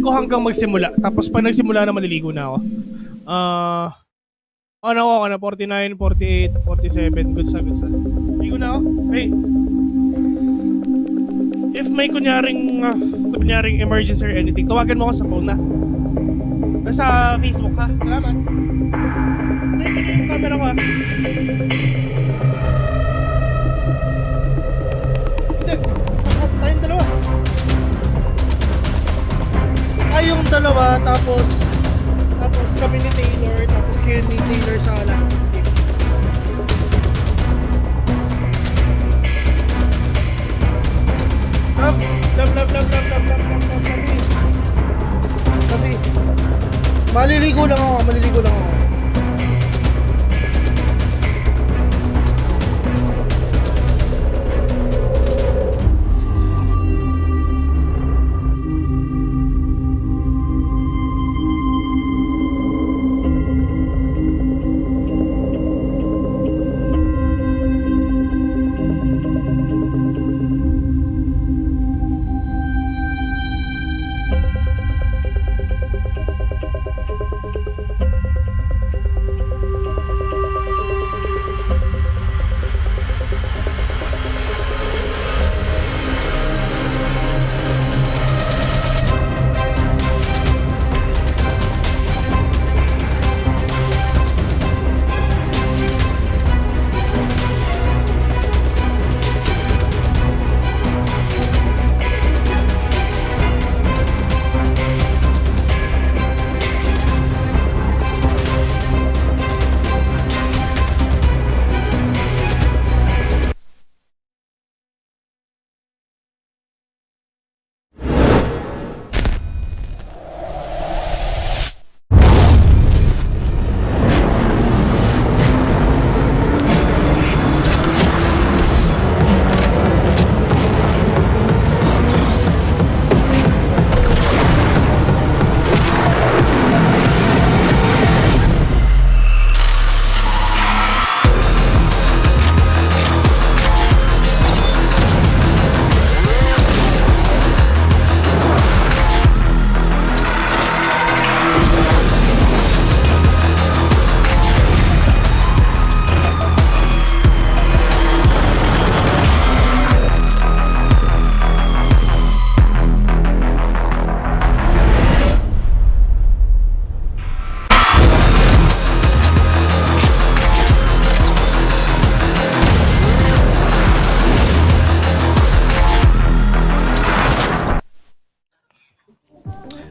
ko hanggang magsimula. Tapos pag nagsimula na, maliligo na ako. Ano ako na 49, 48, 47, good sa. Ligo na ako. Hey. If may kunyaring emergency or anything, tawagan mo ako sa phone na. Nasa Facebook ha. Salamat. Hindi yung camera ko ha. Hindi. Tayong dalawa. Tayong dalawa, tapos kami ni Taylor, tapos kayo ni Taylor sa last game. Love. Maliligo lang ako.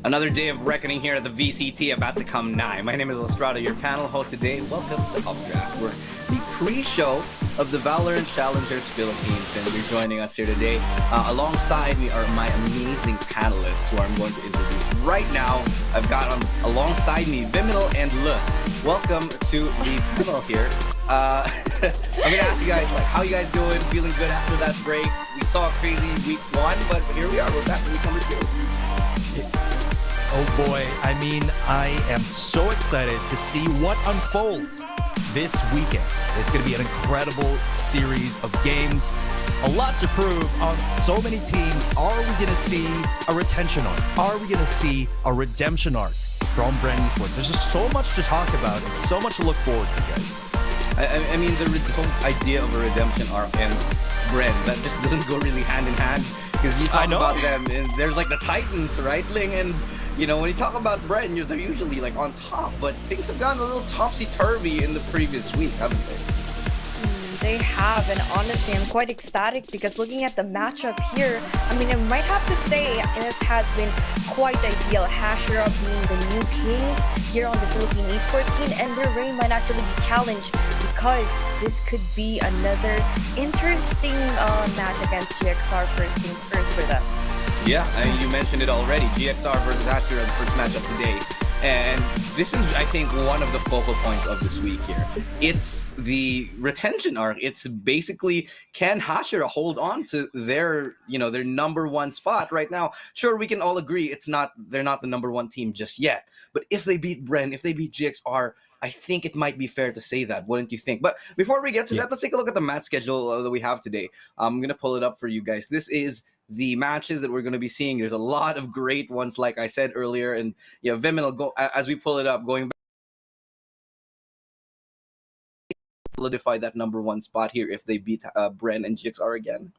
Another day of reckoning here at the VCT about to come nigh. My name is Lestrado, your panel host today. Welcome to Updraft. We're the pre-show of the Valorant Challengers Philippines, and you're joining us here today. Alongside me are my amazing panelists who I'm going to introduce right now. I've got alongside me Viminal and Le. Welcome to the panel here. I'm gonna ask you guys, like, how you guys doing? Feeling good after that break? We saw a crazy week 1, but here we are. We're back in week number 2. Oh boy, I mean, I am so excited to see what unfolds this weekend. It's going to be an incredible series of games, a lot to prove on so many teams. Are we going to see a retention arc? Are we going to see a redemption arc from Brand Esports? There's just so much to talk about and so much to look forward to, guys. I mean, the whole idea of a redemption arc and Brand, that just doesn't go really hand in hand, because you talk about them and there's like the Titans, right, Ling? And you know, when you talk about Brand, they're usually like on top, but things have gotten a little topsy-turvy in the previous week, haven't they? They have, and honestly, I'm quite ecstatic because looking at the matchup here, I mean, I might have to say this has been quite ideal. Hashira being the new kings here on the Philippine Esports scene, and their reign might actually be challenged because this could be another interesting match against GXR first things first for them. Yeah, I mean, you mentioned it already. GXR versus Hashira, the first matchup today. And this is, I think, one of the focal points of this week here. It's the retention arc. It's basically, can Hashira hold on to their, their number one spot right now? Sure, we can all agree they're not the number one team just yet. But if they beat Bren, if they beat GXR, I think it might be fair to say that, wouldn't you think? But before we get to that, let's take a look at the match schedule that we have today. I'm going to pull it up for you guys. This is the matches that we're going to be seeing. There's a lot of great ones, like I said earlier, and Vimin will go as we pull it up, going back, solidify that #1 spot here if they beat Bren and GXR again.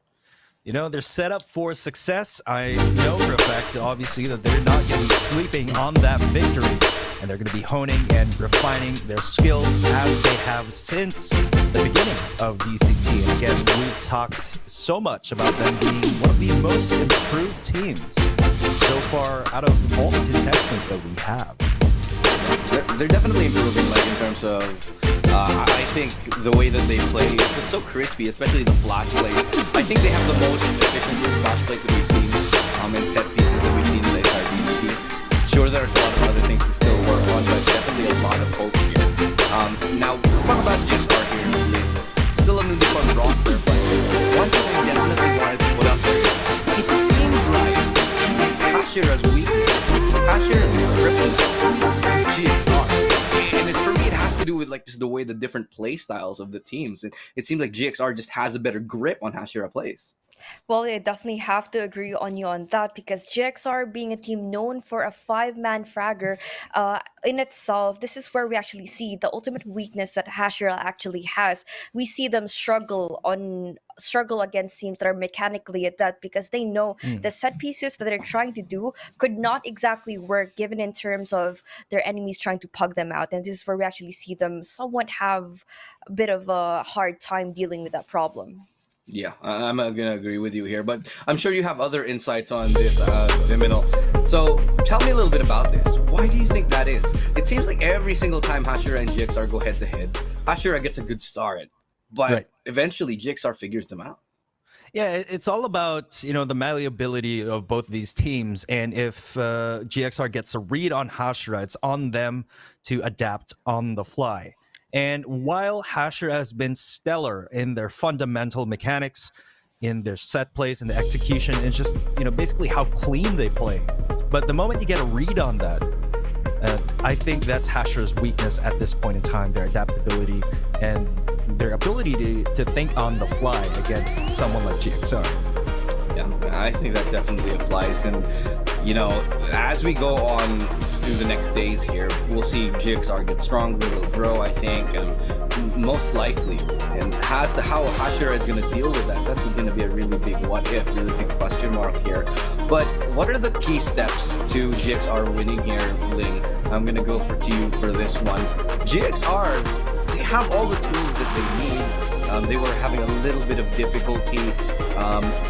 You know, they're set up for success. I know for a fact, obviously, that they're not going to be sleeping on that victory. And they're going to be honing and refining their skills as they have since the beginning of VCT. And again, we've talked so much about them being one of the most improved teams so far out of all the contestants that we have. They're definitely improving, like in terms of I think the way that they play is just so crispy, especially the flash plays. I think they have the most efficient flash plays that we've seen in set pieces that we've seen in the entire VCT. Sure, there's a lot of other things to still work on, but definitely a lot of hope here. Now, let's talk about GXR here. Still a newly fun roster, but one thing I definitely wanted to put up there is it seems like Hashira's weakness, Hashira's kryptonite is GXR. And for me, it has to do with like just the way the different play styles of the teams. It seems like GXR just has a better grip on Hashira plays. Well, I definitely have to agree on you on that because GXR being a team known for a five-man fragger in itself, this is where we actually see the ultimate weakness that Hashira actually has. We see them struggle against teams that are mechanically adept because they know the set pieces that they're trying to do could not exactly work given in terms of their enemies trying to pug them out. And this is where we actually see them somewhat have a bit of a hard time dealing with that problem. Yeah, I'm gonna agree with you here, but I'm sure you have other insights on this, Viminal. So tell me a little bit about this. Why do you think that is? It seems like every single time Hashira and GXR go head to head, Hashira gets a good start, but eventually GXR figures them out. Yeah, it's all about, you know, the malleability of both of these teams. And if GXR gets a read on Hashira, it's on them to adapt on the fly. And while Hashira has been stellar in their fundamental mechanics, in their set plays, and the execution, it's just, you know, basically how clean they play. But the moment you get a read on that, I think that's Hashira's weakness at this point in time, their adaptability and their ability to think on the fly against someone like GXR. Yeah, I think that definitely applies. And, you know, as we go on through the next days here, we'll see GXR get stronger, it'll grow, I think, and most likely. And as to how Hashira is going to deal with that, that's going to be a really big what if, really big question mark here. But what are the key steps to GXR winning here, Ling? I'm going to go to you for this one. GXR, they have all the tools that they need. They were having a little bit of difficulty,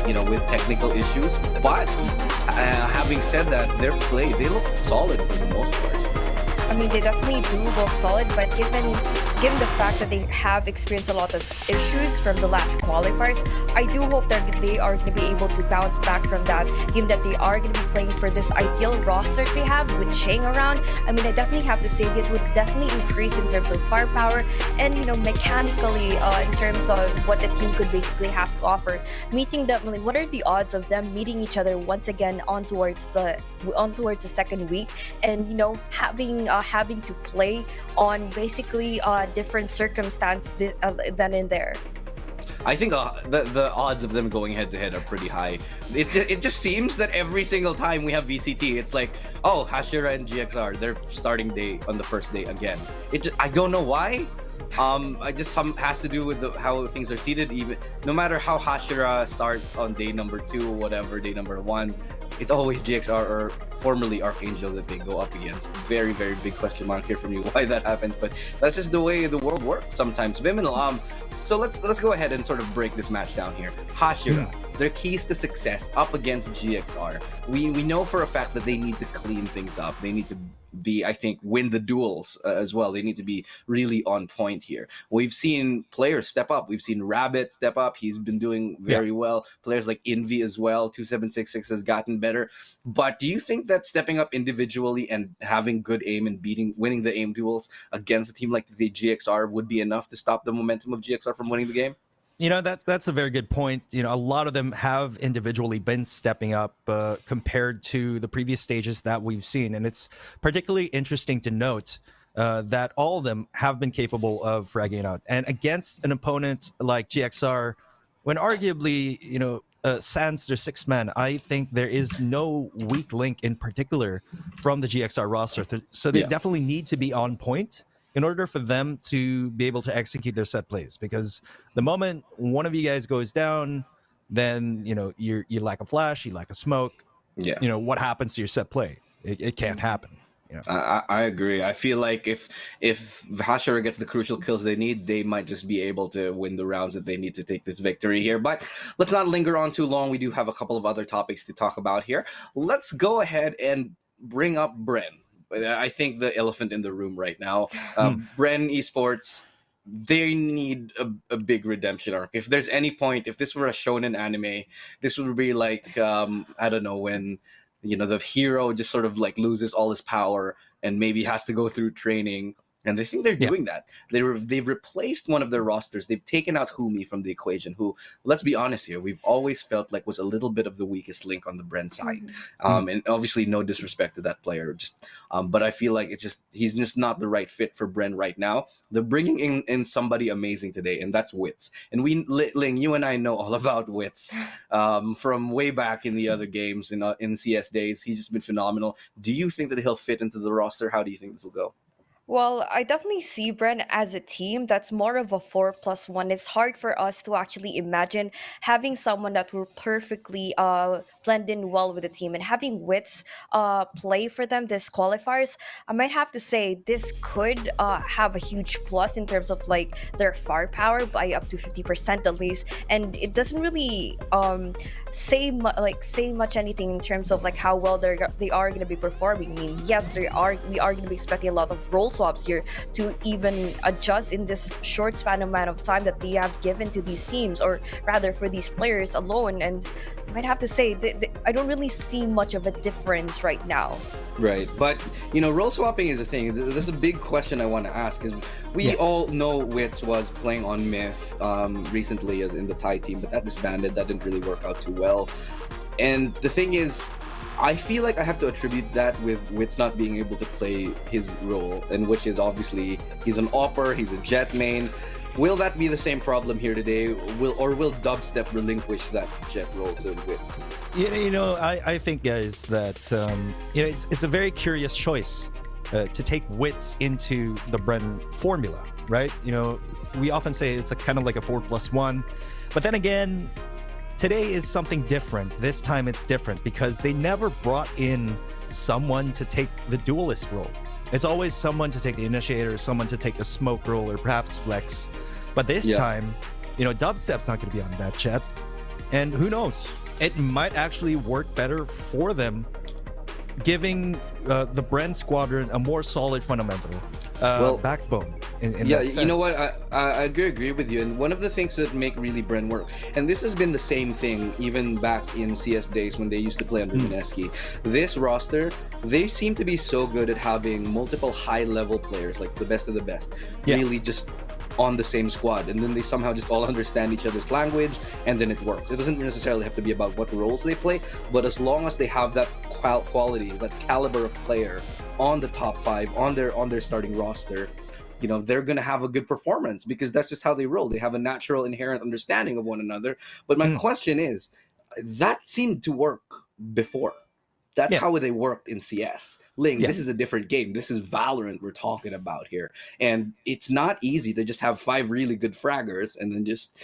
you know, with technical issues. But having said that, their play, they look solid for the most part. I mean, they definitely do look solid, but given the fact that they have experienced a lot of issues from the last qualifiers, I do hope that they are going to be able to bounce back from that, given that they are going to be playing for this ideal roster they have with Chang around. I mean, I definitely have to say it would definitely increase in terms of firepower and, you know, mechanically in terms of what the team could basically have to offer. Meeting them, like, what are the odds of them meeting each other once again on towards the second week, and, you know, having to play on basically different circumstances than in there. I think the odds of them going head to head are pretty high. It just seems that every single time we have VCT, it's like, oh, Hashira and GXR, their starting day on the first day again. I don't know why. I just has to do with how things are seeded. Even no matter how Hashira starts on day number 2 or whatever, day number 1, it's always GXR or formerly Archangel that they go up against. Very, very big question mark here from you why that happens, but that's just the way the world works sometimes. Viminal, so let's go ahead and sort of break this match down here. Hashira, their keys to success up against GXR. We know for a fact that they need to clean things up. They need to be, I think, win the duels as well. They need to be really on point here. We've seen players step up. We've seen Rabbit step up. He's been doing very well. Players like Envy as well. 2766 has gotten better. But do you think that stepping up individually and having good aim and winning the aim duels against a team like the GXR would be enough to stop the momentum of GXR from winning the game? You know, that's a very good point. You know, a lot of them have individually been stepping up compared to the previous stages that we've seen. And it's particularly interesting to note that all of them have been capable of fragging out. And against an opponent like GXR, when arguably, you know, sans their six man, I think there is no weak link in particular from the GXR roster. So they Yeah. definitely need to be on point in order for them to be able to execute their set plays. Because the moment one of you guys goes down, then you lack a flash, you lack a smoke. Yeah. What happens to your set play? It can't happen. I agree. I feel like if Hashira gets the crucial kills they need, they might just be able to win the rounds that they need to take this victory here. But let's not linger on too long. We do have a couple of other topics to talk about here. Let's go ahead and bring up Bren. I think the elephant in the room right now. Bren Esports, they need a big redemption arc. If there's any point, if this were a shonen anime, this would be like I don't know, when the hero just sort of like loses all his power and maybe has to go through training. And they think they're Yeah. doing that. They've replaced one of their rosters. They've taken out Humi from the equation, who, let's be honest here, we've always felt like was a little bit of the weakest link on the Brent side. And obviously, no disrespect to that player, but I feel like he's just not the right fit for Bren right now. They're bringing in somebody amazing today, and that's Wits. And Ling, you and I know all about Wits from way back in the other games in CS days. He's just been phenomenal. Do you think that he'll fit into the roster? How do you think this will go? Well, I definitely see Bren as a team that's more of a 4+1. It's hard for us to actually imagine having someone that will perfectly blend in well with the team, and having Wits play for them this qualifiers. I might have to say this could have a huge plus in terms of like their firepower by up to 50% at least, and it doesn't really say much anything in terms of like how well they are going to be performing. I mean, yes, we are going to be expecting a lot of role swaps here to even adjust in this short span amount of time that they have given to these teams, or rather for these players alone. And I might have to say I don't really see much of a difference right now. Right, but role swapping is a thing. There's a big question I want to ask, because we all know Wits was playing on Myth recently as in the Thai team, but that disbanded. That didn't really work out too well. And the thing is, I feel like I have to attribute that with Wits not being able to play his role, and which is obviously he's an AWPer, he's a jet main. Will that be the same problem here today? Will Dubstep relinquish that jet role to Wits? I think, guys, that it's a very curious choice to take Wits into the Bren formula, right? We often say it's kind of like a 4+1, but then again, today is something different. This time it's different because they never brought in someone to take the duelist role. It's always someone to take the initiator, someone to take the smoke role, or perhaps flex. But this time, Dubstep's not going to be on that jet. And who knows? It might actually work better for them, giving the Bren squadron a more solid fundamental backbone. In that sense. You know what? I agree with you. And one of the things that make really Bren work, and this has been the same thing even back in CS days when they used to play under Mineski. This roster, they seem to be so good at having multiple high-level players, like the best of the best, really just on the same squad, and then they somehow just all understand each other's language, and then it works. It doesn't necessarily have to be about what roles they play, but as long as they have that quality, that caliber of player on the top 5, on their starting roster, they're going to have a good performance, because that's just how they roll. They have a natural inherent understanding of one another. But my question is, that seemed to work before. That's how they worked in CS. Ling, this is a different game. This is Valorant we're talking about here. And it's not easy to just have 5 really good fraggers and then just,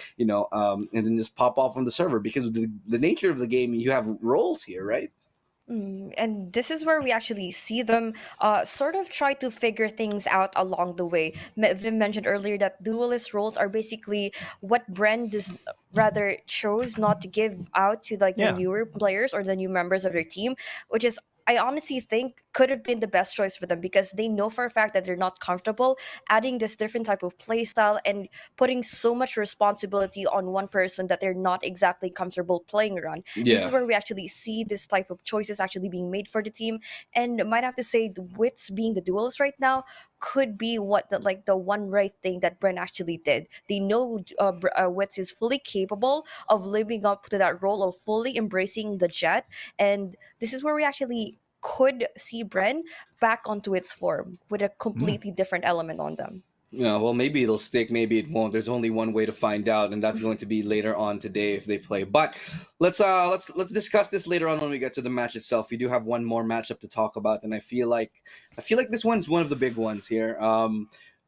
pop off on the server, because the nature of the game, you have roles here, right? And this is where we actually see them sort of try to figure things out along the way. Vim mentioned earlier that duelist roles are basically what Bren does rather chose not to give out to like the newer players or the new members of their team, which is I honestly think could have been the best choice for them, because they know for a fact that they're not comfortable adding this different type of play style and putting so much responsibility on one person that they're not exactly comfortable playing around. This is where we actually see this type of choices actually being made for the team. And might have to say the Wits being the duelist right now could be what the one right thing that Bren actually did. They know Wits is fully capable of living up to that role of fully embracing the jet, and this is where we actually could see Bren back onto its form with a completely different element on them. Yeah, well, maybe it'll stick, maybe it won't. There's only one way to find out, and that's going to be later on today if they play. But let's discuss this later on when we get to the match itself. We do have one more matchup to talk about, and I feel like this one's one of the big ones here.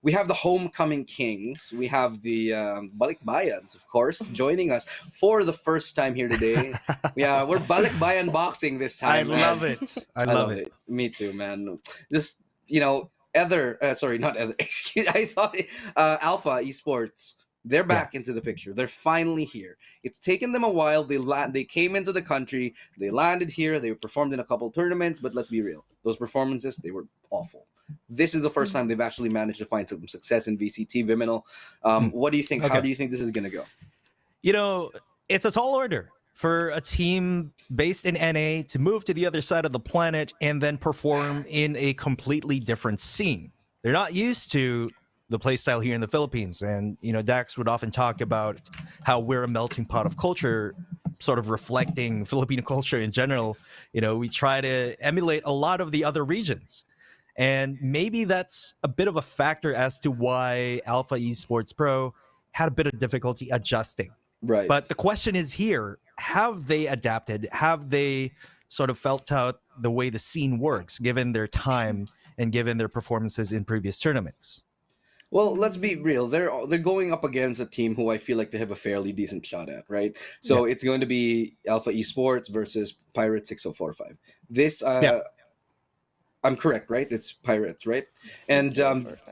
We have the Homecoming Kings. We have the Balikbayans, of course, joining us for the first time here today. Yeah, we're Balikbayan boxing this I time. love as- it. I love it. Me too, man. Just sorry, not Ether. Excuse. I saw it. Alpha Esports. They're back into the picture. They're finally here. It's taken them a while. They came into the country. They landed here. They performed in a couple tournaments. But let's be real. Those performances, they were awful. This is the first time they've actually managed to find some success in VCT. Viminal. What do you think? How Okay. do you think this is gonna go? You know, it's a tall order for a team based in NA to move to the other side of the planet and then perform in a completely different scene. They're not used to the playstyle here in the Philippines. And, Dax would often talk about how we're a melting pot of culture, sort of reflecting Filipino culture in general. We try to emulate a lot of the other regions. And maybe that's a bit of a factor as to why Alpha Esports Pro had a bit of difficulty adjusting. Right. But the question is here, have they adapted? Have they sort of felt out the way the scene works, given their time and given their performances in previous tournaments? Well, let's be real. They're going up against a team who I feel like they have a fairly decent shot at, right? So it's going to be Alpha Esports versus Pirate 6045. This I'm correct, right? It's Pirates, right? And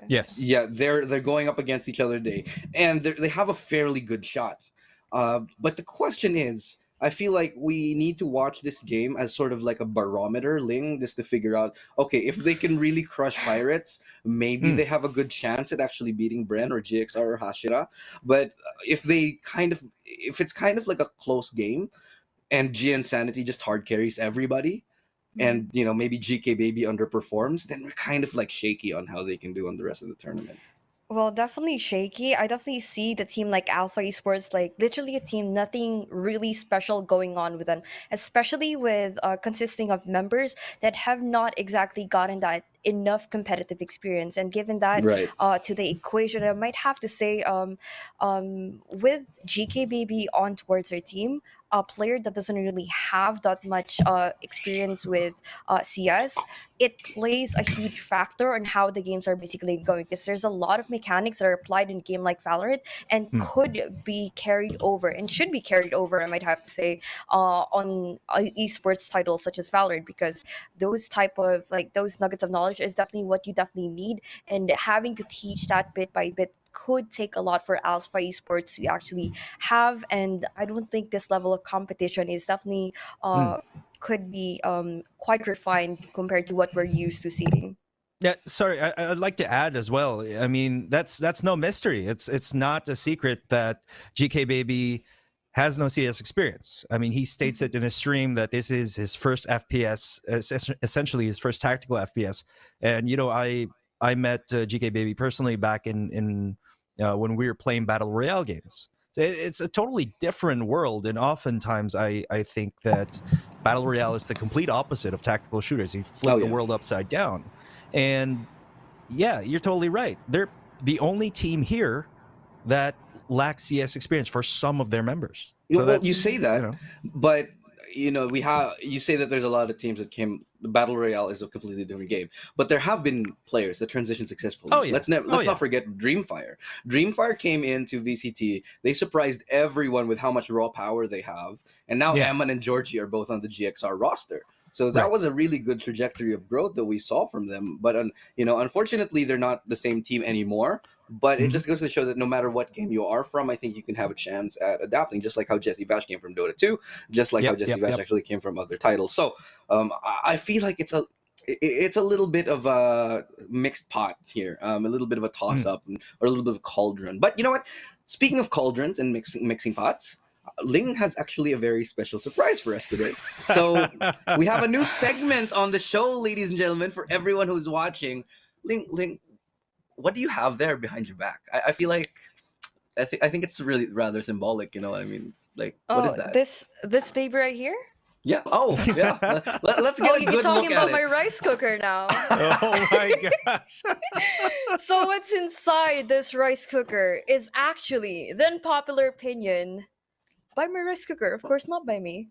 Yes. yeah, they're going up against each other today, and they have a fairly good shot. But the question is, I feel like we need to watch this game as sort of like a barometer, Ling, just to figure out, okay, if they can really crush Pirates, maybe they have a good chance at actually beating Bren or GXR or Hashira. But if it's kind of like a close game, and G Insanity just hard carries everybody, and maybe GK Baby underperforms, then we're kind of like shaky on how they can do on the rest of the tournament. Well, definitely shaky. I definitely see the team like Alpha Esports, like literally a team, nothing really special going on with them, especially with consisting of members that have not exactly gotten that enough competitive experience. And given that Right. to the equation, I might have to say, with GK Baby on towards their team, a player that doesn't really have that much experience with CS, it plays a huge factor on how the games are basically going, because there's a lot of mechanics that are applied in a game like Valorant and could be carried over and should be carried over, I might have to say, on esports titles such as Valorant, because those type of like those nuggets of knowledge is definitely what you definitely need, and having to teach that bit by bit could take a lot for Alpha Esports to actually have. And I don't think this level of competition is definitely could be quite refined compared to what we're used to seeing. Yeah, sorry, I'd like to add as well. I mean, that's no mystery. It's not a secret that GK Baby has no CS experience. I mean, he states it in a stream that this is his first FPS, essentially his first tactical FPS. And I met GK Baby personally back in when we were playing battle royale games. It's a totally different world, and oftentimes I think that battle royale is the complete opposite of tactical shooters. You flip the world upside down. And yeah, you're totally right. They're the only team here that lacks CS experience for some of their members. So Well, you say that, but you say that there's a lot of teams that came. The battle royale is a completely different game, but there have been players that transitioned successfully. Oh, yeah. Let's not forget Dreamfire. Dreamfire came into VCT. They surprised everyone with how much raw power they have, and now Eman and Georgie are both on the GXR roster. So that was a really good trajectory of growth that we saw from them. But unfortunately, they're not the same team anymore. But it just goes to show that no matter what game you are from, I think you can have a chance at adapting, just like how Jesse Vash came from Dota 2, just like how Jesse Vash actually came from other titles. So I feel like it's a little bit of a mixed pot here, a little bit of a toss-up or a little bit of a cauldron. But you know what? Speaking of cauldrons and mixing pots, Ling has actually a very special surprise for us today. So we have a new segment on the show, ladies and gentlemen, for everyone who's watching. Ling, what do you have there behind your back? I feel like I think it's really rather symbolic. You know what I mean? It's like, what is that? This baby right here. Yeah. Oh, yeah. Let's get Oh, a you're good talking look at about my it. rice cooker now. Oh my gosh. So what's inside this rice cooker is actually the unpopular opinion by my rice cooker, of course not by me.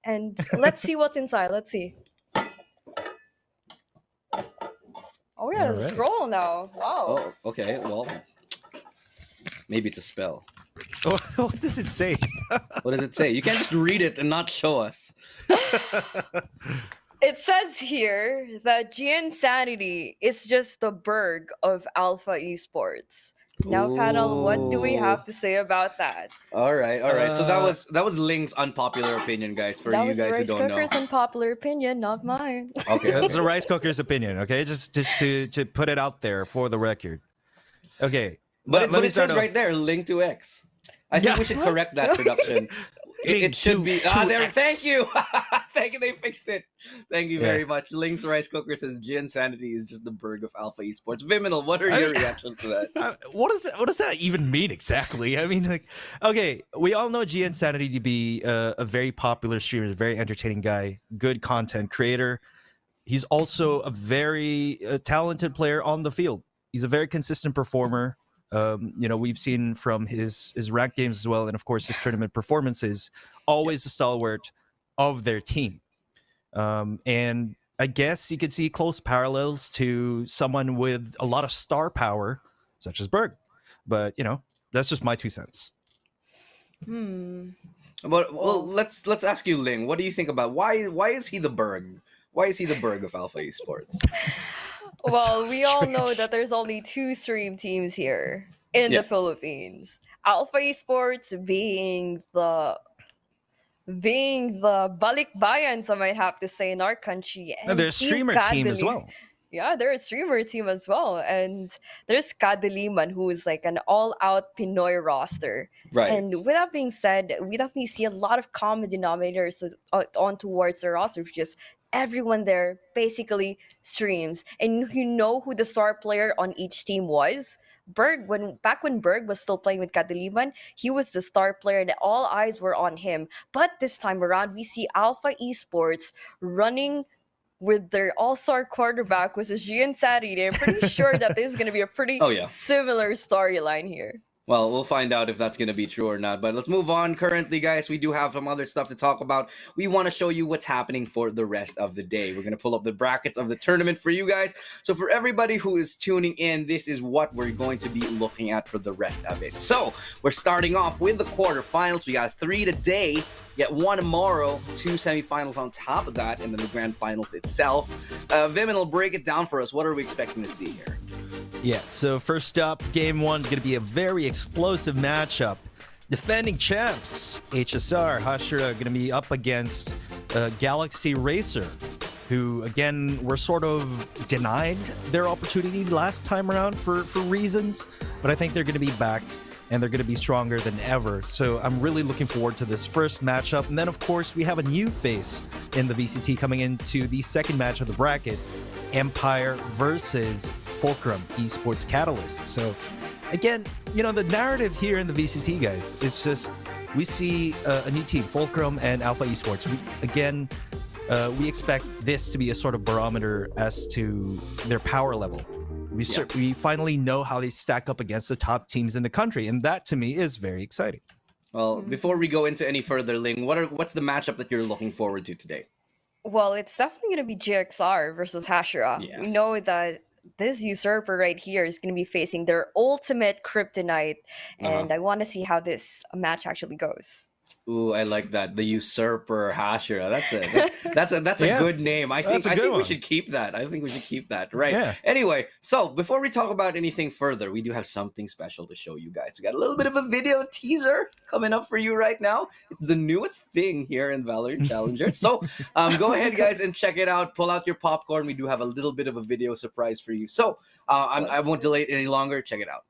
And let's see what's inside. Let's see. Oh yeah, All there's a right. scroll now. Wow. Oh, okay. Well, maybe it's a spell. What does it say? What does it say? You can't just read it and not show us. It says here that GN Sanity is just the Berg of Alpha Esports. Now, panel, what do we Ooh. have to say about that? All right, all right. So Uh, that was Ling's unpopular opinion, guys. For That you was guys who rice don't know. cooker's unpopular opinion, not mine. Okay. That's the rice cooker's opinion, okay? Just to put it out there for the record. Okay. But let me it start says off. right there, Ling to X. I think Yeah. we should correct that production. It Link should to- be to there. X. Thank you, thank you. They fixed it. Thank you Yeah. very much. Link's rice cooker says Gin Sanity is just the Berg of Alpha Esports. Viminal, what are I your mean- reactions to that? What does that even mean exactly? I mean, like, okay, we all know GN Sanity to be a very popular streamer, a very entertaining guy, good content creator. He's also a very talented player on the field. He's a very consistent performer. We've seen from his ranked games as well, and of course his tournament performances, always a stalwart of their team. And I guess you could see close parallels to someone with a lot of star power, such as Berg. But that's just my 2 cents. But well, let's ask you, Ling. What do you think about why is he the Berg? Why is he the Berg of Alpha Esports? Well, so we all know strange. that there's only 2 stream teams here in Yeah. the Philippines. Alpha Esports being the balikbayan, I might have to say, in our country. And there's Team streamer team as Kadali. well. Yeah, they're a streamer team as well. And there's Kadaliman, who is like an all-out Pinoy roster. Right. And with that being said, we definitely see a lot of common denominators on towards the roster, which is everyone there basically streams. And you know who the star player on each team was? Berg, back when Berg was still playing with Kadaliman, he was the star player and all eyes were on him. But this time around, we see Alpha Esports running with their all-star quarterback, which is Gian Saturday. I'm pretty sure that this is going to be a pretty Oh, yeah. similar storyline here. Well, we'll find out if that's going to be true or not. But let's move on. Currently, guys, we do have some other stuff to talk about. We want to show you what's happening for the rest of the day. We're going to pull up the brackets of the tournament for you guys. So for everybody who is tuning in, this is what we're going to be looking at for the rest of it. So we're starting off with the quarterfinals. We got 3 today, yet 1 tomorrow, 2 semifinals on top of that, and then the grand finals itself. Vimin will break it down for us. What are we expecting to see here? Yeah, so first up, game 1 going to be a very explosive matchup. Defending champs, HSR, Hashira, going to be up against Galaxy Racer, who, again, were sort of denied their opportunity last time around for reasons, but I think they're going to be back, and they're going to be stronger than ever. So I'm really looking forward to this first matchup. And then, of course, we have a new face in the VCT coming into the second match of the bracket, Empire versus Fulcrum Esports Catalyst. So again, the narrative here in the VCT, guys, is just we see a new team, Fulcrum and Alpha Esports. We expect this to be a sort of barometer as to their power level. We finally know how they stack up against the top teams in the country, and that to me is very exciting. Well, before we go into any further, Ling, what's the matchup that you're looking forward to today? Well, it's definitely going to be GXR versus Hashira. Yeah. We know that this usurper right here is going to be facing their ultimate kryptonite, and I want to see how this match actually goes. Ooh, I like that. The usurper Hashira. That's a Yeah, good name. I think that's a good we one. should keep that. I think we should keep that. Right. Yeah. Anyway, so before we talk about anything further, we do have something special to show you guys. We got a little bit of a video teaser coming up for you right now. It's the newest thing here in Valorant Challenger. So go ahead, guys, and check it out. Pull out your popcorn. We do have a little bit of a video surprise for you. So I won't delay it any longer. Check it out.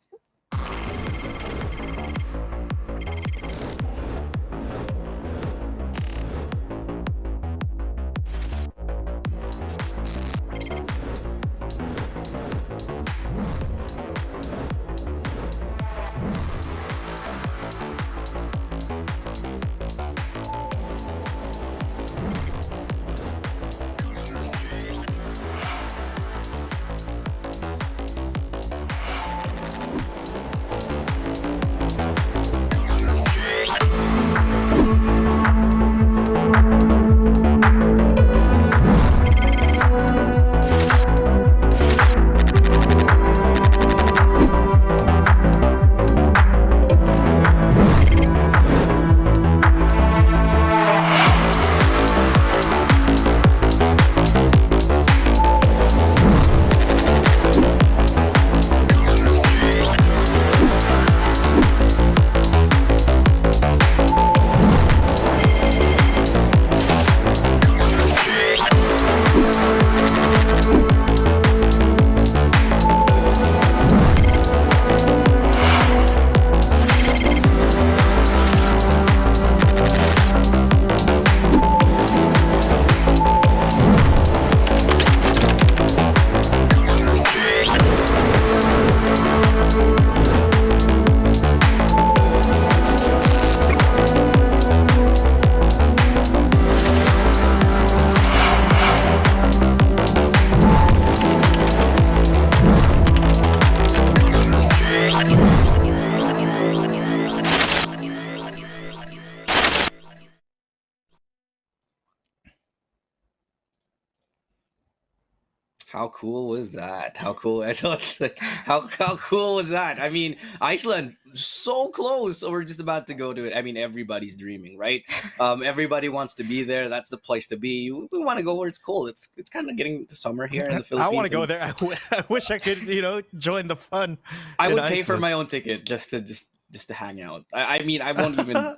How cool was that? How cool! I thought, like, how cool was that? I mean, Iceland so close, or we're just about to go to it. I mean, everybody's dreaming, right? Everybody wants to be there. That's the place to be. We want to go where it's cold. It's kind of getting to summer here in the I want Philippines. to go there. I wish I could, join the fun. I in would pay for Iceland. my own ticket just to hang out. I mean, I won't even,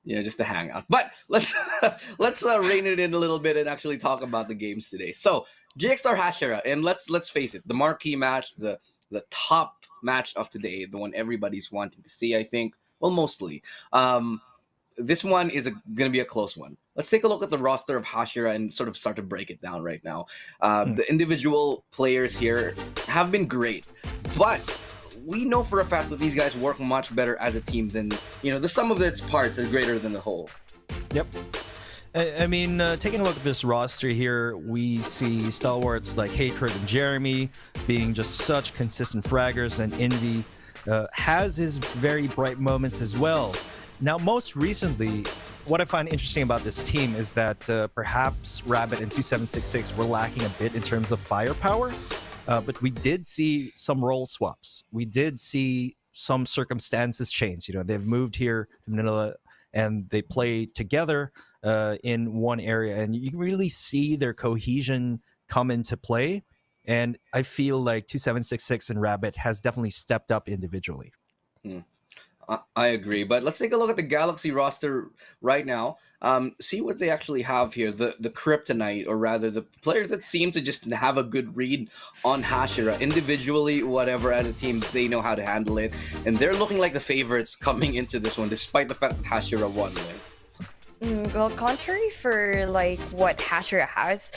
just to hang out. But let's rein it in a little bit and actually talk about the games today. So GXR Hashira, and let's face it, the marquee match, the top match of today, the one everybody's wanting to see. I think, well, mostly. This one is going to be a close one. Let's take a look at the roster of Hashira and sort of start to break it down right now. The individual players here have been great, but we know for a fact that these guys work much better as a team than, the sum of its parts is greater than the whole. Yep. I mean, taking a look at this roster here, we see stalwarts like Hatred and Jeremy being just such consistent fraggers, and Envy has his very bright moments as well. Now, most recently, what I find interesting about this team is that perhaps Rabbit and 2766 were lacking a bit in terms of firepower, but we did see some role swaps. We did see some circumstances change. They've moved here to Manila and they play together in one area, and you can really see their cohesion come into play. And I feel like 2766 and Rabbit has definitely stepped up individually. I agree, but let's take a look at the Galaxy roster right now. See what they actually have here. The kryptonite, or rather the players that seem to just have a good read on Hashira. Individually, whatever, as a team, they know how to handle it. And they're looking like the favorites coming into this one, despite the fact that Hashira won. Well, contrary for like what Hashira has,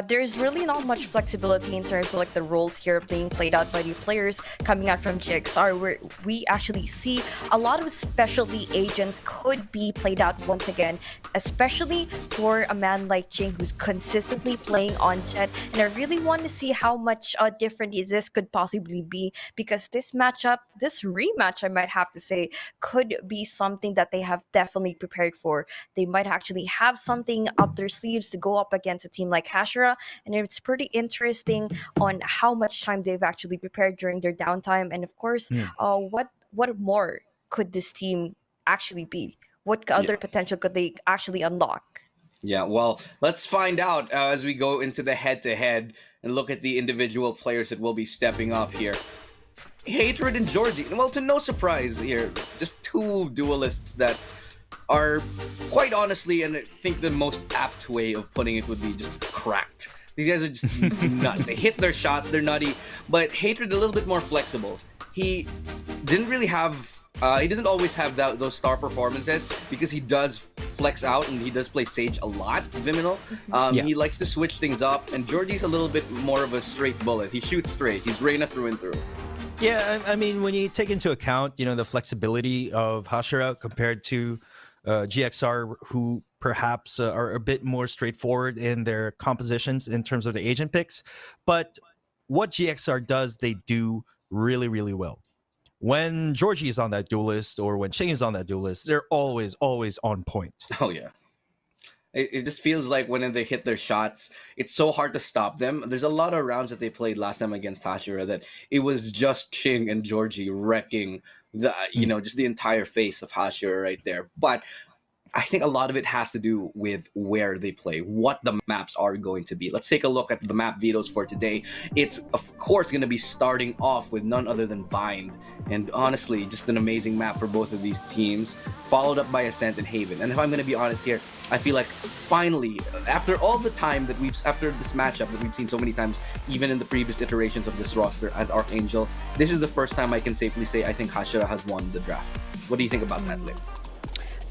there's really not much flexibility in terms of like the roles here being played out by the players coming out from GXR, where we actually see a lot of specialty agents could be played out once again, especially for a man like Ching who's consistently playing on Jet. And I really want to see how much different this could possibly be, because this matchup, this rematch, I might have to say, could be something that they have definitely prepared for. They might actually have something up their sleeves to go up against a team like Hashira, and it's pretty interesting on how much time they've actually prepared during their downtime. And of course, what more could this team actually be? What other potential could they actually unlock? Yeah, well, let's find out as we go into the head-to-head and look at the individual players that will be stepping up here. Hatred and Georgie. Well, to no surprise here, just two duelists that are, quite honestly, and I think the most apt way of putting it would be just cracked. These guys are just nuts. They hit their shots, they're nutty, but Hatred a little bit more flexible. He didn't really have, he doesn't always have those star performances, because he does flex out and he does play Sage a lot, Viminal. He likes to switch things up, and Georgie's a little bit more of a straight bullet. He shoots straight. He's Reyna through and through. Yeah, I mean, when you take into account, the flexibility of Hashira compared to GXR, who perhaps are a bit more straightforward in their compositions in terms of the agent picks. But what GXR does, they do really, really well. When Georgie is on that duelist, or when Shane is on that duelist, they're always on point. Oh, yeah. It just feels like when they hit their shots, it's so hard to stop them. There's a lot of rounds that they played last time against Hashira that it was just Ching and Georgie wrecking the, just the entire face of Hashira right there. But I think a lot of it has to do with where they play, what the maps are going to be. Let's take a look at the map vetoes for today. It's, of course, going to be starting off with none other than Bind. And honestly, just an amazing map for both of these teams, followed up by Ascent and Haven. And if I'm going to be honest here, I feel like finally, after all the time that after this matchup that we've seen so many times, even in the previous iterations of this roster as Archangel, this is the first time I can safely say I think Hashira has won the draft. What do you think about that, Liv?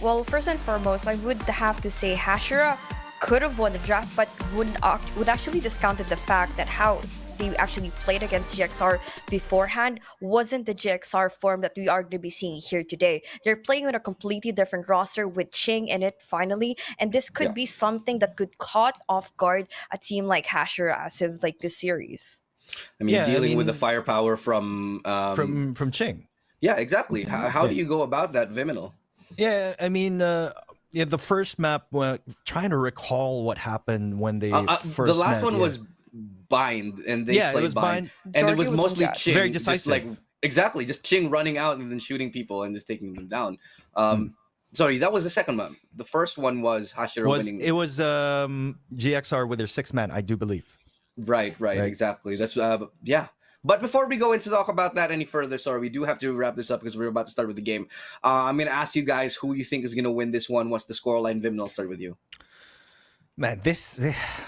Well, first and foremost, I would have to say Hashira could have won the draft, but would actually discounted the fact that how they actually played against GXR beforehand wasn't the GXR form that we are going to be seeing here today. They're playing with a completely different roster with Ching in it finally, and this could be something that could caught off guard a team like Hashira as of like this series. I mean, dealing with the firepower from Ching. Yeah, exactly. How do you go about that, Viminal? Yeah, I mean, the first map, trying to recall what happened when they first the last met, one was bind, and they Yeah, it played was bind. and it Georgie was was on mostly Jet. Ching, Very just decisive. like exactly, just Ching running out and then shooting people and just taking them down. Hmm. Sorry, that was the second one. The first one was Hashira winning. It was GXR with their 6 men, I do believe. Right, Right. exactly. That's yeah. But before we go into talk about that any further, sorry, we do have to wrap this up because we're about to start with the game. I'm gonna ask you guys who you think is gonna win this one. What's the scoreline? Vim, I'll start with you. Man,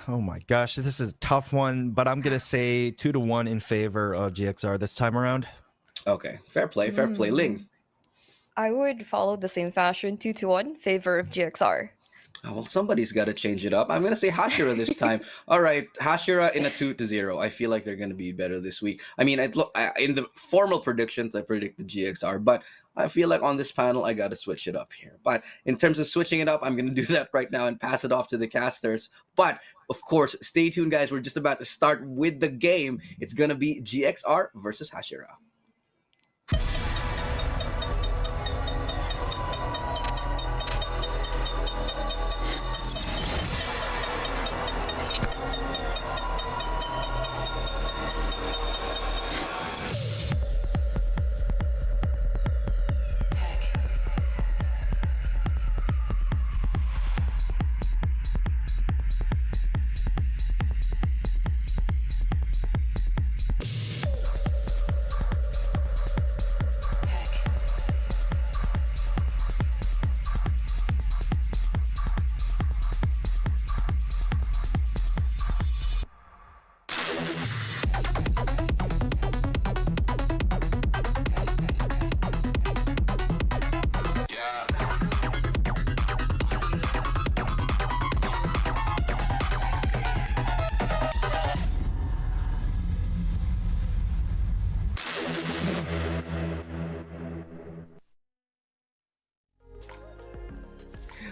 oh my gosh, this is a tough one, but I'm gonna say 2-1 in favor of GXR this time around. Okay, fair play, Ling. I would follow the same fashion, 2-1, favor of GXR. Oh, well, somebody's got to change it up. I'm going to say Hashira this time. All right, Hashira in a 2-0. I feel like they're going to be better this week. I mean, in the formal predictions, I predict the GXR, but I feel like on this panel, I got to switch it up here. But in terms of switching it up, I'm going to do that right now and pass it off to the casters. But, of course, stay tuned, guys. We're just about to start with the game. It's going to be GXR versus Hashira.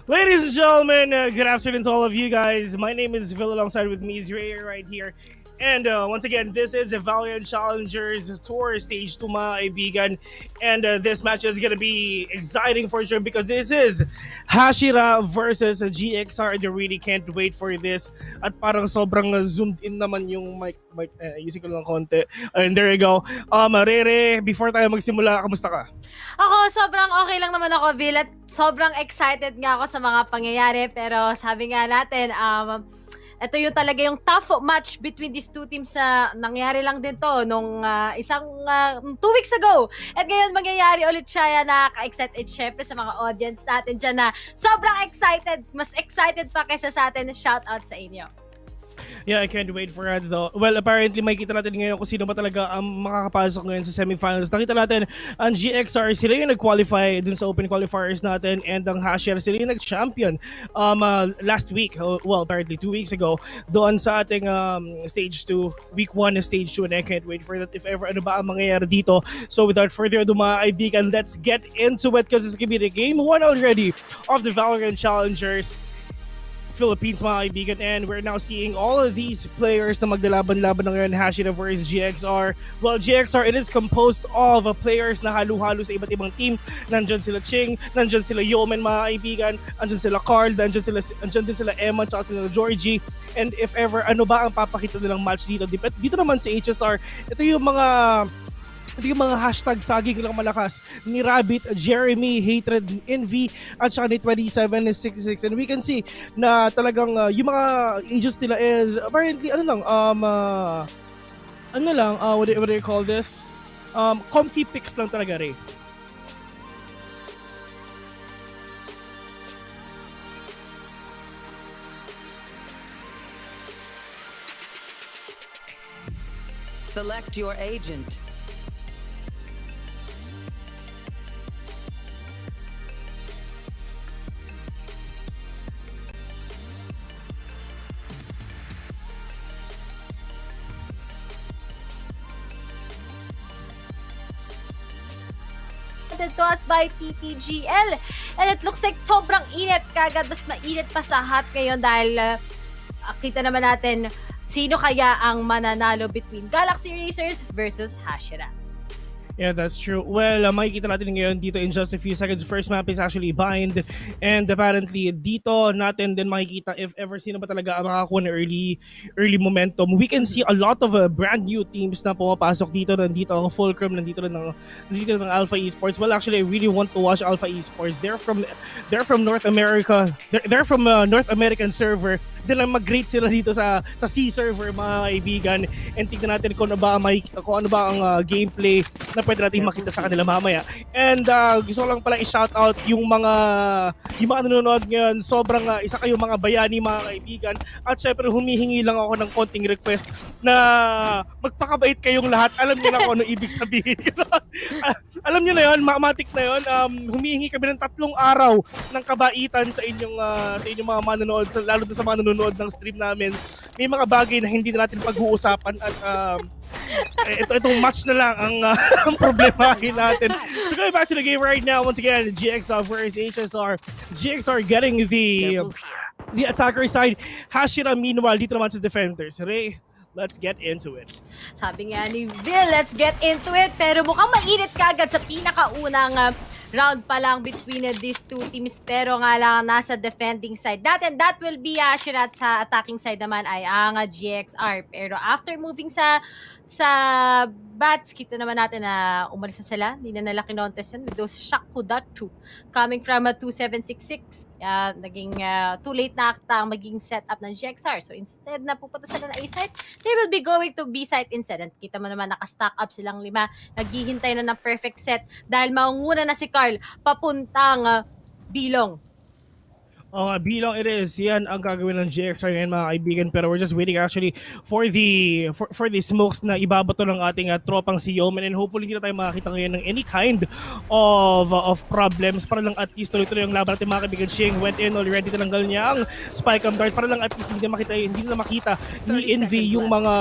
Ladies and gentlemen, good afternoon to all of you guys. My name is Phil, alongside with me is Ray right here. And once again, this is the Valiant Challengers Tour Stage 2, mga kaibigan. And this match is gonna be exciting for sure because this is Hashira versus GXR, and I really can't wait for this. At parang sobrang zoomed in naman yung mic. Ayusin ko lang konti. And there you go. Rere, before tayo magsimula, kamusta ka? Ako, sobrang okay lang naman ako, Vil, at sobrang excited nga ako sa mga pangyayari. Pero sabi nga natin, ito yung talaga yung tough match between these two teams na nangyari lang din to nung 2 weeks ago. At ngayon mangyayari ulit siya. Nakaka-excited syempre sa mga audience natin dyan na sobrang excited. Mas excited pa kaysa sa atin. Shout out sa inyo. Yeah, I can't wait for that though. Well, apparently makikita natin ngayon kung sino ba talaga ang makakapasok ngayon sa semifinals. Nakita natin ang GXR, sila yung nag-qualify dun sa open qualifiers natin, and ang Hashira, sila yung nag-champion last week. Well, apparently 2 weeks ago doon sa ating stage 2, week 1 na stage 2, and I can't wait for that if ever ano ba ang mangyayari dito. So without further ado, mga kaibigan, let's get into it because it's gonna be the game 1 already of the Valorant Challengers Philippines, mga kaibigan, and we're now seeing all of these players na maglalaban-laban na ngayon. Hashira versus GXR. Well, GXR, it is composed of players na halo-halo sa iba't ibang team. Nandyan sila Ching, nandyan sila Yeoman, mga kaibigan, nandyan sila Carl, nandyan din sila Emma, tsaka sila Georgie. And if ever, ano ba ang papakita nilang match dito? Dito naman sa HSR, ito yung mga hashtag saging lang malakas ni Rabbit, Jeremy, Hatred, Envy, at saka ni 2766. And we can see na talagang yung mga agents nila is apparently what do you call this? Comfy picks lang talaga, Ray. Select your agent. To us by PPGL, and it looks like sobrang init, kagad mas mainit pa sa hot ngayon dahil kita naman natin sino kaya ang mananalo between Galaxy Racers versus Hashira. Yeah, that's true. Well, makikita natin ngayon dito in just a few seconds. First map is actually bind. And apparently, dito natin din makikita if ever sino ba talaga ang makakuha ng early momentum. We can see a lot of brand new teams na pumapasok dito. Nandito ang Fulcrum, nandito ng Alpha Esports. Well, actually, I really want to watch Alpha Esports. They're from North America. They're from North American server. Then mag-great sila dito sa C server, mga kaibigan. And tignan natin kung ano ba ang gameplay na pwede natin makita sa kanila mamaya. And gusto ko lang pala i-shoutout yung mga nanonood ngayon. Sobrang isa kayo mga bayani, mga kaibigan. At syempre humihingi lang ako ng konting request na magpakabait kayong lahat. Alam niyo na kung ano ibig sabihin. Alam niyo na yun, matik na yun. Humihingi kami ng 3 araw ng kabaitan sa inyong mga manonood, lalo na sa mga nanonood ng stream namin. May mga bagay na hindi na natin pag-uusapan at itong match na lang ang problemahin natin. So going back to the game right now, once again, GXR versus HSR. GXR getting the attacker side. Hashira meanwhile dito naman sa defenders. Ray, let's get into it. Sabi nga ni Vil, let's get into it. Pero mukhang mainit kagad sa pinakaunang round pa lang between these two teams. Pero nga lang nasa defending side natin. That will be Hashira. Sa attacking side naman ay ang GXR. Pero after moving sa bats, kita naman natin na umalis na sila. Hindi na nila kinontes yun with those Shakudatsu coming from 2766. Naging too late na ata ang maging setup ng GXR. So instead na pupunta sila na A site, they will be going to B site instead. And kita mo naman naka-stack up silang 5. Naghihintay na ng perfect set dahil maunguna na si Carl papuntang Bilong. Bilang it is, yan ang gagawin ng GXR ngayon, mga kaibigan. Pero we're just waiting actually for the smokes na ibabato ng ating tropang si Yomen. And hopefully hindi na tayo makakita ngayon ng any kind of problems. Para lang at least tuloy-tuloy yung laban natin, mga kaibigan. Shing went in already, tinanggal niya ang spike on dart. Para lang at least hindi na makita ni Envy yung mga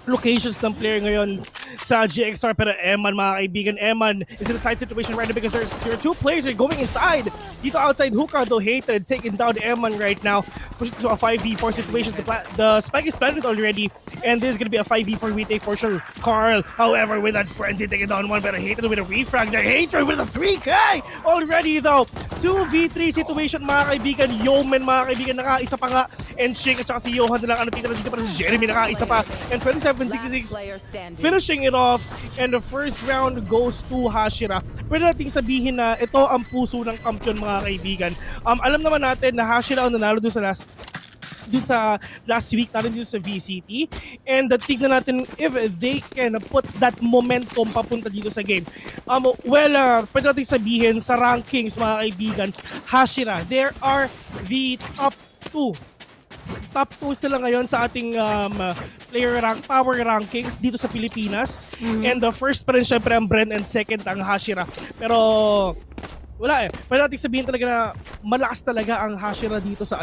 locations ng player ngayon sa GXR. Pero Eman, mga kaibigan, Eman is in a tight situation right now because there are 2 players are going inside. Dito outside, Hookah, though, Hatred taking down Eman right now. Pushing to a 5v4 situation. The spike is planted already, and this is gonna be a 5v4 retake for sure. Carl, however, with that frenzy taking down one, but Hatred with a refrag there. Hatred with a 3k already, though. 2v3 situation, mga kaibigan. Yeoman, mga kaibigan, nakaisa pa nga. And Shing at saka si Johan na lang ang titira dito, para si Jeremy nakaisa pa. And 2766 finishing it off, and the first round goes to Hashira. Pwede nating sabihin na ito ang puso ng kampiyon, mga kaibigan. Alam naman natin na Hashira ang nanalo dun sa last week natin dito sa VCT, and tignan natin if they can put that momentum papunta dito sa game. Pwede nating sabihin sa rankings, mga kaibigan, Hashira, there are the top 2 sila ngayon sa ating power rankings dito sa Pilipinas. And the first pa rin syempre ang Bren, and second ang Hashira. Pero wala eh. Pwede natin sabihin talaga na malakas talaga ang Hashira dito sa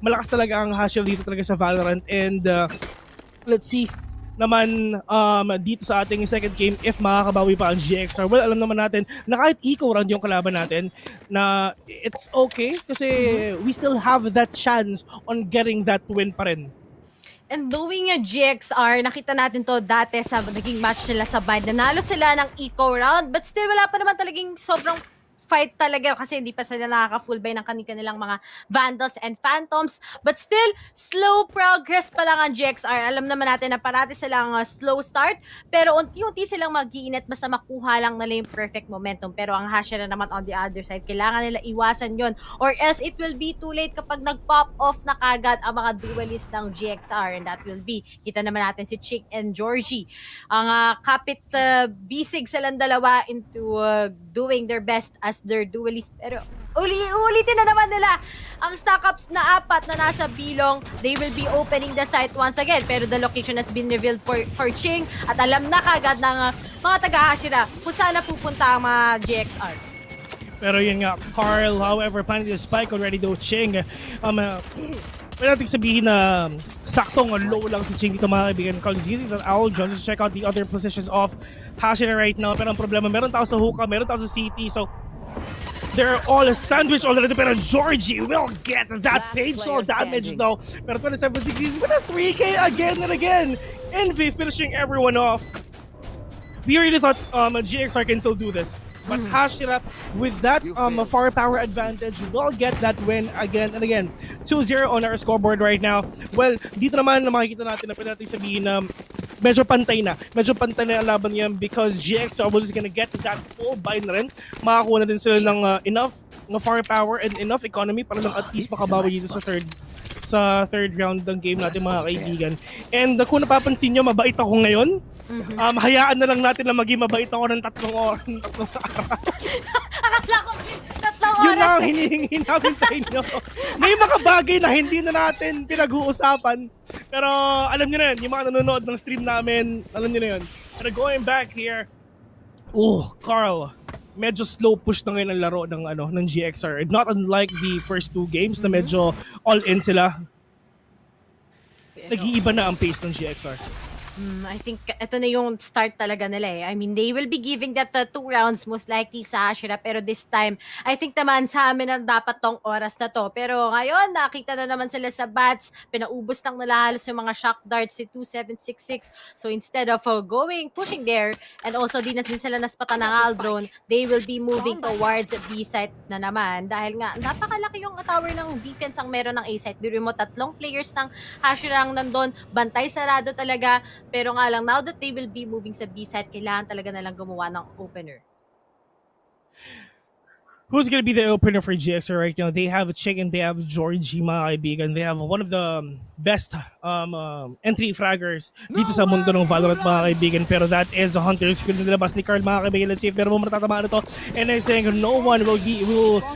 malakas talaga ang Hashira dito talaga sa Valorant. And let's see naman dito sa ating second game if makakabawi pa ang GXR. Well, alam naman natin na kahit eco round yung kalaban natin, na it's okay kasi we still have that chance on getting that win pa rin. And knowing GXR, nakita natin to dati sa naging match nila sa Bind. Nanalo sila ng eco round, but still wala pa naman talagang sobrang fight talaga kasi hindi pa sila nakaka-full buy ng kanilang mga Vandals and Phantoms. But still, slow progress pa lang ang GXR. Alam naman natin na parati silang slow start, pero unti-unti silang mag-iinit basta makuha lang nila yung perfect momentum. Pero ang Hashira naman on the other side, kailangan nila iwasan yon, or else it will be too late kapag nag-pop off na kagad ang mga duelist ng GXR, and that will be, kita naman natin si Chick and Georgie. Ang kapit bisig silang dalawa into doing their best as their duelist, pero ulitin na naman nila ang stack-ups na 4 na nasa Bilong. They will be opening the site once again, pero the location has been revealed for Ching, at alam na kagad ng mga taga-Hashira kung saan na pupunta ang mga GXR. Pero yun nga, Carl, however, planted the spike already, though Ching. Pwede natin sabihin na saktong low lang si Ching dito, mga kaibigan. Carl is using that owl jump to check out the other positions of Hashira right now. Pero ang problema, meron tao sa Hookah, meron tao sa CT, so they're all sandwiched already. Pero Georgie will get that painful damage though. Pero 27 degrees with a 3k again and again. Envy finishing everyone off. we really thought GXR can still do this. But Hashira, with that firepower advantage, will get that win again and again. 2-0 on our scoreboard right now. Well, dito naman na makikita natin na pwede natin sabihin na medyo pantay na. Medyo pantay na ang laban niyan because GXR was gonna get that full buy na rin. Makakuha na din sila ng enough ng firepower and enough economy para lang at least makabawi dito sa third round ng game natin mga kaibigan. And kung napapansin nyo, mabait ako ngayon. Hayaan na lang natin na maging mabait ako ng tatlong oras. Akala ko, 3 oras. Yun na ang hinihingi namin sa inyo. May mga bagay na hindi na natin pinag-uusapan. Pero alam nyo na yun, yung mga nanonood ng stream namin, alam nyo na yun. Pero going back here, Carl, medyo slow push na ngayon ang laro ng GXR. Not unlike the first 2 games na medyo all-in sila. Nag-iiba na ang pace ng GXR. I think ito na yung start talaga nila eh. I mean, they will be giving that 2 rounds most likely sa Hashira. Pero this time, I think naman sa amin na dapat tong oras na to. Pero ngayon, nakita na naman sila sa bats. Pinaubos lang nila halos yung mga shock darts si 2766. So instead of pushing there, and also di na din sila naspatan ng Aldrone, they will be moving towards B site na naman. Dahil nga, napakalaki yung tower ng defense ang meron ng A site. Biro mo 3 players ng Hashira ang nandun. Bantay sarado talaga. Pero nga lang, now that they will be moving sa B-side, kailangan talaga nalang gumawa ng opener. Who's gonna be the opener for GXR right now? They have Chick and they have Georgie, mga kaibigan. They have one of the best entry fraggers dito sa mundo ng Valorant, mga kaibigan. Pero that is the Hunter's Field na nilabas ni Carl, mga kaibigan. Let's see if meron mo matatamaan ito. And I think no one will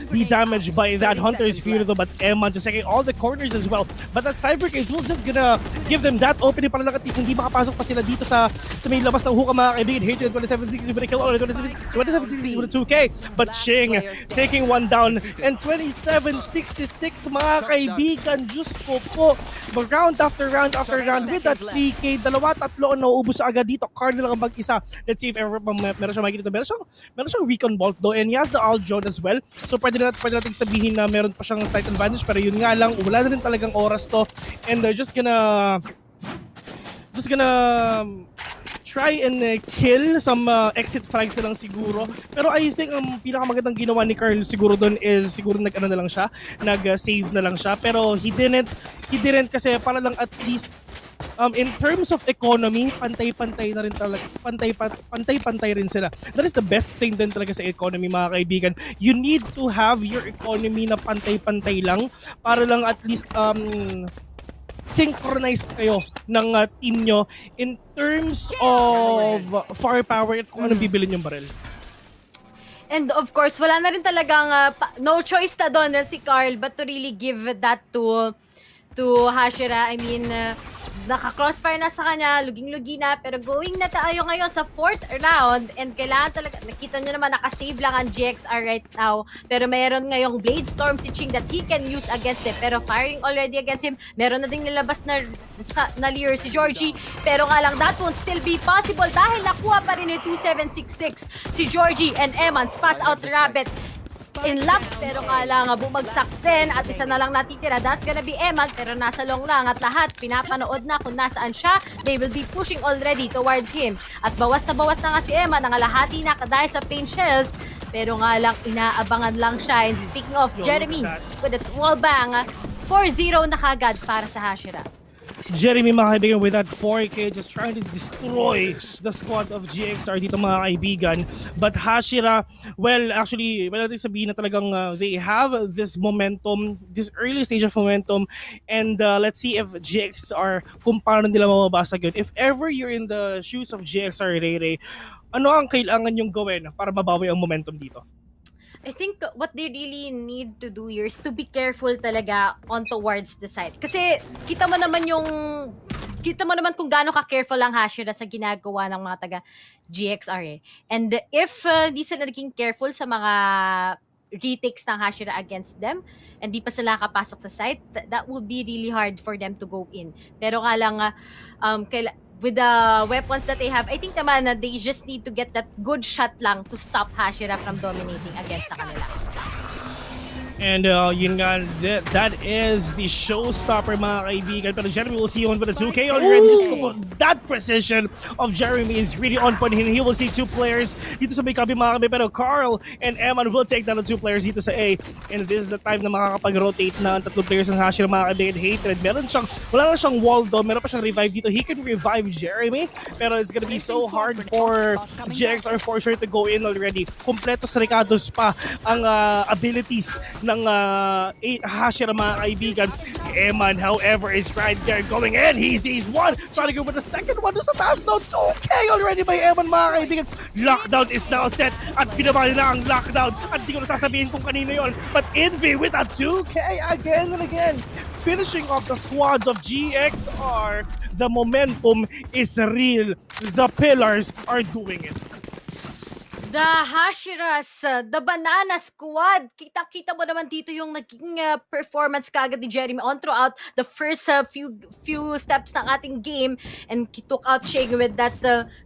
be damaged by that Hunter's Field ito. But Emma just checking all the corners as well. But that Cybercage will just gonna give them that opening para lang at least hindi makapasok pa sila dito sa may labas ng hookah, mga kaibigan. Hatred 2760 with a kill already. 2760 with a 2K. But Ching taking one down, and 2766, mga kaibigan, Diyos ko po, round after round with that 3K, 2-3 ang nauubos agad dito. Carl lang ang mag-isa. Let's see if ever meron siya makikita. Meron siyang recon bolt though, and he has the Aldrone as well. So pwede natin sabihin na meron pa siyang slight advantage, pero yun nga lang, wala na rin talagang oras to, and they're just gonna try and kill some exit frags na lang siguro. Pero I think ang pinakamagandang ginawa ni Carl siguro doon is siguro nag-save na lang siya. Pero he didn't kasi para lang at least in terms of economy, pantay-pantay na rin talaga. Pantay-pantay rin sila. That is the best thing din talaga sa economy, mga kaibigan. You need to have your economy na pantay-pantay lang para lang at least synchronized kayo ng team nyo in terms of firepower at kung anong bibilin yung barrel. And of course, wala na rin talagang no choice na doon si Carl but to really give that to Hashira. I mean, naka-crossfire na sa kanya, luging-lugi na, pero going na tayo ngayon sa 4th round and kailangan talaga, nakita nyo naman, nakasave lang ang GXR right now, pero meron ngayong Blade Storm si Ching that he can use against them, pero firing already against him, meron na ding nilabas na lure si Georgie, pero nga lang, that won't still be possible dahil nakuha pa rin ni 2766 si Georgie and Eman spots out Rabbit in laps, pero kala nga bumagsak din at isa na lang natitira. That's gonna be Eman, pero nasa long lang at lahat pinapanood na kung nasaan siya. They will be pushing already towards him. At bawas na nga si Eman, nangalahati na dahil sa paint shells, pero nga lang inaabangan lang siya. And speaking of Jeremy, with the wallbang, 4-0 na kagad para sa Hashira. Jeremy, mga kaibigan, with that 4K just trying to destroy the squad of GXR dito, mga kaibigan. But Hashira, well, actually, natin sabihin na talagang they have this momentum, this early stage of momentum, and let's see if GXR, kung paano nila mababasag yun. If ever you're in the shoes of GXR, Ray, ano ang kailangan yung gawin para mabawi ang momentum dito? I think what they really need to do here is to be careful talaga on towards the side. Kasi kita mo naman kung gaano ka-careful ang Hashira sa ginagawa ng mga taga GXR eh. And if di sila naging careful sa mga retakes ng Hashira against them, and di pa sila kapasok sa site, that will be really hard for them to go in. Pero nga lang, with the weapons that they have, I think naman na they just need to get that good shot lang to stop Hashira from dominating against sa kanila. And yun nga, that is the showstopper mga kaibigan. Pero Jeremy will see one with a 2K already. Just ko, that precision of Jeremy is really on point. He will see 2 players dito sa may kabi mga kaibigan. Pero Carl and Eman will take down the 2 players dito sa A. And this is the time na makakapag-rotate na ang 3 players ng Hashira mga kaibigan. Hatred. Wala na siyang wall though. Meron pa siyang revive dito. He can revive Jeremy. Pero it's gonna be so hard for GXR for sure to go in already. Kompleto sa Ricardo's pa ang abilities ng Hashira mga kaibigan. Eman, however, is right there going in. He sees one, trying to go with the second one. Doon sa taas now, 2K already by Eman mga kaibigan. Lockdown is now set at binaba nila ang lockdown. At di ko na sasabihin kung kanino yon. But Envy with a 2K again and again. Finishing off the squads of GXR. The momentum is real. The pillars are doing it. The Hashiras, the Banana Squad. Kita-kita mo naman dito yung naging performance kagad ni Jeremy on throughout the first few steps ng ating game. And he took out Ching with that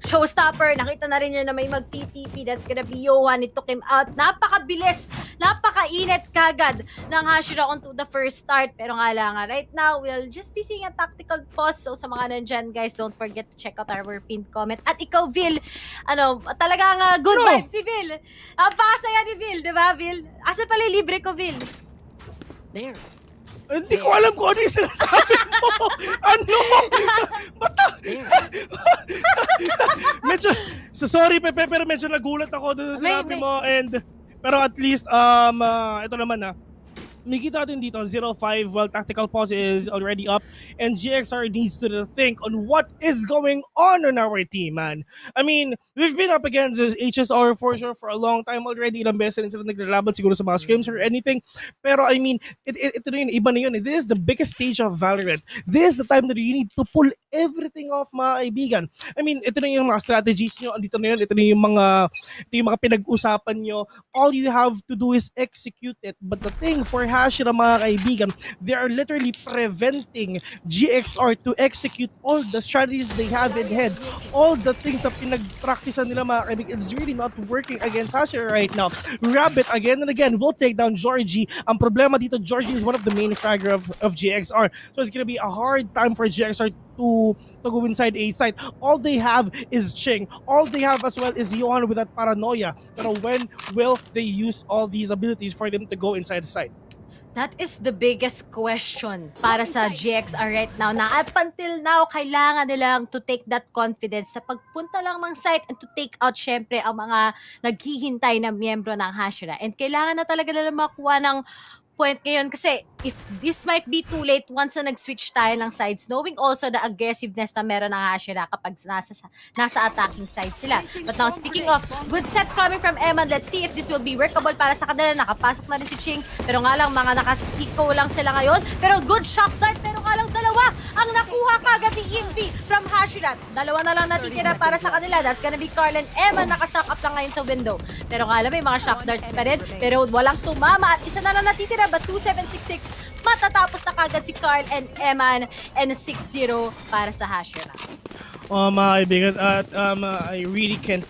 showstopper. Nakita na rin niya na may mag-TTP. That's gonna be Johan. He took him out. Napakabilis, napakainit kagad ng Hashira onto the first start. Pero nga lang, right now, we'll just be seeing a tactical pause. So sa mga nandyan, guys, don't forget to check out our pinned comment. At ikaw, Vil, talagang good vibes si Vil. Ang pakasaya ni Vil, di ba, Vil? Asa pala yung libre ko, Vil? There. Hindi ko alam kung ano yung sinasabi mo. Ano? Bata? Medyo, sorry Pepe, pero medyo nagulat ako doon sa sinabi mo. Pero at least, ito naman Nakita natin dito, 0-5, while tactical pause is already up, and GXR needs to think on what is going on our team, man. I mean, we've been up against HSR for sure for a long time already. Ilang beses rin sila naglalaban siguro sa mga scrims or anything. Pero I mean, ito na yun, iba na yun. This is the biggest stage of Valorant. This is the time that you need to pull everything off, mga kaibigan. I mean, ito na yung mga strategies nyo, andito na yun, ito na yung mga pinag-usapan nyo. All you have to do is execute it. But the thing for Hashira mga kaibigan, they are literally preventing GXR to execute all the strategies they have in head. All the things na pinag-practicean nila mga kaibigan, it's really not working against Hashira right now. Rabbit again and again will take down Georgie. Ang problema dito, Georgie is one of the main fragger of GXR. So it's gonna be a hard time for GXR to go inside A site. All they have is Ching. All they have as well is Johan with that paranoia. Pero when will they use all these abilities for them to go inside the site? That is the biggest question para sa GXR right now, na up until now, kailangan nilang to take that confidence sa pagpunta lang ng site and to take out syempre ang mga naghihintay na miyembro ng Hashira. And kailangan na talaga nila makuha ng point ngayon kasi if this might be too late once na nag-switch tayo ng sides, knowing also the aggressiveness na meron ng Hashira kapag nasa attacking side sila. But now, speaking of, good set coming from Eman. Let's see if this will be workable para sa kanila. Nakapasok na rin si Ching. Pero nga lang, mga nakasiko lang sila ngayon. Pero good shock dart. Pero nga lang, dalawa ang nakuha kagad ni Envy from Hashira. Dalawa na lang natitira para sa kanila. That's gonna be Carl and Eman. Nakastock up lang ngayon sa window. Pero nga lang, may mga shock darts pa rin. Pero walang tumama at isa na lang natitira. But 2766, matatapos na kagad si Carl and Eman and 6-0 para sa Hashira. Mga kaibigan, at I really can't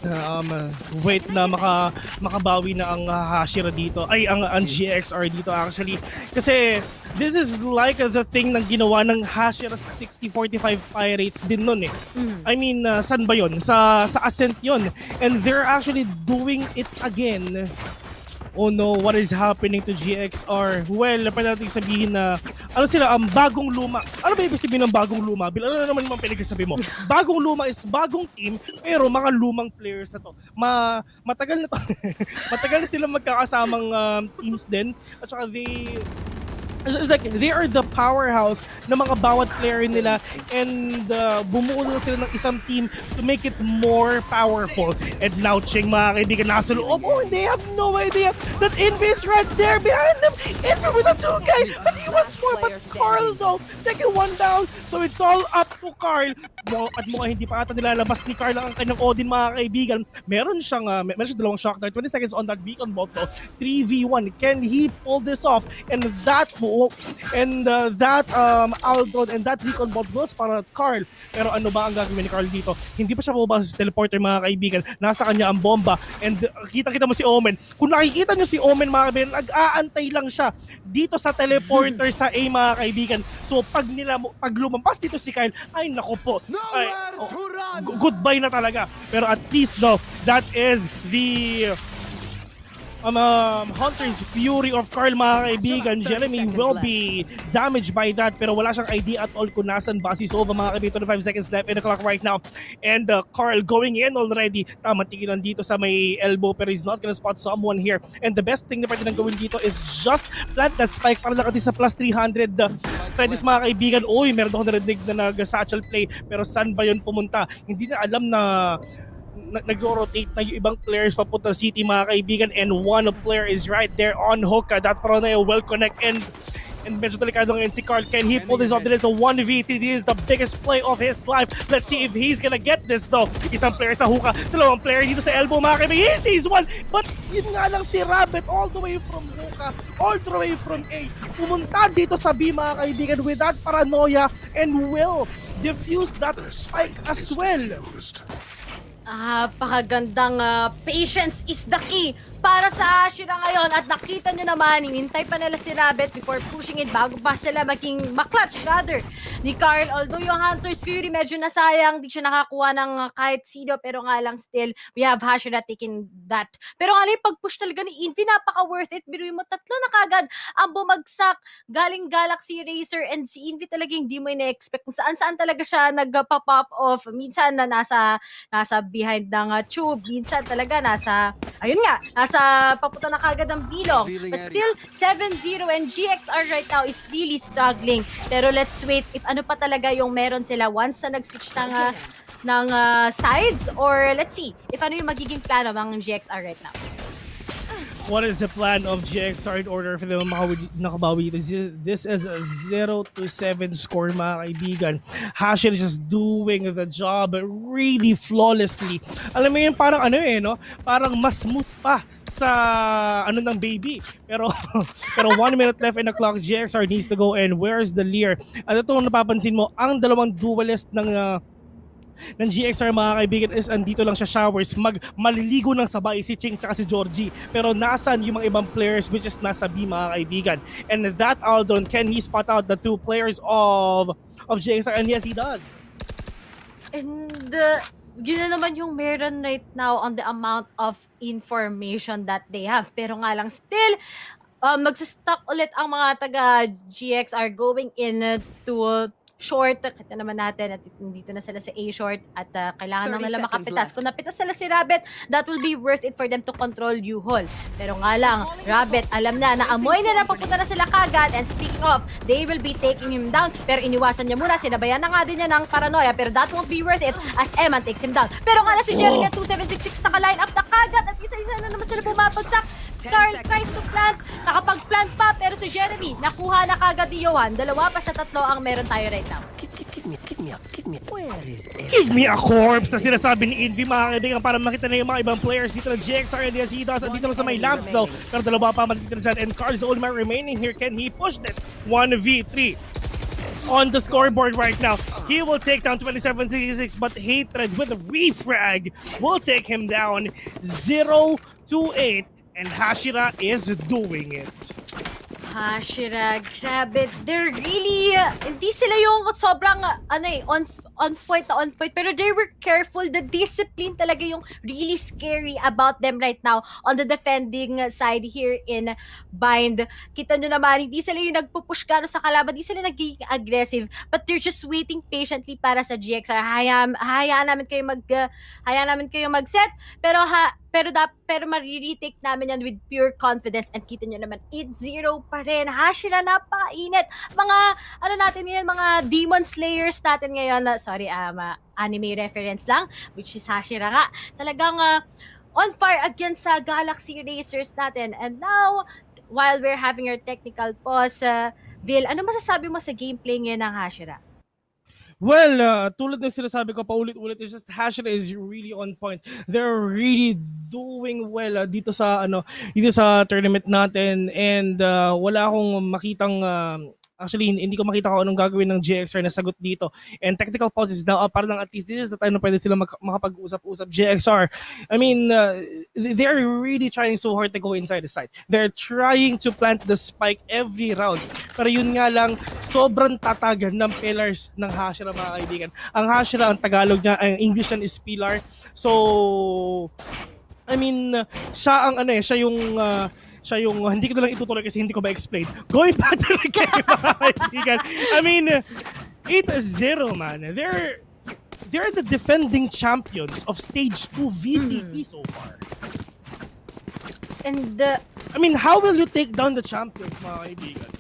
wait na makabawi na ang Hashira dito, ay ang GXR dito actually. Kasi this is like the thing na ginawa ng Hashira 6045 Pirates din nun eh. I mean, saan ba yun? Sa Ascent yun. And they're actually doing it again. Oh no, what is happening to GXR? Well, pwede natin sabihin na, bagong luma. Ano ba ibig sabihin ng bagong luma? Ano naman yung pinagsasabi mo? Bagong luma is bagong team, pero mga lumang players na to. Matagal na to. Matagal na silang magkakasamang teams din. At saka it's like they are the powerhouse ng mga bawat player nila, and bumuo na sila ng isang team to make it more powerful. And now Ching, mga kaibigan, nasa loob. Oh, they have no idea that Envy is right there behind them. Envy with a 2K, but he wants more. But Carl though, taking one down. So it's all up to Carl. at mukhang hindi pa ata nilalabas ni Carl ang kanyang Odin, mga kaibigan. Meron siyang dalawang shock dart, 20 seconds on that beacon bolt though. 3v1, can he pull this off? And that Aldron and that beacon bolt goes para Carl. Pero ano ba ang gagawin ni Carl dito? Hindi pa siya bumaba sa teleporter, mga kaibigan. Nasa kanya ang bomba. And kita-kita mo si Omen. Kung nakikita nyo si Omen, mga kaibigan, nag-aantay lang siya dito sa teleporter sa A, mga kaibigan. So pag lumampas dito si Kyle, ay naku po, ay, goodbye na talaga. Pero at least though, that is the Hunter's Fury of Carl, mga kaibigan. Jeremy will be damaged by that, pero wala siyang idea at all kung nasan ba si Sova, mga kaibigan. 25 seconds left in the clock right now, and Carl going in already. Tama, tigilan dito sa may elbow, pero he's not gonna spot someone here. And the best thing na pwede nang gawin dito is just plant that spike para nakati sa plus 300 credits, mga kaibigan. Uy, meron akong narinig na nag-satchel play, pero saan ba yun pumunta? Hindi na alam na nag-rotate na yung ibang players papunta City, mga kaibigan, and one player is right there on hook. That paranoia will connect, and medyo delikado ngayon si Carl. Can he pull this off? This is a 1v3. This is the biggest play of his life. Let's see if he's gonna get this though. Isang player sa hookah, dalawang player dito sa elbow, mga kaibigan. He sees one, but yun nga lang si Rabbit all the way from hookah, all the way from A. Pumunta dito sa B, mga kaibigan, with that paranoia, and will diffuse that spike as well. Pakagandang patience is the key para sa Hashira ngayon, at nakita nyo naman, hinintay pa nila si Rabbit before pushing it bago pa sila maging maklatch rather ni Carl. Although yung Hunter's Fury medyo nasayang, di siya nakakuha ng kahit sino, pero nga lang still we have Hashira taking that. Pero nga lang pag-push talaga ni Envy, napaka worth it. Biruin mo, 3 na kagad ang bumagsak galing Galaxy Racer, and si Envy talaga hindi mo ina-expect kung saan talaga siya nag-pop off. Minsan na nasa behind ng tube, minsan talaga nasa papunta na kagad ng bilong. But still, 7-0, and GXR right now is really struggling. Pero let's wait if ano pa talaga yung meron sila once na nag-switch ng sides, or let's see if ano yung magiging plano ng GXR right now. What is the plan of GXR in order for them nakabawi? This is a 0-7 score, mga kaibigan. Hashira is just doing the job really flawlessly. Alam mo yun, parang no? Parang mas smooth pa sa ng baby. Pero 1 minute left in the clock. GXR needs to go, and where's the Lear? At ito napapansin mo, ang dalawang duelist ng GXR, mga kaibigan, is andito lang siya showers, maliligo ng sabay si Ching tsaka si Georgie, pero nasan yung mga ibang players, which is nasa B, mga kaibigan. And that Aldon, can he spot out the 2 players of GXR? And yes, he does. And yun na naman yung meron right now on the amount of information that they have. Pero nga lang still, magsastock ulit ang mga taga GXR going in to short. Kita naman natin at dito na sila sa A short, at kailangan na nila makapitas. Kung napitas sila si Rabbit, that will be worth it for them to control U-Hall. Pero nga lang, Rabbit alam na amoy na papunta na sila kagad, and speaking of, they will be taking him down. Pero iniwasan niya muna, sinabayan na nga din niya ng paranoia, pero that won't be worth it as Eman takes him down. Pero nga lang si Jeremy at 2766 naka-line up na kagad, at isa-isa na naman sila bumapagsak. Carl tries to plant, nakapag-plant pa, pero si Jeremy nakuha na kagad ni Johan. 2 pa sa 3 ang meron tayo right now. Give me a corpse na sinasabi ni Envy, mga kaibigan, para makita na yung mga ibang players dito ng GXR and yes, he does. Andito lang sa may lamps though, pero 2 pa matitira dyan, and Carl's the only man remaining here. Can he push this? 1v3 on the scoreboard right now. He will take down 2766, but Hatred with a refrag will take him down 0-8, and Hashira is doing it. Hashira, grabe. They're really, hindi sila yung sobrang, on point, pero they were careful. The discipline talaga yung really scary about them right now on the defending side here in Bind. Kita nyo naman, hindi sila yung nagpupush gano sa kalaban, hindi sila nagiging aggressive, but they're just waiting patiently para sa GXR. Hayaan namin kayo mag-set, pero mariretake namin yan with pure confidence, and kita nyo naman 8-0 pa rin. Hashira, napakainit. Mga natin ngayon, mga Demon Slayers natin ngayon, anime reference lang, which is Hashira nga. Talagang on fire against sa Galaxy Racers natin. And now, while we're having our technical pause, Vil, ano masasabi mo sa gameplay ngayon ng Hashira? Well, tulad ng sinasabi ko paulit-ulit, is just Hashira is really on point. They're really doing well dito sa tournament natin, and wala akong makitang actually hindi ko makita kung anong gagawin ng GXR na sagot dito. And technical pause is now up, para lang at least this is the time na pwede sila makapag-usap-usap. GXR, I mean, they're really trying so hard to go inside the site. They're trying to plant the spike every round. Pero yun nga lang, sobrang tatagan ng pillars ng Hashira, mga kaibigan. Ang Hashira, ang Tagalog niya, ang English niyan is pillar. So, I mean, siya yung hindi ko na lang itutuloy kasi hindi ko ma-explain. Going back to the game, mga kaibigan. I mean, 8-0, man. They're the defending champions of Stage 2 VCT so far. And I mean, how will you take down the champions, mga kaibigan?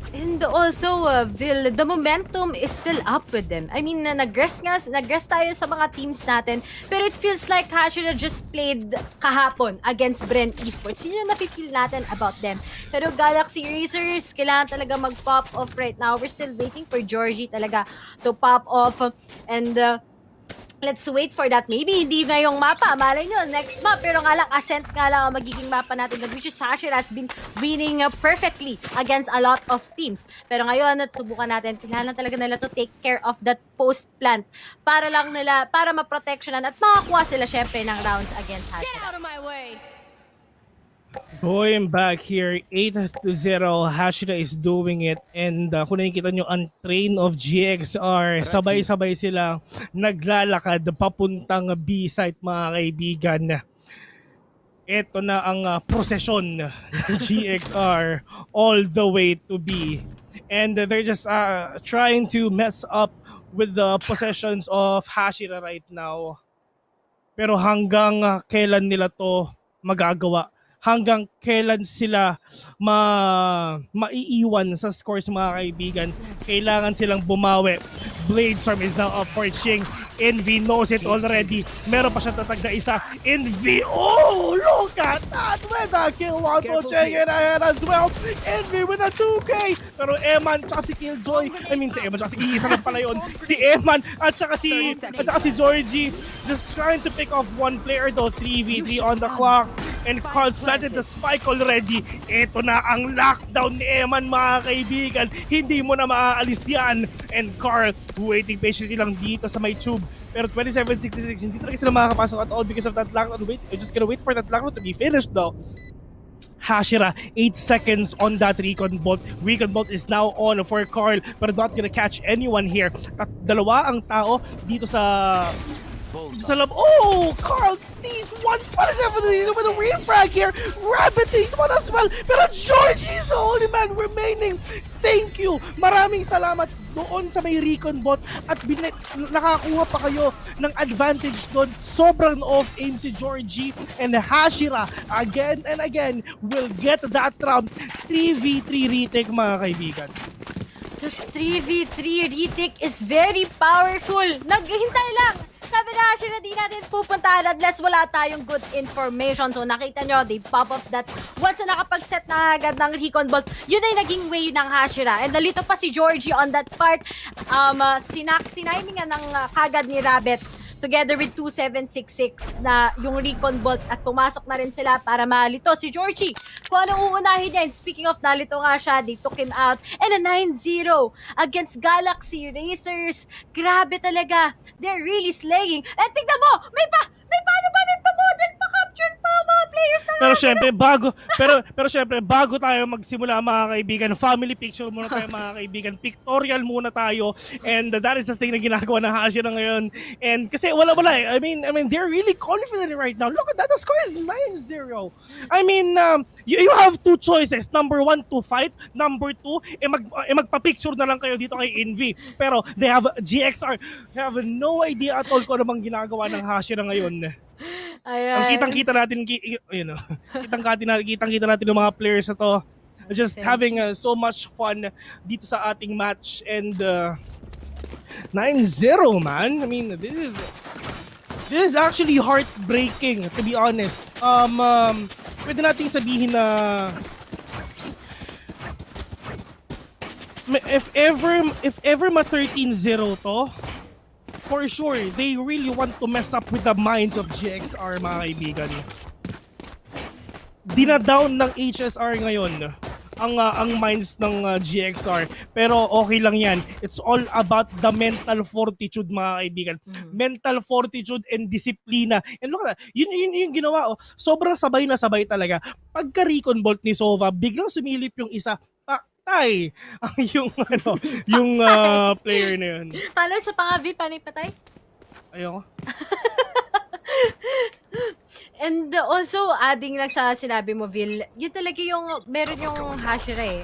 And also, Vil, the momentum is still up with them. I mean, nag-rest tayo sa mga teams natin, pero it feels like Hashira just played kahapon against Bren Esports. Yun yung napipil natin about them. Pero Galaxy Racers, kailangan talaga mag-pop off right now. We're still waiting for Georgie talaga to pop off. And let's wait for that. Maybe hindi na yung mapa. Malay nyo, next map. Pero nga lang, Ascent nga lang ang magiging mapa natin. Which is Hashira has been winning perfectly against a lot of teams. Pero ngayon, subukan natin. Kailangan talaga nila to take care of that post plant. Para ma-protectionan at makakuha sila syempre ng rounds against Hashira. Going back here, 8-0, Hashira is doing it, and kung nakikita nyo, ang train of GXR, sabay-sabay sila naglalakad papuntang B-site, mga kaibigan. Ito na ang prosesyon ng GXR all the way to B. And they're just trying to mess up with the possessions of Hashira right now. Pero hanggang kailan nila to magagawa? Hanggang kailan sila maiiwan sa scores, mga kaibigan? Kailangan silang bumawi. Bladestorm is now up for Ching. Envy knows it already. Meron pa siya tatag na isa. Envy, oh, look at that! With a kill, want to check it ahead as well. Envy with a 2K. Pero Eman tsaka si Killjoy, I mean si Eman tsaka si Iisa lang pala yun. Si Eman at tsaka si Georgie just trying to pick off one player though. 3v3 on the clock. And Carl's planted the spike already. Ito na ang lockdown ni Eman, mga kaibigan. Hindi mo na maaalis yan. And Carl waiting patiently lang dito sa may tube. Pero 27-66, hindi talaga sila makakapasok at all because of that lockdown. We're just gonna wait for that lockdown to be finished though. Hashira, 8 seconds on that Recon Bolt. Recon Bolt is now on for Carl, but not gonna catch anyone here. Dalawa ang tao dito sa lab. Oh, Carl sees 127 with a refrag here. Rabbit sees one as well. Pero Georgie is the only man remaining. Thank you. Maraming salamat doon sa may Recon Bot at nakakuha pa kayo ng advantage doon. Sobrang off-aim si Georgie, and Hashira again and again will get that round. 3v3 retake, mga kaibigan. This 3v3 retake is very powerful. Naghihintay lang. Sabi na Hashira, di natin pupuntahan unless wala tayong good information. So nakita nyo, they pop up that once na nakapag-set na agad ng Recon Bolt, yun ay naging way ng Hashira. And nalito pa si Georgie on that part. Tinimingan ng kagad ni Rabbit together with 2766 na yung Recon Bolt at pumasok na rin sila para malito si Georgie. Kung ano uunahin niya, and speaking of nalito nga siya, they took him out. And a 9-0 against Galaxy Racers. Grabe talaga. They're really slaying. And tignan mo, may paano ba may pa-model pa-capture pa mga players na Pero syempre, bago tayo magsimula, mga kaibigan, family picture muna tayo, mga kaibigan. Pictorial muna tayo. And that is the thing na ginagawa ng Hashira ngayon. And kasi wala I mean they're really confident right now. Look at that, the score is 9-0. I mean, you have two choices. Number one, to fight. Number two, magpa-picture na lang kayo dito kay Envy. Pero they have GXR. They have no idea at all kung ano bang ginagawa ng Hashira ngayon. Ang kitang-kita natin, kitang-kita natin yung mga players na to. Just having so much fun dito sa ating match. And 9-0, man. I mean, this is actually heartbreaking, to be honest. Pwede nating sabihin na if ever ma 13-0 to, for sure, they really want to mess up with the minds of GXR, mga kaibigan. Dinadown ng HSR ngayon ang minds ng GXR, pero okay lang yan. It's all about the mental fortitude, mga kaibigan. Mental fortitude and disiplina. And look at that, yun yung ginawa. Sobrang sabay na sabay talaga. Pagka recon bolt ni Sova, biglang sumilip yung isa, patay ang yung player na yun. Paano sa pangabi? Paano ipatay? Ayoko. And also, adding lang sa sinabi mo, Vil, yun talaga yung, meron yung Hashira eh.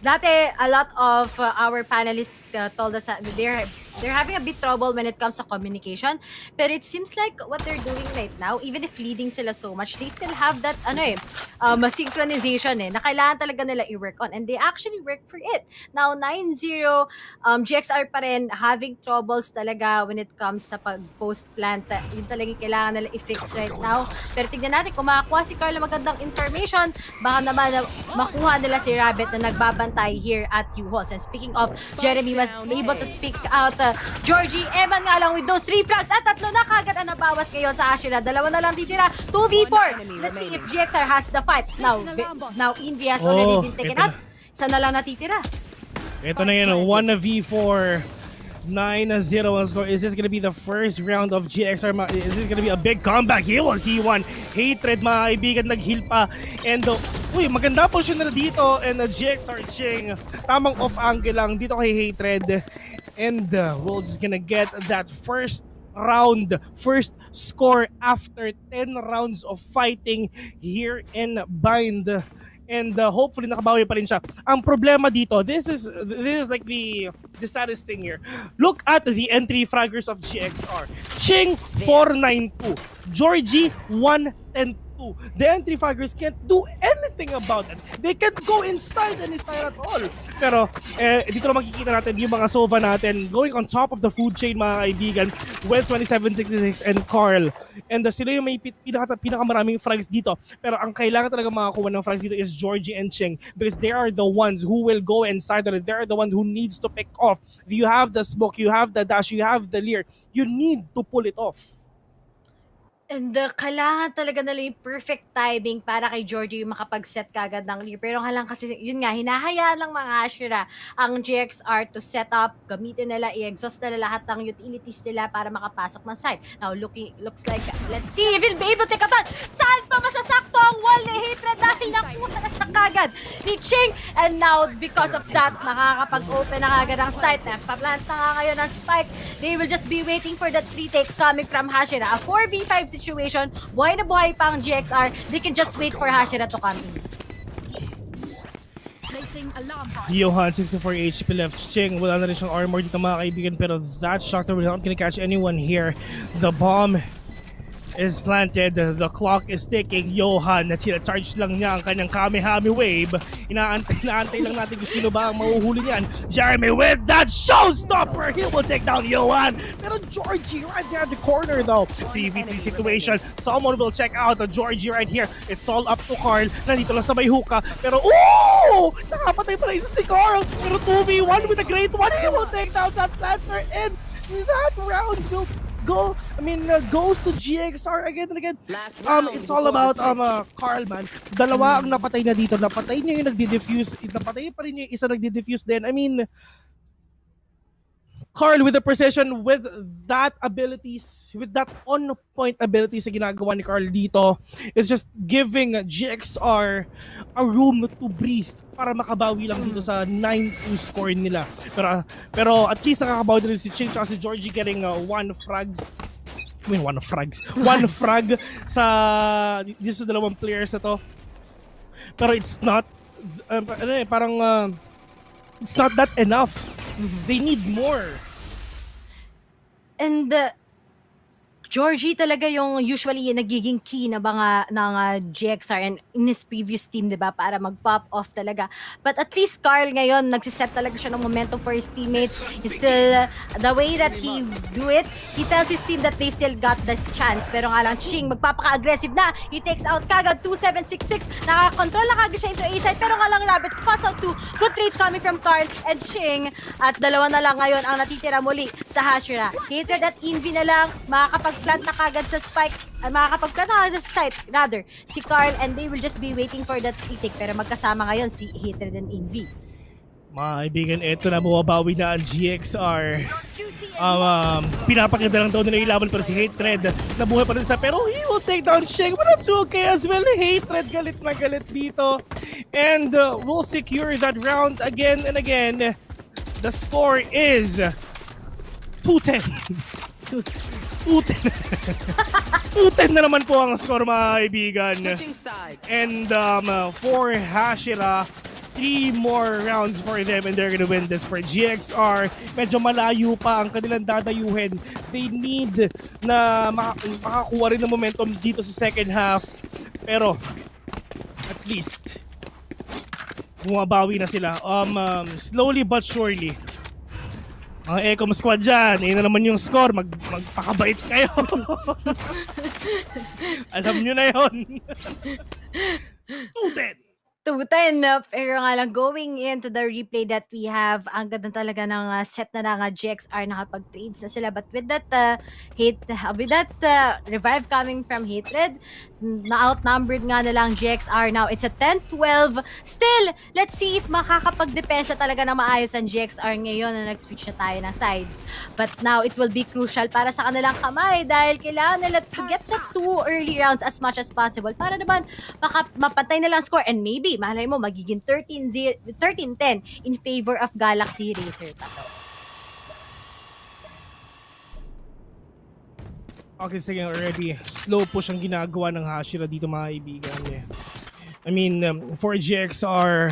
Dati, a lot of our panelists told us that they're having a bit trouble when it comes to communication. But it seems like what they're doing right now, even if leading sila so much, they still have that synchronization na kailangan talaga nila i-work on. And they actually work for it. Now, 9-0, GXR pa rin having troubles talaga when it comes sa pag-post plant. Yun talaga kailangan nila i-fix right now. Pero tignan natin, kung makakuha si Carla magandang information, baka naman makuha nila si Rabbit na nagbabantay here at U-Halls. And speaking of, Jeremy was able to pick out Georgie. Evan nga lang with those 3 frags at 3 na kagad ang nabawas ngayon sa Hashira. 2 na lang titira. 2v4. Let's see if GXR has the fight. Now Invi has already been taken out. Isa na lang natitira. Ito na yun, 1v4. 9-0 ang score. Is this gonna be the first round of GXR? Is this gonna be a big comeback? He will see one. Hatred, mga kaibigan, nag-heal pa. And maganda position nila dito. And GXR Ching, tamang off angle lang dito kay Hatred. And we're just gonna get that first round, first score after 10 rounds of fighting here in Bind. And hopefully nakabawi pa rin siya. Ang problema dito, this is like the saddest thing here. Look at the entry fraggers of GXR. Ching 492, Georgie 110. The entry fraggers can't do anything about it. They can't go inside any side at all. Pero dito na makikita natin yung mga Sova natin going on top of the food chain, mga kaibigan, with 2766 and Carl. And sila yung may pinakamaraming frags dito. Pero ang kailangan talaga makakuha ng frags dito is Georgie and Ching, because they are the ones who will go inside of it. They are the one who needs to pick off. You have the smoke, you have the dash, you have the leer. You need to pull it off. And kailangan talaga nila yung perfect timing para kay Georgie yung makapag-set kagad ng lead. Pero nga lang kasi, yun nga, hinahayaan lang mga Hashira ang GXR to set up, gamitin nila, i-exhaust nila lahat ng utilities nila para makapasok ng side. Now, looks like, let's see if he'll be able to take a touch. Saan pa masasakto ang wall ni Hatred dahil nakuha na siya kagad ni Ching. And now, because of that, makakapag-open na kagad ang site. Napaplant na nga kayo ng spike. They will just be waiting for that retake coming from Hashira. A 4v5 situation, buhay na buhay pa ang GXR. They can just wait for Hashira to come in. Johan, 64 HP left. Ching, wala na rin siyang armor dito, mga kaibigan, pero that shocker will not gonna catch anyone here. The bomb is planted, the clock is ticking. Johan, na-charge lang niya ang kanyang Kamehame wave. Inaantay lang natin kung sino ba ang mahuhuli niyan. Jeremy with that showstopper! He will take down Johan. Pero Georgie right there at the corner though. 3v3 situation. Someone will check out the Georgie right here. It's all up to Carl. Nandito lang sa may hookah. Pero nakapatay pa rin si Carl. Pero 2v1 with a great one. He will take down that planter, and that round will goes to GXR again and again. It's all about Carl, man. Dalawa ang napatay na dito. Napatay niya yung nagde-defuse. Napatay pa rin yung isa nagde-defuse din. I mean, Carl with the precision, with that abilities, with that on-point abilities na ginagawa ni Carl dito, is just giving GXR a room to breathe para makabawi lang dito sa 9-2 score nila. Pero at least nakakabawi din si Ching at si Georgie getting one frag sa dito sa dalawang players na to. Pero it's not it's not that enough. They need more. And Georgie talaga yung usually nagiging key na ng GXR and in his previous team, 'di ba, para mag-pop off talaga. But at least Carl ngayon nagsiset talaga siya ng momentum for his teammates. He's still the way that he do it, he tells his team that they still got this chance. Pero nga lang Ching magpapaka-aggressive na. He takes out kagad 2766. Nakakontrol na kagad siya into A-side pero nga lang Rabbit spots out 2. Good trade coming from Carl and Ching at dalawa na lang ngayon ang natitira muli sa Hashira. Hatred at Envy na lang makakapag-plant na kagad sa spike, makakapag-plant na kagad sa site, rather, si Carl, and they will just be waiting for that retake. Pero magkasama ngayon si Hatred and Envy. Mga kaibigan, eto na, bumabawi na ang GXR. Pinapakita lang daw nila yung laban pero si Hatred nabuhay pa rin sa, pero he will take down Sheng, but that's okay as well. Hatred galit na galit dito. And we'll secure that round again and again. The score is 2-10. 2-10 na naman po ang score, mga kaibigan. Switching sides. And for Hashira, 3 more rounds for them and they're gonna win this. For GXR, medyo malayo pa ang kanilang dadayuhin. They need na makakuha rin ng momentum dito sa second half. Pero, at least, bumabawi na sila. Slowly but surely. Ang Ecom Squad dyan, yun na naman yung score. Magpakabait kayo. Alam nyo na yun. 2-10. 2-10, pero nga lang going into the replay that we have, ang ganda talaga ng set na ng GXR, nakapag-trades na sila. But with that revive coming from Hatred, na-outnumbered nga na lang GXR. Now, it's a 10-12. Still, let's see if makakapag-depensa talaga na maayos ang GXR ngayon na nag-switch na tayo ng sides. But now, it will be crucial para sa kanilang kamay dahil kailangan nila to get the 2 early rounds as much as possible para naman mapantay na lang score and maybe malay mo, magiging 13-10 in favor of Galaxy Racer. Okay, sige, already slow push ang ginagawa ng Hashira dito, mga kaibigan. I mean, for GXR,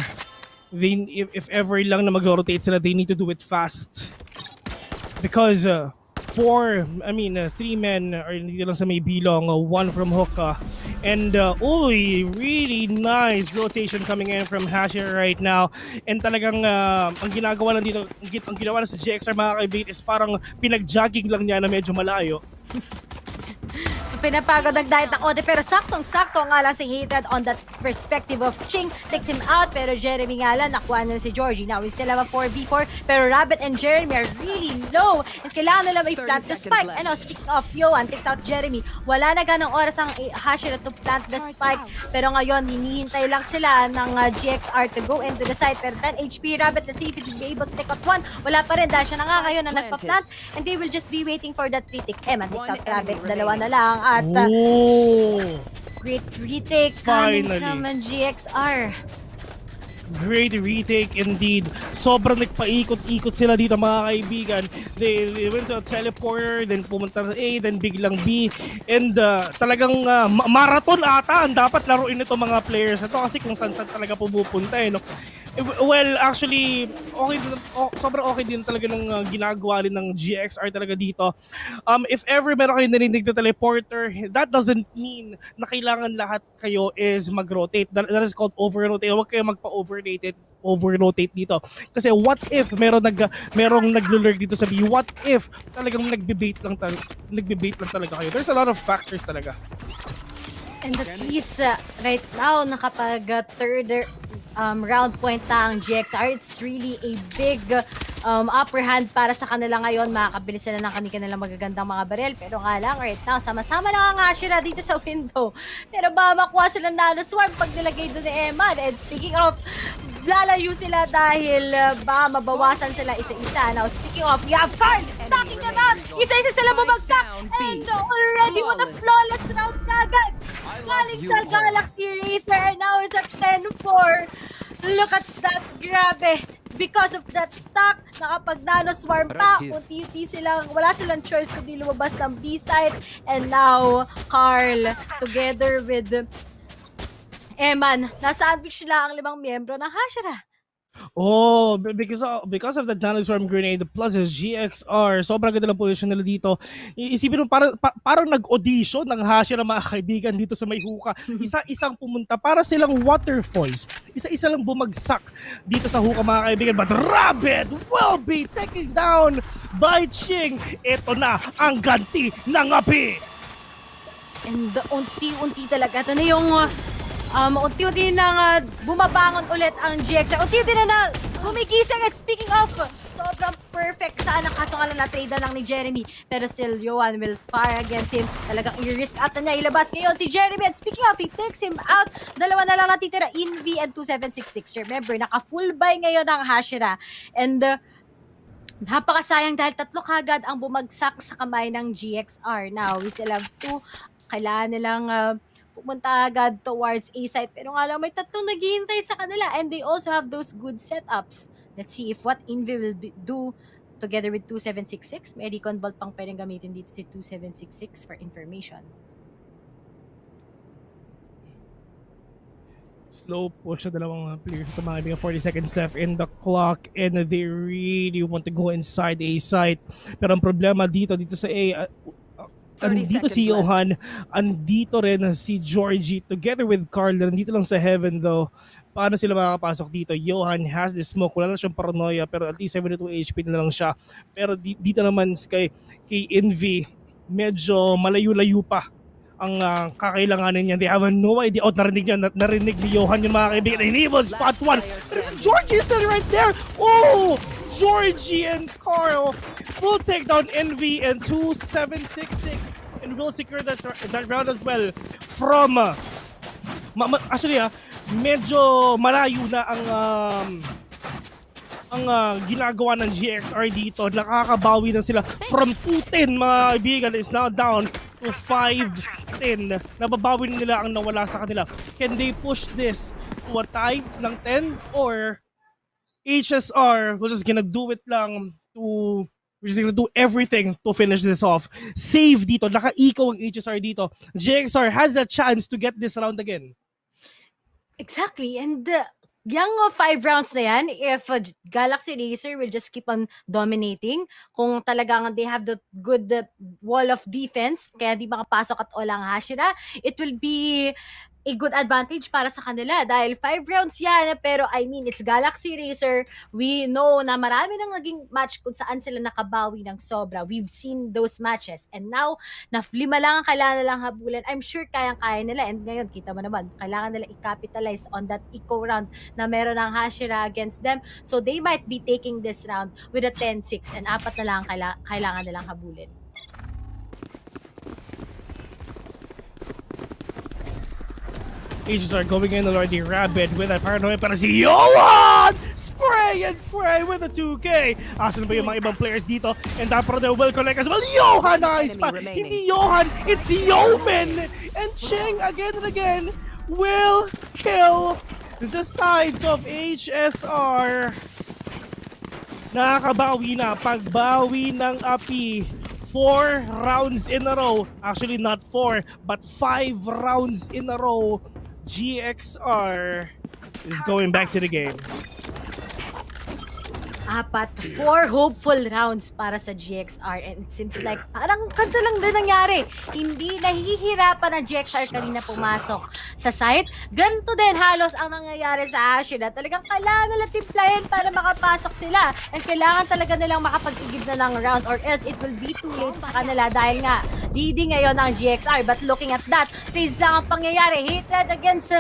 if ever lang na mag-rotate sila, they need to do it fast. Because 3 men are dito lang sa may bilong, 1 from Hookah. And really nice rotation coming in from Hashira right now. And talagang ang ginagawa lang dito, ang ginawa na sa GXR, mga kaibigan, is parang pinag-jogging lang niya na medyo malayo. Pinapagod ng diet ng Ode pero saktong-sakto nga lang si Hatred on that perspective of Ching takes him out pero Jeremy nga lang nakuha na si Georgie. Now we still have a 4v4 pero Rabbit and Jeremy are really low and kailangan nila may plant the spike. And speaking of Yohan takes out Jeremy, wala na ganang oras ang Hashira to plant the spike pero ngayon hinihintay lang sila ng GXR to go into the site pero 10 HP Rabbit, let's see if he will be able to take out 1. Wala pa rin dahil siya na nga ngayon na nagpa-plant and they will just be waiting for that retake. Emma takes out Rabbit, dalawa na lang. At great retake coming from GXR. Great retake indeed. Sobrang nagpaikot-ikot sila dito, mga kaibigan. They went to a teleporter, then pumunta sa A, then biglang B. And talagang marathon ata ang dapat laruin nito mga players na to kasi kung saan talaga pumupunta no. Well, actually, sobrang okay din talaga ng ginagawa rin ng GXR talaga dito. If ever meron kayo narinig na teleporter, that doesn't mean na kailangan lahat kayo is mag-rotate. That is called over-rotate. Huwag kayo over-rotate dito. Kasi what if merong naglo-lurk dito sa B? What if talagang nagbe-bait lang talaga kayo? There's a lot of factors talaga. And at least right now, nakapag third round point na ang GXR. It's really a big upper hand para sa kanila ngayon. Makakabili sila ng kanilang magagandang mga barel. Pero nga lang, right now, sama-sama lang ang Hashira dito sa window. Pero ba makuha sila na swarm pag nilagay doon ni Emma. And speaking of, lalayo sila dahil ba mabawasan sila isa-isa. Now, speaking of, we have Carl stacking them out. Isa-isa sila bumagsak. And already with a flawless round kagad. Galing sa Galaxy Racer. And now is at 10-4. Look at that, grabe. Because of that stock, nakapag nano-swarm pa, unti-unti wala silang choice kundi lumabas ng B-side. And now, Carl, together with Eman, nasa ambush sila ang 5 miyembro ng Hashira. Oh, because of that nanoswarm grenade plus his GXR, sobrang ganda ng position nila dito. Isipin mo parang nag-audition ng Hashira mga kaibigan dito sa may hookah. Isa-isang pumunta para silang waterfalls. Isa-isa lang bumagsak dito sa hookah mga kaibigan. But Rabid will be taken down by Ching. Ito na ang ganti ng api. And unti-unti talaga. Ito na yung unti-unti nang bumabangon ulit ang GX. Unti-unti na gumigising. At speaking of, sobrang perfect sana. Kaso nga lang na-trade na lang ni Jeremy. Pero still, Johan will fire against him. Talagang i-risk out na niya. Ilabas ngayon si Jeremy. And speaking of, he takes him out. Dalawa na lang natitira. Envy and 2766. Remember, naka-full buy ngayon ang Hashira. And napakasayang dahil 3 kagad ang bumagsak sa kamay ng GXR. Now, we still have 2. Kailangan nilang pumunta agad towards A site. Pero nga lang, may 3 naghihintay sa kanila. And they also have those good setups. Let's see if what Envy will do together with 2766. May recon bolt pang pwedeng gamitin dito si 2766 for information. Slow push sa dalawang players. Ito mga 40 seconds left in the clock and they really want to go inside A site. Pero ang problema dito sa A, andito si Johan, andito rin si Georgie together with Carl. Nandito lang sa Heaven though. Paano sila makakapasok dito? Johan has the smoke. Wala na siyang paranoia pero at least 72 HP na lang siya. Pero dito naman kay Envy, medyo malayo-layo pa ang kakailanganin niya. They have no idea. Narinig ni Johan yung mga kaibigan. Enables spot 1. There's Georgie still right there. Oh! Georgie and Carl will take down Envy and 2766 and will secure that round as well from actually medyo malayo na ang ginagawa ng GXR dito. Nakakabawi na sila from 2-10 mga kaibigan is now down to 5-10. Nababawi nila ang nawala sa kanila. Can they push this to a tie ng 10 or HSR we're just gonna do it lang to we're just gonna do everything to finish this off. Save dito. Naka-eco ang HSR dito. GXR has a chance to get this round again. Exactly. And yung 5 rounds na yan, if Galaxy Racer will just keep on dominating, kung talagang they have the good wall of defense, kaya di makapasok at all ang Hashira, it will be a good advantage para sa kanila dahil 5 rounds yan, pero I mean, it's Galaxy Racer. We know na marami nang naging match kung saan sila nakabawi ng sobra. We've seen those matches and now, na 5 lang ang kailangan nilang habulin. I'm sure kayang-kaya nila and ngayon, kita mo naman, kailangan nila i-capitalize on that eco round na meron ng Hashira against them. So they might be taking this round with a 10-6 and 4 na lang kailangan nilang habulin. Ages are going in already. Rabid with that paranoia para si Johan! Spray and pray with a 2K. Asan ba yung mga ibang players dito? And that paranoia will connect as well. Johan nice pa! Hindi Johan, it's Yeoman! And Ching again and again will kill the sides of HSR. Nakakabawi na. Pagbawi ng api. 4 rounds in a row. Actually not 4, but 5 rounds in a row. GXR is going back to the game. 4 hopeful rounds para sa GXR and it seems like parang kanto lang din nangyari. Hindi nahihirapan ang GXR kanina pumasok sa site. Ganito din halos ang nangyayari sa Hashira. Talagang kailangan nila timplahin para makapasok sila and kailangan talaga nilang makapag-igib na ng rounds or else it will be too late sa kanila dahil nga leading ngayon ang GXR. But looking at that, trades lang ang pangyayari. Hit against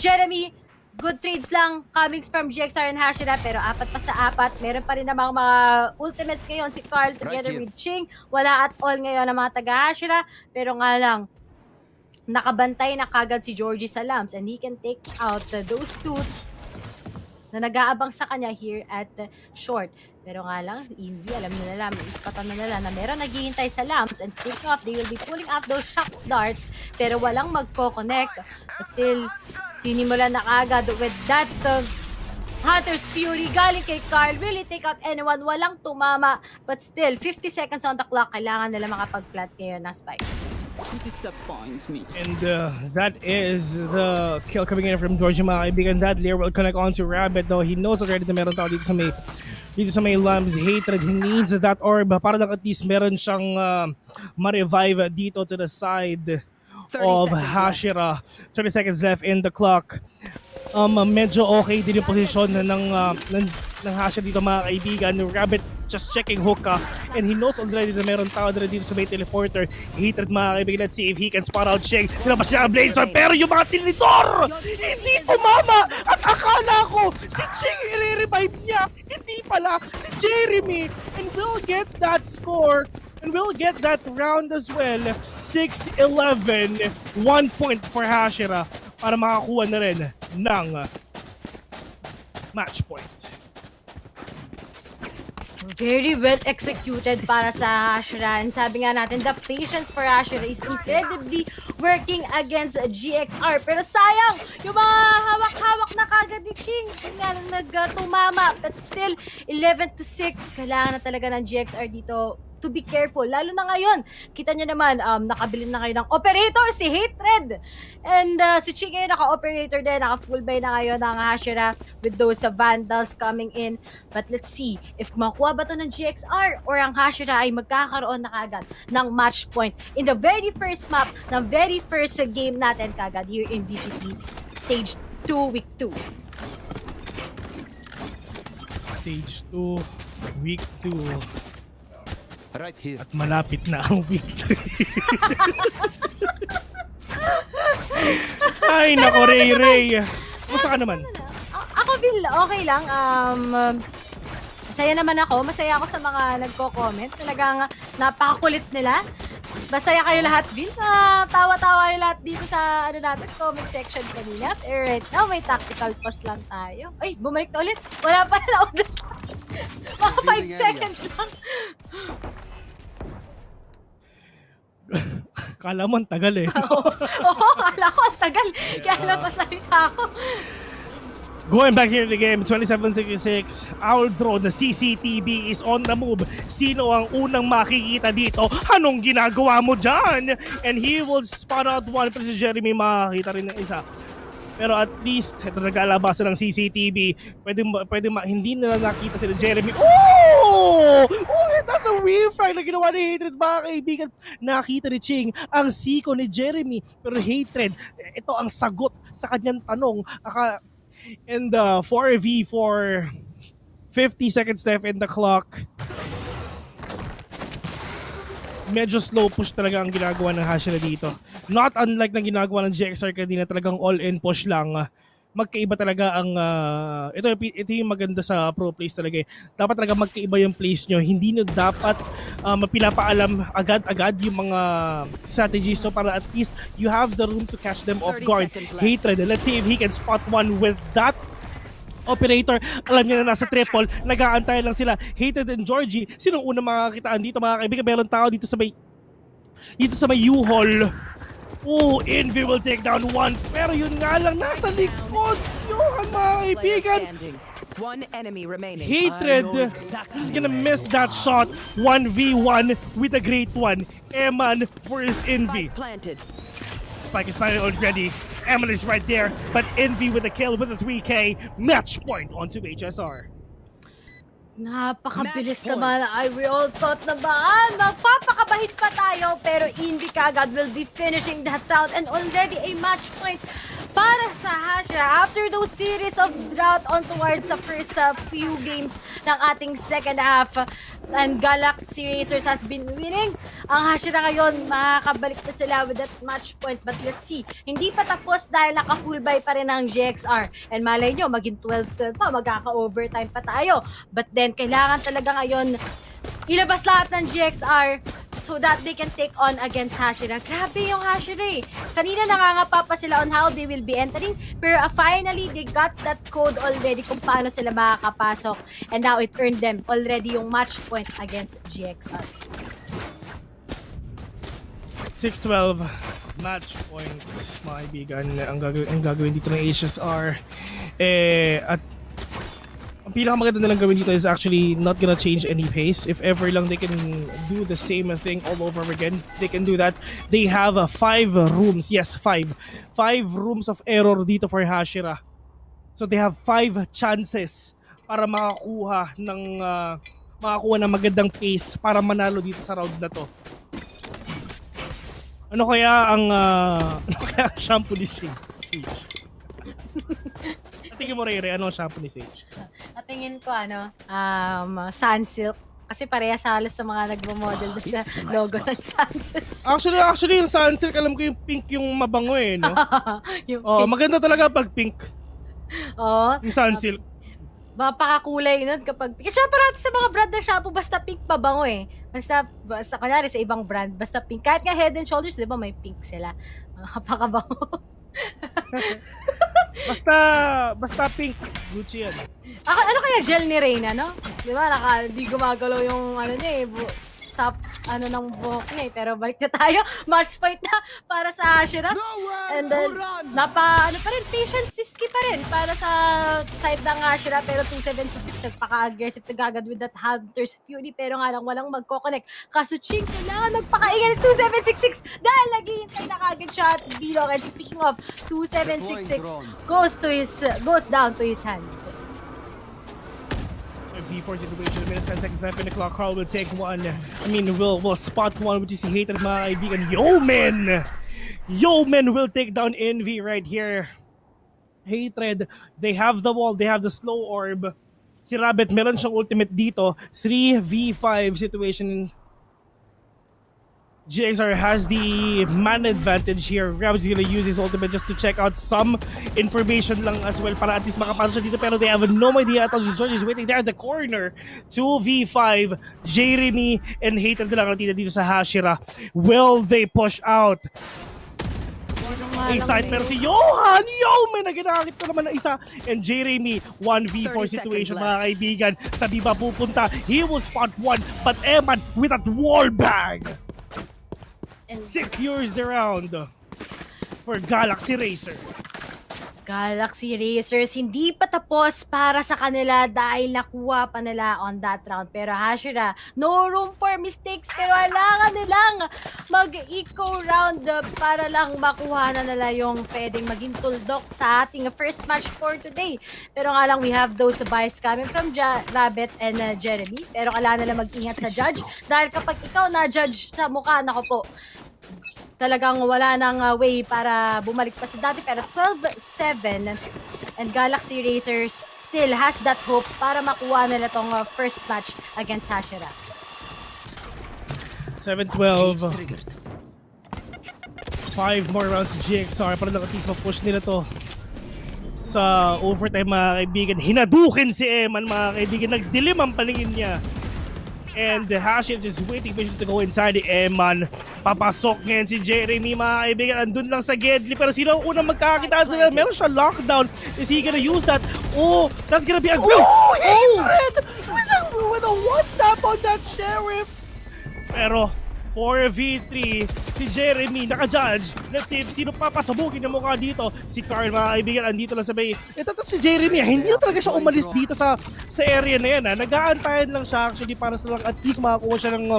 Jeremy. Good trades lang coming from GXR and Hashira pero 4 pa sa 4. Meron pa rin namang mga ultimates ngayon si Carl together with Ching. Wala at all ngayon ang mga taga-Hashira pero nga lang nakabantay na kagad si Georgie sa lamps and he can take out those 2 na nag-aabang sa kanya here at short. Pero nga lang, Envy, alam nila, may ispatan na nila na meron naghihintay sa lamps and speaking of, they will be pulling out those shock darts pero walang magko-connect. But still, sinimula na agad with that Hunter's Fury galing kay Carl. Really take out anyone. Walang tumama. But still, 50 seconds on the clock. Kailangan nila makapag-plant ngayon ng spike. You disappoint me. And that is the kill coming in from Georgia mga kaibigan. That Lear will connect on to Rabbit though. He knows already na meron tao dito sa may Lamb's Hatred. He needs that orb para lang at least meron siyang ma-revive dito to the side 30 of seconds left. Hashira. 30 seconds left in the clock. Medyo okay din yung position ng Hashira dito mga kaibigan. Rabbit just checking hookah and he knows already na meron tao dito sa may teleporter. Hatred mga kaibigan. Let's see if he can spot out Sheng. Tinabas niya ang Blazer pero yung mga Tinitor hindi tumama at akala ko si Sheng i-revive niya. Hindi pala si Jeremy, and we'll get that score. And we'll get that round as well. 6-11. 1 point for Hashira para makakuha na rin ng match point. Very well executed para sa Hashira. And sabi nga natin, the patience for Hashira is incredibly working against GXR. Pero sayang, yung mga hawak-hawak na kagad ni Shing. Yun nga lang nagtumama. But still, 11-6. Kailangan na talaga ng GXR dito to be careful. Lalo na ngayon, kita nyo naman, nakabili na kayo ng operator, si Hatred. And si Ching ngayon naka-operator din, naka-full buy na ngayon ng Hashira with those Vandals coming in. But let's see, if makuha ba to ng GXR or ang Hashira ay magkakaroon na kagad ng match point in the very first map, ng very first game natin kagad here in VCT Stage 2 Week 2. Stage 2, Week 2. Right here. At malapit na ang victory. Ay, nako, Ray. Kumusta ka naman? Ako, Bill, okay lang. Masaya naman ako. Masaya ako sa mga nagko-comment. Talagang napakakulit nila. Masaya kayo lahat, Bill. Tawa-tawa kayo lahat dito sa natin, comment section kanina. Pero right now, may tactical pause lang tayo. Ay, bumalik na ulit. Wala pa na ulit. Mga 5 seconds lang. Kala mo ang tagal eh. Oo, kala ko ang tagal. Kaya napasalita ako. Going back here to the game, 27-36. Our drone, the CCTV is on the move. Sino ang unang makikita dito? Anong ginagawa mo dyan? And he will spot out one. Pero si Jeremy makakita rin ng isa. Pero at least, ito naglalabasan ng CCTV. Hindi nila nakita sila Jeremy. Oh! Oh, that's a real fight na ginawa ni Hatred, mga kaibigan. Nakita ni Ching ang siko ni Jeremy. Pero Hatred, ito ang sagot sa kanyang tanong. And 4v4, 50 seconds left in the clock. Medyo slow push talaga ang ginagawa ng Hashira dito. Not unlike na ginagawa ng GXR kanina, talagang all-in push lang. Magkaiba talaga ang... ito yung maganda sa pro plays talaga eh. Dapat talaga magkaiba yung plays nyo. Hindi nyo dapat pinapaalam agad-agad yung mga strategies. So para at least you have the room to catch them off guard. Hatred, let's see if he can spot one with that operator. Alam niya na nasa triple, nag-aantay lang sila. Hated and Georgie, sinong unang makakakitaan dito mga kaibigan? Meron tao dito sa may U-Haul. Oh, Envy will take down one. Pero yun nga lang, nasa likod si Johan mga kaibigan. One enemy remaining. Hatred is gonna miss that shot. 1v1 with a great one. Eman versus Envy. Planted. Spike is planted already. Eman is right there, but Envy with a kill with a 3K. Match point onto HSR. Napakabilis naman. We all thought na ba, magpapakabahit pa tayo, pero Envy kagad will be finishing that round and already a match point para sa Hashira after those series of drought on towards the first few games ng ating second half. And Galaxy Racers has been winning. Ang Hashira ngayon, makakabalik na sila with that match point. But let's see, hindi pa tapos dahil naka-full buy pa rin ang GXR. And malay nyo, maging 12-12 pa, magkaka-overtime pa tayo. But then, kailangan talaga ngayon ilabas lahat ng GXR so that they can take on against Hashira. Grabe yung Hashira eh. Kanina nangangapa pa sila on how they will be entering, pero finally, they got that code already kung paano sila makakapasok. And now, it earned them already yung match point against GXR. 6-12 match point, mga kaibigan. Ang gagawin dito ng HSR at Ang pinakamaganda nilang gawin dito is actually not gonna change any pace. If ever lang they can do the same thing all over again, they can do that. They have 5 rooms. Yes, 5. 5 rooms of error dito for Hashira. So they have 5 chances para makakuha ng magandang pace para manalo dito sa round na to. Ano kaya ang shampoo ni Sage? Tingin mo, Rere, ano ang shampoo ni Sage? At tingin ko, Sunsilk. Kasi parehas halos sa mga nagmo-model doon sa logo ng Sunsilk. Actually, yung Sunsilk, alam ko yung pink yung mabango eh, no? Yung Oh, pink. maganda talaga pag pink. Oo. Yung Sunsilk. Mapakakulay nun kapag... Kasi parati sa mga brand na shampoo, basta pink pabango eh. Basta kunyari sa ibang brand, basta pink. Kahit nga Head and Shoulders, di ba may pink sila. Napakabango. Basta pink. Gucci yan. Ano kaya gel ni Reyna, no? Di ba, di gumagalaw yung niya eh. Top ng buhok niya eh. Pero balik na tayo. Match point na para sa Hashira. And then, pa rin, patience risky pa rin para sa side ng Hashira. Pero 2766, nagpaka-aggressive tagagad with that Hunter's Fury. Pero nga lang, walang magkoconnect. Kaso Ching, kailangan nagpakaingan ng 2766 dahil naghihintay na kagad siya at Bilog. And speaking of, 2766 goes down to his hands. B4 situation, minute 10 seconds left in the clock. Carl will take one. Will spot one, which is hated mga kaibigan. Yeoman will take down Envy right here. Hatred, they have the wall, they have the slow orb. Si Rabbit, meron siyang ultimate dito. 3v5 situation. GXR has the man advantage here. Rabbit's gonna use his ultimate just to check out some information lang as well para at least makapalo siya dito, pero they have no idea at all. George is waiting there at the corner. 2v5, Jeremy and Hater na lang natita dito sa Hashira. Will they push out? A-side, pero si Yeoman na ginakit ko naman na isa. And Jeremy, 1v4 situation mga kaibigan. Sa di ba pupunta? He will spot one, but Eman with that wall bag secures the round for Galaxy Racer. Galaxy Racers, hindi pa tapos para sa kanila dahil nakuha pa nila on that round. Pero Hashira, no room for mistakes, pero kailangan nilang mag-eco round para lang makuha na nila yung pwedeng maging tuldok sa ating first match for today. Pero nga lang, we have those buys coming from Rabbit and Jeremy. Pero kailangan nila mag-ingat sa judge dahil kapag ikaw na-judge sa mukha, nako po, talagang wala nang way para bumalik pa sa dati. Pero 12-7 and Galaxy Racers still has that hope para makuha nila tong first match against Hashira. 7-12. 5 more rounds to GXR para lang at least ma-push nila to sa overtime mga kaibigan. Hinadukin si Eman mga kaibigan. Nagdilim ang paningin niya. And Hashira just waiting patiently to go inside the Eman. Papasok ngayon si Jeremy mga kaibigan. Andun lang sa Gedli. Pero sino ang unang magkakitaan sila? Meron siya lockdown. Is he gonna use that? Oh, that's gonna be a great... Oh, Hatred! With a WhatsApp on that Sheriff. Pero 4v3 si Jeremy naka-judge. Let's see if sino papasabugin ng mukha dito. Si Carl mga kaibigan andito lang sa bay. Ito si Jeremy, hindi na talaga siya umalis dito sa area na yan. Nag-aantayan lang siya actually para sa lang at least makakuha siya ng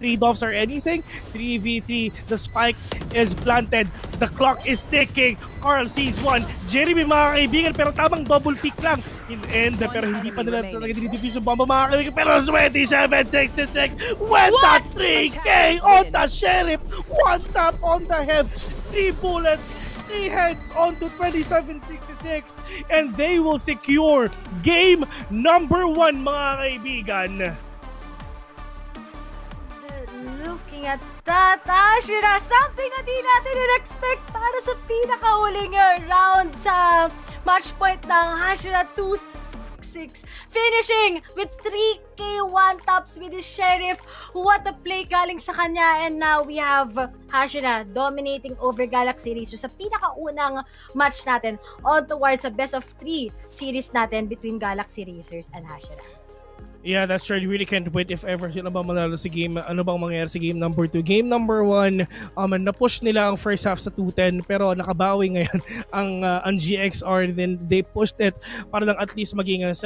trade-offs or anything. 3v3, the spike is planted. The clock is ticking. Carl sees one. Jeremy mga kaibigan, pero tamang double pick lang. In end, pero hindi pa nila talaga dinidefuse yung bomba mga kaibigan. Pero 27-66 went that 3K on the Sheriff. Once up on the head. 3 bullets, 3 heads onto 27-66. And they will secure game number 1 mga kaibigan. Looking at that, Hashira, something na di natin in-expect para sa pinakahuling round sa match point ng Hashira 2-6. Finishing with 3K one-tops with the Sheriff. What a play galing sa kanya. And now we have Hashira dominating over Galaxy Racers sa pinakaunang match natin on towards sa best of 3 series natin between Galaxy Racers and Hashira. Yeah, that's true. Really can't wait if ever sila ba manalo sa game. Ano bang mangyayari sa game number 2? Game number 1, na-push nila ang first half sa 2-10 pero nakabawi ngayon ang GXR. Then they pushed it para lang at least maging 7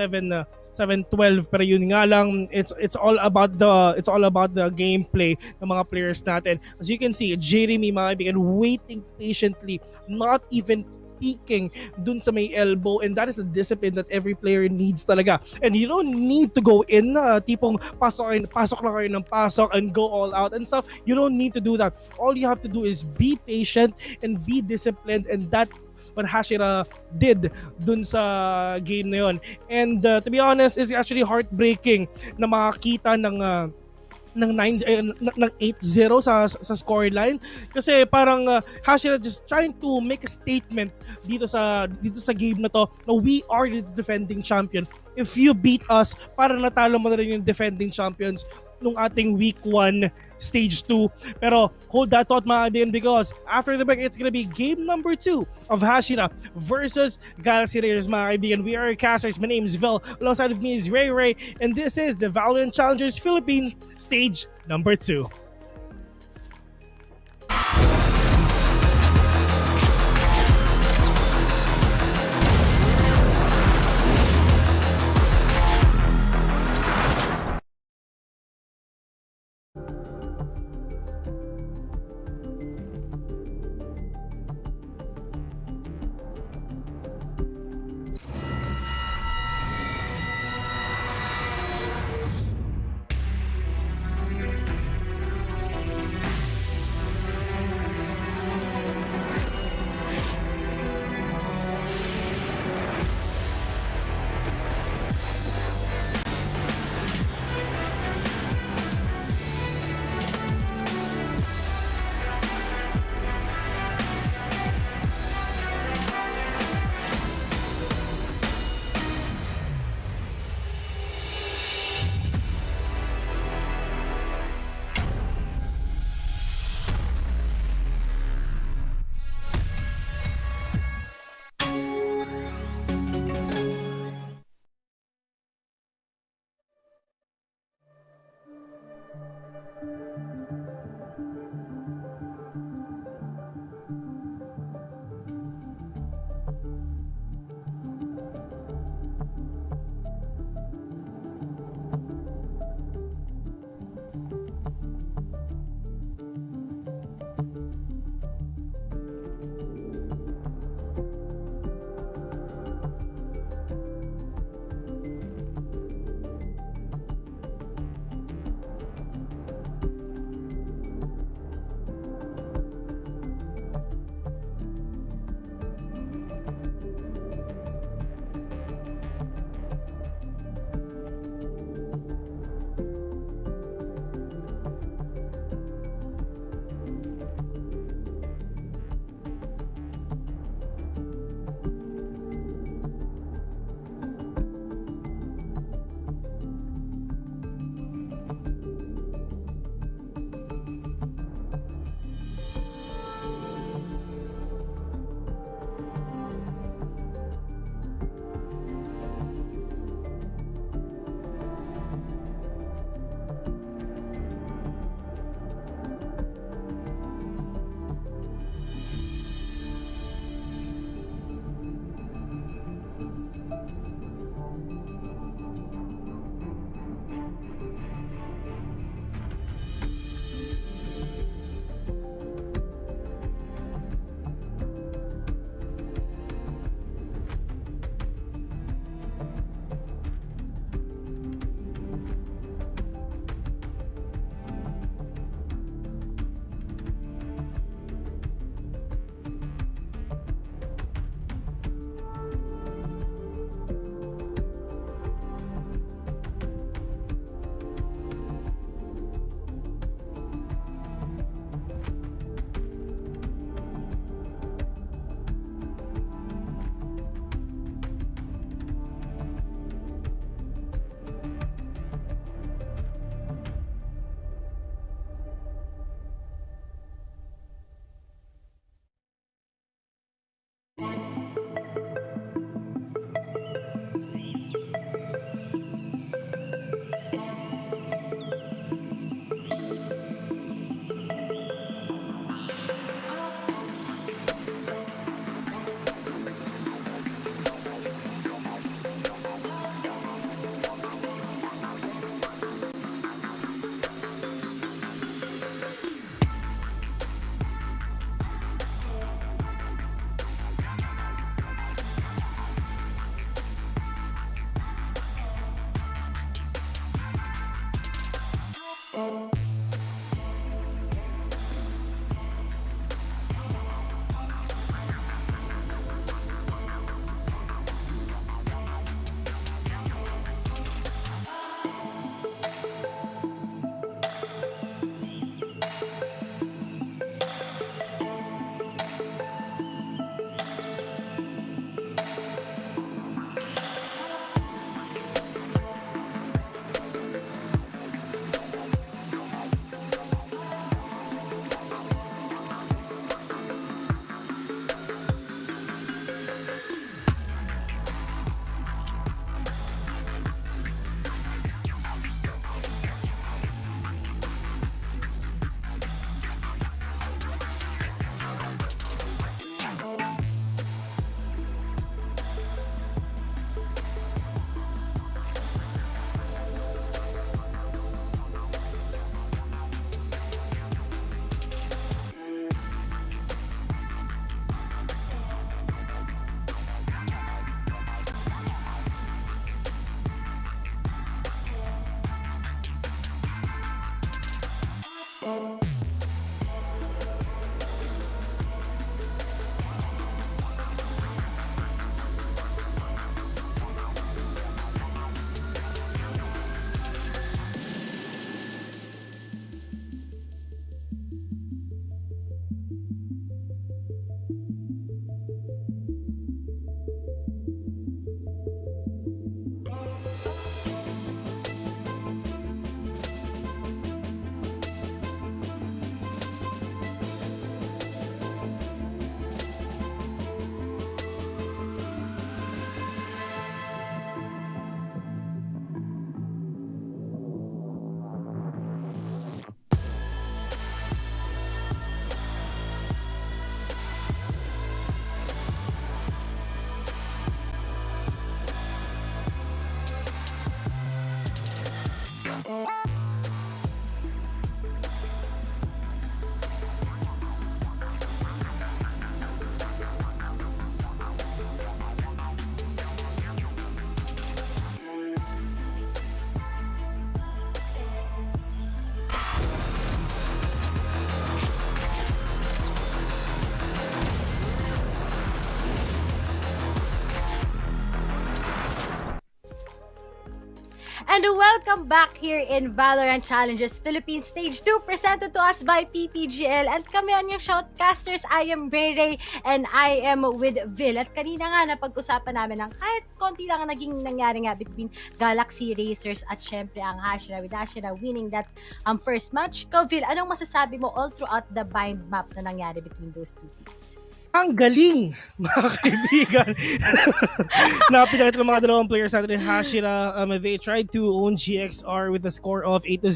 7-12, pero yun nga lang, it's all about the gameplay ng mga players natin. As you can see, Jeremy, mga kaibigan, waiting patiently, not even peeking dun sa may elbow, and that is a discipline that every player needs talaga. And you don't need to go in tipong pasok na kayo ng pasok and go all out and stuff. You don't need to do that. All you have to do is be patient and be disciplined, and that what Hashira did dun sa game na yun. And to be honest, it's actually heartbreaking na makakita ng 8-0 sa scoreline, kasi parang Hashira just trying to make a statement dito sa game na to, na we are the defending champion. If you beat us, parang natalo mo na rin yung defending champions nung ating week 1 stage 2. Pero hold that thought, mga kaibigan, because after the break, it's gonna be game number 2 of Hashira versus Galaxy Raiders, mga kaibigan. We are casters. My name is Vel. Alongside of me is Ray Ray, and this is the Valorant Challengers Philippines stage number 2. And welcome back here in Valorant Challenges Philippines Stage 2, presented to us by PPGL. And kami ang yung shoutcasters. I am Ray and I am with Vil. At kanina nga napag-usapan namin ng kahit konti lang ang naging nangyari nga between Galaxy Racers at syempre ang Hashira, with Hashira winning that first match. Ikaw, Vil, anong masasabi mo all throughout the bind map na nangyari between those two teams? Ang galing, mga kaibigan. Napinakita ng mga dalawang players natin in Hashira. They tried to own GXR with a score of 8-0.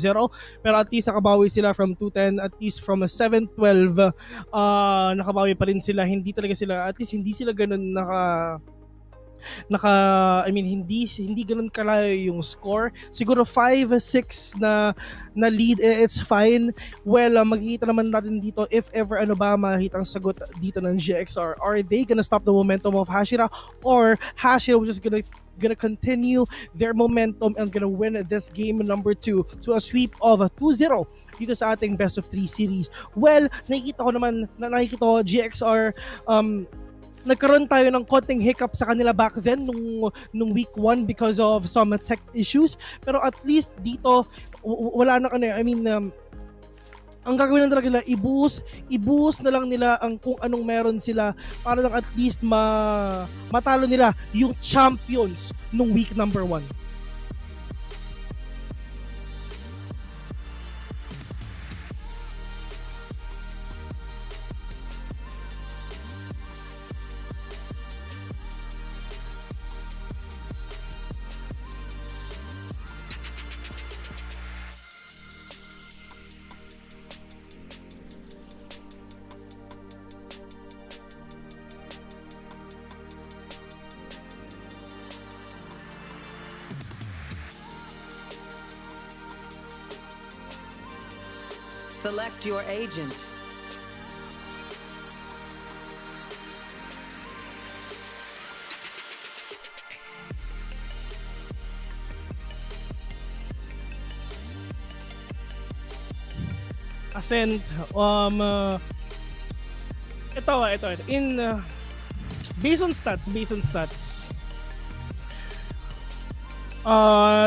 Pero at least nakabawi sila from 2-10. At least from a 7-12, nakabawi pa rin sila. Hindi talaga sila, at least hindi sila ganun hindi ganoon kalayo yung score. Siguro 5-6 na lead, it's fine. Well, makikita naman natin dito if ever makita ang sagot dito ng GXR. Are they gonna stop the momentum of Hashira, or Hashira was just gonna continue their momentum and gonna win this game number 2 to a sweep of 2-0 dito sa ating best of 3 series? Well, nakikita ko GXR nagkaroon tayo ng konting hiccup sa kanila back then nung week 1 because of some tech issues, pero at least dito wala na ang gagawin lang talaga nila, ibuhos na lang nila ang kung anong meron sila para lang at least matalo nila yung champions nung week number 1. Select your agent. Ascent, ito. Based on stats,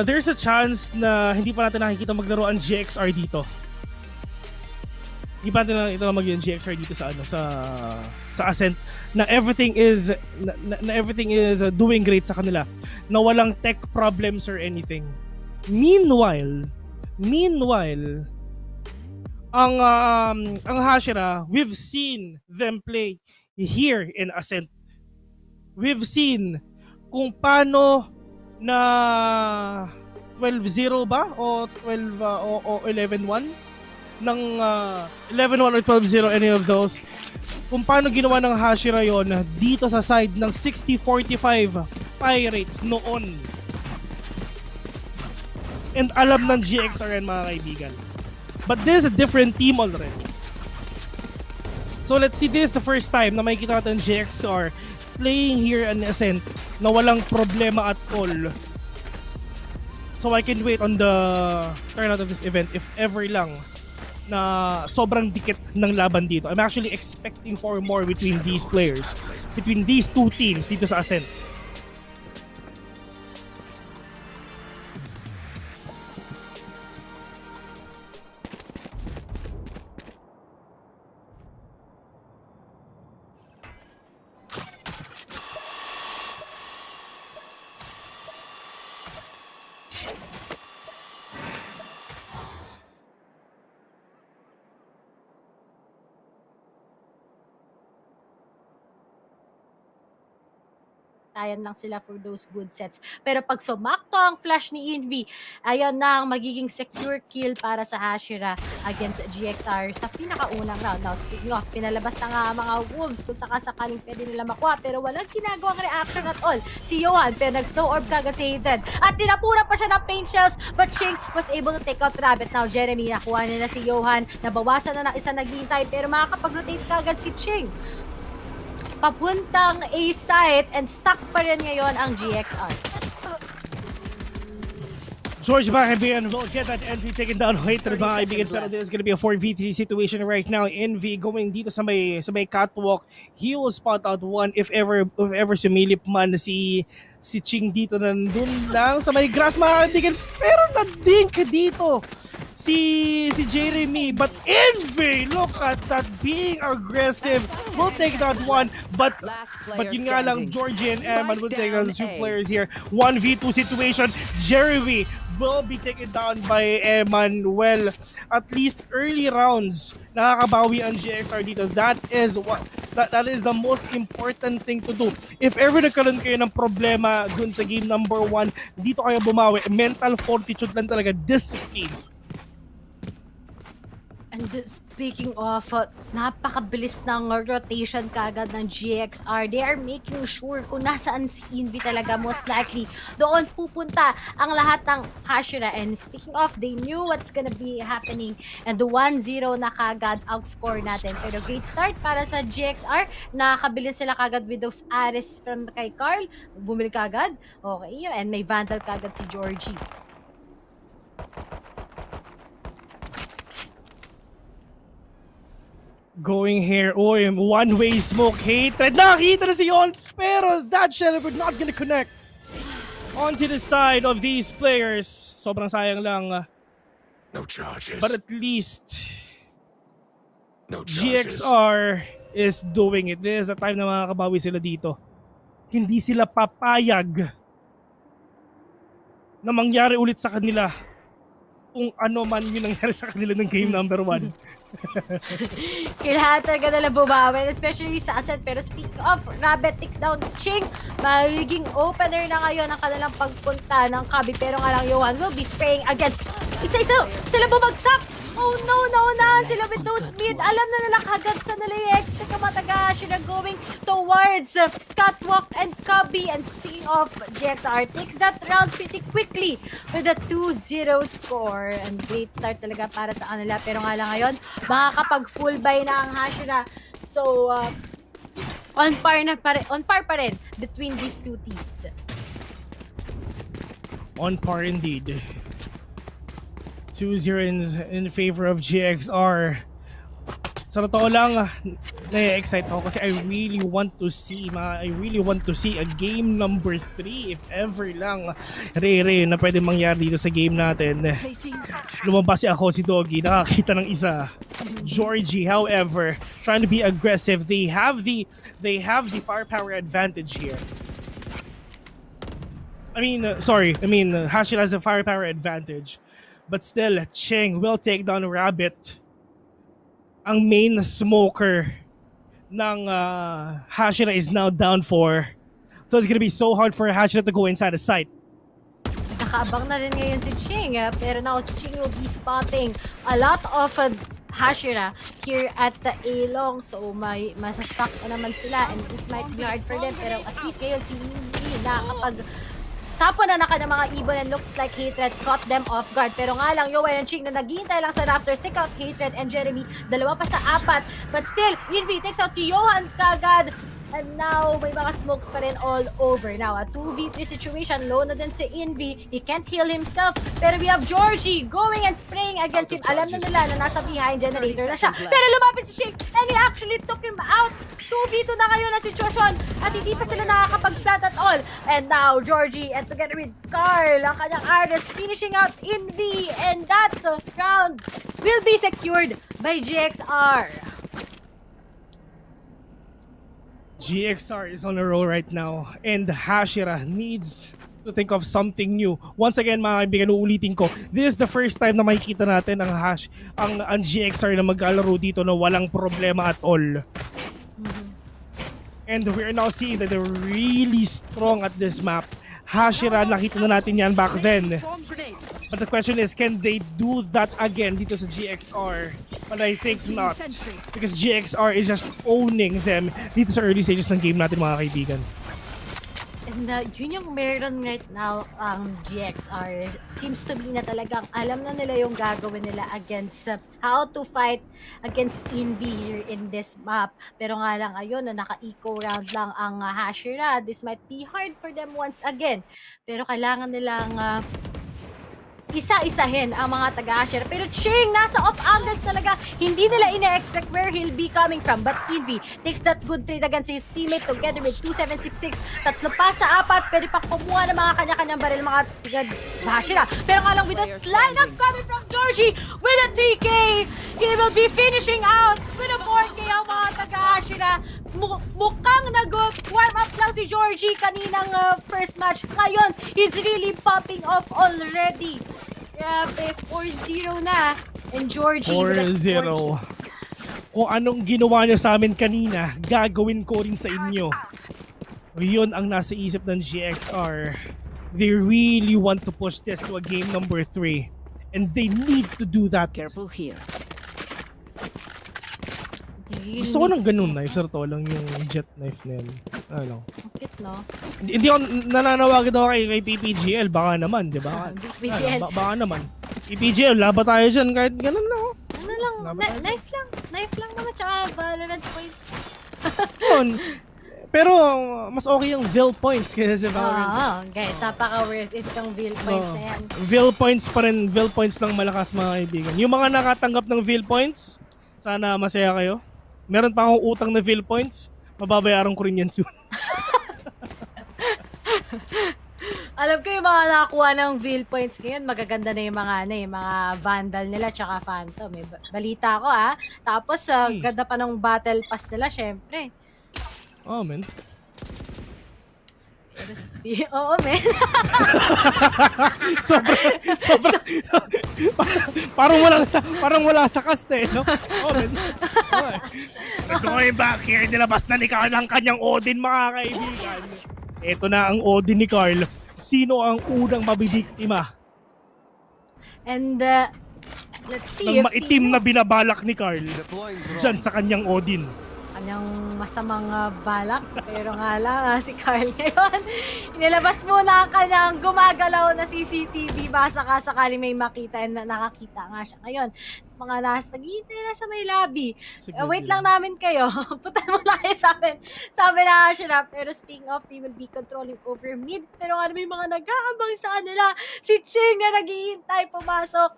there's a chance na hindi pa natin nakikita maglaro ang GXR dito. Hindi pa natin nakikita mag-yung GXR dito sa Ascent na everything is doing great sa kanila. Na walang tech problems or anything. Meanwhile, ang Hashira, we've seen them play here in Ascent. We've seen kung paano na 12-0 ba o 12 o 11-1 ng 11-1 or 12-0, any of those, kung paano ginawa ng Hashira yon dito sa side ng 60-45 Pirates noon. And alam ng GXR yan, mga kaibigan. But this is a different team already. So let's see, this is the first time na makikita natin GXR playing here in Ascent na walang problema at all. So I can wait on the turnout of this event if ever lang na sobrang dikit ng laban dito. I'm actually expecting for more between these players, between these two teams dito sa Ascent. Tayan lang sila for those good sets. Pero pag sumakto ang flash ni Envy, ayun na ang magiging secure kill para sa Hashira against GXR sa pinakaunang round. Now, speaking of, pinalabas na nga mga Wolves kung sakasakaling pwede nila makuha, pero walang ginagawang reaction at all si Johan, pero nag-snow orb kagad si Hayden. At tinapura pa siya ng paint shells, but Ching was able to take out Rabbit. Now, Jeremy, nakuha nila si Johan, nabawasan na ng isa naging time, pero makakapag-rotate kagad si Ching papuntang A site, and stuck pa rin ngayon ang GXR. George mga kaibigan will get that entry taken down later mga kaibigan, pero this is gonna be a 4v3 situation right now. Envy going dito sa may catwalk. He will spot out one if ever sumilip man si Ching dito, nandun lang sa may grass mga kaibigan, pero na-dink dito si Jeremy, but Envy, look at that, being aggressive, will take that one, but yun nga lang, Georgie and Eman will take on the two players here. 1v2 situation. Jeremy will be taken down by Eman. Well, at least early rounds nakakabawi ang GXR dito. That is the most important thing to do. If ever nagkaroon kayo ng problema dun sa game number 1, dito kayo bumawi. Mental fortitude lang talaga, discipline. And speaking of, napakabilis ng rotation kagad ng GXR. They are making sure kung nasaan si Envy talaga, most likely doon pupunta ang lahat ng Hashira. And speaking of, they knew what's gonna be happening, and the 1-0 na kagad outscore natin. Pero great start para sa GXR. Nakakabilis sila kagad with those Ares from kay Carl. Bumili kagad. Okay, and may Vandal kagad si Georgie. Going here, one-way smoke, hatred. Nakita na si Yon, pero that shell would not gonna connect onto the side of these players. Sobrang sayang lang. No charges. But at least No charges. GXR is doing it. This is the time na makakabawi sila dito. Hindi sila papayag na mangyari ulit sa kanila kung ano man yung nangyari sa kanila ng game number 1. Kailangan talaga nila bumawi, especially sa Ascent. Pero speaking of, Rabbit takes down Ching. Magiging opener na ngayon ang kanilang pagpunta ng Kabi. Pero nga lang, Johan will be spraying against isa-isa. Sila bumagsak. Oh no, nauna sila with no speed. Alam na nila kagad sa nila yung extra kamataga. Sila going towards Catwalk and Kabi. And speaking of, GXR takes that round pretty quickly with a 2-0 score. And great start talaga para sa kanila. Pero nga lang ngayon, makakapag full buy na ang Hashira. So, on par pa rin between these two teams. On par indeed. 2-0 in favor of GXR. Sa totoo lang, na-excite ako kasi I really want to see a game number 3 if ever lang rare na pwede mangyari dito sa game natin. Lumabas si Doggy, nakakita ng isa. Georgie, however, trying to be aggressive. They have the firepower advantage here. Hashira has a firepower advantage. But still, Cheng will take down Rabbit. Ang main smoker ng Hashira is now down 4. So it's gonna be so hard for Hashira to go inside the site. Nakaabang na rin ngayon si Ching, pero now Ching will be spotting a lot of Hashira here at the A-Long. So may masastock na naman sila and it might be hard for them. Pero at least ngayon si Lindy nakakapag tapon na naka ng mga ibon and looks like Hatred caught them off guard. Pero nga lang, Yoel and Ching na naghihintay lang sa Raptors. Take out Hatred and Jeremy. Dalawa pa sa 4. But still, Envy takes out Johan kagad. And now, may mga smokes pa rin all over. Now, a 2v3 situation. Low na din si Envy. He can't heal himself. Pero we have Georgie going and spraying against him. Alam na nila na nasa behind generator na siya. Pero lumapit si Shake and he actually took him out. 2v2 na ngayon na sitwasyon. At hindi pa sila nakakapag-plant at all. And now, Georgie and together with Carl, ang kanyang artist finishing out Envy. And that round will be secured by GXR. GXR is on a roll right now and Hashira needs to think of something new. Once again, mga kaibigan, uulitin ko, this is the first time na makikita natin ang GXR na maglalaro dito na walang problema at all. And we are now seeing that they're really strong at this map. Hashira, nakita na natin yan back then. But the question is, can they do that again dito sa GXR? But I think not. Because GXR is just owning them dito sa early stages ng game natin, mga kaibigan. And yun yung meron right now ang GXR. Seems to be na talagang alam na nila yung gagawin nila against how to fight against Envy here in this map. Pero nga lang ayun na naka-eco round lang ang Hashira. This might be hard for them once again. Pero kailangan nilang isa-isahin ang mga taga-Hashira. Pero Ching, nasa off angles talaga. Hindi nila ina-expect where he'll be coming from. But Envy takes that good trade against his teammate together with 2766. Tatlo pa sa 4. Pwede pa kumuha ng mga kanya-kanyang baril mga taga-Hashira. Pero nga lang with that line up coming from Georgie with a 3K. He will be finishing out with a 4K ang mga taga-Hashira. Mukhang nag-warm up lang si Georgie kaninang first match. Ngayon, he's really popping off already. Grabe, 4-0 na. And Georgie 4-0. Kung anong ginawa niyo sa amin kanina, gagawin ko rin sa inyo. Yun ang nasa isip ng GXR. They really want to push this to a game number 3. And they need to do that. Careful here. Gusto ko ng ganun knife. Sa totoo lang yung jet knife na yun. Ano lang. Bakit, no? Hindi ako nananawagan ako kay PPGL. Baka naman, di ba? PPGL. Baka naman. PPGL, laba tayo dyan kahit ganun lang. Ano lang, knife lang. Knife lang naman, tsaka Valorant points. Yun. Pero mas okay yung VIL points kaysa sa Valorant. Oo, guys, napaka-worth it yung VIL points na yan. VIL points pa rin. VIL points lang malakas, mga kaibigan. Yung mga nakatanggap ng VIL points, sana masaya kayo. Meron pa akong utang na VIL points. Mababayaran ko rin yan soon. Alam ko yung mga nakakuha ng VIL points ngayon, magaganda na yung mga Vandal nila tsaka Phantom. May balita ko Tapos, ganda pa ng battle pass nila, syempre. Oh, man. Pero oo, man. Sobrang parang wala sa cast no? Oh, man. Going back here, nilabas na ni Carl ang kanyang Odin, mga kaibigan. Ito na ang Odin ni Carl. Sino ang unang mabibiktima? And, let's see Ng maitim na binabalak ni Carl dyan sa kanyang Odin. Kanyang masamang balak. Pero nga lang, si Carl ngayon, inilabas muna ang kanyang gumagalaw na CCTV. Baka sakali may makita and nakakita nga siya ngayon. Mga naghihintay na sa may lobby. Wait lang namin kayo. Putan mo lang kayo sa amin. Sabi na siya. Pero speaking of, they will be controlling over mid. Pero nga may mga nag-aabang sa kanila. Si Ching na naghihintay pumasok.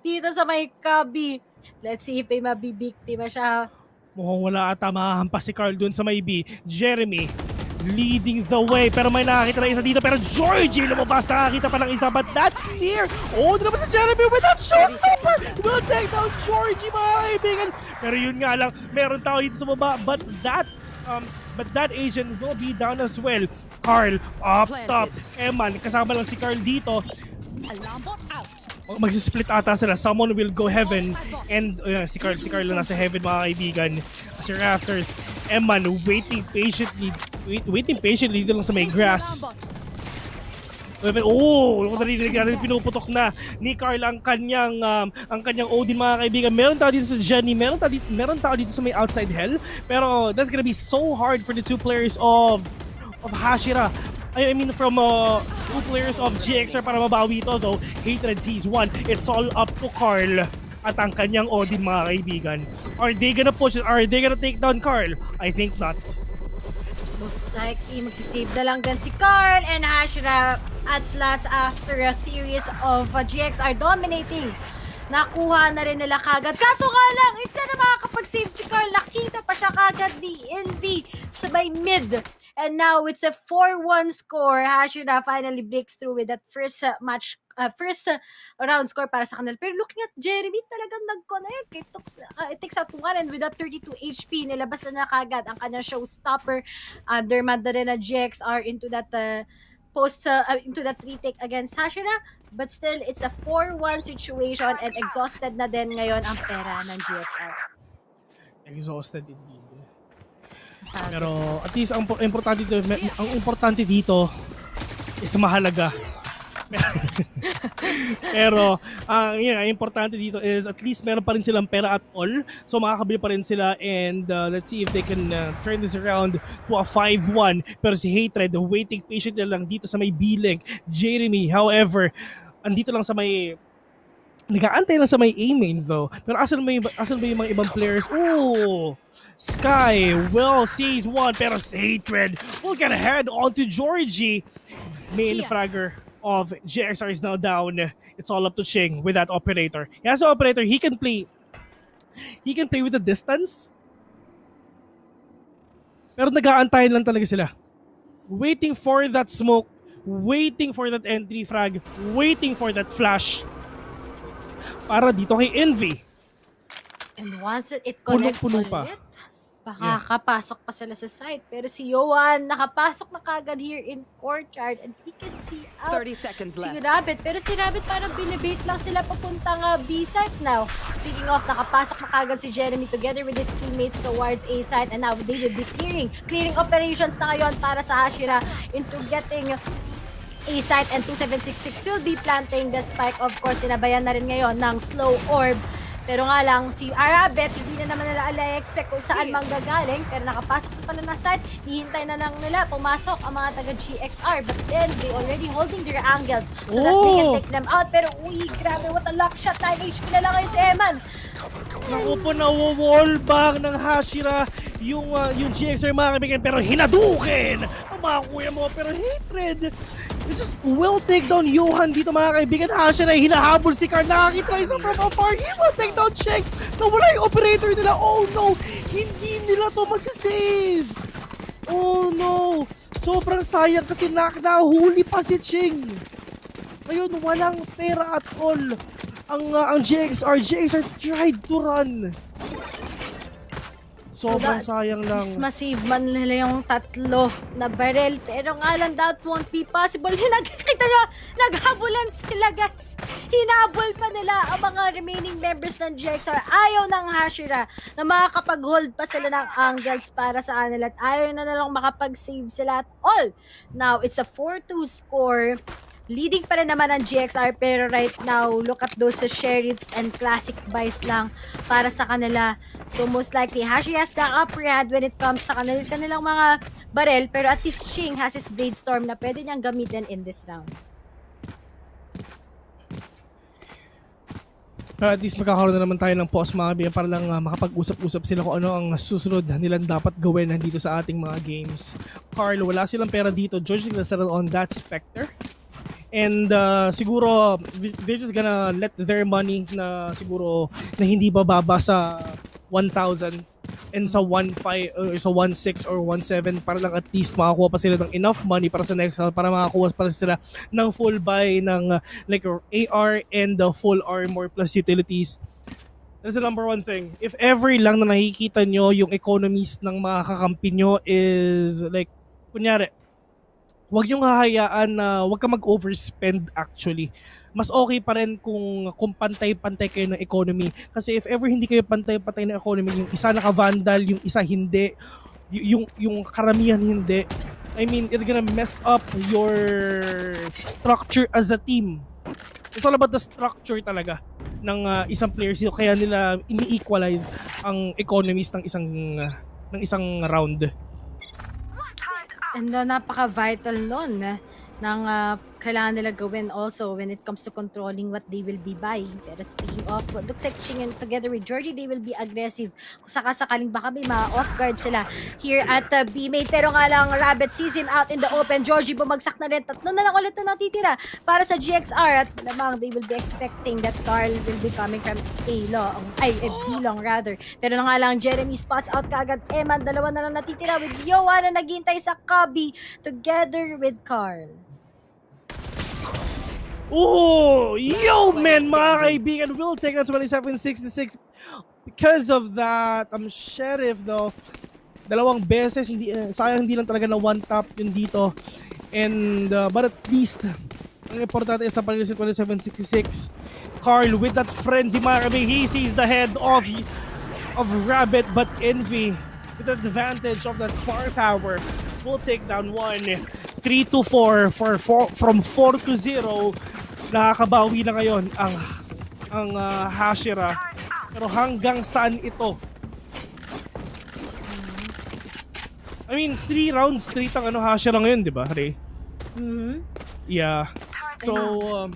dito sa may Cubby. Let's see if may mabibiktima siya. Mukhang wala ata mahahampas si Carl dun sa may B. Jeremy leading the way, pero may nakakita na isa dito, pero Georgie lumabas, nakakita pa ng isa, but not clear. Oh, di naman si Jeremy with that showstopper will take down Georgie, mga kaibigan. Pero yun nga lang, meron tao dito sa baba, but that agent will be down as well. Carl up top, Eman kasama lang si Carl dito. Magsisplit ata sila. Someone will go heaven, and si Carl na nasa heaven, mga kaibigan. Si Raptors, Eman waiting patiently dito lang sa may grass. Oh, narinig natin pinuputok na ni Carl ang kanyang Odin, mga kaibigan. Meron tao dito sa Jenny, meron tao dito sa may outside hell, pero that's gonna be so hard for the two players of Hashira. I mean from two players of GXR para mabawi ito, though. Hatred sees one. It's all up to Carl at ang kanyang Odin, mga kaibigan. Are they gonna push it? Are they gonna take down Carl? I think not. Most likely, magsisave na lang din si Carl and Hashira at last after a series of GXR dominating. Nakuha na rin nila kagad. Kaso nga lang, instead na makakapag-save si Carl, nakita pa siya kagad ni Envy sa may mid. And now it's a 4-1 score. Hashira finally breaks through with that first round score para sa kanila. Pero looking at Jeremy, talagang nag-connect. It takes out one, and with that 32 HP, nilabas na kagad ang kanyang showstopper. Undermanned na rin na GXR into that into that retake against Hashira. But still, it's a 4-1 situation, and exhausted na din ngayon ang pera ng GXR. Exhausted indeed. Pero at least ang importante dito is mahalaga. Pero ang importante dito is at least meron pa rin silang pera at all. So makakabili pa rin sila, and let's see if they can turn this around to a 5-1. Pero si Hatred waiting patient lang dito sa may B-Link. Jeremy, however, andito lang sa may nag-aantay lang sa may A-main though. Pero asan ba yung mga ibang players? Ooh! Sky well sees one, pero Hatred will get ahead onto Georgie. Main fragger of GXR is now down. It's all up to Ching with that operator. He has an operator. He can play with the distance. Pero nag-aantayin lang talaga sila. Waiting for that smoke. Waiting for that entry frag. Waiting for that flash. Para dito kay Envy. And once it connects ulit, baka kapasok pa sila sa site. Pero si Yohan, nakapasok na kagad here in courtyard, and he can see out 30 seconds si left. Rabbit. Pero si Rabbit parang binibait lang sila papuntang B-site now. Speaking of, nakapasok na kagad si Jeremy together with his teammates towards A-site, and now they will be clearing operations na ngayon para sa Hashira into getting A-site, and 2766 will be planting the spike. Of course, sinabayan na rin ngayon ng slow orb. Pero nga lang, si Rabbit, hindi na naman nila expect kung saan manggagaling. Pero nakapasok na pala na site, hihintay na lang nila pumasok ang mga taga-GXR. But then, they already holding their angles so that they can take them out. Pero uy, grabe, what a luck shot. 9 HP na lang ngayon si Eman. Naku po, na-wallbang ng Hashira yung GXR, mga kaibigan, pero hinadukin ang mga kuya mo. Pero Hatred, it just will take down Yohan dito, mga kaibigan. Hashira, hinahabol si Carl, nakakitry sa from afar. He will take down Check. Nawala yung operator nila. Oh no, hindi nila to masisave. Oh no, sobrang sayang kasi nahuli pa si Ching. Ngayon, walang pera at all. Ang GXR tried to run. Sobrang sayang lang. Just masave man nila yung tatlo na barrel. Pero nga lang, that won't be possible. Nakikita nyo, naghabulan sila, guys. Hinabol pa nila ang mga remaining members ng GXR. Ayaw ng Hashira na makakapag-hold pa sila ng angles para sa kanila. At ayaw na nalang makapag-save sila at all. Now, it's a 4-2 score. Leading pa rin naman ang GXR, pero right now, look at those sheriffs and classic buys lang para sa kanila. So most likely, Hashi has the upper hand when it comes sa kanilang mga barel, pero at least Ching has his Blade Storm na pwede niyang gamitin in this round. At least magkakaroon na naman tayo ng pause, mga kaibigan, para lang makapag-usap-usap sila kung ano ang susunod nilang dapat gawin dito sa ating mga games. Carl, wala silang pera dito. George nagsasaral on that Spectre. And siguro they're just gonna let their money na siguro na hindi bababa sa 1,000 and sa 1.5 or sa 1.6 or 1.7 para lang at least makakuha pa sila ng enough money para sa next round, para makakuha pa sila ng full buy ng like AR and the full armor plus utilities. That's the number one thing. If ever lang na nakikita nyo yung economies ng mga kakampi nyo is like, kunyari, huwag nyo hahayaan na huwag ka mag-overspend actually. Mas okay pa rin kung pantay-pantay kayo ng economy. Kasi if ever hindi kayo pantay-pantay ng economy, yung isa naka-vandal, yung isa hindi, yung karamihan hindi, I mean, it's gonna mess up your structure as a team. It's all about the structure talaga ng isang players, kaya nila ini-equalize ang economies ng isang round. And napaka-vital nun ng kailangan nila gawin also when it comes to controlling what they will be buying. Pero speaking of, looks like Ching and together with Georgie, they will be aggressive. Kung sakasakaling baka may mga off-guard sila here at B-Mate. Pero nga lang, Rabbit sees him out in the open. Georgie bumagsak na rin. Tatlo na lang ulit na natitira para sa GXR. At lamang, they will be expecting that Carl will be coming from B long rather. Pero na nga lang, Jeremy spots out kagad. Eman, dalawa na lang natitira with Yoa na naghintay sa Cubby together with Carl. Oh, yo man, mga kaibigan, will take out 27-66. Because of that, Sheriff though, dalawang beses, sayang hindi lang talaga na one tap yun dito. And, but at least, ang importante is na pag 27-66. Carl with that frenzy, mga kaibigan, he sees the head of Rabbit, but Envy with the advantage of that firepower will take down one. 3-4 from 4-0. Nakakabawi na ngayon ang Hashira. Pero hanggang saan ito? I mean, 3 rounds straight ang Hashira ngayon, di ba, Ray? Yeah. So,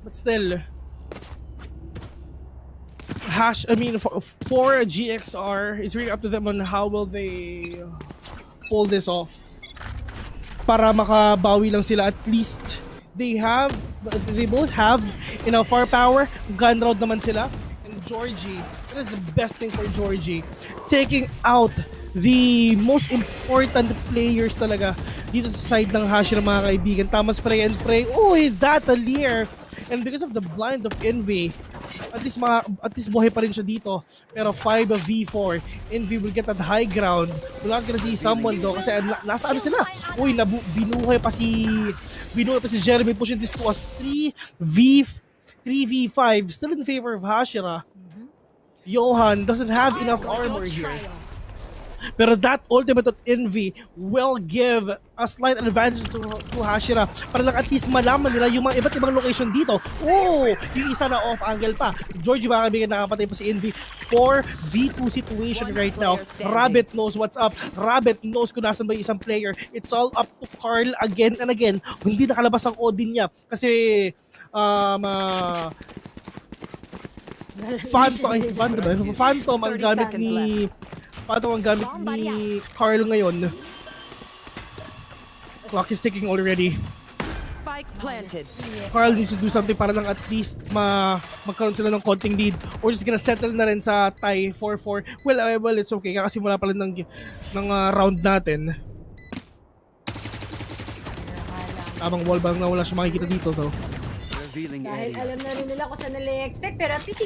but still, for GXR, it's really up to them on how will they pull this off. Para makabawi lang sila, at least they both have enough firepower. Gun round naman sila. And Georgie, that is the best thing for Georgie, taking out the most important players talaga dito sa side ng Hashira, mga kaibigan. Tama, spray and pray. Uy, that a leer. And because of the blind of Envy, at least buhay pa rin siya dito. Pero 5v4, Envy will get that high ground. We're not gonna see someone though, kasi nasa sila. Uy, binuhay pa si Jeremy, pushing this to a 3v5, still in favor of Hashira. Johan doesn't have enough armor here. Pero that ultimate of Envy will give a slight advantage to Hashira para lang at least malaman nila yung mga iba't ibang location dito. Oh, yung isa na off angle pa. Georgie, mga kaibigan, nakapatay pa si Envy. 4v2 situation right now. Rabbit knows what's up. Rabbit knows kung nasan ba yung isang player. It's all up to Carl again and again. Hindi nakalabas ang Odin niya kasi Phantom ang gamit ni Carl ngayon. Clock is ticking already. Spike planted. Carl needs to do something para lang at least magkaroon sila ng konting lead, or just gonna settle na rin sa tie 4-4. Well, it's okay. Kakasimula pa lang ng round natin. Tamang wallbang na wala siya makikita dito though. Dahil alam na rin nila kung saan nila i-expect, pero at least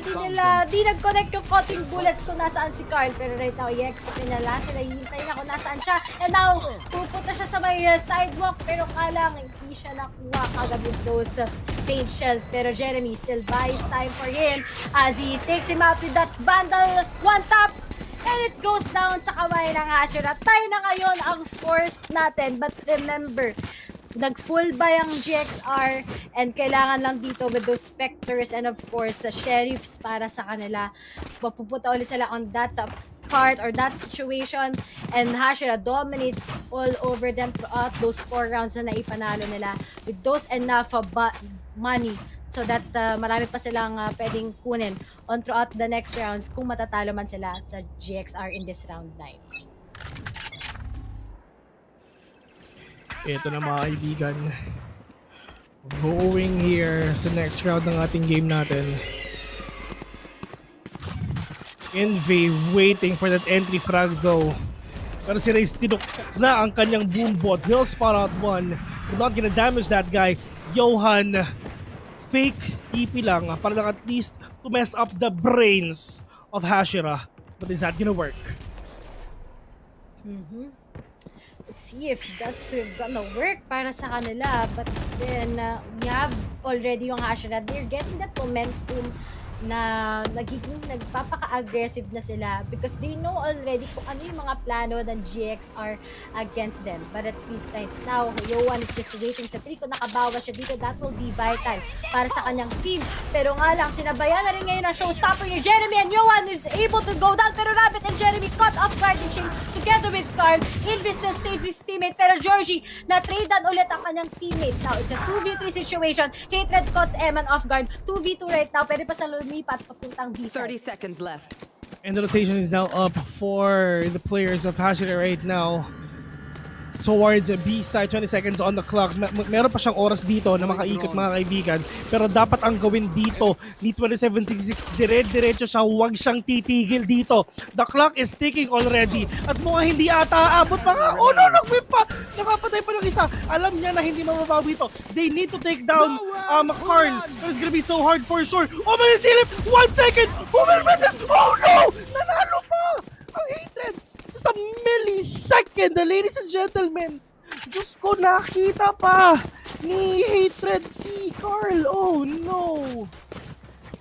di nag-connect yung cutting bullets kung nasaan si Carl. Pero right now, i-expect nila sila, hihintay na kung nasaan siya. And now, pupunta siya sa may sidewalk, pero kalang hindi siya nakuha kagad with those paint shells. Pero Jeremy still buys time for him as he takes him out with that vandal one tap. And it goes down sa kamay ng Hashira. Tayo na ngayon ang scores natin. But remember, nag-full buy ang GXR and kailangan lang dito with those Spectres and of course the Sheriffs para sa kanila. Mapupunta ulit sila on that part or that situation, and Hashira dominates all over them throughout those 4 rounds na naipanalo nila with those enough money so that marami pa silang pwedeng kunin on throughout the next rounds kung matatalo man sila sa GXR in this round 9. Ito na, mga kaibigan. Going here sa next round ng ating game natin. Envy waiting for that entry frag though. Pero si Reyes tinuktok na ang kanyang boombot. He'll spot out one. We're not gonna damage that guy. Johan, fake TP lang para lang at least to mess up the brains of Hashira. But is that gonna work? Let's see if that's gonna work para sa kanila. But then, we have already yung Hashira. They're getting that momentum na nagpapaka-aggressive na sila because they know already kung ano yung mga plano ng GXR against them. But at least right now, Yohan is just waiting sa tree. Kung nakabawa siya dito, that will be vital para sa kanyang team. Pero nga lang, sinabayan na rin ngayon ang showstopper ni Jeremy, and Yohan is able to go down. Pero Rabbit and Jeremy caught off guard and Ching together with Carl. Invis na stage his teammate, pero Georgie na-tradean ulit ang kanyang teammate. Now, it's a 2v3 situation. Hatred caught Eman off guard. 2v2 right now. Pwede pa sa lumipat papuntang B 30 seconds left. And the rotation is now up for the players of Hashira right now. Towards B side, 20 seconds on the clock. Meron pa siyang oras dito na makaikot mga kaibigan. Pero dapat ang gawin dito ni 2766, dire-diretso siya, huwag siyang titigil dito. The clock is ticking already. At mukhang hindi ata aabot pa. Oh no, nag-whip pa! Nakapatay pa ng isa. Alam niya na hindi mababawi ito. They need to take down Carl. It's gonna be so hard for sure. Oh my silip! 1 second! Who will win this? Oh no! Nanalo pa! Ang hatred! Just a millisecond, ladies and gentlemen. Diyos ko, nakita pa ni Hatred si Carl. Oh no.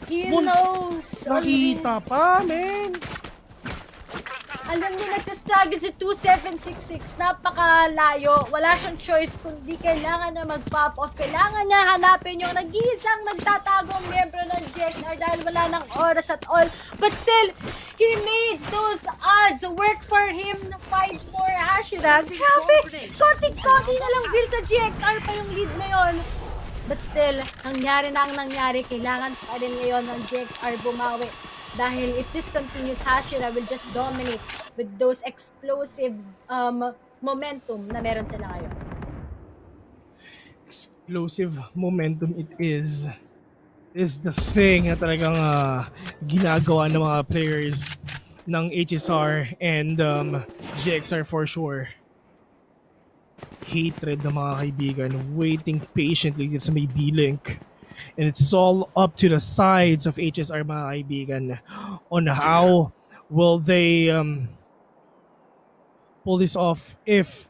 He knows. Nakita pa, man. Alam niyo, nagsastruggle si 2766. Napakalayo. Wala siyang choice kundi kailangan na mag-pop off. Kailangan niya hanapin yung nag-iisang nagtatagong miyembro ng GXR dahil wala ng oras at all. But still, he made those odds work for him na fight for Hashira. Grabe! Konti-konti na lang bill sa GXR pa yung lead ngayon. But still, nangyari na ang nangyari. Kailangan pa rin ngayon ng GXR bumawi. Dahil if this continues, Hashira will just dominate with those explosive momentum na meron sila ngayon. Explosive momentum it is. Is the thing na talagang ginagawa ng mga players ng HSR and GXR for sure. Hatred ng mga kaibigan, waiting patiently sa may B-Link. And it's all up to the sides of HSR mga kaibigan on how will they pull this off if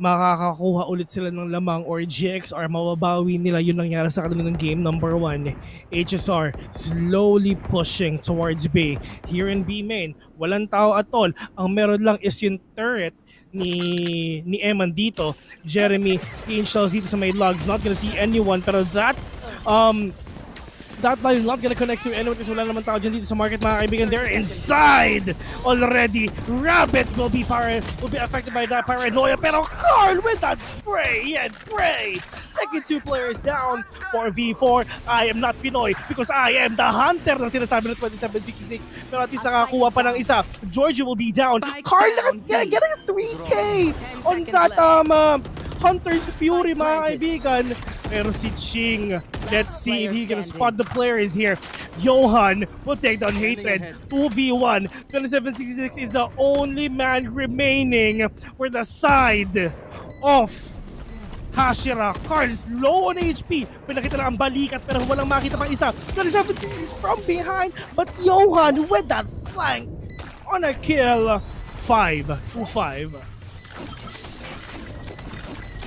makakakuha ulit sila ng lamang or GXR mababawi nila yun nangyari sa kanilang game number 1. HSR slowly pushing towards B. Here in B main, walang tao at all. Ang meron lang is yung turret ni Eman dito. Jeremy installs dito sa may logs, not gonna see anyone, pero that line not gonna connect to anyone kasi wala naman tao dyan dito sa market mga kaibigan. They're inside already. Rabbit will be affected by that paranoia, pero Carl with that spray and pray. Second 2 players down for V4. I am not Pinoy because I am the hunter na sinasabi ng 2766. Pero at least nakakuha pa ng isa. Georgia will be down. Carl getting a 3K on that Hunter's Fury mga kaibigan. Pero si Ching, let's see if he can spot the players here. Johan will take down Hatred. 2v1. 2766 is the only man remaining for the side of Hashira. Carl is low on HP. Pinakita lang ang balikat pero walang makita pang isa. 2766 is from behind, but Johan with that flank on a kill. 5-5.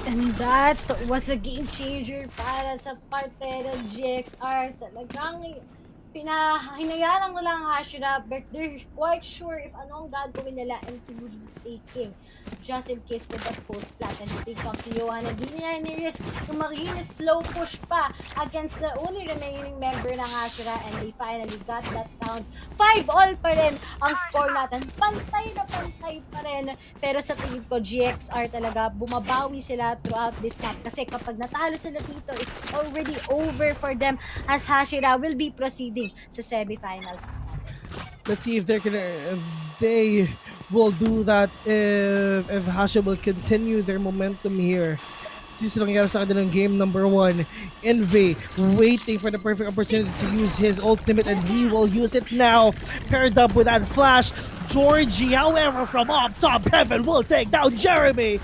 And that was a game changer para sa parte ng GXR. Talagang hinayaan ko lang Hashira, but they're quite sure if anong gagawin nila and to retaking just in case for the post plat. And big come si Johan, hindi niya ni-risk kung magiging slow push pa against the only remaining member ng Hashira, and they finally got that round. 5-all pa rin ang score natin. Pantay na pantay pa rin. Pero sa tingin ko, GXR talaga, bumabawi sila throughout this map. Kasi kapag natalo sila dito, it's already over for them as Hashira will be proceeding sa semifinals. Let's see if they will do that if Hashira will continue their momentum here. This is nangyayari sa kanilang game number 1. Envy waiting for the perfect opportunity to use his ultimate and he will use it now. Paired up with that flash. Georgie, however, from up top heaven will take down Jeremy.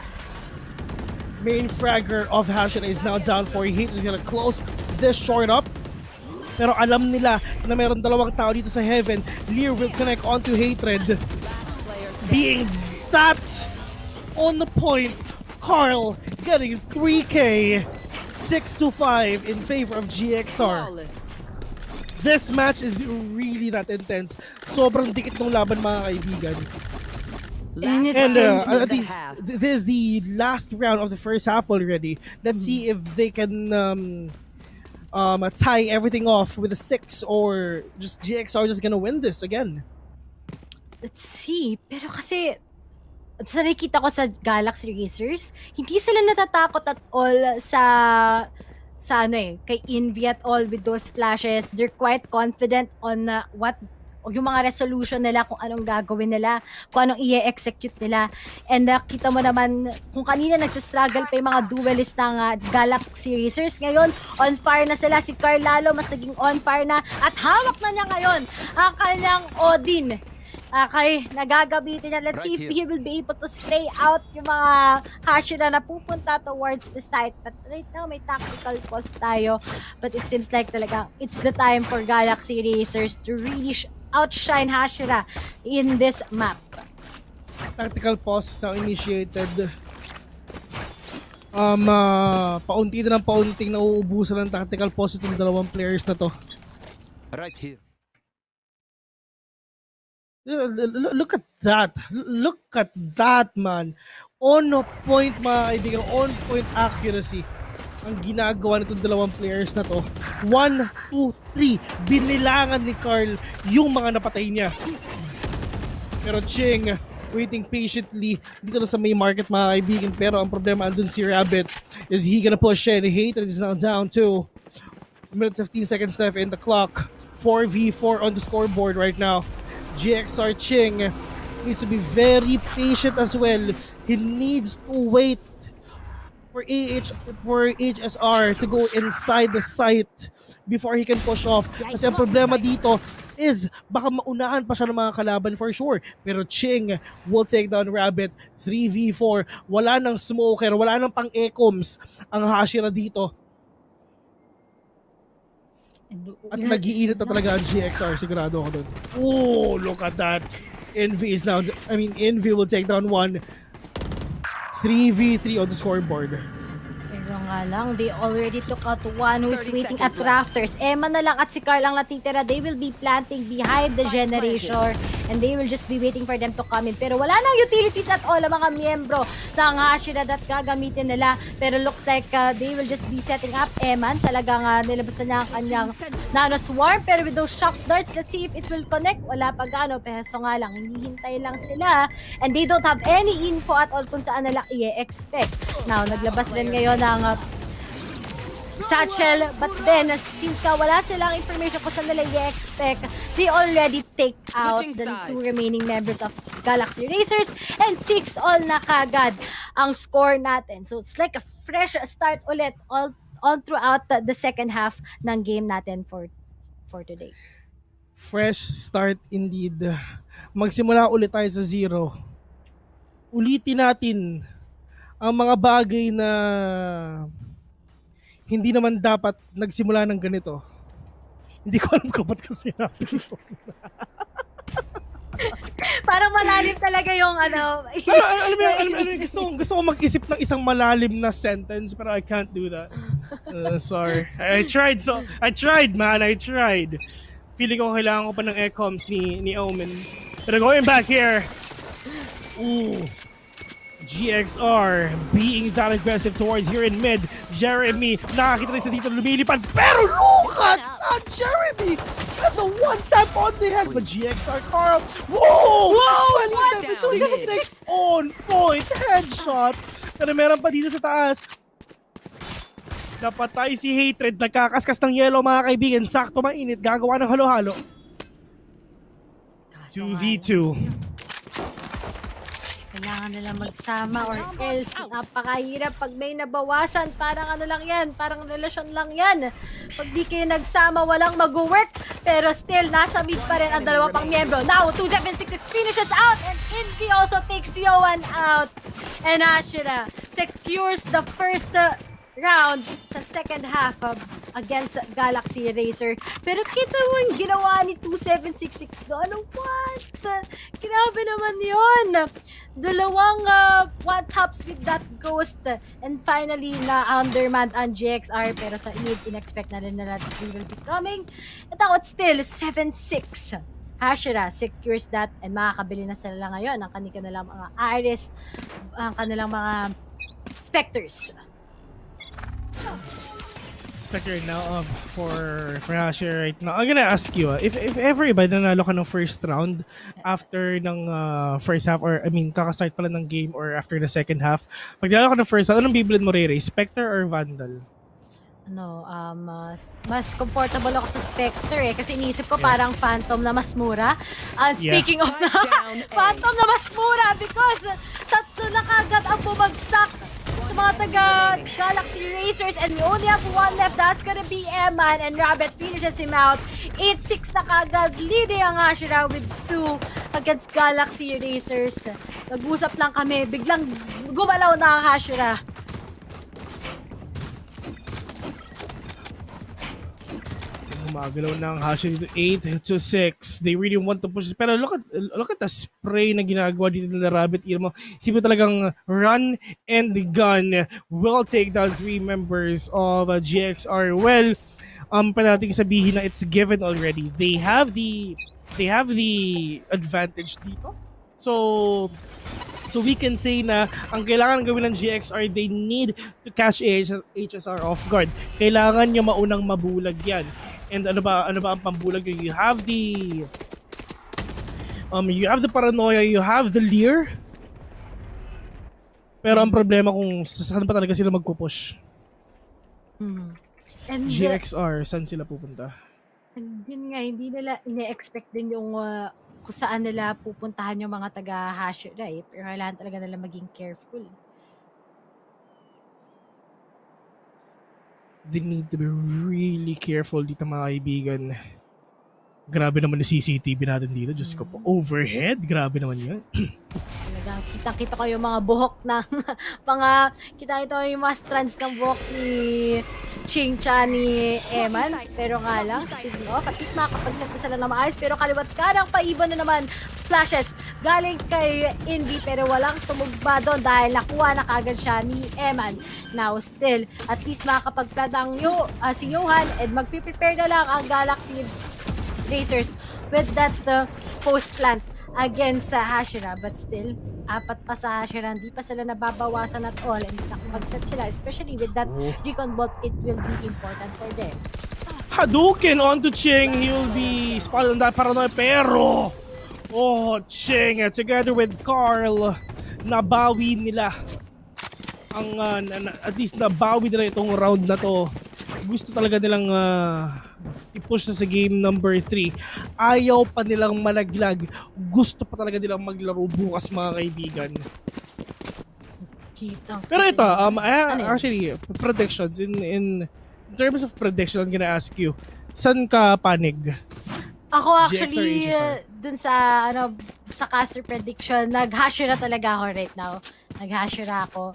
Main fragger of Hashira is now down for Heat. He's gonna close this short up. Pero alam nila na meron dalawang tao dito sa heaven. Lear will connect onto Hatred. Being that on the point, Carl getting 3K, 6-5 in favor of GXR. Flawless. This match is really that intense. Sobrang dikit ng laban mga kaibigan. And it's And Last at the least half. this is the last round of the first half already. Let's see if they can tie everything off with a 6 or just GXR just gonna win this again. Let's see. Pero kasi, sa nakikita ko sa Galaxy Racers, hindi sila natatakot at all sa kay Envy at all with those flashes. They're quite confident on o yung mga resolution nila, kung anong gagawin nila, kung anong i-execute nila. And kita mo naman, kung kanina nagsistruggle pa yung mga duelist ng Galaxy Racers, ngayon, on fire na sila. Si Carl lalo, mas naging on fire na. At hawak na niya ngayon ang kanyang Odin. Okay, nagagamitin niya. Let's see if he will be able to spray out yung mga Hashira na pupunta towards the site. But right now, may tactical pause tayo. But it seems like talaga, it's the time for Galaxy Racers to really outshine Hashira in this map. Tactical pause now initiated. Paunti na ng paunting nauubusan ng tactical pause itong dalawang players na to. Right here. Look at that. Look at that, man. On point, mga kaibigan. On point accuracy ang ginagawa nitong dalawang players na to. 1, 2, 3. Binilangan ni Carl yung mga napatay niya. Pero Ching, waiting patiently dito na sa may market, mga kaibigan. Pero ang problema andun si Rabbit. Is he gonna push in? Hatred is now down to minutes 15 seconds left in the clock. 4v4 on the scoreboard right now. GXR Ching needs to be very patient as well. He needs to wait for HSR to go inside the site before he can push off. Kasi ang problema dito is baka maunahan pa siya ng mga kalaban for sure. Pero Ching will take down Rabbit. 3v4. Wala nang smoker, wala nang pang-ecoms ang Hashira dito. At nag-iinit na talaga ang GXR, sigurado ako dun. Oh, look at that. Envy will take down 1. 3v3 on the scoreboard. Pero nga lang, they already took out one who's waiting at rafters. Emma na lang at si Carl ang natitira. They will be planting behind the generator and they will just be waiting for them to come in. Pero wala nang utilities at all ang mga miyembro ng Hashira that gagamitin nila. Pero looks like they will just be setting up. Eman, talagang nilabas na niya ang kanyang nano swarm. Pero with those shock darts, let's see if it will connect. Wala pa gano. Peso nga lang, hinihintay lang sila. And they don't have any info at all kung saan nila i-expect. Now, naglabas rin ngayon ng satchel, but then since wala silang information kung saan nila i-expect, they already take out the two remaining members of Galaxy Racers and 6 all na kagad ang score natin. So it's like a fresh start ulit all throughout the second half ng game natin for today. Fresh start indeed. Magsimula ulit tayo sa 0. Ulitin natin ang mga bagay na hindi naman dapat nagsimula ng ganito. Hindi ko alam kung ba't ko sinabi ito. Parang malalim talaga yung alam mo, gusto ko mag-isip ng isang malalim na sentence pero I can't do that. Sorry. I tried, man. I tried. Feeling ko kailangan ko pa ng ecoms ni Omen. Pero going back here. Ooh. GXR being that aggressive towards here in mid. Jeremy, nakakita rin sa dito lumilipad. Pero look at Jeremy! And the one tap on the head. But GXR Carl, whoa! 27-6 on point headshots. Pero meron pa dito sa taas. Napatay si Hatred. Nagkakaskas ng yellow, mga kaibigan. Sakto mainit. Gagawa ng halo-halo. 2v2. Kailangan nila magsama or else napakahirap pag may nabawasan. Parang ano lang yan, parang relasyon lang yan. Pag di kayo nagsama, walang mag-work. Pero still, nasa mid pa rin ang dalawa pang miyembro. Now, 2766 finishes out and Envy also takes Yoan out. And Hashira secures the first round sa second half against Galaxy Racer. Pero kita mo yung ginawa ni 2766 doon. What? Grabe naman yun. Dalawang one-tops with that ghost. And finally, na-undermanned ang GXR. Pero sa mid, in-expect na rin nila that we will be coming. At ako, still, 7-6. Hashira secures that and makakabili na sila ngayon ang kanilang mga Iris, ang kanilang mga Spectres. Spectre now for Hashira right now. I'm gonna ask you, if ever ba nanalo ka ng first round after ng first half or I mean kakastart pala ng game or after the second half, pag nanalo ka ng first round, anong bibilin mo, Rere? Spectre or Vandal? Mas comfortable ako sa Spectre kasi iniisip ko parang Phantom na mas mura. Speaking of Phantom na mas mura because tatlo na kagad ang bumagsak sa mga taga Galaxy Racers and we only have one left. That's gonna be Eman and Rabbit finishes him out. 8-6 na kagad. Leading ang Hashira with 2 against Galaxy Racers. Nag-usap lang kami. Biglang gumalaw na ang Hashira. Gumagalaw ng Hashira dito 8-6. They really want to push. Pero look at the spray na ginagawa dito nila Rabbit. Isipin talagang run and gun will take down 3 members of GXR. Well, pwede nating sabihin na it's given already. They have the advantage dito. So we can say na ang kailangan gawin ng GXR, they need to catch HSR off guard. Kailangan nyo maunang mabulag yan. And ano ba ang pambulag nyo? You have the paranoia, you have the leer. Pero ang problema kung saan pa talaga sila magpupush. And GXR, saan sila pupunta? And yun nga, hindi nila ine-expect din yung kung saan nila pupuntahan yung mga taga-Hashira eh. Pero kailangan talaga nila maging careful. They need to be really careful dito mga kaibigan. Grabe naman yung CCTV natin dito. Diyos ko po. Overhead? Grabe naman yun. Talagang kitang-kita ko yung mga buhok ng kita-kita ko yung mga strands ng buhok ni Chingcha ni Eman. Pero nga lang, speaking of, at least makakapag-set na sila ng maayos. Pero kaliwat karang paiba na naman flashes galing kay Envy pero walang tumugba doon dahil nakuha na kagad siya ni Eman. Now still, at least makakapag-plant ang si Johan and magpiprepare na lang ang Galaxy Racers with that post-plant against sa Hashira. But still, 4 pa sa Hashira, hindi pa sila nababawasan at all and nakapag-set sila, especially with that recon bolt, it will be important for them. Hadouken onto Ching. He'll be spotted on that paranoia pero Ching together with Carl nabawi nila ang at least nabawi nila itong round na to. Gusto talaga nilang i-push na sa game number 3. Ayaw pa nilang malaglag. Gusto pa talaga nilang maglaro bukas mga kaibigan. Pero ito, actually, predictions in terms of prediction, I'm gonna ask you, saan ka panig? Ako actually, dun sa sa caster prediction, nag-Hashira talaga ako right now. Nag-Hashira ako.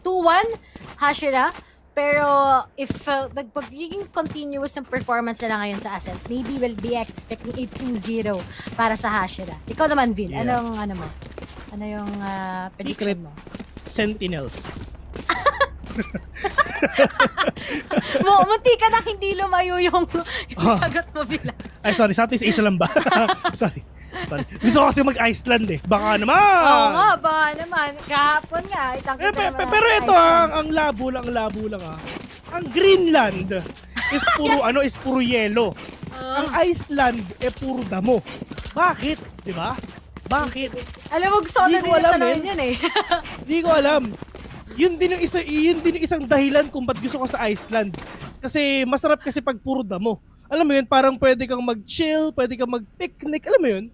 2-1 Hashira. Pero if magiging continuous yung performance nila ngayon sa Ascent, maybe we'll be expecting a 2-0 para sa Hashira. Ikaw naman, Vil, anong mo? Ano yung prediction mo? Sentinels. Munti ka na hindi lumayo yung sagot mo, Vil. Ay, sorry. Southeast Asia lang ba? Sorry. Gusto ko kasi mag-Iceland eh. Baka naman! Oo nga, baka naman. Kahapon nga. Pero ito ang labo lang Ang Greenland is puro yelo. Ang Iceland puro damo. Bakit? Di ba? Bakit? Alam mo, gusto ko na din tanongin yun eh. Hindi ko alam. Yun din yung isang dahilan kung ba't gusto ko sa Iceland. Kasi masarap kasi pag puro damo. Alam mo yun, parang pwede kang mag-chill, pwede kang mag-picnic. Alam mo yun?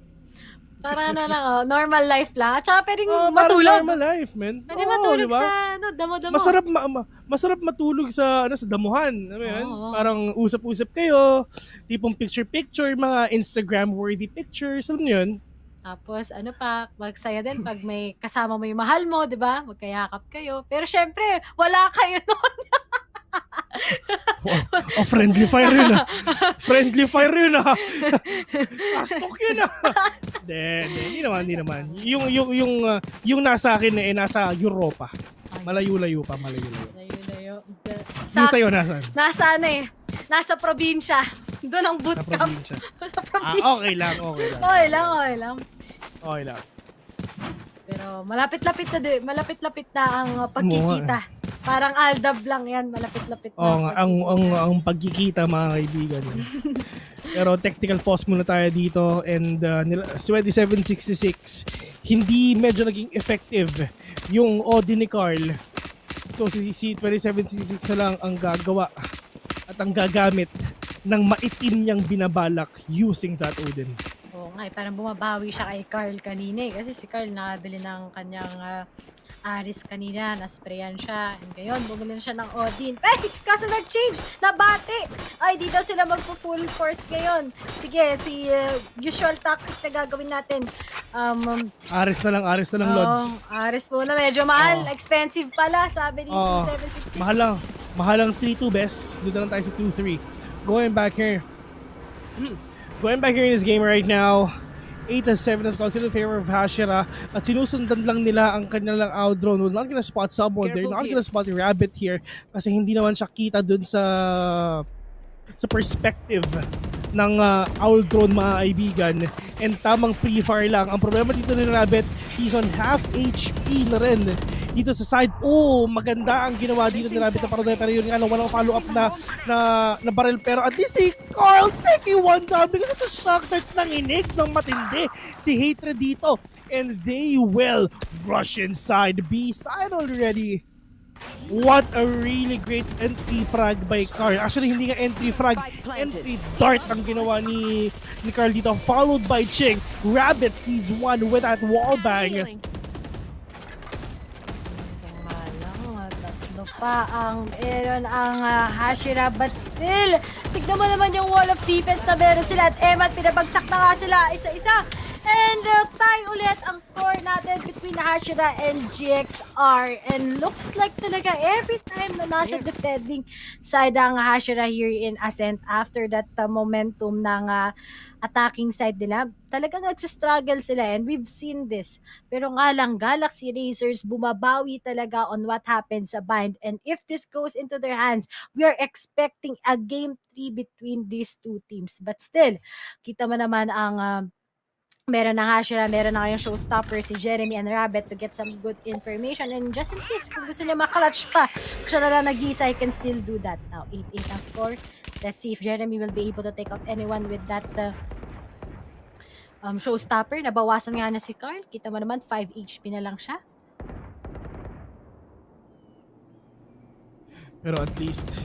Para na lang, normal life lang. At saka pwedeng Parang matulog. normal life, man. Pwede Oo, matulog diba? sa damo-damo. Masarap matulog sa sa damuhan. Alam mo yun? Oo. Parang usap-usap kayo, tipong picture-picture, mga Instagram-worthy pictures, alam mo yun? Tapos ano pa, magsaya din pag may kasama mo yung mahal mo, di ba? Magkayakap kayo. Pero syempre, wala kayo noon. Oh, friendly fire yun ah. Friendly fire yun ah. Pastok yun ah. Hindi naman. Yung nasa akin nasa Europa. Malayo-layo pa. Layo-layo. Yung sa'yo nasaan? Nasa ano eh, nasa probinsya. Doon ang Sa bootcamp. probinsya. Sa probinsya. Okay lang. Okay lang. Okay lang. Pero malapit-lapit na ang pagkikita. Parang Aldab lang yan, malapit-lapit na. Oo nga, ang pagkikita mga kaibigan. Pero technical pause muna tayo dito and 2766 hindi medyo naging effective yung Odin ni Carl. So si 2766 na lang ang gagawa at ang gagamit ng maitim niyang binabalak using that Odin. Oo nga, parang bumabawi siya kay Carl kanina eh. Kasi si Carl nakabili ng kanyang Aris kanina, nasprayan siya. And ngayon, bumili na siya ng Odin. Ay! Kaso nag-change! Nabati! Ay, di daw sila magpo-full force ngayon. Sige, si usual tactic na gagawin natin. Aris na lang, Lods. Aris muna. Medyo mahal. Expensive pala, sabi ni 2766. Mahalang 3-2 best. Doon na lang tayo sa 2-3. Going back here in this game right now, 8-7 is considered in favor of Hashira at sinusundan lang nila ang kanilang out-drone. We're not gonna spot someone. They're not gonna spot the rabbit here kasi hindi naman siya kita dun sa perspective ng owl drone mga kaibigan, and tamang pre-fire lang. Ang problema dito ni Rabbit, he's on half HP na rin dito sa side. Oh, maganda ang ginawa dito ni Rabbit na paroday, pero yun nga, walang follow-up na barrel. Pero at least si Carl taking one down because of the shock that nanginig ng matindi si Hatred dito, and they will rush inside B side already. What a really great entry frag by Carl. Actually, hindi nga entry frag, entry dart ang ginawa ni Carl dito, followed by Ching. Rabbit sees one with that wall bang. Tatlo pa ang meron ang Hashira, but still, tignan mo naman yung wall of defense na meron sila at Emma, pinabagsak na nga sila isa-isa. And tie ulit ang score natin between Hashira and GXR. And looks like talaga every time na nasa defending side ang Hashira here in Ascent after that momentum ng attacking side nila, talagang nagsistruggle sila and we've seen this. Pero nga lang, Galaxy Racers bumabawi talaga on what happens sa bind, and if this goes into their hands, we are expecting a game 3 between these two teams. But still, kita mo naman ang meron na Hashira, meron na kayong showstopper si Jeremy and Rabbit to get some good information, and just in case kung gusto niya maklatch pa siya na lang nag-isa, I can still do that. Now 8-8 ang score. Let's see if Jeremy will be able to take out anyone with that showstopper. Nabawasan nga na si Carl, kita mo naman 5 HP na lang siya. Pero at least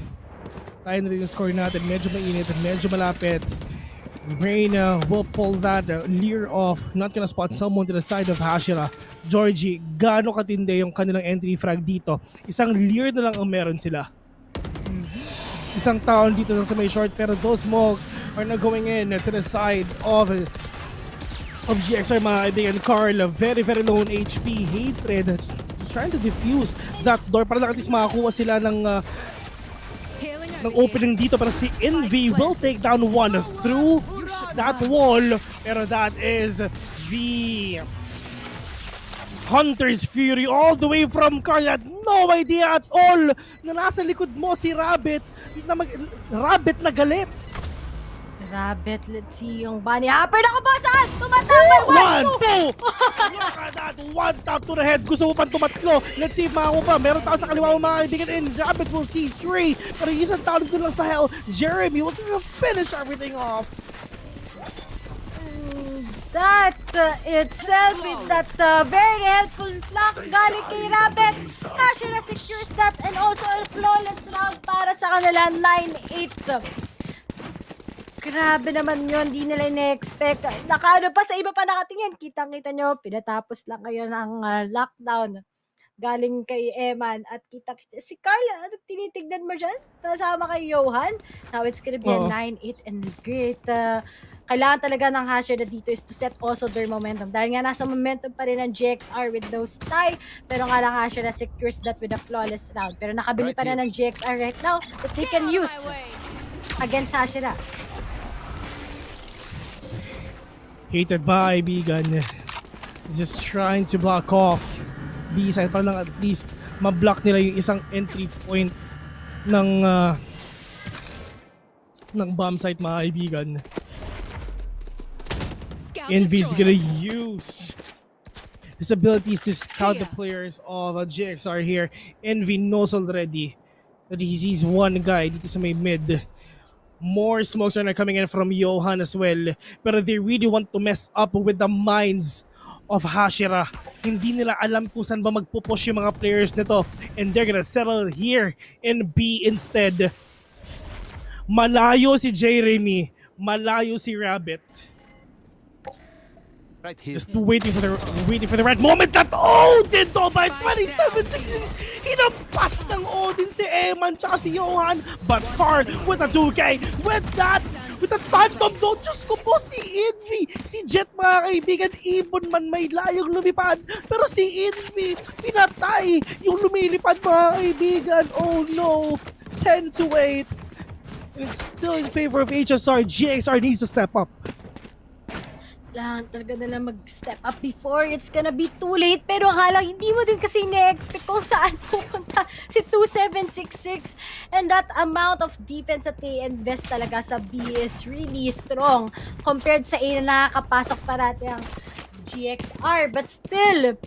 tayo na rin yung score natin, medyo mainit at medyo malapit. Reina will pull that leer off. Not gonna spot someone to the side of Hashira. Georgie, gaano katindi yung kanilang entry frag dito. Isang leer na lang ang meron sila. Isang taon dito lang sa may short, pero those smokes are not going in to the side of GXR mga kaibigan. Carl, very low on HP. Hatred trying to defuse that door para lang at least makakuha sila ng opening dito, pero si Envy will take down one through that wall, pero that is the Hunter's Fury all the way from Carl. Had no idea at all na nasa likod mo si Rabbit Rabbit na galit. Rabbit, let's see yung bunny hopper na kabasan! Tumatapay! 1, 2! Look at that! One tap to the head. Gusto mo pang tumatlo. Let's see if makakuha pa. Meron tao sa kaliwa mo mga kaibigan, and Rabbit will see 3. Pero yung isang tao dito lang sa hell. Jeremy will just finish everything off. That itself with that very helpful flank galing kay Rabbit. Hashira secures that, and also a flawless round para sa kanila. 9-8. Grabe naman yun, di nila ine-expect. Nakaano pa, sa iba pa nakatingin. Kitang-kita nyo, pinatapos lang kayo ng lockdown. Galing kay Eman at kita-kita. Si Carla, ano tinitignan mo dyan? Kasama kay Johan. Now it's gonna be a Oo. 9-8 and great. Kailangan talaga ng Hashira dito is to set also their momentum. Dahil nga nasa momentum pa rin ng GXR with those tie. Pero nga lang Hashira secures that with a flawless round. Pero nakabili pa na ng GXR right now that they can use against Hashira. Hated by Bigan. Just trying to block off. B-side pa lang at least ma-block nila yung isang entry point ng bomb site, mga kaibigan. Envy's gonna use his abilities to scout the players of GXR here. Envy knows already that he sees one guy dito sa may mid. More smokes are coming in from Johan as well. Pero they really want to mess up with the minds of Hashira. Hindi nila alam kung saan ba magpupush yung mga players nito. And they're gonna settle here in B instead. Malayo si Jeremy. Malayo si Rabbit. Right here. Just waiting for the right moment that Odin to by 27-6. Hinampas ng Odin si Eman tsaka si Johan. But Card with a 2K. With that Phantom Dome, Diyos ko po, si Envy, si Jet, mga kaibigan, ibon man may layong lumipad. Pero si Envy, pinatay yung lumilipad, mga kaibigan. Oh no, 10-8. And it's still in favor of HSR. GXR needs to step up. Kailangan talaga nila mag-step up before it's gonna be too late. Pero halang hindi mo din kasi na-expect kung saan pupunta si 2766. And that amount of defense that they invest talaga sa B is really strong compared sa A na nakakapasok parati ang GXR. But still,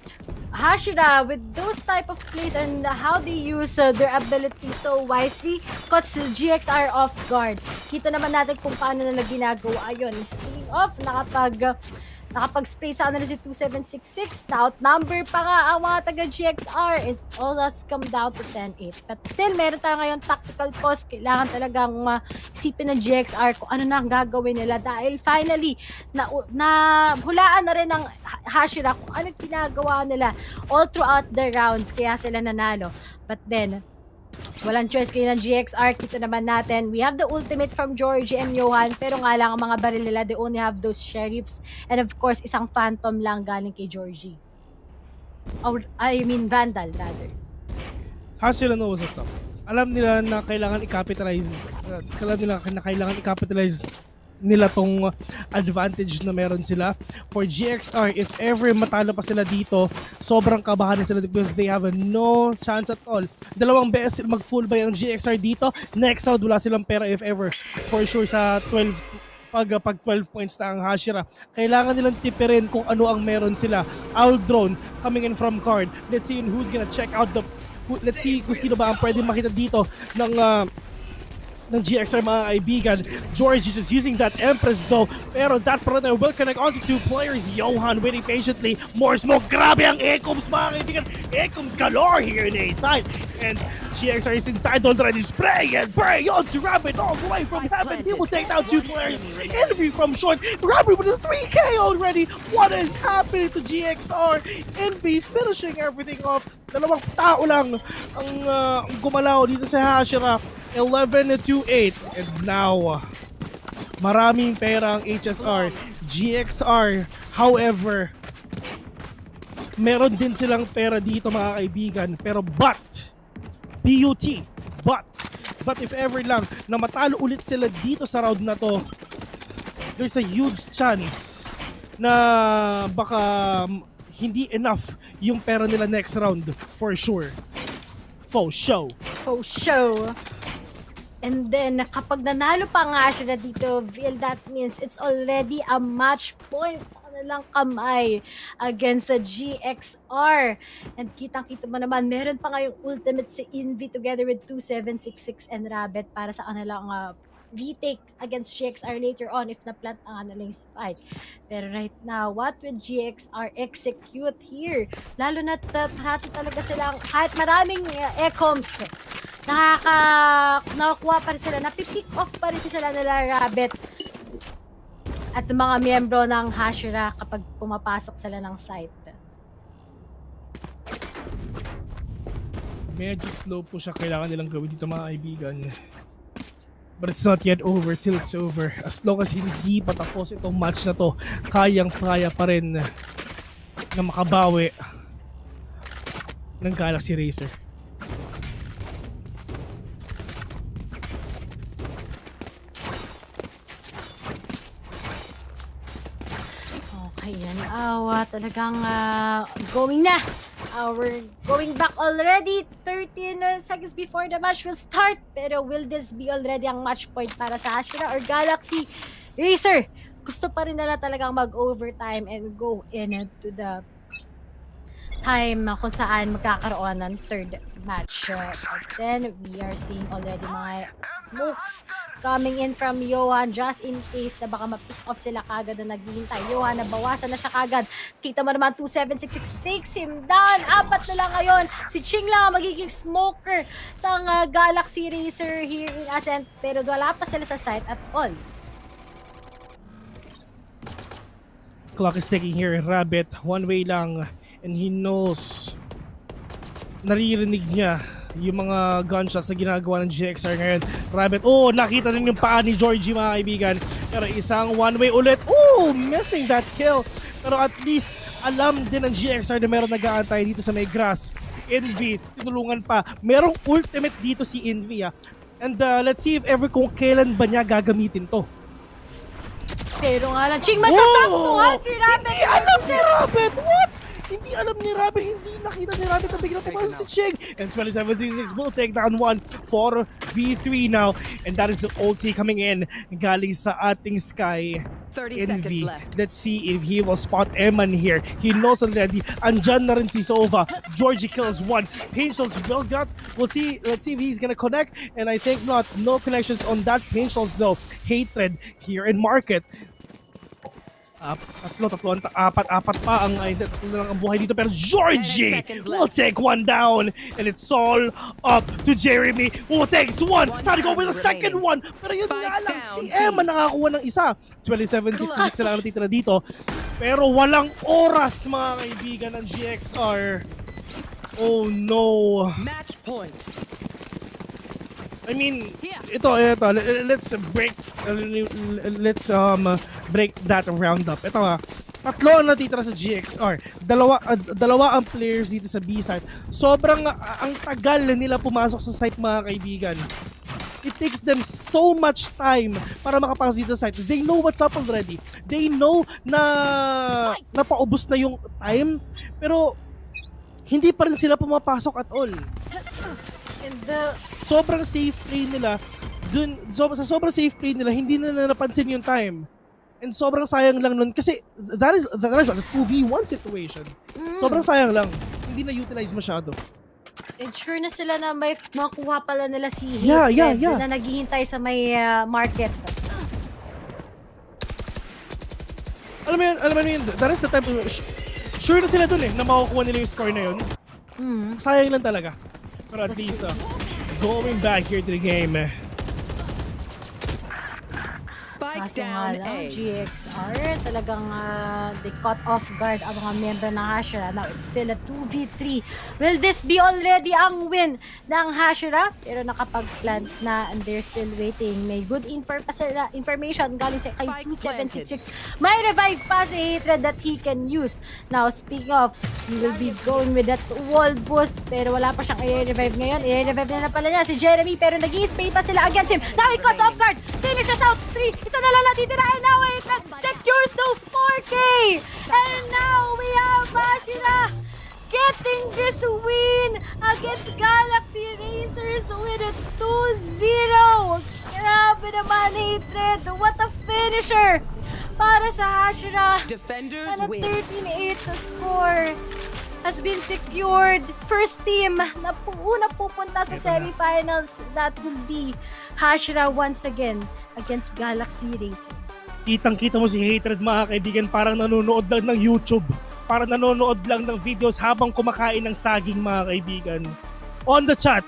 Hashira, with those type of plays and how they use their ability so wisely, cuts GXR off guard. Kita naman natin kung paano nila ginagawa yun. Speaking of, nakapag-spray sa kanila si 2766, na-outnumber pa nga ang mga taga-GXR. It all has come down to 10-8. But still, meron tayo ngayon tactical pause. Kailangan talagang isipin ng GXR kung ano na ang gagawin nila. Dahil finally, hulaan na rin ng Hashira kung ano ginagawa nila all throughout the rounds. Kaya sila nanalo. But then, walang choice kayo ng GXR. Kita naman natin, we have the ultimate from Georgie and Johan, pero nga lang ang mga baril nila, they only have those sheriffs and of course isang phantom lang galing kay Georgie. Or, I mean Vandal rather. Hashira knows what's up. Alam nila na kailangan i-capitalize. Nila tong advantage na meron sila. For GXR, if ever matalo pa sila dito, sobrang kabahan sila because they have no chance at all. Dalawang beses mag-full buy ang GXR dito. Next round, wala silang pera if ever. For sure sa 12 pag 12 points na ang Hashira. Kailangan nilang tipirin kung ano ang meron sila. Owl Drone coming in from Card. Let's see who's gonna check out let's see kung sino ba ang pwede makita dito ng GXR, mga kaibigan. George is just using that Empress though. Pero that partner will connect onto two players. Johan waiting patiently. More smoke. Grabe ang Ecoms, mga kaibigan. Ecoms galore here in A side. And GXR is inside already. Spray and pray onto Rabbit all the way from heaven. He will take down two players. Envy from short. Rabbit with a 3K already. What is happening to GXR? Envy finishing everything off. Dalawang tao lang ang gumalaw dito sa Hashira. 11-8. And now, maraming pera ang HSR. GXR, however, meron din silang pera dito, mga kaibigan. Pero but if ever lang na matalo ulit sila dito sa round na to, there's a huge chance na baka hindi enough yung pera nila next round for sure. For show. And then, kapag nanalo pa nga siya dito, VL, that means it's already a match point sa kanilang kamay against sa GXR. And kitang-kita mo naman, meron pa nga yung ultimate si Envy together with 2766 and Rabbit para sa kanilang retake against GXR later on if na-plant ang kanilang spike. Pero right now, what will GXR execute here? Lalo na parati talaga silang, kahit maraming ecoms, nakakuha pa rin sila, napipick off pa rin sila nila Rabbit. at mga miyembro ng Hashira kapag pumapasok sila ng site. Medyo slow po siya kailangan nilang gawin dito mga kaibigan. But it's not yet over till it's over. As long as hindi pa tapos itong match na to, kayang-kaya pa rin na makabawi ng Galaxy Racer. Okay, yan. Talagang going na. We're going back already. 13 seconds before the match will start. Pero will this be already ang match point para sa Hashira or Galaxy Racer? Gusto pa rin nila talagang mag-overtime and go into the time kung saan magkakaroon ng third match. But then, we are seeing already mga smokes coming in from Johan just in case na baka ma-pick off sila kagad na naghihintay. Johan, nabawasan na siya kagad. Kita mo naman, 2766 takes him down. 4 na lang ngayon. Si Ching lang ang magiging smoker ng Galaxy Racer here in Ascent. Pero wala pa sila sa site at all. Clock is ticking here. Rabbit, one way lang. And he knows, naririnig niya yung mga gunshots na ginagawa ng GXR ngayon. Rabbit, nakita din yung paa ni Georgie mga kaibigan. Pero isang one way ulit. Missing that kill. Pero at least, alam din ng GXR na meron nag-aantay dito sa may grass. Envy, tinulungan pa. Merong ultimate dito si Envy. And let's see if ever kung kailan ba niya gagamitin to. Pero nga lang, Ching, masasaktuhan si Rabbit! Hindi alam ni Rabbit! What? Hindi alam ni Rabbit, hindi nakita ni Rabbit na biglang pumasok si Ching. And 2766 will take down 1 for V3 now. And that is the ulti coming in galing sa ating Sky. 30 Envy. seconds left. Let's see if he will spot Eman here. He knows already. Andyan na rin si Sova. Georgie kills 1. Painchels will got. Let's see if he's gonna connect. And I think not. No connections on that Painchels though. Hatred here in Market. Apat pa ang buhay dito, pero Georgie will take 1 down, and it's all up to Jeremy who takes 1. Try to go with the second one, pero yun nga lang, si Emma nakakuha ng isa. 27-66 lang natitira dito, pero walang oras mga kaibigan ng GXR. Oh no. Match point. I mean, ito, let's break that roundup. Ito tatlo ang natitira sa GXR. Dalawa ang players dito sa B-side. Sobrang ang tagal nila pumasok sa site mga kaibigan. It takes them so much time para makapasok dito sa site. They know what's up already. They know na napaubos na yung time, pero hindi pa rin sila pumapasok at all. And sobrang safe play nila sa sobrang safe play nila, hindi na napansin yung time. And sobrang sayang lang nun kasi that is a 2v1 situation. Sobrang sayang lang, hindi na utilize masyado. And sure na sila na may makuha pala nila si Yeah. na naghihintay sa may market. Alam mo yun, that is the time sure na sila dun na makukuha nila yung score na yun. Sayang lang talaga. Pero at least, going back here to the game. Spike Kaso nga down lang, A. GXR, talagang they caught off guard ang mga member ng Hashira. Now, it's still a 2v3. Will this be already ang win ng Hashira? Pero nakapag-plant na and they're still waiting. May good information galing sa kay 2766. May revive pa si Hatred that he can use. Now, speaking of, he will be going with that wall boost. Pero wala pa siyang i-revive ngayon. I-revive na pala niya si Jeremy. Pero nag-i-spray pa sila against him. Now, he cuts off guard. Finishes out 3. Isa na lang natitira. And now, Hatred secures those 4K. And now, we have Hashira getting this win against Galaxy Racers with a 2-0. Grabe naman, Hatred. What a finisher para sa Hashira. Defenders And a win. 13-8 na score has been secured. First team na una pupunta sa semifinals. That will be Hashira once again against Galaxy Racers. Kitang-kita mo si Hatred mga kaibigan, parang nanonood lang ng YouTube. Parang nanonood lang ng videos habang kumakain ng saging mga kaibigan. On the chat,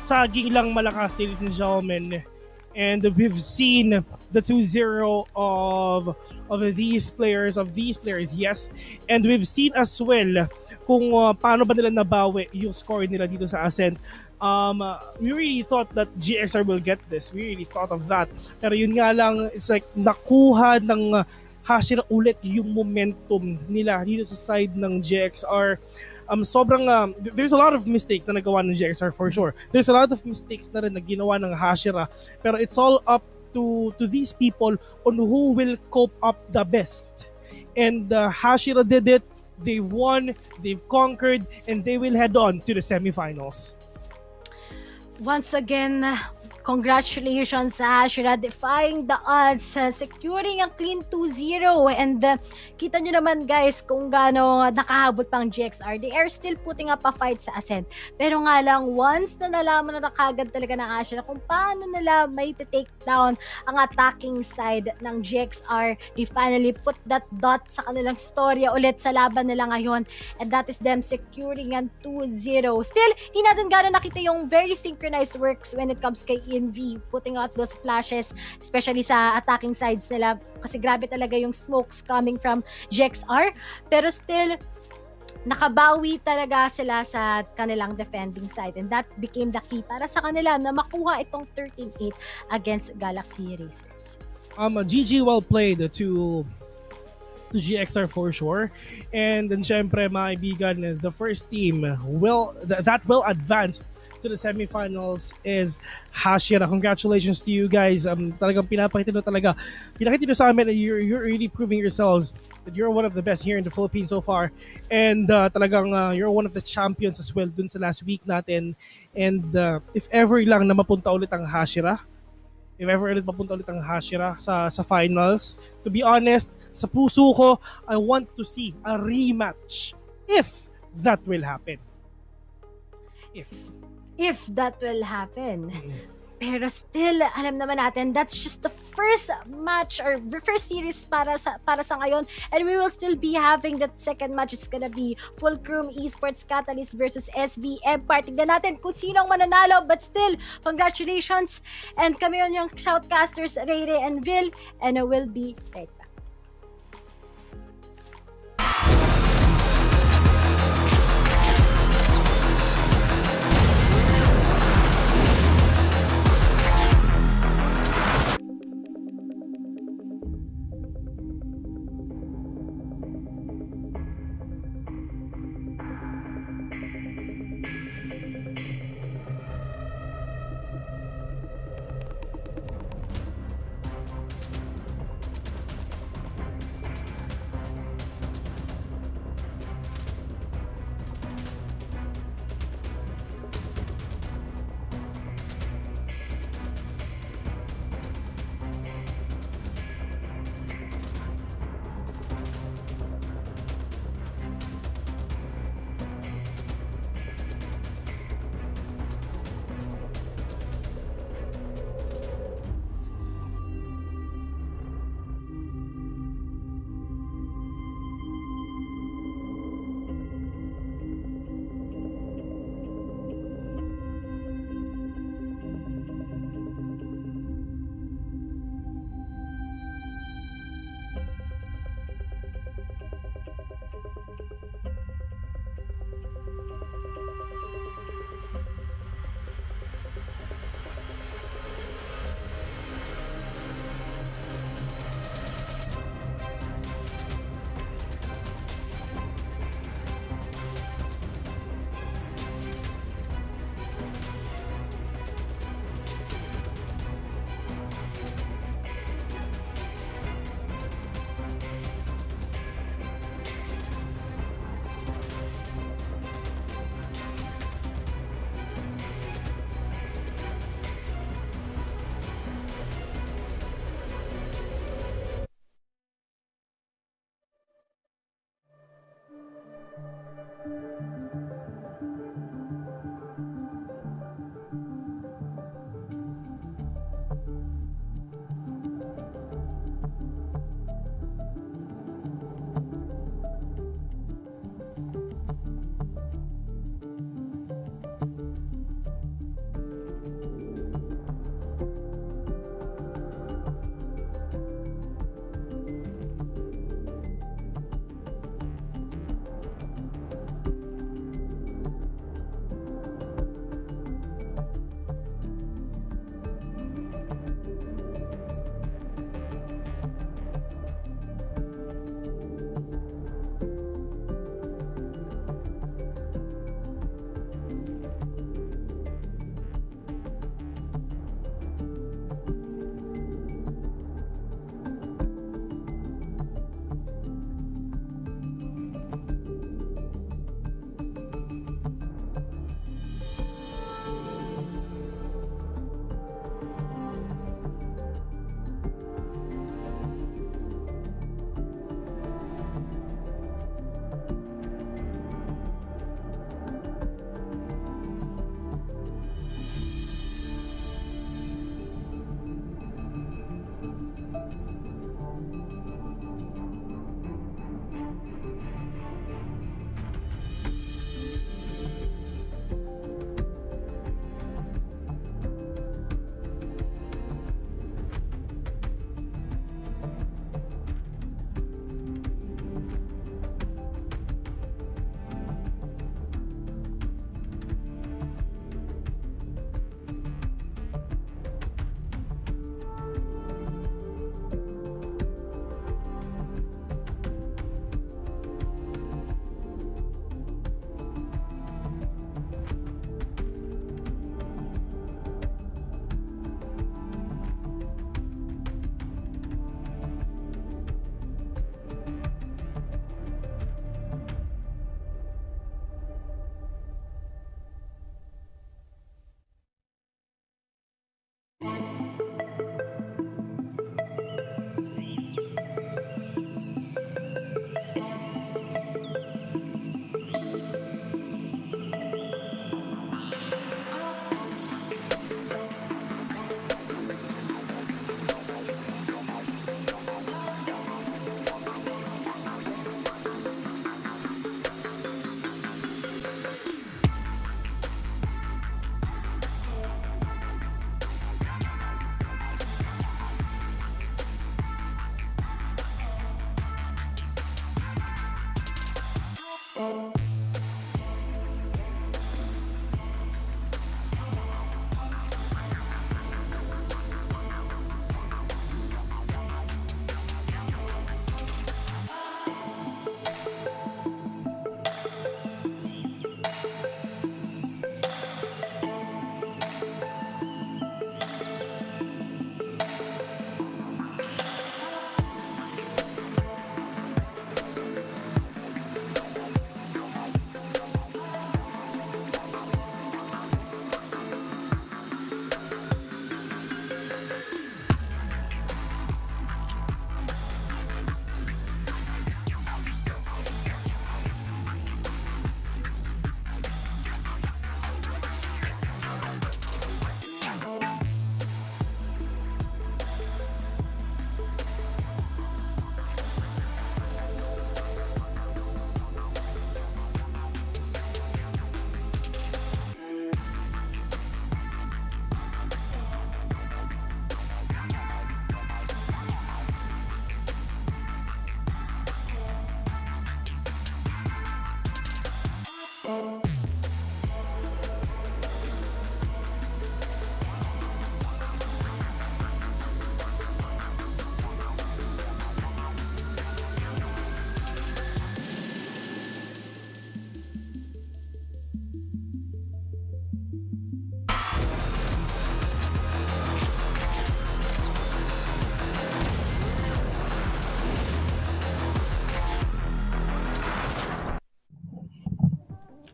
saging lang malakas series ni Xiaomen. And we've seen the 2-0 of these players, yes. And we've seen as well kung paano ba nila nabawi yung score nila dito sa Ascent. We really thought that GXR will get this. We really thought of that. Pero yun nga lang, it's like nakuha ng Hashira ulit yung momentum nila dito sa side ng GXR. There's a lot of mistakes na nagawa ng GXR for sure. There's a lot of mistakes na rin na ginawa ng Hashira. Pero it's all up to these people on who will cope up the best. And Hashira did it. They've won, they've conquered, and they will head on to the semifinals. Once again, congratulations sa Hashira, defying the odds, securing ang clean 2-0. And kita nyo naman guys kung gaano nakahabot pang GXR. They are still putting up a fight sa Ascent. Pero nga lang, once na nalaman na kagad talaga ng Hashira kung paano nila may take down ang attacking side ng GXR, they finally put that dot sa kanilang storya ulit sa laban nila ngayon. And that is them securing ang 2-0. Still, hindi natin gaano nakita yung very synchronized works when it comes kay ENV, putting out those flashes, especially sa attacking sides nila. Kasi grabe talaga yung smokes coming from GXR. Pero still, nakabawi talaga sila sa kanilang defending side. And that became the key para sa kanila na makuha itong 13-8 against Galaxy Racers. GG well played to GXR for sure. And then syempre mga kaibigan, the first team that will advance to the semifinals is Hashira. Congratulations to you guys. Talagang pinakita nyo sa amin that you're really proving yourselves that you're one of the best here in the Philippines so far. And talagang you're one of the champions as well dun sa last week natin. And if ever lang na mapunta ulit ang Hashira, sa finals, to be honest, sa puso ko, I want to see a rematch if that will happen. If that will happen. Pero still, alam naman natin, that's just the first match or first series para sa ngayon. And we will still be having that second match. It's gonna be Fulcrum Esports Catalyst versus SVM. Tignan natin kung sino ang mananalo. But still, congratulations. And kami yun yung shoutcasters, Ray and Vil. And I will be right back.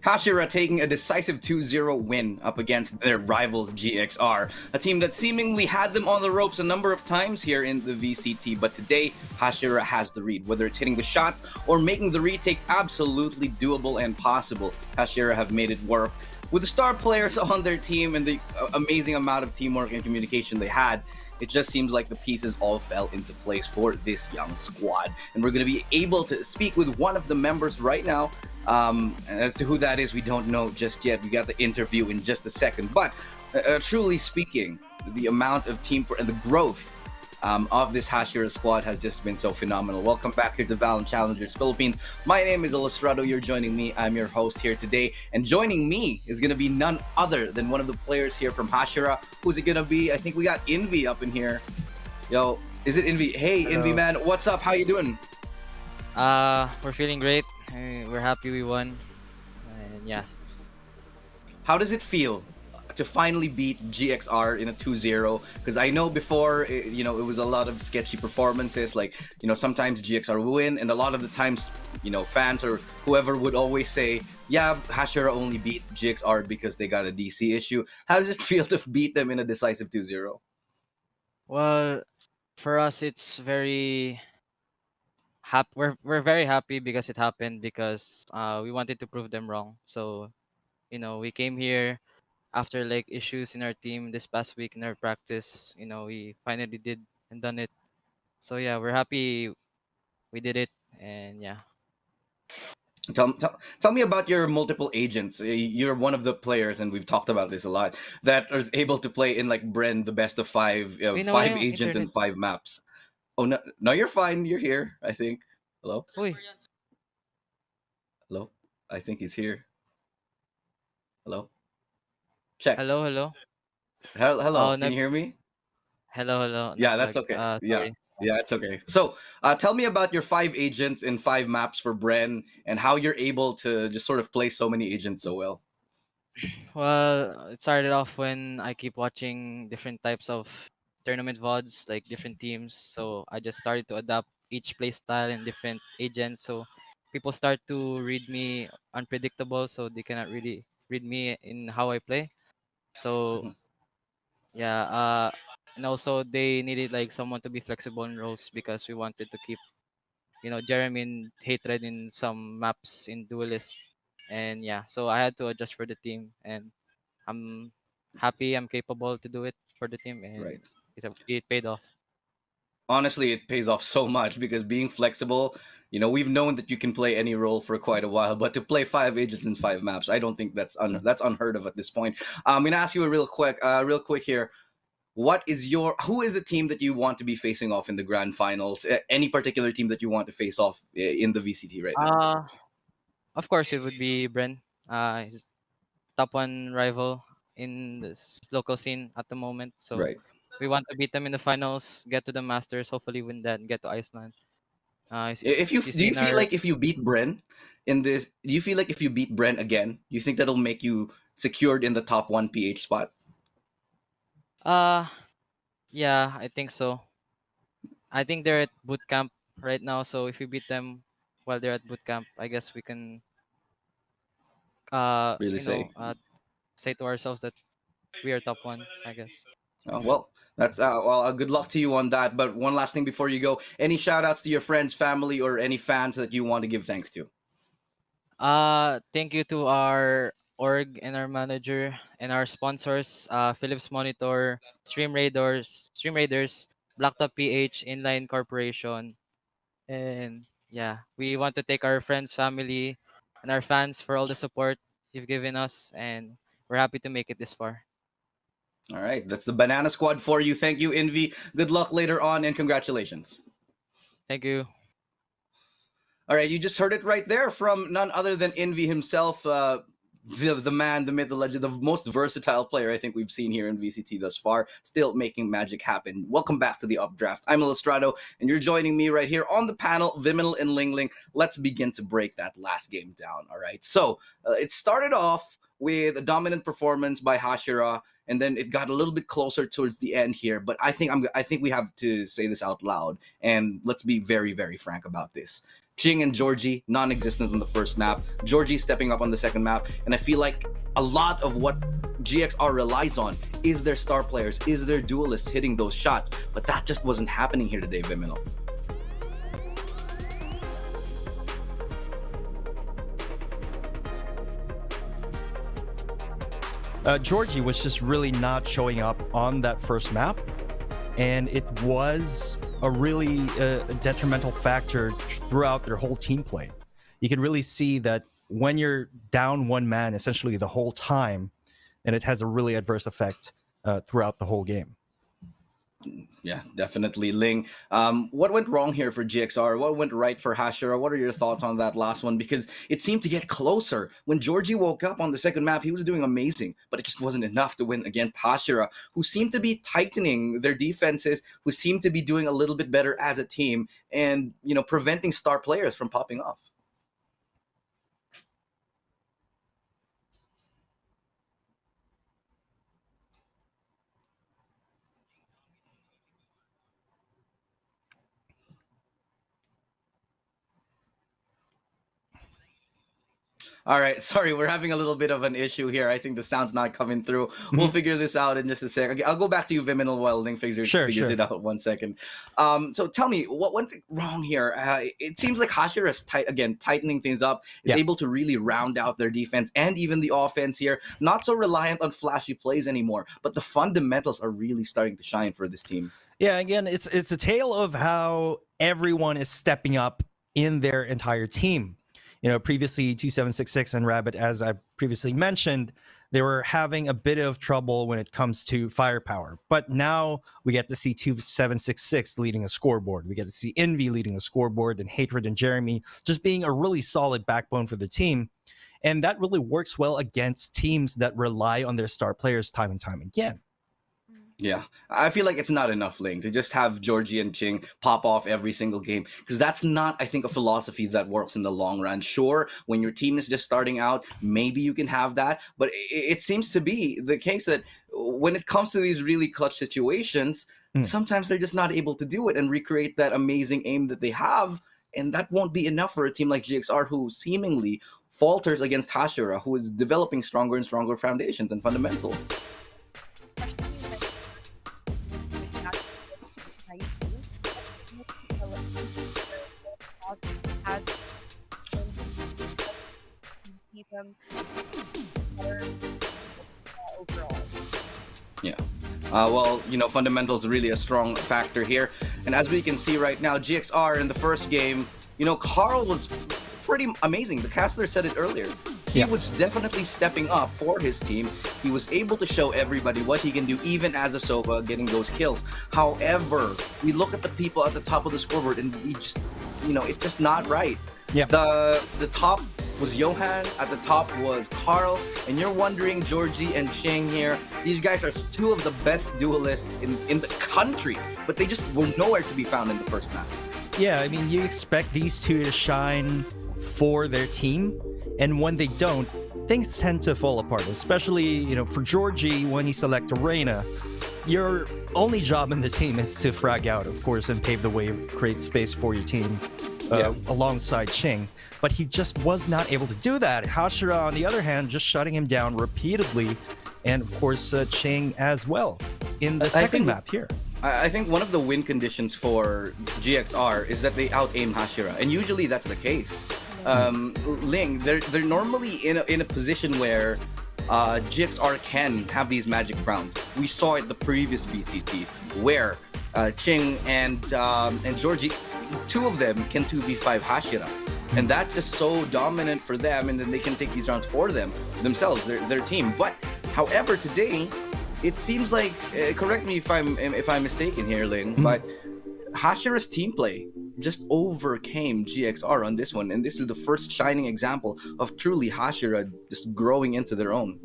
Hashira taking a decisive 2-0 win up against their rivals GXR, a team that seemingly had them on the ropes a number of times here in the VCT, but today Hashira has the read. Whether it's hitting the shots or making the retakes, absolutely doable and possible. Hashira have made it work. With the star players on their team and the amazing amount of teamwork and communication they had, it just seems like the pieces all fell into place for this young squad. And we're going to be able to speak with one of the members right now. As to who that is, we don't know just yet. We got the interview in just a second. But truly speaking, the amount of team and the growth of this Hashira squad has just been so phenomenal. Welcome back here to Valorant Challengers Philippines. My name is Illustrado. You're joining me. I'm your host here today. And joining me is going to be none other than one of the players here from Hashira. Who's it going to be? I think we got Envy up in here. Yo, is it Envy? Hey, Hello. Envy, man. What's up? How you doing? We're feeling great. We're happy we won. And yeah. How does it feel to finally beat GXR in a 2-0? Because I know before, it was a lot of sketchy performances. Like, sometimes GXR will win, and a lot of the times, fans or whoever would always say, yeah, Hashira only beat GXR because they got a DC issue. How does it feel to beat them in a decisive 2-0? Well, for us it's very we're very happy because it happened because we wanted to prove them wrong. So, we came here after like issues in our team this past week in our practice. We finally did and done it. So yeah, we're happy we did it, and yeah. Tell me about your multiple agents. You're one of the players, and we've talked about this a lot, that is able to play in like Bren, the best of five, Uy, nawala five yung agents and internet. 5 maps. Oh no, no, you're fine. You're here. I think. Hello, Uy, hello. I think he's here. Hello. Check. hello, hello. Hello. Oh, Can you hear me? hello. Yeah, that's okay. Yeah, Sorry. yeah, it's okay. So, tell me about your 5 agents and 5 maps for Bren, and how you're able to just sort of play so many agents so well. Well, it started off when I keep watching different types of tournament VODs, like different teams. So I just started to adapt each play style and different agents. So people start to read me unpredictable, so they cannot really read me in how I play. So Mhm. yeah, and also they needed like someone to be flexible in roles because we wanted to keep, Jeremy in hatred in some maps in duelist. And yeah, so I had to adjust for the team, and I'm happy I'm capable to do it for the team, and Right. it paid off. Honestly, it pays off so much because being flexible, we've known that you can play any role for quite a while, but to play 5 agents and 5 maps, I don't think that's unheard of at this point. I'm gonna ask you a real quick here. Who is the team that you want to be facing off in the grand finals? Any particular team that you want to face off in the VCT right now? Uh of course, it would be Bren. He's top one rival in this local scene at the moment. So Right. we want to beat them in the finals, get to the Masters, hopefully win that, and get to Iceland. If you You do you seen feel our like if you beat Bren in this, do you feel like if you beat Bren again, do you think that'll make you secured in the top one PH spot? uh yeah, I think so. I think they're at boot camp right now, so if we beat them while they're at boot camp, I guess we can Really say. say to ourselves that we are top one, I guess. Well, that's good luck to you on that. But one last thing before you go, any shout outs to your friends, family, or any fans that you want to give thanks to? Thank you to our org and our manager and our sponsors, Philips Monitor, Stream Raiders, Blacktop PH, Inline Corporation, and yeah, we want to thank our friends, family, and our fans for all the support you've given us, and we're happy to make it this far. All right, that's the Banana Squad for you. Thank you, Envy. Good luck later on, and congratulations. Thank you. All right, you just heard it right there from none other than Envy himself, the man, the myth, the legend, the most versatile player I think we've seen here in VCT thus far, still making magic happen. Welcome back to the Updraft. I'm Illustrado, and you're joining me right here on the panel, Viminal and Lingling. Let's begin to break that last game down, all right? So, it started off with a dominant performance by Hashira, and then it got a little bit closer towards the end here, but I think we have to say this out loud, and let's be very, very frank about this. Ching and Georgie, non-existent on the first map. Georgie stepping up on the second map. And I feel like a lot of what GXR relies on is their star players, is their duelists hitting those shots. But that just wasn't happening here today, Viminal. Georgie was just really not showing up on that first map. And it was a really detrimental factor throughout their whole team play. You can really see that when you're down one man essentially the whole time, and it has a really adverse effect throughout the whole game. Yeah, definitely, Ling. What went wrong here for GXR? What went right for Hashira? What are your thoughts on that last one? Because it seemed to get closer. When Georgie woke up on the second map, he was doing amazing, but it just wasn't enough to win against Hashira, who seemed to be tightening their defenses, who seemed to be doing a little bit better as a team, and preventing star players from popping off. All right, sorry, we're having a little bit of an issue here. I think the sound's not coming through. We'll figure this out in just a sec. Okay, I'll go back to you, Viminal, while Ling figures it out 1 second. So tell me, what went wrong here? It seems like Hashira is tightening things up, is able to really round out their defense and even the offense here. Not so reliant on flashy plays anymore, but the fundamentals are really starting to shine for this team. Yeah, again, it's a tale of how everyone is stepping up in their entire team. Previously 2766 and Rabbit, as I previously mentioned, they were having a bit of trouble when it comes to firepower. But now we get to see 2766 leading a scoreboard. We get to see Envy leading a scoreboard, and Hatred and Jeremy just being a really solid backbone for the team. And that really works well against teams that rely on their star players time and time again. Yeah, I feel like it's not enough, Ling, to just have Georgie and Ching pop off every single game, because that's not, I think, a philosophy that works in the long run. Sure, when your team is just starting out, maybe you can have that, but it seems to be the case that when it comes to these really clutch situations, sometimes they're just not able to do it and recreate that amazing aim that they have, and that won't be enough for a team like GXR, who seemingly falters against Hashira, who is developing stronger and stronger foundations and fundamentals. Yeah. Well, fundamentals are really a strong factor here. And as we can see right now, GXR in the first game, Carl was pretty amazing. The caster said it earlier. He was definitely stepping up for his team. He was able to show everybody what he can do, even as a Sova, getting those kills. However, we look at the people at the top of the scoreboard, and we just, it's just not right. Yeah. The top was Johan. At the top was Carl. And you're wondering, Georgie and Ching here, these guys are two of the best duelists in the country, but they just were nowhere to be found in the first match. Yeah, I mean, you expect these two to shine for their team, and when they don't, things tend to fall apart, especially, for Georgie, when you select Reina, your only job in the team is to frag out, of course, and pave the way, create space for your team alongside Ching. But he just was not able to do that. Hashira, on the other hand, just shutting him down repeatedly, and of course, Ching as well in the second map here. I think one of the win conditions for GXR is that they out-aim Hashira, and usually that's the case. Ling, they're normally in a position where GXR can have these magic rounds. We saw it the previous VCT where Ching and Georgie, two of them can 2v5 Hashira, and that's just so dominant for them, and then they can take these rounds for themselves, their team. But however, today it seems like, correct me if I'm mistaken here, Ling, but Hashira's team play just overcame GXR on this one, and this is the first shining example of truly Hashira just growing into their own.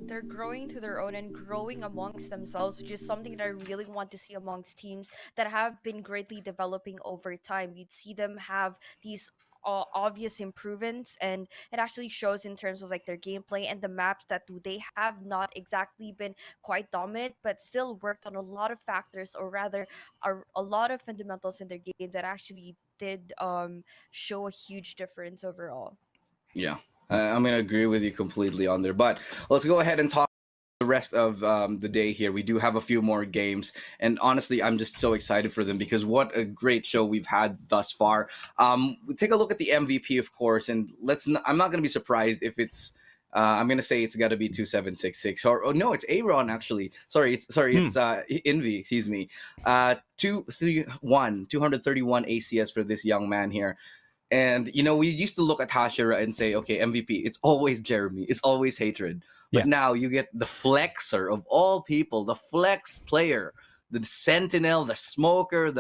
They're growing to their own and growing amongst themselves, which is something that I really want to see amongst teams that have been greatly developing over time. You'd see them have these obvious improvements, and it actually shows in terms of like their gameplay and the maps that they have not exactly been quite dominant, but still worked on a lot of factors, or rather a lot of fundamentals in their game that actually did show a huge difference overall. Yeah, I'm gonna agree with you completely on there. But let's go ahead and talk the rest of the day here. We do have a few more games, and honestly, I'm just so excited for them because what a great show we've had thus far. We take a look at the MVP, of course, and I'm not gonna be surprised if it's. I'm gonna say it's got to be 2766, or no, it's Aaron actually. It's Envy. Excuse me. 231 ACS for this young man here. And, we used to look at Hashira and say, okay, MVP, it's always Jeremy, it's always Hatred. But now you get the flexer of all people, the flex player, the sentinel, the smoker,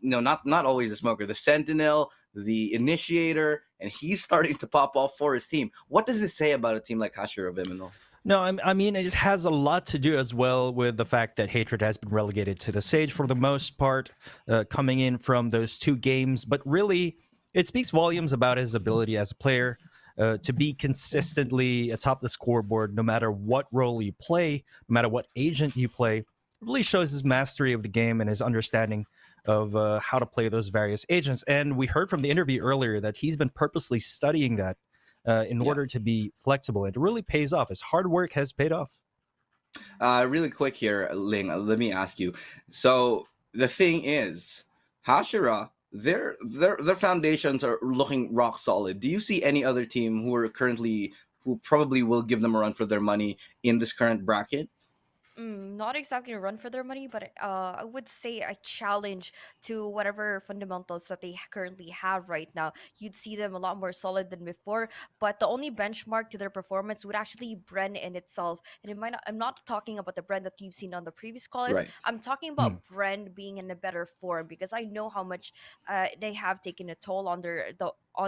not always the smoker, the sentinel, the initiator, and he's starting to pop off for his team. What does this say about a team like Hashira Viminal? No, I mean, it has a lot to do as well with the fact that Hatred has been relegated to the stage for the most part, coming in from those two games. But really, it speaks volumes about his ability as a player to be consistently atop the scoreboard, no matter what role you play, no matter what agent you play. It really shows his mastery of the game and his understanding of how to play those various agents. And we heard from the interview earlier that he's been purposely studying that in order to be flexible. And it really pays off. His hard work has paid off. Really quick here, Ling, let me ask you. So the thing is, Hashira, their foundations are looking rock solid. Do you see any other team who probably will give them a run for their money in this current bracket? Not exactly a run for their money, but I would say a challenge to whatever fundamentals that they currently have right now. You'd see them a lot more solid than before, but the only benchmark to their performance would actually be Bren in itself. And it might not, I'm not talking about the Bren that we've seen on the previous callers. Right. I'm talking about Bren being in a better form, because I know how much they have taken a toll on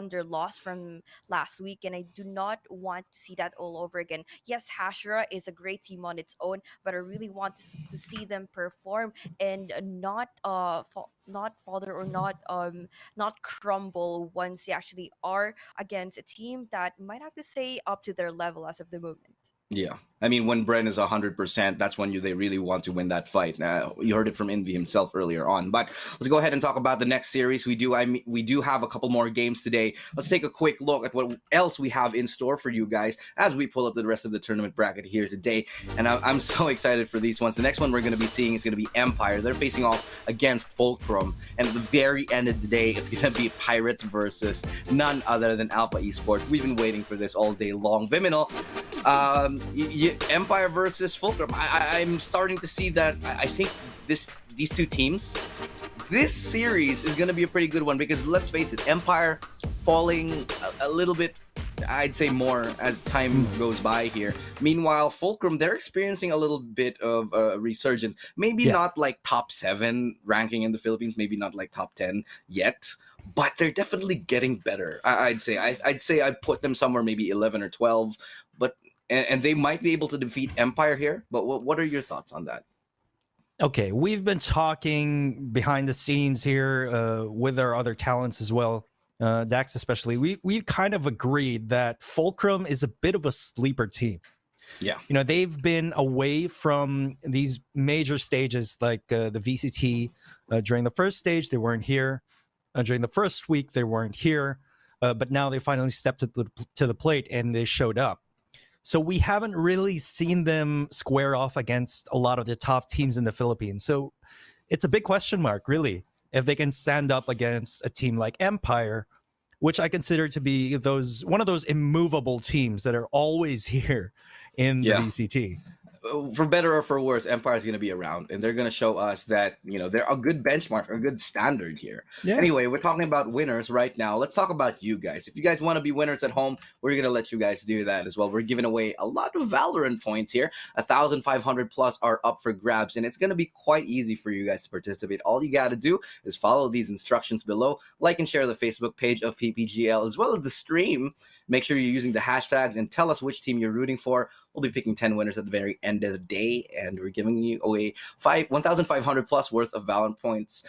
their loss from last week, and I do not want to see that all over again. Yes, Hashira is a great team on its own, but I really want to see them perform and not falter, or not crumble once they actually are against a team that might have to say up to their level as of the moment. Yeah, I mean, when Bren is 100%, that's when they really want to win that fight. You heard it from Envy himself earlier on. But let's go ahead and talk about the next series. We do have a couple more games today. Let's take a quick look at what else we have in store for you guys as we pull up the rest of the tournament bracket here today. And I'm so excited for these ones. The next one we're going to be seeing is going to be Empire. They're facing off against Fulcrum. And at the very end of the day, it's going to be Pirates versus none other than Alpha Esports. We've been waiting for this all day long. Viminal, Empire versus Fulcrum. I'm starting to see that. I think these two teams, this series is going to be a pretty good one, because let's face it, Empire falling a little bit I'd say more as time goes by here. Meanwhile, Fulcrum, they're experiencing a little bit of resurgence. Maybe Yeah. not like top 7 ranking in the Philippines, maybe not like top 10 yet, but they're definitely getting better. I'd say. I'd say I'd put them somewhere maybe 11 or 12, but and they might be able to defeat Empire here. But what are your thoughts on that? Okay, we've been talking behind the scenes here with our other talents as well, Dax especially. We kind of agreed that Fulcrum is a bit of a sleeper team. Yeah. You know, they've been away from these major stages like the VCT. During the first stage, they weren't here. During the first week, they weren't here. But now they finally stepped to the plate and they showed up. So we haven't really seen them square off against a lot of the top teams in the Philippines. So it's a big question mark, really, if they can stand up against a team like Empire, which I consider to be one of those immovable teams that are always here in the Yeah. VCT. For better or for worse, Empire is going to be around, and they're going to show us that they're a good benchmark, a good standard here. Yeah. Anyway, we're talking about winners right now. Let's talk about you guys. If you guys want to be winners at home, we're going to let you guys do that as well. We're giving away a lot of Valorant points here. 1,500 plus are up for grabs, and it's going to be quite easy for you guys to participate. All you got to do is follow these instructions below, like and share the Facebook page of PPGL as well as the stream. Make sure you're using the hashtags and tell us which team you're rooting for. We'll be picking 10 winners at the very end of the day, and we're giving you away 1,500 plus worth of Valorant points.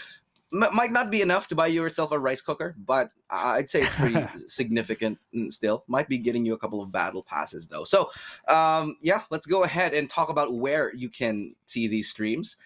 Might not be enough to buy yourself a rice cooker, but I'd say it's pretty significant still. Might be getting you a couple of battle passes though. So yeah, let's go ahead and talk about where you can see these streams.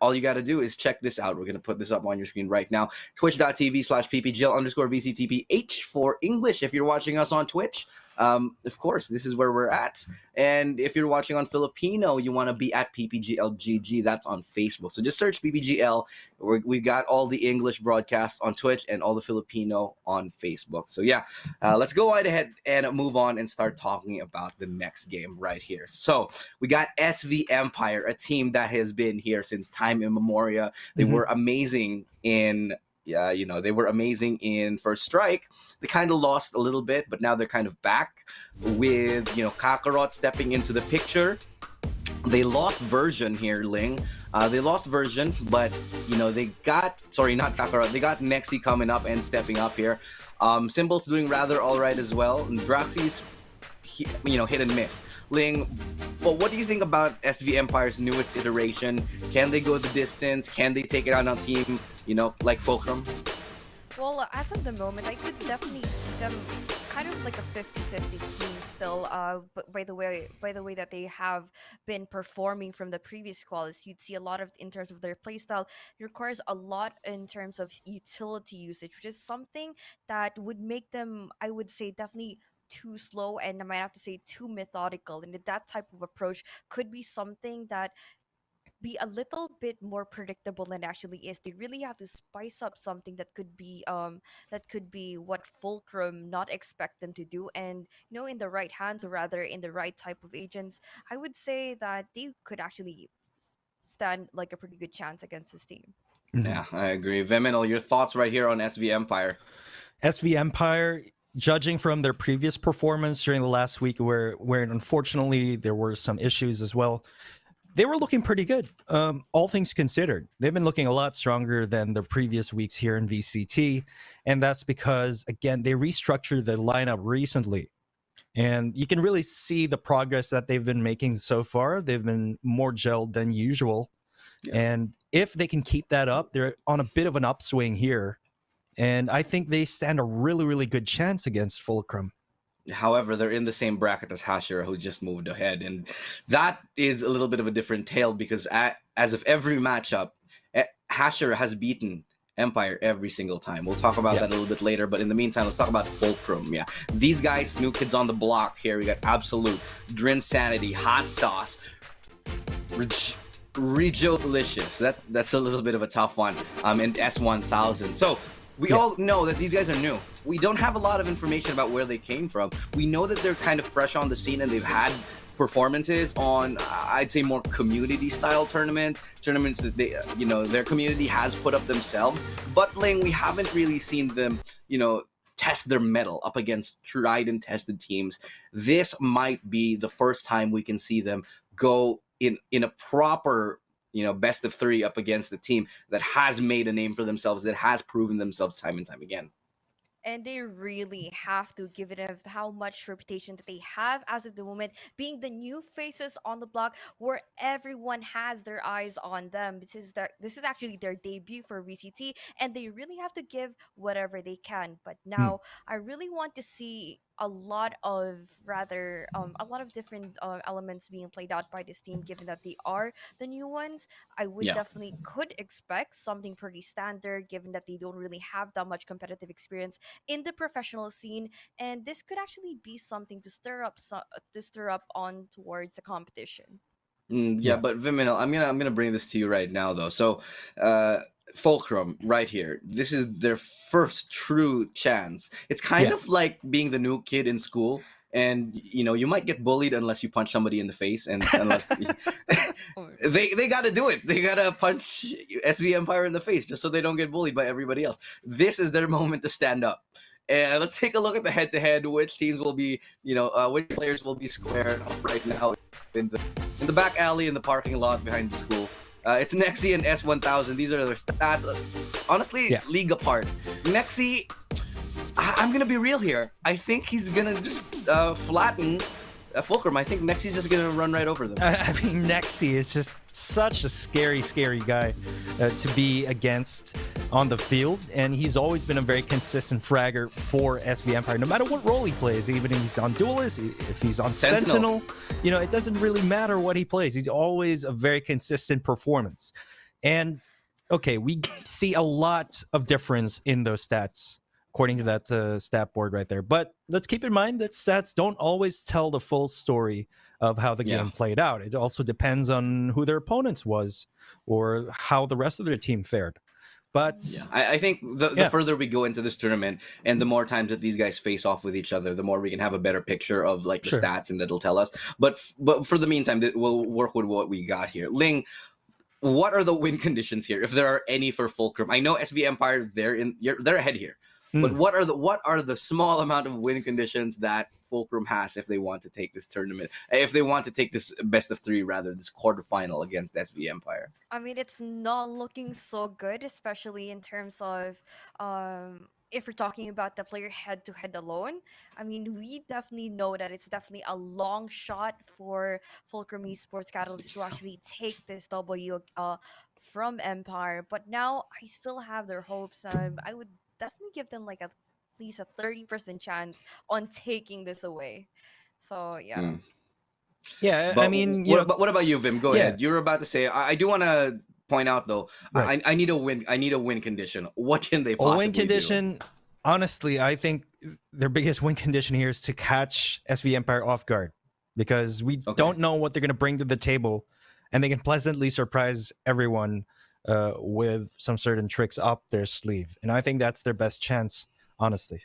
All you got to do is check this out. We're going to put this up on your screen right now. Twitch.tv/PPGL_VCTPH for English. If you're watching us on Twitch, of course, this is where we're at. And if you're watching on Filipino, you want to be at PPGLGG. That's on Facebook. So just search PPGL. We've got all the English broadcasts on Twitch and all the Filipino on Facebook. So yeah, let's go right ahead and move on and start talking about the next game right here. So we got SV Empire, a team that has been here since time immemorial. They were amazing in they were amazing in First Strike. They kind of lost a little bit, but now they're kind of back with, Kakarot stepping into the picture. They lost version here, Ling. They lost version, but, they got, not Kakarot, they got Nexi coming up and stepping up here. Symbol's doing rather all right as well. And Draxi's, hit and miss. Ling, well, what do you think about SV Empire's newest iteration? Can they go the distance? Can they take it on a team, like Fulcrum? Well, as of the moment, I could definitely see them kind of like a 50-50 team still. But by the way that they have been performing from the previous qualities, you'd see a lot of in terms of their playstyle. It requires a lot in terms of utility usage, which is something that would make them, I would say, definitely too slow, and I might have to say too methodical. And that type of approach could be something that be a little bit more predictable than it actually is. They really have to spice up something that could be what Fulcrum not expect them to do. And in the right hands, or rather in the right type of agents, I would say that they could actually stand like a pretty good chance against this team. Yeah, I agree. Veminal, your thoughts right here on SV Empire. SV Empire, judging from their previous performance during the last week, where unfortunately there were some issues as well, they were looking pretty good. All things considered, they've been looking a lot stronger than the previous weeks here in VCT, and that's because, again, they restructured the lineup recently, and you can really see the progress that they've been making so far. They've been more gelled than usual, and if they can keep that up, they're on a bit of an upswing here. And I think they stand a really, really good chance against Fulcrum. However, they're in the same bracket as Hashira, who just moved ahead. And that is a little bit of a different tale because as of every matchup, Hashira has beaten Empire every single time. We'll talk about that a little bit later. But in the meantime, let's talk about Fulcrum. Yeah, these guys, new kids on the block here. We got Absolute, Drin Sanity, Hot Sauce, Regolicious. That's a little bit of a tough one. And S1000. So we all know that these guys are new. We don't have a lot of information about where they came from. We know that they're kind of fresh on the scene and they've had performances on, I'd say, more community style tournaments that they, their community has put up themselves. But Ling, we haven't really seen them, test their mettle up against tried and tested teams. This might be the first time we can see them go in a proper, best of three up against a team that has made a name for themselves, that has proven themselves time and time again. And they really have to give it of how much reputation that they have as of the moment, being the new faces on the block where everyone has their eyes on them. This is actually their debut for VCT, and they really have to give whatever they can. But Hmm. now I really want to see a lot of a lot of different elements being played out by this team, given that they are the new ones. I would Yeah. definitely could expect something pretty standard, given that they don't really have that much competitive experience in the professional scene, and this could actually be something to stir up on towards the competition. Yeah, Yeah. but Viminal, I'm gonna bring this to you right now though. So, uh, Fulcrum, right here. This is their first true chance. It's kind Yeah. of like being the new kid in school, and you might get bullied unless you punch somebody in the face, and unless Oh, they got to do it. They got to punch SV Empire in the face just so they don't get bullied by everybody else. This is their moment to stand up. And let's take a look at the head-to-head. Which teams will be, which players will be squared off right now in the back alley in the parking lot behind the school. It's Nexi and S1000. These are their stats. Honestly, Yeah. league apart. Nexi, I'm gonna be real here. I think he's gonna just flatten Fulcrum. I think Nexi's just gonna run right over them. I mean, Nexi is just such a scary, scary guy to be against on the field, and he's always been a very consistent fragger for SV Empire, no matter what role he plays. Even if he's on Duelist, if he's on Sentinel. Sentinel, it doesn't really matter what he plays. He's always a very consistent performance. And okay, we see a lot of difference in those stats according to that stat board right there. But let's keep in mind that stats don't always tell the full story of how the Yeah. game played out. It also depends on who their opponents was or how the rest of their team fared. But Yeah, I think the Yeah. further we go into this tournament and the more times that these guys face off with each other, the more we can have a better picture of like the Sure. stats, and that'll tell us. But for the meantime, we'll work with what we got here. Ling, what are the win conditions here, if there are any, for Fulcrum? I know SV Empire, they're ahead here, but Hmm. what are the small amount of win conditions that Fulcrum has if they want to take this tournament, if they want to take this best of three, rather, this quarterfinal against SV Empire? I mean, it's not looking so good, especially in terms of if we're talking about the player head to head alone. I mean, we definitely know that it's definitely a long shot for Fulcrum Esports Catalyst to actually take this W from Empire. But now I still have their hopes. I would definitely give them like at least a 30% chance on taking this away. So yeah. Mm. yeah, But I mean, what about you, Vim? Go Yeah. ahead. You were about to say. I do want to point out though. Right. I need a win. I need a win condition. What can they a possibly win condition, honestly, I think their biggest win condition here is to catch SV Empire off guard, because we Okay. don't know what they're going to bring to the table, and they can pleasantly surprise everyone with some certain tricks up their sleeve. And I think that's their best chance, honestly.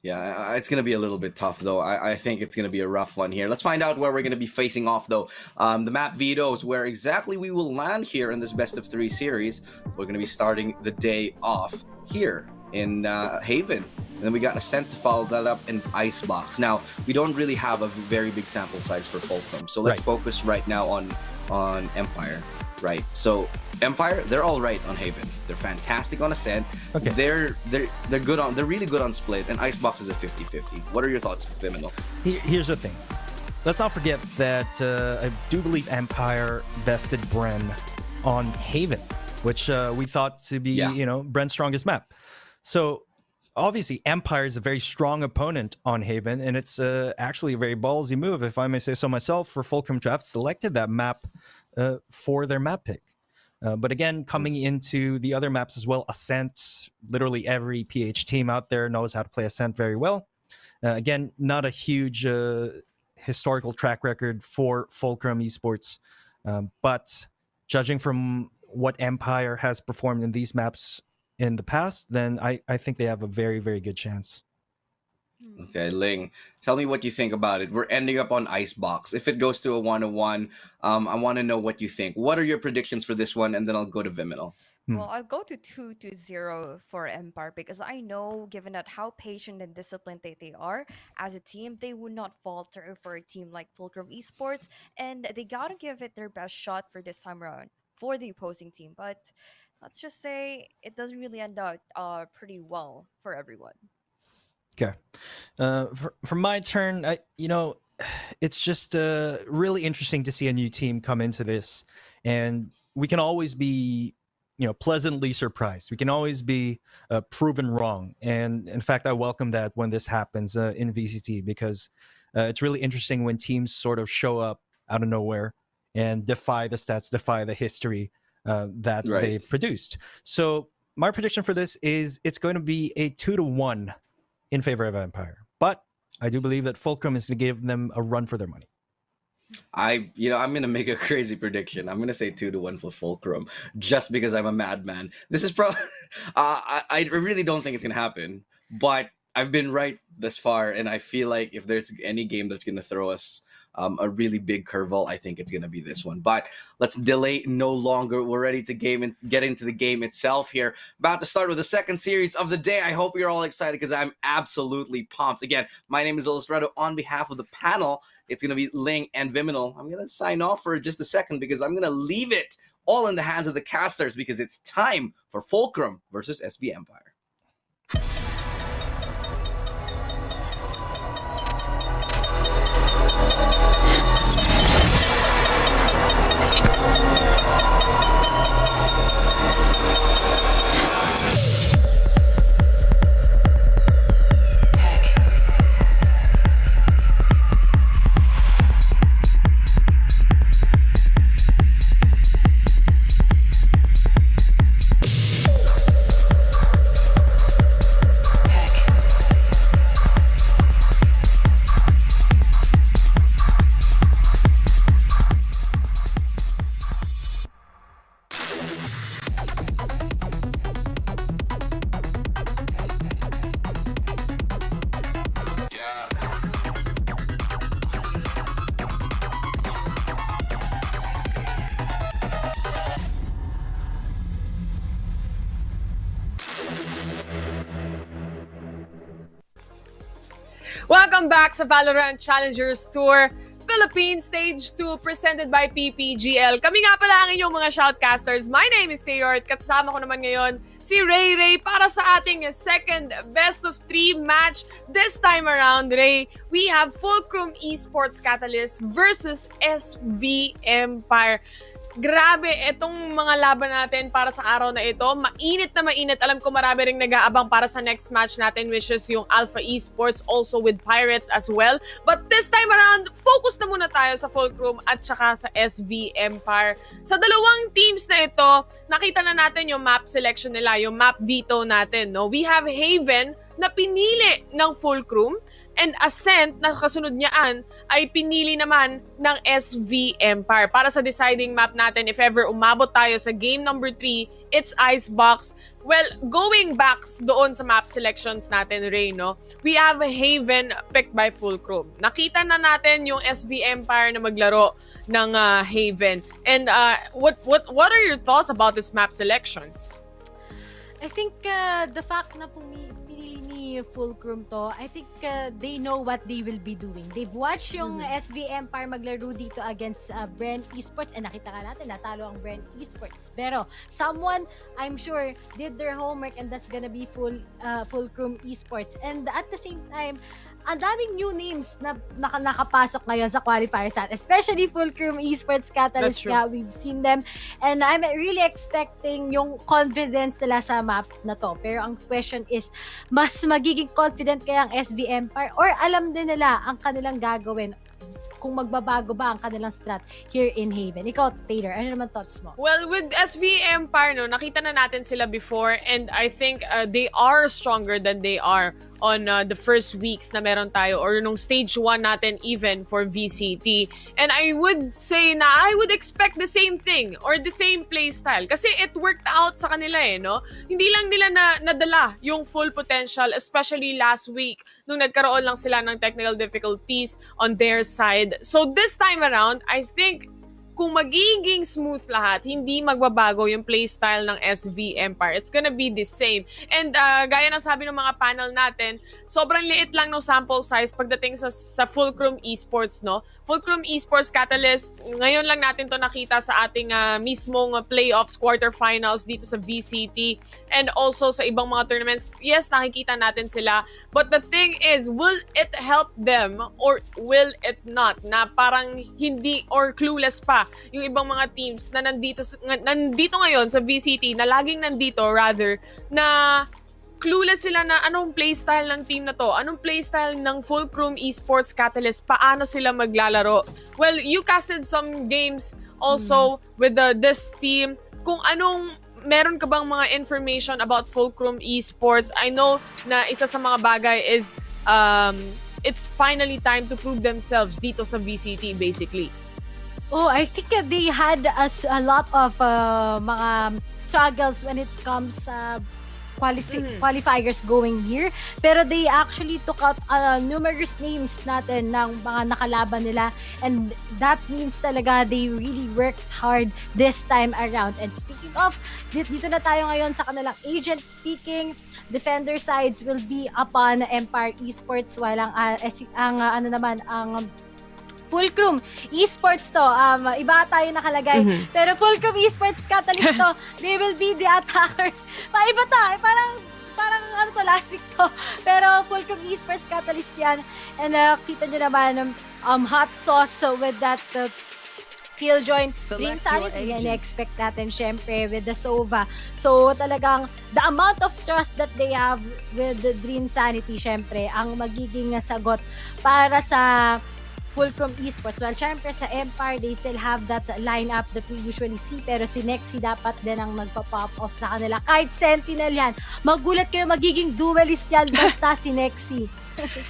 Yeah, it's going to be a little bit tough, though. I think it's going to be a rough one here. Let's find out where we're going to be facing off, though. The map vetoes, where exactly we will land here in this best of three series. We're going to be starting the day off here in Haven. And then we got Ascent to follow that up, and Icebox. Now, we don't really have a very big sample size for Fulcrum, so let's Right. focus right now on Empire. Right. So Empire, they're all right on Haven. They're fantastic on Ascent. Okay. They're good on. They're really good on Split, and Icebox is a 50-50. What are your thoughts, Viminal? Here's the thing. Let's not forget that I do believe Empire bested Bren on Haven, which we thought to be, Yeah. Bren's strongest map. So obviously Empire is a very strong opponent on Haven, and it's actually a very ballsy move, if I may say so myself, for Fulcrum to have selected that map for their map pick. But again, coming into the other maps as well, Ascent, literally every PH team out there knows how to play Ascent very well. Again, not a huge historical track record for Fulcrum Esports, but judging from what Empire has performed in these maps in the past, then I think they have a very, very good chance. Okay, Ling, tell me what you think about it. We're ending up on Icebox. If it goes to a 1-1, I want to know what you think. What are your predictions for this one? And then I'll go to Viminal. Well, I'll go to 2-0 for Empire because I know, given that how patient and disciplined they are as a team, they would not falter for a team like Fulcrum Esports, and they gotta give it their best shot for this time around for the opposing team. But let's just say it doesn't really end out pretty well for everyone. Okay. For my turn, it's just really interesting to see a new team come into this, and we can always be, pleasantly surprised. We can always be proven wrong, and in fact, I welcome that when this happens in VCT because it's really interesting when teams sort of show up out of nowhere and defy the stats, defy the history that Right. they've produced. So my prediction for this is it's going to be a 2-1 in favor of Empire. But I do believe that Fulcrum is going to give them a run for their money. I'm gonna make a crazy prediction. I'm gonna say 2-1 for Fulcrum, just because I'm a madman. This is I really don't think it's gonna happen, but I've been right this far, and I feel like if there's any game that's gonna throw us a really big curveball, I think it's gonna be this one. But let's delay no longer. We're ready to get into the game itself here. About to start with the second series of the day. I hope you're all excited because I'm absolutely pumped. Again, my name is Illustrato. On behalf of the panel, it's gonna be Ling and Viminal. I'm gonna sign off for just a second because I'm gonna leave it all in the hands of the casters because it's time for Fulcrum versus SV Empire. Welcome back sa Valorant Challengers Tour Philippine Stage 2 presented by PPGL. Kami nga pala ang inyong mga shoutcasters. My name is Taylor at kasama ko naman ngayon si Ray para sa ating second best of 3 match. This time around, Ray, we have Fulcrum Esports Catalyst versus SV Empire. Grabe, itong mga laban natin para sa araw na ito. Mainit na mainit. Alam ko marami ring nag-aabang para sa next match natin, which is yung Alpha Esports, also with Pirates as well. But this time around, focus na muna tayo sa Fulcrum at saka sa SV Empire. Sa dalawang teams na ito, nakita na natin yung map selection nila, yung map veto natin. No? We have Haven na pinili ng Fulcrum, and Ascent na kasunod niyaan ay pinili naman ng SV Empire. Para sa deciding map natin, if ever umabot tayo sa game number 3, it's Icebox. Well, going back doon sa map selections natin, Ray, no? We have Haven picked by Fulcrum. Nakita na natin yung SV Empire na maglaro ng Haven. And what are your thoughts about this map selections? I think the fact na pinili ni Fulcrum to, I think they know what they will be doing. They've watched yung SV Empire maglaro dito against Brand Esports, and nakita ka natin, natalo ang Brand Esports. Pero someone, I'm sure, did their homework, and that's gonna be Fulcrum Esports. And at the same time, ang daming new names na nakapasok ngayon sa qualifiers natin, especially Fulcrum Esports Catalyst nga. We've seen them, and I'm really expecting yung confidence nila sa map na to. Pero ang question is, mas magiging confident kaya ang SV Empire, or alam din nila ang kanilang gagawin kung magbabago ba ang kanilang strat here in Haven? Ikaw, Taylor, ano naman thoughts mo? Well, with SV Empire, no, nakita na natin sila before, and I think they are stronger than they are on the first weeks na meron tayo, or nung stage 1 natin even for VCT. And I would say na I would expect the same thing or the same playstyle kasi it worked out sa kanila no? Hindi lang nila nadala yung full potential, especially last week nung nagkaroon lang sila ng technical difficulties on their side. So this time around, I think kung magiging smooth lahat, hindi magbabago yung playstyle ng SV Empire. It's gonna be the same. And gaya ng sabi ng mga panel natin, sobrang liit lang ng sample size pagdating sa Fulcrum Esports, no? Fulcrum Esports Catalyst, ngayon lang natin to nakita sa ating mismong playoffs, quarterfinals dito sa VCT, and also sa ibang mga tournaments. Yes, nakikita natin sila. But the thing is, will it help them or will it not? Na parang hindi or clueless pa yung ibang mga teams na nandito ngayon sa VCT, na laging nandito rather, na clueless sila na anong playstyle ng team na to, anong playstyle ng Fulcrum Esports Catalyst, paano sila maglalaro. Well, you casted some games also with this team. Kung anong meron ka bang mga information about Fulcrum Esports? I know na isa sa mga bagay is it's finally time to prove themselves dito sa VCT basically. Oh, I think they had a lot of mga struggles when it comes sa qualifiers going here. Pero they actually took out numerous names natin ng mga nakalaban nila. And that means talaga they really worked hard this time around. And speaking of, dito na tayo ngayon sa kanilang agent picking. Defender sides will be upon Empire Esports, while ang Fulcrum Esports to, iba tayo nakalagay. Pero Fulcrum Esports Catalyst to, they will be the attackers. Maiba to, parang ano to, last week to. Pero Fulcrum Esports Catalyst yan. And kita nyo naman, hot sauce with that Killjoy, Dream Sanity, and expect natin syempre with the Sova. So talagang the amount of trust that they have with the Dream Sanity, syempre ang magiging sagot para sa Fulcrum Esports. Well, syempre sa Empire, they still have that lineup that we usually see, pero si Nexi dapat din ang magpa-pop off sa kanila. Kahit Sentinel yan, magulat kayo, magiging duelist yan basta si Nexi.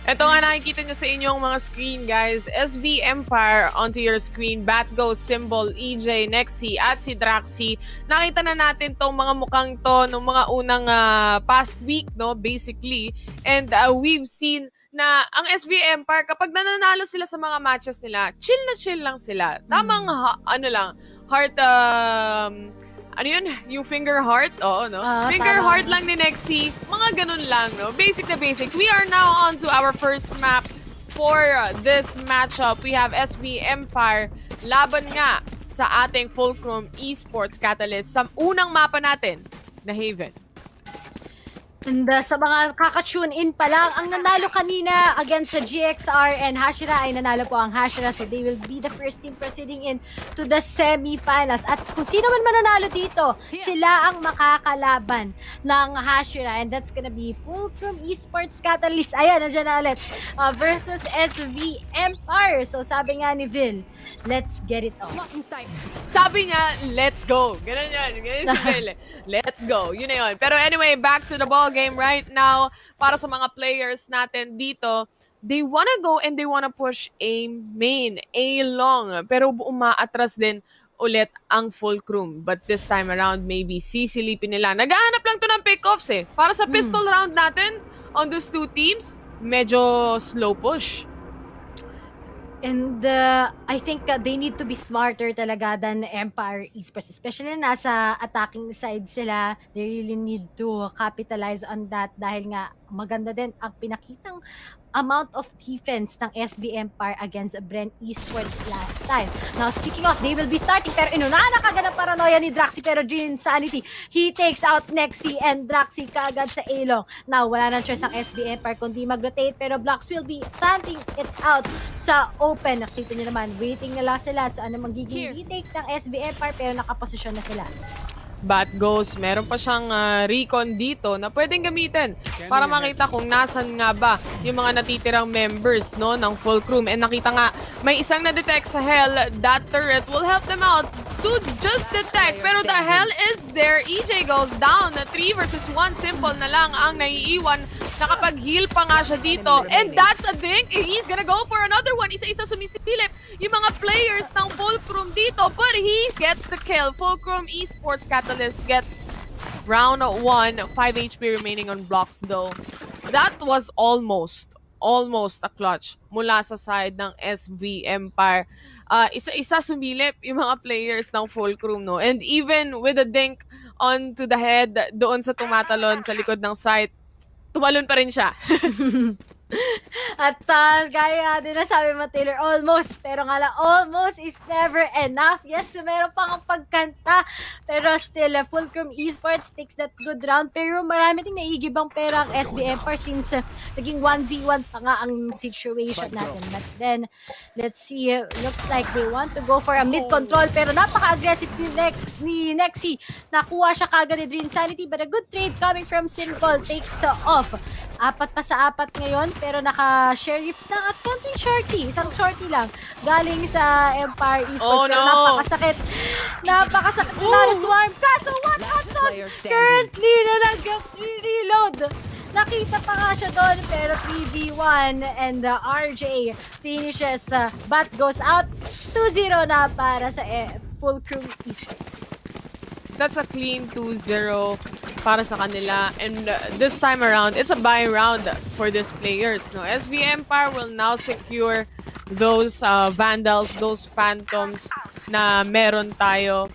Ito nga nakikita nyo sa inyong mga screen, guys. SV Empire onto your screen. Batgo, Symbol, EJ, Nexi, at si Draxi. Nakita na natin tong mga mukhang to nung mga unang past week, no, basically. And we've seen na ang SV Empire, kapag nananalo sila sa mga matches nila, chill na chill lang sila. Tamang, heart, ano yun? Yung finger heart? Oo, no? Finger tama. heart lang ni Nexi. Mga ganun lang, no? Basic na basic. We are now on to our first map for this matchup. We have SV Empire laban nga sa ating Fulcrum Esports Catalyst sa unang mapa natin na Haven. And sa mga kaka-tune in pa lang, ang nanalo kanina against sa GXR and Hashira ay nanalo po ang Hashira, so they will be the first team proceeding in to the semi-finals. At kung sino man mananalo dito, sila ang makakalaban ng Hashira, and that's gonna be Fulcrum Esports Catalyst. Ayan, nandiyan na ulit. Versus SV Empire. So sabi nga ni Vil, let's get it on. Sabi niya, let's go. Ganun yan. Ganun si Vil. Let's go. Yun na yun. Pero anyway, back to the ball game right now. Para sa mga players natin dito, they wanna go and they wanna push A main, A long. Pero umaatras din ulit ang Fulcrum. But this time around, maybe sisilipin nila. Naghahanap lang to ng pick-offs eh. Para sa pistol round natin, on those two teams, medyo slow push. And I think they need to be smarter talaga than Empire Esports. Especially na nasa attacking side sila. They really need to capitalize on that dahil nga maganda din ang pinakitang amount of defense ng SV Empire against Brent Esports last time. Now, speaking of, they will be starting, pero inunahan na kagad ang paranoia ni Draxi, pero Dream Sanity, he takes out Nexi and Draxi kagad sa Along. Now, wala nang choice ang SV Empire kundi mag-rotate, pero Blocks will be planting it out sa open. Nakita niyo naman, waiting nila sila so ano magiging retake ng SV Empire, pero nakaposisyon na sila. Bat goes, meron pa siyang recon dito na pwedeng gamitin para makita kung nasan nga ba yung mga natitirang members, no, ng Fulcrum. And nakita nga, may isang na-detect sa Hell. That turret will help them out to just detect. Pero the Hell is there. EJ goes down. 3 versus 1. Simple na lang ang naiiwan. Nakapag-heal pa nga siya dito. And that's a thing. He's gonna go for another one. Isa-isa sumisilip yung mga players ng Fulcrum dito. But he gets the kill. Fulcrum Esports Catalyst gets round 1. 5 HP remaining on Blocks though. That was almost a clutch mula sa side ng SV Empire. isa-isa sumilip yung mga players ng Fulcrum, no? And even with a dink onto the head doon sa tumatalon sa likod ng site, tumalon pa rin siya. At gaya din na sabi mo, Taylor, almost. Pero nga lang, almost is never enough. Yes, meron pang ang pagkanta. Pero still, Fulcrum Esports takes that good round. Pero marami ding naigibang pera ang SB Empire since naging 1v1 pa nga ang situation natin. But then, let's see. Looks like they want to go for a mid control. Pero napaka-aggressive ni Nexi. Nakuha siya kagad ni Dream Sanity. But a good trade coming from Simple takes off. 4 pa sa 4 ngayon, pero naka-sheriffs na at konting shorty. Isang shorty lang. Galing sa Empire Esports. Oh, pero no. napakasakit. Napakasakit na swarm. Kaso what Hotsos currently na nag-reload. Nakita pa nga siya doon, pero 3v1 and RJ finishes. Bat goes out. 2-0 na para sa Fulcrum Esports. That's a clean 2-0 para sa kanila. And this time around, it's a buy round for these players. No, SV Empire will now secure those Vandals, those Phantoms na meron tayo.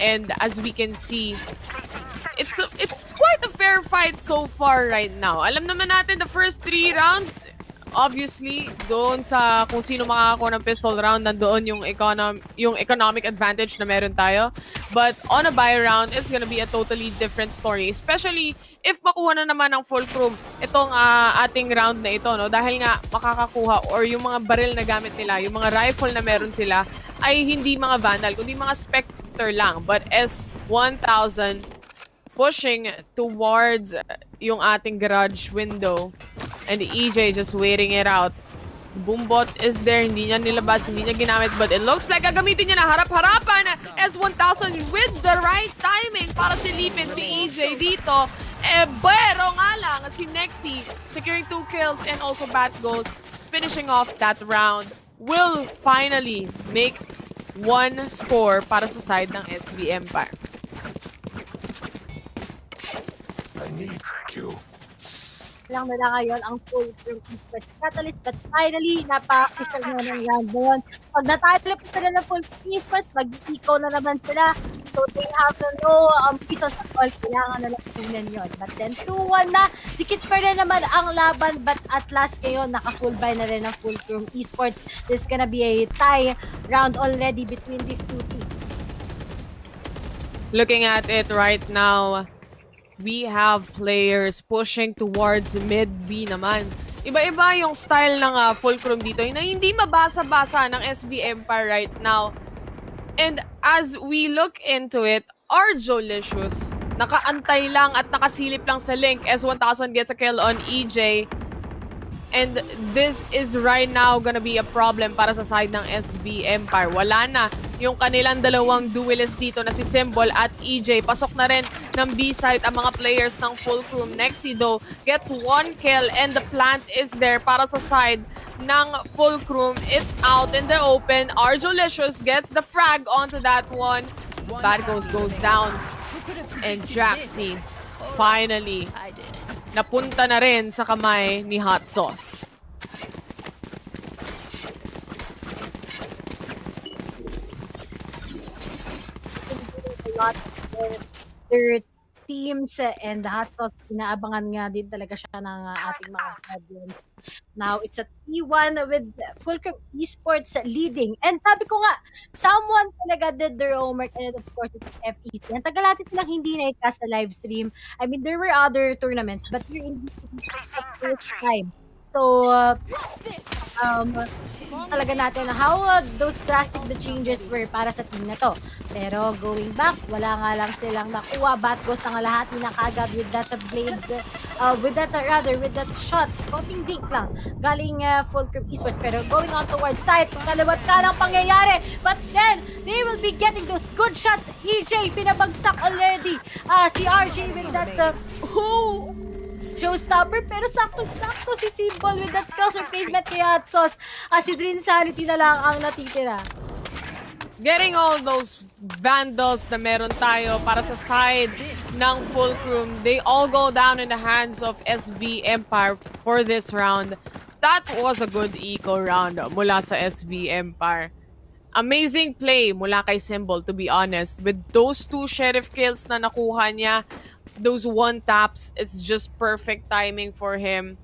And as we can see, it's quite a fair fight so far right now. Alam naman natin the first 3 rounds, obviously, doon sa kung sino makakakuha ng pistol round, nandoon yung economic advantage na meron tayo. But on a buy round, it's gonna be a totally different story. Especially if makuha na naman ng Fulcrum itong ating round na ito, no? Dahil nga makakakuha or yung mga baril na gamit nila, yung mga rifle na meron sila, ay hindi mga Vandal, kundi mga Spectre lang. But S1000 pushing towards yung ating garage window. And EJ just waiting it out. Boombot is there. Hindi niya nilabas. Hindi niya ginamit. But it looks like gagamitin niya na harap-harapan. S1000 with the right timing para silipin si EJ dito. Pero nga lang, si Nexi securing 2 kills and also bat goals. Finishing off that round. Will finally make 1 score para sa side ng SB Empire. I need you. Lang nila ngayon ang Fulcrum Esports Catalyst, but finally, napakisal na ng round doon. Pag natayplip sila ng Fulcrum Esports, mag-eco na naman sila. So they have to know pieces of all, kailangan na lang tunan yun. But then 2-1 na, dikit pa rin naman ang laban, but at last ngayon, naka-full buy na rin ng Fulcrum Esports. This is gonna be a tie round already between these two teams. Looking at it right now, we have players pushing towards mid B naman. Iba-iba yung style ng Fulcrum dito na hindi mabasa-basa ng SB Empire right now. And as we look into it, Arjolicious, nakaantay lang at nakasilip lang sa link. S1000 gets a kill on EJ. And this is right now gonna be a problem para sa side ng SB Empire. Wala na yung kanilang dalawang duelist dito na si Symbol at EJ. Pasok na rin ng B-side ang mga players ng Fulcrum. Nexi though gets 1 kill and the plant is there para sa side ng Fulcrum. It's out in the open. Arjolicious gets the frag onto that one. Bad goes down. And Jaxi finally napunta na rin sa kamay ni Hot Sauce. A lot of their teams and the Hot Sauce, inaabangan nga din talaga siya ng ating mga audience. Now, it's a T1 with Fulcrum Esports leading. And sabi ko nga, someone talaga did their homework, and of course, it's FEC. Ang tagal natin silang hindi na-cast sa live stream. I mean, there were other tournaments, but here in VCT, this is the first time. So, talaga natin how those drastic the changes were para sa team na to. Pero going back, wala nga lang silang nakuha. Bat goes na nga lahat nila kagad with that blade, with that shot. Scouting dink lang. Galing Fulcrum Esports. Pero going on towards side, kalawat ka ng pangyayari. But then, they will be getting those good shots. EJ, pinabagsak already. Si RJ with that, showstopper, pero saktong-sakto si Symbol with that cross replacement kay Hot Sauce. Si Dream Sanity na lang ang natitira. Getting all those Vandals na meron tayo para sa side ng Fulcrum, they all go down in the hands of SB Empire for this round. That was a good eco round mula sa SB Empire. Amazing play mula kay Symbol, to be honest. With those 2 Sheriff kills na nakuha niya, those 1 taps, it's just perfect timing for him.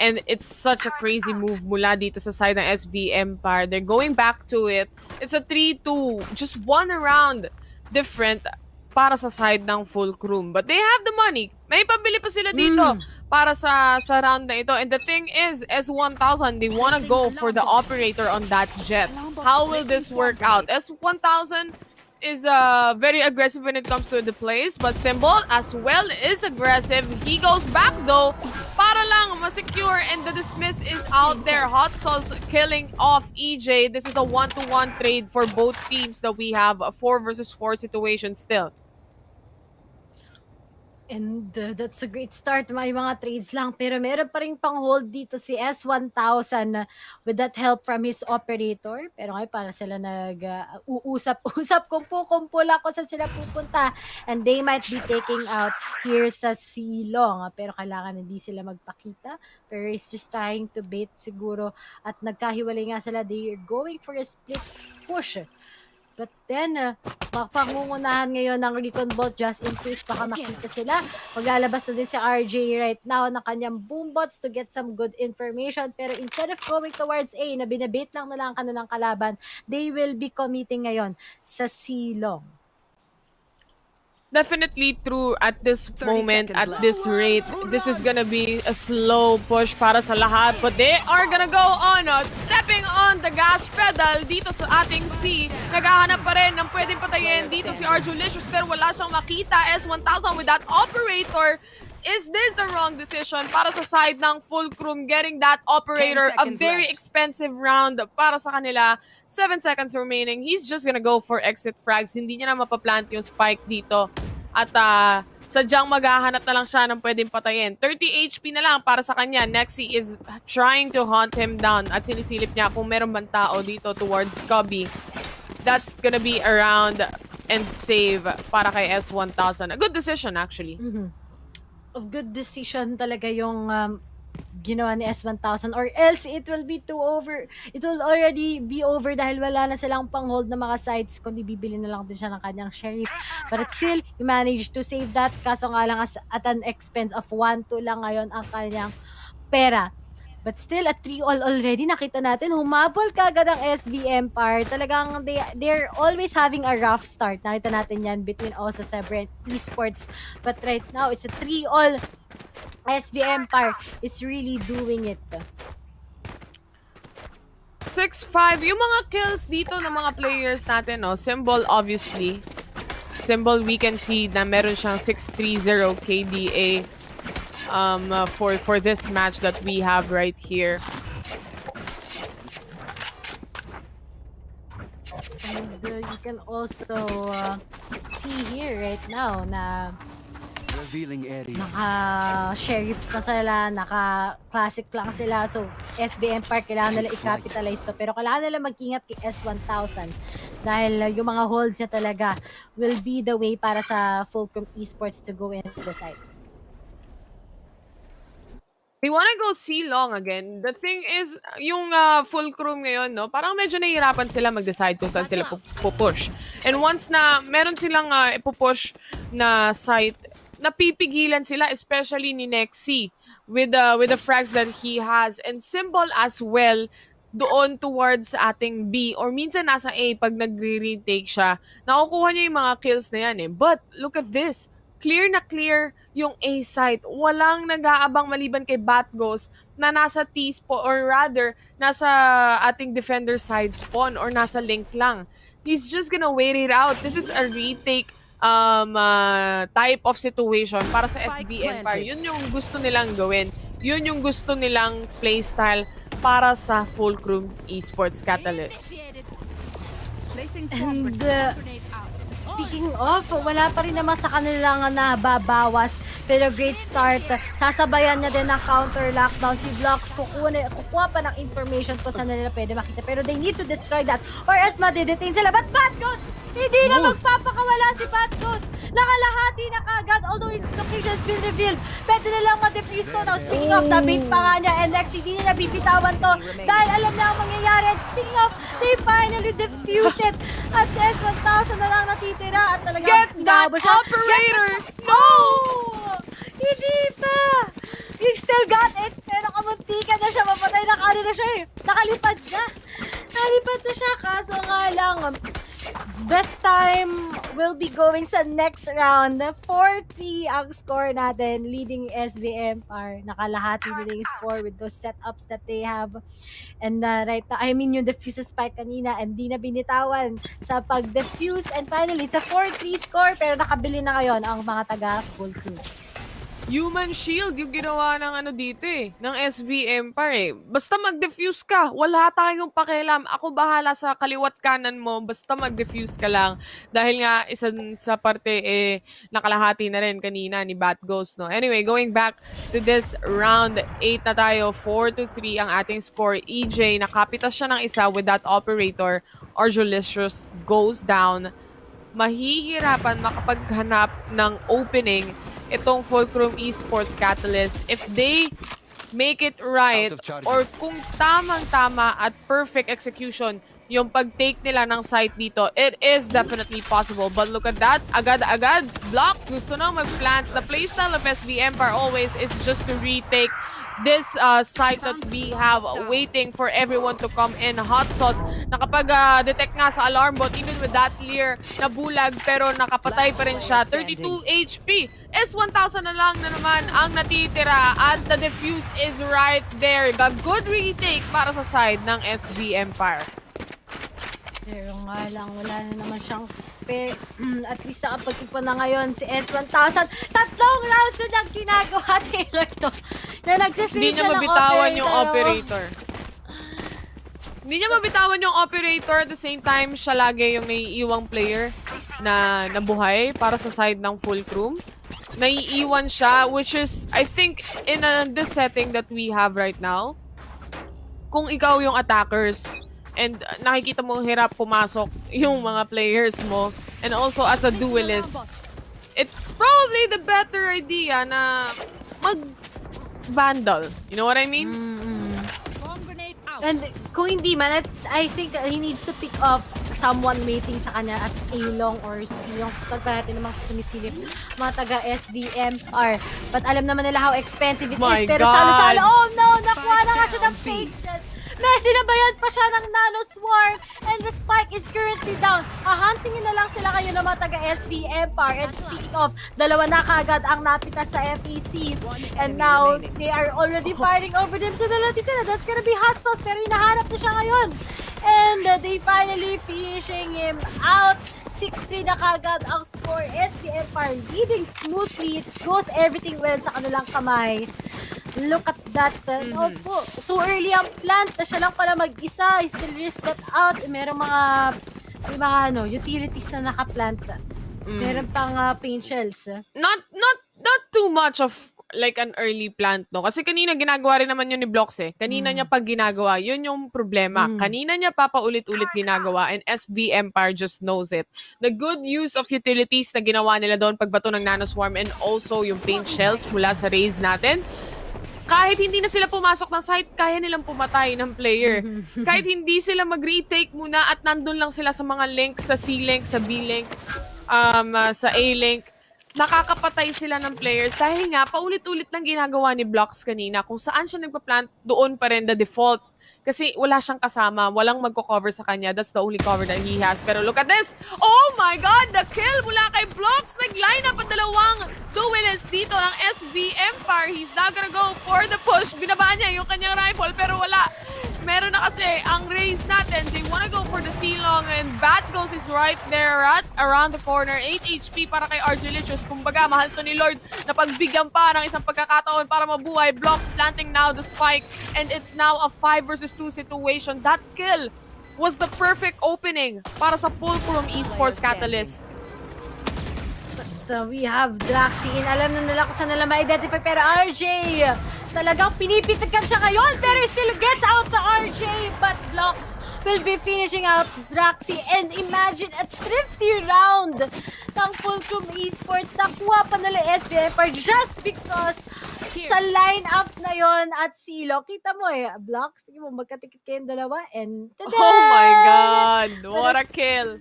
And it's such a crazy move mula dito sa side ng SV Empire. They're going back to it. It's a 3-2. Just 1 round different para sa side ng Fulcrum. But they have the money. May pabili pa sila dito para sa round na ito. And the thing is, S1000, they wanna go for the operator on that jet. How will this work out? S1000 is very aggressive when it comes to the plays, but Symbol as well is aggressive. He goes back though para lang ma-secure, and the dismiss is out there. Hot Sauce killing off EJ. This is a 1-to-1 trade for both teams that we have a 4 versus 4 situation still. And that's a great start. May mga trades lang. Pero meron pa rin pang hold dito si S1000 with that help from his operator. Pero ngayon para sila nag-uusap-usap kung pukumpula kung saan sila pupunta. And they might be taking out here sa Silong. Pero kailangan hindi sila magpakita. Pero he's just trying to bait siguro. At nagkahiwalay nga sila. They are going for a split push. But then, pangungunahan ngayon ng Recon Bolt just in case baka makita sila. Maglalabas na din si RJ right now ng kanyang boombots to get some good information. Pero instead of going towards A, na binabait lang nila ang kanilang kalaban, they will be committing ngayon sa Silong. Definitely true at this moment, at this rate. This is gonna be a slow push para sa lahat. But they are gonna go on, stepping on the gas pedal dito sa ating C. Naghahanap pa rin ng pwedeng patayin dito si Arjulicious, pero wala siyang makita. S1000 with that operator. Is this the wrong decision para sa side ng Fulcrum getting that operator? A very expensive round para sa kanila. 7 seconds remaining. He's just gonna go for exit frags. Hindi niya na mapaplant yung spike dito. At sadyang maghahanap na lang siya ng pwedeng patayin. 30 HP na lang para sa kanya. Nexi is trying to hunt him down at sinisilip niya kung meron bang tao dito towards Cubby. That's gonna be around and save para kay S1000. A good decision actually. Of good decision talaga yung ginawa ni S1000, or else it will be it will already be over dahil wala na silang pang-hold na mga sites, kundi bibili na lang din siya ng kanyang sheriff. But still, he managed to save that, kaso nga lang at an expense of 1-2 lang ngayon ang kanyang pera. But still, at 3-all already, nakita natin, humabol kagad ang SV Empire. Talagang they're always having a rough start. Nakita natin yan between also Sabre and Esports. But right now, it's a 3-all. SV Empire is really doing it. 6-5. Yung mga kills dito ng mga players natin, Symbol obviously. Symbol, we can see na meron siyang 630 KDA. For this match that we have right here. And you can also see here right now na naka-sheriffs na sila, naka-classic lang sila. So, SB Empire, kailangan nila i-capitalize to. Pero kailangan nila mag-ingat kay S1000 dahil yung mga holds niya talaga will be the way para sa Fulcrum Esports to go into the site. They wanna go C-long again. The thing is, yung Fulcrum ngayon, parang medyo nahihirapan sila mag-decide kung saan sila pupush. And once na meron silang ipupush na site, napipigilan sila, especially ni Nexi with the frags that he has. And Symbol as well, doon towards ating B. Or minsan nasa A pag nagre-retake siya. Nakukuha niya yung mga kills na yan . But look at this. Clear na clear yung A site. Walang nag-aabang maliban kay Batgos na nasa T spawn, or rather, nasa ating defender side spawn or nasa link lang. He's just gonna wait it out. This is a retake type of situation para sa SB Empire. Yun yung gusto nilang gawin. Yun yung gusto nilang playstyle para sa Fulcrum Esports Catalyst. And speaking of, wala pa rin naman sa kanilang nababawas Pero great start. Sasabayan niya din ng counter lockdown. Si Vlogs kukuha pa ng information kung saan nila pwede makita. Pero they need to destroy that or else madidetain sila. But Batgos! Hindi na magpapakawala si Batgos! Nakalahati na kagad, although his location has been revealed. Pwede nilang ma-defuse to. Now, speaking of, na-bait pa nga niya, and next, hindi nila bibitawan to dahil alam na ang mangyayari. And speaking of, they finally defuse it. At sa S1000 na lang natitira at talagang Get that pinahabo siya. operator! No! Hindi pa! You still got it, pero kamuntikan na siya, mapatay na ano na siya eh. Nakalipad siya. Nakalipad na siya, kaso nga lang, that time will be going sa next round. 4-3 ang score natin, leading SVM are nakalahati nila yung score with those setups that they have. And right now, I mean yung defuse spike kanina and di na binitawan sa pag-defuse. And finally, it's a 4-3 score pero nakabili na ngayon ang mga taga Fulcrum. Human shield yung ginawa ng ano dito eh, ng SVM par eh. Basta mag-defuse ka, wala tayong pakialam. Ako bahala sa kaliwat kanan mo, basta mag-defuse ka lang. Dahil nga, isa sa parte eh, nakalahati na rin kanina ni Batghost, no? Anyway, going back to this round 8 na tayo, 4-3 ang ating score. EJ, nakapitas siya ng isa with that operator. Arjolicious goes down. Mahihirapan makapaghanap ng opening itong Fulcrum Esports Catalyst if they make it right or kung tamang-tama at perfect execution yung pag-take nila ng site dito, it is definitely possible. But look at that, agad-agad, Blocks gusto nang mag-plant. The playstyle of SVM par always is just to retake this site that we have waiting for everyone to come in. Hot sauce, nakapag-detect nga sa alarm bot, even with that clear na bulag, pero nakapatay pa rin siya. 32 HP. S1000 na lang na naman ang natitira at the defuse is right there. A good retake para sa side ng SV Empire. Pero nga lang, wala na naman siyang pick. At least nakapag-ipon na ngayon si S1000. Tatlong rounds na niyang ginagawa Taylor to. Na nagsisave Hindi niya mabitawan yung operator. Hindi niya mabitawan yung operator. At the same time, siya lagi yung naiiwang player na nabuhay para sa side ng Fulcrum. Naiiwan siya, which is, I think, in this setting that we have right now, kung ikaw yung attackers, and nakikita mo hirap pumasok yung mga players mo, and also as a duelist, it's probably the better idea na mag-vandal. You know what I mean? And kung hindi man, I think he needs to pick up someone waiting sa kanya at A-long or C. Yung tagpa natin namang sumisilip mga taga-SVMR. But alam naman nila how expensive it is. Pero salo-salo, oh no! Nakuha na nga siya ng fake shot. Sinabayan pa siya ng Nano Swarm and the spike is currently down. Hahantingin na lang sila kayo ng mga taga-SVMR. And speaking of, dalawa na kagad ang napitas sa FEC. And now, they are already fighting over them. So nalatitira, that's gonna be hot sauce. Pero hinahanap na siya ngayon. And they finally finishing him out. 6-3 na kagad ang score. SVMR leading smoothly. It goes everything well sa kanilang kamay. Look at that. Opo, too early ang plant. Na siya lang pala mag-isa. He still risk that out. Merong mga utilities na naka-plant. Meron pang paint shells. Not too much of like an early plant, no? Kasi kanina ginagawa rin naman yun ni Blocks eh. Kanina niya pag ginagawa, yun yung problema. Kanina niya papaulit-ulit ginagawa and SV Empire just knows it. The good use of utilities na ginawa nila doon pagbato ng Nano Swarm and also yung paint shells mula sa raise natin, kahit hindi na sila pumasok ng site, kaya nilang pumatay ng player. Kahit hindi sila mag-retake muna at nandun lang sila sa mga link, sa C-link, sa B-link, sa A-link, nakakapatay sila ng players dahil nga paulit-ulit lang ginagawa ni Blocks kanina. Kung saan siya nagpa-plant, doon pa rin the default. Kasi wala siyang kasama, walang magko-cover sa kanya. That's the only cover that he has. Pero look at this! Oh my God! The kill mula kay Blocks! Nag-line up ang dalawang duelists dito ng SV Empire. He's not gonna go for the push. Binaba niya yung kanyang rifle pero wala. Meron na kasi ang raise natin. They wanna go for the C-long and Batghost is right there at around the corner. 8 HP para kay Argelicious. Kumbaga, mahal to ni Lord na pagbigyan pa ng isang pagkakataon para mabuhay. Blocks planting now the spike and it's now a 5 versus 2 situation. That kill was the perfect opening para sa Fulcrum Esports Catalyst. we have Draxine. Alam na nila kung saan nila ma-identify. Pero RJ, talagang pinipitagan siya ngayon. Pero still gets out to RJ. But Blocks will be finishing out Draxi. And imagine a thrifty round ng Fulcrum Esports. Nakuha pa nila SBM just because sa lineup na yon at Silo. Kita mo Blocks, tingin mo magkatikit kayong dalawa. And tada! Oh my God! What a kill!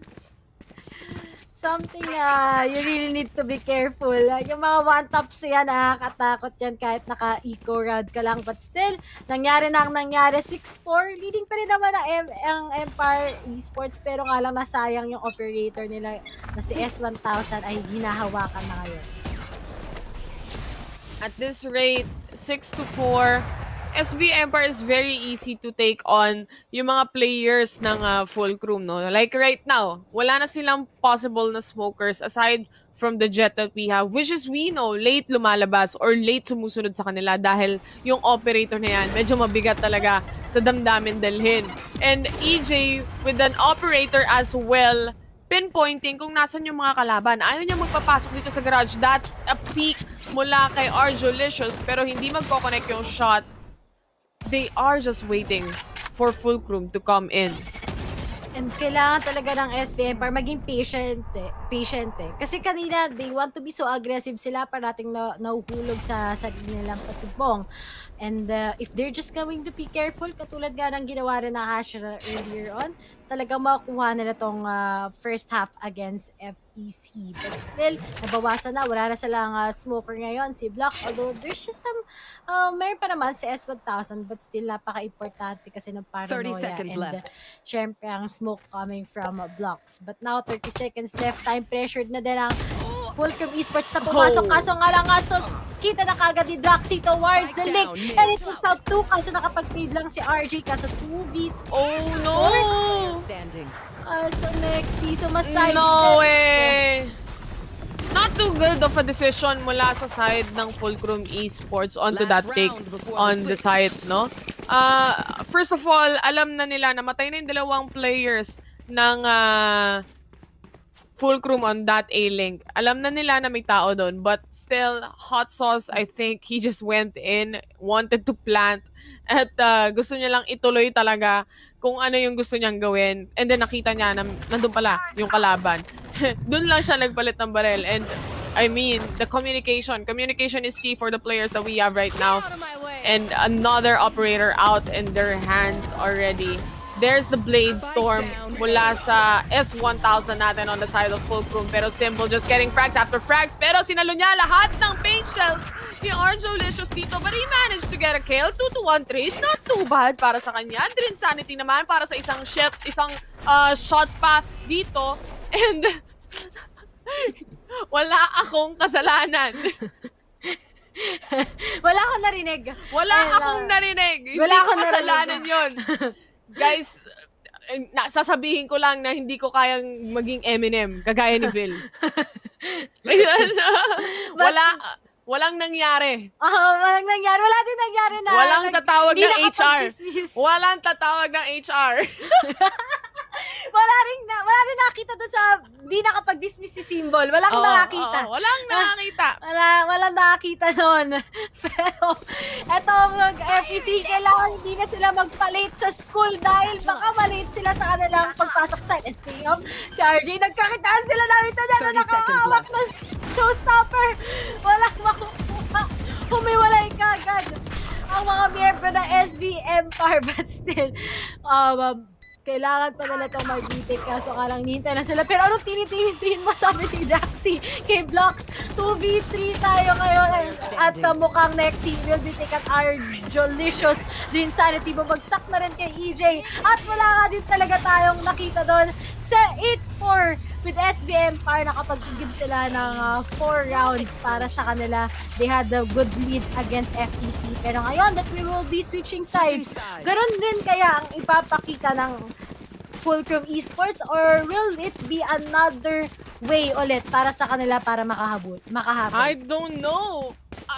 Something you really need to be careful. Yung mga one-tops yan, nakakatakot yan kahit naka-eco round ka lang. But still, nangyari na ang nangyari. 6-4, leading pa rin naman ang Empire Esports. Pero nga lang nasayang yung operator nila na si S1000 ay hinahawakan na ngayon. At this rate, 6-4, SV Empire is very easy to take on yung mga players ng Fulcrum, no? Like right now, wala na silang possible na smokers aside from the jet that we have, which is we know, late lumalabas or late sumusunod sa kanila dahil yung operator na yan, medyo mabigat talaga sa damdamin dalhin. And EJ, with an operator as well, pinpointing kung nasan yung mga kalaban. Ayaw niya magpapasok dito sa garage. That's a peek mula kay Arjolicious, pero hindi magkoconnect yung shot. They are just waiting for Fulcrum to come in. And kailangan talaga ng SV Empire maging patient eh. Kasi kanina, they want to be so aggressive sila parating nahuhulog sa sarili nilang patubong. And if they're just going to be careful, katulad nga ng ginawa rin ng Hashira earlier on, talagang makukuha nila tong first half against FEC. But still, nabawasan na. Wala na silang smoker ngayon, si Block. Although there's just some, meron pa naman si S1000, but still napaka-importante kasi ng paranoia. 30 seconds left. Syempre, ang smoke coming from Blocks. But now, 30 seconds left. Time pressured na din ang Fulcrum Esports na pumasok. Kaso nga lang so kita na kagad ni Draxi towards the link. And it was out 2 kaso nakapag-trade lang si RJ kaso 2v. Oh no! Standing. So next season, mas-sidestep. No way! Not too good of a decision mula sa side ng Fulcrum Esports onto that pick on the side, no? First of all, alam na nila na matay na yung dalawang players ng Fulcrum on that A-Link. Alam na nila na may tao doon, but still, Hot Sauce, I think he just went in, wanted to plant, at gusto niya lang ituloy talaga kung ano yung gusto niyang gawin. And then nakita niya na nandun pala yung kalaban. Doon lang siya nagpalit ng barel. And I mean, the communication is key for the players that we have right now. And another operator out in their hands already. There's the Blade Storm mula sa S1000 natin on the side of Fulcrum. Pero Simple just getting frags after frags. Pero sinalo niya lahat ng paint shells ni Arjolicious dito. But he managed to get a kill. 2-1 trade. Not too bad para sa kanya. And rin sanity naman para sa isang shot pa dito. And wala akong kasalanan. Wala akong narinig. Wala akong narinig. Hindi Wala ko akong kasalanan yun. Guys, sasabihin ko lang na hindi ko kayang maging Eminem, kagaya ni Phil. Walang nangyari. Walang nangyari. Wala din nangyari na. Walang tatawag ng HR. nakapag-dismiss. Walang tatawag ng HR. Wala rin nakita doon sa di nakapag-dismiss si Symbol. Walang nakakita. Walang nakakita. Walang nakakita noon. Pero eto mag-FEC, kailangan hindi na sila magpalit sa school dahil baka malate sila sa kanilang pagpasok sa SPM. Si RJ, nagkakitaan sila nakita niya na 30 seconds nakakawak left. na showstopper. Walang makukuha. Humiwalay kagad ang mga miyembro ng SV Empire, but still, kailangan pa nila itong mag-retake kaso ka lang nihintay na sila. Pero anong tinitingin mo sabi ni Daxi kay Blocks? 2v3 tayo ngayon at mukhang next will be take at Arjolicious. Din sanity bumagsak na rin kay EJ at wala nga din talaga tayong nakita doon sa 8-4 with SB Empire. Nakapag-give sila ng 4 rounds para sa kanila. They had a good lead against FEC. Pero ngayon that we will be switching sides. Ganon din kaya ang ipapakita ng Fulcrum Esports or will it be another way ulit para sa kanila para makahabol? I don't know.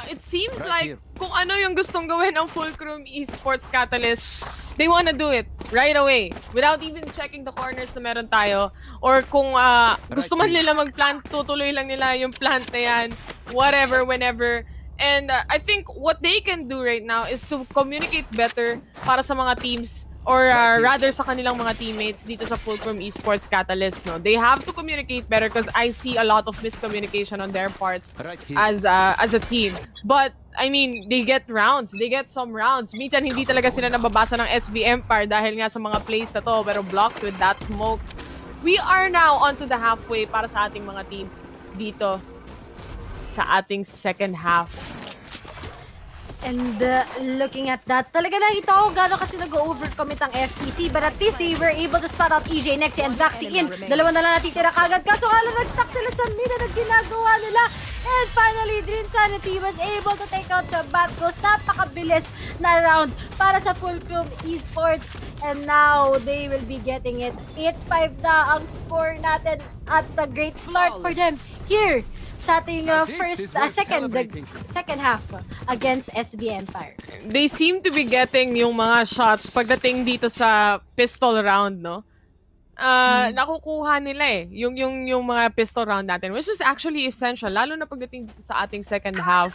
it seems like kung ano yung gustong gawin ng Fulcrum Esports Catalyst, they wanna do it right away without even checking the corners na meron tayo. Or kung gusto man nila mag-plant, tutuloy lang nila yung plant na yan, whatever, whenever. And I think what they can do right now is to communicate better para sa mga teams or rather sa kanilang mga teammates dito sa Fulcrum Esports Catalyst. No? They have to communicate better because I see a lot of miscommunication on their parts as a team. But I mean, they get rounds. They get some rounds. Minsan hindi talaga sila nababasa ng SB Empire dahil nga sa mga plays na to, pero blocks with that smoke. We are now onto the halfway para sa ating mga teams dito sa ating second half. And looking at that, talaga nakita ko gano'n kasi nag-overcommit ang FEC. But at least they were able to spot out EJ, Nexi, and Vaxi in. Dalawa na lang natitira kagad. Kaso nga lang nag-stuck sila sa mid na ginagawa nila. And finally, Dream Sanity was able to take out the Batghost. Napakabilis na round para sa Fulcrum Esports. And now, they will be getting it. 8-5 na ang score natin at a great start for them here sa ating second half against SB Empire. They seem to be getting yung mga shots pagdating dito sa pistol round, no? Nakukuha nila eh, yung mga pistol round natin, which is actually essential, lalo na pagdating dito sa ating second half.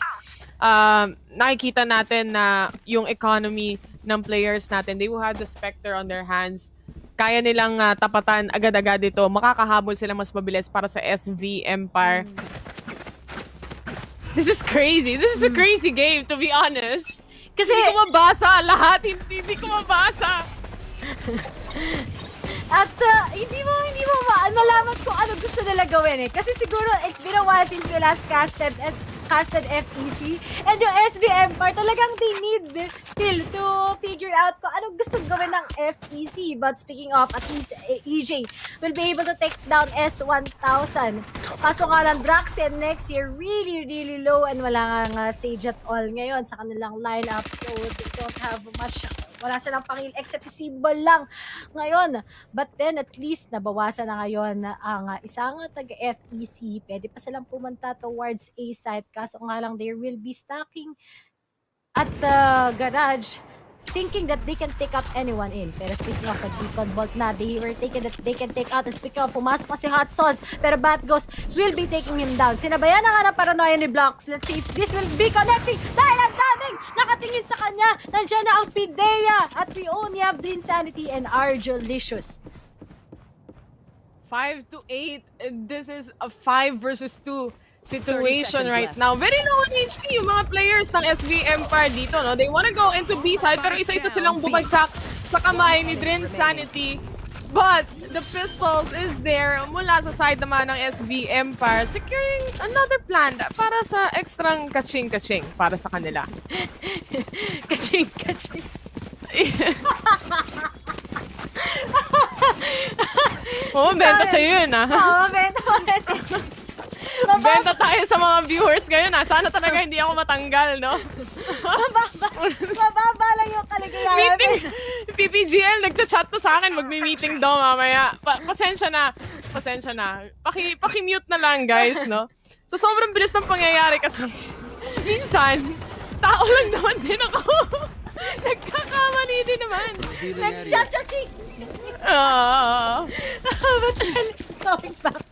Nakikita natin na yung economy ng players natin, they will have the Spectre on their hands. Kaya nilang tapatan agad-agad dito. Makakahabol sila mas mabilis para sa SV Empire. This is crazy. This is a crazy game, to be honest. Kasi hindi ko mabasa lahat. Hindi ko mabasa. At hindi mo malaman kung ano gusto nila gawin eh. Kasi siguro it's been a while since we last casted FEC. And yung SB Empire, talagang they need still to figure out kung anong gusto gawin ng FEC. But speaking of, at least EJ will be able to take down S1000. Kaso nga lang, Drax and next year really, really low and wala nga Sage at all ngayon sa kanilang lineup. So they don't have much. Wala silang pangil except si Symbol lang ngayon. But then at least nabawasan na ngayon ang isang taga-FEC. Pwede pa silang pumunta towards A site. Kaso nga lang they will be stacking at the garage thinking that they can take out anyone in. Pero speaking of Beacon Bolt na, they were thinking that they can take out. And speaking of, pumasok pa si Hot Sauce. Pero Batghost will be taking him down. Sinabayan na nga ng paranoia ni Blocks. Let's see if this will be connecting. Dahil ang daming nakatingin sa kanya. Nandiyan na ang Pidea. At we only have Dream Sanity and Arjolicious. 5-8. This is a 5 versus 2 situation right now. Very low on HP yung mga players ng SV Empire dito, no? They wanna go into B side pero isa-isa silang bumagsak sa kamay ni Dream Sanity. But the pistols is there mula sa side naman ng SV Empire, securing another plan para sa extrang kaching-kaching para sa kanila. Kaching-kaching. Oo, benta sa'yo yun, ah. Oo, benta. Benta tayo sa mga viewers ngayon, ah. Sana talaga hindi ako matanggal, no? Mababa lang yung kaligayahan. Meeting! PPGL, nagchat-chat na sa akin. Magmi-meeting daw mamaya. Pasensya na. Paki-mute na lang, guys, no? So, sobrang bilis ng pangyayari kasi minsan, tao lang naman din ako. Nagkakamali din naman. Nag-chat-chatting. But then, going back,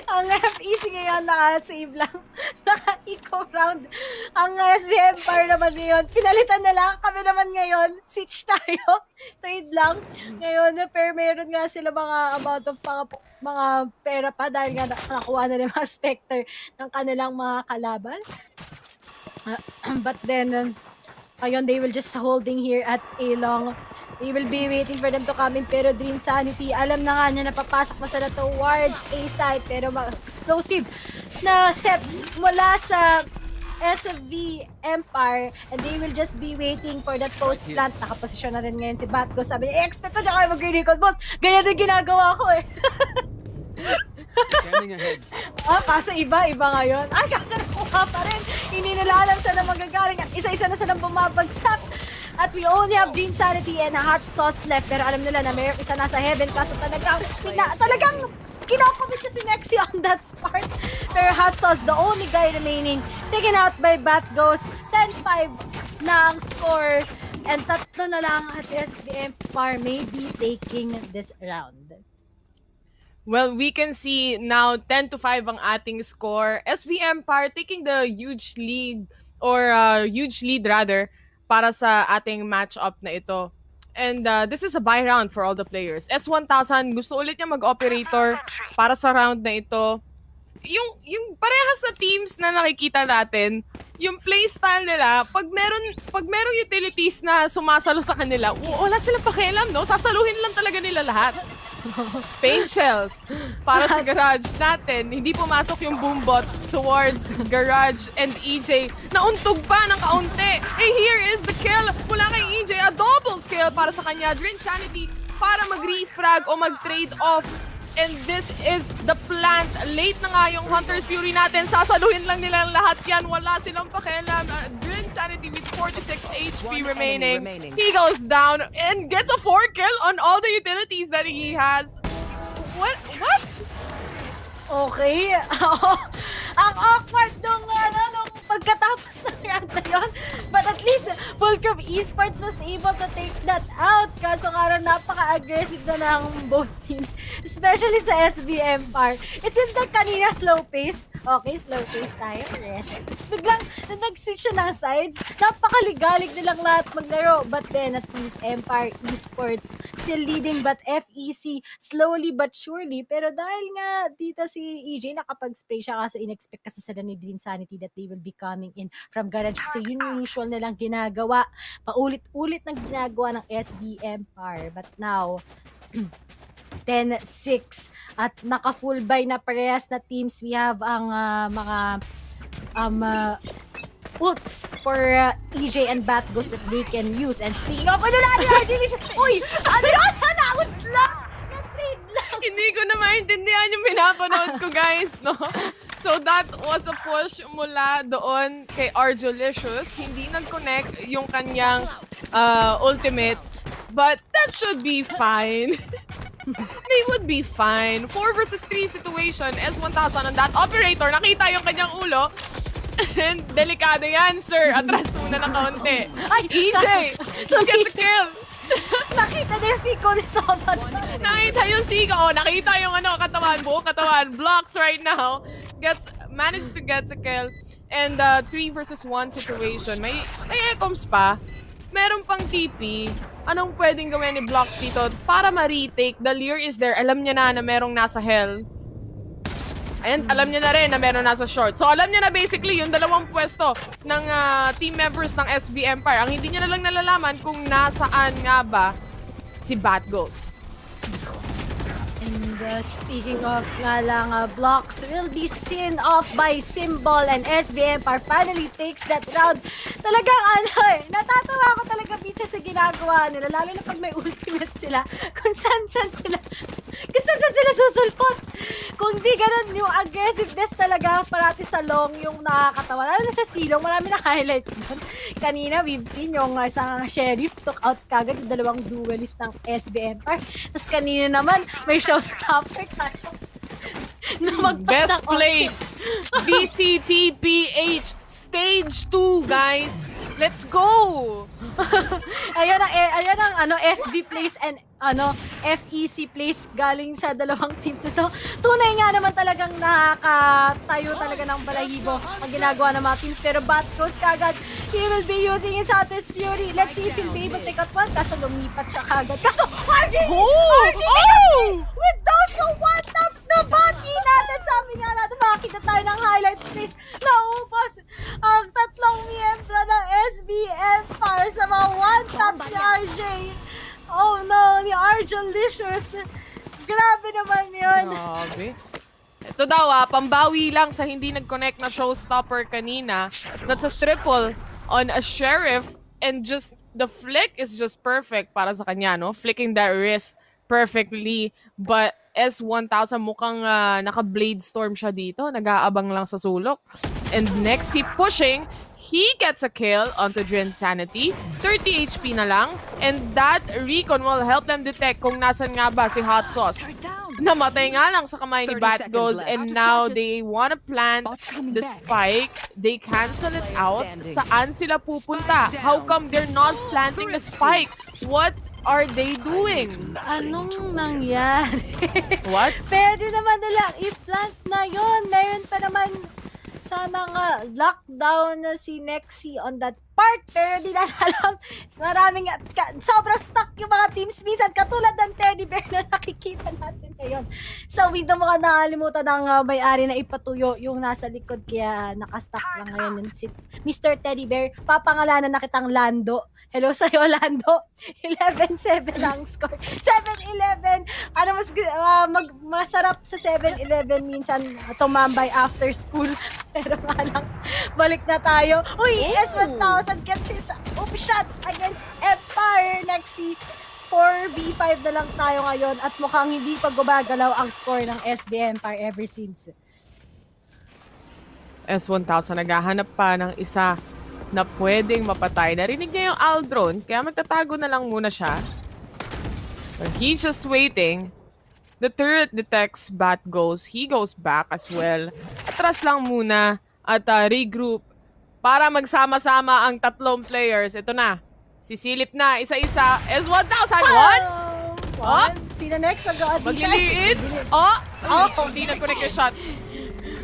ang FEC ngayon naka-save lang. Naka-eco round. Ang SG Empire naman ngayon, pinalitan na lang. Kami naman ngayon, siege tayo. Trade lang. Ngayon, pero meron nga sila mga amount of mga pera pa dahil nga nakakuha na rin mga Spectre ng kanilang mga kalaban. But then, ngayon, they will just holding here at A-Long. They will be waiting for them to come in. Pero Dream Sanity, alam na nga niya napapasok pa sila towards A-side. Pero explosive na sets mula sa SV Empire. And they will just be waiting for that post plant. Nakaposisyon na rin ngayon si Batgo. Sabi niya, expect ko niya kayo mag-recall boss. Ganyan din ginagawa ko eh. Kaso iba ngayon. Ay, kaso nakuha pa rin. Hindi nila alam saan na magagaling. At isa-isa na silang bumabagsak. At we only have Dream Sanity and a Hot Sauce left. Pero alam nila na mayroong isa nasa heaven. Kaso talagang kinocommit niya si Nexi on that part. Pero Hot Sauce, the only guy remaining, taken out by Bat Ghost. 10-5 na ang score. And tatlo na lang at SBM Par may be taking this round. Well, we can see now 10-5 ang ating score. SV Empire taking the huge lead or huge lead rather para sa ating matchup na ito. And this is a buy round for all the players. S1000 gusto ulit niya mag-operator para sa round na ito. Yung parehas na teams na nakikita natin, yung playstyle nila, pag merong utilities na sumasalo sa kanila, wala silang pakialam, no? Sasaluhin lang talaga nila lahat. Paint shells para sa garage natin. Hindi pumasok yung boombot towards garage and EJ. Nauntog pa ng kaunti. Hey, here is the kill mula kay EJ. A double kill para sa kanya. Drain Sanity para mag-refrag o mag-trade off. And this is the plant. Late na nga yung Hunter's Fury natin. Sasaluhin lang nila lahat yan. Wala silang pakialam. Drain Sanity with 46 HP remaining. He goes down and gets a 4 kill on all the utilities that he has. What? Okay. Ang awkward nung pagkatapos ng round na yun. But at least, Fulcrum Esports was able to take that out. Kaso nga napaka-aggressive na ng both teams. Especially sa SBM Par. It seems like kanina slow pace. Okay, slow pace tayo. Yes. Tapos biglang nag-switch siya ng sides. Napakaligalig nilang lahat maglaro. But then at least Empire Esports still leading, but FEC slowly but surely. Pero dahil nga dito si EJ nakapag-spray siya, kaso in-expect kasi sila ni Dream Sanity that they will be coming in from garage. Kasi yun yung usual nilang ginagawa. Paulit-ulit ng ginagawa ng SBM Par. But now, 10-6 at naka-full buy na parehas na teams. We have ang mga ults for EJ and Bat Ghost that they can use. And speaking of, ano na uy! Ano yun? Naawit lang! Na-trade lang! Hindi ko na maintindihan yung pinapanood ko, guys, no? So that was a push mula doon kay Arjolicious. Hindi nag-connect yung kanyang ultimate. But that should be fine. They would be fine. 4 versus 3 situation. S1000 on that operator. Nakita yung kanyang ulo. And delikado yan, sir. Atras muna ng kaunti. Ay, EJ! Gets a kill! Nakita na yung siko ni Sobat. Nakita yung Sika. Oh, nakita yung katawan, buong katawan. Blocks right now. Managed to get a kill. And 3 versus 1 situation. May ecoms pa. Meron pang TP. Anong pwedeng gawin ni Blocks dito para ma-retake? The Lear is there. Alam niya na merong nasa hell. And alam niya na rin na meron nasa short. So alam niya na basically yung dalawang pwesto ng team members ng SB Empire. Ang hindi niya na lang nalalaman kung nasaan nga ba si Bat Ghost. And speaking of nga lang, Blocks will be seen off by Symbol, and SB Empire finally takes that round. Talagang natatawa ako talaga pizza sa ginagawa nila, lalo na pag may ultimate sila. Kung saan sila susulpot. Kung di ganun yung aggressiveness talaga parati sa long yung nakakatawa. Lalo na sa silong, marami na highlights doon. Kanina, we've seen yung isang sheriff took out kagad yung dalawang duelist ng SB Empire. Tapos kanina naman, may showstopper na Best place! VCT Stage 2, guys! Let's go! ayan ang SB place and FEC place galing sa dalawang teams nito. Tunay nga naman talagang nakakatayo talaga ng balahibo ang ginagawa ng mga teams. Pero Bat Ghost kagad, he will be using his Hunter's Fury. Let's see if he'll be able to take out one. Kaso lumipat siya kagad. Kaso RJ! RJ! With those one-taps na body natin, sabi nga natin, makakita tayo ng highlight place. Naubos ang tatlong miyembro ng SBM para sa mga one-taps ni RJ. Oh no, ni Arjolicious. Grabe naman yun. Grabe. Ito daw pambawi lang sa hindi nag-connect na showstopper kanina. That's a triple on a sheriff and just the flick is just perfect para sa kanya, no? Flicking that wrist perfectly. But S1000 mukhang naka-blade storm siya dito. Nag-aabang lang sa sulok. And next, he pushing. He gets a kill onto Drain Sanity. 30 HP na lang. And that recon will help them detect kung nasan nga ba si Hot Sauce. namatay nga lang sa kamay ni 30 Bat seconds Goes left. and Out of now charges. they wanna plant Bot coming the back. spike. They cancel it Player out. standing. Saan sila pupunta? Spike How down. come they're not planting the spike? What are they doing? Anong nangyari? What? Pwede naman nilang i-plant na yun. Meron pa naman sana nga lockdown na si Nexi on that part. Pero di na alam. Maraming, sobrang stuck yung mga teams minsan. Katulad ng teddy bear na nakikita natin ngayon. So, hindi mo ka nakalimutan ng may-ari na ipatuyo yung nasa likod. Kaya nakastuck lang ngayon yung si Mr. Teddy Bear. Papangalanan na kitang Lando. Hello sa'yo, Lando. 11-7 lang score. 7-11. Ano masarap sa 7-11 minsan tumambay after school. Pero nga lang, balik na tayo. Uy, S1000 gets his shot against Empire. Nexi, 4v5 na lang tayo ngayon at mukhang hindi pa gumagalaw ang score ng SB Empire ever since. S1000 naghahanap pa ng isa na pwedeng mapatay. Narinig niya yung Aldron, kaya magtatago na lang muna siya. But he's just waiting. The turret detects Bat Goes. He goes back as well. Atras lang muna at regroup para magsama-sama ang tatlong players. Ito na. Sisilip na isa-isa. S1000, one! Oh! Sino next? Magliliit! Oh! Hindi na-connect yung shot.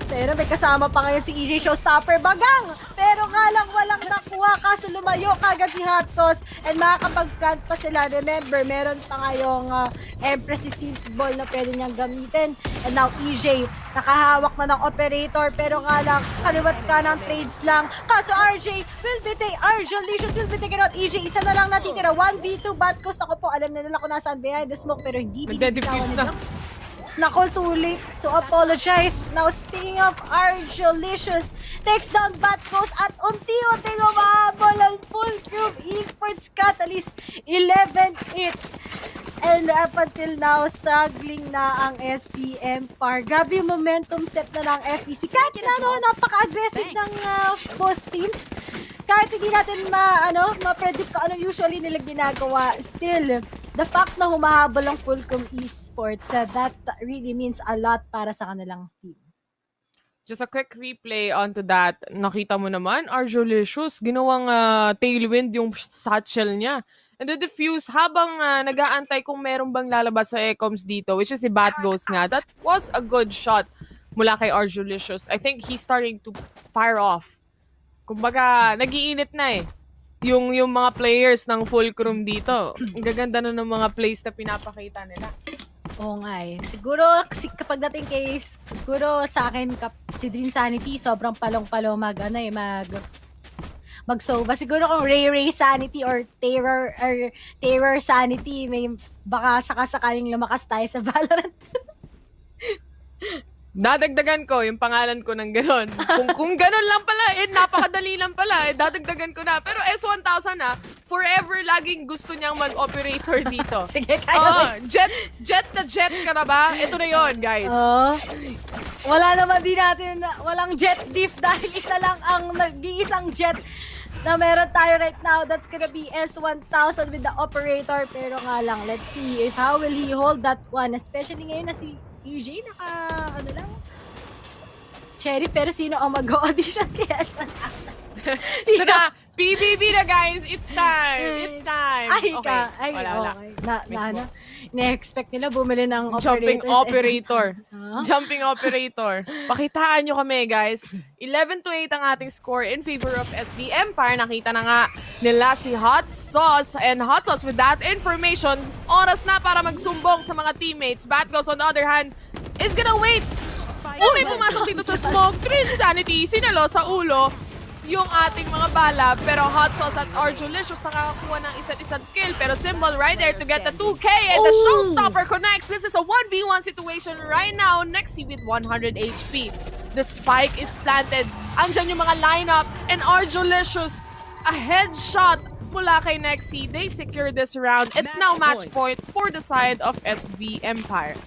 Pero may kasama pa ngayon si EJ Showstopper Bagang. Pero nga lang walang nakuha kaso lumayo kagad si Hot Sauce and makakapag-plant pa sila. Remember, meron pa ngayong Empress Ball na pwede niyang gamitin. And now EJ, nakahawak na ng operator pero nga lang kaliwat ka ng trades lang. Kaso RJ will be taken, Arjolicious will be taken out. EJ, isa na lang natitira. 1v2 Batcos. Ako po, alam na nila kung nasaan behind the smoke pero hindi Nagde-defuse na. Nako, too late to apologize. Now, speaking of Arjolicious, takes down Batcos at unti-unti lumabol ang Fulcrum Esports Catalyst 11-8. And up until now, struggling na ang SPM Par. Grabe yung momentum set na ng FEC. Kahit na napaka-aggressive ng both teams. Kahit hindi natin ma-predict kung ano usually nila ginagawa, still, the fact na humahabol ang Fulcrum Esports, that really means a lot para sa kanilang team. Just a quick replay onto that. Nakita mo naman, Arjolicious, ginawang tailwind yung satchel niya. And the defuse, habang nag-aantay kung meron bang lalabas sa Ecoms dito, which is si Bat Goes nga, that was a good shot mula kay Arjolicious. I think he's starting to fire off. Kumbaga, nagiinit na eh. Yung mga players ng Fulcrum dito. Ang gaganda na ng mga plays na pinapakita nila. Oo nga eh. Siguro, kapag dating kay, siguro sa akin, si Dream Sanity, sobrang palong-palo mag-sova. Siguro kung Ray Sanity or Terror Sanity, may baka sakasakaling lumakas tayo sa Valorant. Dadagdagan ko yung pangalan ko ng gano'n. Kung gano'n lang pala, napakadali lang pala, dadagdagan ko na. Pero S1000 forever laging gusto niyang mag-operator dito. Sige, kaya jet ka na ba? Ito na yon, guys. Wala naman din natin, walang jet diff dahil isa lang ang nag-iisang jet na meron tayo right now. That's gonna be S1000 with the operator. Pero nga lang, let's see if how will he hold that one. Especially ngayon na si EJ Cherry, pero sino ang mag-audition kay S1000? Ito na, PBB na guys, it's time. It's time. Wala. Na-expect nila bumili ng Jumping operator. Huh? Jumping operator. Pakitaan nyo kami, guys. 11-8 ang ating score in favor of SB Empire. Nakita na nga nila si Hot Sauce. And Hot Sauce, with that information, oras na para magsumbong sa mga teammates. Bat Goes, on the other hand, is gonna wait. May pumasok dito sa smoke. Dream Sanity, sinalo sa ulo yung ating mga bala, pero Hot Sauce at Arjolicious nakakakuha ng isa't-isang kill, pero Symbol right there to get the 2K, and the Showstopper connects. This is a 1v1 situation right now. Nexi with 100 HP. The spike is planted. Andyan yung mga lineup, and Arjolicious, a headshot mula kay Nexi. They secure this round. It's now match point for the side of SV Empire.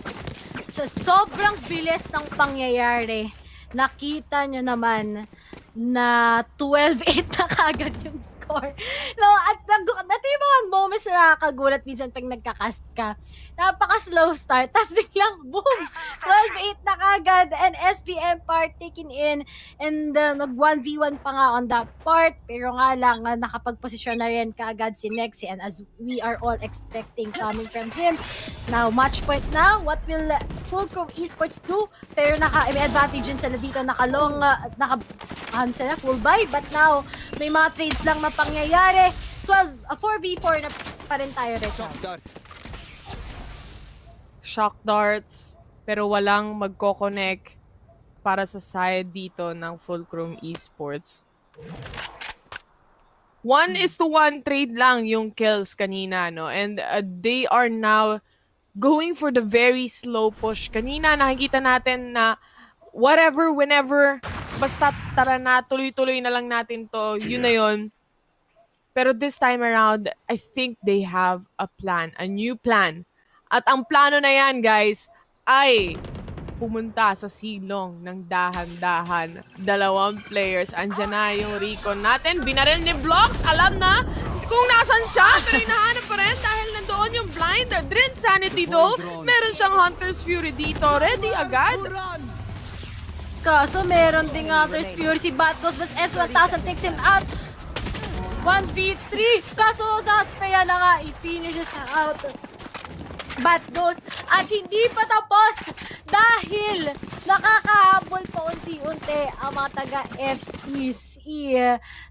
So, sobrang bilis ng pangyayari. Nakita nyo naman na 12-8 na kagad yung score. No, at yung mga moments always nakakagulat minsan pag nagka-cast ka. Napaka-slow start, tapos biglang boom! 12-8 na kagad and SB Empire taken in and nag-1v1 pa nga on that part pero nga lang nakapag-posisyon na rin kagad si Nexi and as we are all expecting coming from him. Now, match point now, what will Fulcrum Esports do? Pero may advantage din sila dito, sila full buy but now may mga trades lang na pangyayari. 4v4 na pa rin tayo rito. Shock darts, pero walang magko-connect para sa side dito ng Fulcrum Esports. 1:1 trade lang yung kills kanina, no? And they are now going for the very slow push. Kanina nakikita natin na whatever, whenever, basta tara na, tuloy-tuloy na lang natin to, yun na yun. Pero this time around, I think they have a plan, a new plan. At ang plano na yan, guys, ay pumunta sa silong ng dahan-dahan. 2 players. Andyan na yung recon natin. Binaril ni Blocks. Alam na kung nasan siya. Pero hinahanap pa rin dahil nandoon yung blind. Drin Sanity though. Meron siyang Hunter's Fury dito. Ready agad. Kaso meron ding Hunter's Fury si Batgos but S1000 takes him out. 1v3. Kaso na-spray na nga. I-finishes out. Batgos at hindi pa tapos dahil nakakahabol pa unti-unti ang mga taga-FEC.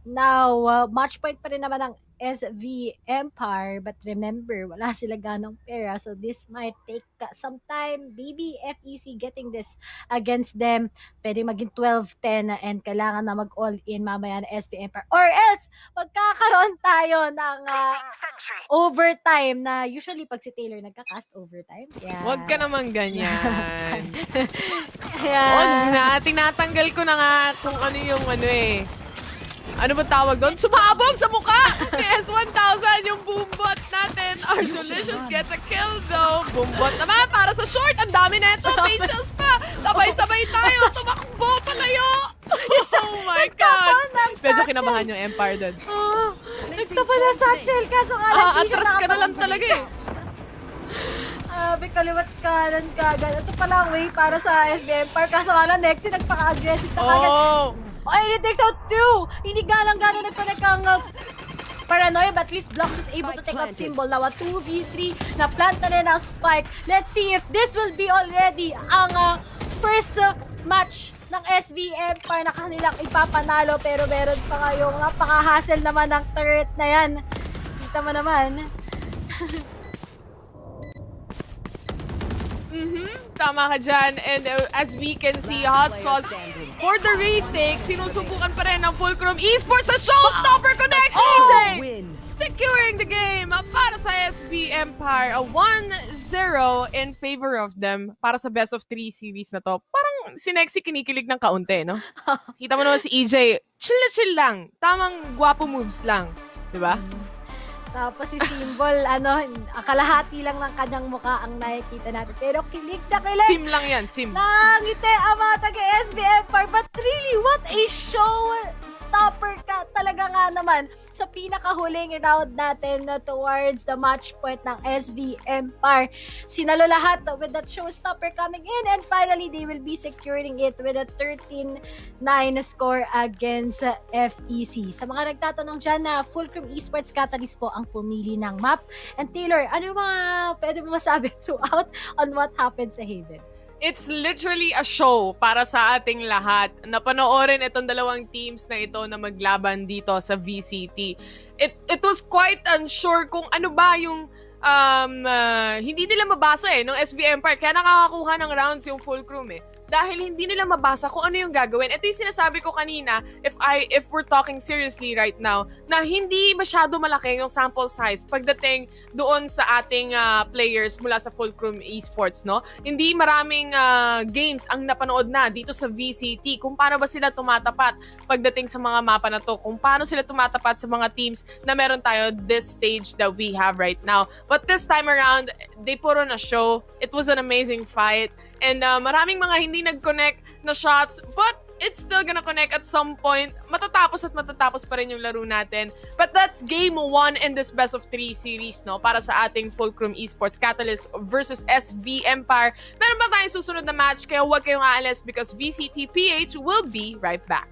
Now, match point pa rin naman ang SV Empire but remember, wala sila ganong pera so this might take some time. Maybe FEC getting this against them. Pwede maging 12-10 and kailangan na mag-all-in mamaya ng SV Empire or else magkakaroon tayo ng overtime na usually pag si Taylor nagka-cast overtime. Yeah. Huwag ka naman ganyan. Yeah. Huwag na. Tinatanggal ko na nga kung ano yung ano ba tawag doon? Sumabog sa mukha ni S1000 yung boombot natin. Arjolicious gets a kill though. Boombot naman para sa short. Ang dami na ito. Patience pa. Sabay-sabay tayo. Tumakbo palayo. Oh my God. Medyo kinabahan yung Empire doon. Nagtapa na satchel kaso nga lang di siya atras ka na lang talaga eh. Kaliwat kanan kagad. Ito pala ang way para sa SB Empire. Kaso nga lang Nexi nagpaka-aggressive na kagad. And it takes out 2! Hindi galang-galang nag-connect ang Paranoia, but at least Blocks was able to take out Symbol. Now, a 2v3 na plant na rin ang Spike. Let's see if this will be already ang first match ng SV Empire na kanilang ipapanalo. Pero meron pa ngayong napaka-hassle naman ng turret na yan. Kita mo naman. Tama ka dyan. And as we can see, Hot Sauce for the retake, sinusubukan pa rin ng Fulcrum Esports na Showstopper connects EJ! Securing the game para sa SB Empire. A 1-0 in favor of them para sa best of 3 series na to. Parang si Nexi kinikilig ng kaunti, no? Kita mo naman si EJ, chill na chill lang. Tamang guwapo moves lang. Diba? Tapos si Symbol, kalahati lang ng kanyang mukha ang nakikita natin. Pero kilig na kilig. Sim lang yan, sim. Nangiti ang mga taga-SB Empire. But really, what a showstopper ka talaga nga naman sa pinakahuling round natin towards the match point ng SB Empire. Sinalo lahat with that showstopper coming in and finally, they will be securing it with a 13-9 score against FEC. Sa mga nagtatanong dyan na Fulcrum Esports Catalyst po ang pumili ng map. And Taylor, ano mga pwede mo masabi throughout on what happened sa Haven? It's literally a show para sa ating lahat. Napanoorin itong 2 teams na ito na maglaban dito sa VCT. It was quite unsure kung ano ba yung hindi nila mabasa ng SB Empire. Kaya nakakakuha ng rounds yung Fulcrum dahil hindi nila mabasa kung ano yung gagawin. Ito yung sinasabi ko kanina, if we're talking seriously right now, na hindi masyado malaki yung sample size pagdating doon sa ating players mula sa Fulcrum Esports, no? Hindi maraming games ang napanood na dito sa VCT, kung paano ba sila tumatapat pagdating sa mga mapa na to, kung paano sila tumatapat sa mga teams na meron tayo this stage that we have right now. But this time around, they put on a show. It was an amazing fight. And maraming mga hindi nag-connect na shots. But it's still gonna connect at some point. Matatapos pa rin yung laro natin. But that's game 1 in this best of 3 series, no? Para sa ating Fulcrum Esports, Catalyst versus SV Empire. Meron pa tayong susunod na match, kaya huwag kayong aalis because VCT PH will be right back.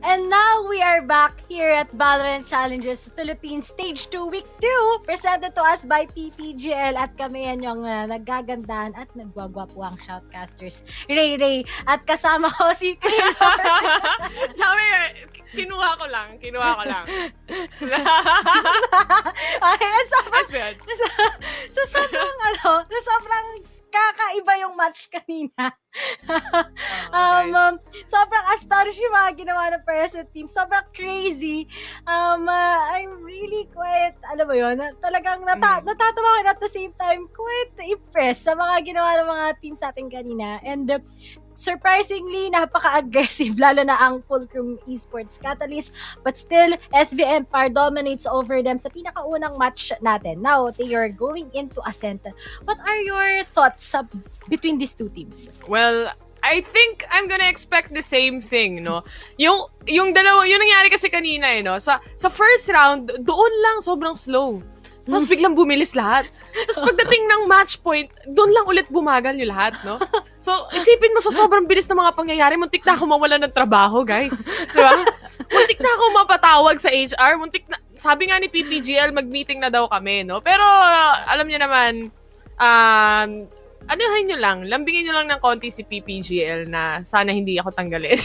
And now we are back here at Valorant Challengers Philippines Stage 2 Week 2, presented to us by PPGL, at kami yan yung naggagandahan at nagwagwapuang shoutcasters, Ray, at kasama ko si Taylor. Sabi, kinuha ko lang. Okay, and sobrang, Yes, man. so sobrang kakaiba yung match kanina. Sobrang astonishing yung mga ginawa ng Parasite team. Sobrang crazy. I'm really quite, yun, talagang natatawa ko, at the same time, quite impressed sa mga ginawa ng mga teams natin kanina. And surprisingly, napaka-aggressive, lalo na ang Fulcrum Esports Catalyst. But still, SVM Par dominates over them sa pinakaunang match natin. Now, they are going into Ascent. What are your thoughts between these two teams? Well, I think I'm gonna expect the same thing, no? Yung dalawa, yung nangyari kasi kanina, no? Sa first round, doon lang sobrang slow. Tapos biglang bumilis lahat. Tapos pagdating ng match point, doon lang ulit bumagal yung lahat, no? So, isipin mo, sa sobrang bilis ng mga pangyayari, muntik na ako mawala ng trabaho, guys. Diba? Muntik na ako mapatawag sa HR. Sabi nga ni PPGL, mag-meeting na daw kami, no? Pero, alam niyo naman, anuhin nyo lang, lambingin nyo lang ng konti si PPGL na sana hindi ako tanggalin.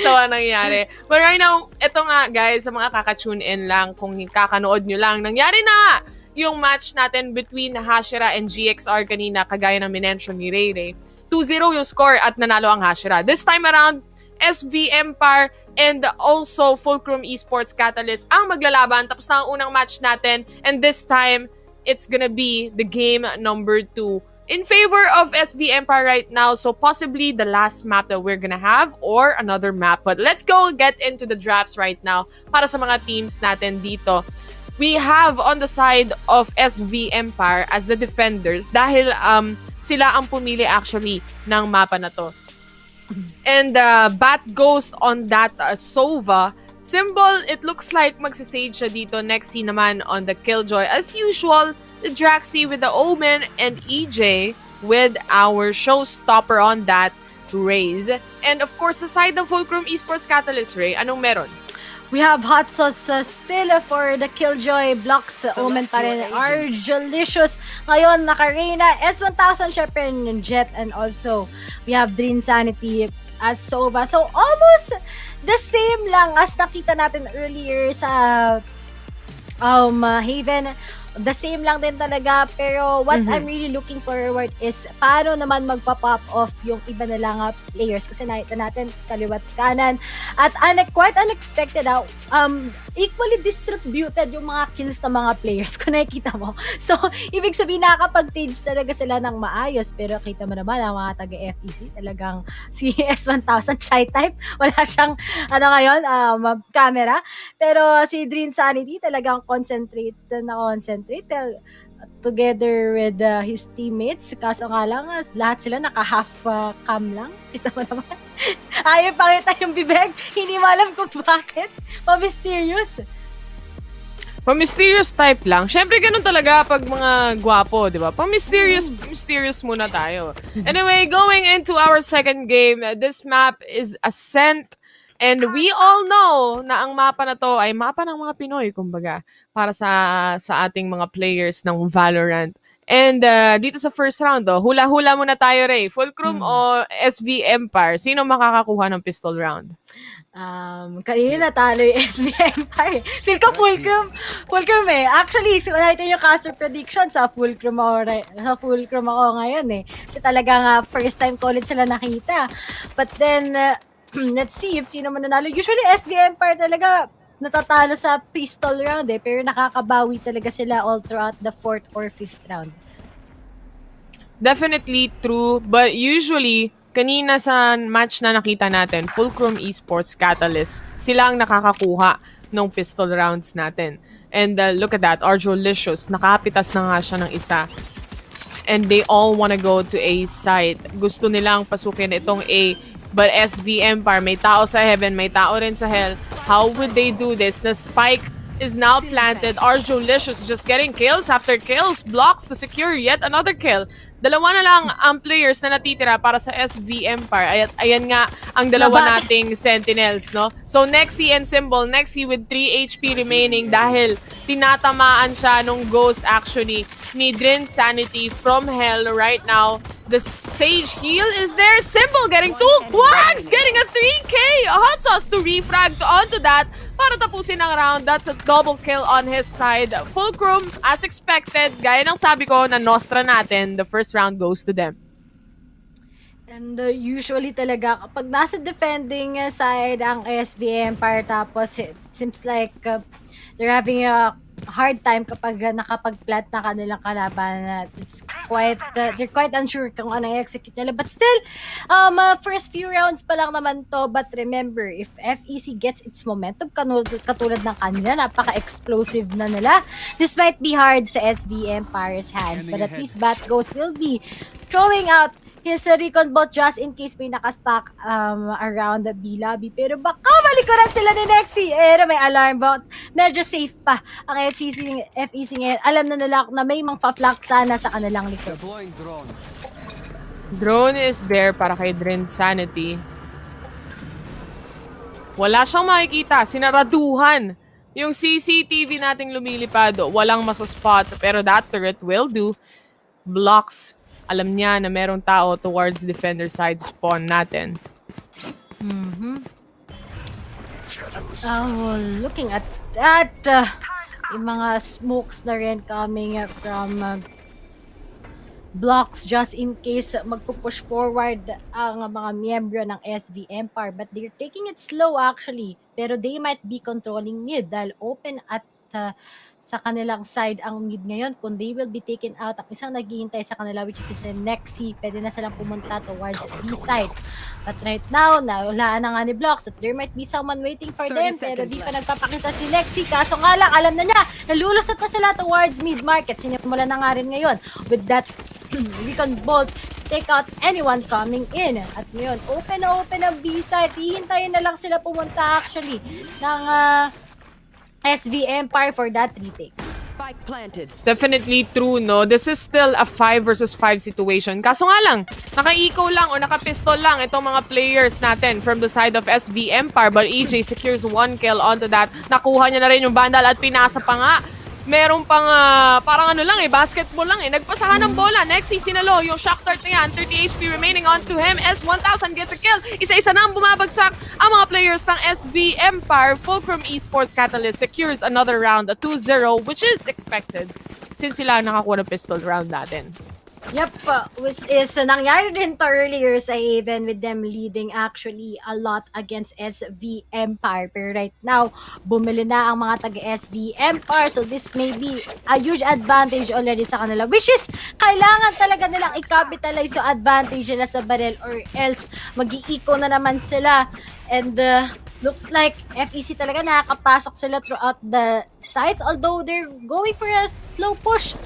So, ano nangyari? But right now, eto nga guys, sa mga kaka-tune in lang, kung kakanood nyo lang, nangyari na yung match natin between Hashira and GXR kanina, kagaya ng minention ni Ray. 2-0 yung score at nanalo ang Hashira. This time around, SVM Par and also Fulcrum Esports Catalyst ang maglalaban. Tapos na ang unang match natin, and this time, it's gonna be the game number 2 in favor of SV Empire right now. So possibly the last map that we're gonna have or another map. But let's go get into the drafts right now para sa mga teams natin dito. We have on the side of SV Empire as the defenders dahil sila ang pumili actually ng mapa na to. And Bat Ghost on that Sova symbol, it looks like magsisage siya dito. Next scene naman on the Killjoy. As usual, the Draxi with the Omen and EJ with our showstopper on that, Raze. And of course, aside ng Fulcrum Esports Catalyst, Ray, anong meron? We have Hot Sauce still for the Killjoy blocks. Omen pa rin. Argelicious. Ngayon, naka-Reyna. S1000 syempre ng Jet. And also, we have Dream Sanity as Sova. So, almost the same lang as nakita natin earlier sa Haven. The same lang din talaga, pero what I'm really looking forward is paano naman magpa-pop off yung iba na lang players, kasi nakita natin kaliwat kanan at quite unexpected equally distributed yung mga kills ng mga players kung nakikita mo. So, ibig sabihin nakakapag-trades talaga sila ng maayos, pero kita mo naman ang mga taga-FEC talagang si S1000 shy type, wala siyang camera, pero si Dream Sanity talagang concentrate together with his teammates. Kaso nga lang, lahat sila naka-half cam lang. Kita mo naman. Ayaw pakita yung bibig. Hindi mo alam kung bakit. Pa-mysterious. Pa-mysterious type lang. Siyempre, ganun talaga pag mga gwapo, di ba? Pa-mysterious muna tayo. Anyway, going into our second game, this map is Ascent. And we all know na ang mapa na to ay mapa ng mga Pinoy, kumbaga, para sa ating mga players ng Valorant. And dito sa first round, hula-hula muna tayo, Ray. Fulcrum o SV Empire? Sino makakakuha ng pistol round? Kanina natalo yung SV Empire. Feel ko Fulcrum eh. Actually, nakita yung caster prediction sa Fulcrum ako ngayon eh. Kasi talagang first time ko ulit sila nakita. But then, let's see if sino man nanalo. Usually, SV Empire talaga natatalo sa pistol round eh. Pero nakakabawi talaga sila all throughout the 4th or 5th round. Definitely true. But usually, kanina sa match na nakita natin, Fulcrum Esports Catalyst, sila ang nakakakuha ng pistol rounds natin. And look at that, Arjolicious, nakapitas na nga siya ng isa. And they all wanna go to A site. Gusto nilang pasukin itong A. But SV Empire, may tao sa heaven, may tao rin sa hell. How would they do this? The spike is now planted. Arjolicious just getting kills after kills. Blocks to secure yet another kill. Dalawa na lang ang players na natitira para sa SV Empire. Ayan nga ang dalawa nating Sentinels, no? So, Nexi and Symbol. Nexi with 3 HP remaining dahil tinatamaan siya nung Ghost actually ni Drin Sanity from Hell right now. The Sage heal is there. Symbol getting 2. Wags getting a 3K. A hot sauce to refrag onto that para tapusin ang round. That's a double kill on his side. Fulcrum, as expected, gaya ng sabi ko na Nostra natin, the first round goes to them. And usually talaga, kapag nasa defending side ang SV Empire, tapos it seems like they're having a hard time kapag nakapag-plant na kanilang kalaban. It's quite, they're quite unsure kung ano i-execute nila. But still, first few rounds pa lang naman to. But remember, if FEC gets its momentum, katulad ng kanila, napaka-explosive na nila. This might be hard sa SV Empire's hands. But at least Batghost will be throwing out his recon bot just in case may nakastack around the B lobby. Pero baka malikuran sila ni Nexi. May alarm bot. Medyo safe pa ang FEC ngayon. Alam na nila na may mga flank sana sa kanilang likod. Drone is there para kay Drin Sanity. Wala siyang makikita. Sinaraduhan yung CCTV nating lumilipad. Walang masaspot. Pero that turret will do. Blocks. Alam niya na merong tao towards defender side spawn natin. Looking at that, yung mga smokes na rin coming from blocks just in case magpupush forward ang mga miyembro ng SV Empire. But they're taking it slow actually. Pero they might be controlling mid dahil open at sa kanilang side ang mid ngayon. Kung they will be taken out, ang isang naghihintay sa kanila which is si Nexi, pwede na silang pumunta towards B side. But right now, naulaan na nga ni Blocks that there might be someone waiting for them pero di pa nagpapakita si Nexi. Kaso nga lang, alam na niya, nalulusot na sila towards mid market. Sinimula na nga rin ngayon with that recon bolt take out anyone coming in. At ngayon, open ang B side. Hihintayin na lang sila pumunta actually ng SV Empire for that retake. Spike planted. Definitely true, no? This is still a 5 versus 5 situation. Kaso nga lang, naka-eco lang o naka-pistol lang itong mga players natin from the side of SV Empire. But EJ secures 1 kill onto that. Nakuha niya na rin yung bandal at pinasa pa nga. Meron pang parang ano lang basketball lang Nagpasahan ng bola. Nexi sinalo yung shock dart na yan. 30 HP remaining onto him. S1000 gets a kill. Isa-isa na ang bumabagsak ang mga players ng SV Empire. Fulcrum Esports Catalyst secures another round, a 2-0, which is expected since sila nakakuha ng pistol round natin. Yep, which is nangyari din to earlier sa Haven with them leading actually a lot against SV Empire. Pero right now, bumili na ang mga taga-SV Empire. So this may be a huge advantage already sa kanila. Which is, kailangan talaga nilang i-capitalize yung advantage nila sa barrel or else mag-i-eco na naman sila. And looks like FEC talaga nakakapasok sila throughout the sites. Although they're going for a slow push.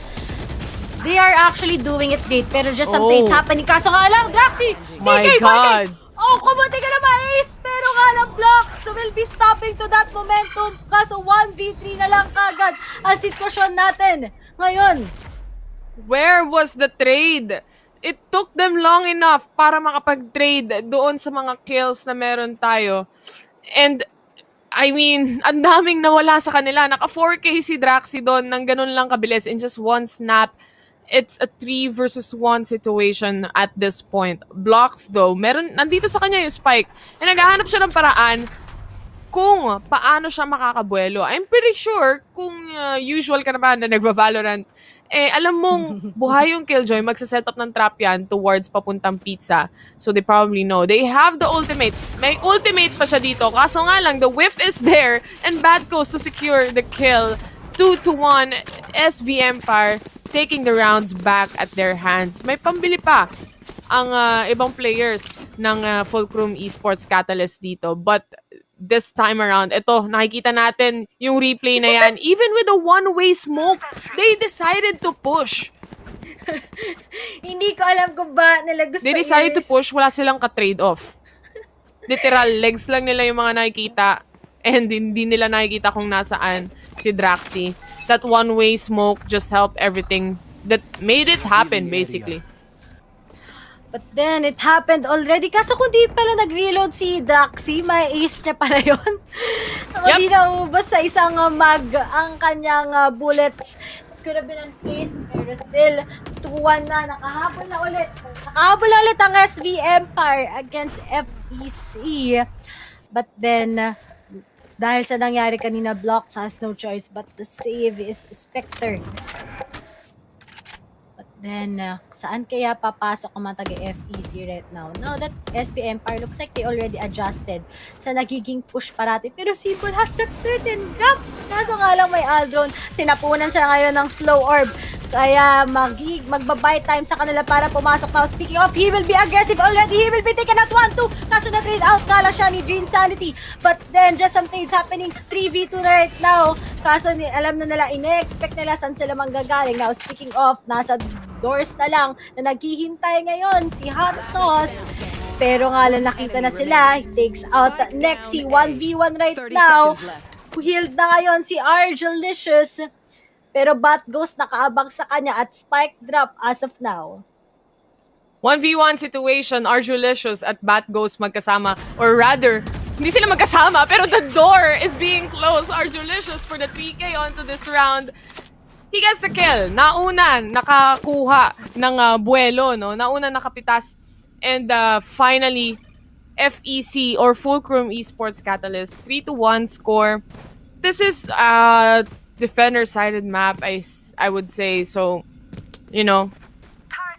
They are actually doing it great, pero just some things happening. Kaso nga lang, Graxy! My God! Kumunti ka na ma-ace! Pero nga lang, Blocks will be stopping to that momentum. Kaso 1v3 na lang kagad ang sitwasyon natin ngayon. Where was the trade? It took them long enough para makapag-trade doon sa mga kills na meron tayo. And I mean, ang daming nawala sa kanila. Naka 4K si Draxy doon ng ganun lang kabilis in just one snap. It's a 3 versus 1 situation at this point. Blocks though, nandito sa kanya yung spike. And naghahanap siya ng paraan kung paano siya makakabuelo. I'm pretty sure kung usual ka naman na nagva-Valorant, alam mong buhay yung Killjoy, magsa-set up ng trap yan towards papuntang pizza. So they probably know. They have the ultimate. May ultimate pa siya dito. Kaso nga lang, the whiff is there and Bad goes to secure the kill. 2-1 SV Empire taking the rounds back at their hands. May pambili pa ang ibang players ng Fulcrum Esports Catalyst dito. But this time around, ito, nakikita natin yung replay na yan. Even with a one-way smoke, they decided to push. Hindi ko alam kung ba nila gusto They decided to push, wala silang ka-trade-off. Literal, legs lang nila yung mga nakikita and hindi nila nakikita kung nasaan. si Draxi. That one-way smoke just helped everything. That made it happen, basically. But then, it happened already. Kaso kung di pala nag-reload si Draxi, may ace niya pala yun. Yep. Hindi naubos sa isang mag ang kanyang bullets. It could have been an ace, pero still, 2-1 na. Nakahabol na ulit. Nakahabol na ulit ang SV Empire against FEC. But then, dahil sa nangyari kanina, Blocks has no choice but to save his Spectre. Then, saan kaya papasok ang mga taga-FEC right now? Now that SB Empire looks like they already adjusted sa nagiging push parati. Pero Simple has that certain gap. Kaso nga lang may Aldron. Tinapunan siya ngayon ng slow orb. Kaya magbabuy time sa kanila para pumasok now. Speaking of, he will be aggressive already. He will be taken at 1-2. Kaso na-trade out nga lang siya ni Green Sanity. But then, just some trades happening. 3v2 na right now. Kaso alam na nila, ine-expect nila saan sila manggagaling. Now, speaking of, nasa doors na lang na naghihintay ngayon si Hot Sauce. Pero nga lang nakita na sila. He takes out Nexi 1v1 right 30 now. seconds left. Healed na ngayon si Argelicious. Pero Bat Ghost nakaabang sa kanya at spike drop as of now. 1v1 situation, Arjulicious at Bat Ghost magkasama. Or rather, hindi sila magkasama, pero the door is being closed. Arjulicious for the 3K onto this round. He gets the kill. Nauna, nakakuha ng buwelo, no? Nauna nakapitas. And finally, FEC or Fulcrum Esports Catalyst, 3-1 score. This is defender-sided map, I would say. So, you know,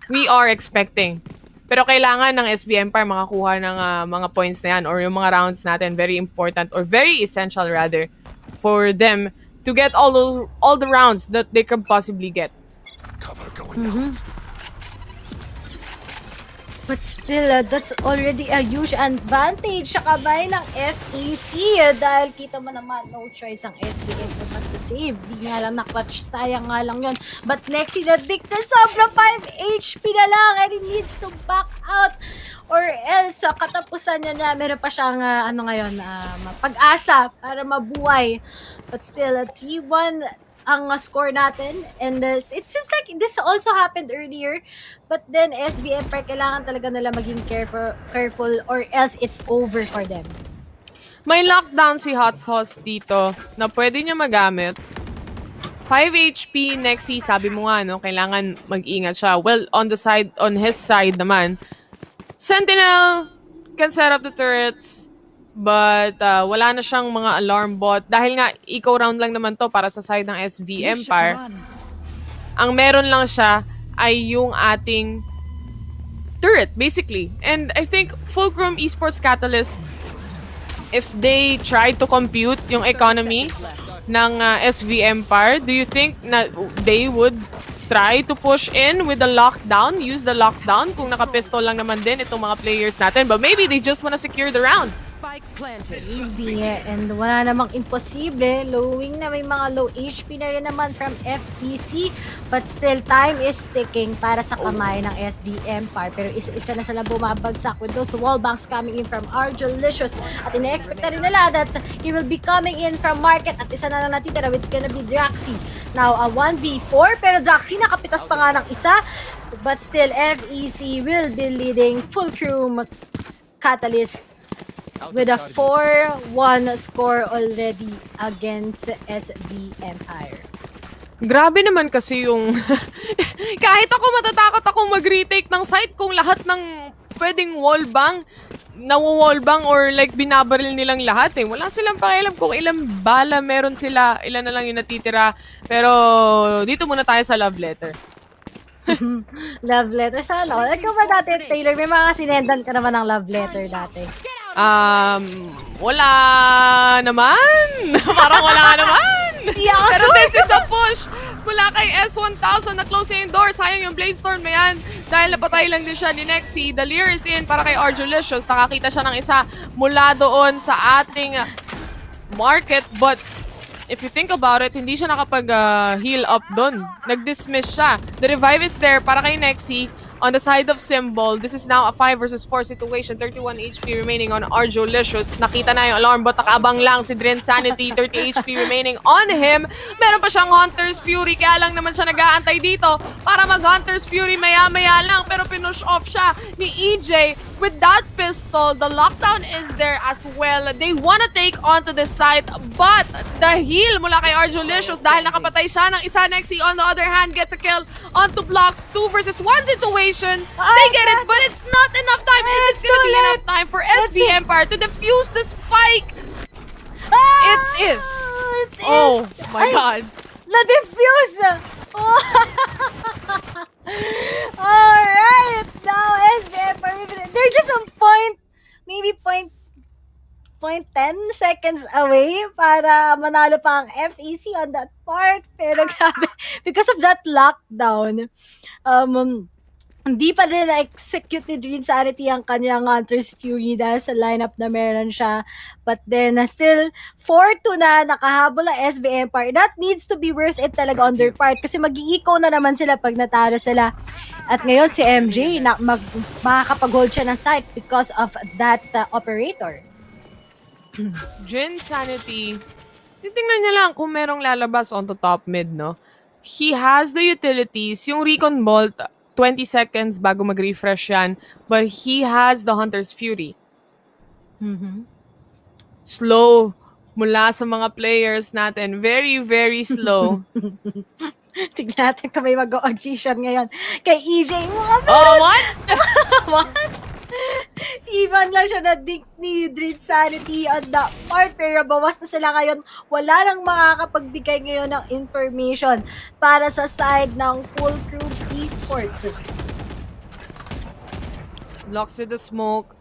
we are expecting. Pero kailangan ng SV Empire makakuha ng mga points na yan or yung mga rounds natin, very important or very essential rather for them to get all the rounds that they can possibly get. Cover going out. But still, that's already a huge advantage sa kamay ng FEC dahil kita mo naman, no choice ang SBM but to save. Di nga lang na-clutch, sayang nga lang yun. But Nexi na-dick na sobra 5 HP na lang and he needs to back out or else katapusan niya na meron pa siyang pag-asa para mabuhay. But still, 3-1 ang score natin and it seems like this also happened earlier but then SB Empire kailangan talaga nila maging careful or else it's over for them. May lockdown si Hot Sauce dito na pwede niya magamit. 5 HP Nexi, sabi mo nga, no, kailangan mag-ingat siya. Well, on his side naman, Sentinel can set up the turrets. But wala na siyang mga alarm bot. Dahil nga, eco round lang naman to para sa side ng SV Empire. Ang meron lang siya ay yung ating turret, basically. And I think Fulcrum Esports Catalyst, if they try to compute yung economy ng SV Empire, do you think na they would try to push in with the lockdown, use the lockdown kung naka-pistol lang naman din itong mga players natin? But maybe they just wanna secure the round. Spike planted. Maybe, and wala namang imposible. Lowing na, may mga low HP na rin naman from FEC. But still, time is ticking para sa kamay ng SV Empire. Pero isa-isa na sila bumabagsak with those wallbangs coming in from Argelicious. At ina-expect na rin nila that he will be coming in from market. At isa na lang natitira, which is gonna be Draxi. Now, a 1v4, pero Draxi nakapitas pa nga ng isa. But still, FEC will be leading Fulcrum Catalyst with a 4-1 score already against SV Empire. Grabe naman kasi yung... Kahit ako matatakot akong mag-retake ng site kung lahat ng pwedeng wallbang, nawo-wallbang or like binabaril nilang lahat eh. Wala silang pakialam kung ilang bala meron sila, ilan na lang yung natitira. Pero dito muna tayo sa love letter. Love letter? Sana. Ikaw ba dati, Taylor? May mga sinendan ka naman ng love letter dati. Wala naman. Parang wala naman. Pero this is a push mula kay S1000 na close yung door. Sayang yung Bladestorm na yan. Dahil napatay lang din siya ni Nexi. The Leer is in para kay Argelicious. Nakakita siya ng isa mula doon sa ating market. But if you think about it, hindi siya nakapag-heal up doon. Nag-dismiss siya. The revive is there para kay Nexi. on the side of Symbol. This is now a 5 versus 4 situation. 31 HP remaining on Arjolicious. Nakita na yung alarm bot. Nakaabang lang si Dren Sanity. 30 HP remaining on him. Meron pa siyang Hunter's Fury. Kaya lang naman siya nag-aantay dito para mag-Hunter's Fury maya-maya lang. Pero pinush off siya ni EJ. With that pistol, the lockdown is there as well. They wanna take onto the site, but the heal mula kay Arjolicious dahil nakapatay siya ng isa. Nexi on the other hand gets a kill onto blocks. 2 versus 1 situation. They get it, but it's not enough time. Is it gonna be enough time for SV Empire to defuse the spike? It is. Oh my god. Na-defuse! Oh. Alright! Now, SBF, they're just on maybe point 10 seconds away para manalo pa ang FEC on that part. Pero grabe, because of that lockdown, hindi pa rin na-execute ni Dream Sanity ang kanyang Hunter's Fury dahil sa lineup na meron siya. But then, still, 4-2 na nakahabol ang SV Empire. That needs to be worth it talaga on their part kasi mag-i-eco na naman sila pag natalo sila. At ngayon si MJ, makakapag-hold siya ng site because of that operator. Dream Sanity, titingnan niya lang kung merong lalabas onto top mid, no? He has the utilities, yung Recon Bolt, 20 seconds bago mag-refresh yan. But he has the Hunter's Fury. Slow mula sa mga players natin. Very, very slow. Tignan natin kung may mag-audition ngayon kay EJ. Oh, what? What? Even lang siya na-dink ni Dream Sanity on the part, pero bawas na sila ngayon. Wala nang makakapagbigay ngayon ng information para sa side ng Fulcrum Esports. Blocks with the smoke.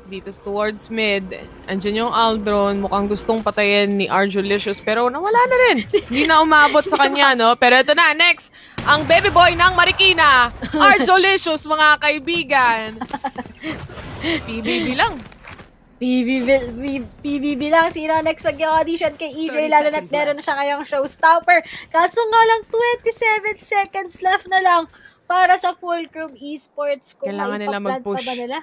Dito towards mid. Andyan yung Aldron. Mukhang gustong patayin ni Arjolicious. Pero nawala na rin. Hindi na umabot sa kanya, no? Pero ito na, next. Ang baby boy ng Marikina. Arjolicious, mga kaibigan. PBB lang. PBB lang. Sino next mag-audition kay EJ? Lalo na't meron na siya ngayong showstopper. Kaso nga lang, 27 seconds left na lang para sa Fulcrum Esports. Kung Kailangan nila mag-push. Pa ba nila?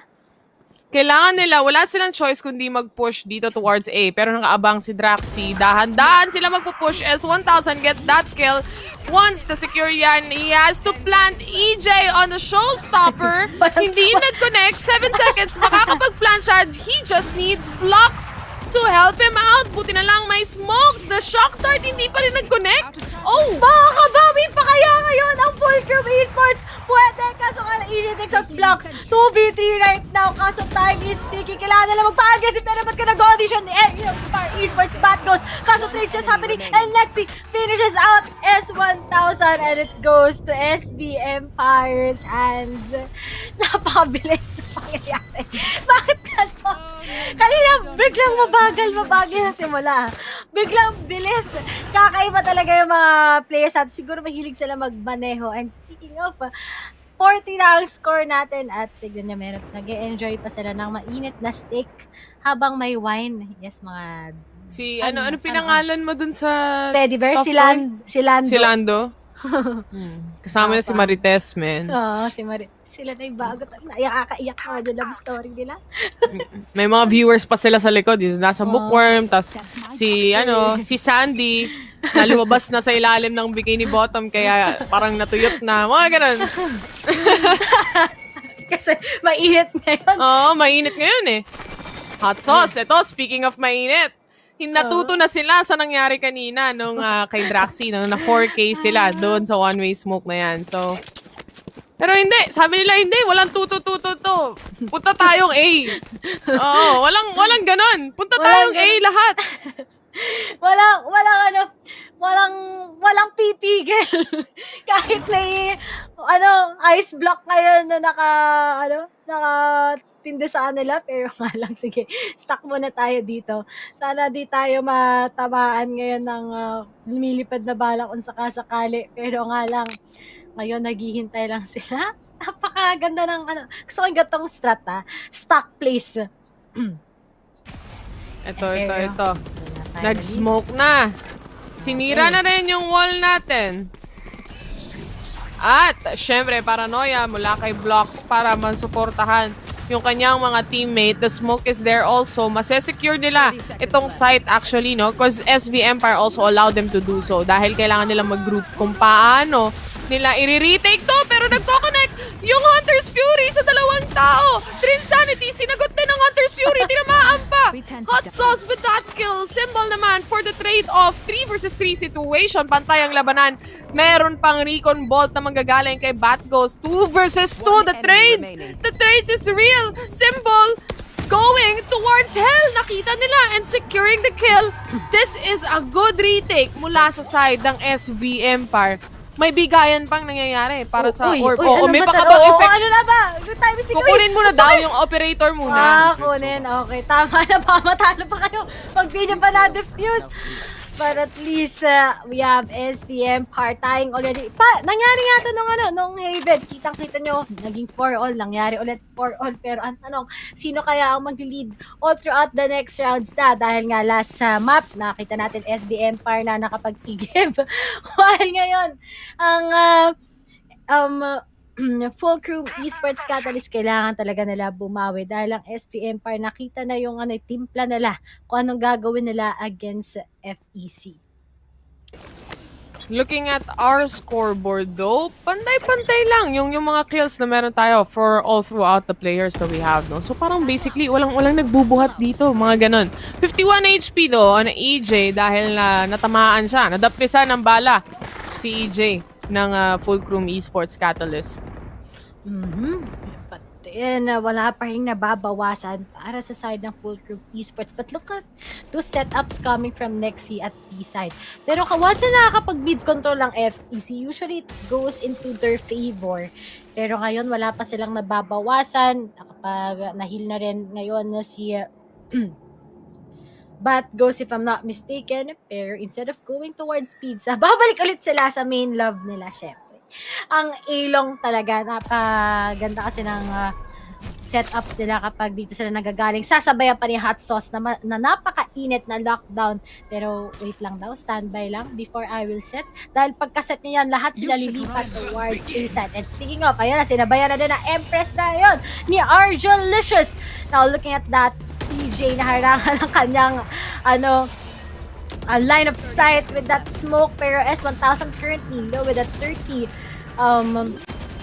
Kailangan nila, wala silang choice kundi mag-push dito towards A. Pero nakaabang si Draxi. Dahan-dahan sila magpo-push. S1000 gets that kill. Once the secure yan, he has to plant EJ on the showstopper. Hindi yun nag-connect. 7 seconds, makakapag-plant siya. He just needs blocks to help him out. Buti na lang may smoke. The shock dart hindi pa rin nag-connect. Oh! Makakabawi pa kaya ngayon ang Fulcrum Esports? Pwede, kaso nga lang EJ takes out blocks. 2v3 right now, kaso time is ticking. Kailangan nila magpa-aggressive, pero ba't ka nag-audition? Esports bat goes, kaso trade just happening, and Lexi finishes out S1000 and it goes to SB Empire's hands. Napakabilis na pangyayari. Bakit gano'n? Kanina, biglang mabagal sa simula. Biglang bilis. Kakaiba talaga yung mga players natin. Siguro mahilig sila magmaneho. And speaking of, 40 na ang score natin. At tignan niya, meron. Nag-enjoy pa sila ng mainit na steak habang may wine. Yes, mga... Ano pinangalan mo dun sa Teddy bear? stuffed Si toy? Lando. Si Lando? Kasama niya si Marites, man. Oo, si Marites. Sila na yung bago. Nakakaiyak ka yung love story nila. May mga viewers pa sila sa likod. Yung nasa bookworm, tas si Sandy, na lumabas na sa ilalim ng bikini bottom, kaya parang natuyot na. Mga ganun. Kasi mainit ngayon. Oo, mainit ngayon eh. Hot sauce. Ito, speaking of mainit. Natuto na sila sa nangyari kanina nung kay Draxi, nung na 4K sila doon sa one-way smoke na yan. So, pero hindi. Sabi nila, hindi. Walang tuto-tuto-to. Punta tayong A. Oo, walang ganon. Punta tayong A lahat. Walang PPGL. Kahit may, ice block ngayon na nakapinde sa kanila. Pero nga lang, sige, stuck muna tayo dito. Sana di tayo matamaan ngayon ng lumilipad na bala kung sakasakali. Pero nga lang, ngayon, naghihintay lang sila. Napakaganda ng gusto ko yung gatong strat, stock place. Ito. Nag-smoke na. Sinira na rin yung wall natin. At syempre, paranoia mula kay Blocks para mansuportahan yung kanyang mga teammate. The smoke is there also. Masesecure nila itong site actually, no? Because SV Empire also allowed them to do so. Dahil kailangan nila mag-group kung paano nila i-retake to. Pero nagko-connect yung Hunter's Fury sa dalawang tao. Trinsanity, sinagot din ng Hunter's Fury. Tinamaan pa. Hot sauce with that kill. Symbol naman for the trade-off. 3 versus 3 situation. Pantay ang labanan. Meron pang Recon Bolt na manggagaling kay Batghost. 2 versus 2. The trades! The trades is real. Symbol going towards Hell. Nakita nila and securing the kill. This is a good retake mula sa side ng SV Empire. May bigayan pang nangyayari para sa orb. May pakabang effect. Ano na ba? Good time is Kukunin mo na daw yung operator muna. kunin. Okay, tama na ba? Matalo pa kayo pag di nyo pa na-defuse. But at least we have SPM partying already. Nangyari nga to nung Haven. Kitang-kita nyo, naging 4-all. Nangyari ulit 4-all. Pero ang tanong, sino kaya ang mag-lead all throughout the next rounds na? Dahil nga last sa map, nakita natin SB Empire na nakapag-give. While ngayon, ang Fulcrum Esports Catalyst kailangan talaga nila bumawi dahil ang SP Empire nakita na yung timpla nila kung anong gagawin nila against FEC. Looking at our scoreboard though, pantay-pantay lang yung mga kills na meron tayo for all throughout the players that we have, no? So parang basically walang nagbubuhat dito, mga ganon. 51 HP though on EJ dahil natamaan siya, nadaprisan ng bala si EJ ng Fulcrum Esports Catalyst. But then, wala pa rin nababawasan para sa side ng Fulcrum Esports. But look at those setups coming from Nexi at B side. Pero once na nakakapag-mid control ng FEC, usually it goes into their favor. Pero ngayon, wala pa silang nababawasan. Nakapag nahil na rin ngayon na si Batghost, if I'm not mistaken. Pero instead of going towards pizza, babalik ulit sila sa main love nila, syempre. Ang ilong talaga, napaganda kasi ng setups nila kapag dito sila nagagaling. Sasabayan pa ni Hot Sauce na napakainit na lockdown. Pero wait lang daw, standby lang before I will set. Dahil pagkaset niya yan, lahat sila lilipat towards A-set. And speaking of, ayun na, sinabayan na din na Empress na yun ni Argelicious. Now looking at that, PJ na harangan ng kanyang line of sight with that smoke, pero S1000 currently low with a 30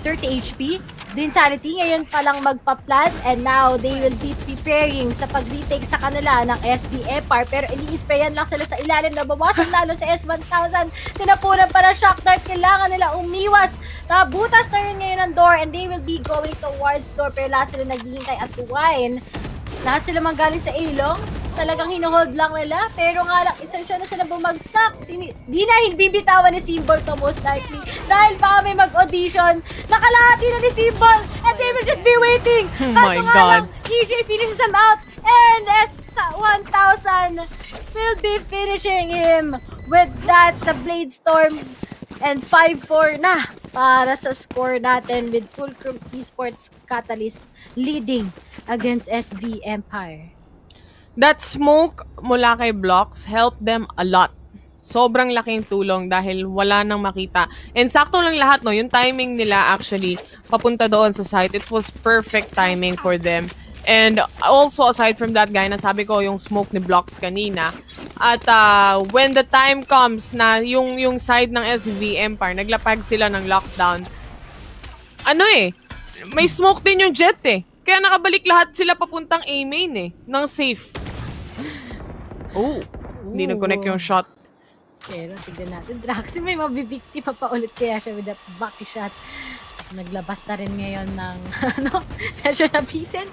HP. Drinsanity ngayon palang magpa-plant and now they will be preparing sa pag-retake sa kanila ng SB Empire, pero ini-sprayan lang sila sa ilalim na bawasan lalo sa S1000. Tinapunan pa ng shock dart, kailangan nila umiwas. Nabutas na rin ngayon ang door and they will be going towards door, pero lahat sila naghihintay at wine. Lahat sila manggaling sa ilong, talagang hinuhold lang nila, pero nga lang, isa-isa na sila bumagsak. Di na bibitawan ni Symbol to most likely, dahil baka may mag-audition, nakalahati na ni Symbol, and they will just be waiting. Oh my nga God. lang, EJ finishes him out, and S1000 will be finishing him with that Blade Storm, and 5-4 na para sa score natin with Fulcrum Esports Catalyst leading against SV Empire. That smoke mula kay Blocks helped them a lot. Sobrang laking tulong dahil wala nang makita. And sakto lang lahat, no? Yung timing nila actually papunta doon sa site. It was perfect timing for them. And also aside from that, guy, nasabi ko yung smoke ni Blocks kanina. At when the time comes na yung side ng SV Empire, naglapag sila ng lockdown. May smoke din yung jet eh. Kaya nakabalik lahat sila papuntang A main eh, ng safe. Hindi nag-connect yung shot. Pero tignan natin, Draxi may mabibiktima pa ulit kaya siya with that backy shot. Naglabas na rin ngayon ng medyo nabitin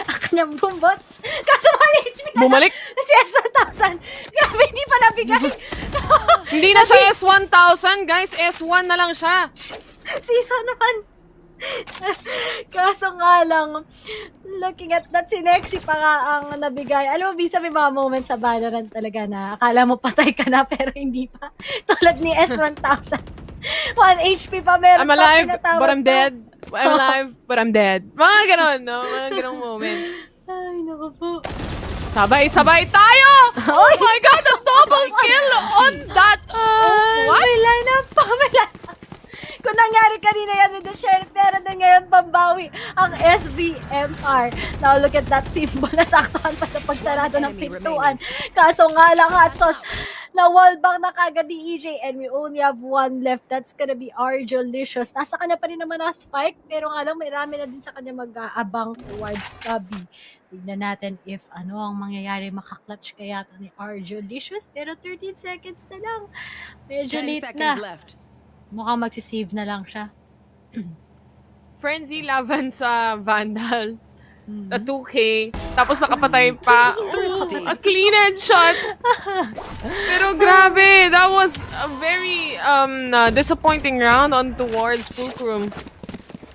ang kanyang boombots. Kaso mali HP na Bumalik? si S1000. Grabe, hindi pa nabigay. Hindi na siya S1000, guys. S1 na lang siya. Season naman. Kaso nga lang, looking at that, si Nexi pa nga ang nabigay. Alam mo, bisa may mga moments sa Valorant talaga na akala mo patay ka na pero hindi pa. Tulad ni S1000. 1 HP pa meron. I'm alive, pinatawag but I'm ko. dead. I'm alive, but I'm dead. Mga ganon, no? Mga ganong moments. Ay, naku po. Sabay-sabay tayo! Oh my God, a double kill on that! Ay, What? may line up pa, may line up. Kung nangyari kanina yan with the sheriff, pero na ngayon pambawi ang SVMR. Now look at that symbol. Nasaktuhan pa sa pagsarado ng pintuan. Kaso nga lang, hot sauce, na wallbang na kagad ni EJ and we only have one left. That's gonna be Arjolicious. Nasa kanya pa rin naman ang spike, pero nga lang may rami na din sa kanya mag-aabang towards Gabi. Tignan natin if ano ang mangyayari, makaklatch kaya to ni Arjolicious, pero 13 seconds na lang. Medyo 10 late seconds na. left. Mukhang magsisave na lang siya. Frenzy laban sa Vandal. Na 2K. Tapos nakapatay pa. Oh, a clean headshot. Pero grabe, that was a very disappointing round on towards Fulcrum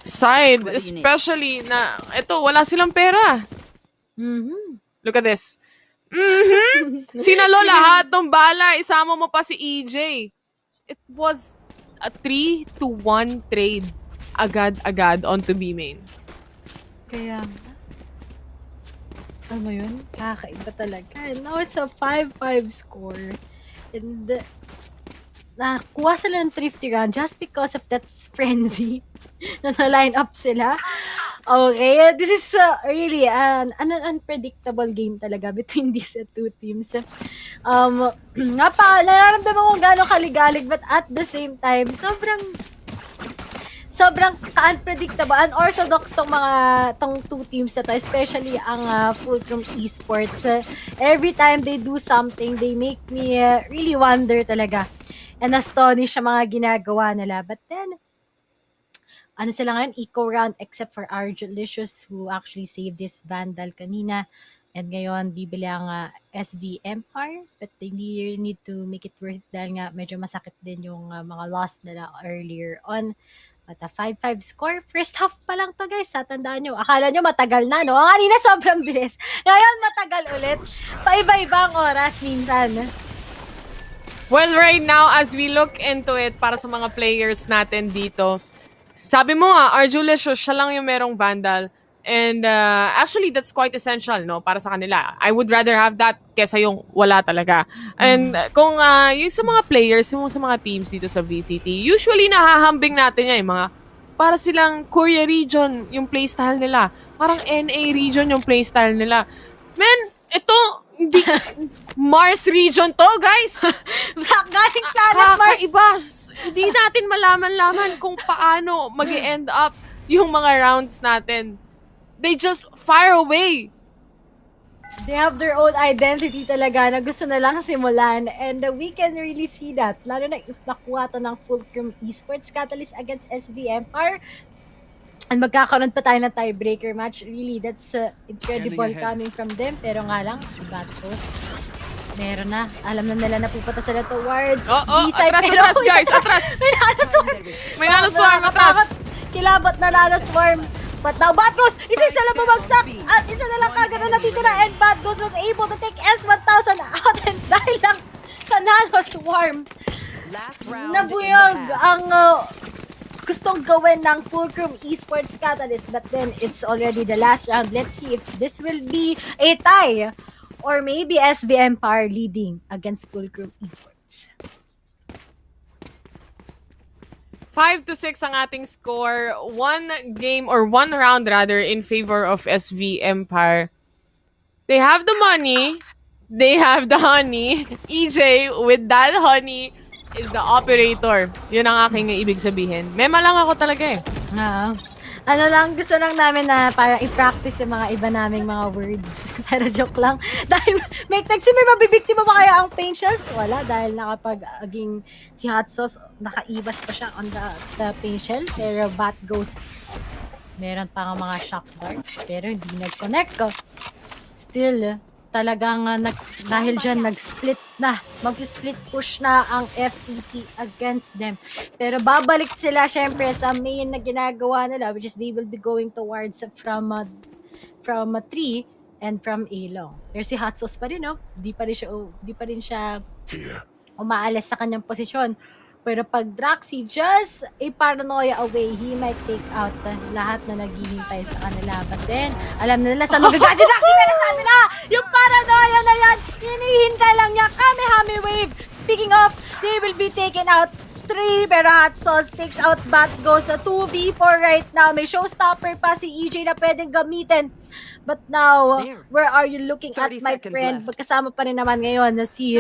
side. Especially na, ito, wala silang pera. Look at this. Sinalo lahat ng bala. Isama mo pa si EJ. It was a 3-1 trade. Agad-agad onto B main. Kaya, alam mo yun, kakaiba talaga. And now it's a 5-5 score. And nakuha sila ng thrifty round just because of that frenzy na na-line up sila. Okay, this is really an unpredictable game talaga between these two teams. Nararamdaman ko gano'ng kaligalig, but at the same time, sobrang ka-unpredictable, unorthodox tong two teams na to, especially ang Fulcrum Esports. Every time they do something, they make me really wonder talaga and astonish sa mga ginagawa nila. But then, ano sila ngayon? Eco round except for Arjolicious who actually saved this Vandal kanina. And ngayon, bibili ang SVMR, but they need to make it worth it dahil nga medyo masakit din yung mga loss nila earlier on. At a 5-5 score. First half pa lang to guys. Tatandaan nyo. Akala nyo matagal na, no? Ang kanina sobrang bilis. Ngayon matagal ulit. Paiba-iba ang oras minsan. Well, right now, as we look into it para sa mga players natin dito, sabi mo nga, Arjolicious, siya lang yung merong Vandal. And actually, that's quite essential, no? Para sa kanila. I would rather have that kesa yung wala talaga. And kung yung sa mga players, yung sa mga teams dito sa VCT, usually nahahambing natin yan, yung mga para silang Korea region yung playstyle nila. Parang NA region yung playstyle nila. Man, ito, hindi, Mars region to, guys! Galing planet Mars! Kakaiba! Hindi natin malaman-laman kung paano mag-end up yung mga rounds natin. They just fire away. They have their own identity talaga na gusto na lang simulan. And we can really see that. Lalo na if nakuha to ng Fulcrum Esports Catalyst against SVMR. And magkakaroon pa tayo ng tiebreaker match. Really, that's incredible coming from them. Pero nga lang, Batos, meron na. Alam na nila na pupunta sila towards B-side. Atras, guys! Atras! May nanoswarm! May nanoswarm! Atras! Kilabot na nanoswarm. But now, Batgos, isa lang bumagsak at isa na lang kagad na natitira and Batgos was able to take S1000 out and dahil lang sa nanoswarm, nabuyog ang gustong gawin ng Fulcrum Esports Catalyst, but then it's already the last round. Let's see if this will be a tie or maybe SVM Power leading against Fulcrum Esports. 5-6 ang ating score. One round rather in favor of SV Empire. They have the money. They have the honey. EJ with that honey is the operator. Yun ang aking ibig sabihin. Mema lang ako talaga eh. Ano lang, gusto lang namin na parang i-practice yung mga iba naming mga words. Pero joke lang. Dahil may mabibiktima ba kaya ang pain shells? Wala, dahil nakapag-aging si Hot Sauce, nakaibas pa siya on the pain shell. Pero Bat goes, meron pa nga mga shock darts. Pero hindi nag-connect. Still, talagang dahil dyan nag-split na. Mag-split push na ang FTC against them. Pero babalik sila syempre sa main na ginagawa nila, which is they will be going towards from 3 and from A long. Pero si Hot Sauce pa rin, no? Di pa rin siya umaalis sa kanyang posisyon. Pero pag Draxi just a paranoia away, he might take out lahat na naghihintay sa kanila. But then, alam na nila saan magagawa si Draxi, pero sabi na, yung paranoia na yan, hinihintay lang niya, Kamehame Wave. Speaking of, they will be taken out. 3, pero Hot Sauce takes out Bat, goes sa 2v4 right now. May showstopper pa si EJ na pwedeng gamitin. But now, where are you looking at, 30 my seconds friend? left. Magkasama pa rin naman ngayon na si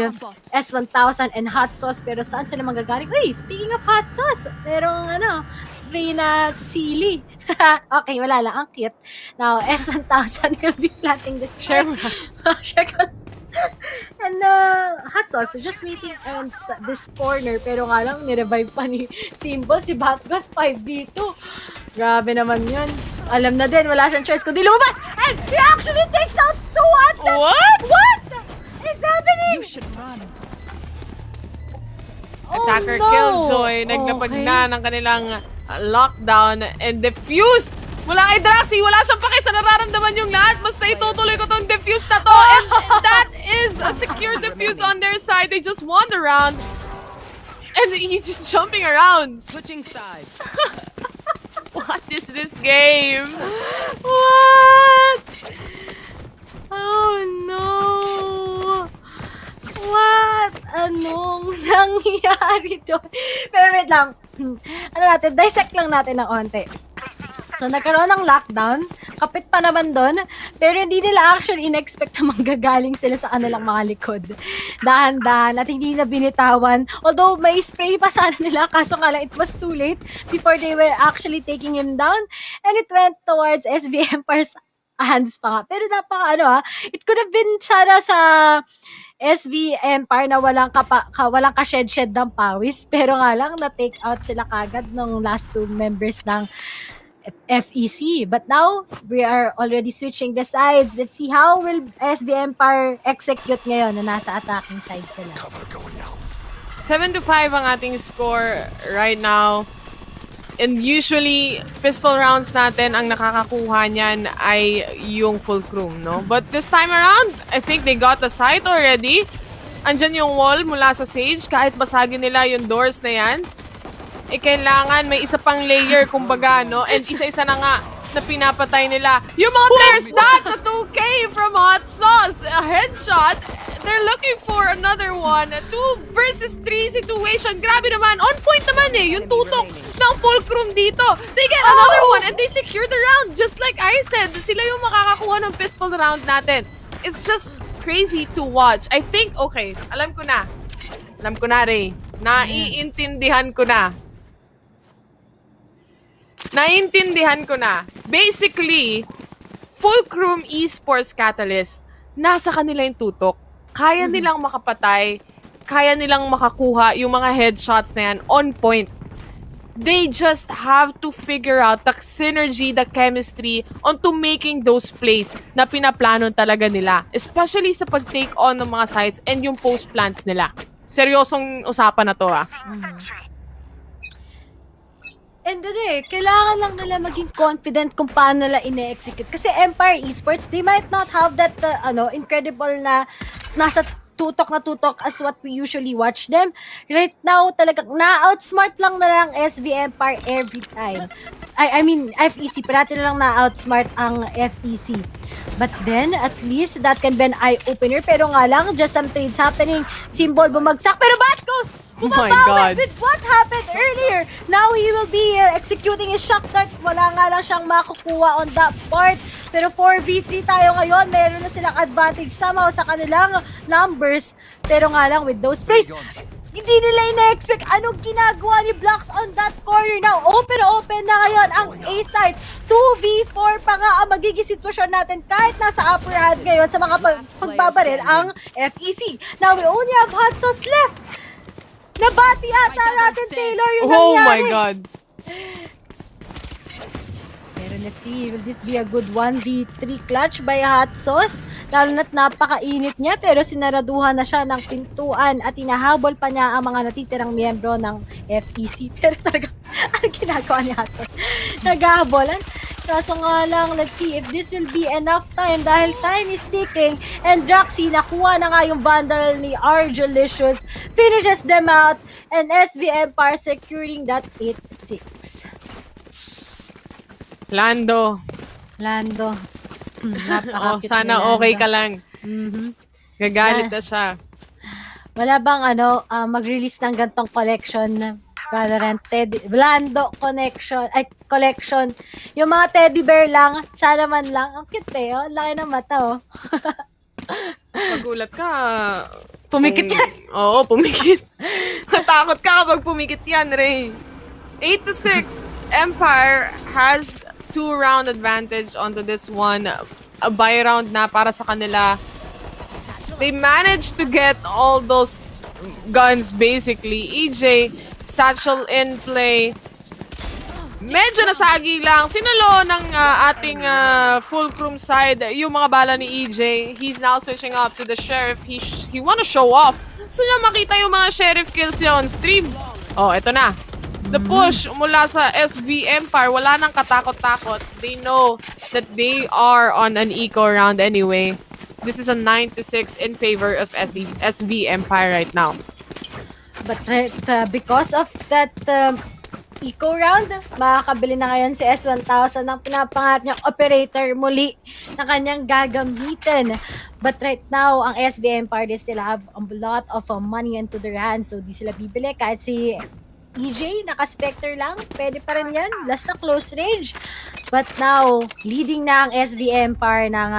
S1000 and Hot Sauce, pero saan sila manggagaling? Uy, speaking of Hot Sauce, merong spray na sili. Okay, wala lang, ang cute. Now, S1000 will be planting this Share spray. mo na. Share ko lang. And Hot Sauce, just waiting on this corner, pero nga lang, nirevive pa ni Simbo, si Batgas 5v2. Grabe naman yun. Alam na din, wala siyang choice kundi lumabas! And he actually takes out 2 at the... What? What is happening? You should run. Attacker no. Killjoy, naglapag na ng kanilang lockdown and defuse. Mula kay Draxi, wala siyang pake sa nararamdaman yung lahat. Basta itutuloy ko tong defuse na to. And that is a secure defuse on their side. They just wander around. And he's just jumping around. Switching sides. What is this game? What? Oh no! What? Anong nangyari doon? Pero wait lang. Ano natin, dissect lang natin ng onte. So, nagkaroon ng lockdown. Kapit pa naman doon. Pero hindi nila actually in-expect na manggagaling sila sa kanilang mga likod. Dahan-dahan at hindi na binitawan. Although, may spray pa sana nila. Kaso nga lang, it was too late before they were actually taking him down. And it went towards SV Empire's hands pa nga. Pero it could have been sana sa SV Empire na walang ka-shed-shed ng pawis. Pero nga lang, na-take out sila kagad ng last 2 members ng FEC. But now, we are already switching the sides. Let's see how will SV Empire execute ngayon na nasa attacking side sila. Cover going out. 7-5 ang ating score right now. And usually, pistol rounds natin, ang nakakakuha niyan ay yung Fulcrum, no? But this time around, I think they got the site already. Andyan yung wall mula sa Sage. Kahit basagin nila yung doors na yan, kailangan may isa pang layer, kumbaga, no? And isa-isa na nga na pinapatay nila yung mga players. That's a 2K from Hot Sauce. A headshot. They're looking for another one. 2 versus 3 situation. Grabe naman. On point naman yung tutok ng Fulcrum dito. They get another one and they secure the round. Just like I said, sila yung makakakuha ng pistol round natin. It's just crazy to watch. I think, okay, alam ko na. Alam ko na, Ray. Naiintindihan ko na. Naiintindihan ko na. Basically, Fulcrum Esports Catalyst, nasa kanila yung tutok. Kaya nilang makapatay, kaya nilang makakuha yung mga headshots na yan on point. They just have to figure out the synergy, the chemistry onto making those plays na pinaplano talaga nila. Especially sa pag-take on ng mga sites and yung post plans nila. Seryosong usapan na to, ah. And kailangan lang nila maging confident kung paano nila ine-execute. Kasi Empire Esports, they might not have that incredible na nasa tutok na tutok as what we usually watch them. Right now, talagang na-outsmart lang na lang SV Empire every time. I mean, FEC, parati na lang na-outsmart ang FEC. But then, at least, that can be an eye-opener. Pero nga lang, just some trades happening. Symbol bumagsak. Pero Batgos! Oh my God. With what happened earlier? Now he will be executing his shock dart. Wala nga lang siyang makukuha on that part. Pero 4v3 tayo ngayon. Meron na silang advantage somehow sa kanilang numbers. Pero nga lang with those sprays, hindi nila ina-expect anong ginagawa ni Blocks on that corner now. Open na ngayon ang A-side. 2v4 pa nga ang magiging sitwasyon natin kahit nasa upper hand ngayon sa mga pagbabaril ang FEC. Now we only have Hot Sauce left. Nabati ata natin, Taylor, yung nangyari. Oh my God. Pero let's see, will this be a good 1v3 clutch by Hot Sauce? Lalo na't napakainit niya, pero sinaraduhan na siya ng pintuan at hinahabol pa niya ang mga natitirang miyembro ng FEC. Pero talaga, ano ginagawa ni Hot Sauce? Naghahabolan? Kaso nga lang, let's see if this will be enough time dahil time is ticking and Draxi nakuha na nga yung bundle ni Argelicious, finishes them out and SV Empire securing that 8-6. Lando. Napaka-cute Sana ni Lando. okay ka lang. Gagalit Yeah. na siya. Wala bang mag-release ng gantong collection Valorant Blando collection. Yung mga teddy bear lang, sana man lang. Ang cute eh, oh. Laki ng mata, oh. Magulat ka. Pumikit yan. Oo, pumikit. Natakot ka kapag pumikit yan, Ray. 8-6. Empire has 2-round advantage onto this one. A buy round na para sa kanila. They managed to get all those guns basically. EJ, Satchel in play. Medyo nasagi lang. Sinalo ng ating Fulcrum side yung mga bala ni EJ. He's now switching up to the Sheriff. He wanna show off. So niya makita yung mga Sheriff kills niya on stream. Oh, eto na. The push mula sa SV Empire, wala nang katakot-takot. They know that they are on an eco round anyway. This is a 9-6 in favor of SV Empire right now. But because of that eco round, makakabili na ngayon si S1000 ng pinapangarap niyang operator muli na kanyang gagamitin. But right now, ang SV Empire, they still have a lot of money into their hands. So di sila bibili kahit si EJ, naka-specter lang, pwede pa rin yan, last na close range. But now, leading na ang SV Empire ng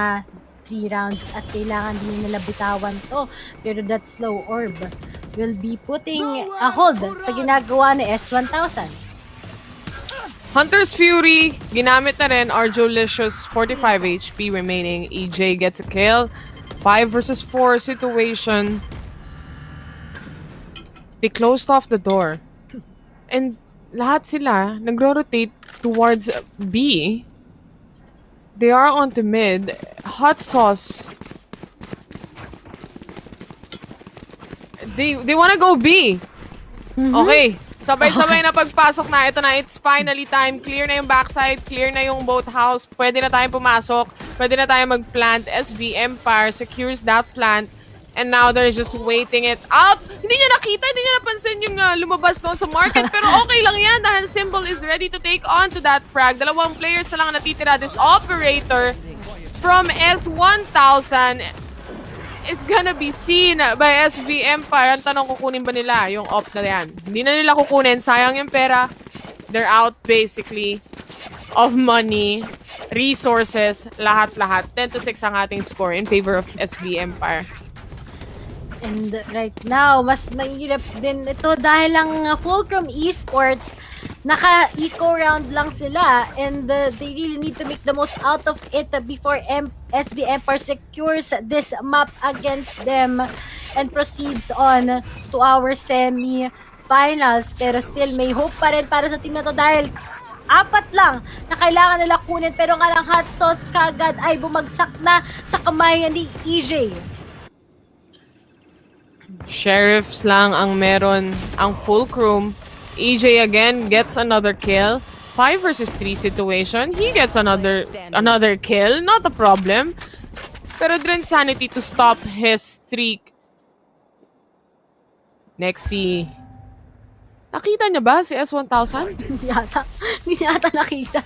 3 rounds at kailangan din nila bitawan to. Pero that slow orb will be putting a hold sa ginagawa ni S1000. Hunter's Fury, ginamit na rin. Arjolicious, 45 HP remaining. EJ gets a kill. 5 versus 4 situation. They closed off the door. And lahat sila nagro-rotate towards B. They are on to mid. Hot sauce. They wanna go B. Okay. Sabay-sabay na pagpasok na. Ito na, it's finally time. Clear na yung backside. Clear na yung boathouse. Pwede na tayong pumasok. Pwede na tayong mag-plant. SV Empire secures that plant. And now they're just waiting it out. Hindi niya nakita, hindi niya napansin yung lumabas doon sa market. Pero okay lang yan dahil Symbol is ready to take on to that frag. 2 players na lang natitira. This operator from S1000 is gonna be seen by SV Empire. Ang tanong, kukunin ba nila yung op na yan? Hindi na nila kukunin. Sayang yung pera. They're out basically of money, resources, lahat-lahat. 10-6 ang ating score in favor of SV Empire. And right now, mas mahirap din ito dahil ang Fulcrum Esports, naka-eco round lang sila and they really need to make the most out of it before SV Empire secures this map against them and proceeds on to our semi-finals. Pero still, may hope pa rin para sa team na to dahil 4 lang na kailangan nila kunin pero nga lang hot sauce kagad ay bumagsak na sa kamay ni EJ. Sheriffs lang ang meron ang Fulcrum. EJ again gets another kill. 5 versus 3 situation. He gets another kill. Not a problem. Pero Dren Sanity to stop his streak. Nexi. Nakita niya ba si S1000? Hindi yata nakita.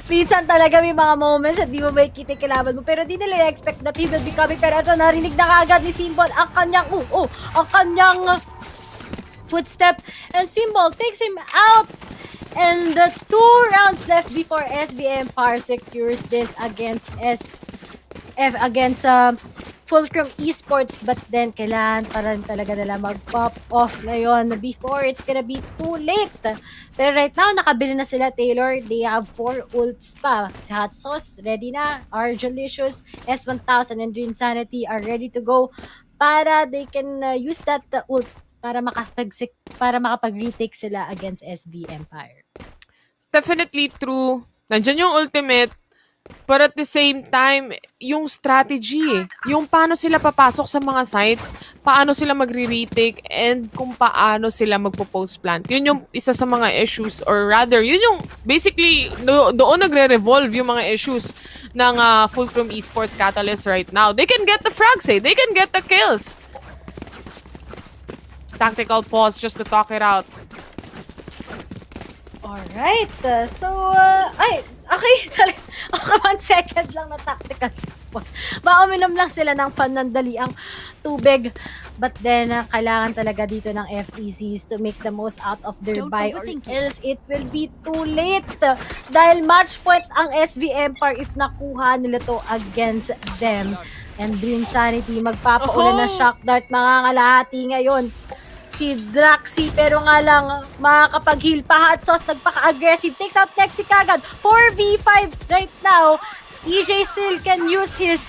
Minsan talaga may mga moments at di mo makikita yung kalaban mo. Pero di nila expect that he will be coming. Pero ito, narinig na kaagad ni Symbol ang kanyang, ang kanyang footstep. And Symbol takes him out. And the 2 rounds left before SV Empire secures this against Fulcrum Esports, but then kailangan pa rin talaga nila mag-pop off ngayon before it's gonna be too late. Pero right now, nakabili na sila, Taylor. They have 4 ults pa. Si Hot Sauce, ready na. Arjolicious, S1000, and Dream Sanity are ready to go para they can use that ult para makapag-retake sila against SB Empire. Definitely true. Nandyan yung ultimate. But at the same time, yung strategy, yung paano sila papasok sa mga sites, paano sila magre-retake, and kung paano sila magpo-post plant. Yun yung isa sa mga issues, or rather, yun yung basically, doon nagre-revolve yung mga issues ng Fulcrum Esports Catalyst right now. They can get the frags, they can get the kills. Tactical pause just to talk it out. Alright, so, okay, 1 second lang na tactical spot. Uminom lang sila ng panandali ang tubig. But then, kailangan talaga dito ng FECs to make the most out of their Don't buy or overthink it. else it will be too late. Dahil match point ang SV Empire if nakuha nila to against them. And Dream Sanity, magpapaula ng shock dart, mangangalahati ngayon si Draxi, pero nga lang makakapag-heal pa. Hot Sauce nagpaka-aggressive, takes out Nexi kagad. 4v5 right now. EJ still can use his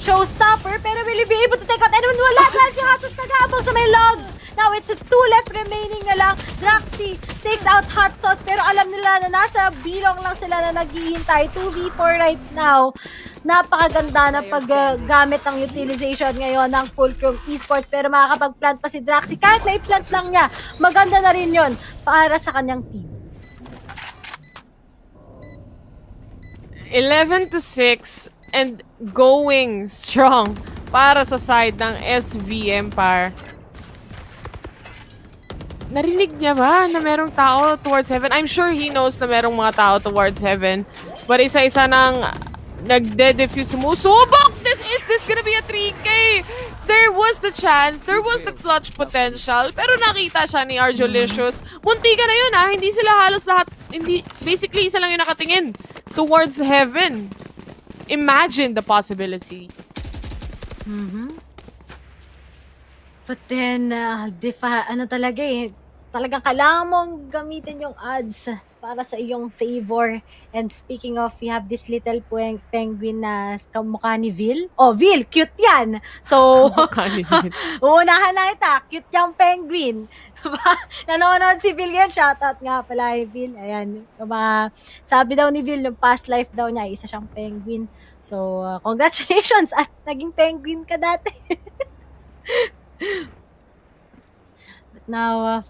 showstopper, pero will he be able to take out anyone? Wala dahil si Hot Sauce nag-aabang sa may logs. Now it's 2 left remaining na lang. Draxi takes out Hot Sauce, pero alam nila na nasa bilong lang sila na naghihintay. 2v4 right now. Napakaganda na paggamit ng utilization ngayon ng Fulcrum Esports, pero makakapag-plant pa si Draxi. Kahit may plant lang niya, maganda na rin yun para sa kanyang team. 11-6 and going strong para sa side ng SV Empire. Narinig niya ba na merong tao towards heaven? I'm sure he knows na merong mga tao towards heaven. But isa-isa nang nagde-defuse, sumusubok! Is this gonna be a 3K? There was the chance, there was the clutch potential, pero nakita siya ni Arjolicious. Muntikan na yun hindi sila halos lahat, basically isa lang yung nakatingin towards heaven. Imagine the possibilities. But then, talagang kailangan mong gamitin yung odds para sa iyong favor. And speaking of, we have this little penguin na kamukha ni Vil. Oh, Vil, cute yan! So, uunahan na kita, cute yung penguin. Nanonood si Vil yan, shoutout nga pala kay Vil. Ayan, sabi daw ni Vil, yung past life daw niya, isa siyang penguin. So, congratulations at naging penguin ka dati. But now,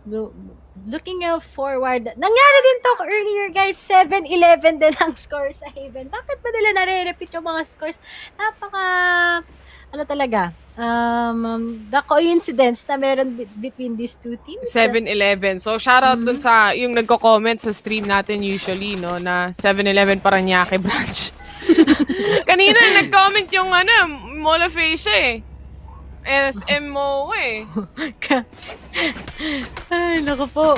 looking forward, nangyari din to earlier guys, 7-11 din ang score sa Haven. Bakit ba nila nare-repeat yung mga scores? The coincidence na meron between these two teams. 7-11. So, shoutout dun sa yung nagko-comment sa stream natin usually, no, na 7-11 Paranaque branch. Kanina, nag-comment yung Mola Face eh. SMO eh. Ay, naku po.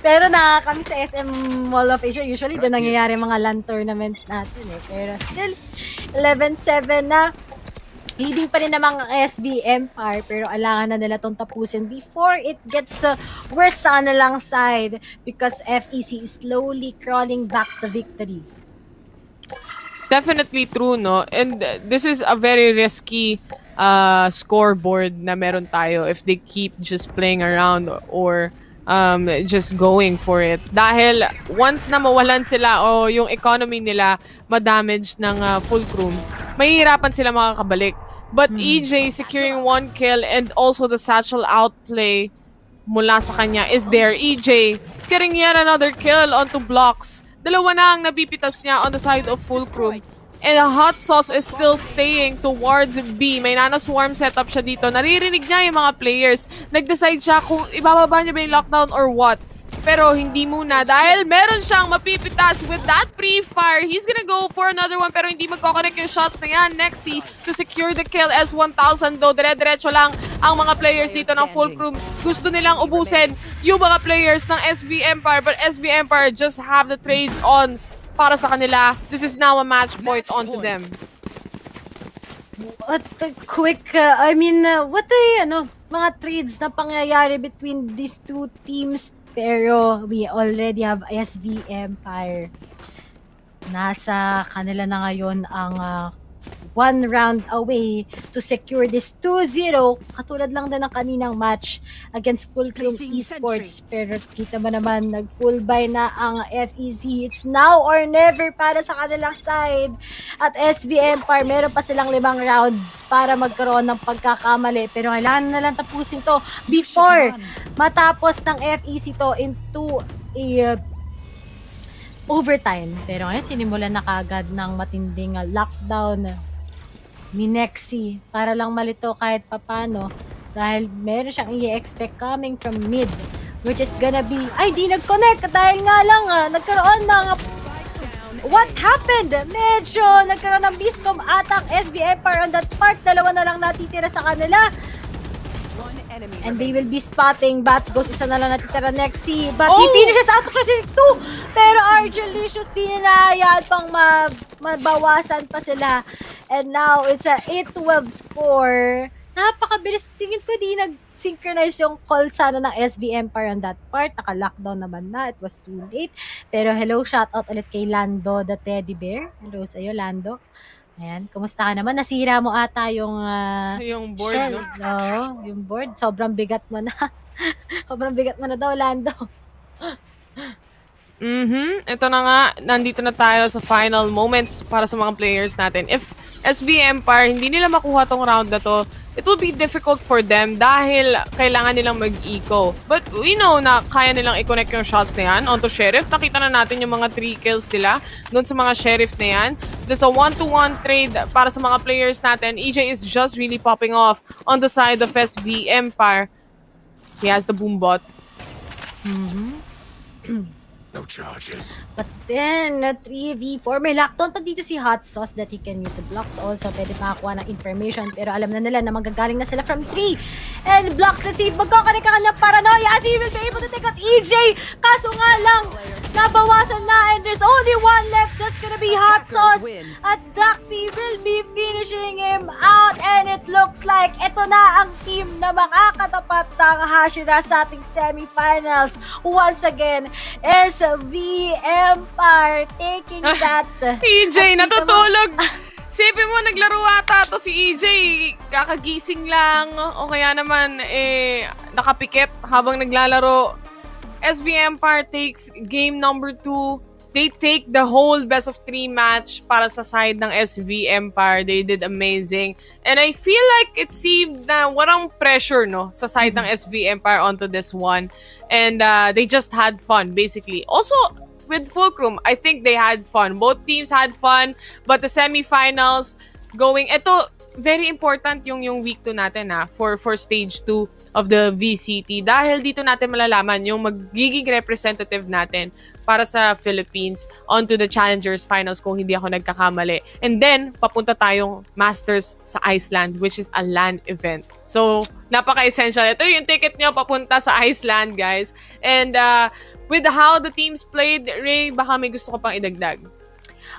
Pero kami sa SM Mall of Asia, usually doon nangyayari mga LAN tournaments natin eh. Pero still, 11-7 na. Leading pa rin naman ang SV Empire, pero alangan na nila itong tapusin before it gets worse sa kanilang side because FEC is slowly crawling back to victory. Definitely true, no? And this is a very risky scoreboard na meron tayo if they keep just playing around or just going for it. Dahil once na mawalan sila o yung economy nila madamage ng Fulcrum, mahihirapan sila makakabalik. But EJ securing 1 kill and also the satchel outplay mula sa kanya is there. EJ getting yet another kill onto blocks. Dalawa na ang nabipitas niya on the side of Fulcrum. And Hot Sauce is still staying towards B. May nano-swarm setup siya dito. Naririnig niya yung mga players. Nag-decide siya kung ibababa niya ba yung lockdown or what. Pero hindi muna dahil meron siyang mapipitas with that pre-fire. He's gonna go for another one pero hindi magkoconnect yung shots na yan. Nexi to secure the kill as 1,000 though. Dire-diretso lang ang mga players dito ng Fulcrum. Gusto nilang ubusin yung mga players ng SV Empire but SV Empire just have the trades on para sa kanila. This is now a match point onto them. What a quick, what a, mga trades na pangyayari between these two teams. Pero we already have SV Empire. Nasa kanila na ngayon ang 1 round away to secure this 2-0. Katulad lang din ng kaninang match against Fulcrum Esports. Pero kita mo naman, nag-full buy na ang FEC. It's now or never para sa kanilang side. At SV Empire, meron pa silang 5 rounds para magkaroon ng pagkakamali. Pero kailangan na lang tapusin to before matapos ng FEC to into a overtime. Pero ngayon, sinimulan na kagad ng matinding lockdown ni Nexi para lang malito kahit papano dahil meron siyang i-expect coming from mid which is gonna be, ay di nag-connect dahil nga lang nagkaroon ng What happened? Medyo nagkaroon ng miscom atang SV Empire on that part. Dalawa na lang natitira sa kanila. And they will be spotting Batgos. Isa na lang natitira next si But he finishes out of the 2. Pero Argelicious di nila hayaan pang mabawasan pa sila. And now it's a 8-12 score. Napakabilis. Tingin ko di nag-synchronize yung call sana ng SV Empire on that part. Naka-lockdown naman na. It was too late. Pero hello, shoutout ulit kay Lando the Teddy Bear. Hello sa'yo, Lando. Ayan, kumusta ka naman? Nasira mo ata yung Yung board, shell. no? Oo, yung board. Sobrang bigat mo na. Sobrang bigat mo na daw, Lando. Ito na nga, nandito na tayo sa final moments para sa mga players natin. If SV Empire, hindi nila makuha tong round na to, it will be difficult for them dahil kailangan nilang mag-eco. But we know na kaya nilang i-connect yung shots na yan onto Sheriff. Nakita na natin yung mga 3 kills nila doon sa mga Sheriff na yan. There's a 1-to-1 trade para sa mga players natin. EJ is just really popping off on the side of SV Empire. He has the boom bot. No charges. But then, 3v4, may lockdown pa dito si Hot Sauce that he can use the blocks also. Pwede makakuha ng information. Pero alam na nila na magagaling na sila from 3. And blocks, let's see if magkakaroon ka kanyang paranoia as he will be able to take out EJ. Kaso nga lang, nabawasan na and there's only one left. That's gonna be Hot Sauce. At Daxi will be finishing him out. And it looks like ito na ang team na makakatapat ng Hashira sa ating semifinals. Once again, SV Empire taking that. EJ, natutulog! Sipin mo, naglaro ata to si EJ. Kakagising lang. O kaya naman, nakapikit habang naglalaro. SV Empire takes game number 2. They take the whole best of 3 match para sa side ng SV Empire. They did amazing. And I feel like it seemed na walang pressure, no, sa side ng SV Empire onto this one. And they just had fun, basically. Also, with Fulcrum, I think they had fun. Both teams had fun, but the semifinals going, ito, very important yung week 2 natin for stage 2 of the VCT. Dahil dito natin malalaman yung magiging representative natin para sa Philippines onto the Challengers Finals kung hindi ako nagkakamali. And then, papunta tayong Masters sa Iceland, which is a LAN event. So, napaka-essential. Ito yung ticket nyo papunta sa Iceland, guys. And with how the teams played, Ray, baka may gusto ko pang idagdag.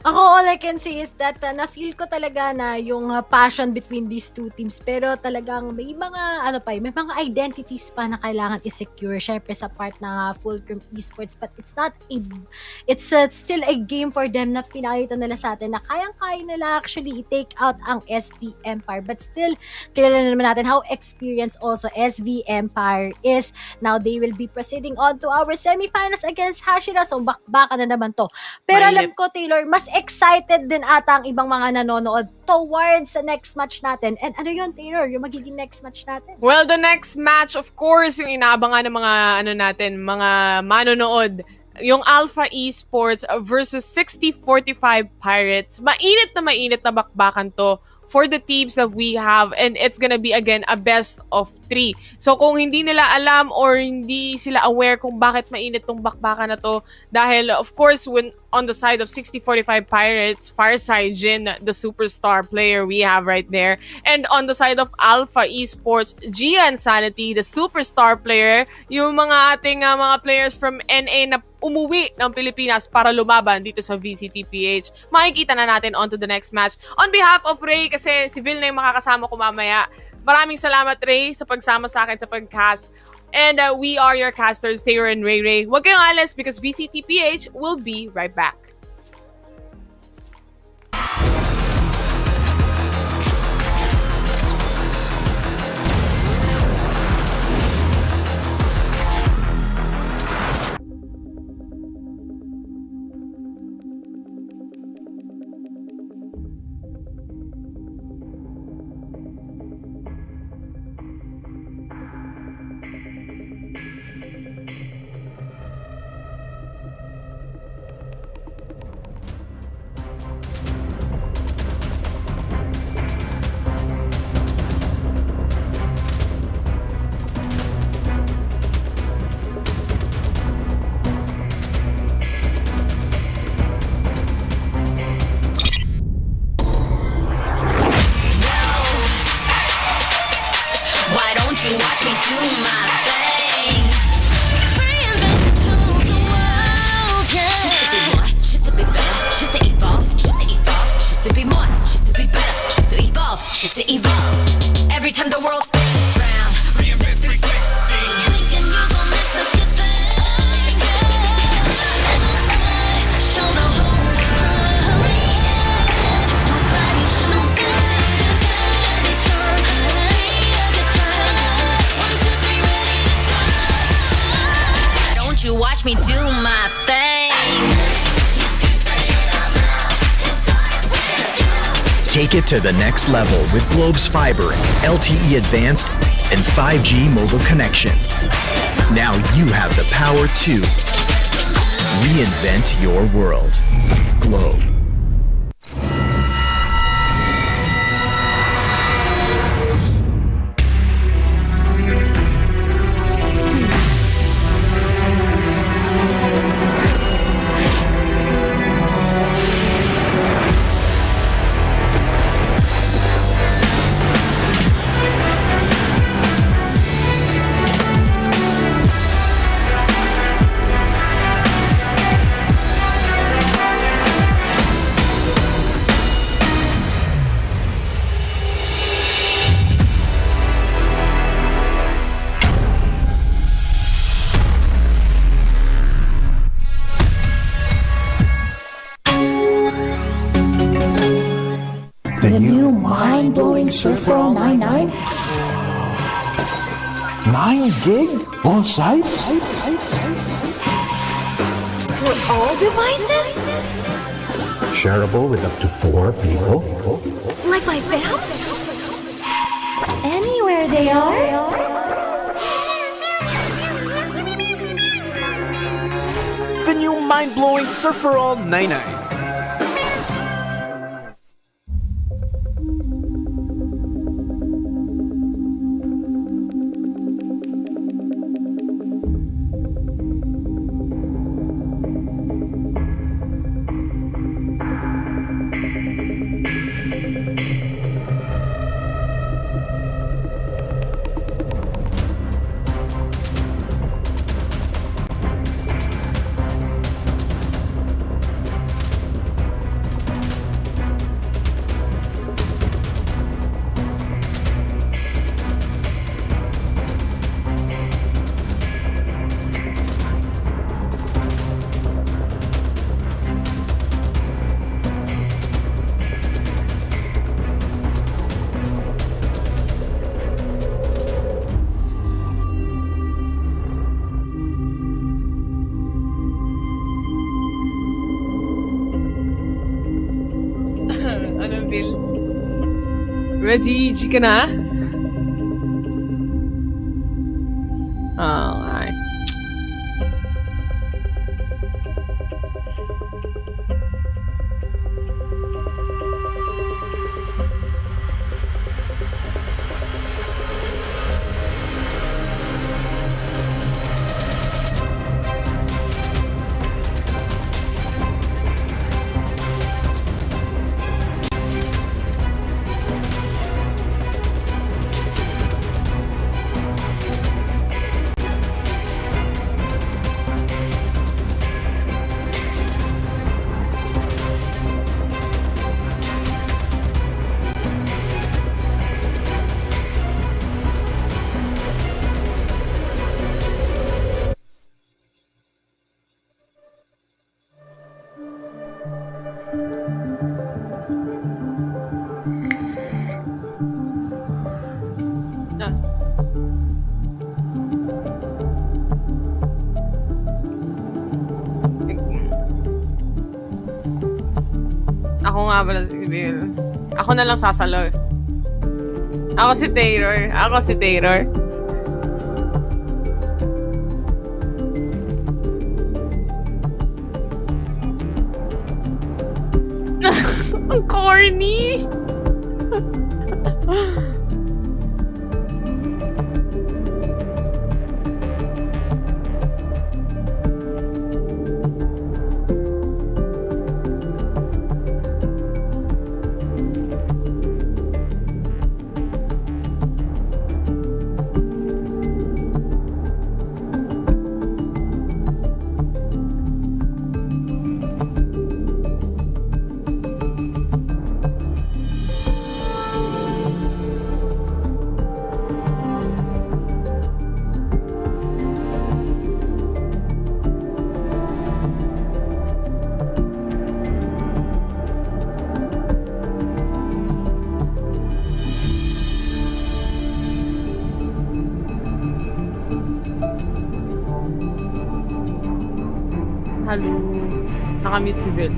Ako, all I can say is that na-feel ko talaga na yung passion between these two teams. Pero talagang may mga, may mga identities pa na kailangan i-secure. Syempre sa part ng Fulcrum Esports. But it's not it's still a game for them na pinakita nila sa atin na kayang-kaya nila actually i-take out ang SV Empire. But still, kilala na naman natin how experienced also SV Empire is. Now, they will be proceeding on to our semifinals against Hashira. So, bakbakan na naman to. Pero alam ko, Taylor, mas excited din ata ang ibang mga nanonood towards sa next match natin. And ano yun, Taylor? Yung magiging next match natin? Well, the next match, of course, yung inaabangan ng mga mga manonood. Yung Alpha Esports versus 6045 Pirates. Mainit na bakbakan to for the teams that we have, and it's gonna be again a best of 3. So kung hindi nila alam or hindi sila aware kung bakit mainit tong bakbakan na to, dahil of course when on the side of 6045 Pirates, Fireside Jin, the superstar player we have right there, and on the side of Alpha Esports, Gia Insanity, the superstar player, yung mga ating mga players from NA na umuwi ng Pilipinas para lumaban dito sa VCT PH. Makikita na natin on to the next match. On behalf of Ray, kasi si Vil na yung makakasama ko mamaya, maraming salamat, Ray, sa pagsama sa akin sa podcast. And we are your casters, Taylor and Ray Ray. Huwag kayong alis because VCT PH will be right back. my thing. Take it to the next level with Globe's fiber, LTE advanced, and 5G mobile connection. Now you have the power to reinvent your world. Globe. The new mind-blowing Surfer All 99? 9 gig? All sites? For all devices? Shareable with up to 4 people? Like my fam? Anywhere they are? The new mind-blowing Surfer All 99. Anong Bill? Ready, G ka na? Okay. Ako nga pala si Bill. Ako na lang sasalo. Ako si Taylor. Ako si Taylor. Ang corny! Hello. Nakamute si Vil.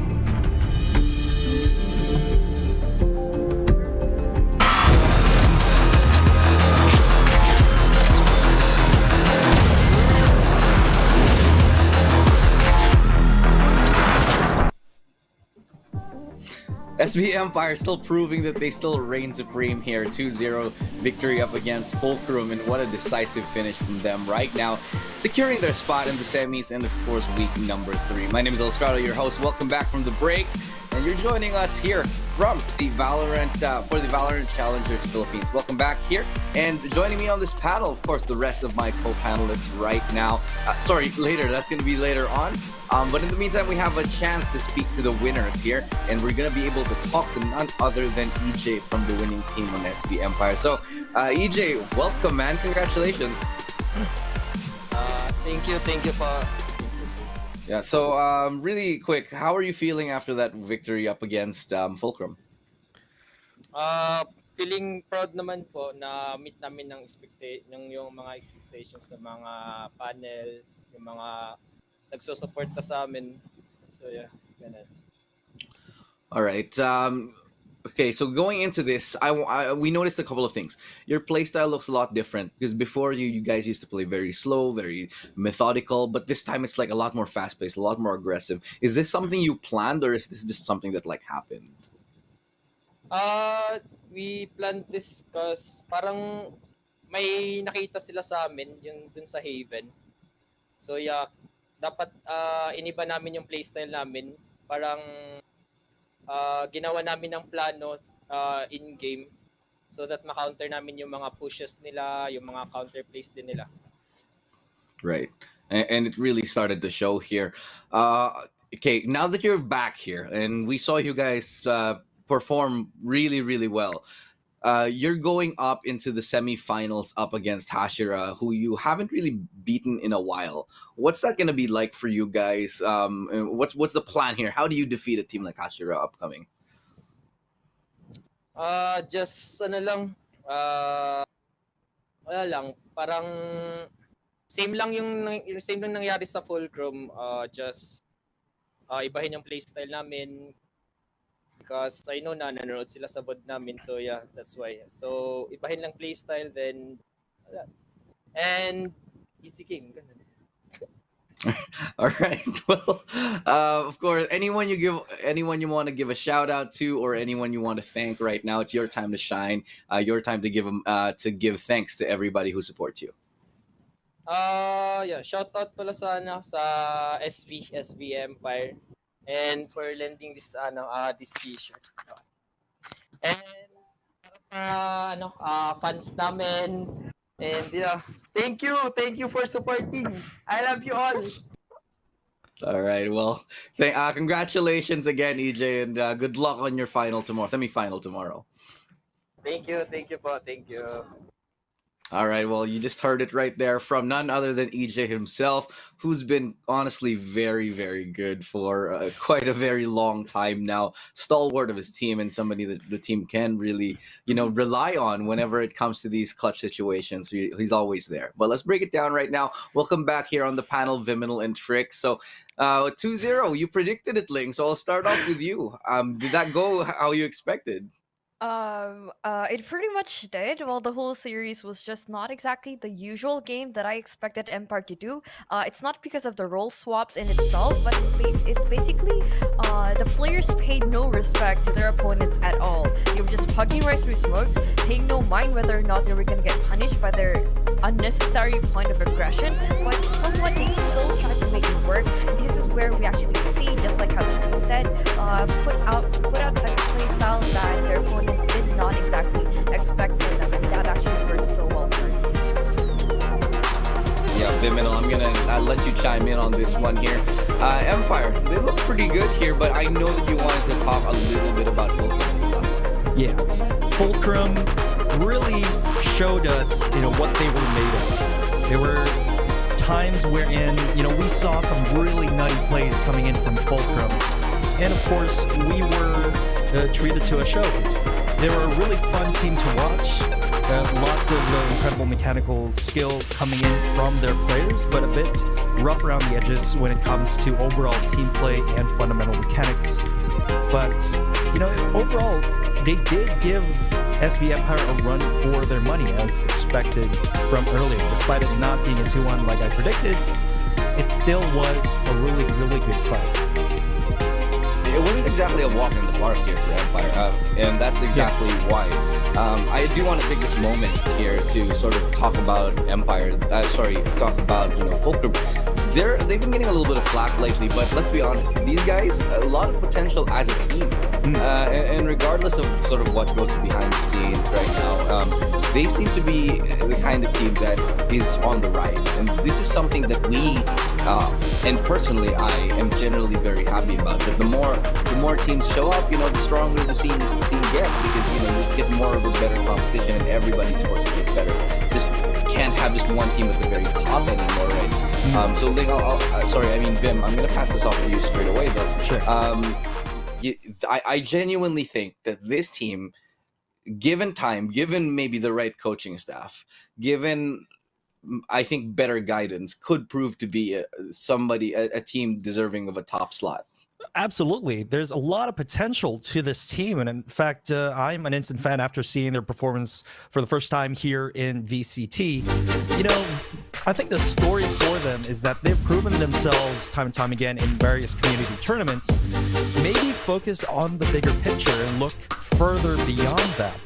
SV Empire still proving that they still reign supreme here. 2-0 victory up against Fulcrum, and what a decisive finish from them right now, securing their spot in the semis and of course week number 3. My name is Estrada, your host. Welcome back from the break, and you're joining us here from the Valorant for the Valorant Challengers Philippines. Welcome back here, and joining me on this panel, of course, the rest of my co-panelists right now. Later. That's going to be later on. But in the meantime, we have a chance to speak to the winners here, and we're going to be able to talk to none other than EJ from the winning team on SV Empire. So, EJ, welcome, man. Congratulations. Thank you po. Yeah, so really quick, how are you feeling after that victory up against Fulcrum? Feeling proud naman po na meet namin yung mga expectations ng mga panel, yung mga nagsusuporta sa amin. So yeah, ganun. All right. Okay, so going into this, we noticed a couple of things. Your playstyle looks a lot different because before you guys used to play very slow, very methodical, but this time it's like a lot more fast-paced, a lot more aggressive. Is this something you planned, or is this just something that like happened? We planned this because parang may nakita sila sa amin yung dun sa Haven. So yeah, dapat iniba namin yung playstyle namin. Parang ginawa namin ng plano in-game so that ma-counter namin yung mga pushes nila, yung mga counter plays din nila. Right. And it really started to show here. Okay, now that you're back here and we saw you guys perform really, really well, you're going up into the semifinals up against Hashira, who you haven't really beaten in a while. What's that going to be like for you guys? What's the plan here? How do you defeat a team like Hashira upcoming? Just ano lang, wala lang, parang same lang nangyari sa Fulcrum. Just ibahin yung playstyle namin. Because I know na nanonood sila sa VOD namin, so yeah, that's why. So ibahin lang playstyle, then and easy game. All right. Well, of course, anyone you want to give a shout out to, or anyone you want to thank right now, it's your time to shine. Your time to give thanks to everybody who supports you. Yeah, shout out pala sa SV Empire. And for lending this this t-shirt. And fans namin. And yeah, thank you for supporting. I love you all. All right. Well, congratulations again, EJ, and good luck on your semi-final tomorrow. Thank you po. Thank you. All right, well, you just heard it right there from none other than EJ himself, who's been honestly very, very good for quite a very long time now. Stalwart of his team and somebody that the team can really, rely on whenever it comes to these clutch situations. He's always there. But let's break it down right now. Welcome back here on the panel, Viminal and Trick. So 2-0, you predicted it, Ling. So I'll start off with you. Did that go how you expected? It pretty much did. Well, the whole series was just not exactly the usual game that I expected Empire to do. It's not because of the role swaps in itself, but it basically, the players paid no respect to their opponents at all. They were just hugging right through smokes, paying no mind whether or not they were gonna get punished by their unnecessary point of aggression, but somewhat they still tried to make it work. And this is where we actually see, just like how you said, put out a play style that their opponents did not exactly expect for them, and that actually worked so well for the team. Yeah, Viminal, I'm gonna let you chime in on this one here. Empire, they look pretty good here, but I know that you wanted to talk a little bit about Fulcrum and stuff. Yeah, Fulcrum really showed us, what they were made of. There were times wherein, we saw some really nutty plays coming in from Fulcrum, and of course, we were treated to a show. They were a really fun team to watch. Lots of incredible mechanical skill coming in from their players, but a bit rough around the edges when it comes to overall team play and fundamental mechanics. But, overall, they did give SV Empire a run for their money as expected from earlier. Despite it not being a 2-1 like I predicted, it still was a really, really good fight. It wasn't exactly a walk in the park here for Empire, and that's exactly why. I do want to take this moment here to sort of talk about Empire. Talk about Fulcrum. They've been getting a little bit of flack lately, but let's be honest, these guys, a lot of potential as a team. And regardless of sort of what goes behind the scenes right now, they seem to be the kind of team that is on the rise. And this is something that we, and personally, I am generally very happy about. That the more teams show up, the stronger the scene gets, because you just get more of a better competition, and everybody's forced to get better. Just can't have just one team at the very top anymore, right? So Ling, Vim, I'm gonna pass this off to you straight away, but sure. I genuinely think that this team, given time, given maybe the right coaching staff, given I think better guidance, could prove to be a team deserving of a top slot. Absolutely. There's a lot of potential to this team. And in fact, I'm an instant fan after seeing their performance for the first time here in VCT. I think the story for them is that they've proven themselves time and time again in various community tournaments. Maybe focus on the bigger picture and look further beyond that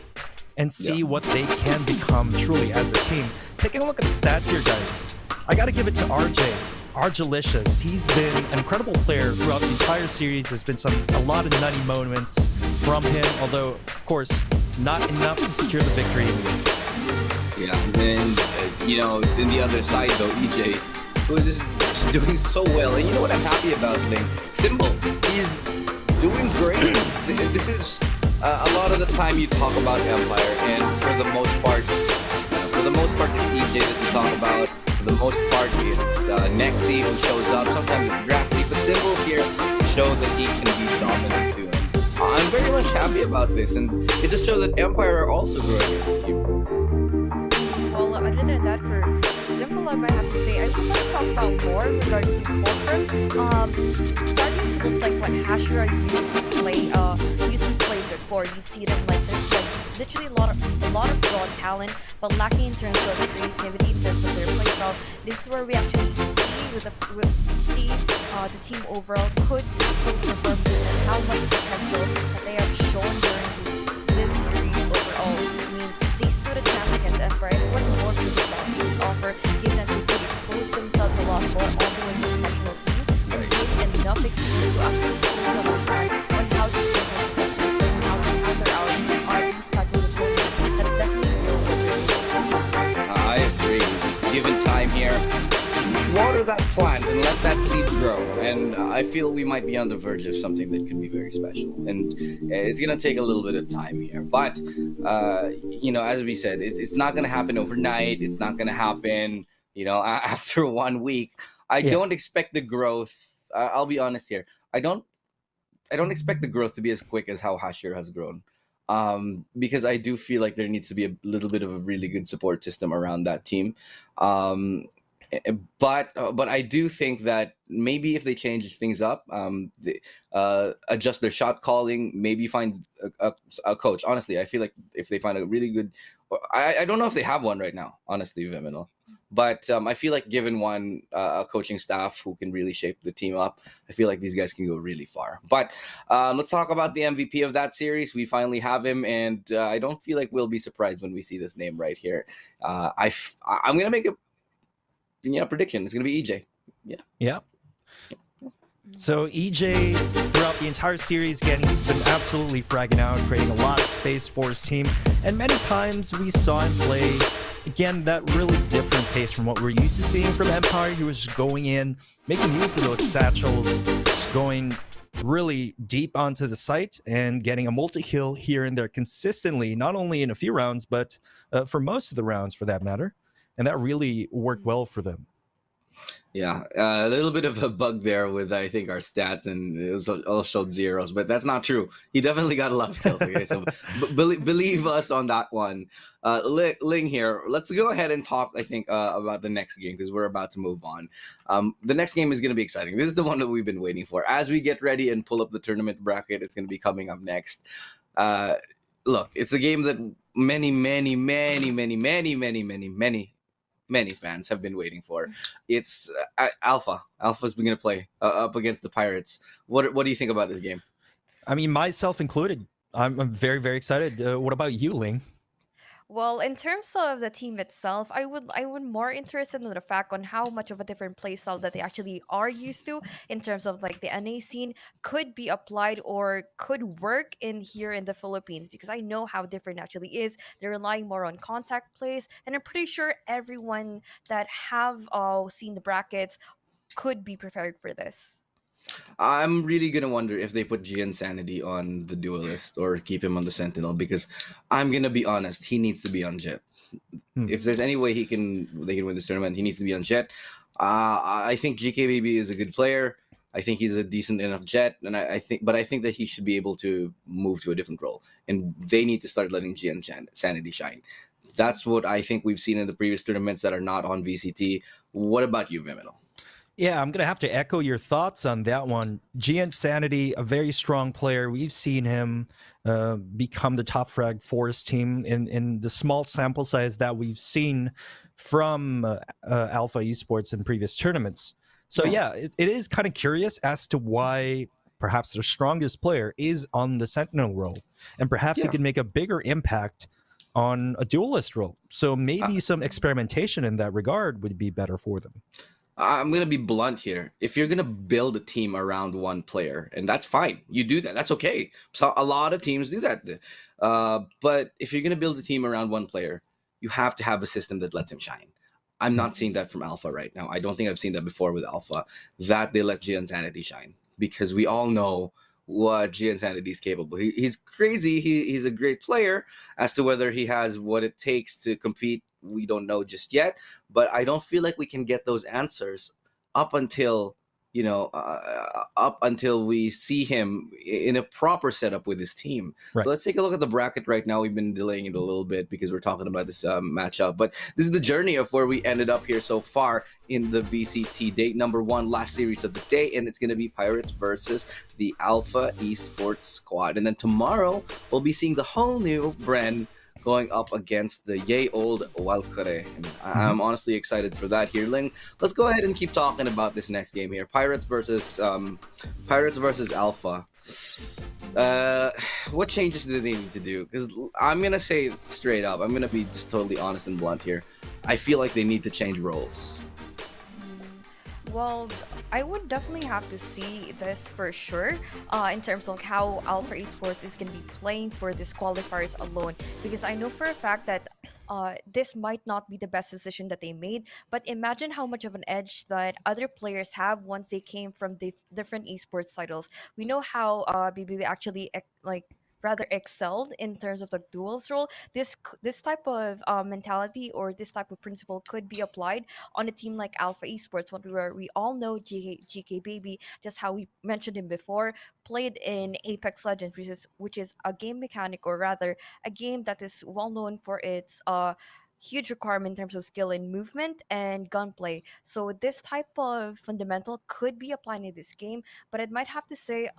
and see what they can become truly as a team. Taking a look at the stats here, guys. I got to give it to RJ. Argelicious. He's been an incredible player throughout the entire series. There's been a lot of nutty moments from him, although, of course, not enough to secure the victory. Yeah, and in the other side though, EJ, who is just doing so well. And you know what I'm happy about, Ling? Symbol. He's doing great. This is a lot of the time you talk about Empire, and for the most part, it's EJ that you talk about. For the most part, it's Nexi who shows up. Sometimes it's Graxy, but Symbols here show that he can be dominant too. And I'm very much happy about this, and it just shows that Empire are also growing as a team. Well, other than that, for Simple, I might have to say, I would like to talk about more regards to Fulcrum. Starting to look like what Hashira used to play before. You'd see them like this, literally a lot of raw talent, but lacking in terms of creativity, in terms of their play style. This is where we actually see the team overall could still perform good, and how much potential that they have shown during this series overall. I mean, they stood a chance against Empire, and what more could the South Seas offer, given that they could expose themselves a lot more on the international scene, and gain enough experience to actually understand on how to I agree. Just given time here, water that plant and let that seed grow. And I feel we might be on the verge of something that could be very special. And it's gonna take a little bit of time here. But as we said, it's not gonna happen overnight. It's not gonna happen, after 1 week. I don't expect the growth. I'll be honest here. I don't expect the growth to be as quick as how Hashira has grown. Because I do feel like there needs to be a little bit of a really good support system around that team. But I do think that maybe if they change things up, adjust their shot calling, maybe find a coach. Honestly, I feel like if they find a really good, I don't know if they have one right now, honestly, Vimino. But I feel like given a coaching staff who can really shape the team up, I feel like these guys can go really far. But let's talk about the MVP of that series. We finally have him, and I don't feel like we'll be surprised when we see this name right here. I'm going to make a prediction. It's going to be EJ. Yeah. So EJ, throughout the entire series, again, he's been absolutely fragging out, creating a lot of space for his team. And many times we saw him play, again, that really different pace from what we're used to seeing from Empire. He was just going in, making use of those satchels, just going really deep onto the site and getting a multi-kill here and there consistently, not only in a few rounds, but for most of the rounds for that matter. And that really worked well for them. Yeah, a little bit of a bug there with I think our stats, and it was all showed zeros, but that's not true. He definitely got a lot of kills. Okay, so believe us on that one. Ling here. Let's go ahead and talk. I think about the next game because we're about to move on. The next game is going to be exciting. This is the one that we've been waiting for. As we get ready and pull up the tournament bracket, it's going to be coming up next. Uh, Look, it's a game that many fans have been waiting for. It's Alpha. Alpha's been going to play up against the Pirates. What do you think about this game? I mean, myself included, I'm very, very excited. What about you, Ling? Well, in terms of the team itself, I would more interested in the fact on how much of a different playstyle that they actually are used to in terms of like the NA scene could be applied or could work in here in the Philippines, because I know how different it actually is. They're relying more on contact plays, and I'm pretty sure everyone that have seen the brackets could be prepared for this. I'm really gonna wonder if they put Gian Sanity on the duelist or keep him on the Sentinel, because I'm gonna be honest, he needs to be on Jet. If there's any way they can win this tournament, he needs to be on Jet. I think GK Baby is a good player. I think he's a decent enough Jet, and I think that he should be able to move to a different role, and they need to start letting Gian Sanity shine. That's what I think we've seen in the previous tournaments that are not on VCT. What about you, Viminal? Yeah, I'm going to have to echo your thoughts on that one. Gian Sanity, a very strong player. We've seen him become the top frag for his team in the small sample size that we've seen from Alpha Esports in previous tournaments. So yeah, it is kind of curious as to why perhaps their strongest player is on the Sentinel role. And perhaps it could make a bigger impact on a duelist role. So maybe some experimentation in that regard would be better for them. I'm going to be blunt here. If you're going to build a team around one player, and that's fine, you do that. That's okay. So a lot of teams do that. But if you're going to build a team around one player, you have to have a system that lets him shine. I'm not seeing that from Alpha right now. I don't think I've seen that before with Alpha, that they let Gian Sanity shine, because we all know what Gian Sanity is capable. He's crazy. He's a great player. As to whether he has what it takes to compete, we don't know just yet. But I don't feel like we can get those answers up until up until we see him in a proper setup with his team. Right. So let's take a look at the bracket right now. We've been delaying it a little bit because we're talking about this matchup, but this is the journey of where we ended up here so far in the VCT date number 1, last series of the day, and it's going to be Pirates versus the Alpha Esports squad. And then tomorrow we'll be seeing the whole new Bren going up against the yay old Walkare. And I'm honestly excited for that here. Ling, let's go ahead and keep talking about this next game here. Pirates versus Alpha. What changes do they need to do? Because I'm gonna say straight up, I'm gonna be just totally honest and blunt here. I feel like they need to change roles. Well, I would definitely have to see this for sure in terms of how Alpha Esports is going to be playing for these qualifiers alone. Because I know for a fact that this might not be the best decision that they made, but imagine how much of an edge that other players have once they came from different esports titles. We know how BBB actually like rather excelled in terms of the duels role. This type of mentality or this type of principle could be applied on a team like Alpha Esports, where we all know GK Baby, just how we mentioned him before, played in Apex Legends, which is a game mechanic, or rather a game that is well known for its huge requirement in terms of skill in movement and gunplay. So this type of fundamental could be applied in this game, but I might have to say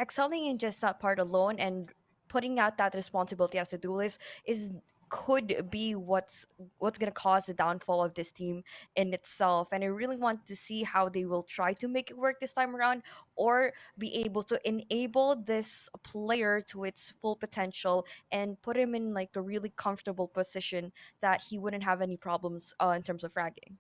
excelling in just that part alone and putting out that responsibility as a duelist is could be what's going to cause the downfall of this team in itself. And I really want to see how they will try to make it work this time around, or be able to enable this player to its full potential and put him in like a really comfortable position that he wouldn't have any problems in terms of fragging.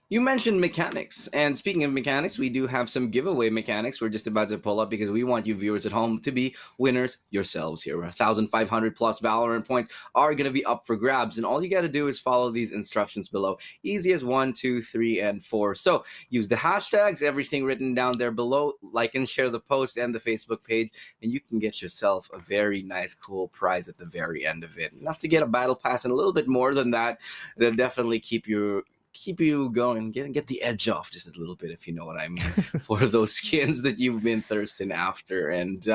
You mentioned mechanics, and speaking of mechanics, we do have some giveaway mechanics we're just about to pull up because we want you viewers at home to be winners yourselves here. 1,500 plus Valorant points are going to be up for grabs, and all you got to do is follow these instructions below. Easy as 1, 2, 3, and 4. So use the hashtags, everything written down there below, like and share the post and the Facebook page, and you can get yourself a very nice, cool prize at the very end of it. Enough to get a battle pass and a little bit more than that. It'll definitely keep you keep you going, get the edge off just a little bit, if you know what I mean, for those skins that you've been thirsting after. And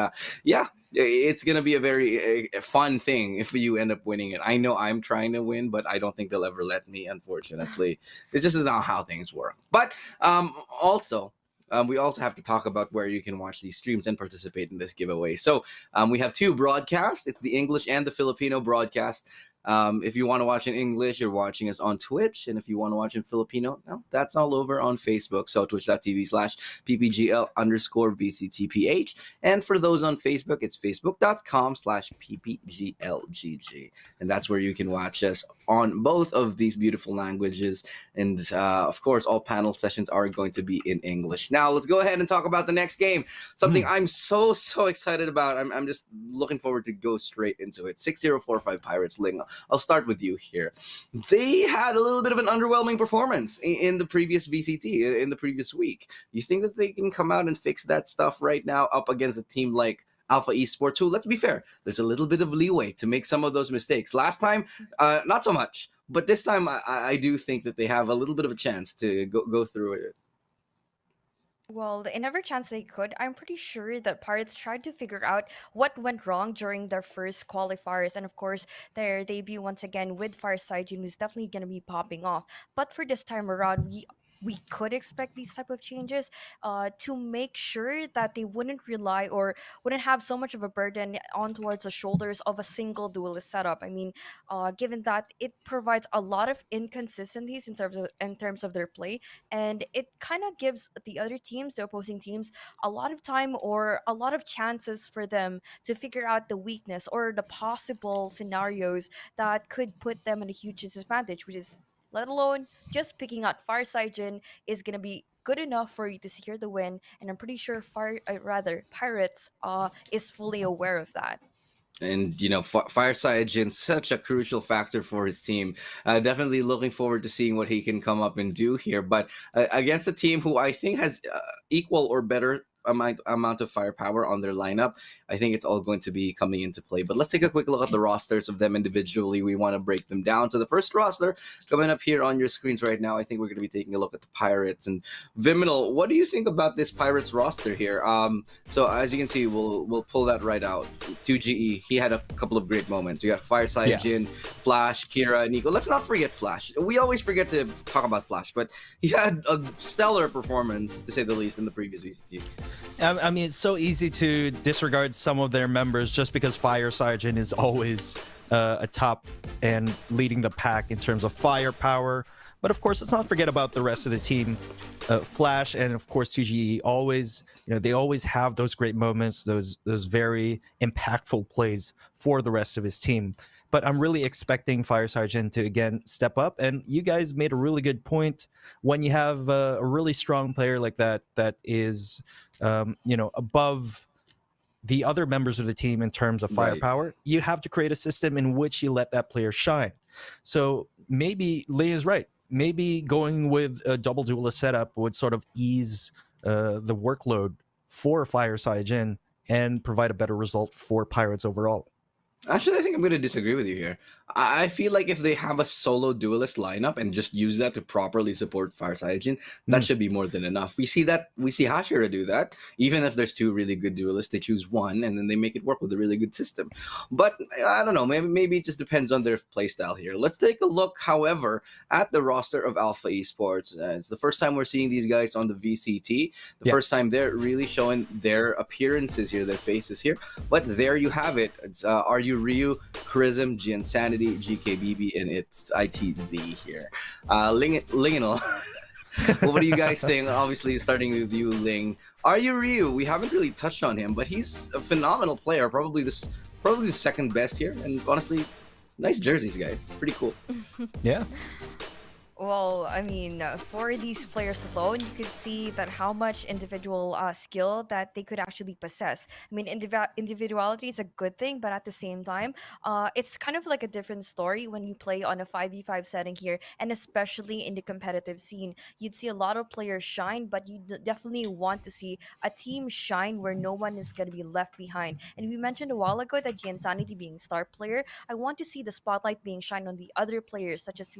yeah, it's gonna be a very fun thing if you end up winning it. I know I'm trying to win, but I don't think they'll ever let me. Unfortunately, this just is not how things work. But also. We also have to talk about where you can watch these streams and participate in this giveaway. So we have two broadcasts. It's the English and the Filipino broadcast. If you want to watch in English, you're watching us on Twitch. And if you want to watch in Filipino, well, that's all over on Facebook. So twitch.tv/PPGL underscore VCTPH. And for those on Facebook, it's facebook.com/PPGLGG. And that's where you can watch us on both of these beautiful languages. And of course, all panel sessions are going to be in English. Now, let's go ahead and talk about the next game. Something I'm so excited about. I'm just looking forward to go straight into it. 6045 Pirates Ling. I'll start with you here. They had a little bit of an underwhelming performance in the previous VCT, in the previous week. You think that they can come out and fix that stuff right now up against a team like Alpha Esports, who, let's be fair, there's a little bit of leeway to make some of those mistakes. Last time, not so much. But this time, I do think that they have a little bit of a chance to go through it. Well, in every chance they could, I'm pretty sure that Pirates tried to figure out what went wrong during their first qualifiers, and of course, their debut once again with Fireside Jin, who's definitely going to be popping off. But for this time around, we could expect these type of changes to make sure that they wouldn't rely or wouldn't have so much of a burden on towards the shoulders of a single duelist setup. I mean, given that it provides a lot of inconsistencies in terms of their play, and it kind of gives the other teams, the opposing teams, a lot of time or a lot of chances for them to figure out the weakness or the possible scenarios that could put them in a huge disadvantage, which is, let alone just picking out Fireside Jin, is going to be good enough for you to secure the win. And I'm pretty sure Pirates is fully aware of that. And Fireside Jin's such a crucial factor for his team. Definitely looking forward to seeing what he can come up and do here. But against a team who I think has equal or better amount of firepower on their lineup, I think it's all going to be coming into play. But let's take a quick look at the rosters of them individually. We want to break them down. So the first roster coming up here on your screens right now, I think we're going to be taking a look at the Pirates. And Viminal, what do you think about this Pirates roster here? So as you can see, we'll pull that right out. 2GE, he had a couple of great moments. You got Fireside Jin, Flash, Kira, Nico. Let's not forget Flash. We always forget to talk about Flash, but he had a stellar performance, to say the least, in the previous VCT. I mean, it's so easy to disregard some of their members just because Fire Sergeant is always a top and leading the pack in terms of firepower. But of course, let's not forget about the rest of the team. Flash and of course 2GE always, they always have those great moments, those very impactful plays for the rest of his team. But I'm really expecting Fire Sergeant to again step up. And you guys made a really good point. When you have a really strong player like that is above the other members of the team in terms of firepower, you have to create a system in which you let that player shine. So maybe Lee is right. Maybe going with a double duelist setup would sort of ease the workload for Fireside Jin and provide a better result for Pirates overall. Actually, I think I'm going to disagree with you here. I feel like if they have a solo duelist lineup and just use that to properly support Fireside Jin, that should be more than enough. We see Hashira do that. Even if there's two really good duelists, they choose one and then they make it work with a really good system. But I don't know, maybe it just depends on their playstyle here. Let's take a look, however, at the roster of Alpha Esports. It's the first time we're seeing these guys on the VCT. The first time they're really showing their appearances here, their faces here. But there you have it. It's Ryu, Charism, Insanity, GKBB, and it's ITZ here. Linginal, what do you guys think? Obviously, starting with you, Ling. Ryu, we haven't really touched on him, but he's a phenomenal player. Probably the second best here. And honestly, nice jerseys, guys. Pretty cool. Yeah. Well, I mean, for these players alone, you could see that how much individual skill that they could actually possess. I mean, individuality is a good thing, but at the same time, it's kind of like a different story when you play on a 5v5 setting here, and especially in the competitive scene. You'd see a lot of players shine, but you definitely want to see a team shine where no one is going to be left behind. And we mentioned a while ago that Giansanity being star player, I want to see the spotlight being shined on the other players, such as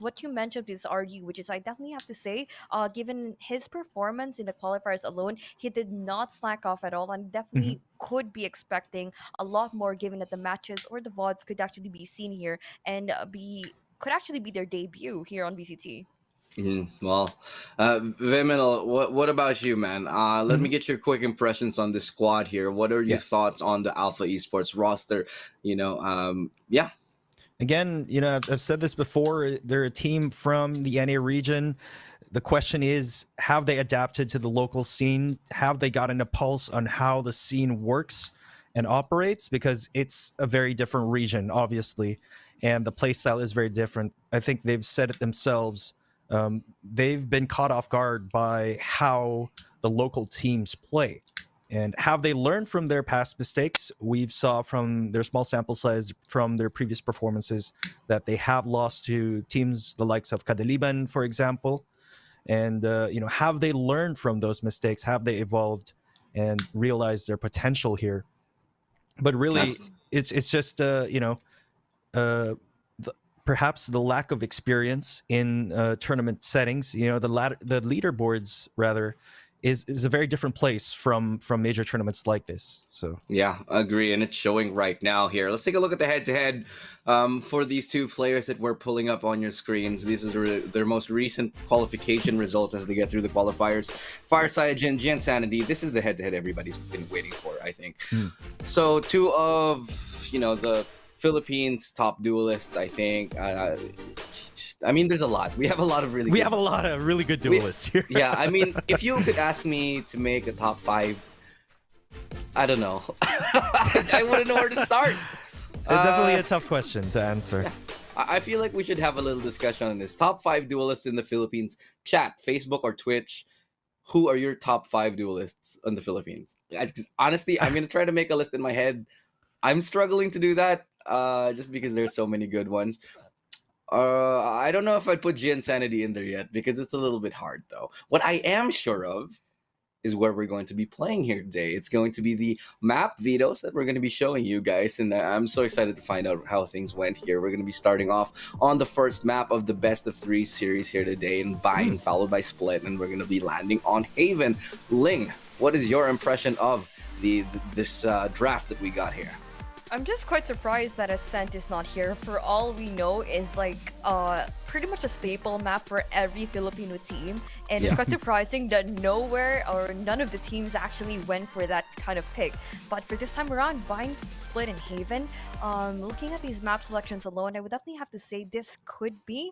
what what you mentioned is RU, which is I definitely have to say, given his performance in the qualifiers alone, he did not slack off at all, and Mhm. definitely could be expecting a lot more, given that the matches or the VODs could actually be seen here and be could actually be their debut here on VCT. Well, Viminal, what about you, man? Let me Mhm. get your quick impressions on the squad here. What are your Yeah. thoughts on the Alpha Esports roster? Yeah. Again, I've said this before. They're a team from the NA region. The question is, have they adapted to the local scene? Have they gotten a pulse on how the scene works and operates? Because it's a very different region, obviously, and the playstyle is very different. I think they've said it themselves. They've been caught off guard by how the local teams play. And have they learned from their past mistakes? We've saw from their small sample size from their previous performances that they have lost to teams the likes of Kadaliban, for example. And have they learned from those mistakes? Have they evolved and realized their potential here? But really, Abs- it's just uh, perhaps the lack of experience in tournament settings. The leaderboards rather is a very different place from major tournaments like this. So Yeah, agree, and it's showing right now here. Let's take a look at the head-to-head for these two players that we're pulling up on your screens. These are their most recent qualification results as they get through the qualifiers. Fireside Gen Sanity. This is the head-to-head everybody's been waiting for, I think. So two of the Philippines top duelists, I think. There's a lot. We have a lot of really. We good have a lot of really good duelists here. Yeah, if you could ask me to make a top 5, I don't know. I wouldn't know where to start. It's definitely a tough question to answer. I feel like we should have a little discussion on this. Top 5 duelists in the Philippines. Chat, Facebook or Twitch. Who are your top 5 duelists in the Philippines? Honestly, I'm going to try to make a list in my head. I'm struggling to do that just because there's so many good ones. I don't know if I'd put Insanity in there yet because it's a little bit hard, though. What I am sure of is where we're going to be playing here today. It's going to be the map vetoes that we're going to be showing you guys, and I'm so excited to find out how things went here. We're going to be starting off on the first map of the best of 3 series here today in Bind, followed by Split, and we're going to be landing on Haven. Ling, what is your impression of this draft that we got here? I'm just quite surprised that Ascent is not here. For all we know, is like pretty much a staple map for every Filipino team, and it's quite surprising that nowhere or none of the teams actually went for that kind of pick. But for this time around, Bind, Split, and Haven, looking at these map selections alone, I would definitely have to say this could be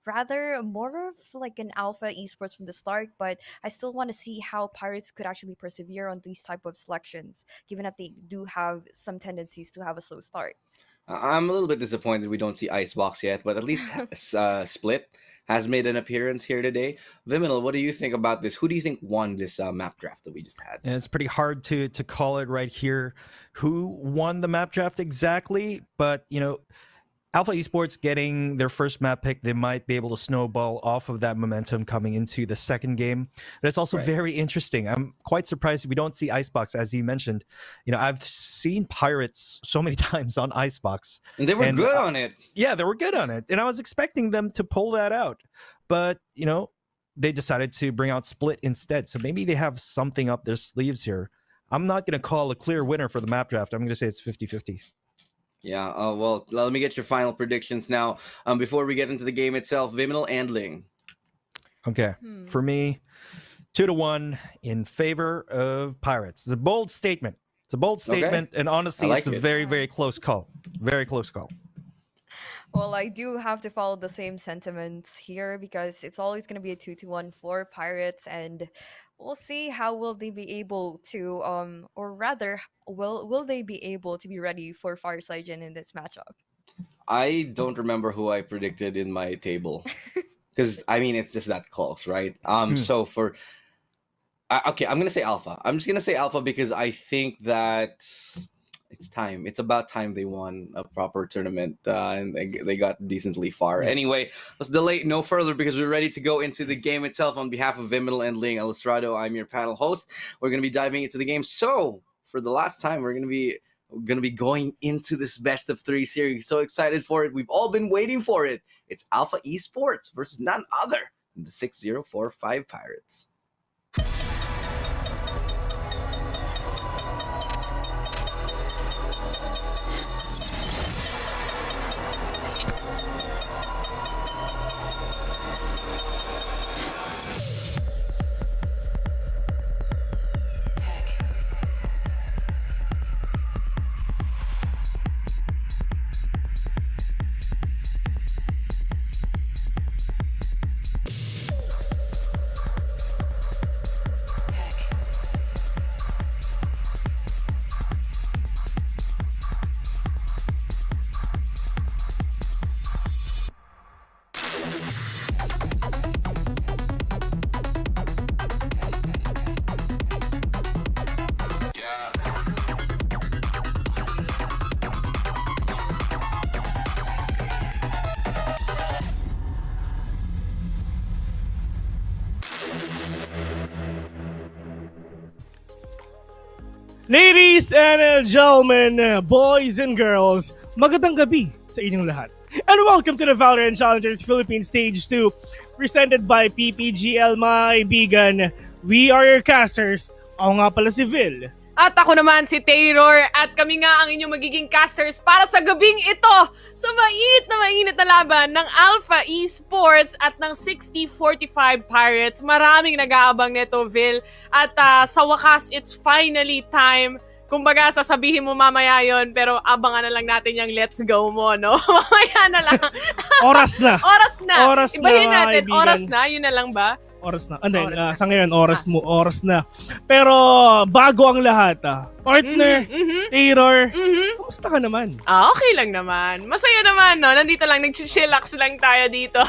rather more of like an alpha esports from the start, but I still want to see how Pirates could actually persevere on these type of selections, given that they do have some tendencies to have a slow start. I'm a little bit disappointed we don't see Icebox yet, but at least Split has made an appearance here today. Viminal, what do you think about this? Who do you think won this map draft that we just had? And it's pretty hard to call it right here who won the map draft exactly, but Alpha Esports getting their first map pick, they might be able to snowball off of that momentum coming into the second game. But it's also very interesting. I'm quite surprised we don't see Icebox, as you mentioned. I've seen Pirates so many times on Icebox. And they were good on it. Yeah, they were good on it. And I was expecting them to pull that out. But, they decided to bring out Split instead. So maybe they have something up their sleeves here. I'm not going to call a clear winner for the map draft. I'm going to say it's 50-50. Yeah, well, let me get your final predictions now. Before we get into the game itself, Viminal and Ling. Okay, for me, 2-1 in favor of Pirates. It's a bold statement. And honestly, it's a very, very close call. Very close call. Well, I do have to follow the same sentiments here because it's always going to be a 2-1 for Pirates, and we'll see how will they be able to, or rather, will they be able to be ready for Fireside Gen in this matchup? I don't remember who I predicted in my table because it's just that close, right? So for okay, I'm gonna say Alpha. I'm just gonna say Alpha because I think that it's time. It's about time they won a proper tournament and they got decently far. Anyway, let's delay no further because we're ready to go into the game itself. On behalf of Viminal and Ling Estrado, I'm your panel host. We're going to be diving into the game. So, for the last time, we're going to be We're going to be going into this best of 3 series. So excited for it. We've all been waiting for it. It's Alpha Esports versus none other than the 6045 Pirates. Ladies and gentlemen, boys and girls, magandang gabi sa inyong lahat. And welcome to the Valorant Challengers Philippines Stage 2, presented by PPGL, mga kaibigan. We are your casters. Ako nga pala si Vil. At ako naman si Taylor at kami nga ang inyong magiging casters para sa gabing ito sa mainit na laban ng Alpha Esports at ng 6045 Pirates. Maraming nag-aabang nito, Vil. At sa wakas, it's finally time. Kumbaga, sasabihin mo mamaya yon, pero abangan na lang natin yung let's go mo, no? Mamaya na lang. Oras na. Oras na. Oras Ibahin na, natin, kaibigan. oras na. Yun na lang ba? Oras na. Sa ngayon, oras na. Pero bago ang lahat, partner, Taylor, kumusta ka naman? Okay lang naman. Masaya naman, no? Nandito lang, nag-chillax lang tayo dito.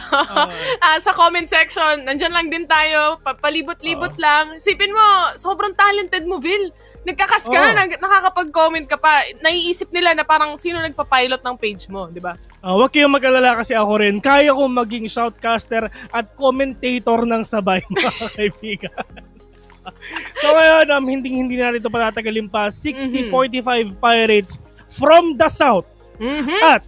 Sa comment section, nandyan lang din tayo, palibot-libot lang. Sipin mo, sobrang talented mo, Vil. Nagkakas ka na, nakakapag-comment ka pa. Naiisip nila na parang sino nagpa-pilot ng page mo, di ba? Huwag kayong mag-alala kasi ako rin. Kaya kong maging shoutcaster at commentator ng sabay, mga kaibigan. So ngayon, hindi natin ito patatagalin pa. 6045 Pirates from the South at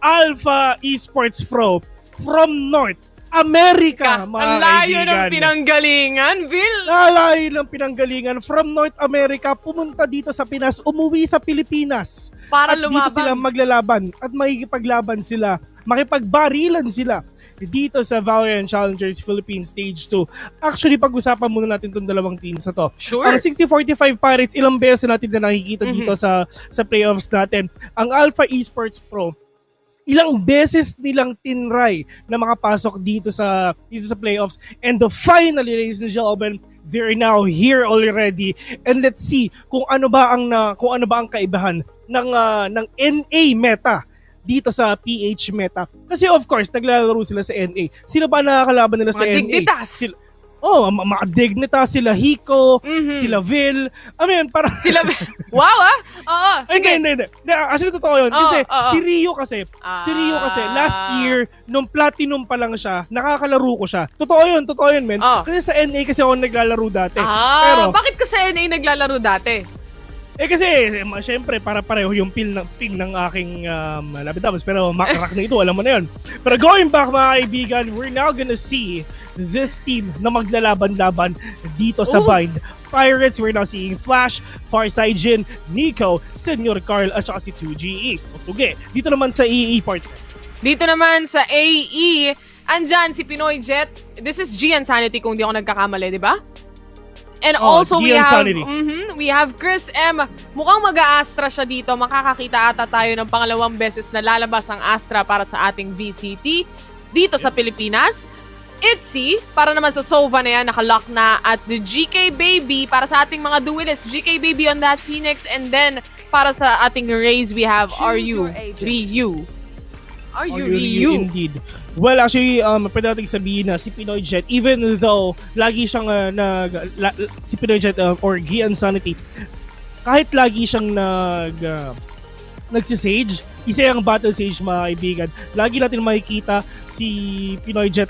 Alpha Esports Pro from North America, mga Ang layo kaibigan. ng pinanggalingan, Vil. Layo ng pinanggalingan. From North America, pumunta dito sa Pinas, umuwi sa Pilipinas. Para at lumaban. dito sila maglalaban at makikipaglaban sila, makipagbarilan sila dito sa Valorant Challengers Philippines Stage 2. Actually, pag-usapan muna natin itong dalawang teams na to. Sure. Ang 6045 Pirates, ilang beses natin na nakikita dito sa playoffs natin. Ang Alpha Esports Pro, ilang beses nilang tinry na makapasok dito sa playoffs, and finally, ladies and gentlemen, they're now here already, and let's see kung ano ba ang kaibahan ng NA meta dito sa PH meta. Kasi of course, naglalaro sila sa NA. Sino ba nakakalaban nila sa NA? Dignitas. Mga Dignitas, sila Hiko, sila Vil. I mean, parang... Sila Wow, Oo, sige. Hindi. Actually, totoo yun. Kasi si Rio kasi, last year, nung platinum pa lang siya, nakakalaro ko siya. Totoo yun, men. Kasi sa NA kasi ako naglalaro dati. Pero, bakit ka sa NA naglalaro dati? Kasi, syempre, para pareho yung ping ng aking labidabas. Pero makarak na ito, alam mo na yun. Pero going back, mga kaibigan, we're now gonna see this team na maglalaban-laban dito sa Bind. Pirates, we're now seeing Flash, Farside Jin, Nico, Senyor Carl, at saka si 2GE. Tuge. Dito naman sa EE part. Dito naman sa AE, andyan si Pinoy Jet. This is G Insanity kung di ako nagkakamali, di ba? And also we have Chris M. Mukhang mag-a-Astra siya dito. Makakakita ata tayo ng pangalawang beses na lalabas ang Astra para sa ating VCT dito sa Pilipinas. Itzy, para naman sa Sova na yan, nakalock na. At the GK Baby, para sa ating mga duelists, GK Baby on that Phoenix. And then, para sa ating Rays, we have Ryu. Ryu, indeed. Well, actually, pwede natin sabihin na si Pinoy Jet, even though lagi siyang si Pinoy Jet or Gian Sanity, kahit lagi siyang nagsisage, isa yung battle stage mga kaibigan. Lagi natin makikita si Pinoy Jet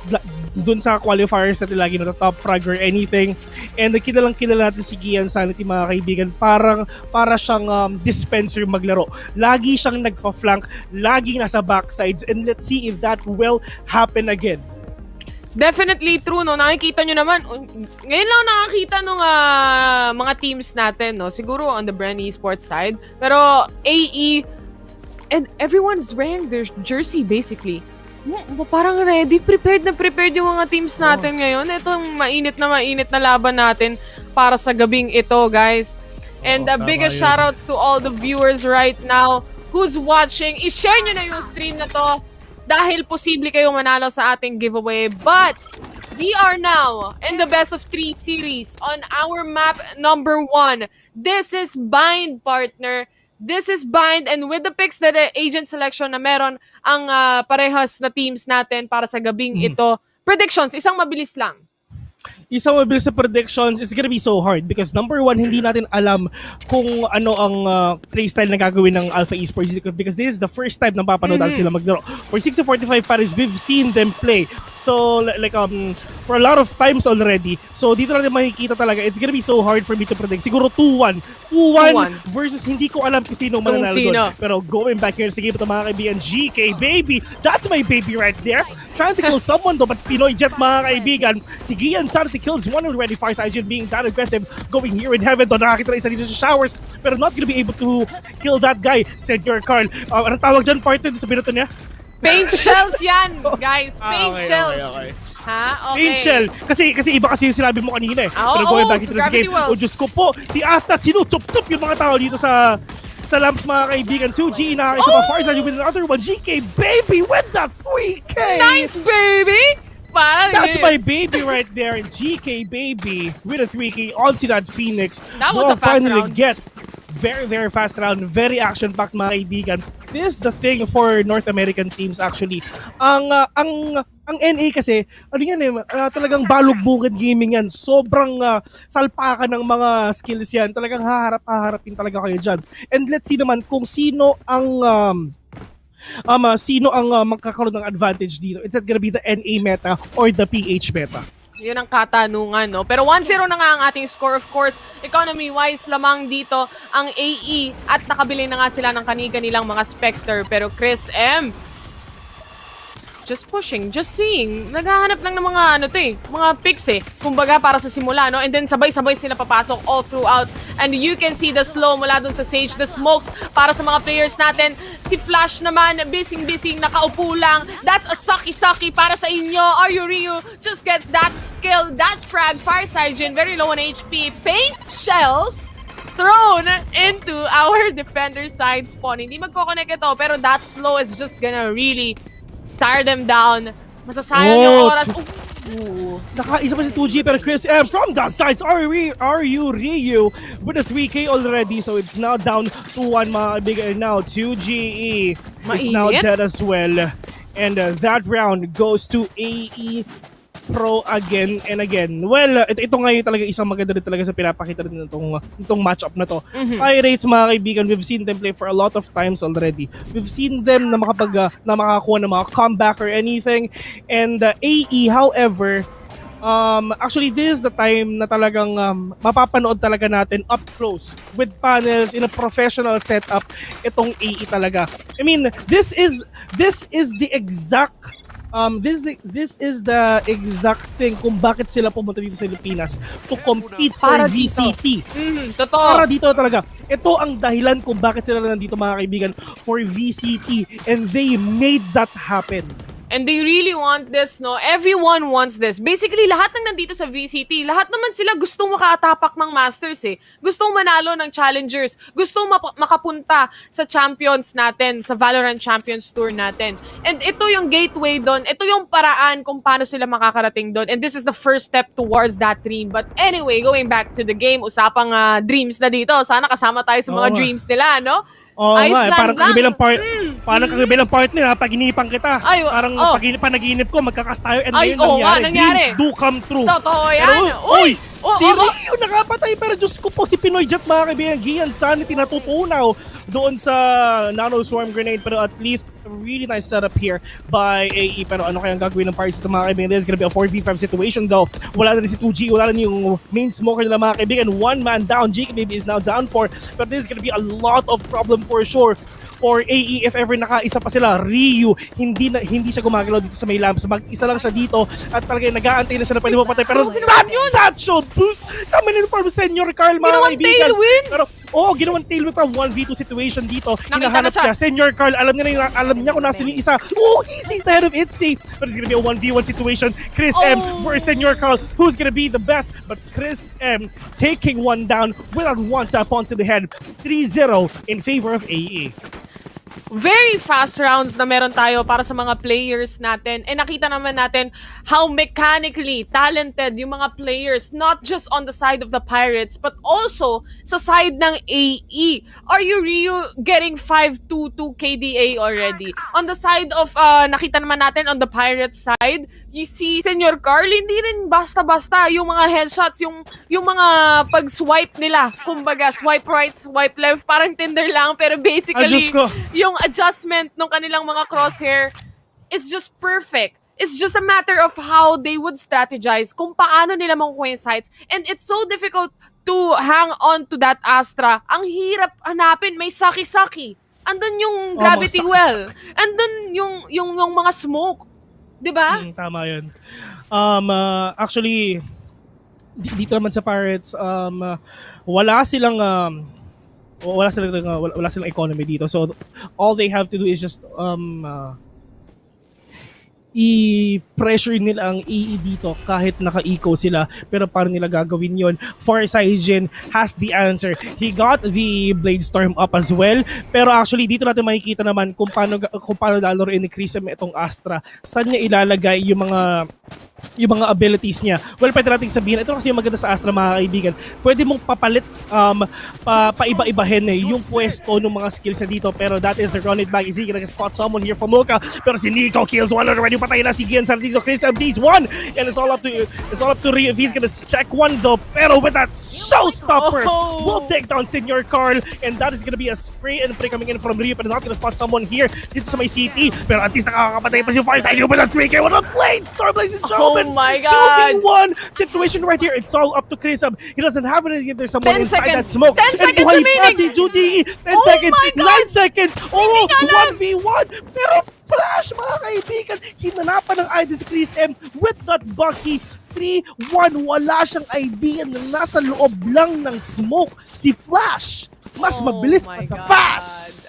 dun sa qualifiers natin lagi na top frag or anything. And kilalang kilala natin si Gian Sanity mga kaibigan. Para siyang dispenser maglaro. Lagi siyang nagfa-flank, laging nasa backsides, and let's see if that will happen again. Definitely true, no? Nakikita nyo naman, ngayon lang nakakita nung mga teams natin, no? Siguro on the brand Esports side. Pero AE, and everyone is wearing their jersey basically. Parang ready, prepared yung mga teams natin ngayon. Itong mainit na laban natin para sa gabing ito, guys. And the biggest shoutouts to all the viewers right now who's watching. I-share nyo na yung stream na to dahil posible kayong manalo sa ating giveaway. But we are now in the best of 3 series on our map number 1. This is Bind, partner. This is Bind, and with the picks that the agent selection na meron ang parehas na teams natin para sa gabing ito. Predictions, isang mabilis lang. Isang mabilis sa predictions, it's gonna be so hard because number one, hindi natin alam kung ano ang playstyle na gagawin ng Alpha Esports because this is the first time na papanood sila maglaro. For 60-45 Paris, we've seen them play. So, like, for a lot of times already. So, dito natin makikita talaga, it's gonna be so hard for me to predict. Siguro 2-1. 2-1 versus hindi ko alam kung sino mananalo doon. Pero going back here, sige ito mga kaibigan, GK, baby! That's my baby right there! Trying to kill someone though, but Pinoy Jet mga kaibigan. Sige yan, Sanity kills one already. Farsight being that aggressive, going here in heaven. Doon nakakita na isa dito sa showers, pero not gonna be able to kill that guy. Senior Carl. Anong tawag dyan, partner? Sa binato niya? Paint shells yan, guys. Paint shells. Okay. Ha? Okay. Paint shell. Kasi iba kasi yung sinabi mo kanina eh. Pero going back into this game, oh Diyos ko po, si Asta, sinutup-tup yung mga tao dito sa lamps mga kaibigan. 2G na isa pa Farsight with another one. GK, baby, with that 3K! Nice, baby! That's my baby right there. GK, baby, with a 3K onto that Phoenix. That was a fast round. Get very, very fast round. Very action-packed mga kaibigan. This is the thing for North American teams actually. Ang NA kasi, ano yan eh, talagang balugbungan gaming yan. Sobrang salpakan ng mga skills yan. Talagang haharap-haharapin talaga kayo dyan. And let's see naman kung sino ang magkakaroon ng advantage dito. Is it gonna be the NA meta or the PH meta? Yun ang katanungan, no? Pero 1-0 na nga ang ating score. Of course, economy-wise lamang dito ang AE at nakabili na nga sila ng kani-kanilang mga Spectre. Pero Chris M, just pushing, just seeing. Naghahanap lang ng mga mga picks eh. Kumbaga para sa simula, no? And then sabay-sabay sila papasok all throughout. And you can see the slow mula dun sa Sage, the smokes para sa mga players natin. Si Flash naman, busy-busy, nakaupo lang. That's a sucky-sucky para sa inyo. Ryu just gets that kill, that frag. Farsight very low on HP. Paint shells thrown into our defender side spawn. Hindi magkoconnect ito, pero that slow is just gonna really tire them down. Masasayang yung oras. Nakaisa pa si 2G pero Chris M from the sides. Ryu with a 3K already. So it's now down to 1 mga kaibigan. Now 2GE is now dead as well. And that round goes to AE Pro again and again. Well, ito nga yung talaga isang maganda rin talaga sa pinapakita rin itong matchup na to. Pirates mga kaibigan, we've seen them play for a lot of times already. We've seen them na makakuha ng mga comeback or anything. And AE, however, actually this is the time na talagang mapapanood talaga natin up close with panels in a professional setup itong AE talaga. I mean, this is the exact this is the exact thing kung bakit sila pumunta dito sa Pilipinas to compete for VCT. Totoo. Para dito talaga. Ito ang dahilan kung bakit sila nandito mga kaibigan for VCT, and they made that happen. And they really want this, no? Everyone wants this. Basically, lahat ng nandito sa VCT, lahat naman sila gustong makatapak ng Masters eh. Gustong manalo ng Challengers. Gustong makapunta sa Champions natin, sa Valorant Champions Tour natin. And ito yung gateway doon. Ito yung paraan kung paano sila makakarating doon. And this is the first step towards that dream. But anyway, going back to the game, usapang dreams na dito. Sana kasama tayo sa mga dreams nila, no? Oo nga, parang kakabilang partner pag inipang kita. Parang pag nag-iinip ko, magkakas tayo and ngayon nangyari. Dreams do come true. Totoo yan. Pero, Si Ryu nakapatay, pero Diyos ko po, si Pinoy Jet mga kaibigan, Gian Sanity natutunaw doon sa Nano Swarm Grenade, pero at least really nice setup here by AE. Pero ano kayang gagawin ng Pirates ito mga kaibigan? This is gonna be a 4v5 situation though. Wala na rin si 2G, wala na rin yung main smoker nila mga kaibigan. One man down, JKBB is now down for, but this is gonna be a lot of problem for sure. Or AE if ever nakaisa pa sila. Ryu, hindi siya gumagalaw dito sa may lamps. Mag-isa lang siya dito at talagang nag-aantay na siya na pwede mapatay. Pero that's such a boost coming in from Senor Carl mga kaibigan. Pero ginawang tailwind pa 1v2 situation dito. Hinahanap niya. Senor Carl, alam niya kung nasin yung isa. Easy's the head of Itzy. But it's gonna be a 1v1 situation. Chris M versus Senor Carl. Who's gonna be the best? But Chris M taking one down without one tap onto the head. 3-0 in favor of AE. Very fast rounds na meron tayo para sa mga players natin. And nakita naman natin how mechanically talented yung mga players, not just on the side of the Pirates, but also sa side ng AE. Are you Ryu getting 5-2-2 KDA already? On the side of, nakita naman natin on the Pirates side, you see Senor Carl, hindi rin basta-basta yung mga headshots, yung mga pag-swipe nila. Kumbaga, swipe right, swipe left, parang Tinder lang, pero basically, yung adjustment ng kanilang mga crosshair is just perfect. It's just a matter of how they would strategize kung paano nila makukuha yung sights. And it's so difficult to hang on to that Astra. Ang hirap hanapin, may saki-saki. Andun yung gravity well. Andun yung mga smoke. Diba? Tama yun. Actually, dito naman sa Pirates, wala silang economy dito. So all they have to do is just i-pressure nila ang EE dito kahit naka-eco sila. Pero paano nila gagawin yon? Farsigen has the answer. He got the Blade Storm up as well. Pero actually dito natin makikita naman kung paano lalaroin ni Chris itong Astra. Saan niya ilalagay yung mga abilities niya. Well, pwede natin sabihin, ito kasi yung maganda sa Astra mga kaibigan. Pwede mong papalit, paiba-ibahin yung pwesto ng mga skills na dito. Pero that is the run it back. Is he gonna spot someone here from Mocha? Pero si Nico kills one already. Patay na si Gian San dito. Chris MC's one. And it's all up to Rio if he's gonna check one though. Pero with that showstopper, we'll take down Senor Carl. And that is gonna be a spray and play coming in from Rio. But not gonna spot someone here dito sa may city. Pero at least nakakapatay pa si Farsigen with a 3K. What a plane! Starblaze and Joe. Oh my God! 2v1 situation right here. It's all up to Chris. He doesn't have it. There's someone inside that smoke. 10 seconds remaining! Si Juji. 10 seconds. 9 seconds. 1v1. Pero flash mga kaibigan. Hinanapan ng ID si Chris M with that Bucky. 3-1. Wala siyang idea na nasa loob lang ng smoke si Flash. Mas mabilis pa sa fast.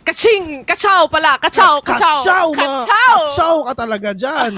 Kaching! Kachaw pala! Kachaw! Kachaw ka talaga dyan.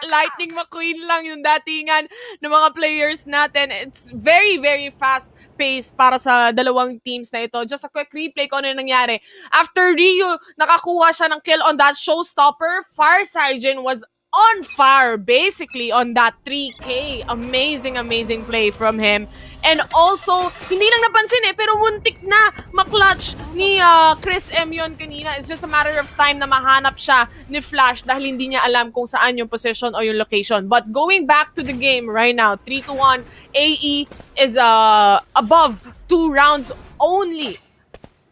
Lightning McQueen lang yung datingan ng mga players natin. It's very, very fast-paced para sa dalawang teams na ito. Just a quick replay kung ano yung nangyari. After Ryu, nakakuha siya ng kill on that showstopper, Farsigen was on fire basically on that 3K. Amazing play from him. And also, hindi lang napansin pero muntik na maklatch ni Chris M yun kanina. It's just a matter of time na mahanap siya ni Flash dahil hindi niya alam kung saan yung position o yung location. But going back to the game right now, 3-1, AE is above 2 rounds only.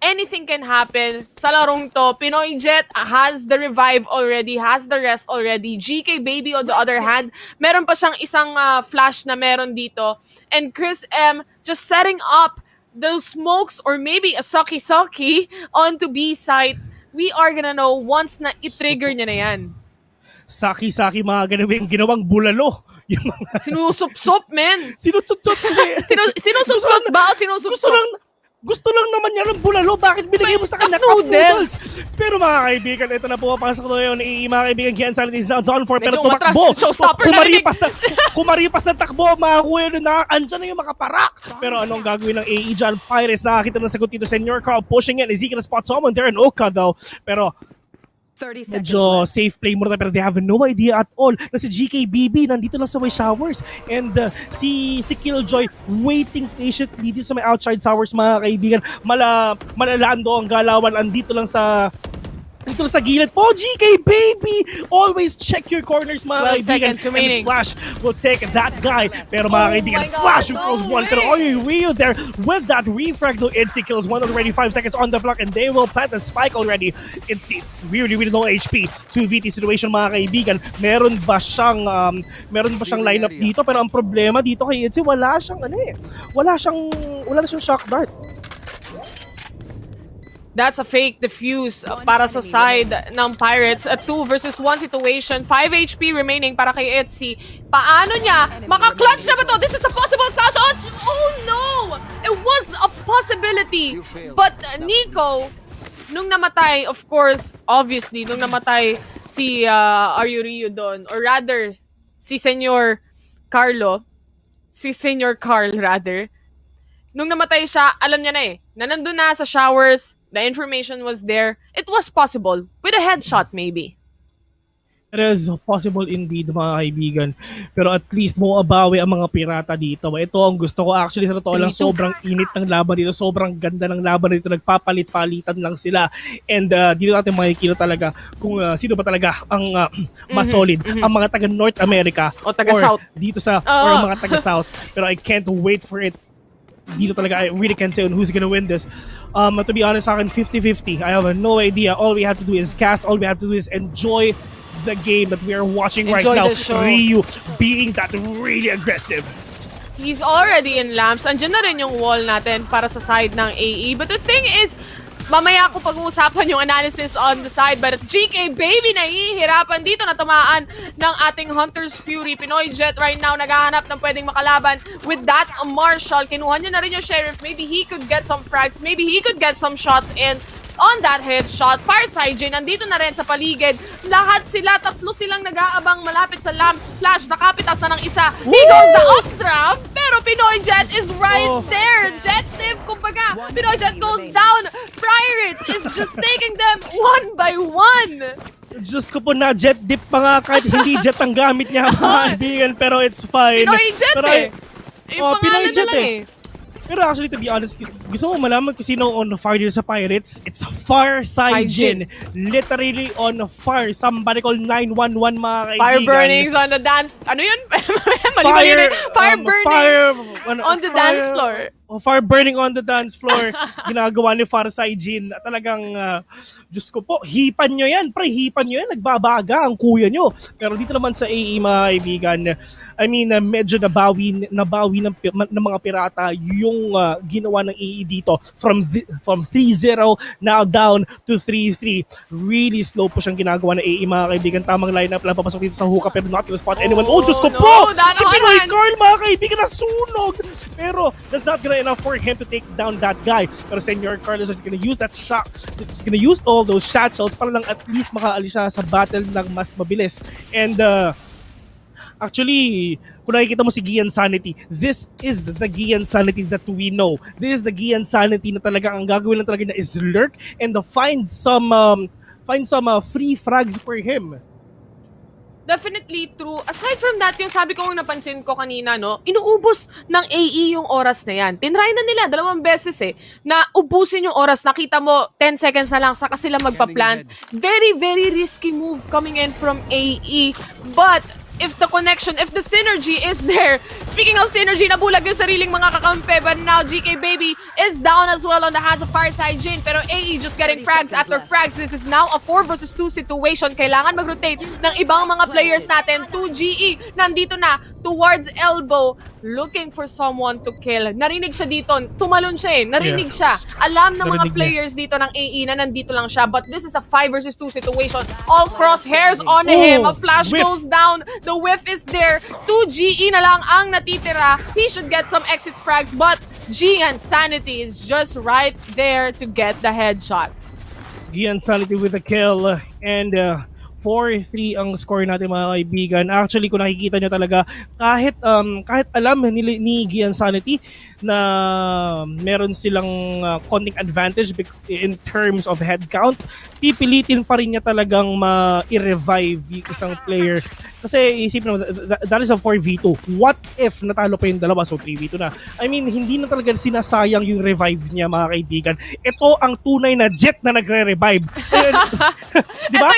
Anything can happen sa larong to. Pinoy Jet has the revive already, has the rest already. GK Baby on the other hand, meron pa siyang isang flash na meron dito. And Chris M just setting up those smokes or maybe a Saki-Saki onto B site. We are gonna know once na i-trigger niya na yan. Saki-Saki mga ginawang bulalo. Sinusup-sup, men! Sinusup-sup kasi. Sinusup-sup ba o sinusup-sup? Gusto lang naman niya ng bulalo. Bakit binigay mo sa kanya cup noodles? Pero mga kaibigan, ito na pumapasok na yun. Mga kaibigan, Gian Sanity is now on for. Pero tumakbo. Kumaripas na takbo. Makakuha na. Andyan na yung makaparak. Pero anong gagawin ng AE dyan? Pirates, nakakita na sagot dito. Senor Carl pushing in. Is he gonna spot someone there in Oka though? Pero medyo safe play muna pero they have no idea at all na si GKBB nandito lang sa may showers and si Killjoy waiting patiently dito sa may outside showers mga kaibigan. Malalando ang galawan andito lang sa Dito sa gilid po, GK baby! Always check your corners, mga 12 kaibigan. seconds remaining. And Flash will take that guy. Pero mga kaibigan, my God, Flash no throws one. way! Pero Rio there with that refrag, though Itzy kills one already, 5 seconds on the clock, and they will plant the spike already. Itzy, really low HP. 2v2 situation, mga kaibigan. Meron ba siyang lineup dito? Pero ang problema dito kay Itzy, wala na siyang shock dart. That's a fake defuse para sa side ng Pirates. A 2 versus 1 situation. 5 HP remaining para kay Itzy. Paano niya? Maka-clutch na ba to? This is a possible clutch. Oh no! It was a possibility. But Nico, nung namatay, of course, obviously, nung namatay si Ryu doon, or rather, si Senyor Carl rather, nung namatay siya, alam niya na na nandun na sa showers, the information was there. It was possible. With a headshot, maybe. It is possible indeed, mga kaibigan. Pero at least mabawi ang mga pirata dito. Ito ang gusto ko. Actually, sa totoo lang, sobrang init ng laban dito. Sobrang ganda ng laban dito. Nagpapalit-palitan lang sila. And dito natin makikita talaga kung sino ba talaga ang mas solid. Ang mga taga North America o taga South. Dito sa or ang mga taga South. Pero I can't wait for it. Dito talaga, I really can't say on who's gonna win this. To be honest, sa akin, 50-50. I have no idea. All we have to do is cast. All we have to do is enjoy the game that we are watching right now. Ryu being that really aggressive. He's already in lamps. Andiyan na rin yung wall natin para sa side ng AE. But the thing is, mamaya ko pag-uusapan yung analysis on the side. But GK Baby nahihirapan dito na tamaan ng ating Hunter's Fury. Pinoy Jet right now naghahanap ng pwedeng makalaban with that Marshall. Kinuha niya na rin yung Sheriff. Maybe he could get some frags. Maybe he could get some shots in. On that headshot, Fireside J nandito na rin sa paligid. Lahat sila, tatlo silang nag-aabang malapit sa lamps. Flash, nakapitas na ng isa. He goes the updraft, pero Pinoy Jet is right there. Jet tip, kumbaga. Pinoy Jet goes down. Pirates is just taking them one by one. Diyos ko po, na jet dip pa nga kahit hindi jet ang gamit niya, mga kaibigan, pero it's fine. Pinoy Jet pero, yung pangalan na lang Pero actually, to be honest, gusto mo malaman kung sino on fire dito sa Pirates? It's Fireside Jin. Literally on fire. Somebody called 911, mga kaibigan. Fire burnings on the dance... Ano yun? Fire burning on the dance floor. Fire burning on the dance floor. Ginagawa ni Fireside Jin. Talagang, Diyos ko po, hipan nyo yan. Pre, hipan nyo yan. Nagbabaga ang kuya nyo. Pero dito naman sa AE, mga kaibigan, I mean, medyo nabawi ng mga pirata yung ginawa ng AE dito. From 3-0, now down to 3-3. Really slow po siyang ginagawa ng AE, mga kaibigan. Tamang lineup lang papasok dito sa hookah, pero not to spot anyone. Oh, Diyos ko po! Si Pinoy Carl, mga kaibigan, nasunog! Pero, that's not gonna enough for him to take down that guy. Pero Senor Carlos is gonna use that shot. He's gonna use all those satchels para lang at least makaalis siya sa battle ng mas mabilis. And actually, kung nakikita mo si Gian Sanity, this is the Gian Sanity that we know. This is the Gian Sanity na talaga ang gagawin lang talaga na is lurk and find some free frags for him. Definitely true. Aside from that, yung sabi ko napansin ko kanina, no, inuubos ng AE yung oras na yan. Tinry na nila 2 beses na ubusin yung oras. Nakita mo, 10 seconds na lang saka sila magpa-plant. Very, very risky move coming in from AE. But if the connection, if the synergy is there, speaking of synergy, nabulag yung sariling mga kakampi, but now GK Baby is down as well on the hands of Fireside Jin, pero AE just getting frags after frags. This is now a 4 versus 2 situation. Kailangan mag-rotate ng ibang mga players natin. 2GE, nandito na, towards elbow, looking for someone to kill. Narinig siya dito, tumalon siya narinig siya. Alam ng mga players dito ng AE na nandito lang siya, but this is a 5 versus 2 situation. All crosshairs on him, a flash goes down, the whiff is there, 2GE na lang ang natitira. He should get some exit frags, but Gian Sanity is just right there to get the headshot. Gian Sanity with a kill, and 4-3 ang score natin mga kaibigan. Actually, kung nakikita nyo talaga, kahit alam ni Gian Sanity na meron silang konting advantage in terms of head count, pipilitin pa rin niya talagang ma-revive yung isang player. Kasi isipin mo, that is a 4v2. What if natalo pa yung dalawa? So 3v2 na. I mean, hindi na talaga sinasayang yung revive niya mga kaibigan. Ito ang tunay na jet na nagre-revive. Diba?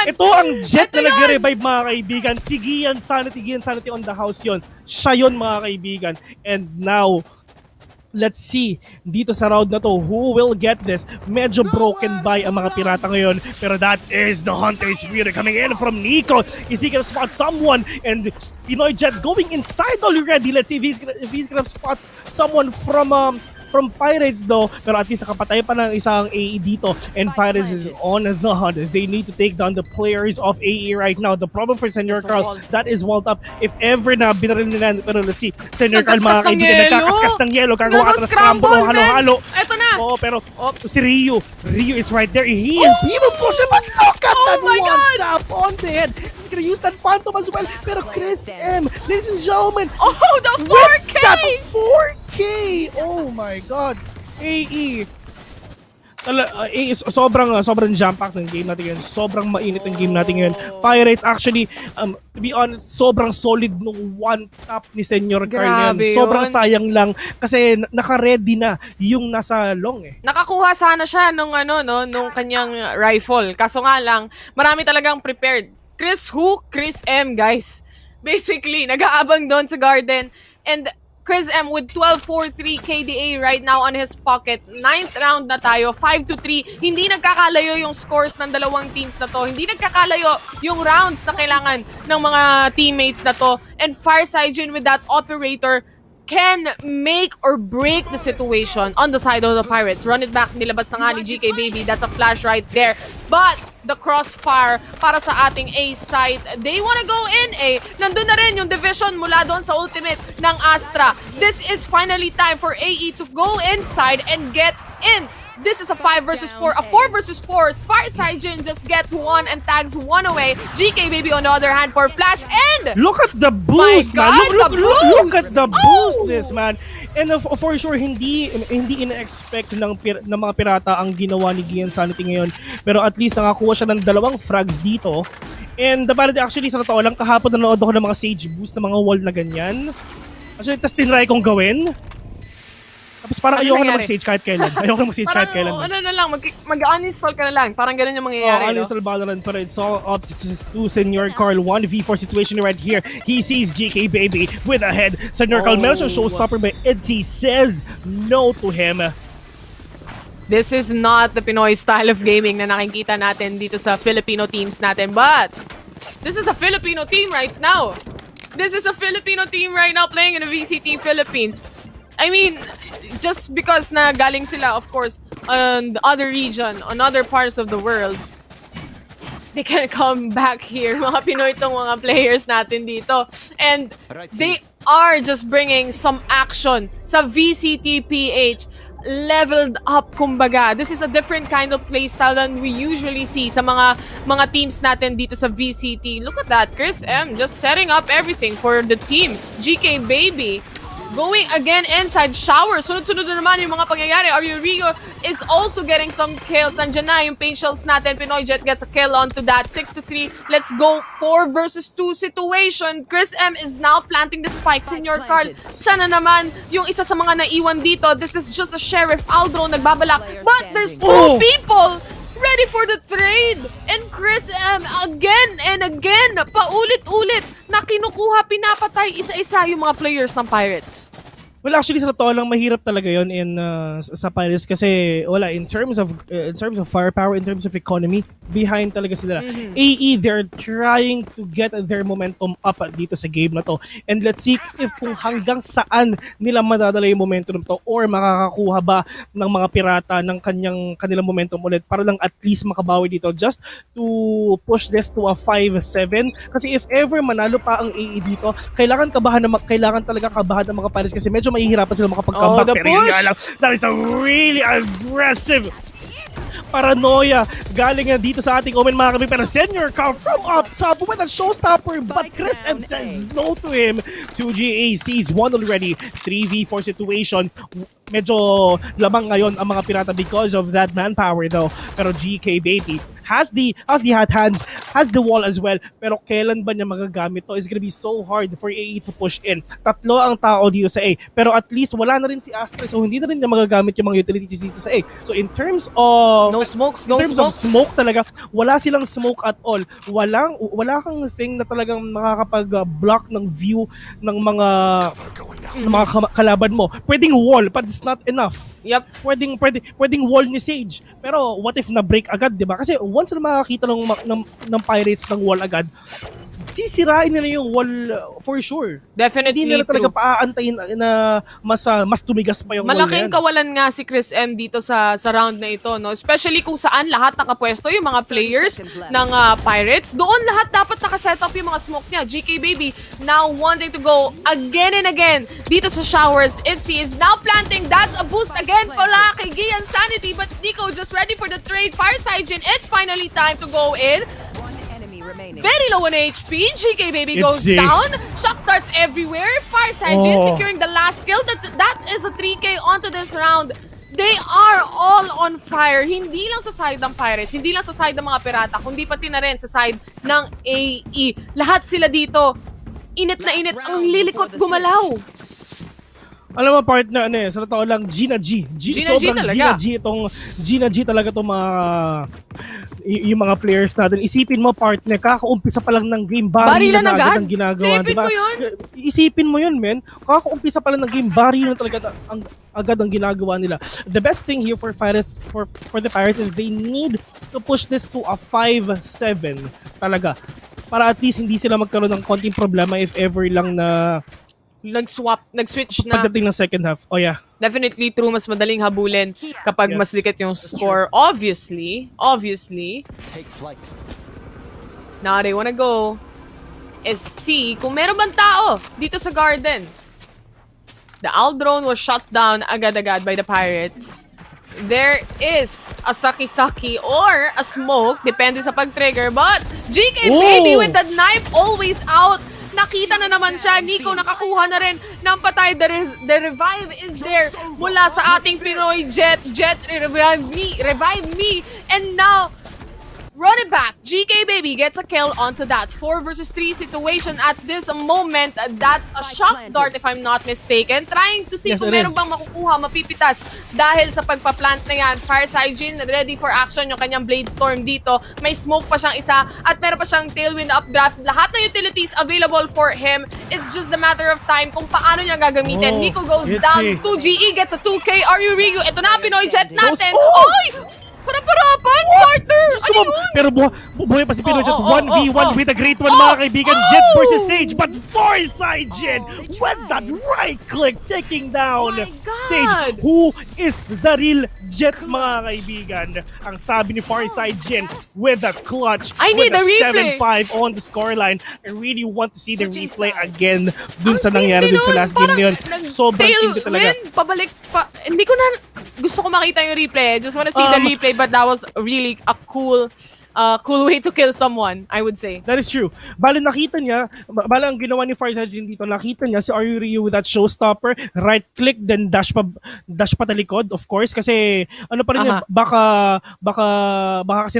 Ito ang jet na nagre-revive mga kaibigan. Si Gian Sanity on the house yon. Siya yon mga kaibigan. And now, let's see dito sa round na to who will get this. Medyo broken by ang mga pirata ngayon, pero that is the Hunter's Fury coming in from Nico. Is he gonna spot someone? And Pinoy Jet going inside already. Let's see if he's gonna spot someone from Pirates though, pero at least nakapatay pa ng isang AE dito, and Pirates is on the hunt. They need to take down the players of AE right now. The problem for Senior Carl, that is walled up. If ever na binaril nila, pero let's see, Senior Carl mga kaibigan, nagkakaskas ng yelo, kagawa ka na scramble o halo-halo. Eto na! Oo, pero si Ryu is right there. He will push him, but look at that one tap on the head. He's gonna use that Phantom as well, pero Chris M, ladies and gentlemen, the 4K! That 4K! Oh my God! AE! AE is sobrang jam-packed ng game natin ngayon. Sobrang mainit ang game natin ngayon. Pirates actually, to be honest, sobrang solid nung one tap ni Senior Carl. Sobrang sayang lang kasi naka-ready na yung nasa long eh. Nakakuha sana siya nung kanyang rifle. Kaso nga lang, marami talagang prepared. Chris M, guys. Basically, nag-aabang doon sa garden. And Chris M with 12-4-3 KDA right now on his pocket. 9th round na tayo, 5-3. Hindi nagkakalayo yung scores ng dalawang teams na to. Hindi nagkakalayo yung rounds na kailangan ng mga teammates na to. And Fireside with that operator can make or break the situation on the side of the Pirates. Run it back, nilabas na nga ni GK Baby. That's a flash right there. But the crossfire para sa ating A side, they wanna go in A. Nandun na rin yung division mula doon sa ultimate ng Astra. This is finally time for AE to go inside and get in. This is a 5 versus 4, a 4 versus 4. Fireside just gets one and tags one away. GK Baby on the other hand for flash and... Look at the boost, man! Look at the boost this, man! And for sure, hindi ina-expect ng mga pirata ang ginawa ni Gian Sanity ngayon. Pero at least nakakuha siya ng 2 frags dito. And actually, sa totoo lang, kahapon nanood ako ng mga Sage boost, ng mga wall na ganyan. Actually, tas tinry kong gawin. Tapos parang ayoko na mag-stage kahit kailan. Ano na lang, mag-uninstall ka na lang. Parang ganun yung mangyayari, no? Uninstall Valorant, but it's all up to Senior Carl. 1v4 situation right here. He sees GK Baby with a head. Senior Carl meron siyang showstopper, but Itzy says no to him. This is not the Pinoy style of gaming na nakikita natin dito sa Filipino teams natin. But, this is a Filipino team right now. This is a Filipino team right now playing in the VCT Philippines. I mean, just because na galing sila, of course, on the other region, on other parts of the world, they can come back here. Mga Pinoy itong mga players natin dito. And they are just bringing some action sa VCT PH. Leveled up, kumbaga. This is a different kind of playstyle than we usually see sa mga teams natin dito sa VCT. Look at that, Chris M just setting up everything for the team. GK Baby going again inside shower. Sunod-sunod na naman yung mga pangyayari. Rio is also getting some kills. Nandiyan na yung paint shells natin. Pinoy Jet gets a kill onto that. 6-3. Let's go 4 versus 2 situation. Chris M is now planting the spike. Senior Carl, siya na naman yung isa sa mga naiwan dito. This is just a Sheriff Aldro nagbabalak. But there's 2 people ready for the trade. And Chris M again and again, paulit-ulit na kinukuha, pinapatay isa-isa yung mga players ng Pirates. Well, actually, sa totoo lang, mahirap talaga yon in sa Pirates kasi wala, in terms of firepower, in terms of economy, behind talaga sila. AE, they're trying to get their momentum up dito sa game na to. And let's see if kung hanggang saan nila madadala yung momentum to or makakakuha ba ng mga pirata ng kanilang momentum ulit para lang at least makabawi dito just to push this to a 5-7. Kasi if ever manalo pa ang AE dito, kailangan talaga kabahan ng mga Pirates kasi medyo mahihirapan sila makapag-comeback. Pero yun nga lang, that is a really aggressive paranoia galing nga dito sa ating Omen mga kami. Pero Senior Carl from up top with a showstopper, but Chris M says no to him. 2GA sees one already. 3v4 situation. Medyo lamang ngayon ang mga pirata because of that manpower though. Pero GK Baby has the hot hands, has the wall as well. Pero kailan ba niya magagamit to? It's gonna be so hard for AE to push in. Tatlo ang tao dito sa A. Pero at least wala na rin si Astra, so hindi na rin niya magagamit yung mga utilities dito sa A. So in terms of No smokes, in terms of smoke talaga, wala silang smoke at all. Wala kang thing na talagang makakapag-block ng view ng mga kalaban mo. Pwedeng wall, but it's not enough. Yep. Pwedeng wall ni Sage. Pero what if na-break agad, di ba? Kasi once na makakita ng Pirates ng wall agad, sisirain nila yung wall for sure. Definitely Hindi nila talaga true. paaantayin na mas tumigas pa yung wall na Malaking yan. kawalan nga si Chris M dito sa round na ito, no? Especially kung saan lahat nakapwesto yung mga players ng Pirates. Doon lahat dapat nakaset up yung mga smoke niya. GK Baby now wanting to go again and again dito sa showers. Itzy is now planting. That's a boost again pala kay Gian Sanity, but Nico just ready for the trade. Fireside Jin, it's finally time to go in. Very low on HP. GK Baby goes Itzy. down. Shock darts everywhere. Fireside Jin securing the last kill. That is a 3K onto this round. They are all on fire. Hindi lang sa side ng Pirates, hindi lang sa side ng mga Pirata, kundi pati na rin sa side ng AE. Lahat sila dito, init na init. Ang lilikot gumalaw. Alam mo part na ano sa totoo lang, Gina G. Gina G Sobrang talaga. Gina G talaga itong yung mga players natin. Isipin mo partner, kakaumpisa pa lang ng game, barilan na agad ang ginagawa. Isipin mo yun? Isipin mo yun, men. Kakaumpisa pa lang ng game, barilan talaga agad ang ginagawa nila. The best thing here for Pirates, for the Pirates is they need to push this to a 5-7 talaga. Para at least hindi sila magkaroon ng konting problema if ever lang na nag-switch na. pagdating ng second half. Oh yeah. Definitely true, mas madaling habulin kapag mas dikit yung score. Obviously. Take flight. Now they wanna go is see kung meron bang tao dito sa garden. The Owl drone was shot down agad-agad by the Pirates. There is a saki-saki or a smoke, depende sa pag-trigger. But GK Baby with the knife always out. Nakita na naman siya. Nico nakakuha na rin ng patay. The revive is there mula sa ating Pinoy Jet. Jet, revive me. And now, run it back. GK Baby gets a kill onto that 4 versus 3 situation at this moment. That's a shock dart if I'm not mistaken. Trying to see Yes, kung it meron is. bang makukuha, mapipitas dahil sa pagpa-plant na yan. Fireside Jin ready for action yung kanyang Blade Storm dito. May smoke pa siyang isa at meron pa siyang Tailwind updraft. Lahat ng utilities available for him. It's just a matter of time kung paano niya gagamitin. Nico goes down. 2GE gets a 2K. Ryu. Ito na Pinoy Jet natin. Oy! Para-parapan, partner! Ano yun? Pero buhay pa si Pinoy Jet. Oh, 1v1 with a great one, mga kaibigan. Jet versus Sage, but Fireside Jet with that right click taking down Sage, who is the real Jet, mga kaibigan. Ang sabi ni Fireside Jet with a clutch. I need with the replay. 7-5 on the scoreline. I really want to see the replay again dun sa nangyari dun sa last game na yun. Sobrang hindi talaga. Tailwind, pabalik pa. Hindi ko na gusto ko makita yung replay. I just wanna see the replay, but that was really a cool way to kill someone, I would say. That is true. Bale nakita niya, bale ang ginawa ni Fireside dito, nakita niya si Ryu with that showstopper, right click, then dash pa talikod, of course, kasi ano pa rin yun, baka kasi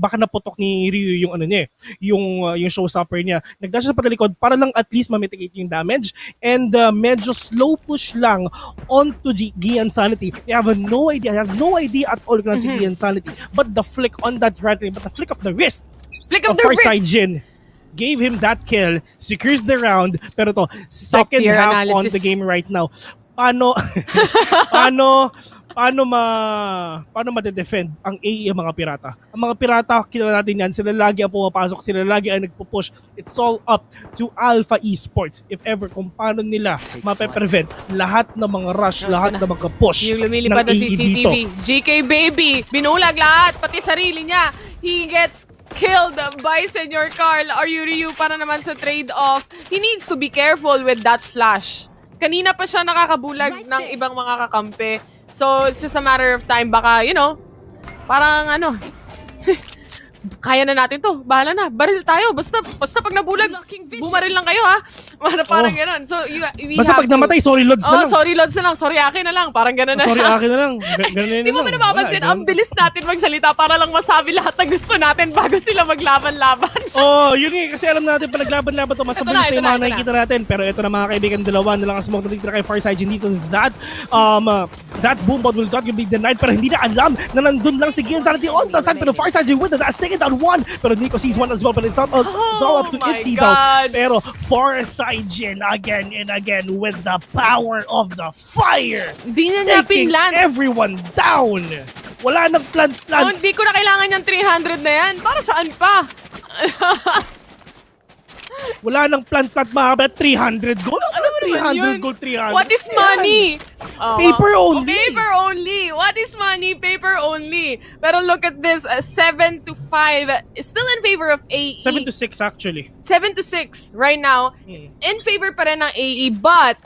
baka naputok ni Ryu yung ano niya, yung showstopper niya. Nagdash siya pa talikod para lang at least ma-mitigate yung damage, and medyo slow push lang onto Gian Sanity. He has no idea at all kung si Gian Sanity, but the flick on that right leg, but the flick of the wrist of Fireside Jin gave him that kill, secures the round. Pero to, second half on the game right now. Paano ma-defend ang AE ang mga pirata? Ang mga pirata, kilala natin yan, sila lagi ang pumapasok, sila lagi ang nagpo-push. It's all up to Alpha Esports. If ever, kung paano nila mape-prevent lahat ng mga rush, lahat ng mga push Yung ng lumilipad na AE dito. CCTV. GK Baby, binulag lahat, pati sarili niya. He gets killed by Senor Carl. Ryu para naman sa trade-off. He needs to be careful with that flash. Kanina pa siya nakakabulag ng ibang mga kakampi. So, it's just a matter of time. Baka, Parang ano, kaya na natin to. Bahala na. Baril tayo. Basta pag nabulag, bumaril lang kayo ha. Parang gano'n. So, Basta pag namatay, sorry Lods na lang. sorry Lods na lang. Sorry akin na lang. Parang gano'n na. Sorry akin na lang. Ganun Di mo ba napapansin? Ang bilis natin magsalita para lang masabi lahat ng gusto natin bago sila maglaban-laban. Yun nga. Kasi alam natin, pag naglaban-laban to, mas mabilis na yung mga nakikita natin. Pero ito na mga kaibigan, dalawa na lang ang smoke na dito kay Farside dito. That boom bot will not be denied. Pero hindi na alam na nandun lang si Gian Sanity on the side. Pero Farside with the dash, taking down one. Pero Nico sees one as well. But it's all up to Itzy though. Pero Farside again and again with the power of the fire. Hindi na niya Taking pinland. everyone down. Wala nang plant. Hindi ko na kailangan yung 300 na yan. Para saan pa? Wala nang plant mga bet. 300 gold. Ano 300 gold? 300. What is money? Paper only. Paper only. What is money? Paper only. Pero look at this. 7-5. Still in favor of AE. 7-6 actually. 7-6 right now. In favor pa rin ng AE. But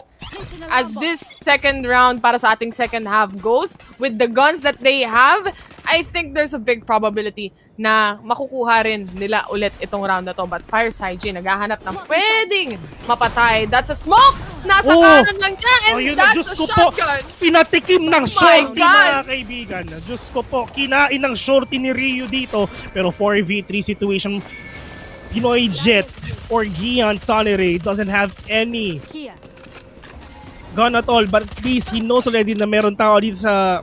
as this second round para sa ating second half goes, with the guns that they have, I think there's a big probability na makukuha rin nila ulit itong round na to. But Fireside naghahanap ng pwedeng mapatay. That's a smoke! Nasa kanan lang niya, and that's a shotgun! Pinatikim ng shorty God. mga kaibigan. Diyos ko po, kinain ng shorty ni Ryu dito. Pero 4v3 situation, Pinoy Jet or Gian Sonneray doesn't have any gun at all. But at least he knows already na meron tao dito sa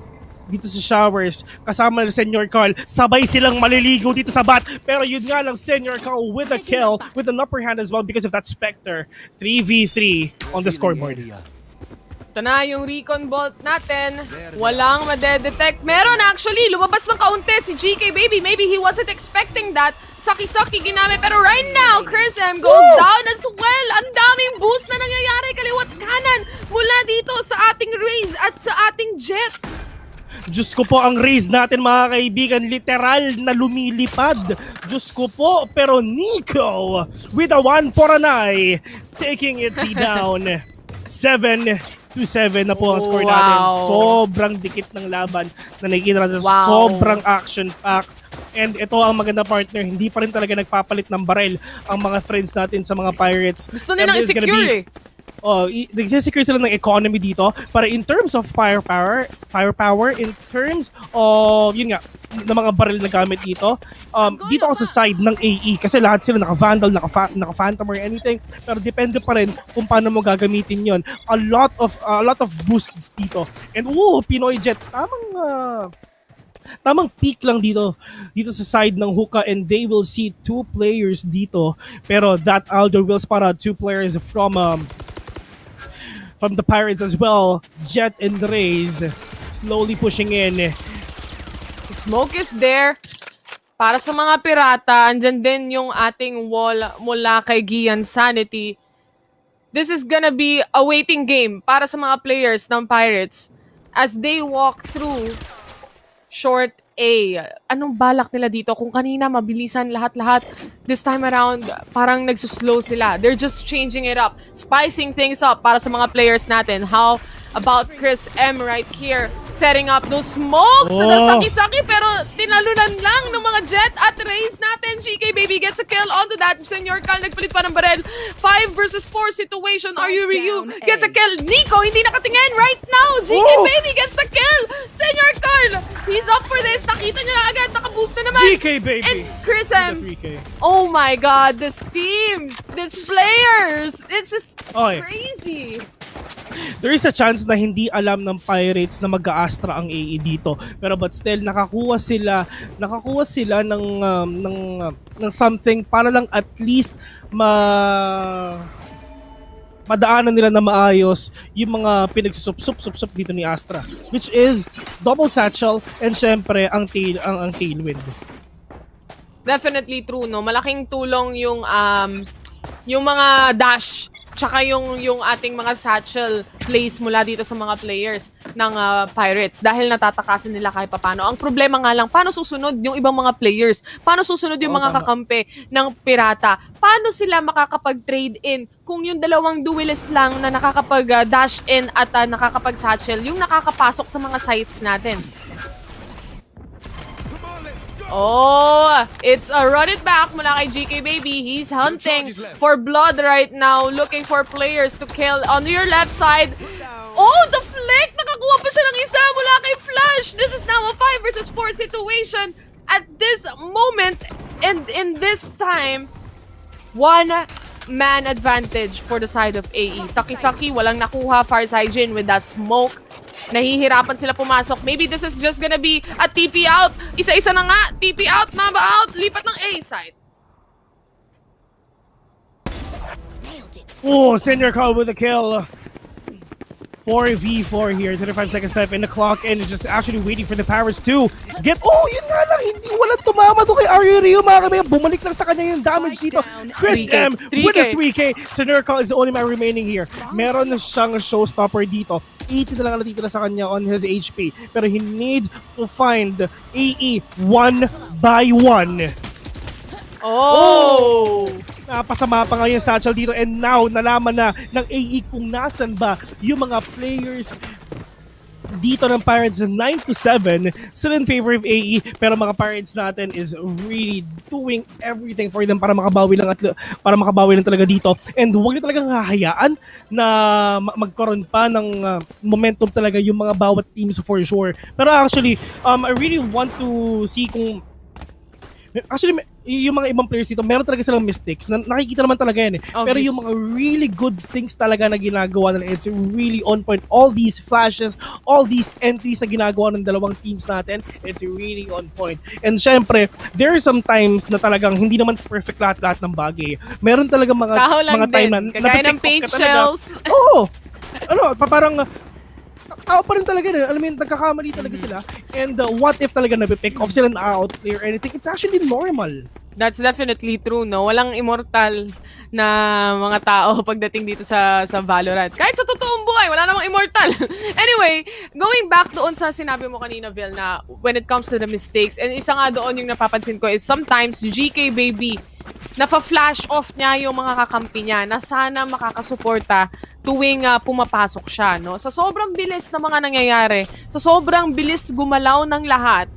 showers, kasama ng Senior Carl, sabay silang maliligo dito sa bat. Pero yun nga lang, Senior Carl with a kill, with an upper hand as well because of that Spectre. 3v3 on the scoreboard. Ito na yung recon bolt natin. Walang madedetect. Meron actually, lumabas ng kaunti si GK Baby. Maybe he wasn't expecting that. Saki-saki ginamit. Pero right now, Chris M goes down as well. Ang daming boost na nangyayari kaliwat kanan mula dito sa ating Raze at sa ating Jet. Diyos ko po, ang raise natin mga kaibigan, literal na lumilipad. Diyos ko po, pero Nico with a 1 for an eye, taking it down. 7-7 na po ang score natin. Sobrang dikit ng laban na nakikita natin. Sobrang action-packed. And ito ang maganda partner, hindi pa rin talaga nagpapalit ng baril ang mga friends natin sa mga Pirates. Gusto nilang i-secure nagsisecure sila ng economy dito para in terms of firepower, in terms of, yun nga, ng mga baril na gamit dito, dito ako sa side ng AE kasi lahat sila naka-Vandal, naka-Phantom or anything, pero depende pa rin kung paano mo gagamitin yon. A lot of boosts dito. And Pinoy Jet, tamang peak lang dito sa side ng hookah, and they will see 2 players dito, pero that Aldo will spot out 2 players from the Pirates as well. Jet and Raze slowly pushing in. Smoke is there. Para sa mga pirata, andyan din yung ating wall mula kay Gian Sanity. This is gonna be a waiting game para sa mga players ng Pirates as they walk through short A. Anong balak nila dito? Kung kanina mabilisan lahat-lahat, this time around, parang nagsuslow sila. They're just changing it up, spicing things up para sa mga players natin. How about Chris M right here, setting up those smokes sa saki-saki, pero tinalunan lang ng mga Jet at Raze natin. GK Baby gets a kill onto that. Senior Carl nagpalit pa ng barel. 5 versus 4 situation. Are you Ryu? Gets a kill. Nico hindi nakatingin right now. GK Baby gets the kill. Senior Carl, he's up for this. Nakita niyo na agad. Nakaboost na naman. GK Baby. And Chris M. Oh my God. This teams. These players. It's just crazy. There is a chance na hindi alam ng Pirates na mag-a-Astra ang AE dito. Pero but still, nakakuha sila ng something para lang at least madaanan nila na maayos yung mga pinagsusup-sup dito ni Astra, which is double satchel and syempre ang tailwind. Definitely true, no? Malaking tulong yung mga dash tsaka yung ating mga satchel plays mula dito sa mga players ng Pirates dahil natatakasan nila kahit papano. Ang problema nga lang, paano susunod yung ibang mga players? Paano susunod yung mga kakampi ng Pirata? Paano sila makakapag-trade in kung yung dalawang duelist lang na nakakapag-dash in at nakakapag-satchel yung nakakapasok sa mga sites natin? Oh, it's a run it back mula kay GK Baby. He's hunting for blood right now, looking for players to kill on your left side. Oh, the flick! Nakakuha pa siya ng isa mula kay Flash. This is now a 5 versus 4 situation at this moment, and in this time, one-man advantage for the side of AE. Saki-Saki, walang nakuha. Farside Jin with that smoke. Nahihirapan sila pumasok. Maybe this is just gonna be a TP out. Isa-isa na nga. TP out, Mamba out. Lipat ng A side. Oh, Senior Call with a kill. 4v4 here, 35 seconds left in the clock, and it's just actually waiting for the Pirates to get... Oh, yun nga lang, hindi walang tumama doon kay Arya Rio, mga kamay. Bumalik lang sa kanya yung damage dito. Chris 3K. M with a 3K. Scenario is the only man remaining here. Meron na siyang showstopper dito. 80 na lang natitira sa kanya on his HP. Pero he needs to find AE one by one. Oh! Napasama pa nga yung satchel dito, and now nalaman na ng AE kung nasan ba yung mga players dito ng Pirates. 9-7 still in favor of AE, pero mga Pirates natin is really doing everything for them para makabawi lang talaga dito, and huwag na talagang hahayaan na magkaroon pa ng momentum talaga yung mga bawat teams for sure. Pero actually I really want to see kung actually yung mga ibang players dito, meron talaga silang mistakes. Nakikita naman talaga yan eh. Obvious. Pero yung mga really good things talaga na ginagawa nila, it's really on point. All these flashes, all these entries na ginagawa ng dalawang teams natin, it's really on point. And syempre, there are some times na talagang hindi naman perfect lahat ng bagay. Meron talaga mga time na kagaya ng page shells. Oo! Parang tao pa rin talaga na, alam mo yun, nagkakamali talaga sila. And what if talaga napipick off sila na outplay or anything, it's actually normal. That's definitely true, no? Walang immortal na mga tao pagdating dito sa Valorant. Kahit sa totoong buhay, wala namang immortal. Anyway, going back doon sa sinabi mo kanina, Vil, na when it comes to the mistakes, and isa nga doon yung napapansin ko is sometimes GK Baby, nafa-flash off niya yung mga kakampi niya na sana makakasuporta tuwing pumapasok siya, no? Sa sobrang bilis na mga nangyayari, sa sobrang bilis gumalaw ng lahat,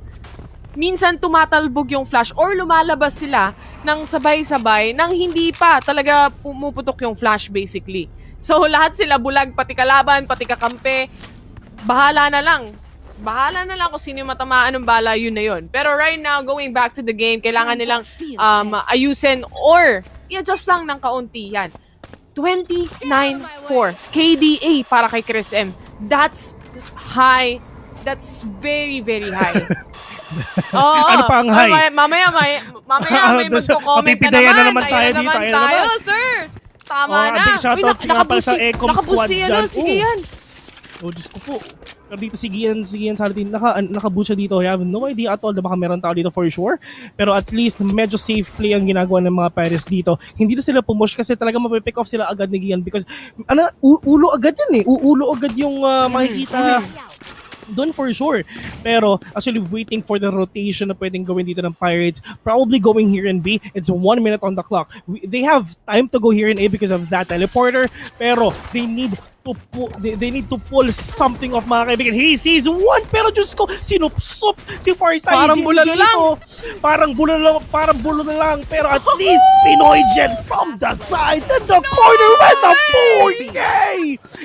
minsan tumatalbog yung flash or lumalabas sila ng sabay-sabay nang hindi pa talaga pumuputok yung flash basically. So lahat sila bulag, pati kalaban, pati kakampi, bahala na lang kung sino yung matamaan ng bala, yun na yun. Pero right now, going back to the game, kailangan nilang ayusin or i-adjust lang ng kaunti yan. 29-4 KDA para kay Chris M. That's high. That's very, very high. Ano pa ang high? Mamaya may magko-comment na naman. Tayo naman, sir. Tama na. Shoutouts nga pala sa Ecom Squad dyan. Sige yan. Oh, Diyos ko po. Pero dito si Gian Salatin, nakaboot siya dito. I have no idea at all na baka meron tao dito for sure. Pero at least medyo safe play ang ginagawa ng mga Pirates dito. Hindi na sila pumush kasi talaga mapipick off sila agad ni Gian because ulo agad yan eh. Uulo agad yung makikita doon for sure. Pero actually waiting for the rotation na pwedeng gawin dito ng Pirates. Probably going here in B. It's 1 minute on the clock. They have time to go here in A because of that teleporter. Pero they need to pull something off, mga kaibigan. He sees one, pero Diyos ko, sinupsup si Farside. Parang bulan lang. Parang bulan lang. Pero at least Pinoy Jet from the sides and the corner with the 4K!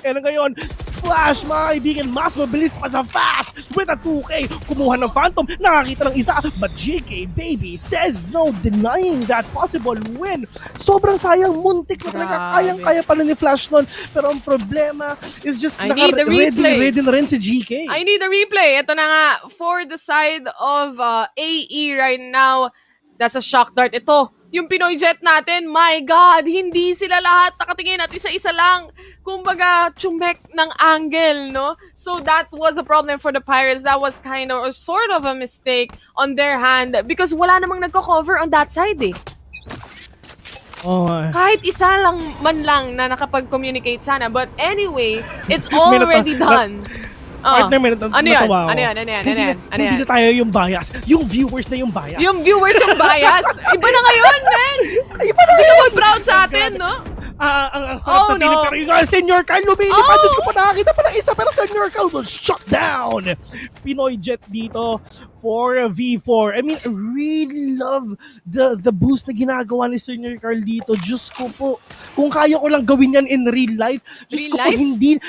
And ngayon, Flash, mga kaibigan, mas mabilis pa sa Fast with a 2K. Kumuha ng Phantom, nakakita ng isa, but GK Baby says no, denying that possible win. Sobrang sayang, muntik na talaga, kayang-kaya pala ni Flash nun. Pero ang problema is just ready na rin si GK. I need a replay. Ito na nga, for the side of AE right now, that's a shock dart. Ito, yung Pinoy Jet natin, my God, hindi sila lahat nakatingin at isa-isa lang. Kumbaga, chumek ng angle, no? So that was a problem for the Pirates. That was kind of or sort of a mistake on their hand because wala namang nagko-cover on that side eh. Kahit isa lang man lang na nakapag-communicate sana. But anyway, it's already done. Partner, natawa ako. Ano yan? Hindi na tayo yung bias. Yung viewers na yung bias. Yung viewers yung bias? Iba na ngayon, man! Iba na ngayon! Hindi ka mag-proud sa atin, no? Ang sarap sa feeling, pero yung Senior Carl lumilipad. Diyos ko pa, nakakita pa ng isa, pero Senior Carl will shut down Pinoy Jet dito for V4. I mean, I really love the boost na ginagawa ni Senior Carl dito. Diyos ko po, kung kaya ko lang gawin yan in real life, Diyos ko po, hindi.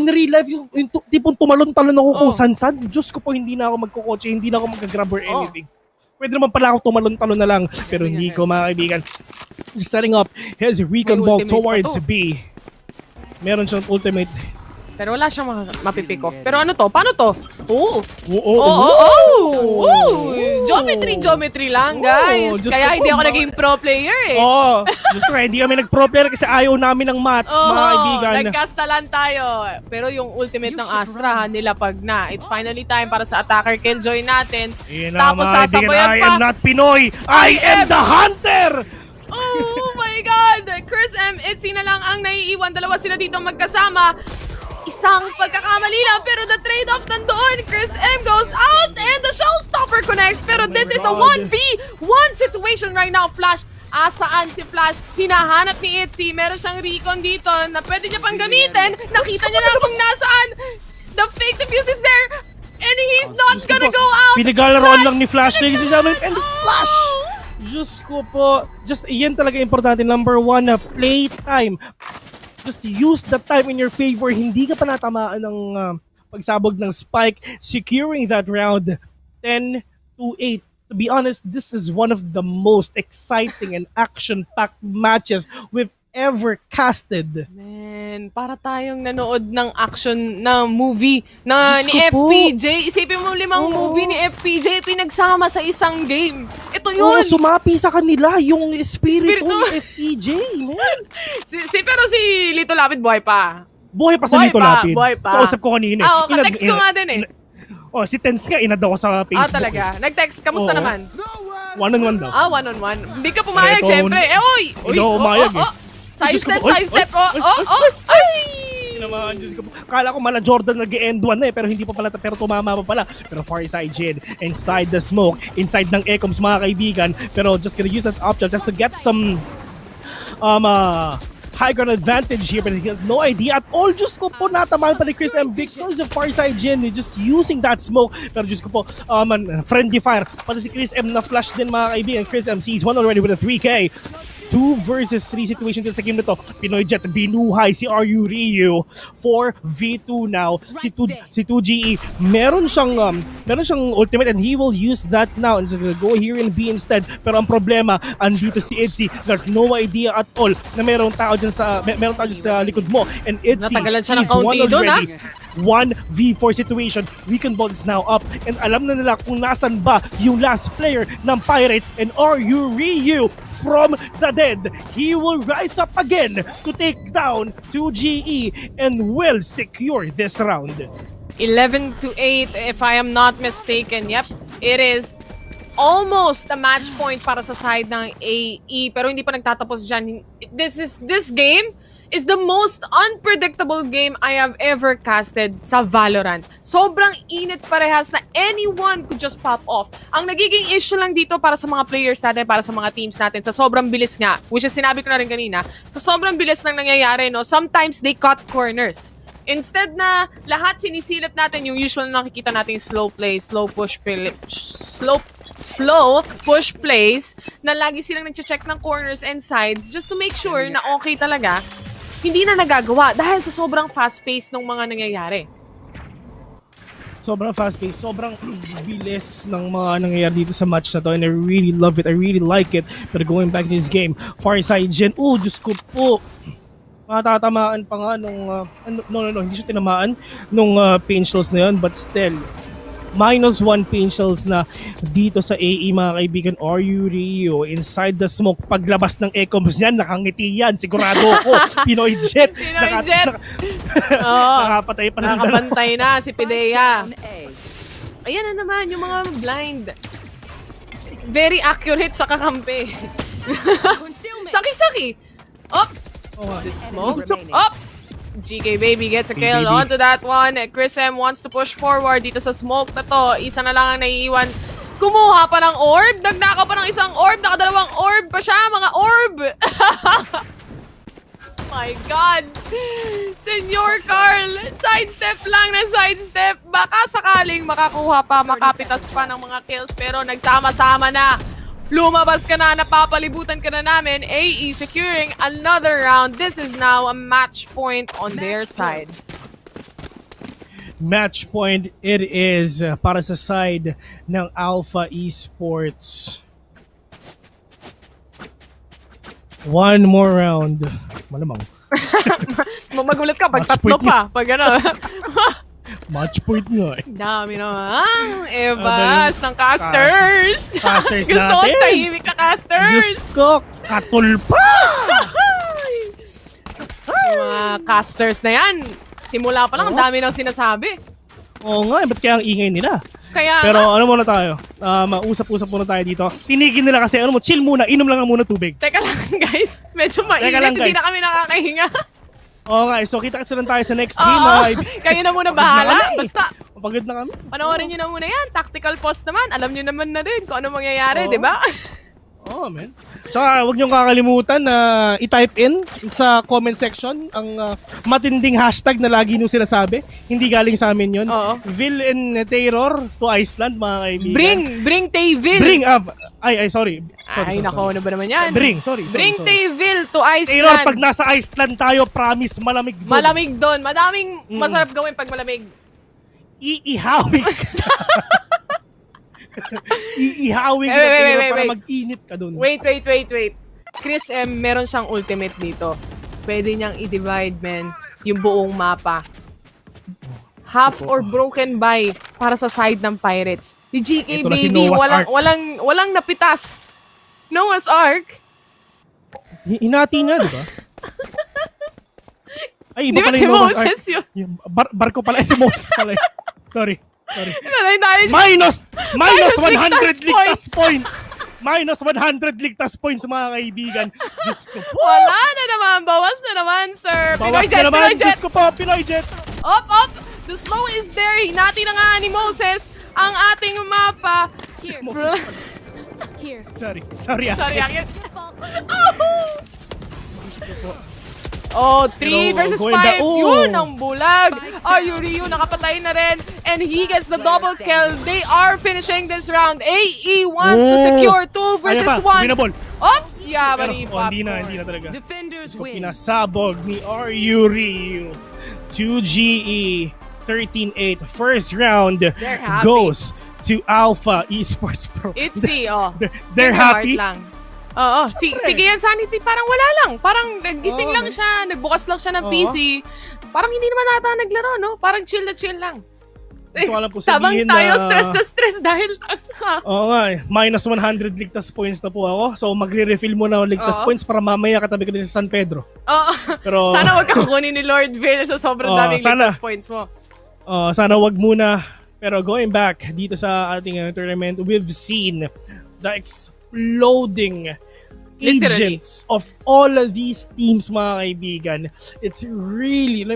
In real life, yung tipong tumalon-talon ako kung san-san. Diyos ko po, hindi na ako magkukotse, hindi na ako mag-grab or anything. Pwede naman pala ako tumalon-talon na lang, pero hindi ko, mga kaibigan. Just setting up his recon ball towards B. Meron siyang ultimate. Pero wala siyang mapipick off. Pero ano to? Paano to? Geometry lang, guys. Kaya hindi ako naging pro player eh. Just ko, hindi kami nag-pro player kasi ayaw namin ng mat, mga kaibigan. Nagkasta lang tayo. Pero yung ultimate ng Astra, nilapag na. It's finally time para sa attacker killjoy natin. Tapos sasabayan pa. I am not Pinoy! I am the hunter! Oh my God! Chris M, Itzy na lang ang naiiwan. Dalawa sila dito magkasama. Isang pagkakamali lang, pero the trade-off nandoon. Chris M goes out and the showstopper connects. Pero this is a 1v1 situation right now. Flash, asaan si Flash? Hinahanap ni Itzy. Meron siyang recon dito na pwede niya pang gamitin. Nakita niya lang kung nasaan. The fake defuse is there. And he's not gonna go out. Pinagalaroan lang ni Flash, ladies and gentlemen. And Flash! Diyos ko po. Just, iyan talaga importante. Number one, play time. Just use the time in your favor. Hindi ka pa natamaan ng pagsabog ng spike. Securing that round 10-8. To be honest, this is one of the most exciting and action-packed matches we've ever casted. Man, para tayong nanood ng action na movie na ni FPJ. Isipin mo 5 movie ni FPJ pinagsama sa isang game. Ito yun. Sumapi sa kanila yung espiritu ni FPJ, man. Pero si Lito Lapid buhay pa. Buhay pa si Lito Lapid. Buhay pa. Kausap ko kanina. Ka-text ko nga din eh. Si Tense nga, inad ako sa Facebook. Talaga? Nag-text, kamusta naman? One-on-one daw. One-on-one. Hindi ka pumayag, syempre. Uy! Hindi ako pumayag eh. Side step. Ay! Naman, Diyos ko po. Kala ko mala Jordan nag-end one na eh, pero hindi pa pala, pero tumama pa pala. Pero far side Jin, inside the smoke, inside ng Ecoms, mga kaibigan. Pero just gonna use that option just to get some high ground advantage here, but he has no idea at all. Diyos ko po, natamaan pa ni Chris M. Because of far side Jin, just using that smoke. Pero Diyos ko po, friendly fire. Pati si Chris M na flash din, mga kaibigan. Chris M sees one already with a 3K. 2 versus 3 situation din sa game na to. Pinoy Jet binuhay si RU Ryu for V2 now. Si 2GE meron siyang ultimate and he will use that now and so go here in B instead. Pero ang problema, andito si Itzy. There's no idea at all na meron tao dyan sa likod mo. And Itzy is one already. 1v4 situation. Weekend Ball is now up and alam na nila kung nasan ba yung last player ng Pirates and RU Ryu from the dead. He will rise up again to take down 2GE and will secure this round. 11-8 if I am not mistaken. Yep, it is almost a match point para sa side ng AE pero hindi pa nagtatapos dyan. This game is the most unpredictable game I have ever casted sa Valorant. Sobrang init parehas na anyone could just pop off. Ang nagiging issue lang dito para sa mga players natin, para sa mga teams natin, sa sobrang bilis nga, which is sinabi ko na rin kanina, sa sobrang bilis nang nangyayari, no, sometimes they cut corners. Instead na lahat sinisilip natin yung usual na nakikita natin slow play, slow push plays, na lagi silang nag-check ng corners and sides just to make sure na okay talaga. Hindi na nagagawa dahil sa sobrang fast-paced ng mga nangyayari. Sobrang fast-paced, sobrang bilis ng mga nangyayari dito sa match na to and I really love it, I really like it. But going back to this game, far side Jen, Diyos ko po, matatamaan pa nga nung, hindi siya tinamaan nung pain shells na yun, but still, -1 pain shells na dito sa AE, mga kaibigan. RU Ryu inside the smoke. Paglabas ng Ecoms niyan, nakangiti yan. Sigurado ko. Pinoy Jet. Nakapatay pa ng nakabantay na si Pidea. Ayan na naman yung mga blind. Very accurate sa kakampi. Saki-saki. Up. Smoke. Up. GK Baby gets a kill onto that one. Chris M wants to push forward dito sa smoke na to. Isa na lang ang naiiwan. Kumuha pa ng orb. Nagnakaw pa ng isang orb. Nakadalawang orb pa siya. Mga orb. My God! Senyor Carl, sidestep lang na sidestep. Baka sakaling makakuha pa, makapitas pa ng mga kills. Pero nagsama-sama na. Lumabas ka na, napapalibutan ka na namin. AE securing another round. This is now a match point on their side. Match point it is para sa side ng Alpha Esports. One more round. Malamang. Magulat ka pag Match tatlo point pa. Pag ano. Match point nga eh. Dami naman. Evas ng casters. Casters Gusto ko natin. tahimik na casters. Diyos ko, katulpa! Mga casters na yan. Simula pa lang, ang dami nang sinasabi. Oo nga, ba't kaya ang ingay nila? Kaya Pero ano muna tayo? Mausap-usap muna tayo dito. Tinigin nila kasi, chill muna, inom lang muna tubig. Teka lang guys, medyo mainit. lang, Hindi guys. na kami nakakahinga. Oo nga, so kita-kita lang tayo sa next game. Kayo na muna bahala. Basta, Pagod na kami. panoorin nyo na muna yan. Tactical post naman. Alam nyo naman na din kung ano mangyayari, di ba? Oo, man. Tsaka huwag niyong kakalimutan na i-type in sa comment section ang matinding hashtag na lagi nyo sinasabi. Hindi galing sa amin yun. Oo. Vil and Terror to Iceland, mga kaibigan. Bring Tayville. Bring up. Sorry. Ay, nako, ano ba naman yan? Sorry. Bring Tayville to Terror, Iceland. pag nasa Iceland tayo, promise, malamig doon. Malamig doon. Madaming masarap gawin pag malamig. Iihawig ka. Iihawig ka, Wait, para wait. mag-init ka doon. Wait. Chris M, meron siyang ultimate dito. Pwede niyang i-divide, man, yung buong mapa. Half or broken by para sa side ng Pirates. Ni GK Ito na si Baby, Noah's Ark. walang napitas. Noah's Ark? Hinati na, di ba? Ay, Di iba ba pala si yung Noah's Ark. Moses yun? Yung barko pala, si Moses pala. Sorry. Minus 100 ligtas points! Minus 100 ligtas points, mga kaibigan. Diyos ko po. Wala na naman. Bawas na naman, sir. Bawas Pinoy Jet, na naman. Pinoy Jet. Diyos ko po, Pinoy Jet. Up. The slow is there. Hinati na nga ni Moses ang ating mapa. Here. Here. Sorry, Sorry, Akit. Pero 3 versus 5. going back- Oh. Yun ang bulag. Ryu nakapatay na rin. And he gets the double kill. They are finishing this round. AE wants to secure 2 versus 1. Winable. Yabari Pero, hindi na talaga. Defenders win. Pinasabog ni Ryu. 2GE 13-8. First round happy. goes to Alpha Esports Pro. Itzy, They're happy. Lang. Oo, si Gian Sanity parang wala lang. Parang nagising lang siya, nagbukas lang siya ng PC. Parang hindi naman ata naglaro, no? Parang chill na chill lang. So alam po Sabang sabihin tayo na... stress na stress dahil... Oo nga eh. Minus 100 ligtas points na po ako. So magre-refill muna ako ligtas points para mamaya katabi ko din sa San Pedro. Oo. Pero, sana wag kang kunin ni Lord Bill sa sobrang daming ligtas points mo. Sana wag muna. Pero going back dito sa ating tournament, we've seen the exploding Literally. agents of all of these teams, mga kaibigan. It's really,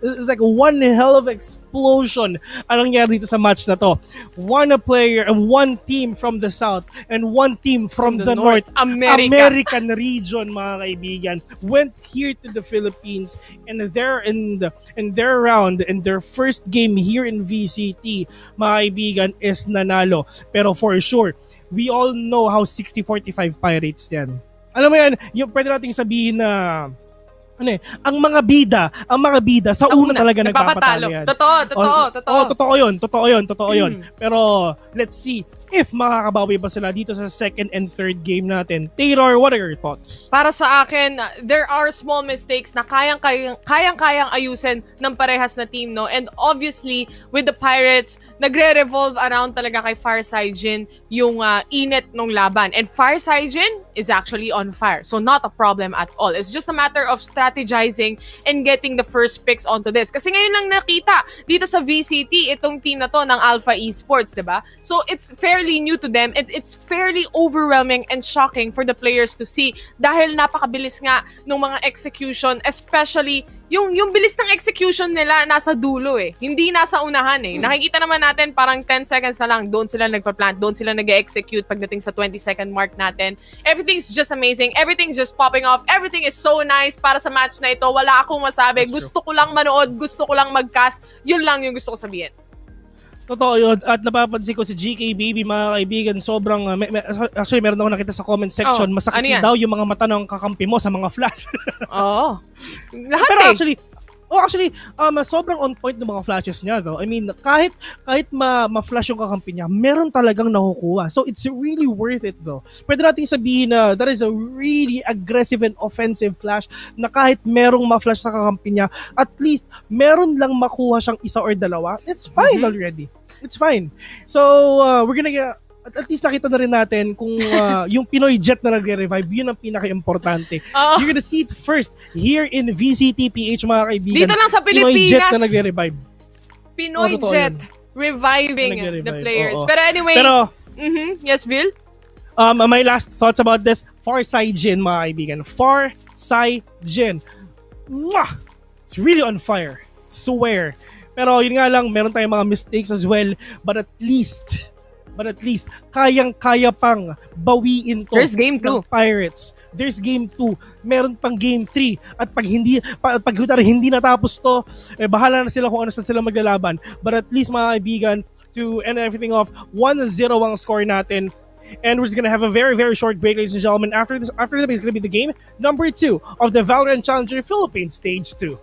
it's like one hell of explosion ang nangyari dito sa match na to. One player and one team from the south and one team from the north American region, mga kaibigan, went here to the Philippines, and they're in their round, and their first game here in VCT, mga kaibigan, is nanalo. Pero for sure, we all know how 60-45 Pirates yan. Alam mo yan, yung pwede nating sabihin na ang mga bida sa una talaga nagpapatalo yan. Totoo yun. Pero let's see if makakabawi ba sila dito sa second and third game natin. Taylor, what are your thoughts? Para sa akin, there are small mistakes na kayang-kayang ayusin ng parehas na team, no? And obviously, with the Pirates, nagre-revolve around talaga kay Fireside Jin yung init ng laban. And Fireside Jin is actually on fire. So not a problem at all. It's just a matter of strategizing and getting the first picks onto this. Kasi ngayon lang nakita dito sa VCT, itong team na to ng Alpha Esports, diba? So it's fair fairly new to them. It's fairly overwhelming and shocking for the players to see dahil napakabilis nga ng mga execution, especially yung bilis ng execution nila nasa dulo eh. Hindi nasa unahan eh. Nakikita naman natin parang 10 seconds na lang, doon sila nagpa-plant, doon sila nag-execute pagdating sa 20-second mark natin. Everything's just amazing. Everything's just popping off. Everything is so nice para sa match na ito. Wala akong masabi. Gusto ko lang manood, gusto ko lang mag-cast. Yun lang yung gusto ko sabihin. Totoo yun. At napapansin ko si GK Baby, mga kaibigan, sobrang, actually meron ako nakita sa comment section, masakit ano yan? daw yung mga mata ng kakampi mo sa mga flash. Oo. Lahat Pero eh. actually, sobrang on point ng mga flashes niya though. I mean, kahit ma-flash yung kakampi niya, meron talagang nakukuha. So it's really worth it though. Pwede nating sabihin na that is a really aggressive and offensive flash na kahit merong ma-flash sa kakampi niya, at least meron lang makuha siyang isa or dalawa. It's fine already. It's fine. So, we're gonna get, at least nakita na rin natin kung yung Pinoy Jet na nagre-revive, yun ang pinaka-importante. You're gonna see it first here in VCT PH, mga kaibigan. Dito lang sa Pilipinas. Pinoy Jet na nagre-revive. Pinoy totoo Jet yun. reviving Nagre-revive, the players. oo. Pero anyway, yes, Vil? My last thoughts about this, Farsai Jin, mga kaibigan. Farsai Jin. Mwah! It's really on fire. Swear. Pero yun nga lang, meron tayong mga mistakes as well. But at least, kayang-kaya pang bawiin to. There's game 2. ng Pirates. There's game 2. Meron pang game 3. At pag hindi natapos to, bahala na sila kung ano sila maglalaban. But at least, mga kaibigan, to end everything off, 1-0 ang score natin. And we're just gonna have a very, very short break, ladies and gentlemen. After the break is gonna be the game number 2 of the Valorant Challenger Philippines Stage 2.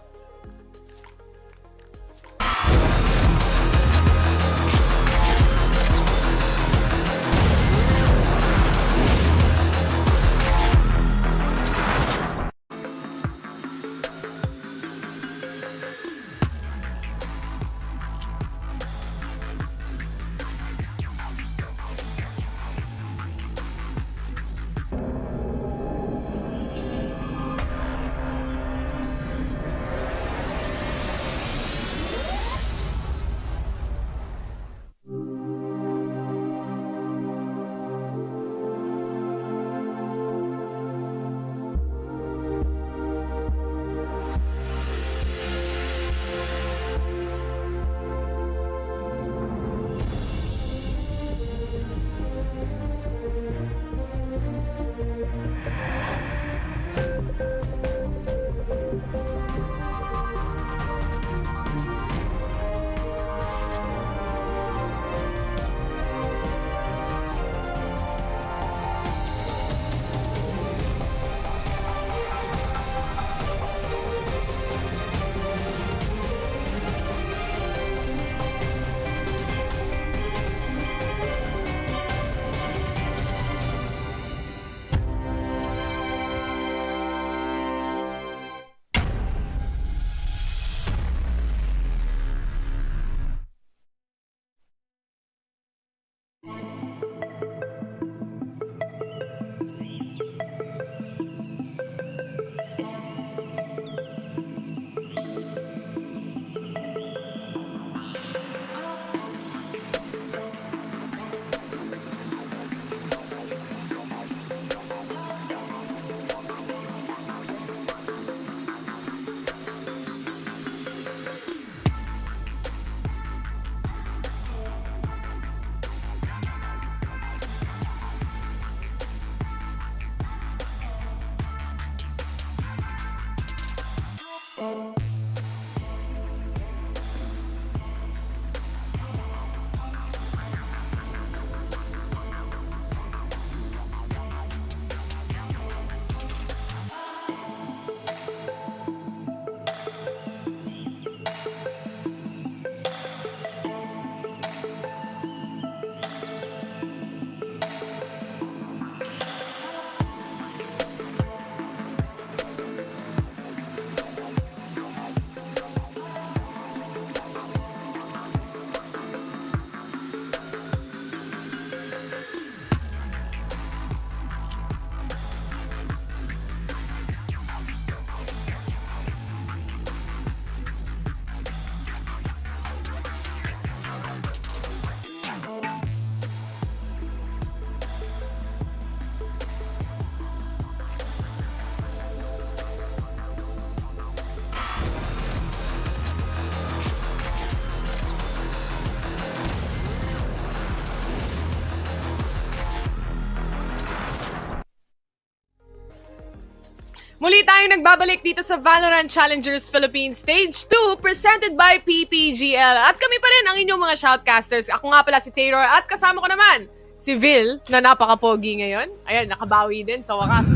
Muli tayong nagbabalik dito sa Valorant Challengers Philippines Stage 2 presented by PPGL. At kami pa rin ang inyong mga shoutcasters. Ako nga pala si Taylor at kasama ko naman si Vil na napaka-pogi ngayon. Ayan, nakabawi din sa wakas.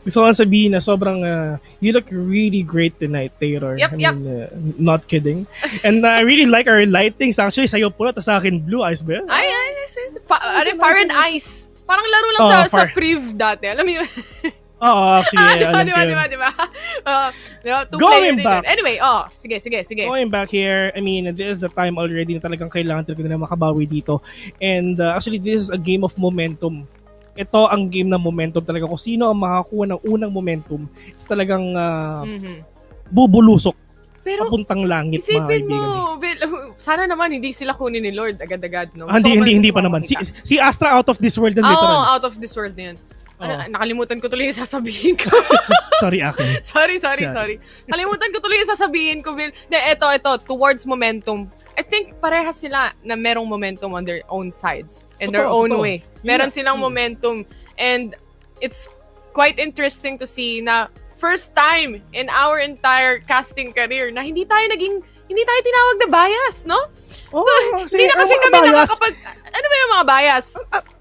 Gusto ko sabihin na sobrang, you look really great tonight, Taylor. Yep. Not kidding. And I really like our lightings. Actually, sa'yo pula, tapos sa akin blue eyes ba yun? Ay. Fire and Ice. Parang laro lang sa Friv dati. Alam mo yun? Oo, actually, alam ko yun. Diba? Going back. Anyway, sige. Going back here, I mean, this is the time already na talagang kailangan talaga na makabawi dito. And actually, this is a game of momentum. Ito ang game ng momentum talaga. Kung sino ang makakuha ng unang momentum, is talagang bubulusok. Pero, papuntang langit, mga isipin kaibigan. mo, sana naman hindi sila kunin ni Lord agad-agad, no? Hindi pa naman. Si Astra out of this world na literal. Out of this world na yan. Nakalimutan ko tuloy yung sasabihin ko. Sorry, akin. Sorry. Kalimutan ko tuloy yung sasabihin ko, Vil. Ito, towards momentum. I think parehas sila na merong momentum on their own sides and their own way. Meron silang momentum. And it's quite interesting to see na first time in our entire casting career na hindi tayo tinawag na bias, no? So, hindi na kasi kami nakakapag... Ano ba yung mga bias?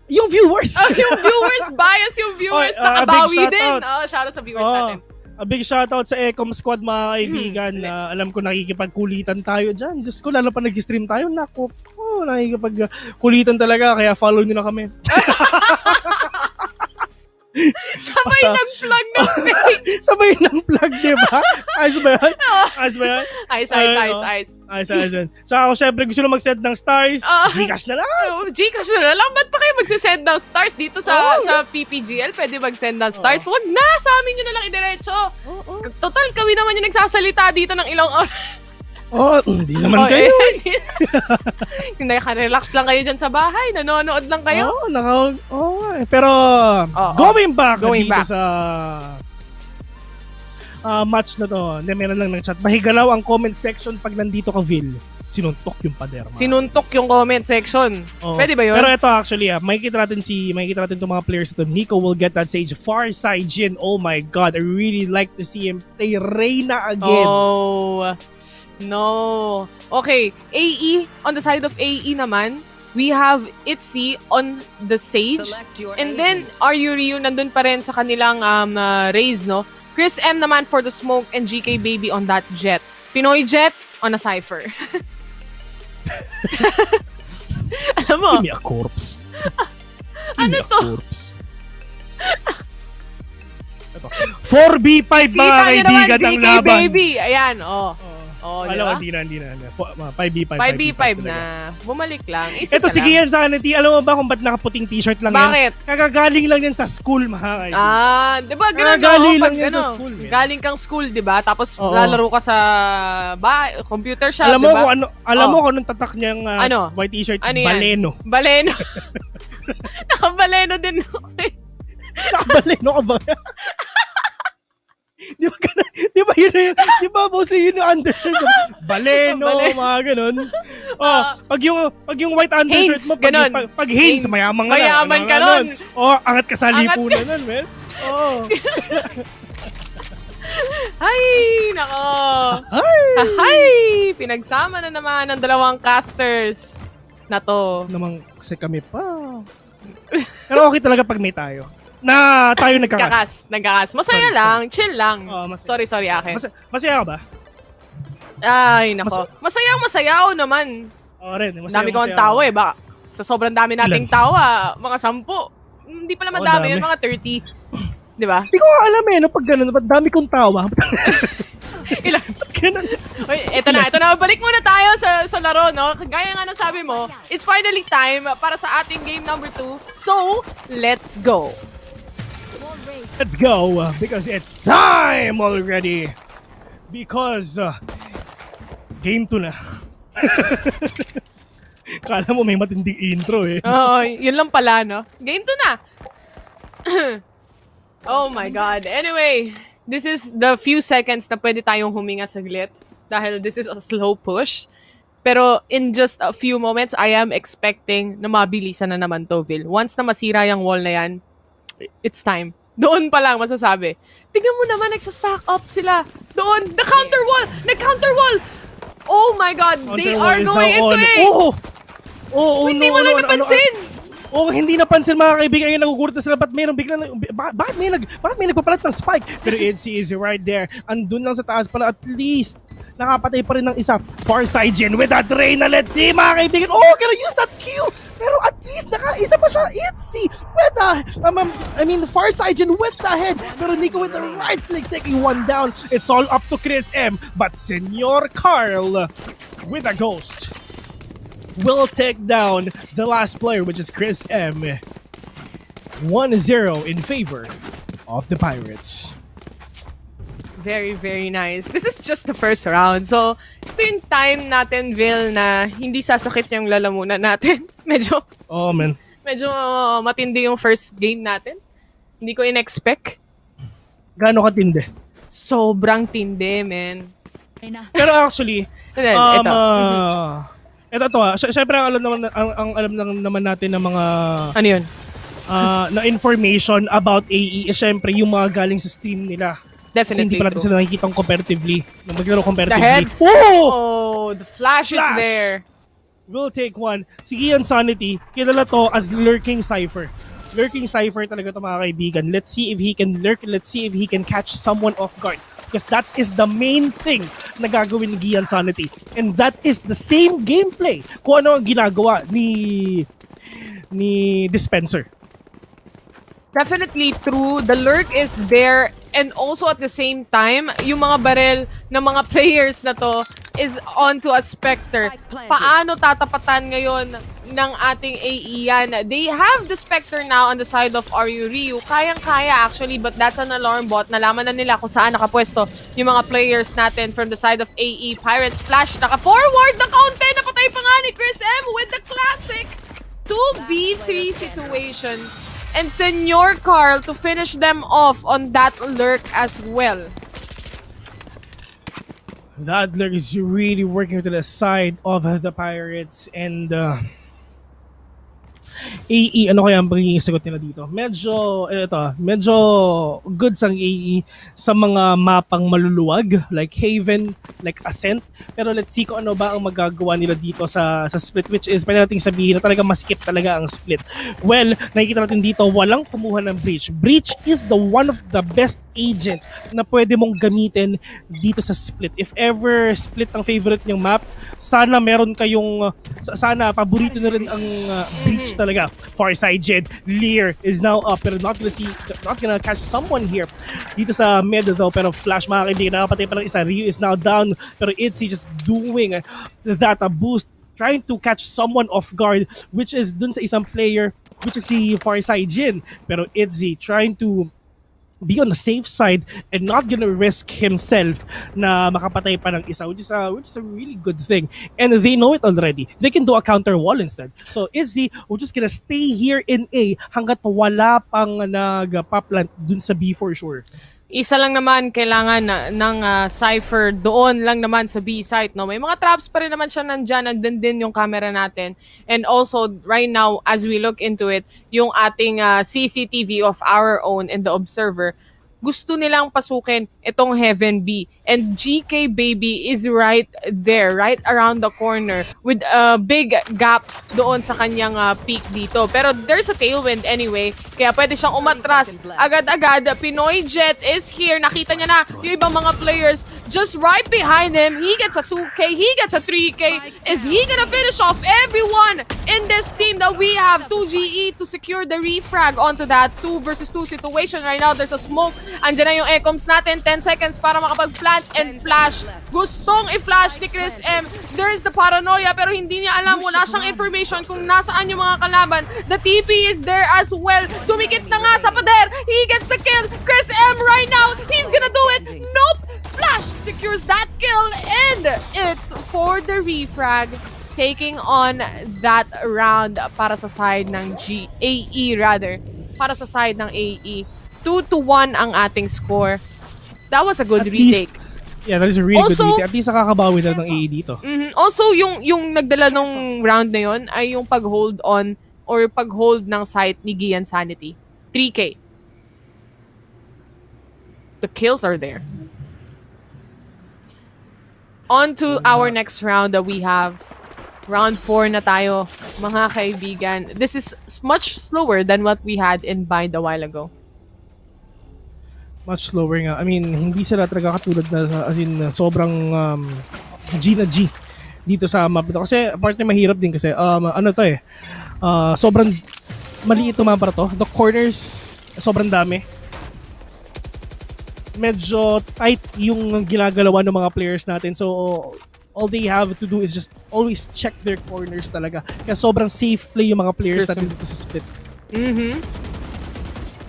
Yung viewers! Yung viewers, bias yung viewers. Nakabawi din. Shout out sa viewers natin. A big shoutout sa Ecom Squad, mga kaibigan. Alam ko nakikipagkulitan tayo dyan. Diyos ko, lalo pa nag-stream tayo. Naku, nakikipagkulitan talaga. Kaya follow nyo na kami. Sabay ng plug ng page. Sabay ng plug, diba? Ayos ba yan? Ayos yan. Tsaka kung syempre gusto na mag-send ng stars, Gcash na lang. Gcash na lang. Ba't pa kayo magsisend ng stars dito sa PPGL? Pwede mag-send ng stars? Wag na! Sa amin nyo na lang idiretso. Total, kami naman yung nagsasalita dito ng ilang oras. Hindi naman kayo. Naka-relax lang kayo dyan sa bahay. Nanonood lang kayo. Pero, going back dito sa match na to, meron lang ng chat. Mahigalaw ang comment section pag nandito ka, Vil. Sinuntok yung pader. Sinuntok yung comment section. Pwede ba yun? Pero ito actually, makikita natin itong mga players ito. Nico will get that stage. Far side Jin. Oh my God. I really like to see him play Reyna again. No. Okay, AE, on the side of AE naman, we have Itzy on the Sage. And then, Ryu nandun pa rin sa kanilang raise, no? Chris M naman for the smoke and GK Baby on that Jet. Pinoy Jet on a Cypher. Alam mo? Give me a corpse. Ano to? 4v5 mga kaibigan ng laban. Baby. Ayan, Alam ko, hindi na. 5v5. 5v5 na. Bumalik lang. Ito, sige yan sa akin. Alam mo ba kung ba't nakaputing t-shirt lang yan? Bakit? Kagagaling lang yan sa school, mga kaibigan. Diba? Kagagaling lang yan sa school. Galing kang school, diba? Tapos lalaro ka sa computer shop, alam mo diba? Alam mo kung anong tatak niyang white t-shirt? Baleno. Nakabaleno din. Nakabaleno ka ba? Di ba yun? Di ba mostly yun yung undershirt? Baleno, mga ganun. Pag yung white undershirt mo, pag Hanes, mayaman ka lang. Mayaman ka nun. Angat ka sa lipunan nun, man. Ay, nako. Ay, pinagsama na naman ng dalawang casters na to. Namang kasi kami pa. Pero okay talaga pag may tayo. Na tayo nagkakas. Masaya lang, chill lang. Sorry, akin. Masaya ka ba? Ay, nako. Masaya ako naman. Dami ko ang tawa baka sa sobrang dami nating tawa, mga 10. Hindi pala madami yun, mga 30. Di ba? Hindi ko alam pag gano'n, dami kong tawa. Ilan? Ito na. Balik muna tayo sa laro, no? Gaya nga ng sabi mo, it's finally time para sa ating game number 2. So, let's go. Let's go, because it's time already. Because, game 2 na. Kala mo may matinding intro Yun lang pala, no? Game 2 na. Oh my God. Anyway, this is the few seconds na pwede tayong huminga saglit. Dahil this is a slow push. Pero in just a few moments, I am expecting na mabilisan na naman to, Vil. Once na masira yung wall na yan, it's time. Doon pa lang masasabi. Tingnan mo naman, nagsa-stack up sila. Doon, nag-counter wall. Oh my God, they are going into A. Hindi mo lang napansin. Hindi napansin mga kaibigan, yung nagugulat na sila, bakit may nagpapalat ng spike? Pero Itzy is right there. Andun lang sa taas pala, at least nakapatay pa rin ng isa. Farside Jin with that Reyna. Let's see mga kaibigan. Gonna use that Q. Pero at least nakaisa pa siya. Itzy with the, Farside Jin with the head. Pero Nico with the right click taking one down. It's all up to Chris M. But Senor Carl with a ghost will take down the last player, which is Chris M. 1-0 in favor of the Pirates. Very, very nice. This is just the first round. So, ito yung time natin, Vil, na hindi sasakit yung lalamunan natin. Medyo matindi yung first game natin. Hindi ko in-expect. Gaano katindi? Sobrang tindi, man. Pero actually, ito syempre ang alam naman natin ng mga ano yun? Na information about AE is syempre yung mga galing sa stream nila. Definitely. Kasi hindi pa natin sila nakikita competitively. Maglaro competitively. The head. The flash is there. We'll take one. Si Ian Sanity, kilala to as Lurking Cypher. Lurking Cypher talaga to mga kaibigan. Let's see if he can lurk. Let's see if he can catch someone off guard. Because that is the main thing na gagawin ni Gian Sanity. And that is the same gameplay kung ano ang ginagawa ni Dispenser. Definitely true. The lurk is there, and also at the same time, yung mga barrel ng mga players na to is onto a Spectre. Paano tatapatan ngayon ng ating AE yan? They have the Spectre now on the side of Ryu. Kayang-kaya actually, but that's an alarm bot. Nalaman na nila kung saan nakapwesto yung mga players natin from the side of AE. Pirates flash, naka-forward na kaunti, napatay pa nga ni Chris M with the classic 2v3 situation. And Senor Carl to finish them off on that lurk as well. That lurk is really working to the side of the Pirates, and AE, ano kaya ang magiging sagot nila dito? Medyo good sang AE sa mga mapang maluluwag, like Haven, like Ascent. Pero let's see kung ano ba ang magagawa nila dito sa split, which is pwede nating sabihin na talaga maskip talaga ang split. Well, nakikita natin dito, walang kumuha ng Breach. Breach is the one of the best agent na pwede mong gamitin dito sa split. If ever split ang favorite nyong map, sana meron kayong, sana paborito na rin ang Breach talaga. Farside Jin, Lear is now up pero not gonna catch someone here dito sa mid though, pero flash mga kaibigan, nakapatay pa lang isa. Ryu is now down pero Itzy just doing that boost, trying to catch someone off guard, which is dun sa isang player, which is si Farside Jin, pero Itzy trying to be on the safe side and not gonna risk himself na makapatay pa ng isa, which is a really good thing. And they know it already. They can do a counter wall instead. So Itzy, we're just gonna stay here in A hanggat wala pang nagpa-plant dun sa B for sure. Isa lang naman kailangan ng Cypher doon lang naman sa B site, no? May mga traps pa rin naman siya nandyan, nandun din yung camera natin. And also, right now, as we look into it, yung ating CCTV of our own and the observer, gusto nilang pasukin itong Heaven B. And GK Baby is right there, right around the corner with a big gap doon sa kanyang peak dito. Pero there's a tailwind anyway, kaya pwede siyang umatras agad-agad. Pinoy Jet is here. Nakita niya na yung ibang mga players just right behind him. He gets a 2K, he gets a 3K. Is he gonna finish off everyone in this team that we have 2GE to secure the refrag onto that 2 versus 2 situation? Right now, there's a smoke. Andiyan na yung ecoms natin. 10 seconds para makapag-plant and flash. Gustong i-flash ni Chris M. There's the paranoia pero hindi niya alam. Wala siyang information kung nasaan yung mga kalaban. The TP is there as well. Dumikit na nga sa pader. He gets the kill. Chris M right now. He's gonna do it. Nope. Flash secures that kill and it's for the refrag. Taking on that round para sa side ng AE rather. Para sa side ng AE. 2-1 ang ating score. That was a good retake. Yeah, that is a really good retake. At least nakakabawi na ng AE dito. Also, yung nagdala nung round na yun ay yung pag-hold on or pag-hold ng site ni Gian Sanity. 3K. the kills are there. On to our next round that we have. Round 4 na tayo, mga kaibigan. This is much slower than what we had in Bind a while ago. Much slower nga. I mean, hindi sila talaga katulad na as in sobrang G na G dito sa map ito. Kasi partner mahirap din kasi ano to eh. Sobrang maliit naman para to. The corners sobrang dami. Medyo tight yung ginagalawan ng mga players natin. So all they have to do is just always check their corners talaga. Kaya sobrang safe play yung mga players natin dito sa split.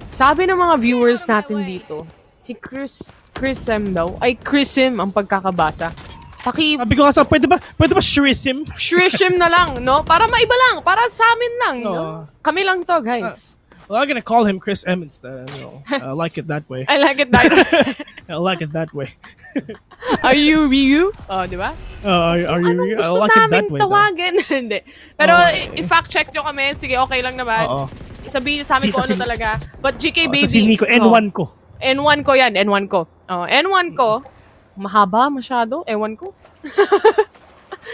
Sabi ng mga viewers natin dito, si Chrisem daw, ay Chrisem ang pagkakabasa. Sabi ko nga sa, pwede ba Shrism? Shrism na lang, no? Para maiba lang, para sa amin lang, no? Kami lang to, guys. Well, I'm gonna call him Chris M instead. You know, I like it that way. I like it that way. I like it that way. Are you Ryu? Oh, di ba? Are you Ryu? I like it that way. Tawagin? Hindi. Pero i-fact check nyo kami. Sige, okay lang naman. Sabihin nyo sa amin kung ano talaga. But GK Baby. Si Nico, N1 ko. N1 ko yan, N1 ko. N1 ko, mahaba masyado, ewan ko.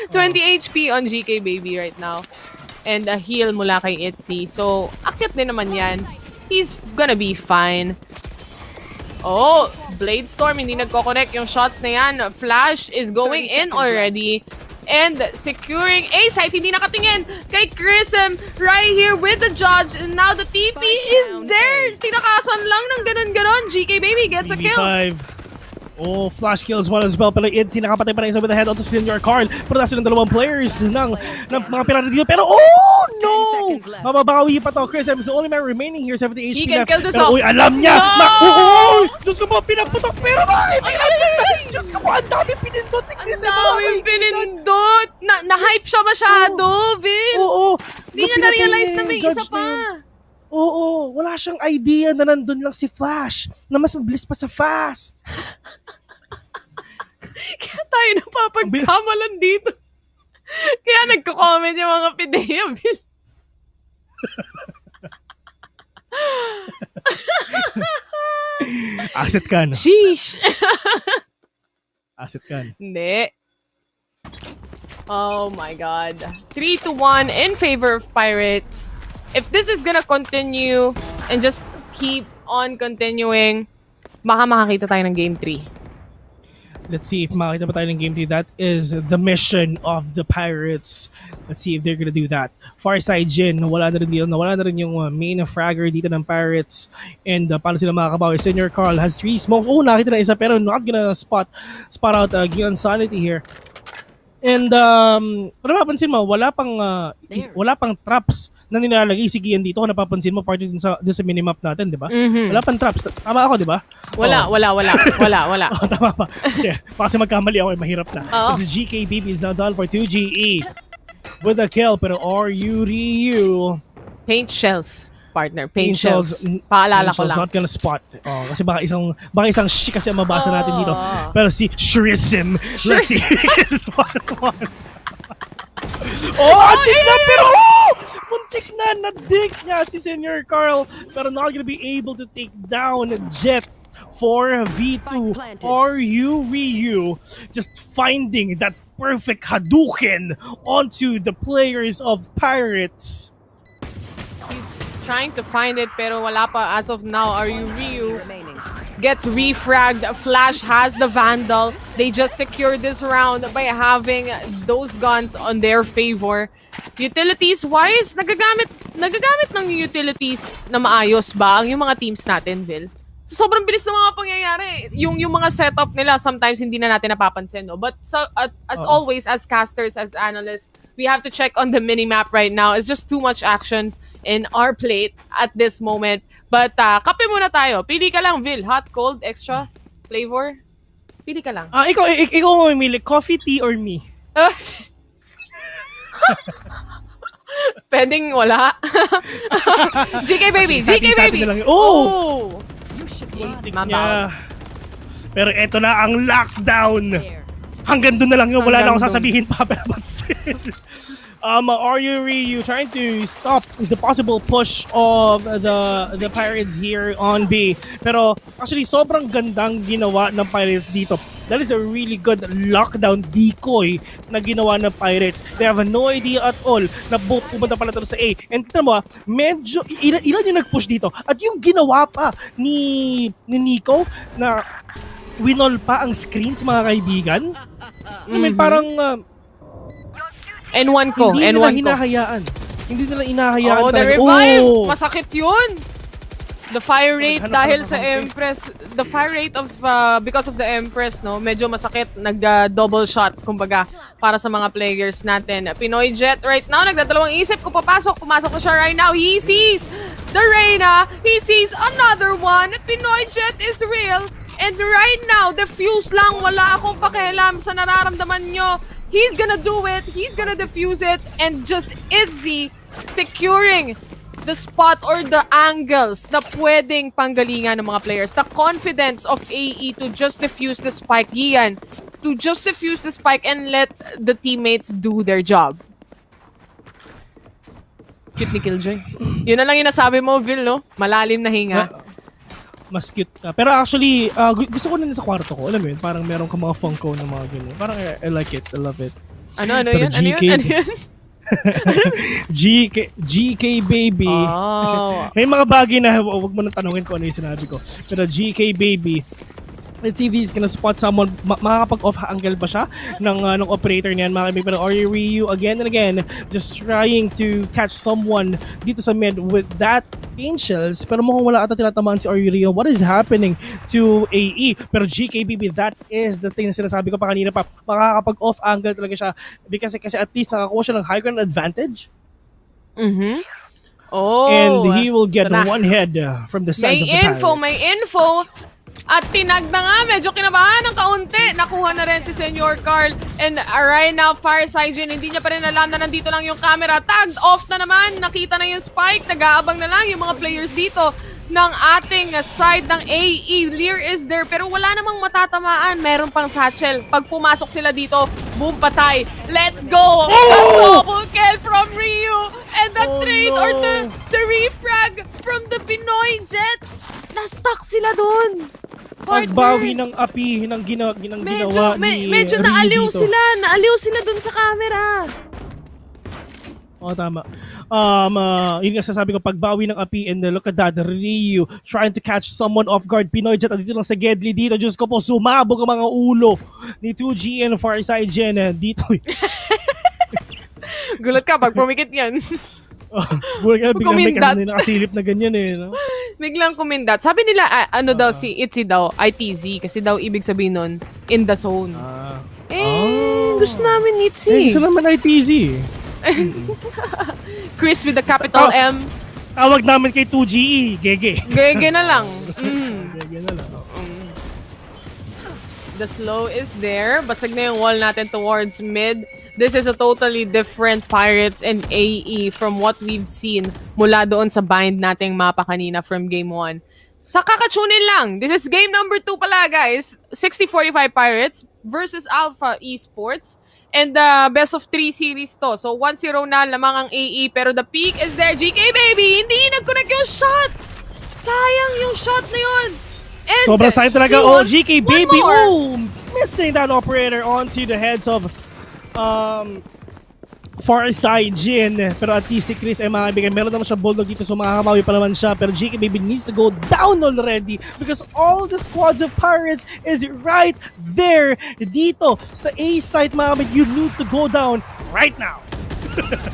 20 HP on GK Baby right now. And a heal mula kay Itzy. So, akit din naman yan. He's gonna be fine. Oh, Blade Storm, hindi nagko-connect yung shots na yan. Flash is going in already. And securing A site, hindi nakatingin kay Chrisem right here with the judge. And now the TP is there. Tinakasan lang ng ganon-ganon. GK Baby gets a kill. Oh, flash kills one as well. Pero Itzy nakapatay pa rin isa with the head onto Senior Carl. Pero nasa ng dalawang players ng mga pirata dito. Pero oh no! Mababawi pa to. Chris is the only man remaining here. 70 HP He can left. kill this Pero off. uy, alam niya! No! Diyos ko po, pinaputok. Pero bakit? Diyos ko po, ang dami pinindot ni Chris. Ang dami pinindot! Na-hype siya masyado, Vin! Oo. Hindi niya na-realize na may isa pa. Oo, wala siyang idea na nandun lang si Flash na mas mabilis pa sa Fast. Kaya tayo napapagkamalan dito. Kaya nagko-comment yung mga Pidea, Bill. Asset ka, no? Sheesh! Asset ka. Hindi. Oh my god. 3-1 in favor of Pirates. If this is gonna continue and just keep on continuing, baka makakita tayo ng Game 3. Let's see if makita pa tayo ng Game 3. That is the mission of the Pirates. Let's see if they're gonna do that. Farside Jin, nawala na rin yung main fragger dito ng Pirates. And paano sila makakabawi? Senior Carl has 3 smokes. Oh, nakita na isa pero not gonna spot out Gion Sanity here. And kung napapansin mo, wala pang traps na nilalagay si Gian dito. Kung napapansin mo, party dun sa minimap natin, di ba? Wala pang traps. Tama ako, di ba? Wala. Oh, tama pa. Kasi magkamali ako, mahirap na. Kasi GK Baby is now down for 2GE. With a kill, pero are you Ryu? Paint shells, partner. Paint shells. Paalala ko lang. Not gonna spot. Kasi baka isang shi kasi ang mabasa natin dito. Pero si Shrism. Let's see. Antik na pero muntik na na-dig niya si Senior Carl pero not gonna be able to take down Jet for V2. Are you Ryu just finding that perfect Hadouken onto the players of Pirates? Trying to find it pero wala pa as of now. Are you Ryu? Gets refragged. Flash has the Vandal. They just secured this round by having those guns on their favor. Utilities wise, nagagamit ng utilities na maayos ba ang yung mga teams natin, Bill? So, sobrang bilis ng mga pangyayari. Yung mga setup nila sometimes hindi na natin napapansin, no? But as always, as casters, as analysts, we have to check on the minimap right now. It's just too much action in our plate at this moment. But kape muna tayo. Pili ka lang, Vil. Hot, cold, extra, flavor. Pili ka lang. Ikaw mamimili. Coffee, tea, or me? Pwedeng wala. GK Baby! GK Baby! Oh! Mambaw. Pero eto na ang lockdown. Hanggang doon na lang yun. Wala na akong sasabihin pa. But still. Are you trying to stop the possible push of the Pirates here on B? Pero actually sobrang gandang ginawa ng Pirates dito. That is a really good lockdown decoy na ginawa ng Pirates. They have no idea at all na both pupunta pala sa A. And kita mo, medyo ilan yung nag-push dito. At yung ginawa pa ni Nico na winol pa ang screens mga kaibigan. I mean, parang N1 ko, hindi N1 nila ko. hinahayaan. Hindi nila hinahayaan Oh, the talaga. revive! Oh! Masakit yun! The fire rate Maghanap dahil ng sa kakampi. Empress, the fire rate of, because of the Empress, no, medyo masakit, nag-double shot, kumbaga, para sa mga players natin. Pinoy Jet right now, nagdadalawang isip kung pumasok na siya right now. He sees the Reyna, he sees another one. Pinoy Jet is real. And right now, defuse lang, wala akong pakialam sa nararamdaman nyo. He's gonna do it, he's gonna defuse it, and just Itzy securing the spot or the angles na pwedeng panggalingan ng mga players. The confidence of AE to just defuse the spike. Gian, to just defuse the spike and let the teammates do their job. Cute ni Killjoy. Yun na lang yung nasabi mo, Vil, no? Malalim na hinga. Mas cute ka. Pero actually, gusto ko na sa kwarto ko. Alam mo yun, parang meron ka mga Funko na mga ganyan. Parang I like it. I love it. Ano Pero yun? Ano GK yun? Ano yun? GK baby. Oh. May mga bagay na wag mo na tanungin kung ano yung sinabi ko. Pero GK baby, let's see if he's gonna spot someone. Makakapag-off angle ba siya ng operator niyan? Pero Ryu again and again just trying to catch someone dito sa mid with that pain shells. Pero mukhang wala ata tinatamaan si Ryu. What is happening to AE? Pero GKBB, that is the thing na sinasabi ko pa kanina pa. Makakapag-off angle talaga siya kasi at least nakakuha siya ng high ground advantage. Mm-hmm. Oh. And he will get Ito na. one head from the sides of the Pirates. May info. At tinag na nga, medyo kinabahan ng kaunti. Nakuha na rin si Senor Carl. And right now, Fireside Jin, hindi niya pa rin alam na nandito lang yung camera. Tagged off na naman. Nakita na yung spike. Nag-aabang na lang yung mga players dito ng ating side ng AE. Lear is there, pero wala namang matatamaan. Meron pang satchel. Pag pumasok sila dito, boom, patay. Let's go! Double kill from Ryu! And the trade or the refrag from the Pinoy Jet. Na-stuck sila dun. Pagbawi ng api ng ginawa ni medyo Ryu naaliw dito. sila. Naaliw sila dun sa camera. Oh, tama. Yun nga sasabi ko, pagbawi ng api and look at that, Ryu trying to catch someone off guard. Pinoy Jet, dito lang sa Gedli dito. Diyos ko po, sumabog ang mga ulo ni 2G and Farside Jen dito. Gulat ka pag pumikit yan. Biglang may Kumindat. kasi nakasilip na ganyan eh. No? Biglang kumindat. Sabi nila, daw si Itzy daw, ITZ. Kasi daw ibig sabihin nun, in the zone. Gusto namin Itzy. Gusto naman ITZ. Chris with the capital M. Tawag namin kay 2GE, Gege. Gege na lang. Gege na lang. The slow is there. Basag na yung wall natin towards mid. This is a totally different Pirates and AE from what we've seen mula doon sa bind nating mapa kanina from game 1. Sa kakatunin lang, this is game number 2 pala guys. 60-45 Pirates versus Alpha Esports. And best of 3 series to. So 1-0 na lamang ang AE pero the peak is there. GK baby, hindi nag-connect yung shot. Sayang yung shot na yun. And Sobrang sayang talaga. he Oh, wants GK one baby. more. Oh, missing that operator onto the heads of Farside Jin. Pero at least si Chris ay mga kaibigan, meron naman siya bulldog dito, so makakamawi pa naman siya. Pero GK baby needs to go down already because all the squads of Pirates is right there dito sa A site mga kaibigan. You need to go down right now.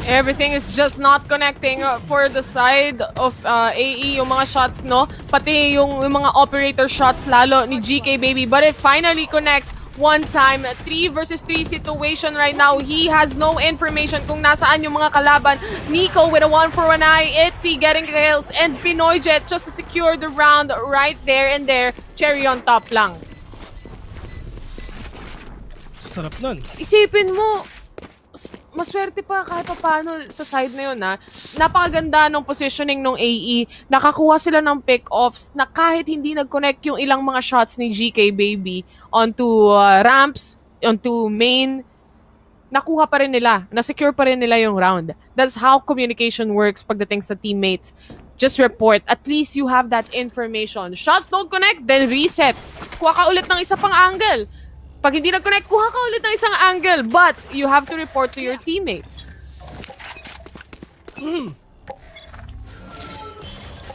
Everything is just not connecting for the side of AE, yung mga shots, no? Pati yung mga operator shots lalo ni GK baby. But it finally connects one time. 3 versus 3 situation right now. He has no information kung nasaan yung mga kalaban. Nico with a 1-for-1 eye. Itzy getting kills. And Pinoy Jet just to secure the round right there and there. Cherry on top lang. Sarap nun. Isipin mo, maswerte pa kahit pa paano sa side na yun, ha. Napakaganda ng positioning ng AE. Nakakuha sila ng pick-offs na kahit hindi nag-connect yung ilang mga shots ni GK baby onto ramps, onto main. nakuha pa rin nila, na-secure pa rin nila yung round. That's how communication works pagdating sa teammates. Just report. At least you have that information. Shots don't connect, then reset. Kuha ka ulit ng isa pang angle. Pag hindi nag-connect, kuha ka ulit ng isang angle. But you have to report to your teammates.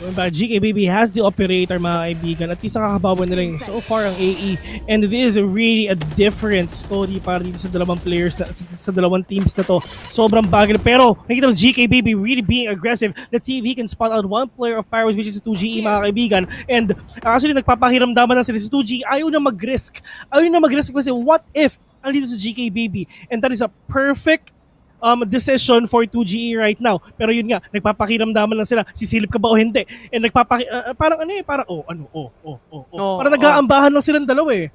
GK Baby has the operator, mga kaibigan. At least nakakabawan nila yung so far ang AE. And this is really a different story para dito sa dalawang players, sa dalawang teams na to. Sobrang bagal. Pero nakita mo GK Baby really being aggressive. Let's see if he can spot out one player of Pyros, which is 2GE, mga kaibigan. And actually, nagpapahiramdaman lang sila si 2GE. Ayaw na mag-risk. Kasi what if andito sa GK Baby? And that is a perfect decision for 2GE right now. Pero yun nga, nagpapakiramdaman lang sila, sisilip ka ba o hindi? And parang parang nag-aambahan lang silang dalawa eh.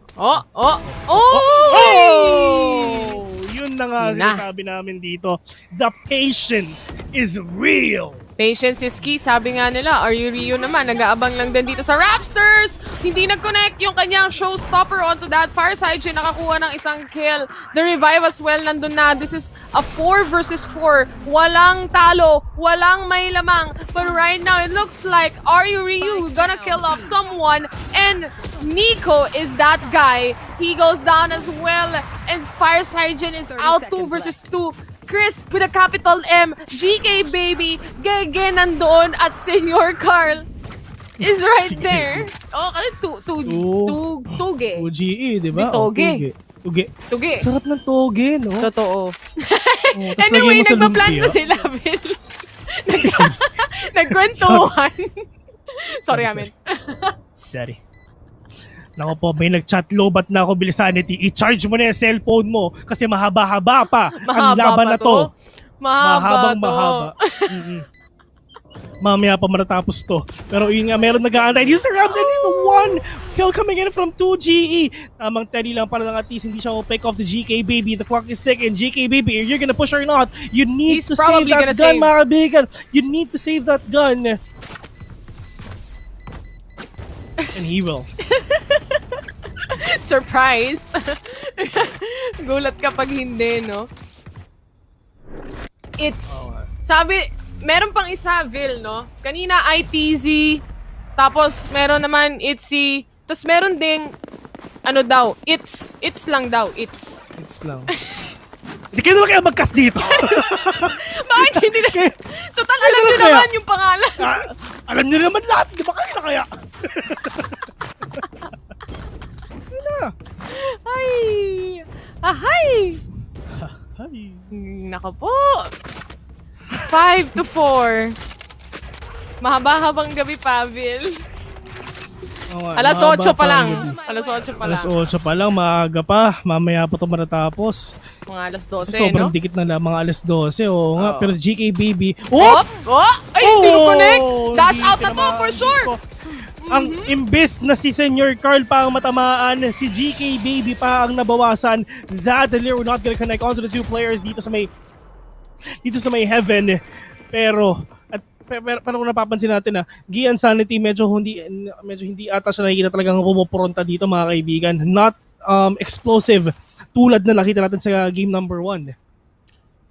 Yun na nga sinasabi namin dito. The patience is real. Patience is key, sabi nga nila. Rio naman, nag-aabang lang din dito sa Rapsters. Hindi nag-connect yung kanyang showstopper onto that. Fireside Jin nakakuha ng isang kill. The revive as well, nandun na. This is a 4 versus 4. Walang talo, walang may lamang. But right now, it looks like Rio gonna kill off someone. And Nico is that guy. He goes down as well. And Fireside Jin is out 2 versus 2. Chris with a capital M, GK Baby, Gege nandoon at Senor Carl is right there. Oh, kasi Tuge. 2GE, di ba? Tuge. Sarap ng toge, no? Totoo. Anyway, nagpa-plan na sila, Bill. Nagkwentuhan. Sorry, Amin. Sorry. Nako po, may nag-chat lobat na ako, Bilisanity. I-charge mo na yung cellphone mo kasi mahaba-haba pa ang laban na to. Mahaba. Mamaya pa matatapos to. Pero yun nga, meron nag-aantay. These are Rams and one kill coming in from 2GE. Tamang Teddy lang para lang at least hindi siya pick off the GK Baby. The clock is ticking. GK Baby, if you're gonna push or not, you need to save that gun, mga kaibigan. You need to save that gun. And he will. Surprised. Gulat kapag hindi, no? Sabi, meron pang isa, Vil, no? Kanina, ITZ, tapos meron naman Itzy, tapos meron ding, it's lang daw, it's. It's lang. Hindi kayo naman kaya magkas dito. Bakit hindi na? Total, alam nyo naman yung pangalan. Alam nyo naman lahat, di ba kayo na kaya? Ay! Ahay! Ay. Naka po! 5-4. Mahaba-habang gabi pa, Vil. Alas 8 pa lang. Alas 8 pa lang, maaga pa. Mamaya pa ito matatapos. Mga alas 12, sobrang dikit na lang, mga alas 12. Oo nga, pero GK Baby. Ay, hindi connect! Dash out na to, for sure! Ang imbes na si Senor Carl pa ang matamaan, si GK Baby pa ang nabawasan. That we're not gonna connect onto the two players dito sa may heaven. Pero kung napapansin natin na Gian Sanity medyo hindi ata siya nakikita talagang pumupronta dito, mga kaibigan. Not explosive tulad na nakita natin sa game number 1.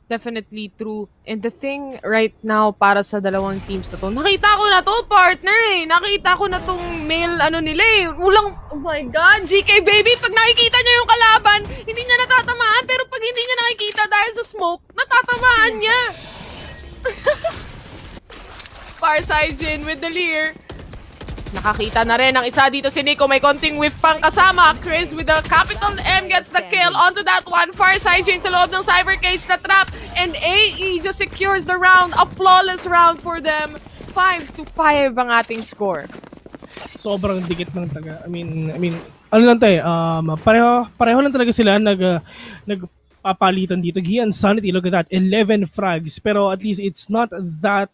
Definitely true. And the thing right now para sa dalawang teams na to, nakita ko na to, partner eh. Nakita ko na tong male nila eh. Oh my God, GK Baby, pag nakikita niya yung kalaban, hindi niya natatamaan. Pero pag hindi niya nakikita dahil sa smoke, natatamaan niya. Fireside Jin with the leer. Nakakita na rin ang isa dito si Nico. May konting whiff pang kasama. Chris with the capital M gets the kill onto that one. Fireside Jin sa loob ng Cyber Cage na trap. And AE just secures the round. A flawless round for them. 5-5 ang ating score. Sobrang dikit ng taga. I mean, ano lang tayo, pareho lang talaga sila nagpapalitan dito. Gian Sanity, look at that, 11 frags. Pero at least it's not that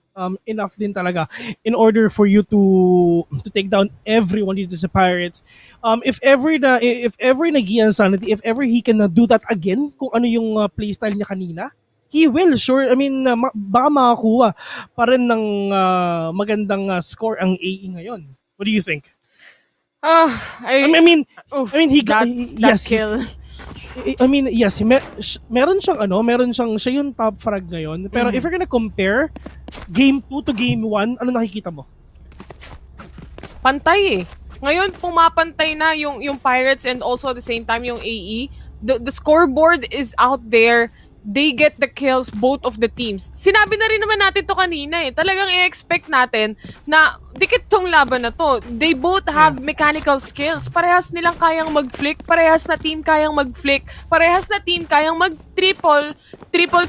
enough din talaga in order for you to take down everyone dito sa Pirates. If ever na Gian Sanity, if ever he can do that again, kung ano yung playstyle niya kanina, he will, sure. I mean, baka makakuha pa rin ng magandang score ang AE ngayon. What do you think? I mean, he got that kill. I mean, yes, meron siyang siya yung top frag ngayon. Pero if you're gonna compare game 2 to game 1, ano nakikita mo? Pantay eh. Ngayon, pumapantay na yung Pirates and also at the same time yung AE. The scoreboard is out there. They get the kills, both of the teams. Sinabi na rin naman natin to kanina eh. Talagang i-expect natin na dikit tong laban na to. They both have mechanical skills. Parehas nilang kayang mag-flick. Parehas na team kayang mag-flick. Parehas na team kayang triple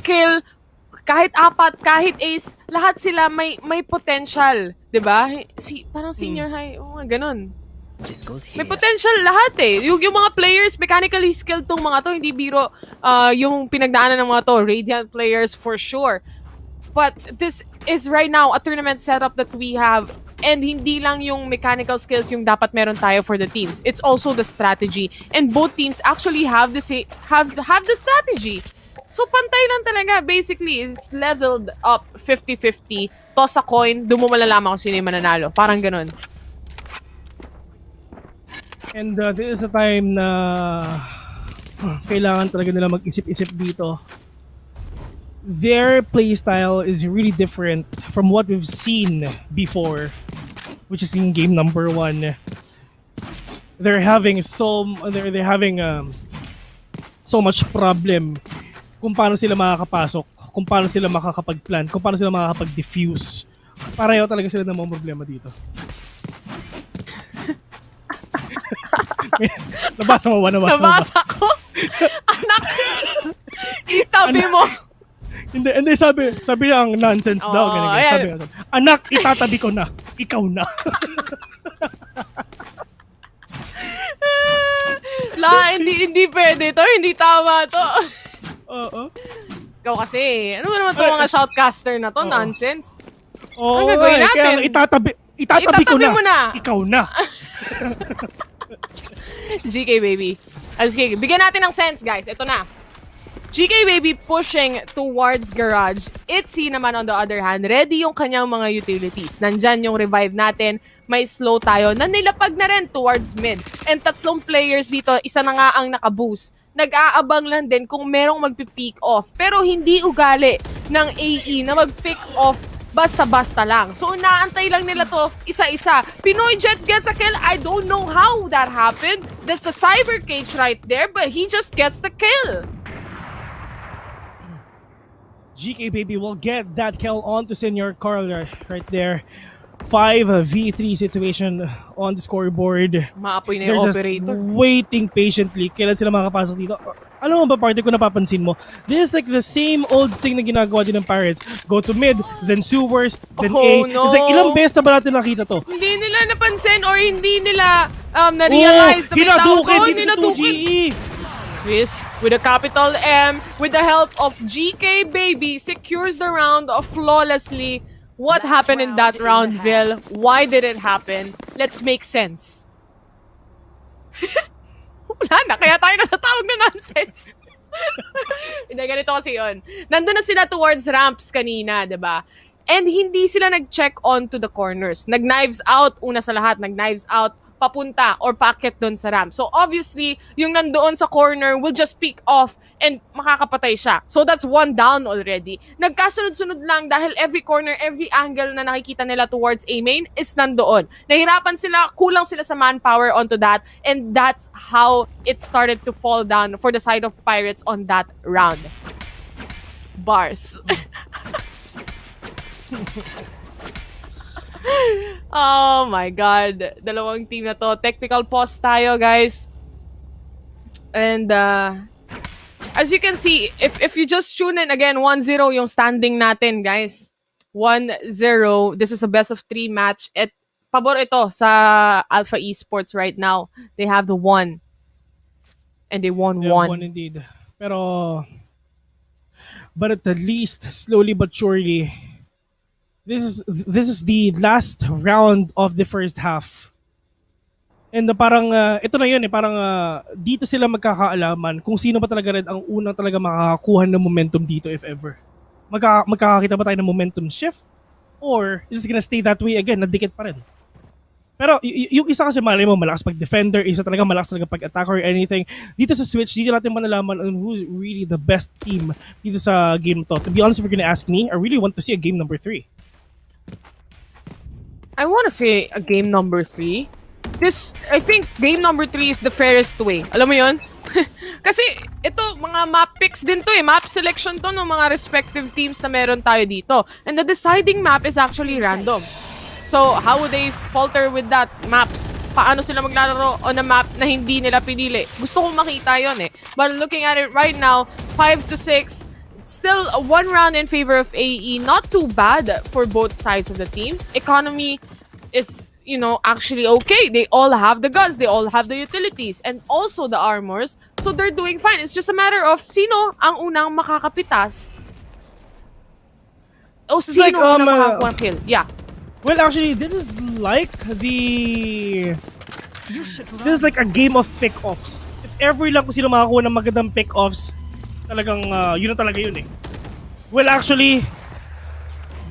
kill. Kahit apat, kahit ace, lahat sila may potential. 'Di ba? Parang senior high, ganun. May potential lahat eh. Yung mga players, mechanically skilled tong mga to, hindi biro yung pinagdaanan ng mga to. Radiant players for sure. But this is right now a tournament setup that we have. And hindi lang yung mechanical skills yung dapat meron tayo for the teams. It's also the strategy. And both teams actually have the strategy. So pantay lang talaga. Basically, it's leveled up 50-50. Toss a coin, doon mo malalaman kung sino yung mananalo. Parang ganun. And this is a time na kailangan talaga nila mag-isip-isip dito. Their playstyle is really different from what we've seen before, which is in game number 1. They're having so much problem kung paano sila makakapasok, kung paano sila makakapag-plan, kung paano sila makakapag-diffuse. Pareho talaga sila ng mga problema dito. Nabasa mo ba? Nabasa ko? Anak! Itabi mo! Hindi, sabi niya ang nonsense daw. Ganyan. Sabi niya, anak, itatabi ko na. Ikaw na. Hindi pwede to. Hindi tama to. Oo. Ikaw kasi. Ano ba naman itong mga shoutcaster na to? Nonsense. Oo, ano gagawin natin? Kaya itatabi ko na. Mo na. Ikaw na. GK baby. GK, bigyan natin ng sense guys. Ito na. GK baby pushing towards garage. Itzy naman on the other hand, ready yung kanyang mga utilities. Nandyan yung revive natin. May slow tayo na nilapag na rin towards mid. And 3 players dito, isa na nga ang nakaboost. Nag-aabang lang din kung merong magpipick off. Pero hindi ugali ng AE na mag-pick off basta-basta lang. So, naantay lang nila to isa-isa. Pinoy Jet gets a kill. I don't know how that happened. That's the cyber cage right there, but he just gets the kill. GK baby will get that kill on to Senior Carl right there. 5v3 situation on the scoreboard. Maapoy na yung operator. Just waiting patiently. Kailan sila makakapasok dito? Alam mo ba, partner, kung napapansin mo, this is like the same old thing na ginagawa din ng Pirates. Go to mid, then sewers, then A. No. It's like, ilang beses na ba natin nakita to? Hindi nila napansin or hindi nila na-realize na may tao to. Hinadukid dito sa 2GE. Chris, with a capital M, with the help of GK Baby, secures the round flawlessly. What happened in that round, Vil? Why did it happen? Let's make sense. Wala na, kaya tayo natatawag na nonsense. Hindi, ganito kasi yun. Nandun na sila towards ramps kanina, diba? And hindi sila nag-check on to the corners. Nag-knives out, una sa lahat, nag-knives out, papunta or packet doon sa ramp. So obviously, yung nandoon sa corner will just pick off and makakapatay siya. So that's 1 down already. Nagkasunod-sunod lang dahil every corner, every angle na nakikita nila towards A main is nandoon. Nahirapan sila, kulang sila sa manpower onto that, and that's how it started to fall down for the side of Pirates on that round. Bars. Oh my God. Dalawang team na to. Technical pause tayo, guys. And as you can see, if you just tune in again, 1-0 yung standing natin, guys. 1-0. This is a best of 3 match. At pabor ito sa Alpha Esports right now. They have the 1. And they won 1. One indeed. Pero, but at the least, slowly but surely, this is the last round of the first half. And parang, ito na yun eh, parang dito sila magkakaalaman kung sino ba talaga rin ang unang talaga makakakuha ng momentum dito if ever. Magkakakita ba tayo ng momentum shift? Or is it gonna stay that way again, nadikit pa rin? Pero yung isa kasi malay mo, malakas pag-defender, isa talaga malakas talaga pag-attacker or anything. Dito sa Switch, dito natin manalaman on who's really the best team dito sa game to. To be honest, if you're gonna ask me, I really want to see a game number 3. I want to say a game number 3. I think game number 3 is the fairest way. Alam mo yun? Kasi ito, mga map picks din to eh. Map selection to ng mga respective teams na meron tayo dito. And the deciding map is actually random. So, how would they falter with that maps? Paano sila maglalaro on a map na hindi nila pinili? Gusto kong makita yon eh. But looking at it right now, 5-6, still a 1 round in favor of AE. Not too bad for both sides of the teams. Economy is, you know, actually okay. They all have the guns, they all have the utilities, and also the armors. So they're doing fine. It's just a matter of sino ang unang makakapitas. O It's sino like, ang unang makakuha ng kill. Yeah. Well, actually, this is like a game of pick-offs. If ever lang kung sino makakuha ng magandang pick-offs, talagang yun na talaga yun eh. Well, actually,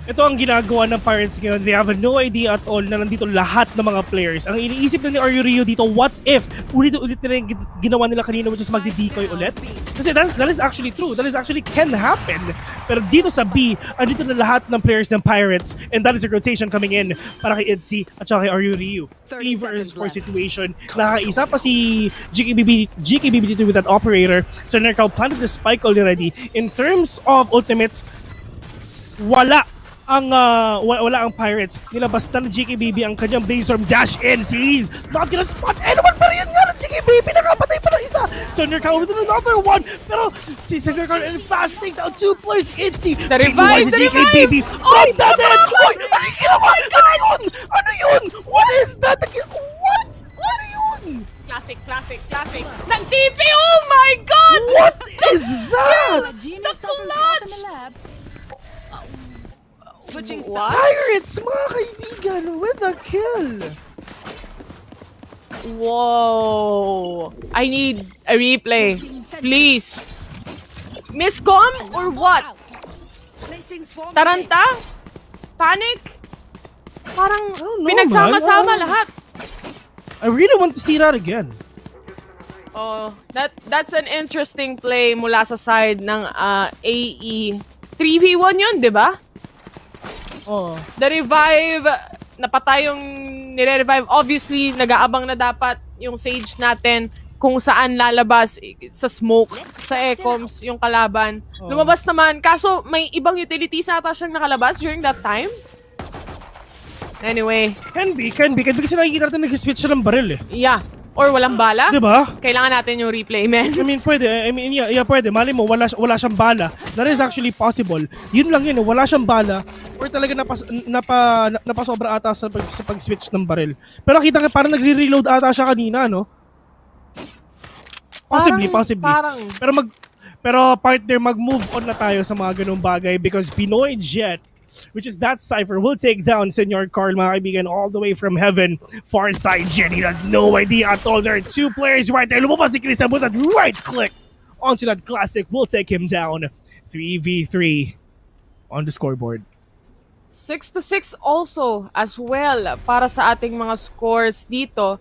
ito ang ginagawa ng Pirates ngayon. They have no idea at all na nandito lahat ng mga players. Ang iniisip na ni Rio dito, what if ulit-ulit na yung ginawa nila kanina, which is magdi-decoy ulit? Kasi that is actually true. That is actually can happen. Pero dito sa B, andito na lahat ng players ng Pirates, and that is a rotation coming in para kay Itzy at saka kay Rio. 3 versus 4 situation. Nakaisa pa si GKBB dito with that operator. So Nercal planted the spike already. In terms of ultimates, wala ang Pirates. Nilabas na ng GKBB ang kanyang Blazer dash in. He's not gonna spot anyone, pero yun nga ng GKBB, nakapatay pa ng isa. So Nercal with another one, pero si Nercal and fast take down 2 players. Itzy, The revive! GKBB from the dead. Oy, ano yung ginawa? Ano yun? Ano yun? What is that? What? Ano yun? Classic. Nag-TP! Oh my God! What is that? The clutch! What? Pirates, mga kaibigan, with a kill. Whoa. I need a replay. Please. Miscom or what? Taranta? Panic? Parang pinagsama-sama lahat. I really want to see that again. Oh, that's an interesting play mula sa side ng AE. 3v1 yun, di ba? Oh. The revive, napatay yung nire-revive. Obviously, nag-aabang na dapat yung Sage natin kung saan lalabas sa smoke, sa ecoms, yung kalaban. Lumabas naman, kaso may ibang utilities ata siyang nakalabas during that time. Anyway. Can be. Kasi nakikita natin nag-switch siya ng baril eh. Yeah. Or walang bala. Diba? Kailangan natin yung replay, man. I mean, pwede. Yeah, pwede. Mali mo, wala siyang bala. That is actually possible. Yun lang yun, wala siyang bala. Or talaga napasobra ata sa pag-switch ng baril. Pero kita ka, parang nagre-reload ata siya kanina, no? Possibly. Pero partner, mag-move on na tayo sa mga ganung bagay because Pinoy Jet, which is that Cypher, will take down Senor Carl, mga kaibigan, all the way from heaven. Far side, Jenny had no idea at all. There are 2 players right there. Lumabas si Chris Abut at right click onto that classic. Will take him down. 3v3 on the scoreboard. 6-6 also as well para sa ating mga scores dito.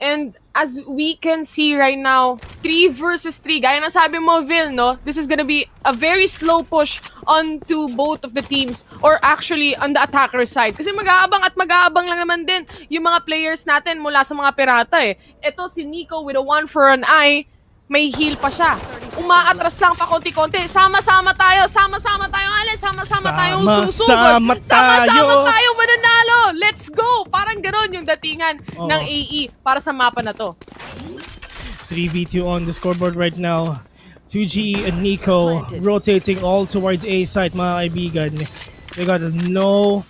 And as we can see right now, 3 versus 3. Gaya na sabi mo, Vil, no? This is gonna be a very slow push onto both of the teams or actually on the attacker side. Kasi mag-aabang lang naman din yung mga players natin mula sa mga pirata eh. Ito si Nico with a 1 for an eye. May heal pa siya. Umaatras lang pa konti-konti. Sama-sama tayo, alis. Sama-sama tayong susugod. Sama-sama tayong mananalo. Let's go! Parang gano'n yung datingan ng AE para sa mapa na to. 3v2 on the scoreboard right now. 2G and Nico rotating all towards A side, mga kaibigan. They got no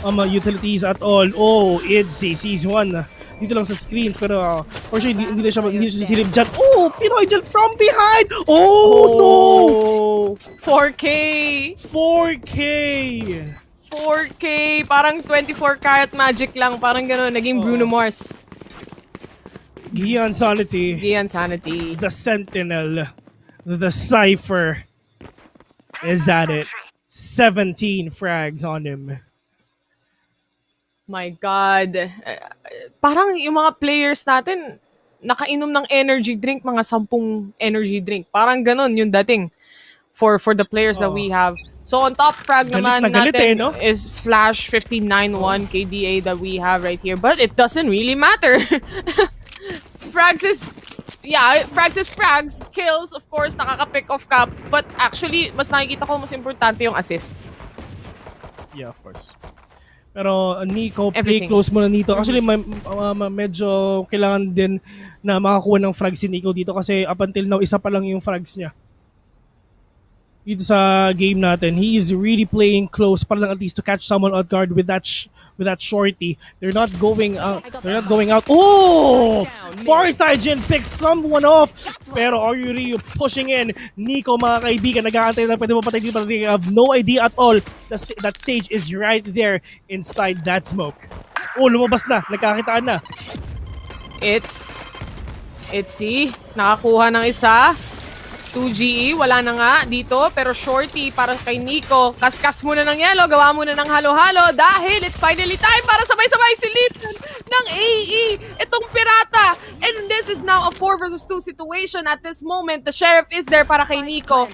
utilities at all. Oh, Itzy sees one. Dito lang sa screens, pero for sure hindi siya silip dyan. Oh, Pinoy dyan from behind! Oh, no! 4K! 4K! Parang 24 karat magic lang. Parang gano'n, naging Bruno Mars. Gian Sanity. The Sentinel. The Cypher is at it. 17 frags on him. My God. Parang yung mga players natin, nakainom ng energy drink, mga 10 energy drink. Parang ganun yung dating for the players that we have. So on top frag Galit naman na galit natin no? is Flash 1591 KDA that we have right here. But it doesn't really matter. Frags is, frags, kills, of course, nakaka-pick off ka. But actually, mas nakikita ko, mas importante yung assist. Yeah, of course. Pero Nico, play Everything. close muna dito. Actually, medyo kailangan din na makakuha ng frags si Nico dito kasi up until now, isa pa lang yung frags niya. Dito sa game natin, he is really playing close para lang at least to catch someone out guard with that shorty. They're not going out. Oh! Far side Jin picks someone off. Pero are you really pushing in? Nico, mga kaibigan, nag-aantay na pwede mo patay dito. They have no idea at all that Sage is right there inside that smoke. Oh, lumabas na. Nagkakitaan na. It's Itsy, nakakuha ng isa. 2GE, wala na nga dito. Pero shorty para kay Nico. Kaskas muna ng yellow, gawa muna ng halo-halo. Dahil it's finally time para sabay-sabay silipan ng AE. Itong pirata. And this is now a 4 versus 2 situation at this moment. The sheriff is there para kay Nico.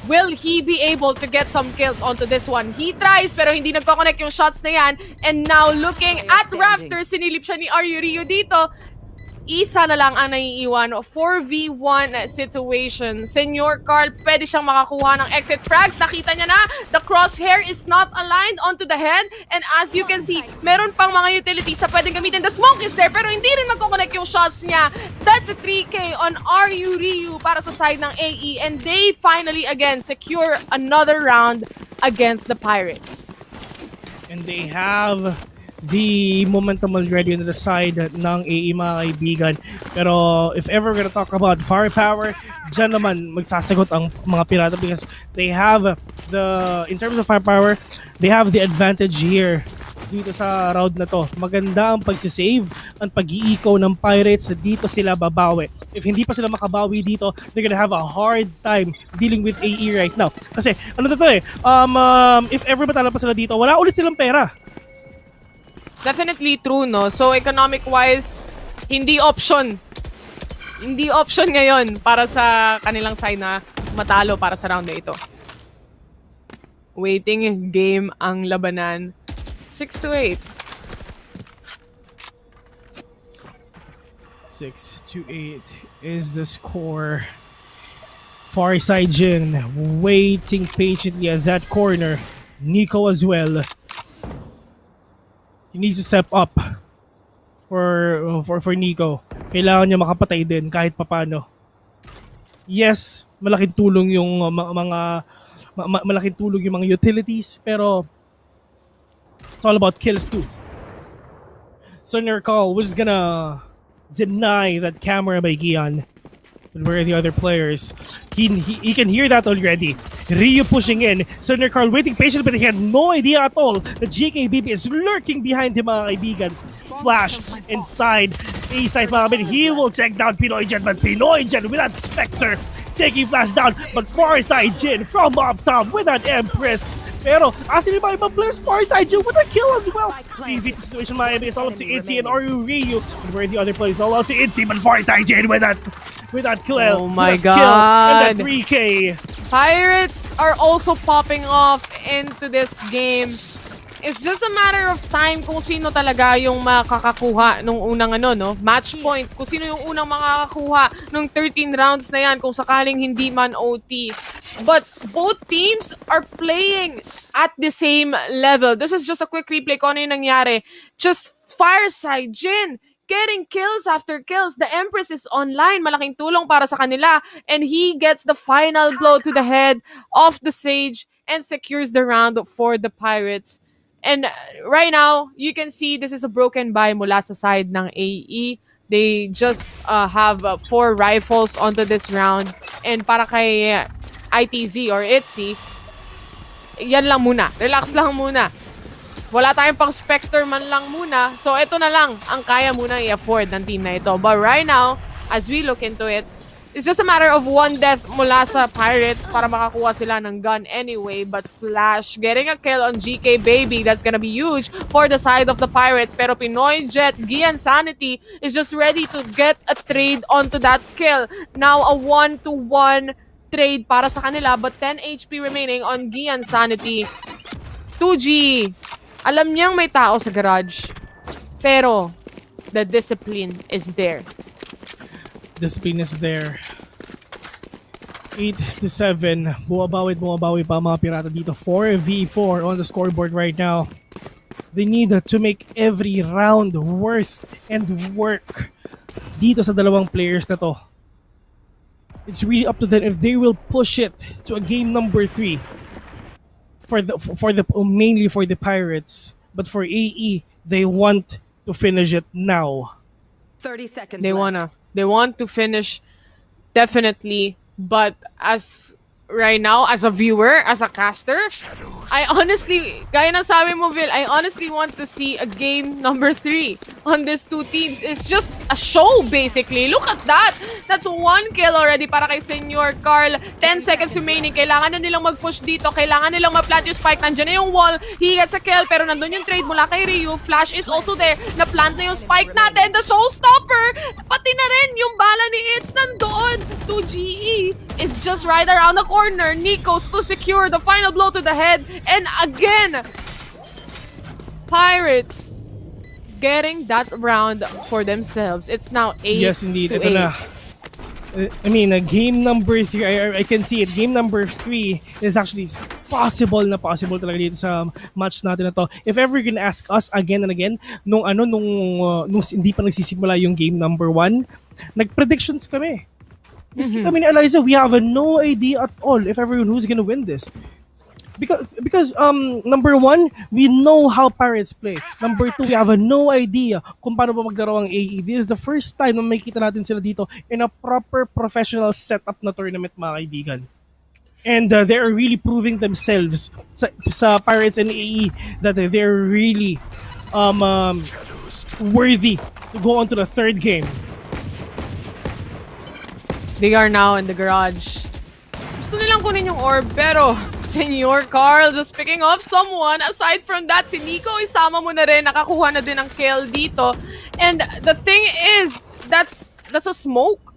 Will he be able to get some kills onto this one? He tries pero hindi nagko-connect yung shots na yan. And now looking at Raptor, sinilip siya ni Ryu Ryu dito. Isa na lang ang naiiwan. 4v1 situation. Senyor Carl, pwede siyang makakuha ng exit frags. Nakita niya na, the crosshair is not aligned onto the head. And as you can see, meron pang mga utilities na pwedeng gamitin. The smoke is there, pero hindi rin magkoconnect yung shots niya. That's a 3K on Ryu Ryu para sa side ng AE. And they finally again secure another round against the Pirates. And they have the momentum already on the side ng AE, mga kaibigan. Pero if ever we're gonna talk about firepower, dyan naman magsasagot ang mga pirata because they have in terms of firepower, they have the advantage here dito sa round na to. Maganda ang pagsisave, ang pag-iikaw ng Pirates, dito sila babawi. If hindi pa sila makabawi dito, they're gonna have a hard time dealing with AE right now. Kasi ano to if ever matalo pa sila dito, wala ulit silang pera. Definitely true, no? So, economic-wise, hindi option. Hindi option ngayon para sa kanilang side na matalo para sa round na ito. Waiting game ang labanan. 6-8. 6-8 is the score. Far side Jin waiting patiently at that corner. Nico as well. He needs to step up for Nico. Kailangan niya makapatay din kahit papano. Yes, malaking tulong yung malaking tulong yung mga utilities, pero it's all about kills too. So Nerkal was gonna deny that camera by Gian. But where are the other players? He can hear that already. Ryu pushing in. Sir Carl waiting patiently, but he had no idea at all that GKBB is lurking behind him, mga kaibigan. Flash inside. A-side, mga kaibigan. He will check down Pinoy Jen, but Pinoy Jen with that Spectre taking Flash down. But far side Jin from up top with that Empress. Pero asin yung mga ibang players, far side Jin with a kill as well. 3v situation, mga kaibigan. It's all up to Itzy and Ryu. And where are the other players? All out to Itzy, but far side Jin with that kill. Oh my kill and God. that 3K. Pirates are also popping off into this game. It's just a matter of time kung sino talaga yung makakakuha nung unang match point. Kung sino yung unang makakakuha nung 13 rounds na yan kung sakaling hindi man OT. But both teams are playing at the same level. This is just a quick replay kung ano yung nangyari. Just Fireside Jin getting kills after kills. The Empress is online. Malaking tulong para sa kanila. And he gets the final blow to the head of the Sage and secures the round for the Pirates. And right now, you can see this is a broken buy mula sa side ng AE. They just have 4 rifles onto this round. And para kay ITZ or Itzy, yan lang muna. Relax lang muna. Wala tayong pang Spectre man lang muna. So, ito na lang ang kaya muna i-afford ng team na ito. But right now, as we look into it, It's just a matter of one death mula sa Pirates para makakuha sila ng gun anyway. But Flash getting a kill on GK Baby. That's gonna be huge for the side of the Pirates. Pero Pinoy Jet, Gian Sanity is just ready to get a trade onto that kill. Now a 1-to-1 trade para sa kanila. But 10 HP remaining on Gian Sanity. 2G. Alam niyang may tao sa garage. Pero the discipline is there. Discipline is there. 8-7. Bumabawi pa mga pirata dito. 4v4 on the scoreboard right now. They need to make every round worth and work dito sa dalawang players na to. It's really up to them if they will push it to a game number 3 mainly for the Pirates, but for AE they want to finish it now. 30 seconds They want to finish definitely, but as right now, as a viewer, as a caster, I honestly, gaya ng sabi mo, Vil, I honestly want to see a game number 3 on these two teams. It's just a show, basically. Look at that! That's 1 kill already para kay Senor Carl. 10 seconds remaining. Kailangan na nilang mag-push dito. Kailangan nilang ma-plant yung spike. Nandiyan na yung wall. He gets a kill, pero nandun yung trade mula kay Ryu. Flash is also there. Na-plant na yung spike natin. The showstopper! Pati na rin yung bala ni It's nandoon. 2GE is just right around the corner. Nikos to secure the final blow to the head. And again, Pirates getting that round for themselves. It's now 8 Yes, indeed. to Ito 8. na. I mean, game number 3, I can see it. Game number 3 is actually possible talaga dito sa match natin na to. If ever you can ask us again and again, nung hindi pa nagsisimula yung game number 1, nag-predictions kami. Miski kami ni Eliza, we have no idea at all if everyone who's gonna win this. Because number 1, we know how Pirates play. Number 2, we have no idea kung paano ba maglaro ang AE. This is the first time na makikita natin sila dito in a proper professional setup na tournament, mga kaibigan. And they are really proving themselves sa Pirates and AE that they're really worthy to go on to the 3rd game. They are now in the garage. Gusto nilang kunin yung orb, pero Senor Carl just picking off someone. Aside from that, si Nico isama mo na rin. Nakakuha na din ng kill dito. And the thing is, that's a smoke.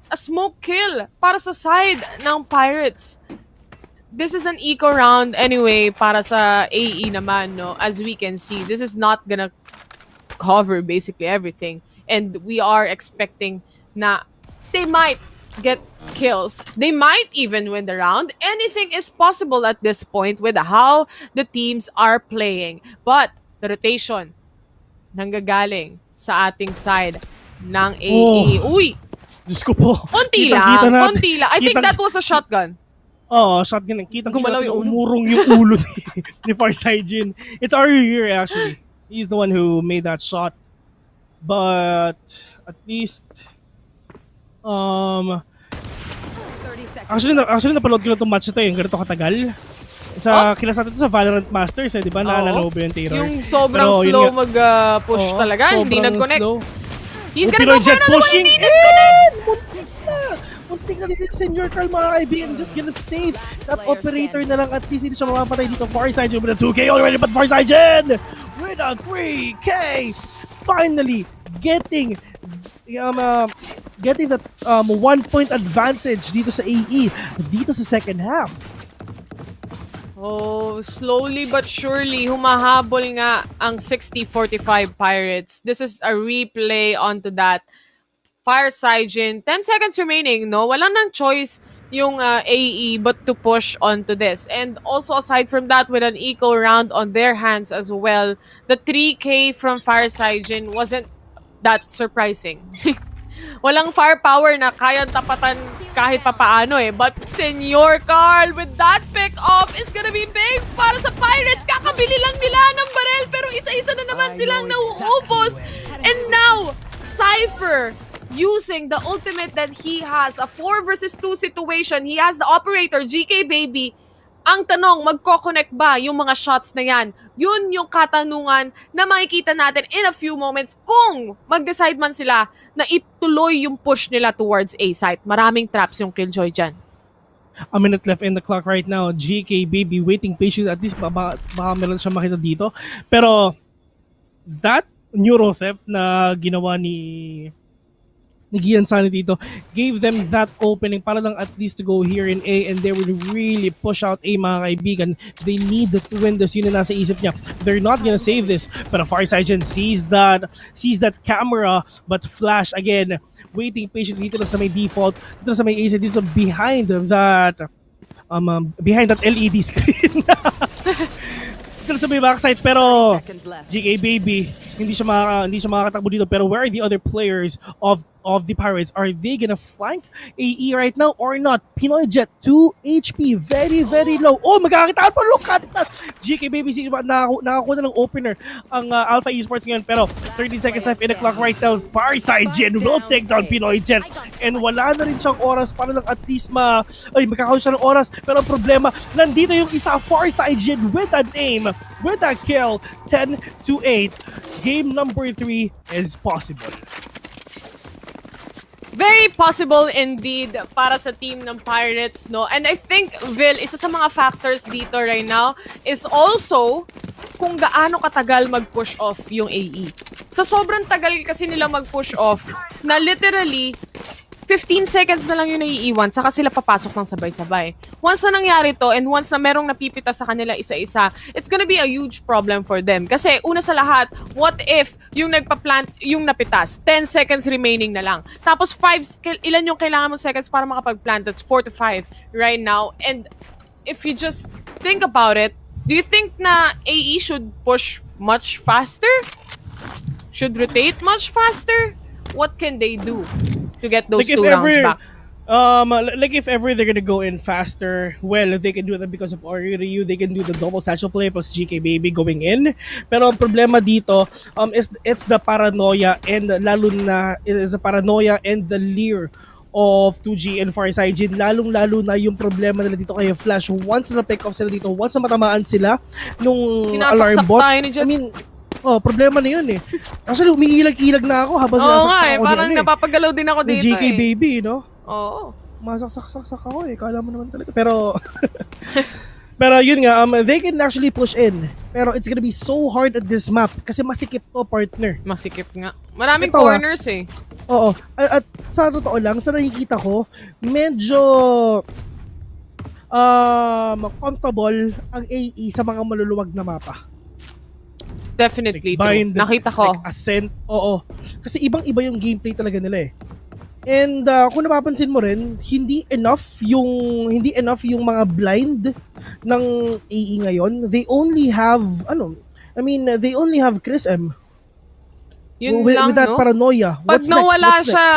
A smoke kill para sa side ng Pirates. This is an eco round anyway para sa AE naman, no? As we can see, this is not gonna cover basically everything. And we are expecting na they might get kills. They might even win the round. Anything is possible at this point with how the teams are playing. But the rotation nanggagaling sa ating side ng AE. Uy! Diyos ko po. Konti lang. I think that was a shotgun. Oo, shotgun. Kitang-kita Gumalaw natin yung ulo. umurong yung ulo ni Farsightin. It's Ari here, actually. He's the one who made that shot. But, at least, actually napanood ko na itong match ito yung ganito katagal. Kilas natin ito sa Valorant Masters, di ba? Naalala mo ba yung Taylor? Yung sobrang Pero, slow yun nga. mag-push talaga. Hindi sobrang nag-connect. slow. He's Oh, gonna Pinoy go for Jet another one. pushing Hindi in! nag-connect! Muntik na rin yung Senor Carl, mga kaibigan. I'm just gonna save that operator na lang. At least hindi siya mapapatay dito. Farsightin with a 2K already, but Farsightin with a 3K! Finally getting that 1-point advantage dito sa AE, dito sa second half. Oh, slowly but surely, humahabol nga ang 60-45 Pirates. This is a replay onto that. Farsightin, 10 seconds remaining, no? Walang nang choice yung AE but to push onto this. And also aside from that, with an eco round on their hands as well, the 3K from Farsightin wasn't that surprising. Walang firepower na kayang tapatan kahit papaano eh. But Senor Carl with that pick off is gonna be big para sa Pirates. Kakabili lang nila ng barrel pero isa-isa na naman silang nauubos. And now, Cypher using the ultimate that he has, a 4 versus 2 situation. He has the operator, GK Baby. Ang tanong, magko-connect ba yung mga shots na yan? Yun yung katanungan na makikita natin in a few moments kung mag-decide man sila na ituloy yung push nila towards A site. Maraming traps yung Killjoy dyan. A minute left in the clock right now. GK Baby waiting patient. At least baka meron siya makita dito. Pero that neuro theft na ginawa ni Gian Sani dito gave them that opening para lang at least to go here in A, and they would really push out A, mga kaibigan. They need to win this. Yun na nasa isip niya. They're not gonna save this. But Farsight sees that camera, but Flash again waiting patiently dito sa may default, dito sa may A side, dito sa behind that LED screen. Sa may backside, pero GK Baby hindi siya makakatakbo dito. Pero where are the other players of the Pirates? Are they gonna flank AE right now or not? Pinoy Jet 2 HP, very low. Oh, magkakakitaan pa. Look at that. GK Baby nakakuha na ng opener ang Alpha Esports ngayon, pero 30 seconds left in the clock right now. Farsight will take down Pinoy Jet, and wala na rin siyang oras para lang at least magkakaroon siya ng oras. Pero ang problema, nandito yung isa, Farsight with that aim, with that kill. 10-8. Game number 3 is possible. Very possible indeed para sa team ng Pirates, no? And I think, Vil, isa sa mga factors dito right now is also kung gaano katagal mag-push off yung AE. Sa sobrang tagal kasi nila mag-push off, na literally 15 seconds na lang yung naiiwan, saka sila papasok ng sabay-sabay. Once na nangyari to, and once na merong napipita sa kanila isa-isa, it's gonna be a huge problem for them. Kasi una sa lahat, what if yung nagpa-plant, yung napitas, 10 seconds remaining na lang. Tapos ilan yung kailangan mo seconds para makapag-plant? That's 4 to 5 right now. And if you just think about it, do you think na AE should push much faster? Should rotate much faster? What can they do to get those like 2 rounds back? Like if ever they're gonna go in faster, well, they can do that because of Ryu. They can do the double satchel play plus GK Baby going in. Pero ang problema dito, it's the paranoia, and lalo na is the paranoia and the leer of 2G and Farsight. Lalong-lalo na yung problema nila dito kay Flash. Once na pick off sila dito, once na matamaan sila nung alarm bot, I mean, problema na yun eh. Actually, umiilag-ilag na ako habang sinasaksak ako parang napapagalaw din ako dito GK Baby, no? Oo. Masaksak ako eh. Kala mo naman talaga. Pero, pero yun nga, they can actually push in. Pero it's gonna be so hard at this map kasi masikip to, partner. Masikip nga. Maraming corners eh. Oo. At sa totoo lang, sa nakikita ko, medyo comfortable ang AE sa mga maluluwag na mapa. Definitely. Like bind, nakita ko. Like ascent, oo. Kasi ibang-iba yung gameplay talaga nila eh. And kung napapansin mo rin, hindi enough yung mga blind ng AE ngayon. They only have they only have Chris M. Yun with, lang, with that no? paranoia. Pag What's nawala next? siya,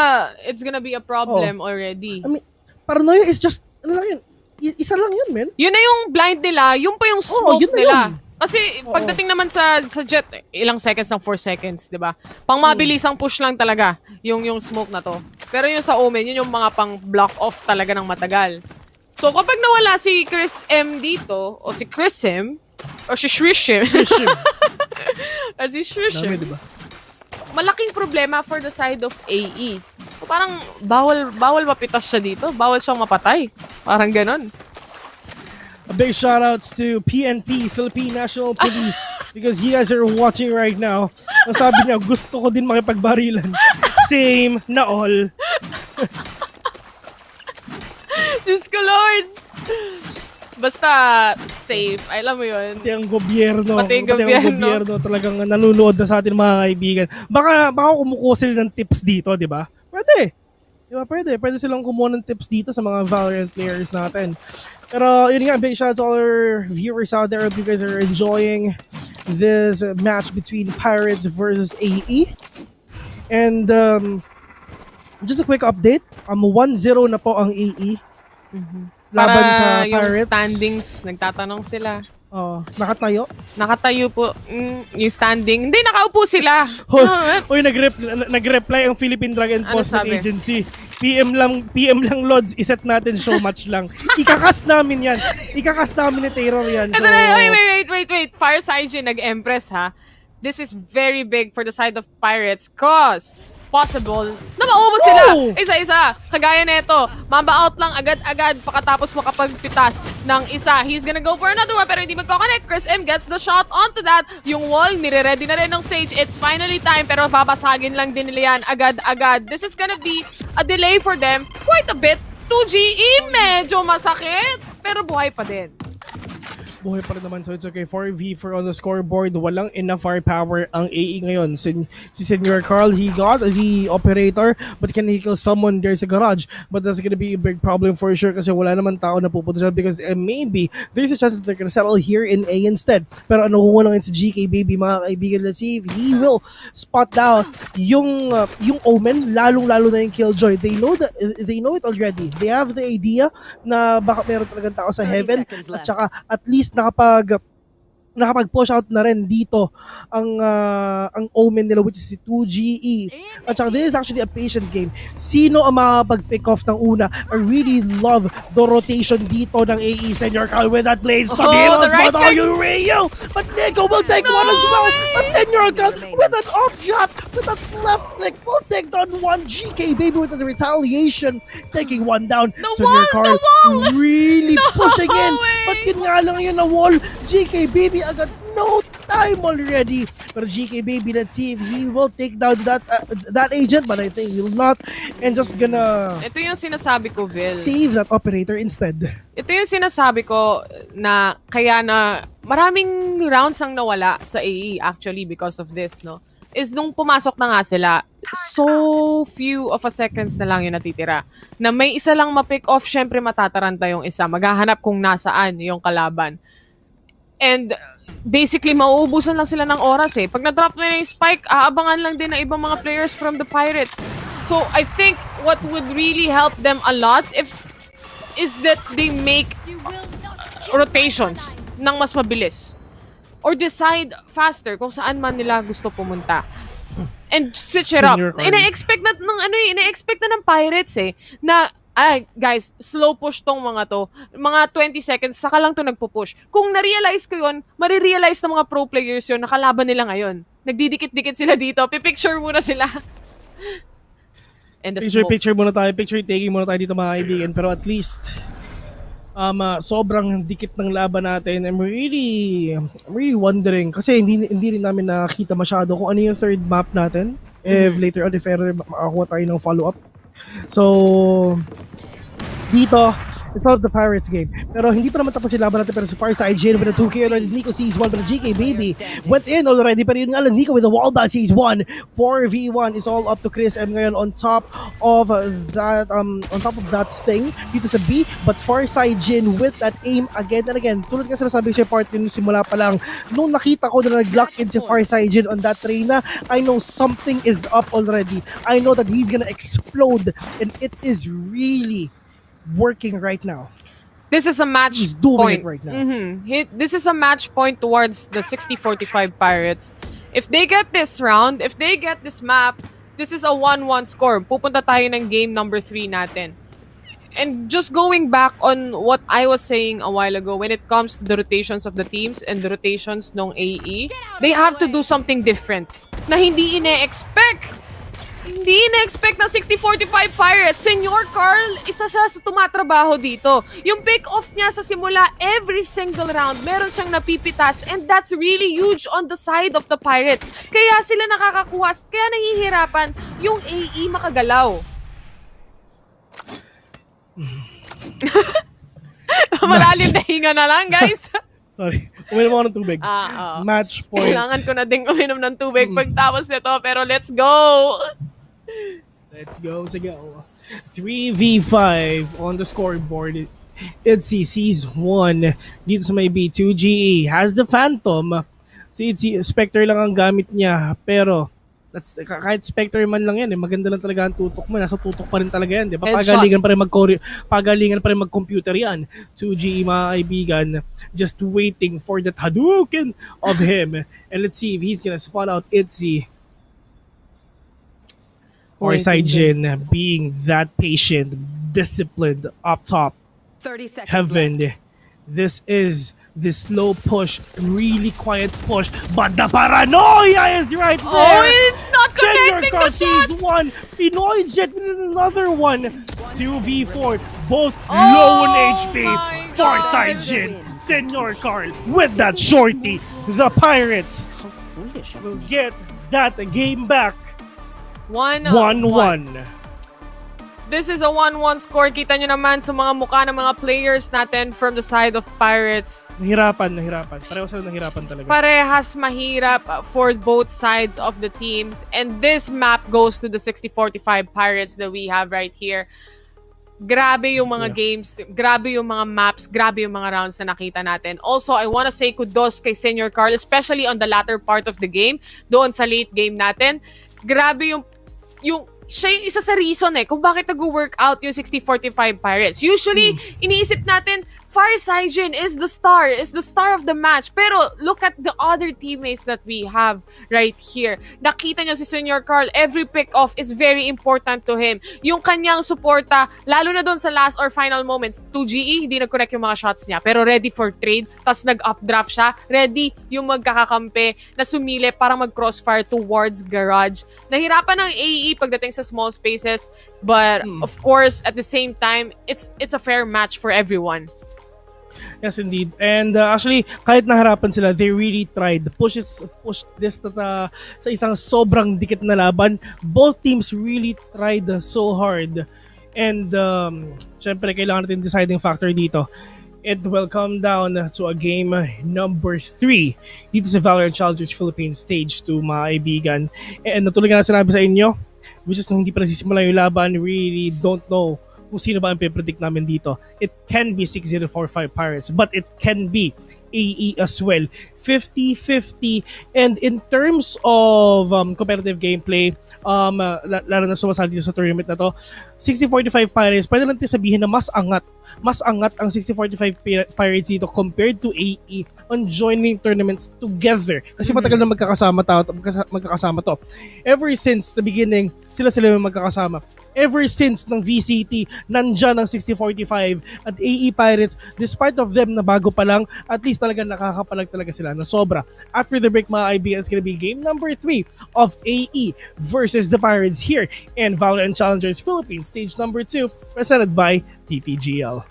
it's gonna be a problem already. I mean, paranoia is just, ano lang yun? Isa lang yun, man. Yun na yung blind nila, yun pa yung smoke nila. Yun. Kasi pagdating naman sa Jet, ilang seconds lang, 4 seconds, di ba? Pang mabilisang push lang talaga yung smoke na to. Pero yung sa Omen, yun yung mga pang block off talaga ng matagal. So kapag nawala si Chris M dito, o si Chris M, o si Shrishim, o si Shrishim, diba? malaking problema for the side of AE. So parang bawal mapitas siya dito, bawal siyang mapatay. Parang ganon. A big shout outs to PNP, Philippine National Police, because you guys are watching right now. Nasabi niya, gusto ko din makipagbarilan. Same na all. Diyos ko, Lord! Basta safe. Alam mo yun. Pati ang gobyerno. Pati ang gobyerno. Talagang nanonood na sa atin mga kaibigan. Baka kumukuha sila ng tips dito, di ba? Pwede. Di ba? Pwede silang kumuha ng tips dito sa mga Valorant players natin. Pero yun nga, big shout out to all our viewers out there. If you guys are enjoying this match between Pirates versus AE. And just a quick update. 1-0 na po ang AE. Laban para sa yung Pirates. standings, nagtatanong sila. Nakatayo? Nakatayo po. Yung standing. Hindi, nakaupo sila. Uy, nag-reply ang Philippine Drug Enforcement Agency. PM lang Lods, iset natin show match lang. Ikakas namin yan. Ikakas namin ni Taylor yan. So, Ito na, wait. Fireside Jin nag-empress ha. This is very big for the side of Pirates cause possible na maubos sila. Isa-isa. Kagaya nito. Mamba out lang agad-agad pakatapos makapagpitas ng isa. He's gonna go for another one pero hindi magkoconnect. Chris M gets the shot onto that. Yung wall, nire-ready na rin ng Sage. It's finally time pero papasagin lang din nila yan agad-agad. This is gonna be a delay for them. Quite a bit. 2GE, medyo masakit. Pero buhay pa din. buhay pa rin naman, so it's okay. 4v4 on the scoreboard. Walang enough firepower ang AE ngayon. Si Senior Carl, he got the operator, but can he kill someone? There's a garage, but that's gonna be a big problem for sure kasi wala naman tao na pupunta siya because maybe there's a chance that they're gonna settle here in A instead. Pero ano kung ano sa GK baby, mga kaibigan, let's see if he will spot down yung Omen, lalong-lalo na yung Killjoy. They know it already. They have the idea na baka meron talagang tao sa heaven at saka at least nakapag-push out na rin dito ang Omen nila, which is si 2GE. At saka this is actually a patience game. Sino ang makapag-pick off ng una? I really love the rotation dito ng AE. Senior Carl with that blade. Stabilos, but are you real? But Nico will take one as well. But Senior Carl with an off draft, with that left click, will take down one. GK baby with the retaliation, taking one down. Senior Carl really pushing in. But yun nga lang yun na wall. GK baby agad, no time already. But GK baby, let's see if he will take down that agent, but I think he will not, and just gonna ito yung sinasabi ko, Vil, save that operator instead. Ito yung sinasabi ko na kaya na maraming rounds ang nawala sa AE actually because of this, no? Is nung pumasok na nga sila, so few of a seconds na lang yung natitira. Na may isa lang ma-pick off, syempre matataranta yung isa. Maghahanap kung nasaan yung kalaban. And basically, mauubusan lang sila ng oras eh. Pag na-drop na yung spike, aabangan lang din ng ibang mga players from the Pirates. So, I think what would really help them a lot is that they make rotations ng mas mabilis. Or decide faster kung saan man nila gusto pumunta. And switch it up. Ina-expect na ng Pirates eh, na guys, slow push tong mga to. Mga 20 seconds, saka lang to nagpo-push. Kung na-realize ko yun, marirealize ng mga pro players yun, nakalaban nila ngayon. Nagdidikit-dikit sila dito, pipicture muna sila. And the picture muna tayo, picture taking muna tayo dito mga kaibigan. Pero at least, sobrang dikit ng laban natin. I'm really wondering, kasi hindi rin namin nakita masyado kung ano yung third map natin. If later on, if ever makakuha tayo ng follow-up. So, dito, it's all the Pirates game. Pero hindi pa naman tapos yung laban natin. Pero si Fireside Jin with a 2K already. Nico sees one, but the GK baby went in already. Pero yun nga lang, Nico with the wall dash sees one. 4v1 is all up to Chris M ngayon on top of that thing dito sa B. But Fireside Jin with that aim again and again. Tulad nga sinasabi ko sa part din simula pa lang. Nung nakita ko na nag-lock in si Fireside Jin on that train na, I know something is up already. I know that he's gonna explode. And it is really working right now. This is a match He's doing point it right now. This is a match point towards the 60-45 Pirates. If they get this round, if they get this map, this is a 1-1 score. Pupunta tayo ng game number 3 natin. And just going back on what I was saying a while ago when it comes to the rotations of the teams and the rotations ng AE, they have to do something different na hindi ine-expect. Hindi na-expect ng 60-45 Pirates. Senior Carl, isa siya sa tumatrabaho dito. Yung pick-off niya sa simula, every single round, meron siyang napipitas and that's really huge on the side of the Pirates. Kaya sila nakakakuha, kaya nahihirapan yung AE makagalaw. Malalim na hinga na lang, guys. Sorry, uminom ako ng tubig. Match point. Kailangan ko na ding uminom ng tubig pagtapos nito, pero let's go! Let's go, sige. 3v5 on the scoreboard. Itzy sees one dito sa may B2GE. Has the Phantom. Si Itzy, Spectre lang ang gamit niya. Pero, kahit Spectre man lang yan, maganda lang talaga ang tutok mo. Nasa tutok pa rin talaga yan. Diba? Pagalingan pa rin mag-computer yan. 2GE mga kaibigan. Just waiting for that Hadouken of him. And let's see if he's gonna spot out Itzy. or Saijin being that patient, disciplined up top. 30 seconds Heaven. left. This is the slow push, really quiet push, but the paranoia is right there. Oh, it's not Senor connecting the Garcia's shots. one, Pinoy Jet with another one. 2v4, both Oh low on HP. my For God. Saijin, Senor Carl with that shorty. The Pirates How foolish of will me. get that game back. 1-1. 1-1. This is a 1-1 score. Kita nyo naman sa mga mukha ng mga players natin from the side of Pirates. Nahirapan. Pareho sila nahirapan talaga. Parehas mahirap for both sides of the teams. And this map goes to the 60-45 Pirates that we have right here. Grabe yung mga games, grabe yung mga maps, grabe yung mga rounds na nakita natin. Also, I wanna say kudos kay Senor Carl, especially on the latter part of the game, doon sa late game natin. Grabe yung siya yung isa sa reason kung bakit nag-work out yung 60-45 Pirates. Usually, iniisip natin, Fire Saijin is the star of the match. Pero look at the other teammates that we have right here. Nakita nyo si Senor Carl, every pick-off is very important to him. Yung kanyang suporta, lalo na doon sa last or final moments, 2GE, hindi nag-connect yung mga shots niya, pero ready for trade, tas nag-updraft siya, ready yung magkakakampi na sumili para mag-crossfire towards garage. Nahirapan ng AE pagdating sa small spaces, but of course, at the same time, it's a fair match for everyone. Yes, indeed. And actually, kahit naharapan sila, they really tried. Push this sa isang sobrang dikit na laban. Both teams really tried so hard. And syempre, kailangan natin deciding factor dito. It will come down to a game number 3 dito sa Valorant Challengers Philippines Stage 2, mga kaibigan. And natulad nga na sinabi sa inyo, which is nung hindi pa nagsisimula yung laban, really don't know kung sino ba ang pipredict namin dito. It can be 6045 Pirates, but it can be AE as well. 50-50. And in terms of competitive gameplay, lalo na sumasali dito sa tournament na to, 6045 Pirates, pwede natin sabihin na mas angat ang 6045 Pirates dito compared to AE on joining tournaments together. Kasi matagal na magkakasama to. Ever since the beginning, sila yung magkakasama. Ever since ng VCT, nandyan ang 6045 at AE Pirates, despite of them na bago pa lang, at least talaga nakakapalag talaga sila na sobra. After the break, mga kaibigan, it's gonna be game number 3 of AE versus the Pirates here in Valorant Challengers Philippines Stage number 2, presented by PPGL.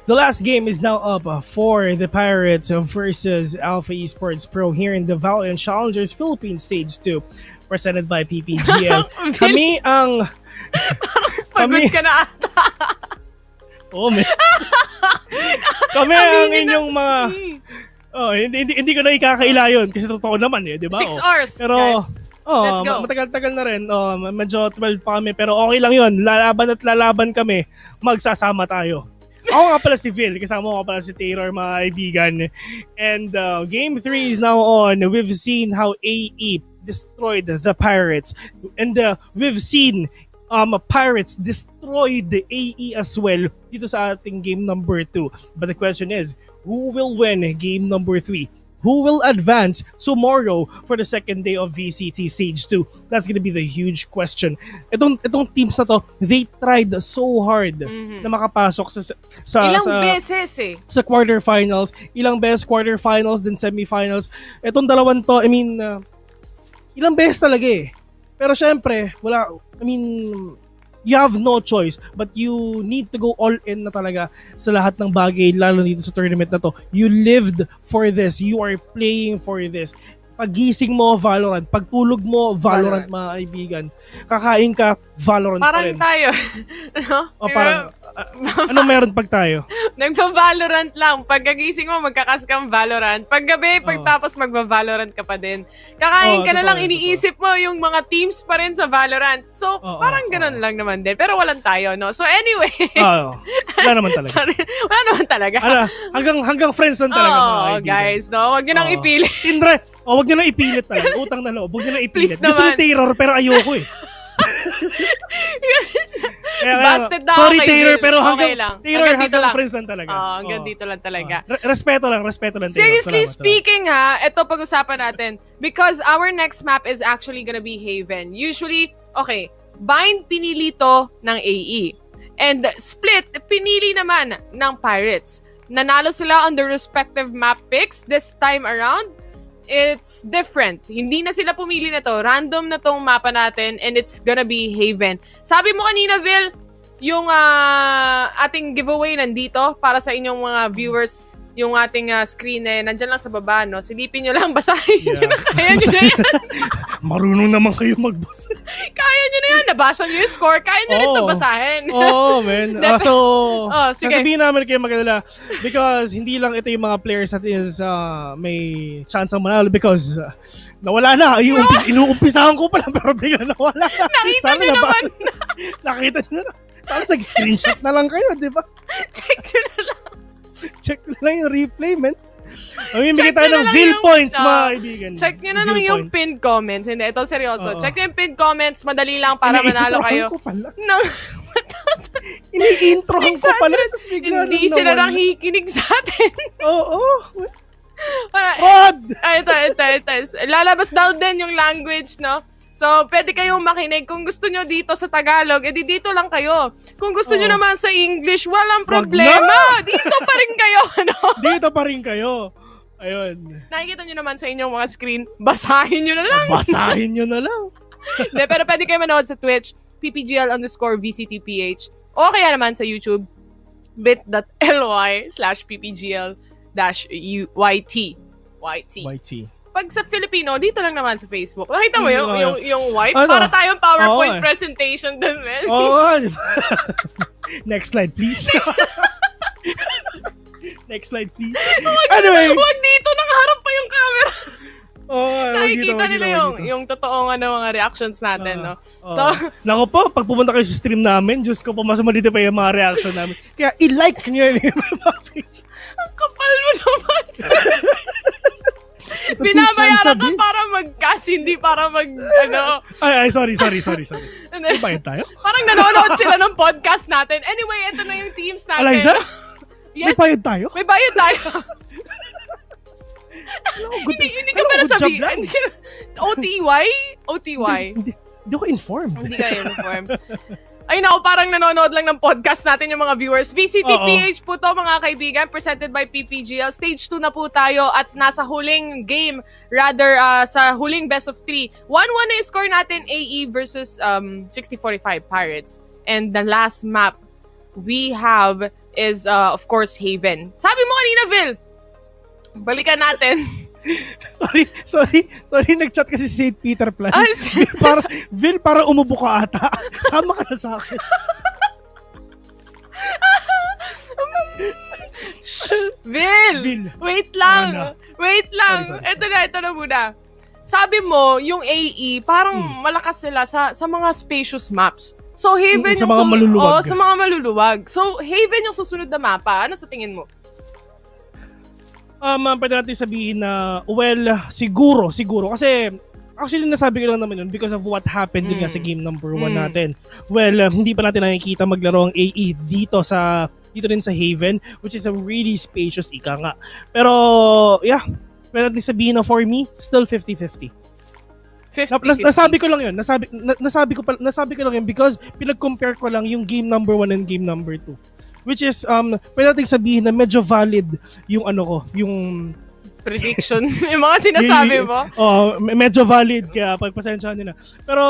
The last game is now up for the Pirates versus Alpha Esports Pro here in the Valorant Challengers Philippines Stage 2, presented by PPGL. Kami ang... Pagod ka na ata. Oh, man. Kami ang inyong mga... Oh, hindi ko na ikakaila yun kasi totoo naman eh, di ba? 6 hours, pero, guys. Let's go. Matagal-tagal na rin. Medyo 12 pa kami pero okay lang yun. Lalaban at lalaban kami. Magsasama tayo. Ako nga pala si Phil, kasama ko pala si Taylor, mga kaibigan. And Game 3 is now on. We've seen how AE destroyed the Pirates. And we've seen Pirates destroyed the AE as well dito sa ating game number 2. But the question is, who will win game number 3? Who will advance tomorrow for the second day of VCT Stage 2? That's gonna be the huge question. Itong teams na to, they tried so hard na makapasok sa Ilang beses eh. Sa quarterfinals. Ilang beses quarterfinals, then semifinals. Itong dalawan to, ilang beses talaga eh. Pero syempre, you have no choice but you need to go all in na talaga sa lahat ng bagay, lalo dito sa tournament na to. You lived for this. You are playing for this. Pagising mo, Valorant. Pagtulog mo, Valorant, mga kaibigan. Kakain ka, Valorant Parang pa rin. tayo. No? O parang, ano meron pag tayo? Nagpa-Valorant lang. Pagkagising mo, magkakas kang Valorant. Paggabi, pagtapos magpa-Valorant ka pa din. Kakain ka na lang, iniisip mo yung mga teams pa rin sa Valorant. So, parang ganun lang naman din. Pero walang tayo, no? So, anyway. Wala naman talaga. Sorry, wala naman talaga. Hanggang friends lang talaga, mga kaibigan. Guys, no? Huwag nyo nang ipilit. Tindre, huwag nyo na ipilit talaga. Utang na loob. Huwag nyo na ipilit. Please Gusto naman. ni Taylor, pero ayoko eh. Busted na sorry ako kay Taylor, Jill. pero Okay lang. hanggang friends lang talaga. Hanggang dito lang talaga. Respeto lang Taylor. Seriously Salamat. speaking ito pag-usapan natin. Because our next map is actually gonna be Haven. Usually, okay, Bind pinili to ng AE. And Split, pinili naman ng Pirates. Nanalo sila on the respective map picks. This time around, it's different. Hindi na sila pumili na to. Random na tong mapa natin and it's gonna be Haven. Sabi mo kanina, Vil, yung ating giveaway nandito para sa inyong mga viewers. Yung ating screen nandyan lang sa baba, no? Silipin nyo lang, basahin nyo na. Kaya nyo na yan. Marunong naman kayo magbasa. Kaya nyo na yan. Nabasa nyo yung score. Kaya nyo rin ito basahin. Man. Sige. Sasabihin namin kayo magdala because hindi lang ito yung mga players natin is may chance ang manalo because nawala na. Inuumpisahan ko pa lang pero bigla nawala na. Nakita nyo naman. Nakita nyo na. Sana nag-screenshot na lang kayo, di ba? Check nyo na lang. Check na lang yung replay, man. Mamimigay tayo ng VIL points, mga kaibigan. Check nyo na lang yung pinned comments. Hindi, ito seryoso. Check nyo yung pinned comments. Madali lang para manalo kayo. Ko pala. ng 1,000. Ini-introhan ko pala. Tapos bigla Hindi nang sila nawala. nakikinig sa atin. Oo. Rod! Ito. Lalabas daw din yung language, no? So, pwede kayong makinig. Kung gusto nyo dito sa Tagalog, edi dito lang kayo. Kung gusto nyo naman sa English, walang problema. Dito pa rin kayo, ano? Dito pa rin kayo. Ayun. Nakikita nyo naman sa inyong mga screen, basahin nyo na lang. Basahin nyo na lang. De, pero pwede kayo manood sa Twitch, PPGL_VCTPH. O kaya naman sa YouTube, bit.ly/PPGL-YT. YT. Pag sa Filipino, dito lang naman sa Facebook. Nakita mo yung wipe? Ano? Para tayong PowerPoint Oo. presentation dun, man. Oo. Next slide, please. Next slide, please. Anyway. Wag dito, nakaharap pa yung camera. Nakikita wag nila dito. yung totoong mga reactions natin, no? So, Naku po, pag pumunta kayo sa stream namin, Diyos ko po, mas malito pa yung mga reaction namin. Kaya i-like nyo yung mga page. ang kapal mo naman, sir. Binabayaran ka para mag-cast, hindi para Ay, sorry. May bayad tayo? Parang nanonood sila ng podcast natin. Anyway, ito na yung teams natin. Eliza? Yes. May bayad tayo? May bayad tayo. Hindi ka ba nasabi? OTY? OTY? Hindi ako informed. Hindi ka informed. Ay nako, parang nanonood lang ng podcast natin yung mga viewers. VCT PH po to mga kaibigan, presented by PPGL. Stage 2 na po tayo at nasa huling game, rather sa huling best of 3. 1-1 na yung score natin, AE versus 6045 Pirates. And the last map we have is of course Haven. Sabi mo kanina, Vil, balikan natin. Sorry, nag-chat kasi si St. Peter Plan. Ay, Vil, para umubo ka ata. Sama ka na sa akin. Vil, wait lang. Sorry. Ito na muna. Sabi mo, yung AE, parang malakas sila sa mga spacious maps. So, Haven Sa yung mga maluluwag. sa mga maluluwag. So, Haven yung susunod na mapa. Ano sa tingin mo? Pwede natin sabihin na, siguro. Kasi, actually, nasabi ko lang naman yun because of what happened din nga sa game number 1 natin. Hindi pa natin nakikita maglaro ang AE dito rin sa Haven, which is a really spacious ika nga. Pero, yeah, pwede natin sabihin na for me, still 50-50. 50-50. Nasabi ko lang yun. Nasabi ko lang yun because pinag-compare ko lang yung game number 1 and game number 2. Which is, pwede natin sabihin na medyo valid yung yung prediction. Yung mga sinasabi mo. Medyo valid, kaya pagpasensyahan nyo na. Pero,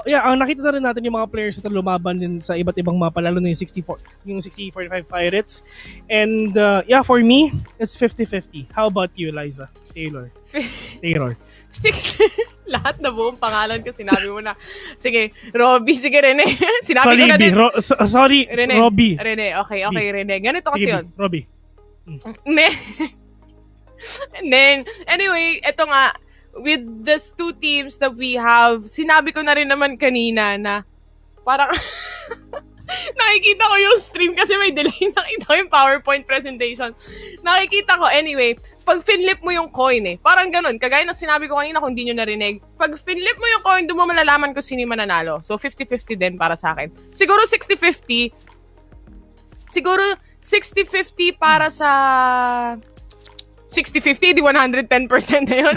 yeah, ang nakita na rin natin yung mga players na lumaban din sa iba't ibang mapa, lalo na yung 6045 Pirates. And, yeah, for me, it's 50-50. How about you, Liza? Taylor. Lahat na buong pangalan ko, sinabi mo na. Sige, Robby, sige, Rene. Sinabi ko na din. Sorry, Rene. Robby. Rene, okay, Rene. Ganito kasi yun. Robby. And then, anyway, eto nga, with these two teams that we have, sinabi ko na rin naman kanina na parang nakikita ko yung stream kasi may delay. Nakita ko yung PowerPoint presentation. Nakikita ko, anyway, pag finlip mo yung coin parang ganun. Kagaya na sinabi ko kanina kung di nyo narinig. Pag finlip mo yung coin, doon mo malalaman kung sino yung mananalo. So, 50-50 din para sa akin. Siguro 60-50. Siguro 60-50 para sa 60-50, di 110% na yun.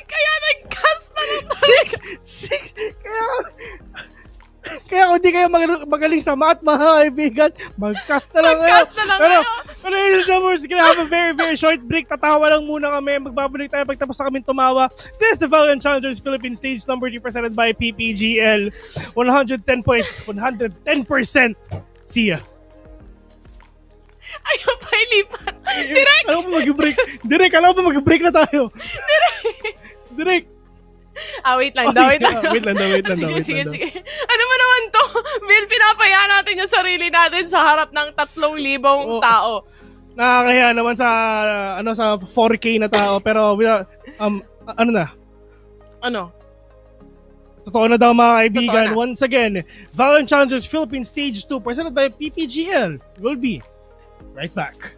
Kaya nag-cast na lang tayo. Kaya kung di kayo magaling sa math, mga kaibigan, mag-cast na lang kayo. Pero yun siya, we're gonna have a very, very short break. Tatawa lang muna kami. Magbabalik tayo pagtapos na kami tumawa. This is the Valorant Challengers Philippine Stage number 3 presented by PPGL. 110 points, 110%. See ya. Ayaw pa ilipat. Direk! Alam mo mag-break. Alam mo mag-break na tayo. Direk! Wait lang daw. Wait lang. Sige. Ano mo naman to? Bill, pinapaya natin yung sarili natin sa harap ng 3,000 tao. Nakakaya naman sa sa 4K na tao, pero Ano? Totoo na daw mga kaibigan. Totoo na. Once again, Valorant Challengers Philippine Stage 2 presented by PPGL. We'll be right back.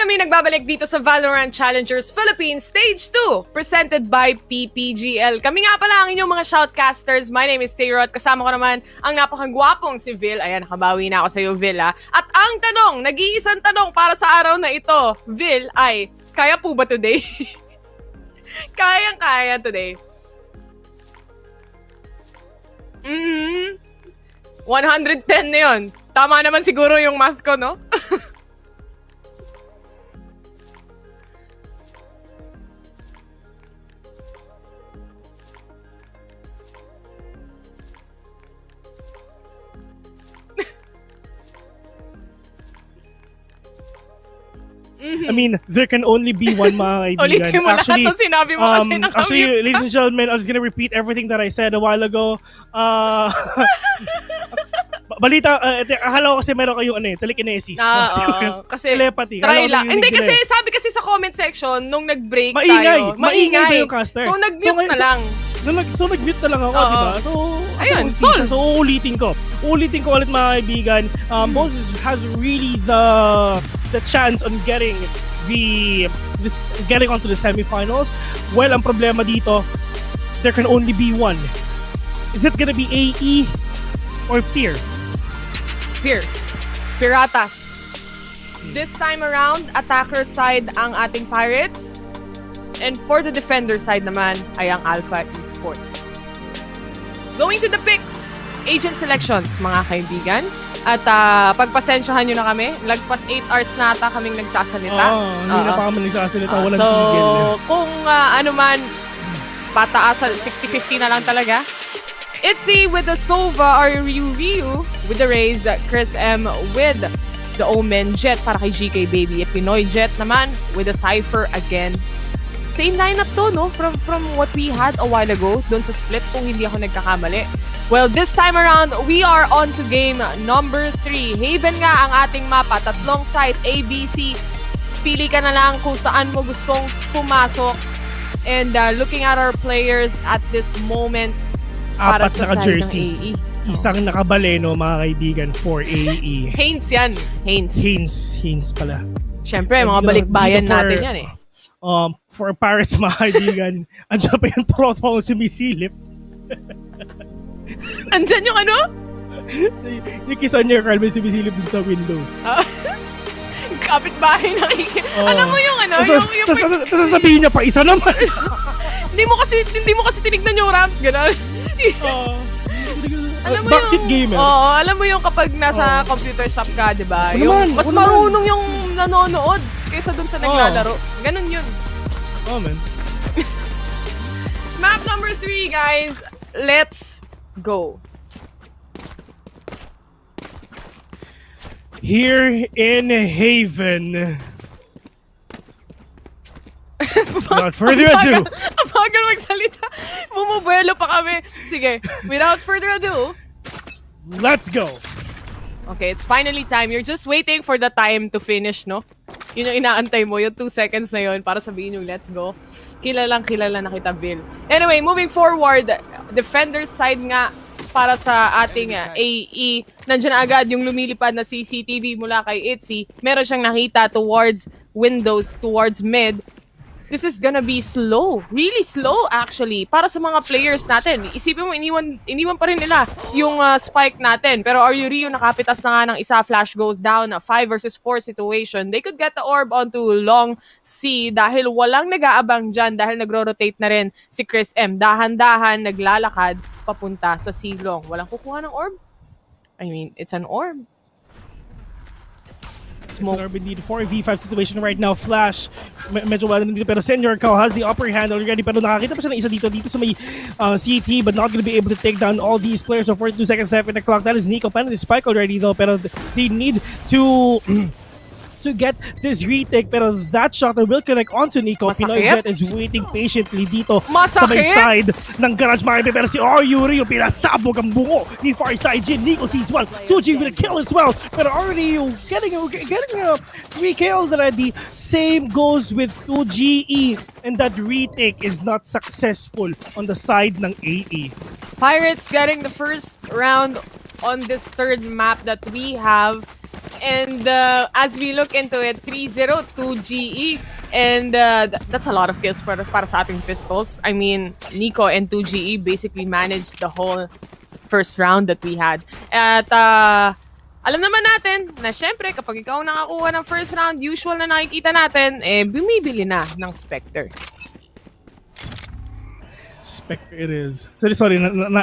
kami nagbabalik dito sa Valorant Challengers Philippines Stage 2, presented by PPGL. Kami nga pala ang inyong mga shoutcasters. My name is Tayrot. Kasama ko naman ang napakagwapong si Vil. Ayan, nakabawi na ako sa iyo, Vil, ha? At ang tanong, nag-iisang tanong para sa araw na ito, Vil, ay, kaya po ba today? Kayang-kaya today. 110 na yun. Tama naman siguro yung math ko, no? I mean, there can only be one, mga kaibigan. Ulitin mo lahat ng sinabi mo kasi nakamute. Actually, ladies and gentlemen, I was gonna repeat everything that I said a while ago. Balita, akala ko kasi meron kayong telekinesis. Kasi telepathy. try lang. Hindi kasi, sabi kasi sa comment section, nung nag-break maingay. tayo. Maingay ba yung caster? So, nag-mute na lang. So, nag-mute na lang ako, di ba? So, ayun, so uulitin ko. Uulitin ko ulit, mga kaibigan. Boss has really the chance on getting onto the semifinals. Well, ang problema dito, there can only be one. Is it gonna be AE or Peer? Peer. Piratas. This time around, attacker side ang ating Pirates. And for the defender side naman ay ang Alpha Esports. Going to the picks, agent selections, mga kaibigan. At pagpasensyahan nyo na kami. Lagpas 8 hours na ata kaming nagsasalita. Hindi na pa kami nagsasalita. Walang so, tigil. kung ano man, pataas, 60-50 na lang talaga. Itzy with the Sova, or Ryu with the Raze, Chris M with the Omen, Jet para kay GK Baby, at Pinoy Jet naman with the Cypher again. Same lineup to, no? From what we had a while ago, doon sa split, kung hindi ako nagkakamali. Well, this time around, we are on to game number 3. Haven nga ang ating mapa. Tatlong sites, A, B, C. Pili ka na lang kung saan mo gustong pumasok. And looking at our players at this moment, para Apat sa naka-jersey. side ng AE. Isang nakabaleno, mga kaibigan, for AE. Haynes yan. Haynes pala. Siyempre, mga balikbayan natin yan eh. For Pirates, mga kaibigan, andyan pa yung tropa kong sumisilip. Andyan yung ano? Yung kiss on your car, may sumisilip din sa window. Kapit-bahay na Alam mo yung ano? Tapos sasabihin niya pa, isa naman. Hindi mo kasi tinignan yung ramps, gano'n. Alam mo backseat gamer. Oo, alam mo yung kapag nasa computer shop ka, di ba? Yung mas marunong yung nanonood kaysa dun sa naglalaro. Ganun yun. Oh, man. Map number 3, guys. Let's go. Here in Haven. Without further ado. Ang bagal magsalita. Bumubuelo pa kami. Sige, without further ado. Let's go. Okay, it's finally time. You're just waiting for the time to finish, no? Yun yung inaantay mo, yung 2 seconds na yun para sabihin yung let's go. Kilala na kita, Vil. Anyway, moving forward, defender's side nga para sa ating AE. Nandiyan na agad yung lumilipad na CCTV mula kay Itzy. Meron siyang nakita towards windows, towards mid. This is gonna be slow. Really slow, actually. Para sa mga players natin. Isipin mo, iniwan pa rin nila yung spike natin. Pero Rio nakapitas na nga ng isa. Flash goes down. 5 versus 4 situation. They could get the orb onto long C dahil walang nag-aabang dyan dahil nagro-rotate na rin si Chris M. Dahan-dahan, naglalakad papunta sa C long. Walang kukuha ng orb? I mean, it's an orb. Smoke. It's an urban need 4v5 situation right now. Flash, medyo wala na dito, pero Senior Cow has the upper hand already, pero nakakita pa siya ng isa dito sa may CT, but not gonna be able to take down all these players. So 42 seconds left in the clock. That is Nico planning the spike already though, pero they need to get this retake, pero that shot will connect onto Nico. Pinoy Jet is waiting patiently dito sa may side ng garage market, pero si Rio pinasabog ang bungo ni Farside Jin. Nico sees one, Suji with a kill as well, pero Rio getting a 3 kills already. Same goes with 2GE, and that retake is not successful on the side ng AE. Pirates getting the first round on this third map that we have. And as we look into it, 3-0 to GE. And that's a lot of kills para sa ating Pistols. I mean, Nico and 2GE basically managed the whole first round that we had. At alam naman natin na syempre kapag ikaw nakakuha ng first round, usual na nakikita natin, bumibili na ng Spectre. Spectre it is. Sorry,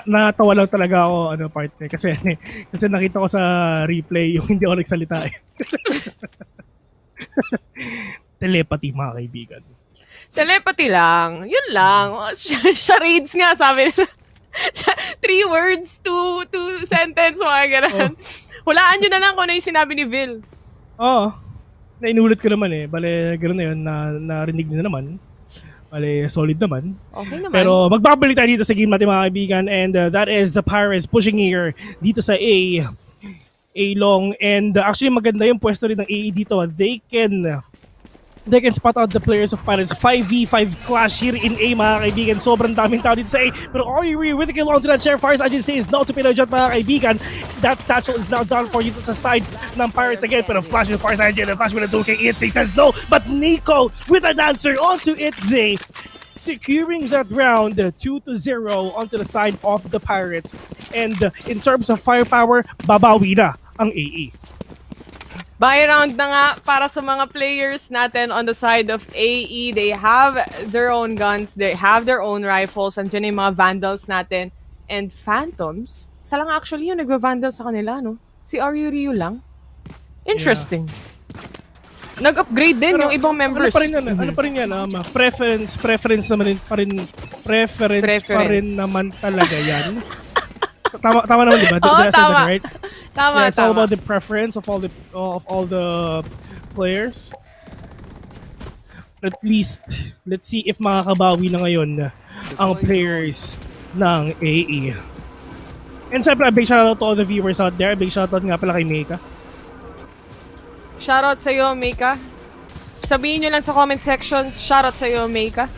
natawa lang talaga ako partner kasi nakita ko sa replay yung hindi ako nagsalita eh. Telepathy mga kaibigan. Telepathy lang. Yun lang. Charades nga sabi nila. 3 words, 2 sentence, mga ganun. Hulaan nyo na lang kung ano yung sinabi ni Vil. Oo. Nainulit ko naman eh. Bale, gano'n na yun. Narinig nyo na naman. Bale, solid naman. Okay naman. Pero magbabalik tayo dito sa game natin mga kaibigan. And that is the Pirates pushing here dito sa A long. And actually maganda yung pwesto rin ng AE dito. They can spot out the players of Pirates. 5v5 clash here in A, mga kaibigan. Sobrang daming tao dito sa A. Pero are you really with the kill onto that share? Fires Ajin says no to Pinoy Jet, mga kaibigan. That satchel is now down for you to sa side ng Pirates again. Pero flash with Fires Ajin. And flash with a 2K. Itzy says no. But Nico with an answer onto Itzy. Securing that round 2-0 onto the side of the Pirates. And in terms of firepower, babawi na ang AE. Buy round na nga para sa mga players natin on the side of AE. They have their own guns, they have their own rifles, andyan yung mga Vandals natin. And Phantoms, isa lang actually yung nagva-Vandal sa kanila, no? Si Ryu lang. Interesting. Yeah. Nag-upgrade din yung ibang members. Ano pa rin yan? Preference pa rin naman talaga yan. Tama naman, di ba? Oo, tama. Right? Tama, yeah, it's all about the preference of all the players. At least, let's see if makakabawi na ngayon ang players ng AE. And syempre, a big shoutout to all the viewers out there. A big shoutout nga pala kay Meika. Shoutout sa'yo, Meika. Sabihin nyo lang sa comment section, shoutout sa'yo, Meika.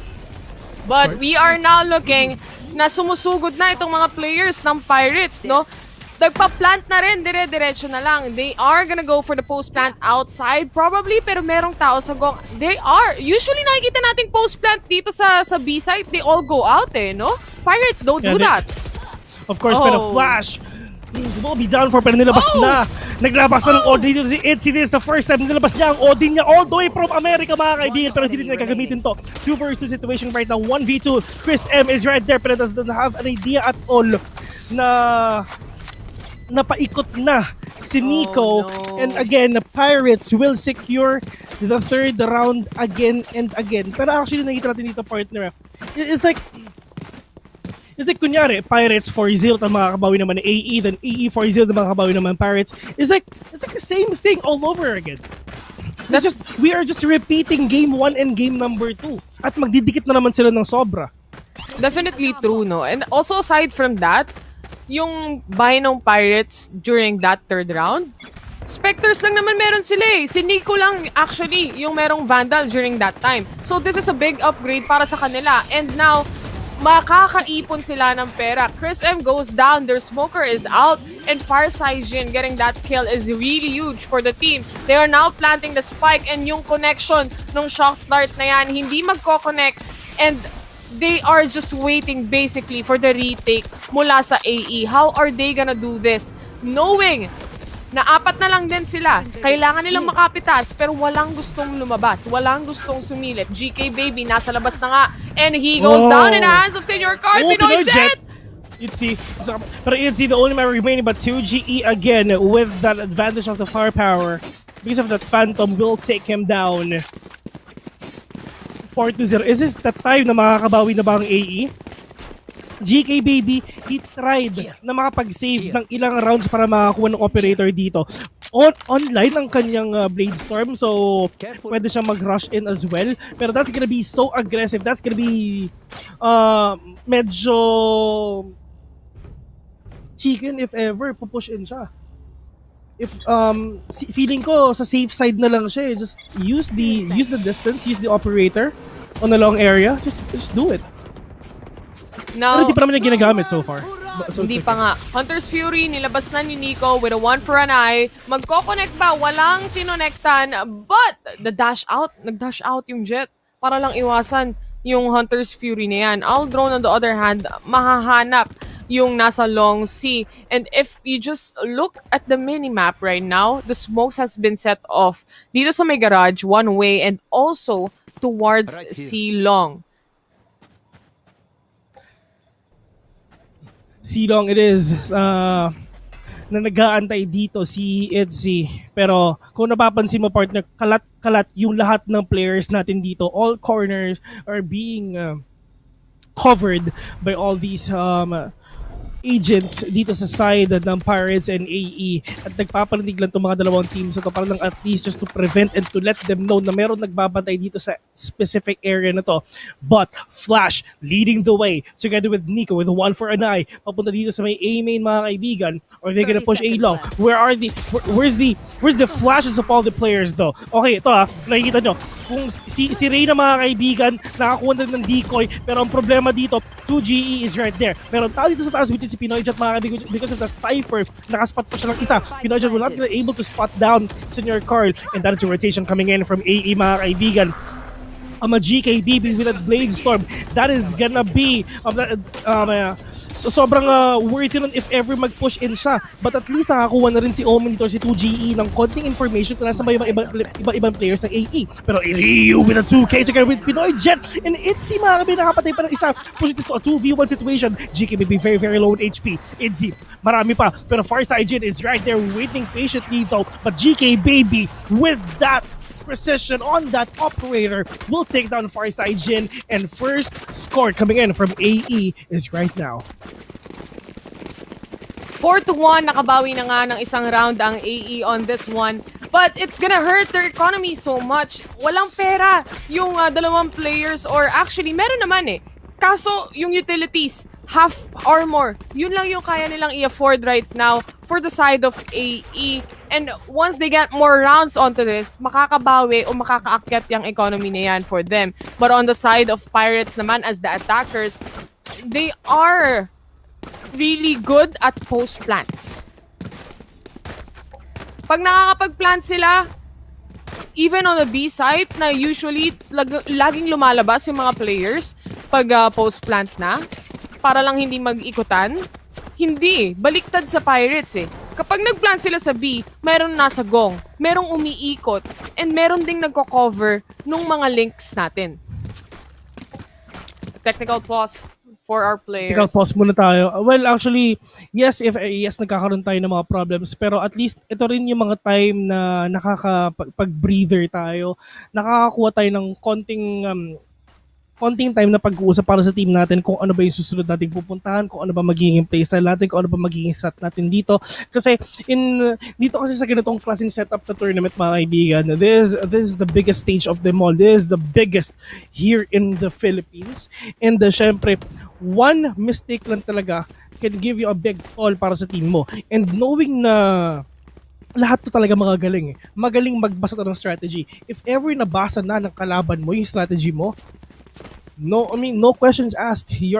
But we are now looking na sumusugod na itong mga players ng Pirates, no? Nagpa-plant na rin, dire-diretso na lang. They are gonna go for the post-plant outside, probably, pero merong tao sa gong. They are. Usually, nakikita nating post-plant dito sa B-site, they all go out eh, no? Pirates don't do that. Of course, pero flash. Will be down for, pero nilabas na. Naglabas na ng Odin dito si Itzy. This is the first time nilabas niya ang Odin niya all the way from America, mga kaibigan. Pero hindi niya gagamitin to. 2 vs 2 situation right now. 1v2. Chris M is right there, pero doesn't have an idea at all na napaikot na si Nico. No. And again, the Pirates will secure the third round again and again. Pero actually, nakita natin dito, partner. It's like kunyari, Pirates 4-0 na makakabawi naman ng AE, then AE 4-0 na makakabawi naman ng Pirates. It's like the same thing all over again. We are just repeating game 1 and game number 2. At magdidikit na naman sila ng sobra. Definitely true, no? And also aside from that, yung buy ng Pirates during that third round, Spectres lang naman meron sila eh. Si Nico lang actually yung merong Vandal during that time. So this is a big upgrade para sa kanila. And now, makakaipon sila ng pera. Chris M goes down, their smoker is out, and Farsightin getting that kill is really huge for the team. They are now planting the spike, and yung connection ng shock dart na yan, hindi magko-connect, and they are just waiting basically for the retake mula sa AE. How are they gonna do this? Knowing na 4 na lang din sila. Kailangan nilang makapitas pero walang gustong lumabas. Walang gustong sumilit. GK Baby nasa labas na nga. And he goes down in the hands of Senior Card. Pinoy Jet! Itzy. Pero Itzy, the only man remaining but 2GE again with that advantage of the firepower. Because of that Phantom will take him down. 4-0. Is this the time na makakabawi na ba ang AE? GK Baby, he tried na makapag-save ng ilang rounds para makakuha ng operator dito. Online ang kanyang Blade Storm, so pwede siya mag-rush in as well. Pero that's gonna be so aggressive. That's gonna be medyo chicken if ever pupush in siya. If feeling ko sa safe side na lang siya, just use the distance, use the operator on a long area. Just do it. Now, pero hindi pa naman yung ginagamit so far. So Hindi it's pa okay. nga. Hunter's Fury, nilabas na ni Nico with a 1 for an eye. Magko-connect ba? Walang tinonektan. But, the dash out. Nag-dash out yung Jet para lang iwasan yung Hunter's Fury na yan. Owl Drone, on the other hand, mahahanap yung nasa long C. And if you just look at the minimap right now, the smokes has been set off dito sa may garage, one way, and also towards Right here. C long. Silong it is na nag-aantay dito si Edsy. Pero kung napapansin mo partner, kalat-kalat yung lahat ng players natin dito. All corners are being covered by all these agents dito sa side ng Pirates and AE at nagpapanitig lang itong mga dalawang teams ito para lang at least just to prevent and to let them know na meron nagbabantay dito sa specific area na to. But Flash leading the way together with Nico with a 1 for an eye papunta dito sa may A main mga kaibigan, or they're gonna push A long. Where's the flashes of all the players though? Okay, ito nakikita nyo kung si Reyna mga kaibigan nakakuha na ng decoy, pero ang problema dito 2GE is right there. Meron tao dito sa taas which is si Pinoy Jet mga kaibigan, because of that Cypher nakaspot pa siya ng isa. Pinoy Jet will not be able to spot down Senior Carl, and that is a rotation coming in from AE mga kaibigan. A GKBB with a Blade Storm, that is gonna be so sobrang worthy nun if ever mag-push in siya. But at least nakakuha na rin si Omnitor, si 2GE ng konting information kung nasa ibang players ng AE. Pero Iliu with a 2K together with Pinoy Jet and Itzy mga kami nakapatay pa ng isa. Push this to a 2v1 situation. GKBB very very low in HP. Itzy marami pa, pero Farside Jin is right there waiting patiently though. But GKBB with that precision on that operator will take down Farside Jin, and first score coming in from AE is right now. 4-1, nakabawi na nga ng isang round ang AE on this one. But it's gonna hurt their economy so much. Walang pera yung dalawang players, or actually meron naman kaso yung utilities, half armor, yun lang yung kaya nilang i-afford right now for the side of AE. And once they get more rounds onto this, makakabawi o makakaakyat yung economy na yan for them. But on the side of Pirates naman, as the attackers, they are really good at post plants. Pag nakakapag-plant sila, even on the B site na usually laging lumalabas yung mga players pag post plant na para lang hindi mag-ikutan, hindi, baliktad sa Pirates Kapag nag-plant sila sa B, mayroon nasa gong, merong umiikot, and meron ding nagko-cover nung mga links natin. Technical pause for our players. Technical pause muna tayo. Well, actually, yes, nagkakaroon tayo ng mga problems, pero at least ito rin yung mga time na nakakapag-breather tayo, nakakakuha tayo ng konting time na pag-uusap para sa team natin kung ano ba yung susunod nating pupuntahan, kung ano ba magiging playstyle natin, kung ano ba magiging set natin dito. Kasi dito kasi sa ganitong klaseng setup na tournament mga kaibigan, this is the biggest stage of them all. This is the biggest here in the Philippines. And syempre, one mistake lang talaga can give you a big fall para sa team mo. And knowing na lahat to talaga magagaling magaling magbasa ng strategy. If ever nabasa na ng kalaban mo yung strategy mo, no questions asked. You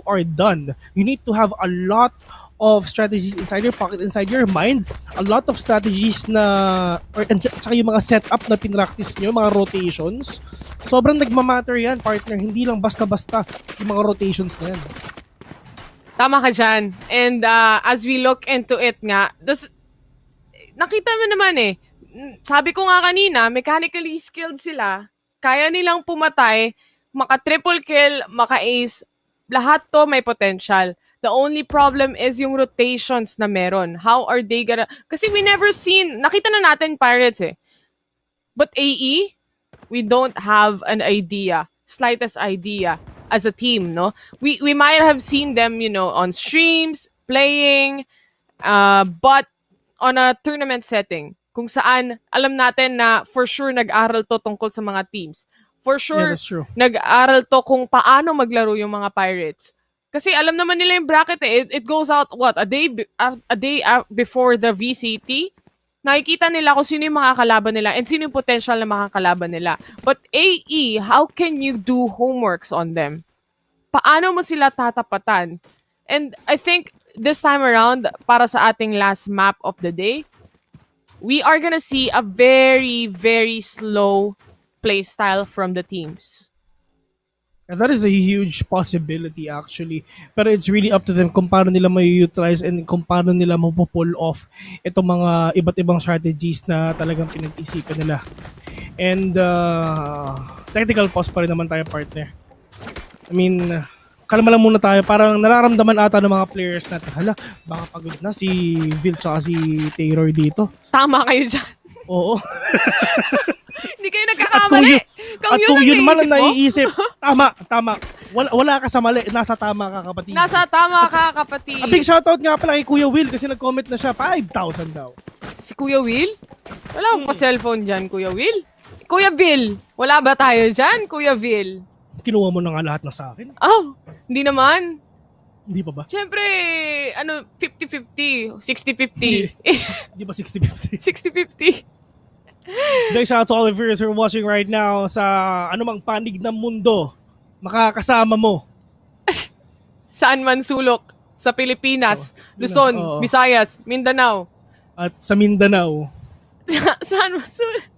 are done. You need to have a lot of strategies inside your pocket, inside your mind. A lot of strategies na tsaka yung mga setup na pinractice nyo, mga rotations. Sobrang nagmamatter yan, partner. Hindi lang basta-basta yung mga rotations na yan. Tama ka dyan. And as we look into it nga, nakita mo naman sabi ko nga kanina, mechanically skilled sila. Kaya nilang pumatay, maka-triple kill, maka-ace, lahat to may potential. The only problem is yung rotations na meron. How are they gonna... Kasi we never seen... Nakita na natin Pirates But AE, we don't have an idea. Slightest idea as a team, no? We might have seen them, on streams, playing, but on a tournament setting, kung saan alam natin na for sure nag-aral to tungkol sa mga teams. For sure, nag-aral to kung paano maglaro yung mga Pirates. Kasi alam naman nila yung bracket It goes out, a day before the VCT. Nakikita nila kung sino yung makakalaban nila and sino yung potential na makakalaban nila. But AE, how can you do homeworks on them? Paano mo sila tatapatan? And I think this time around, para sa ating last map of the day, we are gonna see a very, very slow playstyle from the teams. And that is a huge possibility actually. Pero it's really up to them kung paano nila may-utilize and kung paano nila mapupull off itong mga iba't ibang strategies na talagang pinag-isipan nila. And technical pause pa rin naman tayo, partner. I mean, kalma lang muna tayo. Parang nararamdaman ata ng mga players natin. Hala, baka pagod na si Vil tsaka si Taylor dito. Tama kayo dyan. Oo. Hindi kayo nagkakamali. Kung yun man ang mo, naiisip, tama. Wala ka sa mali. Nasa tama ka, kapatid. nasa tama ka, kapatid. A big shoutout nga pala kay Kuya Will kasi nag-comment na siya, 5,000 daw. Si Kuya Will? Wala akong pa-cellphone dyan, Kuya Will. Kuya Bill, wala ba tayo dyan, Kuya Bill? Kinuha mo na nga lahat na sa akin. Oh, hindi naman. Hindi pa ba? Siyempre, 50-50, 60-50. Di ba 60-50? 60-50. Big shout out to all the viewers who are watching right now sa anumang panig ng mundo. Makakasama mo. Saan man sulok? Sa Pilipinas, Luzon, Oo. Visayas, Mindanao. At sa Mindanao. Saan man sulok?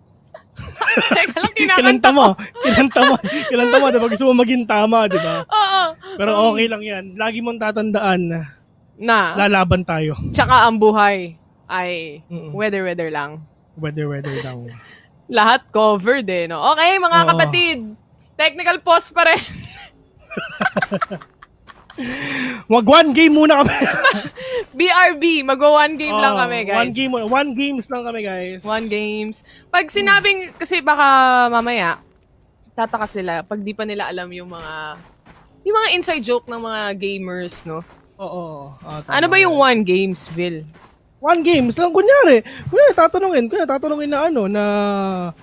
Teka lang, Kinanta mo. Diba gusto mo maging tama, diba? Oo. Pero okay lang yan. Lagi mong tatandaan Na. lalaban tayo. Tsaka ang buhay ay weather lang. Weather daw. Lahat covered eh, no? Okay, mga kapatid. Technical pause pa rin. Wag one game muna kami. BRB, mag-one game lang kami, guys. One games lang kami, guys. One games. Pag sinabing, kasi baka mamaya, tataka sila pag di pa nila alam yung mga inside joke ng mga gamers, no? Oo. Ano ba yung one games, Bill? One games lang, kunyari tatanungin na na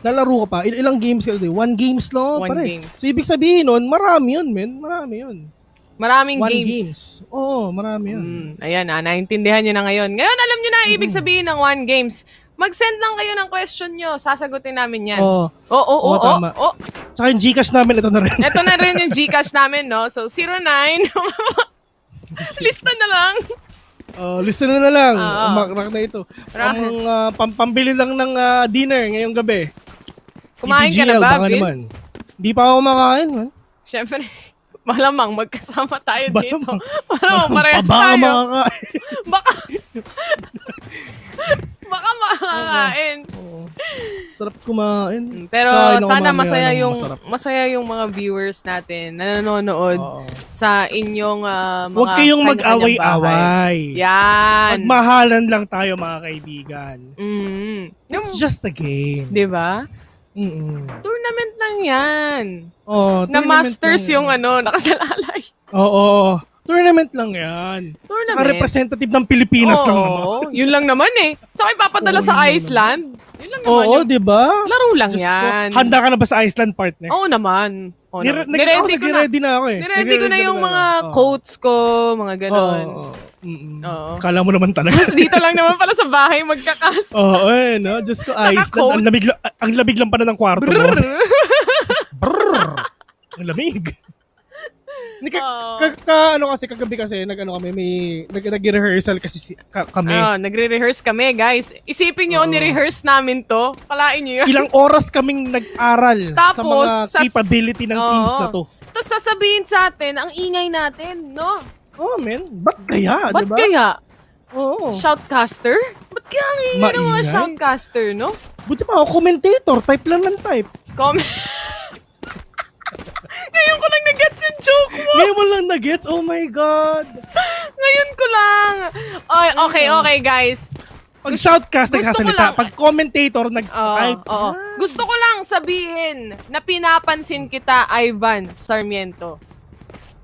lalaro ka pa, ilang games ka today? One games lang, One pare. games. So, ibig sabihin nun, marami yun, men. Marami yun. Maraming One games. Oo, marami yun. Ayan naintindihan nyo na ngayon. Ngayon, alam nyo na ibig sabihin ng one games. Mag-send lang kayo ng question nyo. Sasagutin namin yan. Oo, tama. Tsaka yung Gcash namin, ito na rin. Ito na rin yung Gcash namin, no? So, 09. Lista na lang. Listen na lang. Oo. Umakrak na ito. Pambili lang ng dinner ngayong gabi. Kumain ka na PPGL, ba, baka Bill? naman. Hindi pa ako makain, man. Siyempre, malamang magkasama tayo dito. Malamang. Malamang parehas Baka tayo. makakain. Baka makakain. Sarap kumain. Pero Kain ako sana mamaya ng masaya yung mga viewers natin na nanonood sa inyong mga Huwag kayong kanya-kanyang mag-away-away. bahay. Yan. Magmahalan lang tayo, mga kaibigan. Yung, It's just a game. di ba? Tournament lang yan. Na masters yung nakasalalay. Oo. Tournament lang yan. Saka representative ng Pilipinas lang naman. Oo, yun lang naman eh. Saka ipapadala sa Iceland. Yun lang naman yung di ba? laro lang Diyos yan. ko, handa ka na ba sa Iceland, partner? Oo naman. Nag-ready na ako eh. Niready ko na yung mga quotes ko, mga ganon. Oo. Kala mo naman talaga. Tapos dito lang naman pala sa bahay magkakas. Oo, no? Diyos ko, Iceland. Ang lamig lang pala ng kwarto mo. Ang lamig. Kasi kagabi kasi nag-rehearsal kasi kami. Nagre-rehearse kami, guys. Isipin nyo, ni-rehearse namin to. Kalain nyo yan. Ilang oras kaming nag-aral sa mga capability ng teams na to. Tapos sasabihin sa atin, ang ingay natin, no? Men. Ba't kaya, Ba't diba? kaya? Oo. Shoutcaster? Ba't kaya ang ingay ng mga shoutcaster, no? Buti pa ako, commentator. Type lang ng type. Ngayon ko lang na-gets yung joke mo. Ngayon mo lang na-gets? Oh my God. Ngayon ko lang. Okay, guys. Pag shoutcaster kasalita, pag commentator nag-type. Gusto ko lang sabihin na pinapansin kita, Ivan Sarmiento.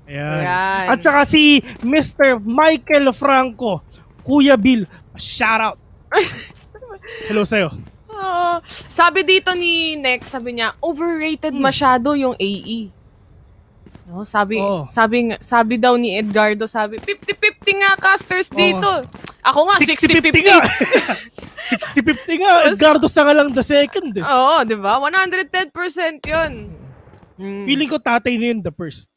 Ayan. At saka si Mr. Michael Franco, Kuya Bill, shout out. Hello sa'yo. Sabi dito ni Nex, sabi niya, overrated masyado yung AE. No, sabi daw ni Edgardo, sabi 50-50 nga casters dito. Ako nga 60-50 nga. 60-50 nga. Edgardo sa nga lang the second. Oo, di ba? 110% yun. Feeling ko tatay na yun the first.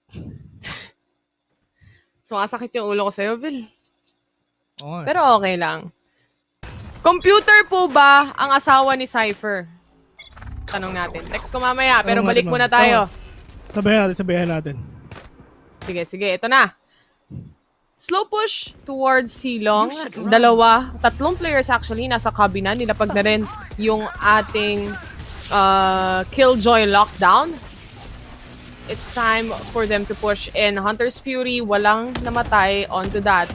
Sumasakit yung ulo ko sa'yo, Vil. Okay. Pero okay lang. Computer po ba ang asawa ni Cypher? Tanong natin. Text ko mamaya, pero Tanong balik natin, muna ma'am. tayo. Sabihan natin. Sige, ito na. Slow push towards Silong. Tatlong players actually nasa kabina. Nilapag na rin yung ating Killjoy lockdown. It's time for them to push in. Hunter's Fury, walang namatay onto that.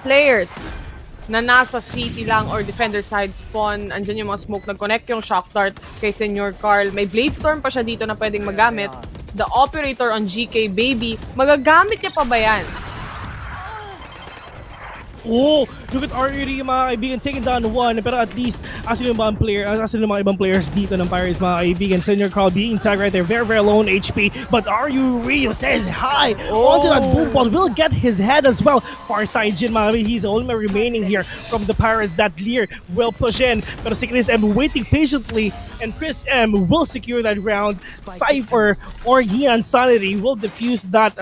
Players na nasa city lang or defender side spawn, andyan yung mga smoke, nag-connect yung shock dart kay Senor Carl. May Blade Storm pa siya dito na pwedeng magamit. The operator on GK Baby, magagamit niya pa ba yan? Oh, look at RE mga kaibigan, taking down one, pero at least asan yung mga ibang players dito ng Pirates mga kaibigan. Senior Carl being tagged right there, very low on HP, but RE says hi onto that boom ball, will get his head as well. Far side Jin mga kaibigan, he's only remaining here from the Pirates. That Lear will push in, pero si Chris M waiting patiently, and Chris M will secure that round. Cypher or Gian Sanity will defuse that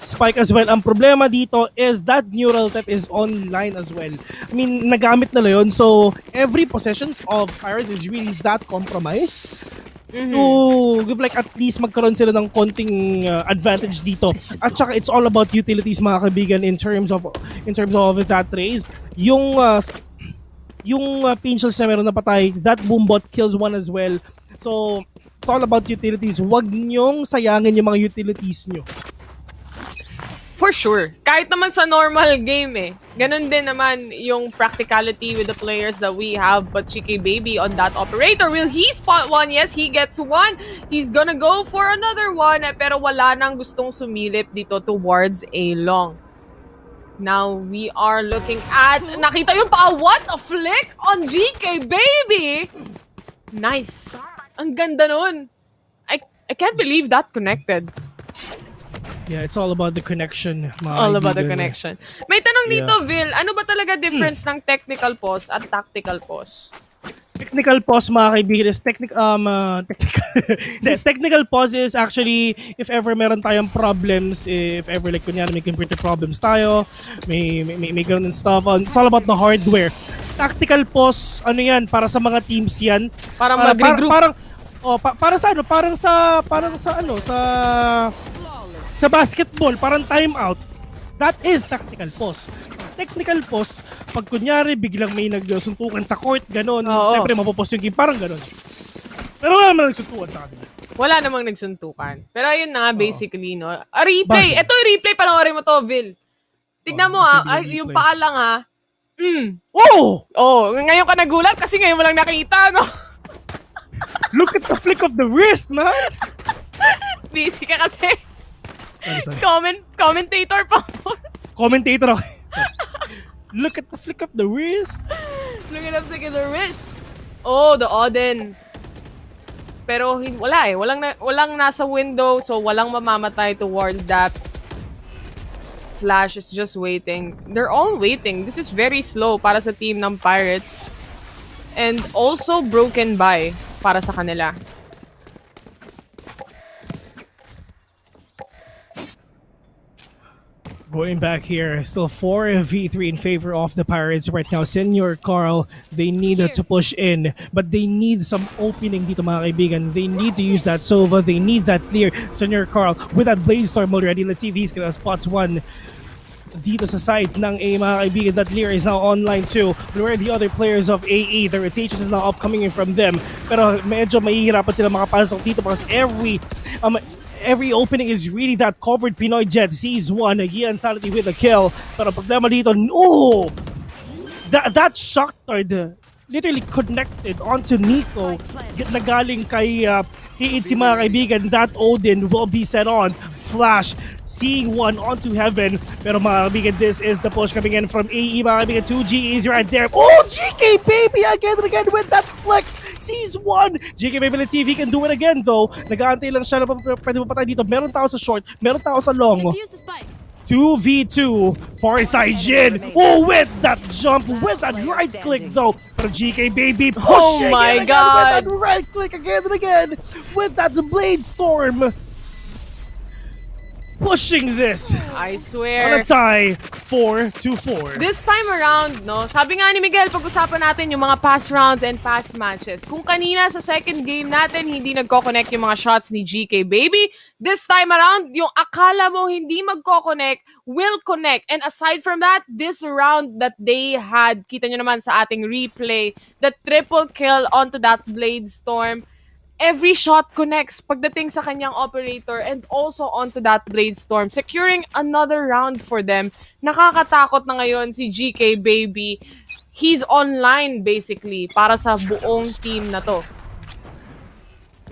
spike as well. Ang problema dito is that neural tap is online as well. I mean, nagamit nila yun. So, every possessions of Pirates is really that compromised to give like at least magkaroon sila ng konting advantage dito. At saka it's all about utilities mga kaibigan in terms of that race. Yung pinchels na meron na patay, that boombot kills one as well. So, it's all about utilities. Huwag nyong sayangin yung mga utilities nyo. For sure. Kahit naman sa normal game eh. Ganun din naman yung practicality with the players that we have. But GK Baby on that operator, will he spot one? Yes, he gets one. He's gonna go for another one. Pero wala nang gustong sumilip dito towards A long. Now we are looking at... Nakita yung pa, what a flick on GK Baby! Nice. Ang ganda nun. I can't believe that connected. Yeah, it's all about the connection. All about the connection. May tanong dito, Vil. Ano ba talaga difference ng technical pause at tactical pause? Technical pause, mga kaibigan, is technical pause is actually if ever meron tayong problems, if ever like kunyari may computer problems tayo, may ganun and stuff. It's all about the hardware. Tactical pause, ano yan, para sa mga teams yan. Para mag-regroup. Para sa ano, sa basketball, parang timeout. That is tactical pause. Technical pause, pag kunyari biglang may nagsuntukan sa court, gano'n, siyempre mapopause yung game, parang gano'n. Pero wala namang nagsuntukan sa kanila. Wala namang nagsuntukan. Pero ayun na nga, basically, no? A replay! Ito yung replay, panoorin mo to, Vil. Tignan mo yung paa lang ha. Ngayon ka nagulat kasi ngayon mo lang nakita, no? Look at the flick of the wrist, man! Busy ka kasi. Commentator pa. Commentator ako. Look at the flick of the wrist. Look at the flick of the wrist. Oh, the Odin. Pero wala eh. Walang nasa window, so walang mamamatay towards that. Flash is just waiting. They're all waiting. This is very slow para sa team ng Pirates. And also broken by para sa kanila. Going back here, still 4v3 in favor of the Pirates right now. Senor Carl, they need to push in, but they need some opening dito mga kaibigan. They need to use that Sova, they need that clear. Senor Carl with that Blade Storm already. Let's see if he's gonna spot one dito sa side ng A mga kaibigan. That Lear is now online too. But where are the other players of AE? The rotations is now upcoming in from them. Pero medyo mahihirapan sila makapasok dito because every opening is really that covered Pinoy Jet. Sees one, Gian Sanity with a kill. Pero problema dito, that shock card literally connected onto Nico na galing kay si mga kaibigan. That Odin will be set on. Flash, seeing one onto heaven. Pero mga kaibigan, this is the push coming in from AE mga kaibigan. 2G is right there. Oh, GK Baby again and again with that flick. Sees one. GK Baby, let's see if he can do it again though. Nag-aantay lang siya na pwede mapatay dito. Meron tao sa short, meron tao sa long. 2v2 far side Jin. Oh, with that jump, with that right click though. Pero GK Baby pushing my again God. with that right click again and again. With that Blade Storm. pushing this I on swear. a tie 4-4. This time around, no, sabi nga ni Miguel, pag-usapan natin yung mga past rounds and past matches. Kung kanina sa second game natin, hindi nagko-connect yung mga shots ni GK Baby, this time around, yung akala mo hindi magko-connect, will connect. And aside from that, this round that they had, kita nyo naman sa ating replay, the triple kill onto that Blade Storm, every shot connects pagdating sa kanyang operator and also onto that Blade Storm, securing another round for them. Nakakatakot na ngayon si GK Baby. He's online basically para sa buong team na to.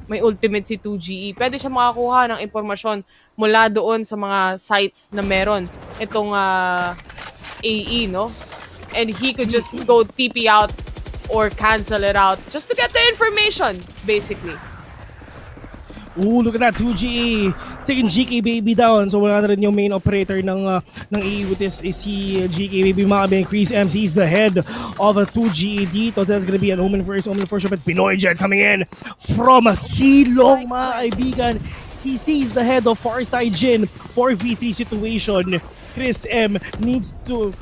May ultimate si 2GE. Pwede siya makakuha ng impormasyon mula doon sa mga sites na meron itong AE, no? And he could just go TP out or cancel it out just to get the information, basically. Ooh, look at that, 2GE taking GK Baby down. So wala na rin yung main operator ng AE with this is si GK Baby. Makabe increase MC is the head of a 2GE dito. That's gonna be an Omen first shot, but Pinoy Jet coming in from Silong, mga kaibigan. He sees the head of Farside Jin 4v3 situation. Chris M needs to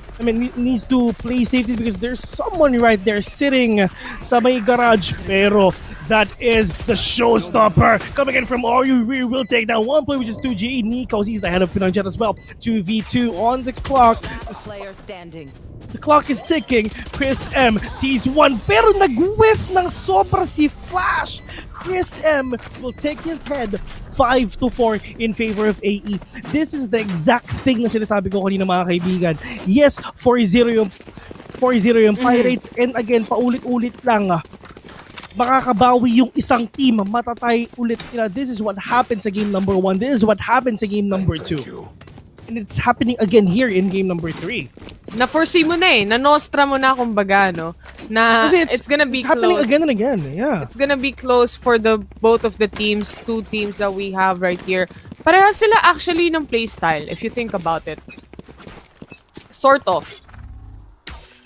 play safety because there's someone right there sitting sa may garage. Pero that is the showstopper coming in from Oryu. We will take down one play, which is 2G. Nico sees the head of Pinoy Jet as well. 2v2 on the clock. Player standing. The clock is ticking. Chris M sees one, pero nag-whiff ng sobra si Flash. Chris M will take his head 5-4 in favor of AE. This is the exact thing na sinasabi ko kanina, mga kaibigan. Yes, 4-0 yung Pirates. And again, paulit-ulit lang. Makakabawi yung isang team, matatay ulit nila. This is what happens sa game number 1. This is what happens sa game number 2. And it's happening again here in game number 3. Na-foresee mo na eh. Na-nostra mo na kumbaga, no? Na it's gonna be it's happening close. again and again. Yeah. It's gonna be close for the both of the teams, two teams that we have right here. Parehas sila actually ng playstyle, if you think about it. Sort of.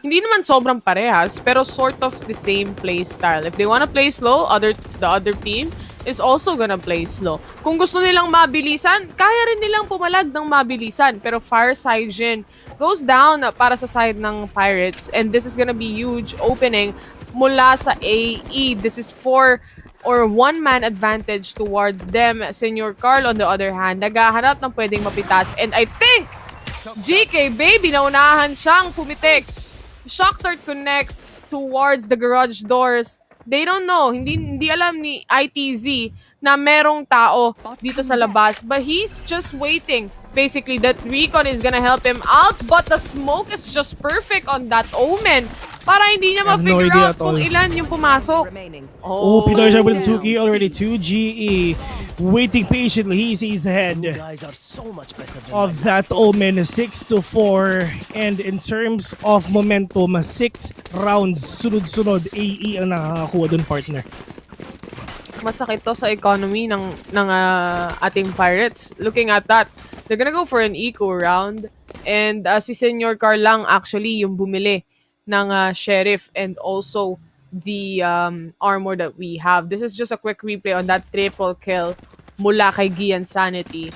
Hindi naman sobrang parehas, pero sort of the same playstyle. If they wanna play slow, the other team is also gonna play slow. Kung gusto nilang mabilisan, kaya rin nilang pumalag ng mabilisan. Pero Fireside Jin goes down para sa side ng Pirates. And this is gonna be huge opening mula sa AE. This is 4 or 1-man advantage towards them. Senior Carl, on the other hand, naghahanap ng pwedeng mapitas. And I think GK Baby, naunahan siyang pumitik. Shock Dart connects towards the garage doors. They don't know, hindi alam ni ITZ na merong tao dito sa labas. But he's just waiting. Basically, that recon is gonna help him out. But the smoke is just perfect on that Omen. Para hindi niya ma-figure out kung ilan yung pumasok. Oh, Pinoy Jet with 2K already. 2GE waiting patiently. He sees the head of that Omen. 6-4. And in terms of momentum, 6 rounds sunod-sunod. AE ang nakakakuha dun, partner. Masakit to sa economy ng ating Pirates. Looking at that, they're gonna go for an eco round. And si Senior Carl lang actually yung bumili ng Sheriff and also the armor that we have. This is just a quick replay on that triple kill mula kay Gian Sanity.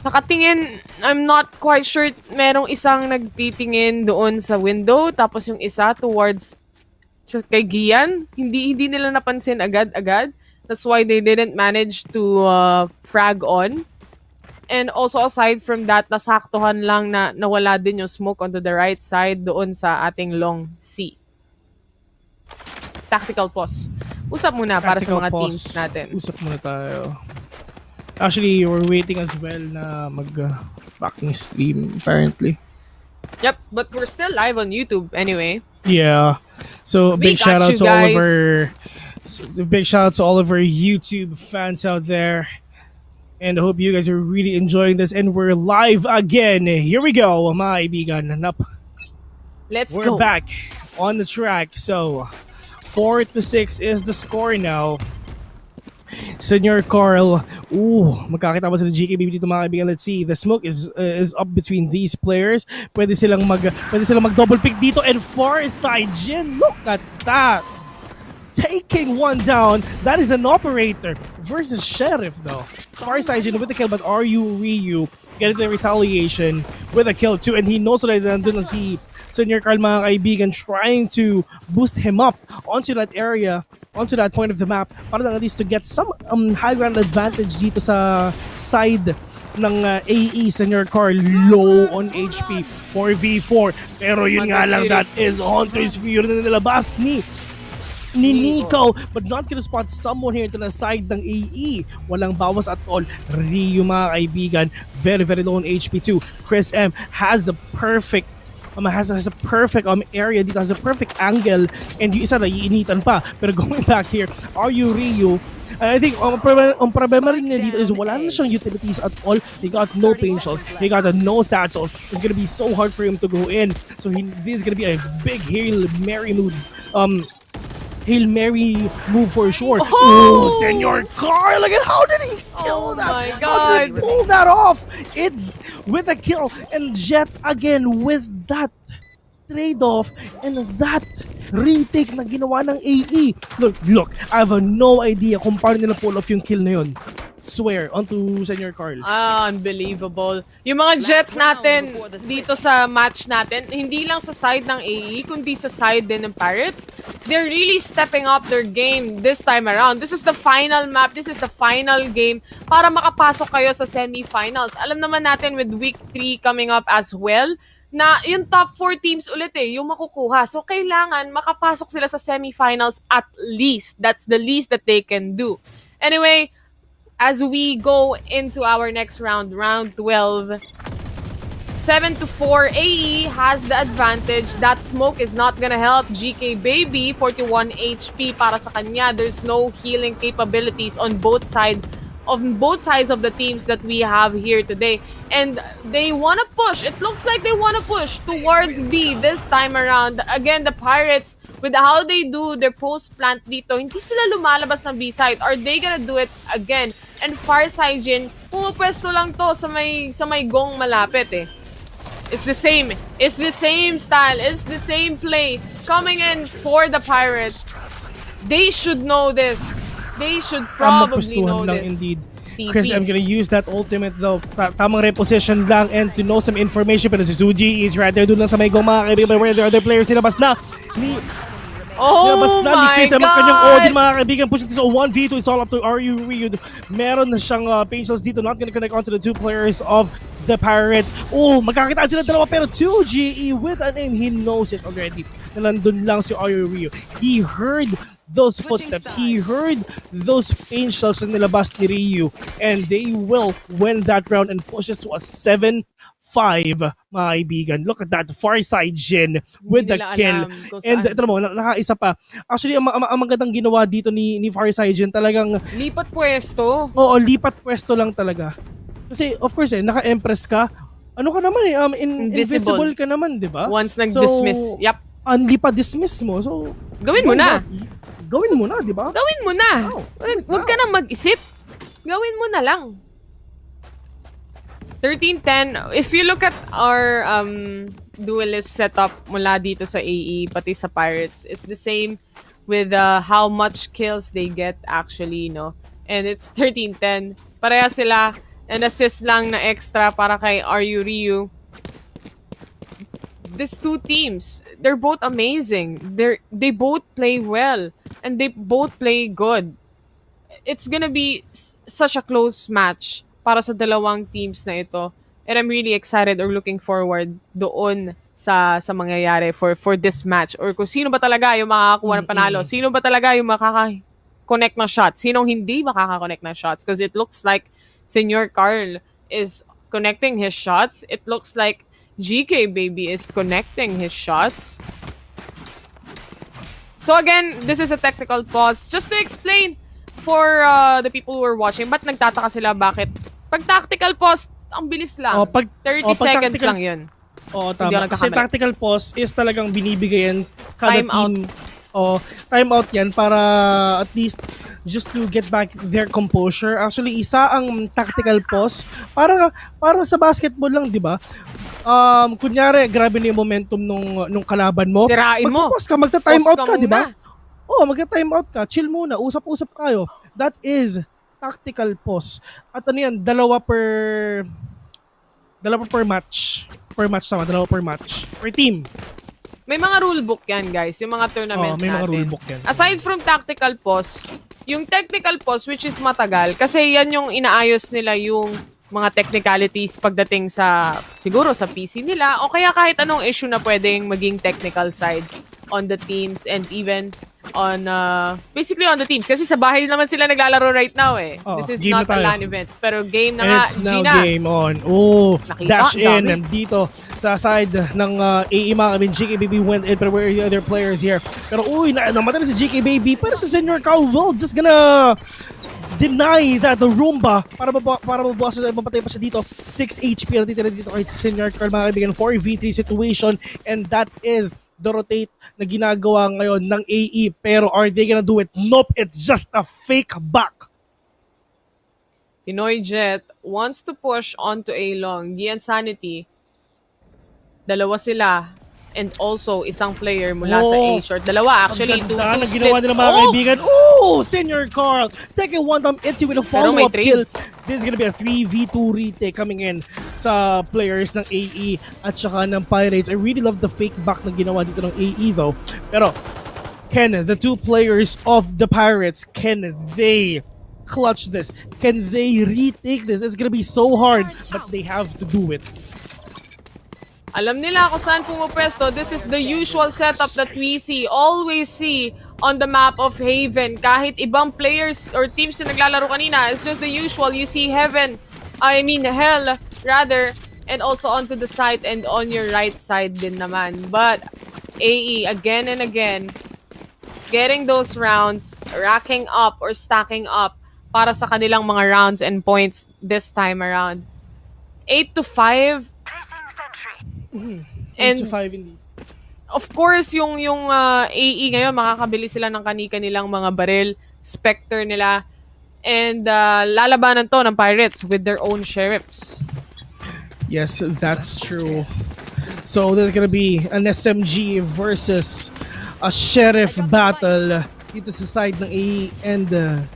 Nakatingin, I'm not quite sure, merong isang nagtitingin doon sa window, tapos yung isa towards kay Gian. Hindi nila napansin agad-agad. That's why they didn't manage to frag on. And also aside from that, nasaktuhan lang na nawala din yung smoke onto the right side doon sa ating long C. Tactical pause. Usap muna para sa mga teams natin. Usap muna tayo. Actually, we're waiting as well na mag-backing stream apparently. Yep, but we're still live on YouTube anyway. Yeah. So big shout out to guys. all of our YouTube fans out there. And I hope you guys are really enjoying this. And we're live again. Here we go, mga kaibigan. Let's go. We're back on the track. So, 4-6 is the score now. Senior Carl. Ooh, magkakita ba sila GKB dito, mga kaibigan? Let's see. The smoke is up between these players. Pwede silang mag double pick dito. And Farside Jin, look at that. taking one down. That is an operator versus Sheriff though. Farside with the kill, but Ryu getting the retaliation with a kill too, and he knows that nandun na si Senior Carl mga kaibigan trying to boost him up onto that area, onto that point of the map para lang at least to get some high ground advantage dito sa side ng AE. Senior Carl low on HP, 4v4, pero yun nga lang, that is Hunter's Fury na nilabas ni Nico, but not gonna spot someone here to the side ng AE. Walang bawas at all. Ryu mga kaibigan, very low on HP too. Chris M has a perfect has a perfect area dito, has a perfect angle, and yung isa na iinitan pa. Pero going back here, Ryu, I think ang problema rin niya dito is wala na siyang utilities at all. He got no pain shells, he got no satchels. It's gonna be so hard for him to go in. So this is gonna be a big Hail Mary move for sure. Oh, Senor Carl, look at how did he kill that? My How did he God. pull that off? It's with a kill, and Jet again with that trade-off and that retake na ginawa ng AE. Look, I have no idea kung paano nila pull off yung kill na yun. Swear, onto Senor Carl. Unbelievable. Yung mga Jet natin dito sa match natin, hindi lang sa side ng AE, kundi sa side din ng Pirates. They're really stepping up their game this time around. This is the final map, this is the final game para makapasok kayo sa semifinals. Alam naman natin with week 3 coming up as well, na yung top 4 teams ulit yung makukuha. So, kailangan makapasok sila sa semifinals at least. That's the least that they can do. Anyway, as we go into our next round, round 12, 7-4, AE has the advantage. That smoke is not gonna help GK Baby, 41 HP para sa kanya. There's no healing capabilities on both sides of the teams that we have here today. And they want to push. It looks like they want to push towards B this time around. Again, the Pirates, with how they do their post-plant dito, hindi sila lumalabas ng B-side. Are they gonna do it again? And Farside, pumapwesto lang to sa may gong malapit It's the same. It's the same style. It's the same play. Coming in for the Pirates. They should know this. They should probably know lang this. indeed. TP. Chris, I'm gonna use that ultimate though. Tamang reposition lang and to know some information. Pero si 2G is right there. Doon lang sa may gong mga kaibigan. Where the other players nilabas na. Oh my Chris, ang kanyang God! Odin mga kaibigan. Pushing this 1v2. It's all up to Ryu. Meron na siyang pain shells dito. Not gonna connect onto the two players of the Pirates. Oh, magkakitaan sila dalawa. Pero 2GE with a name. He knows it already. Na nandun lang si Ryu. He heard those footsteps. He heard those pain shells na nilabas ni Ryu. And they will win that round and push us to a 7-5, mga kaibigan. Look at that. Farside Jin with the kill. And ito mo, nakaisa pa. Actually, ang magandang ginawa dito ni Farside Jin talagang... Lipat pwesto. Oo, lipat pwesto lang talaga. Kasi, of course naka-empress ka. Ano ka naman invisible ka naman, di ba? Once nag-dismiss. So, Yep. Hindi pa dismiss mo. So, Gawin mo na. Gawin mo na, di ba? Gawin mo na. Huwag ka na mag-isip. Gawin mo na lang. 13-10. If you look at our duelist setup mula dito sa AE, pati sa Pirates, it's the same with how much kills they get actually, no? And it's 13-10. Pareha sila. An assist lang na extra para kay Ryu. These two teams, they're both amazing. They both play well. And they both play good. It's gonna be such a close match para sa dalawang teams na ito. And I'm really excited or looking forward doon sa mangyayari for this match. Or kung sino ba talaga yung makakakuha ng panalo. Sino ba talaga yung makaka-connect ng shots. Sinong hindi makaka-connect ng shots. Because it looks like Senor Carl is connecting his shots. It looks like GK Baby is connecting his shots. So again, this is a technical pause. Just to explain for the people who are watching, ba't nagtataka sila bakit? Pag tactical pause, ang bilis lang. 30 seconds lang yun. Oo, tama. Kasi tactical pause is talagang binibigayan kada Time out. team. Time out yan para at least just to get back their composure. Actually, isa ang tactical pause. Para sa basketball lang, di ba? Kunyari, grabe na yung momentum nung kalaban mo. Sirain mo. Magpapause ka, magta-time out ka, di ba? magka-time out ka, chill muna, usap-usap tayo. That is tactical pause. At ano yan, dalawa per match. Per match tama, dalawa per match. Per team. May mga rulebook yan, guys. Yung mga tournament May natin. mga rulebook yan. Aside from tactical pause, yung technical pause, which is matagal, kasi yan yung inaayos nila yung mga technicalities pagdating sa, siguro sa PC nila, o kaya kahit anong issue na pwedeng maging technical side on the teams and even on, basically on the teams. Kasi sa bahay naman sila naglalaro right now eh. This is game not na a tayo. LAN event. Pero game na And nga, it's now Gina. game on. Nakita, Dash ang in dami. nandito sa side ng AE mga kabin. GK Baby went in, pero where are the other players here? Pero namatay na si GK Baby. Pero si Senior Carl will just gonna deny that the Roomba para mabawas siya, mamatay pa siya dito. 6 HP ang natitira dito kay Senior Carl mga kaibigan. 4v3 situation, and that is the rotate na ginagawa ngayon ng AE. Pero are they gonna do it? Nope, it's just a fake back. Pinoy Jet wants to push onto A long. Gian Sanity, dalawa sila. And also, isang player mula sa A short. Dalawa actually. Ang 2-2 ganda na split. ginawa nila mga kaibigan. Senior Carl taking one time Itzy with a follow-up kill. This is gonna be a 3v2 retake coming in sa players ng AE at saka ng Pirates. I really love the fake back na ginawa dito ng AE though. Pero, can the two players of the Pirates, can they clutch this? Can they retake this? It's gonna be so hard, but they have to do it. Alam nila kung saan pumupwesto. This is the usual setup that we always see on the map of Haven. Kahit ibang players or teams na naglalaro kanina, it's just the usual. You see Hell, rather, and also onto the side and on your right side din naman. But AE, again and again, getting those rounds, racking up or stacking up para sa kanilang mga rounds and points this time around. 8-5. And 5 indeed. Of course, yung AE ngayon, makakabili sila ng kani-kanilang mga baril, Spectre nila, and lalabanan to ng Pirates with their own sheriffs. Yes, that's true. So there's gonna be an SMG versus a sheriff battle dito sa side ng AE and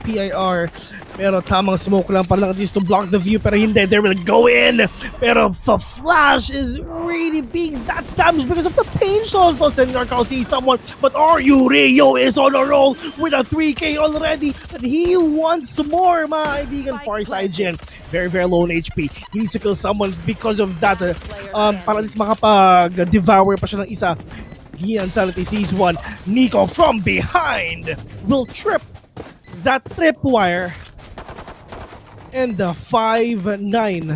PIR. Pero tamang smoke lang para lang at least to block the view. Pero hindi, they will go in. Pero the flash is really being that damaged because of the pain shots. No, Senior Carl sees someone, but RU Rio is on a roll with a 3K already. But he wants more, mga kaibigan. Far side Gen. Very, very low on HP. He needs to kill someone because of that. Para at least makapag-devour pa siya ng isa. Gian Sanity sees one. Nico from behind will trip that tripwire. And 5-9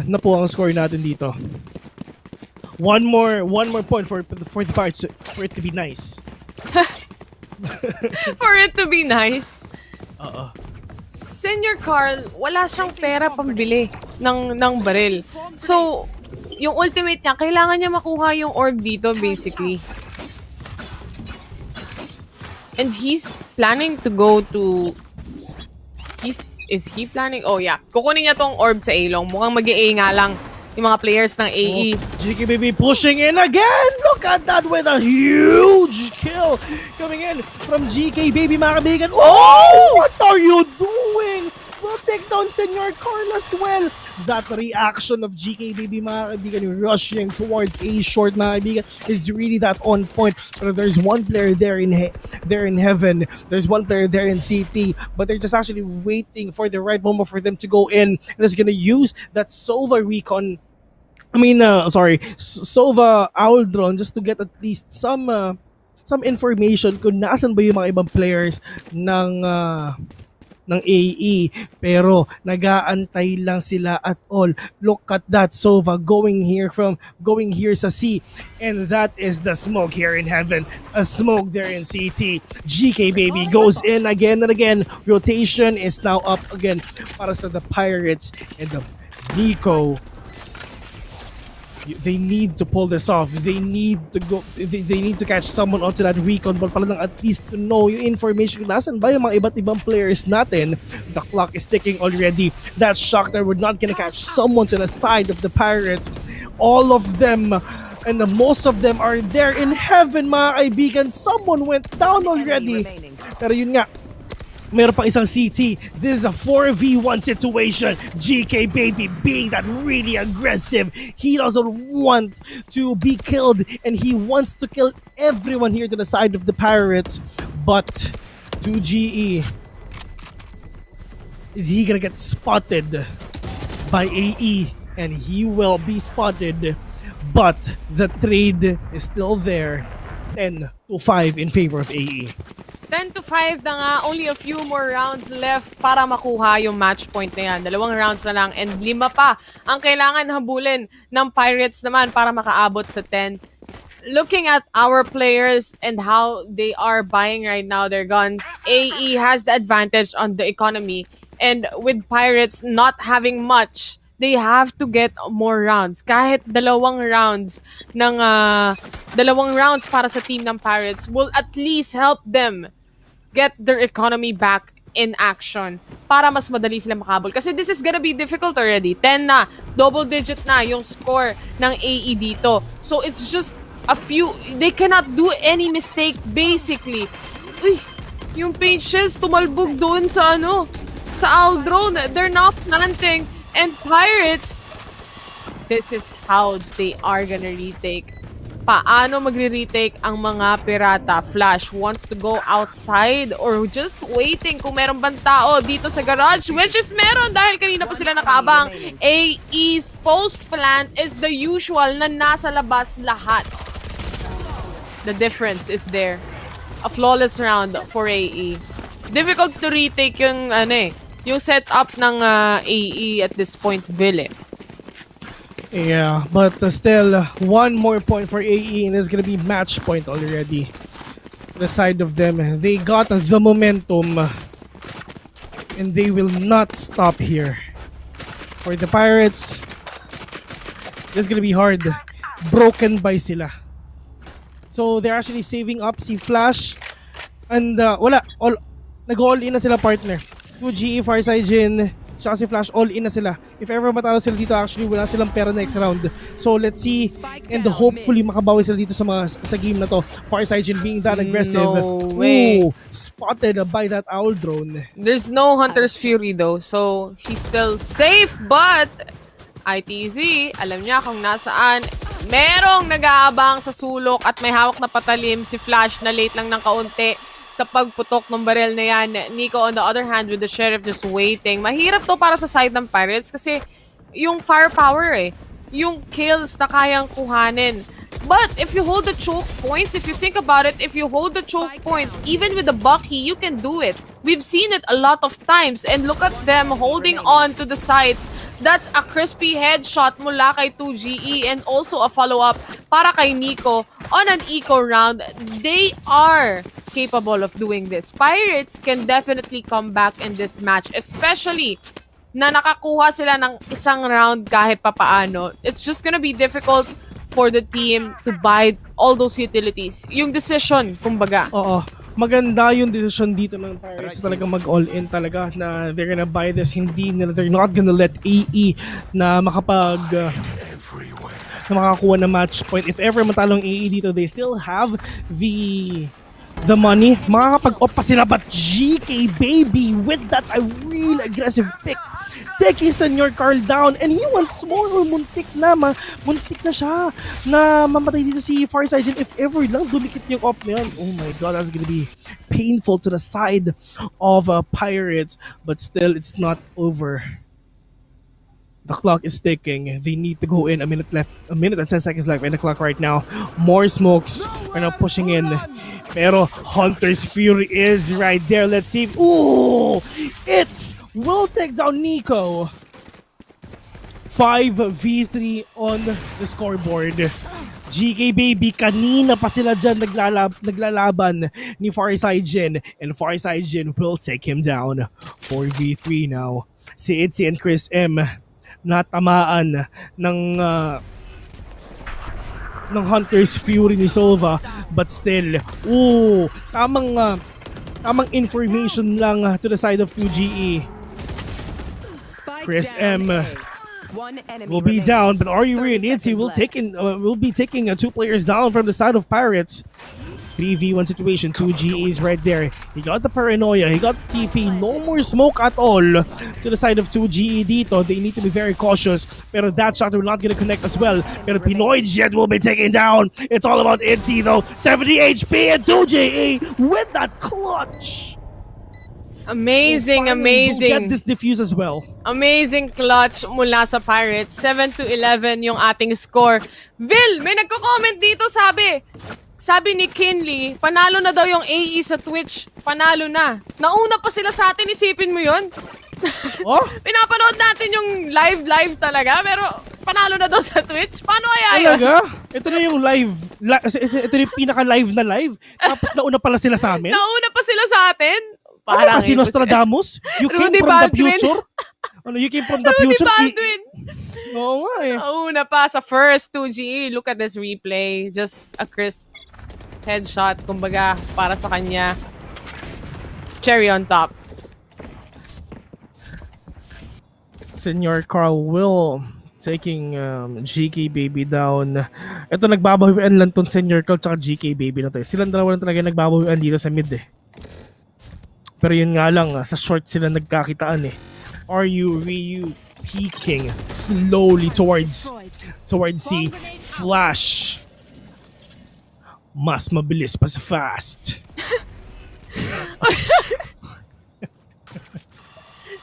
na po ang score natin dito. One more point for the Pirates for it to be nice. For it to be nice. Senior Carl, wala siyang pera pambili ng baril. So, yung ultimate niya, kailangan niya makuha yung orb dito basically. And he's planning to go to... Is he planning? Oh yeah. Kukunin niya tong orb sa A-long. Mukhang mag-A nga lang yung mga players ng AE. GK Baby pushing in again! Look at that with a huge kill coming in from GK Baby, mga kaibigan. Oh! What are you doing? We'll take down Senior Carl as well. That reaction of GK Baby, mga kaibigan, rushing towards A short, mga kaibigan, is really that on point. But there's one player there in Heaven. There's one player there in CT, but they're just actually waiting for the right moment for them to go in. And it's gonna use that Sova recon. Sova Owl Drone just to get at least some information kung nasan ba yung mga ibang players ng AE, pero nag-aantay lang sila at all. Look at that, Sova going here sa C, and that is the smoke here in Heaven, a smoke there in CT. GK Baby goes in again and again. Rotation is now up again para sa the Pirates, and the Nico. They need to pull this off. They need to go. They need to catch someone onto that recon, but pala lang at least to know yung information kung nasan ba yung mga iba't ibang players natin. The clock is ticking already. That shock that we're not gonna catch someone to the side of the Pirates. All of them And most of them are there in heaven, mga kaibigan. Someone went down already. Pero yun nga, meron pang isang CT. This is a 4v1 situation. GK Baby being that really aggressive. He doesn't want to be killed and he wants to kill everyone here to the side of the Pirates. But 2GE, is he gonna get spotted by AE? And he will be spotted. But the trade is still there. 10-5 in favor of AE. 10-5 na nga, only a few more rounds left para makuha yung match point na yan. 2 rounds na lang and 5 pa ang kailangan habulin ng Pirates naman para makaabot sa 10. Looking at our players and how they are buying right now their guns, AE has the advantage on the economy. And with Pirates not having much, they have to get more rounds. Kahit 2 rounds ng 2 rounds para sa team ng Pirates will at least help them get their economy back in action para mas madali sila makabol. Kasi this is gonna be difficult already. 10 na, double digit na yung score ng AE dito. So it's just a few, they cannot do any mistake basically. Uy, yung paint shells tumalbog doon sa sa Aldrone. They're not planting. And Pirates, this is how they are gonna retake. Paano magre-retake ang mga pirata? Flash wants to go outside or just waiting kung meron bang tao dito sa garage, which is meron dahil kanina pa sila nakaabang. AE's post plant is the usual na nasa labas lahat. The difference is there. A flawless round for AE. Difficult to retake yung yung setup ng AE at this point, Ville. Yeah, but still, 1 more point for AE and there's gonna be match point already. The side of them, they got the momentum and they will not stop here. For the Pirates, this is gonna be hard. Broken by sila. So they're actually saving up si Flash and nag-all in na sila, partner. 2GE, Farside Jin, tsaka si Flash, all in na sila. If ever matalo sila dito, actually wala silang pera next round. So let's see and hopefully makabawi sila dito sa game na to. Farside Jin being that aggressive. No way. Ooh, spotted by that owl drone. There's no Hunter's Fury though, so he's still safe, but ITZ, alam niya kung nasaan. Merong nag-aabang sa sulok at may hawak na patalim si Flash na late lang ng kaunti sa pagputok ng barrel na yan. Nico on the other hand with the Sheriff just waiting. Mahirap to para sa side ng Pirates kasi yung firepower yung kills na kayang kuhanin. But if you hold the choke points, if you think about it, if you hold the choke points, even with the Bucky, you can do it. We've seen it a lot of times and look at them holding on to the sides. That's a crispy headshot mula kay 2GE and also a follow-up para kay Nico on an eco round. They are capable of doing this. Pirates can definitely come back in this match, especially na nakakuha sila ng isang round kahit papaano. It's just gonna be difficult for the team to buy all those utilities. Yung decision, kumbaga. Oo. Maganda yung decision dito ng Pirates, talaga mag-all-in talaga na they're gonna buy this. They're not gonna let AE na makakuha ng match point. If ever matalong AE dito, they still have the money. Makakapag-off pa sila, but GK Baby with that a real aggressive pick. Taking Senor Carl down and he wants more. Muntik na siya na mamatay dito si Farside. If ever lang dumikit yung op na yun, oh my god, that's gonna be painful to the side of Pirates, but still it's not over. The clock is ticking. They need to go in. A minute left. A minute and 10 seconds left in the clock right now. More smokes are now pushing in. Pero Hunter's Fury is right there. Let's see. Ooh! Will take down Nico. 5v3 on the scoreboard. GK Baby, kanina pa sila dyan naglalaban ni Farside Jin. And Farside Jin will take him down. 4v3 now. Si Itzy and Chris M natamaan ng Hunter's Fury ni Sova. But still, tamang information lang to the side of 2GE. Chris M One enemy will be remaining. down, but Ari 30 and Nancy seconds will be taking 2 players down from the side of Pirates. 3v1 situation, 2 GEs right there. He got the paranoia, he got the TP, no more smoke at all to the side of 2 GE dito. They need to be very cautious, pero that shot will not gonna connect as well. Pero Pinoy Jet will be taken down. It's all about NC though. 70 HP and 2 GE with that clutch. Amazing, Finally, we'll get amazing. this defuse as well. Amazing clutch mula sa Pirates. 7-11 yung ating score. Vil, may nagko-comment dito, sabi ni Kinley, panalo na daw yung AE sa Twitch. Panalo na. Nauna pa sila sa atin, isipin mo yun. Oh? Pinapanood natin yung live talaga, pero panalo na daw sa Twitch. Paano kaya yun? Talaga? Ito na yung live. Ito yung pinaka-live na live. Tapos nauna pala sila sa amin. Nauna pa sila sa atin? Ano ka si Nostradamus? You came Rudy from the Baldwin. future? Ano, you came from the Rudy future? Baldwin. Oo nga eh. Nauna pa sa first 2GE. Look at this replay. Just a crisp headshot, kumbaga, para sa kanya. Cherry on top. Senior Carl Will taking GK Baby down. Ito nagbabawian lang tong Senior Carl tsaka GK Baby na to. Silang dalawa lang talaga nagbabawian dito sa mid eh. Pero yun nga lang, sa short sila nagkakitaan eh. Are you Ryu peeking slowly towards C? Flash. Mas mabilis pa sa fast.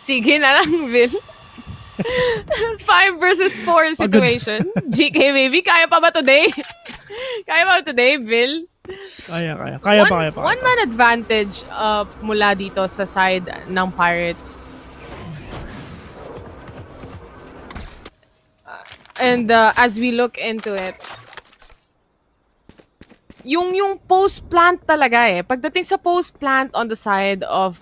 Sige na lang, Vil. 5 versus 4 situation. GK baby, kaya pa ba today? Kaya ba today, Vil? Kaya pa. One man advantage mula dito sa side ng Pirates. And as we look into it, yung post plant talaga eh. Pagdating sa post plant on the side of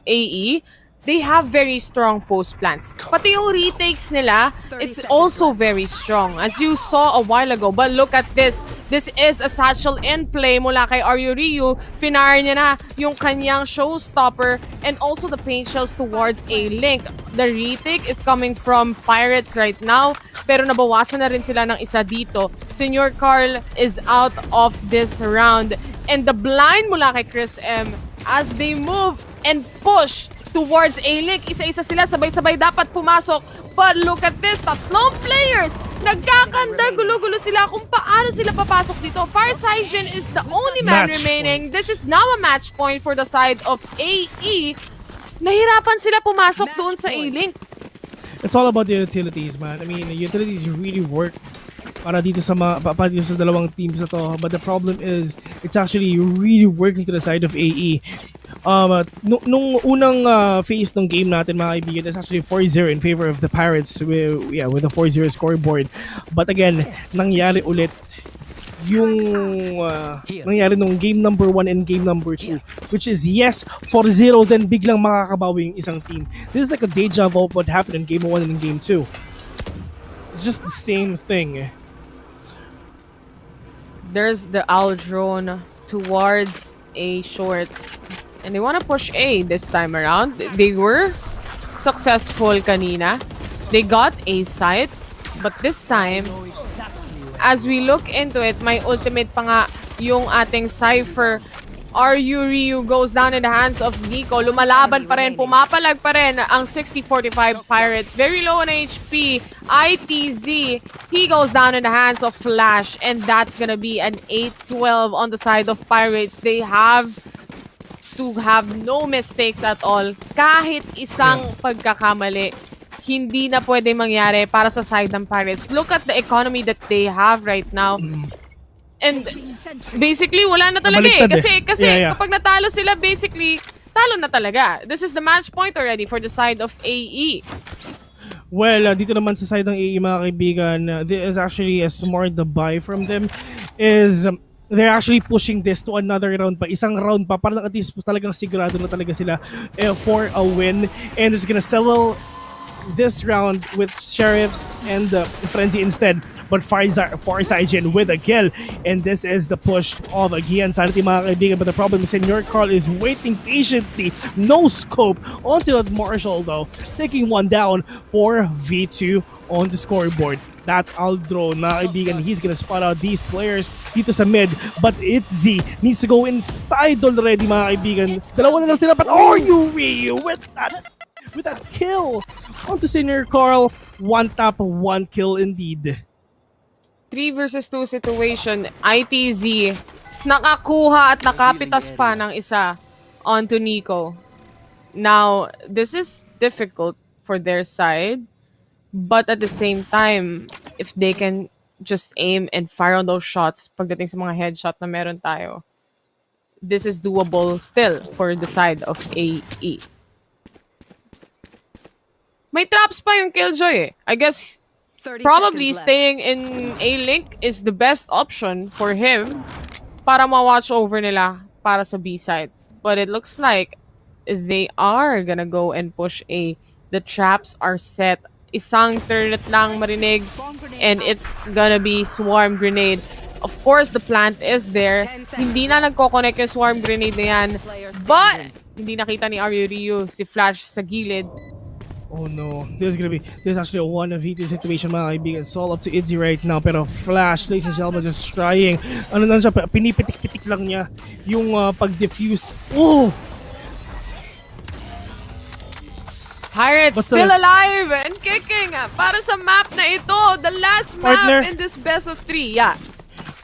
AE, they have very strong post plants. Pati yung retakes nila, it's also very strong. As you saw a while ago. But look at this. This is a satchel in play mula kay Aryu Ryu. Finire niya na yung kanyang showstopper and also the paint shells towards a link. The retake is coming from Pirates right now. Pero nabawasan na rin sila ng isa dito. Senior Carl is out of this round. And the blind mula kay Chris M as they move and push towards A-Link. Isa-isa sila, sabay-sabay dapat pumasok. But look at this, tatlong players! Nagkakanda, gulo-gulo sila kung paano sila papasok dito. Farsigen is the only man remaining. This is now a match point for the side of AE. Nahirapan sila pumasok doon sa A-Link. It's all about the utilities, man. I mean, the utilities really work para dito sa dalawang teams na to. But the problem is, it's actually really working to the side of AE. Nung unang phase ng game natin, mga kaibigan, it's actually 4-0 in favor of the Pirates with a 4-0 scoreboard. But again, nangyari ulit yung nangyari nung game number 1 and game number 2, which is yes, 4-0, then biglang makakabawi yung isang team. This is like a deja vu of what happened in game 1 and in game 2. It's just the same thing. There's the owl drone towards a short. And they want to push A this time around. They were successful kanina. They got A site. But this time, as we look into it, may ultimate pa nga yung ating Cypher. Aryu Ryu goes down in the hands of Nico. Lumalaban pa rin, pumapalag pa rin ang 60-45 Pirates. Very low on HP. ITZ, he goes down in the hands of Flash. And that's gonna be an 8-12 on the side of Pirates. They have to have no mistakes at all. Kahit isang pagkakamali, hindi na pwede mangyari para sa side ng Pirates. Look at the economy that they have right now. And basically, wala na talaga eh. Kasi kapag natalo sila, basically, talo na talaga. This is the match point already for the side of AE. Well, dito naman sa side ng AE, mga kaibigan, there is actually a smart buy from them is they're actually pushing this to another round pa. Isang round pa. Para at least talagang sigurado na talaga sila for a win. And it's gonna settle this round with Sheriffs and Frenzy instead. but Farsigen with a kill, and this is the push of again Sanity mga kaibigan, but the problem is Senior Carl is waiting patiently, no scope onto that Marshall though, taking one down for V2 on the scoreboard. That Aldro na kaibigan, he's gonna spot out these players dito sa mid, but Itzy needs to go inside already mga kaibigan. Dalawa na lang sila, but Yuri with that kill onto Senior Carl. One tap, one kill indeed. 3 versus 2 situation. ITZ nakakuha at nakapitas pa ng isa onto Nico. Now, this is difficult for their side, but at the same time, if they can just aim and fire on those shots pagdating sa mga headshot na meron tayo, this is doable still for the side of AE. May traps pa yung Killjoy eh. I guess probably staying in A-Link is the best option for him para ma-watch over nila para sa B-side. But it looks like they are gonna go and push A. The traps are set. Isang turret lang marinig and it's gonna be swarm grenade. Of course, the plant is there. Hindi na nagko-connect yung swarm grenade na yan. But, hindi nakita ni Ryu si Flash sa gilid. Oh no, this is actually a 1v2 situation mga kaibigan. It's all up to Itzy right now, pero Flash, ladies and gentlemen, just trying. Ano lang siya, pinipitik-pitik lang niya yung pag-diffuse. Oh! Pirates still alive and kicking para sa map na ito. The last map in this best of 3. Yeah.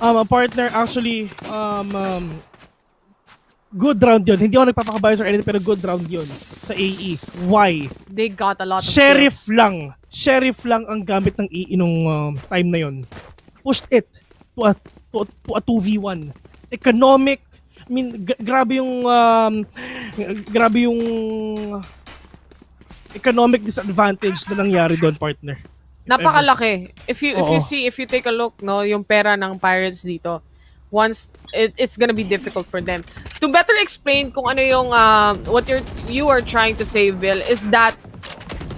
A partner, actually, good round yun. Hindi ako nagpapakabayos or anything, pero good round yun sa AE. Why? They got a lot of Sheriff kills. lang. Sheriff lang ang gamit ng AE nung time na yun. Pushed it to a 2v1. Economic. I mean, grabe yung economic disadvantage na nangyari doon, partner. Napakalaki. If you take a look, no, yung pera ng Pirates dito, once it's gonna be difficult for them. To better explain kung ano yung what you are trying to say, Bill, is that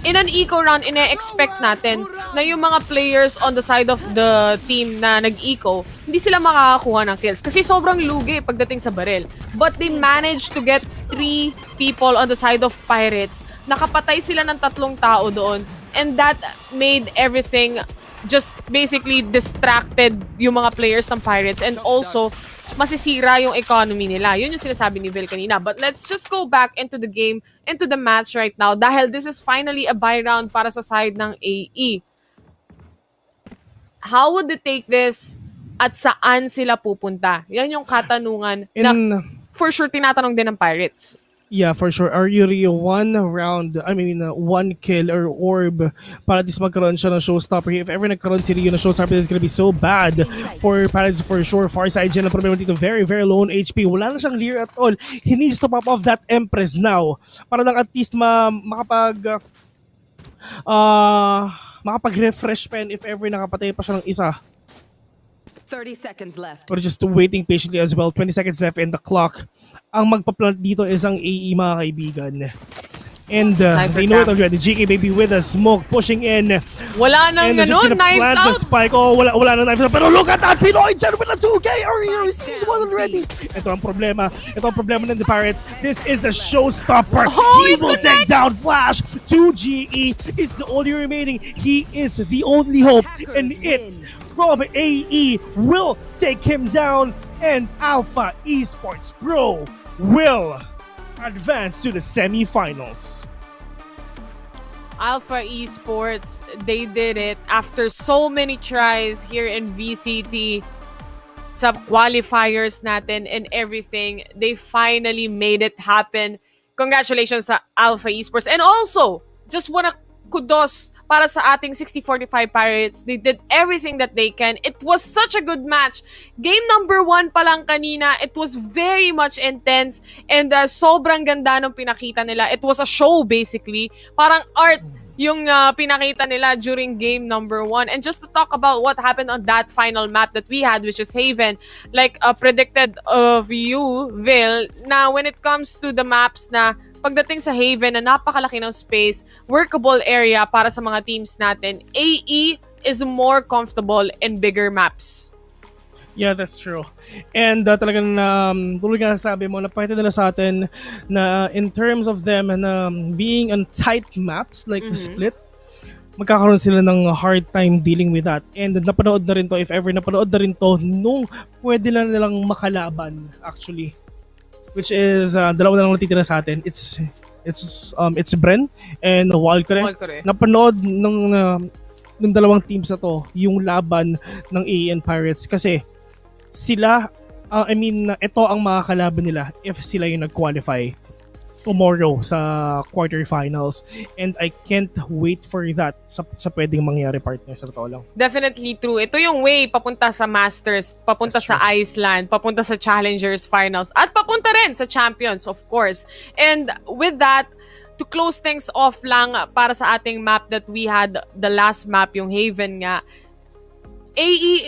in an eco round, ine-expect natin na yung mga players on the side of the team na nag-eco, hindi sila makakakuha ng kills kasi sobrang lugi pagdating sa barrel. But they managed to get 3 people on the side of Pirates. Nakapatay sila ng 3 tao doon, and that made everything just basically distracted yung mga players ng Pirates, and also masisira yung economy nila. Yun yung sinasabi ni Bill kanina. But let's just go back into the game, into the match right now, dahil this is finally a buy round para sa side ng AE. How would they take this at saan sila pupunta? Yan yung katanungan na for sure tinatanong din ng Pirates. Yeah, for sure. Are you one kill or orb para at least magkaroon siya ng showstopper? If ever nagkaroon si Ryu ng showstopper, it's gonna be so bad for Pirates for sure. Farsigen ang problema dito. Very, very low on HP. Wala na siyang leer at all. He needs to pop off that Empress now para lang at least makapag-refresh pen if ever nakapatay pa siya ng isa. 30 seconds left. We're just waiting patiently as well. 20 seconds left in the clock. Ang magpa-plant dito is ang AE mga kaibigan. And they know it already. GK baby with a smoke pushing in. Wala nang knives out. The spike. Oh, wala nang knives out. Pero look at that! Pinoy dyan with a 2K! He sees one already. Ito ang problema. ng the Pirates. This is the showstopper. He will take down Flash. 2GE is the only remaining. He is the only hope. And it's from AE will take him down. And Alpha Esports Pro will advance to the semifinals. Alpha Esports, they did it after so many tries here in VCT. Sa qualifiers natin and everything, they finally made it happen. Congratulations sa Alpha Esports. And also, just wanna kudos para sa ating 6045 Pirates. They did everything that they can. It was such a good match. Game number 1 pa lang kanina, it was very much intense and sobrang ganda ng pinakita nila. It was a show basically. Parang art yung pinakita nila during game number 1. And just to talk about what happened on that final map that we had, which is Haven, like predicted of you, Vil, na when it comes to the maps na pagdating sa Haven na napakalaki ng space, workable area para sa mga teams natin, AE is more comfortable in bigger maps. Yeah, that's true. And talagang tulad nga sabi mo, napakita nila sa atin na in terms of them and being on tight maps like the split, magkakaroon sila ng hard time dealing with that. And napanood na rin to, if ever napanood na rin to, nung pwede na nilang makalaban actually. Which is, dalawa na lang natitira sa atin. It's Bren and Walkere. Napanood ng dalawang teams na to, yung laban ng AEN Pirates. Kasi, sila, ito ang makakalaban nila if sila yung nag-qualify tomorrow sa quarterfinals. And I can't wait for that sa pwedeng mangyari, partner, sa totoo lang. Definitely true. Ito yung way papunta sa Masters, papunta sa Iceland, papunta sa Challengers Finals, at papunta rin sa Champions, of course. And with that, to close things off lang para sa ating map that we had, the last map, yung Haven nga, AE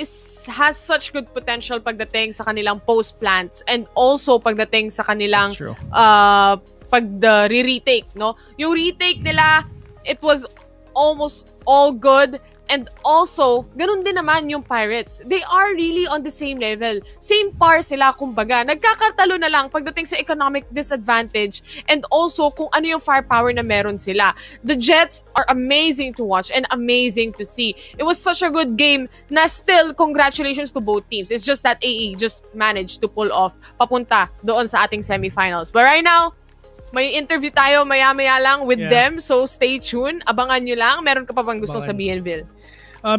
has such good potential pagdating sa kanilang post plants and also pagdating sa kanilang re-retake, no? Yung retake nila, it was almost all good, and also ganun din naman yung Pirates. They are really on the same level. Same par sila, kumbaga. Nagkakartalo na lang pagdating sa economic disadvantage and also kung ano yung firepower na meron sila. The Jets are amazing to watch and amazing to see. It was such a good game na still congratulations to both teams. It's just that AE just managed to pull off papunta doon sa ating semifinals. But right now, may interview tayo maya-maya lang with them. So stay tuned. Abangan nyo lang. Meron ka pa bang gustong sabihin, Vil?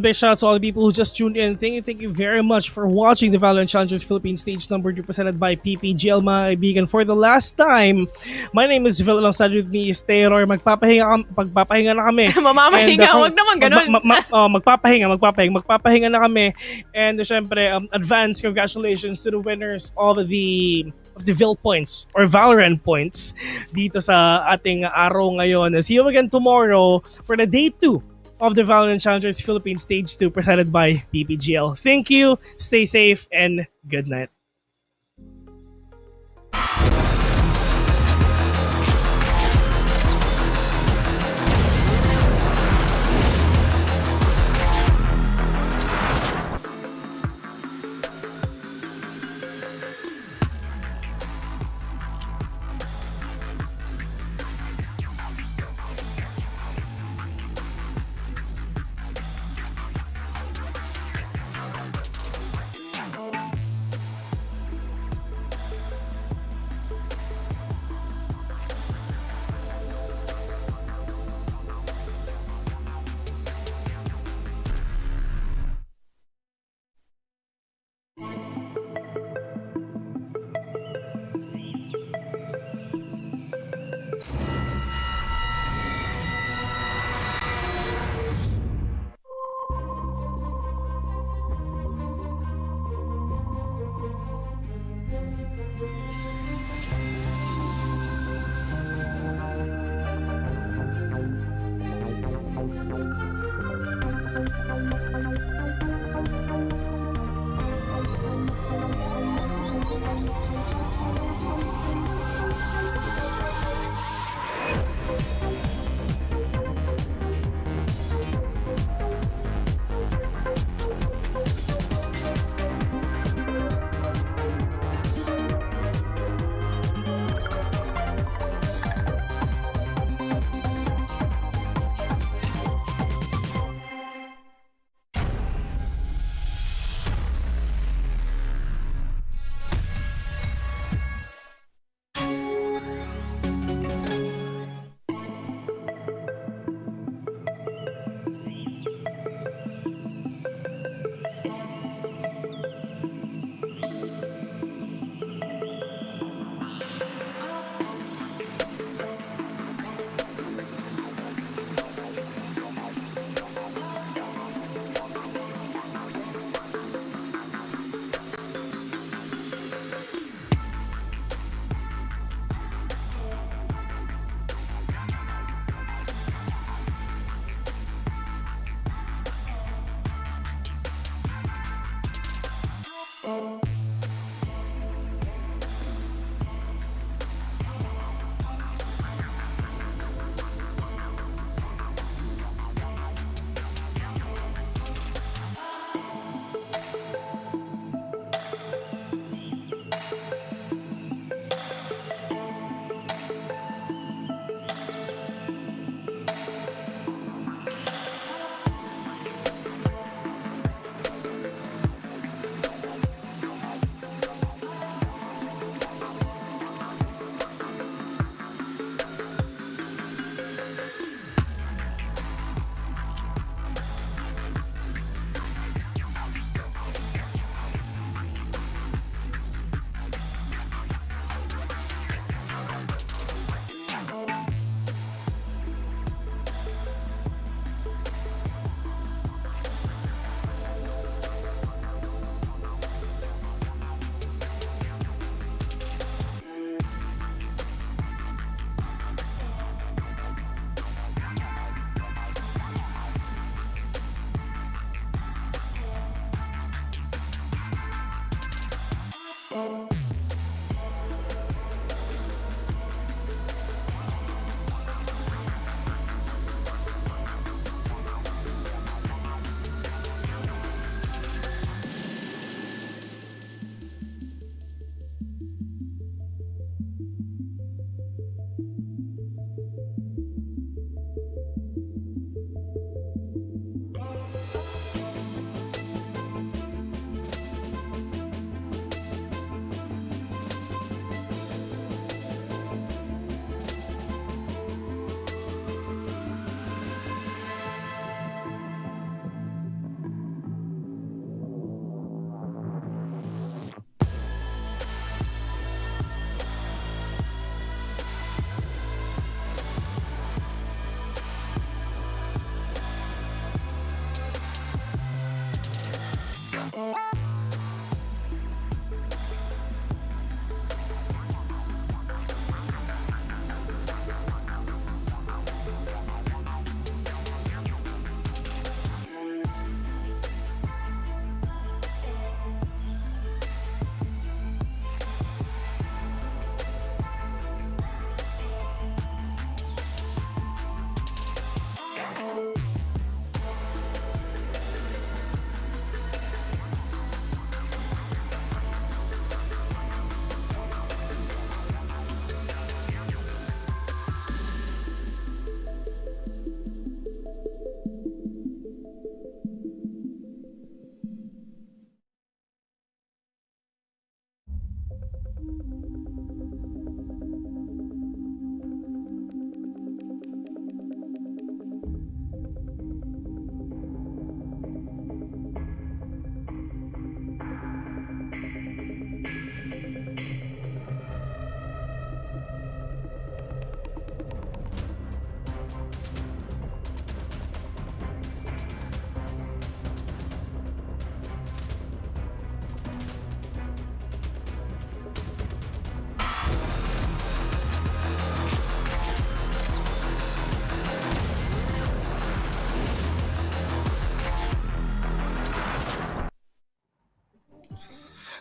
Big shout out to all the people who just tuned in. Thank you very much for watching the Valorant Challengers Philippines Stage number 2 presented by PPGL, mga kaibigan. For the last time, my name is Vil. Alongside with me is Taylor. Magpapahinga na kami. Mamamahinga, wag naman ganun. Magpapahinga na kami. And syempre, advance congratulations to the winners of the Vil points or Valorant points dito sa ating araw ngayon. See you again tomorrow for the day 2 of the Valorant Challengers Philippines Stage 2 presented by PPGL. Thank you, stay safe, and good night.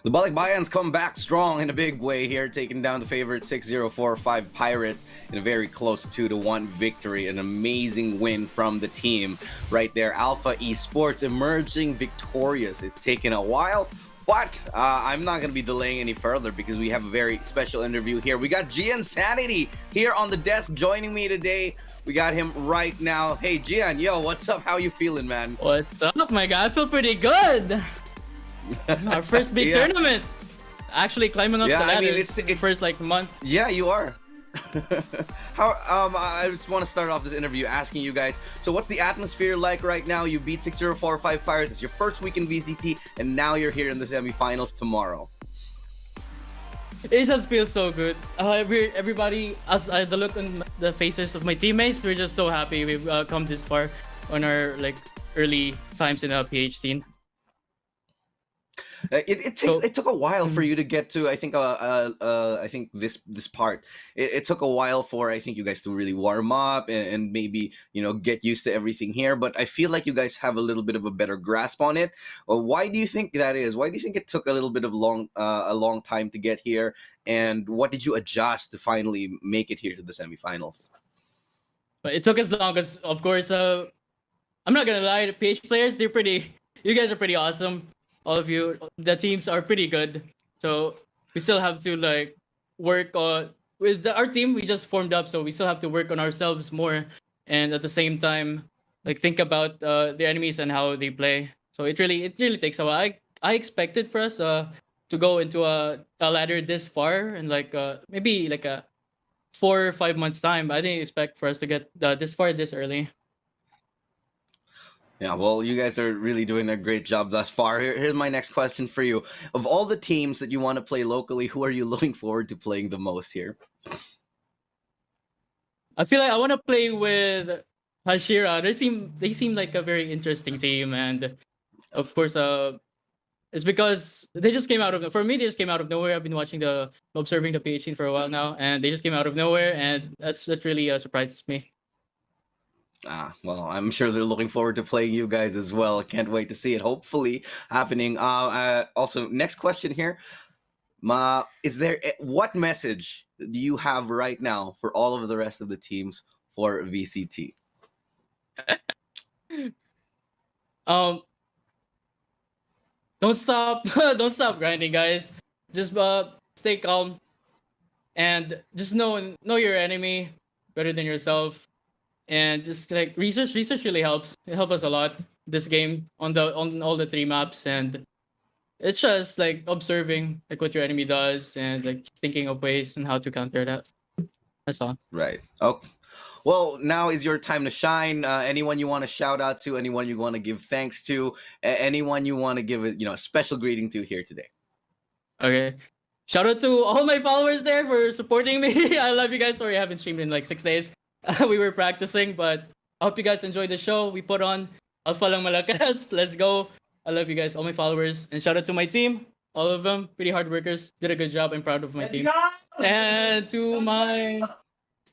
The Balikbayans come back strong in a big way here, taking down the favorite 6045 Pirates in a very close 2-1 victory. An amazing win from the team right there. Alpha Esports emerging victorious. It's taken a while, but I'm not going to be delaying any further because we have a very special interview here. We got Gian Sanity here on the desk joining me today. We got him right now. Hey, Gian, yo, what's up? How you feeling, man? What's up, my guy? I feel pretty good. Our first big tournament. Actually climbing up the ladder. I mean, it's first like month. Yeah, you are. How I just want to start off this interview asking you guys, so what's the atmosphere like right now? You beat 6045 Pirates. It's your first week in VCT, and now you're here in the semifinals tomorrow. It just feels so good. Everybody, as the look on the faces of my teammates, we're just so happy we've come this far on our like early times in the PH scene. It took a while for you to get to. I think this part. It took a while for I think you guys to really warm up and maybe get used to everything here. But I feel like you guys have a little bit of a better grasp on it. Why do you think that is? Why do you think it took a little bit of a long time to get here? And what did you adjust to finally make it here to the semifinals? But it took us long because, of course, I'm not gonna lie. The PH players, you guys are pretty awesome. All of you, the teams are pretty good, so we still have to like work on with our team. We just formed up, so we still have to work on ourselves more, and at the same time, like think about the enemies and how they play. So it really takes a while. I expected for us to go into a ladder this far in like maybe like a 4 or 5 months time. I didn't expect for us to get this far this early. Yeah, well, you guys are really doing a great job thus far. Here's my next question for you. Of all the teams that you want to play locally, who are you looking forward to playing the most here? I feel like I want to play with Hashira. They seem like a very interesting team, and of course, it's because they just came out of for me. They just came out of nowhere. I've been observing the PH scene for a while now, and they just came out of nowhere, and that really surprises me. Well, I'm sure they're looking forward to playing you guys as well. Can't wait to see it hopefully happening. Also, next question here. What message do you have right now for all of the rest of the teams for VCT? Um, don't stop, don't stop grinding, guys. Just stay calm and just know your enemy better than yourself, and just like research. Research really helps. It helps us a lot this game on all the 3 maps, and it's just like observing like what your enemy does and like thinking of ways and how to counter that. That's all. Right. Oh, well, now is your time to shine. Anyone you want to shout out to? Anyone you want to give thanks to? Anyone you want to give a special greeting to here today? Okay. Shout out to all my followers there for supporting me. I love you guys. Sorry I haven't streamed in like 6 days. We were practicing, but I hope you guys enjoyed the show we put on. Alpha lang malakas. Let's go. I love you guys, all my followers. And shout out to my team. All of them. Pretty hard workers. Did a good job. I'm proud of my team. And to my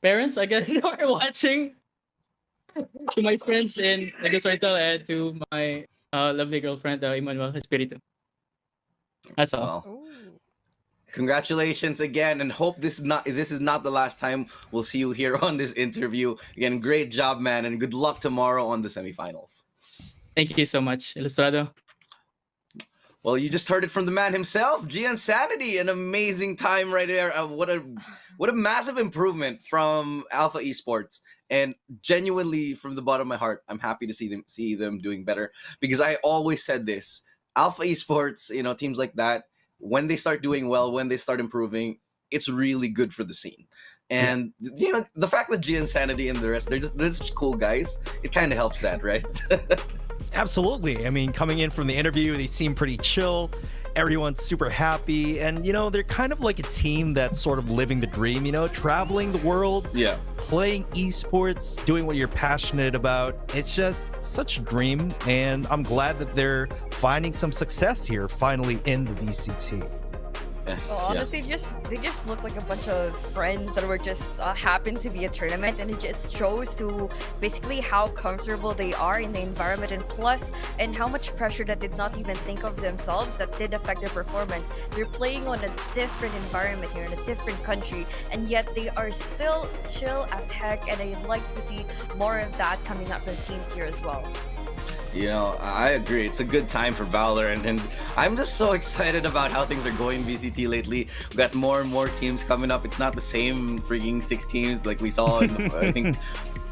parents, I guess, who are watching. To my friends in Negosartel and to my lovely girlfriend, Emmanuel Espiritu. That's all. Well, congratulations again, and hope this is not the last time we'll see you here on this interview. Again, great job, man, and good luck tomorrow on the semifinals. Thank you so much, Ilustrado. Well, you just heard it from the man himself, Gian Sanity. An amazing time right there. What a massive improvement from Alpha Esports. And genuinely, from the bottom of my heart, I'm happy to see them doing better, because I always said this: Alpha Esports, teams like that, when they start doing well, when they start improving, it's really good for the scene. And the fact that Gian Sanity and the rest, they're just cool guys. It kind of helps that, right? Absolutely. I mean, coming in from the interview, they seem pretty chill. Everyone's super happy. And, they're kind of like a team that's sort of living the dream, traveling the world, playing esports, doing what you're passionate about. It's just such a dream. And I'm glad that they're finding some success here, finally in the VCT. Well, honestly, they just look like a bunch of friends that were just happened to be a tournament, and it just shows to basically how comfortable they are in the environment, and how much pressure that did not even think of themselves that did affect their performance. They're playing on a different environment here in a different country, and yet they are still chill as heck, and I'd like to see more of that coming up from the teams here as well. I agree. It's a good time for Valorant, and I'm just so excited about how things are going VCT lately. We've got more and more teams coming up. It's not the same freaking 6 teams like we saw in, I think,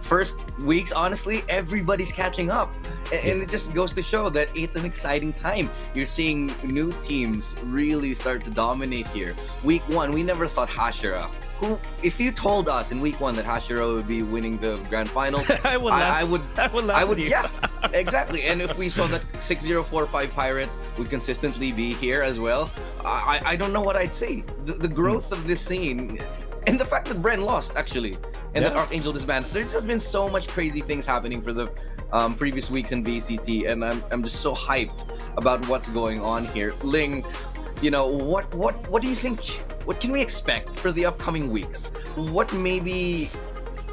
first weeks. Honestly, everybody's catching up. And it just goes to show that it's an exciting time. You're seeing new teams really start to dominate here. Week 1, we never thought Hashira, who, if you told us in week 1 that Hashira would be winning the grand finals, I would, yeah, exactly. And if we saw that 6045 Pirates would consistently be here as well, I don't know what I'd say. The growth of this scene, and the fact that Bren lost, actually, and that Archangel disbanded. There's just been so much crazy things happening for the previous weeks in VCT, and I'm just so hyped about what's going on here. Ling, what do you think? What can we expect for the upcoming weeks? What maybe,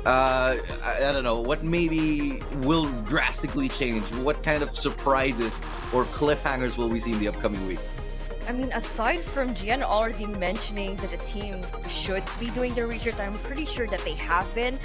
I don't know, what maybe will drastically change? What kind of surprises or cliffhangers will we see in the upcoming weeks? I mean, aside from Gian already mentioning that the teams should be doing their research, I'm pretty sure that they have been.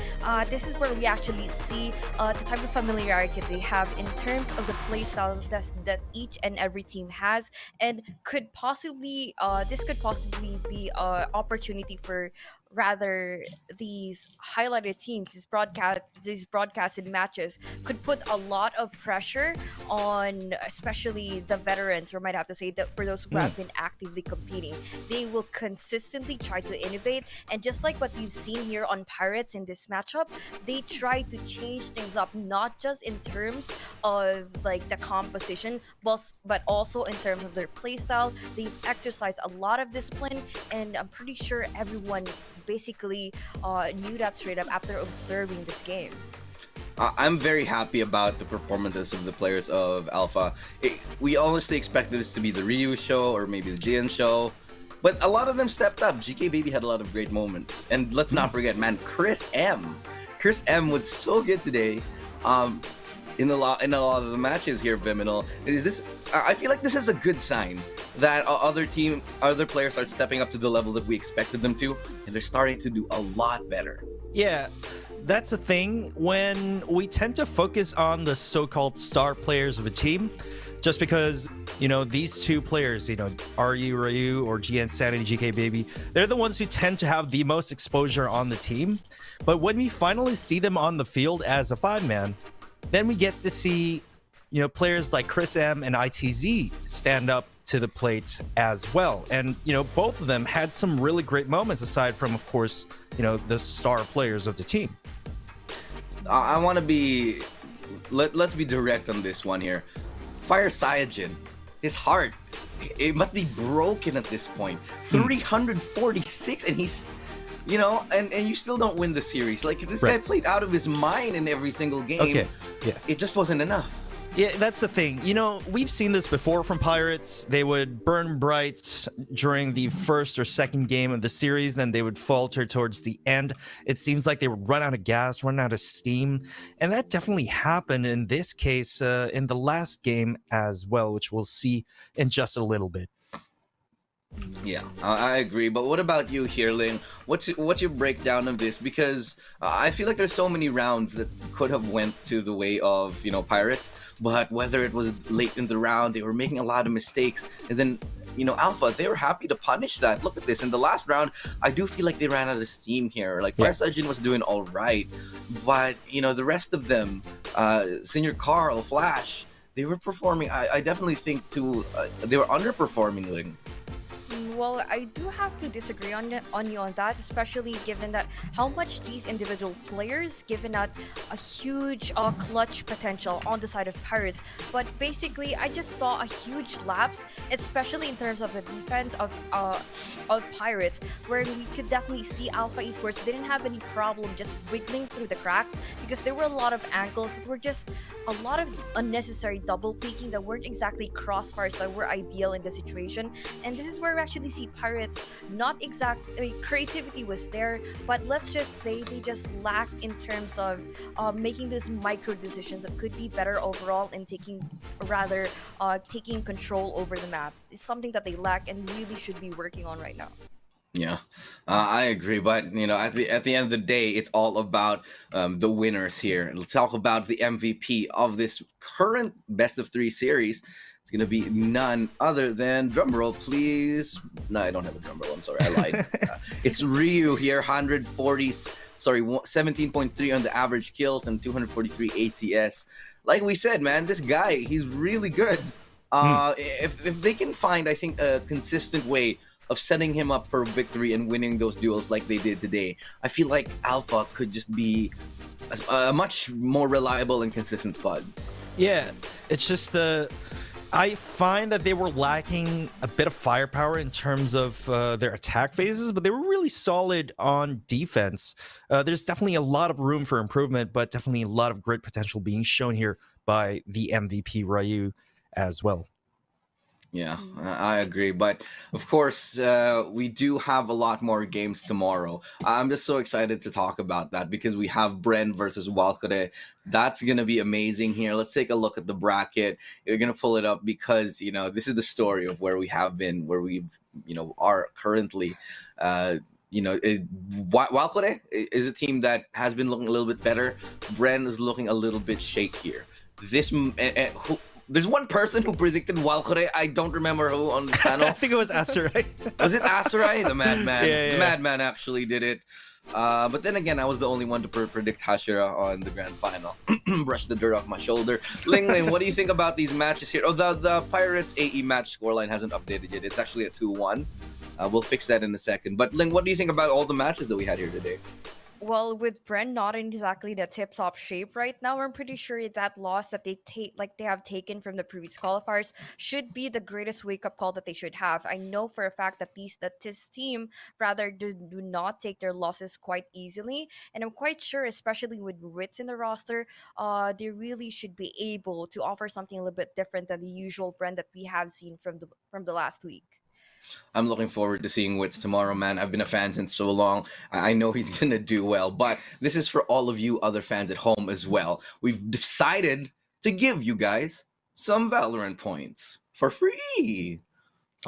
This is where we actually see the type of familiarity they have in terms of the playstyle that each and every team has, and could possibly this could possibly be an opportunity for rather these highlighted teams, these broadcasted matches could put a lot of pressure on especially the veterans, or might have to say that for those who have been actively competing. They will consistently try to innovate, and just like what we've seen here on Pirates in this matchup, they try to change things up, not just in terms of like the composition, but also in terms of their playstyle. They've exercised a lot of discipline, and I'm pretty sure everyone basically knew that straight up after observing this game. I'm very happy about the performances of the players of Alpha. We honestly expected this to be the Ryu show or maybe the Jian show, but a lot of them stepped up. GK Baby had a lot of great moments. And let's not forget, man, Chris M was so good today. In a lot of the matches here, Viminal. I feel like this is a good sign that other players are stepping up to the level that we expected them to, and they're starting to do a lot better. Yeah, that's the thing. When we tend to focus on the so-called star players of a team, just because, these two players, RU, Ryu, or GN Sanity, GK Baby, they're the ones who tend to have the most exposure on the team. But when we finally see them on the field as a 5-man, then we get to see, players like Chris M and ITZ stand up to the plate as well. And, both of them had some really great moments aside from, of course, the star players of the team. I want to be... Let's be direct on this one here. Fire Cyajin, his heart, it must be broken at this point. 346, and he's... and you still don't win the series. Like, this guy played out of his mind in every single game. Okay, yeah. It just wasn't enough. Yeah, that's the thing. We've seen this before from Pirates. They would burn bright during the first or second game of the series, then they would falter towards the end. It seems like they would run out of gas, run out of steam. And that definitely happened in this case in the last game as well, which we'll see in just a little bit. Yeah, I agree. But what about you here, Ling? What's your breakdown of this? Because I feel like there's so many rounds that could have went to the way of, Pirates. But whether it was late in the round, they were making a lot of mistakes. And then, Alpha, they were happy to punish that. Look at this. In the last round, I do feel like they ran out of steam here. Like, Fire Surgeon was doing all right. But, the rest of them, Senior Carl, Flash, they were performing. I definitely think, they were underperforming, Ling. Well, I do have to disagree on you on that, especially given that how much these individual players given out a huge clutch potential on the side of Pirates. But basically, I just saw a huge lapse, especially in terms of the defense of Pirates, where we could definitely see Alpha Esports didn't have any problem just wiggling through the cracks because there were a lot of angles that were just a lot of unnecessary double peeking that weren't exactly crossfires that were ideal in the situation. And this is where we actually see Pirates not exactly creativity was there, but let's just say they just lacked in terms of making those micro decisions that could be better overall and taking control over the map. It's something that they lack and really should be working on right now. Yeah, I agree. But, at the end of the day, it's all about the winners here. Let's talk about the MVP of this current best of 3 series. It's going to be none other than, drumroll please. No, I don't have a drumroll. I'm sorry, I lied. It's Ryu here, 17.3 on the average kills and 243 ACS. Like we said, man, this guy, he's really good. If they can find, I think, a consistent way of setting him up for victory and winning those duels like they did today, I feel like Alpha could just be a much more reliable and consistent squad. Yeah, it's just I find that they were lacking a bit of firepower in terms of their attack phases, but they were really solid on defense. There's definitely a lot of room for improvement, but definitely a lot of great potential being shown here by the MVP Ryu as well. Yeah, I agree. But of course, we do have a lot more games tomorrow. I'm just so excited to talk about that because we have Bren versus Walkore. That's going to be amazing here. Let's take a look at the bracket. You're going to pull it up because, this is the story of where we have been, where we, are currently. Walkore is a team that has been looking a little bit better. Bren is looking a little bit shakier. There's one person who predicted Walkore. I don't remember who on the panel. I think it was Asurai. Was it Asurai? The madman. Yeah. The madman actually did it. But then again, I was the only one to predict Hashira on the grand final. Brush the dirt off my shoulder. Ling, what do you think about these matches here? Oh, the Pirates AE match scoreline hasn't updated yet. It's actually a 2-1. We'll fix that in a second. But Ling, what do you think about all the matches that we had here today? Well, with Bren not in exactly the tip-top shape right now, I'm pretty sure that loss that they have taken from the previous qualifiers should be the greatest wake-up call that they should have. I know for a fact that this team rather do not take their losses quite easily, and I'm quite sure, especially with Ritz in the roster, they really should be able to offer something a little bit different than the usual Bren that we have seen from the last week. I'm looking forward to seeing Wits tomorrow, man. I've been a fan since so long. I know he's going to do well, but this is for all of you other fans at home as well. We've decided to give you guys some Valorant points for free.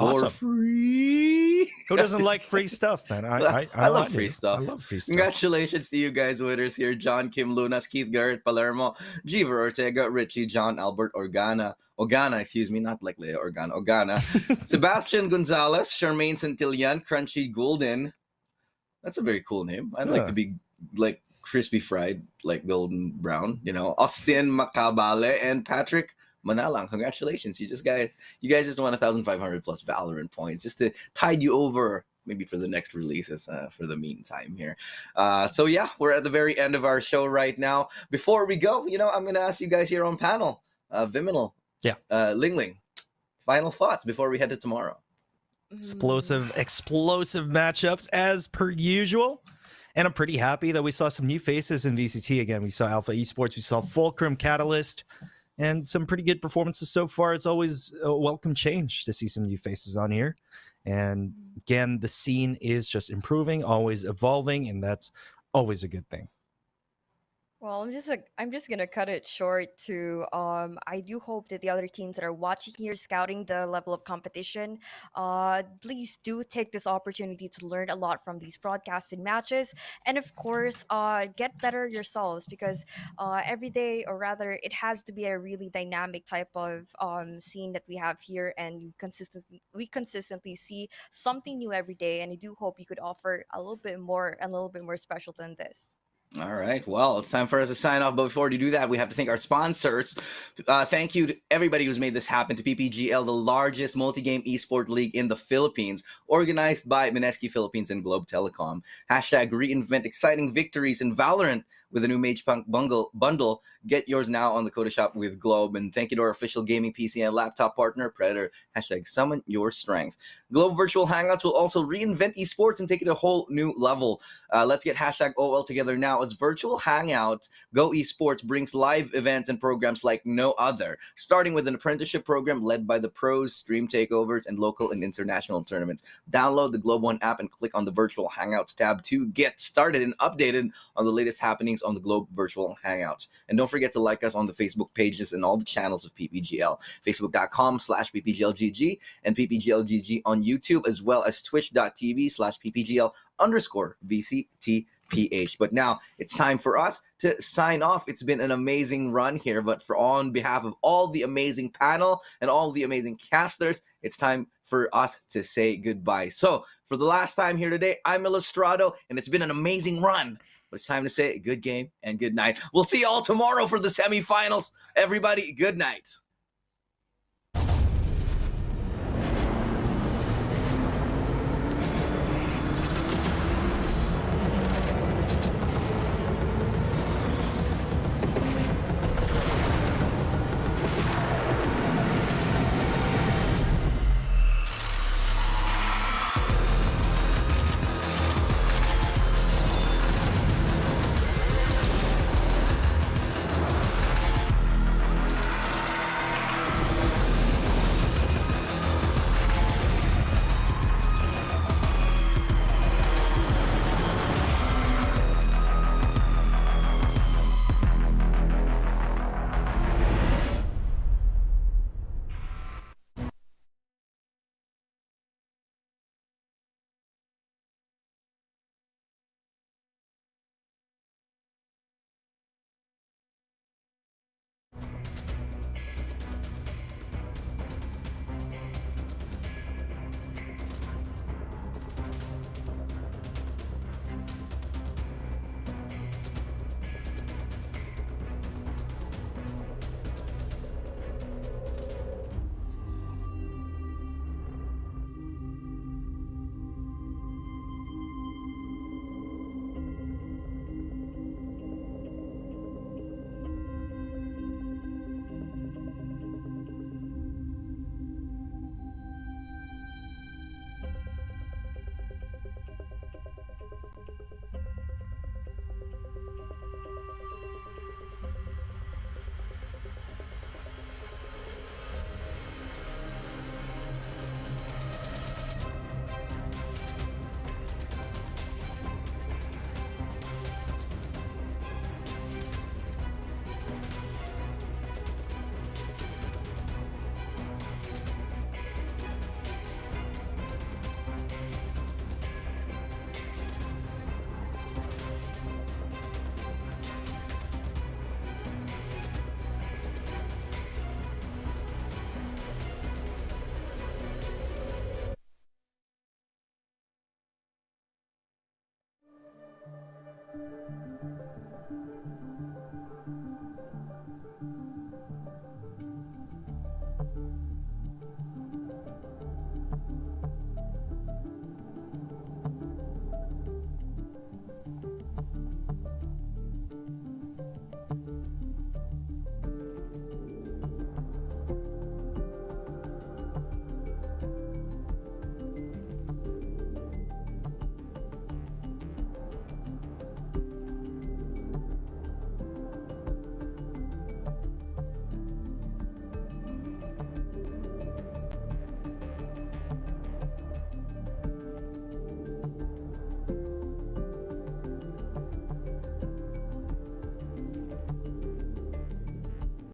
for Awesome. free. Who doesn't like free stuff, man? I love do. free stuff. I love free stuff. Congratulations to you guys, winners here. John Kim Lunas, Keith Garrett Palermo, Jeever Ortega, Richie, John Albert Ogana, excuse me, not like Leo Ogana, Sebastian Gonzalez, Charmaine Santillan, Crunchy Golden. That's a very cool name. I'd like to be like crispy fried, like golden brown, you know. Austin Macabale and Patrick Manalang. Congratulations. You guys just won 1,500 plus Valorant points just to tide you over maybe for the next releases for the meantime here. So yeah, we're at the very end of our show right now. Before we go, you know, I'm going to ask you guys here on panel, Viminal, Ling Ling, final thoughts before we head to tomorrow. Explosive matchups as per usual. And I'm pretty happy that we saw some new faces in VCT again. We saw Alpha Esports, we saw Fulcrum, Catalyst, and some pretty good performances so far. It's always a welcome change to see some new faces on here. And again, the scene is just improving, always evolving, and that's always a good thing. Well, I'm just gonna cut it short to I do hope that the other teams that are watching here, scouting the level of competition, please do take this opportunity to learn a lot from these broadcasted matches, and of course, get better yourselves because every day, or rather, it has to be a really dynamic type of scene that we have here, and we consistently see something new every day, and I do hope you could offer a little bit more special than this. All right. Well, it's time for us to sign off. But before we do that, we have to thank our sponsors. Thank you to everybody who's made this happen, to PPGL, the largest multi-game esport league in the Philippines, organized by Mineski Philippines and Globe Telecom. Hashtag reinvent exciting victories in Valorant with a new Mage Punk bundle. Get yours now on the Coda Shop with Globe. And thank you to our official gaming PC and laptop partner, Predator. Hashtag summon your strength. Globe Virtual Hangouts will also reinvent esports and take it a whole new level. Let's get hashtag OL together now, as Virtual Hangouts Go Esports brings live events and programs like no other, starting with an apprenticeship program led by the pros, stream takeovers, and local and international tournaments. Download the Globe One app and click on the Virtual Hangouts tab to get started and updated on the latest happenings on the Globe Virtual Hangouts. And don't forget to like us on the Facebook pages and all the channels of PPGL, facebook.com/PPGLGG and PPGLGG on YouTube, as well as twitch.tv/PPGL_VCTPH. But now it's time for us to sign off. It's been an amazing run here, but on behalf of all the amazing panel and all the amazing casters, it's time for us to say goodbye. So for the last time here today, I'm Illustrado, and it's been an amazing run. But it's time to say good game and good night. We'll see you all tomorrow for the semifinals. Everybody, good night.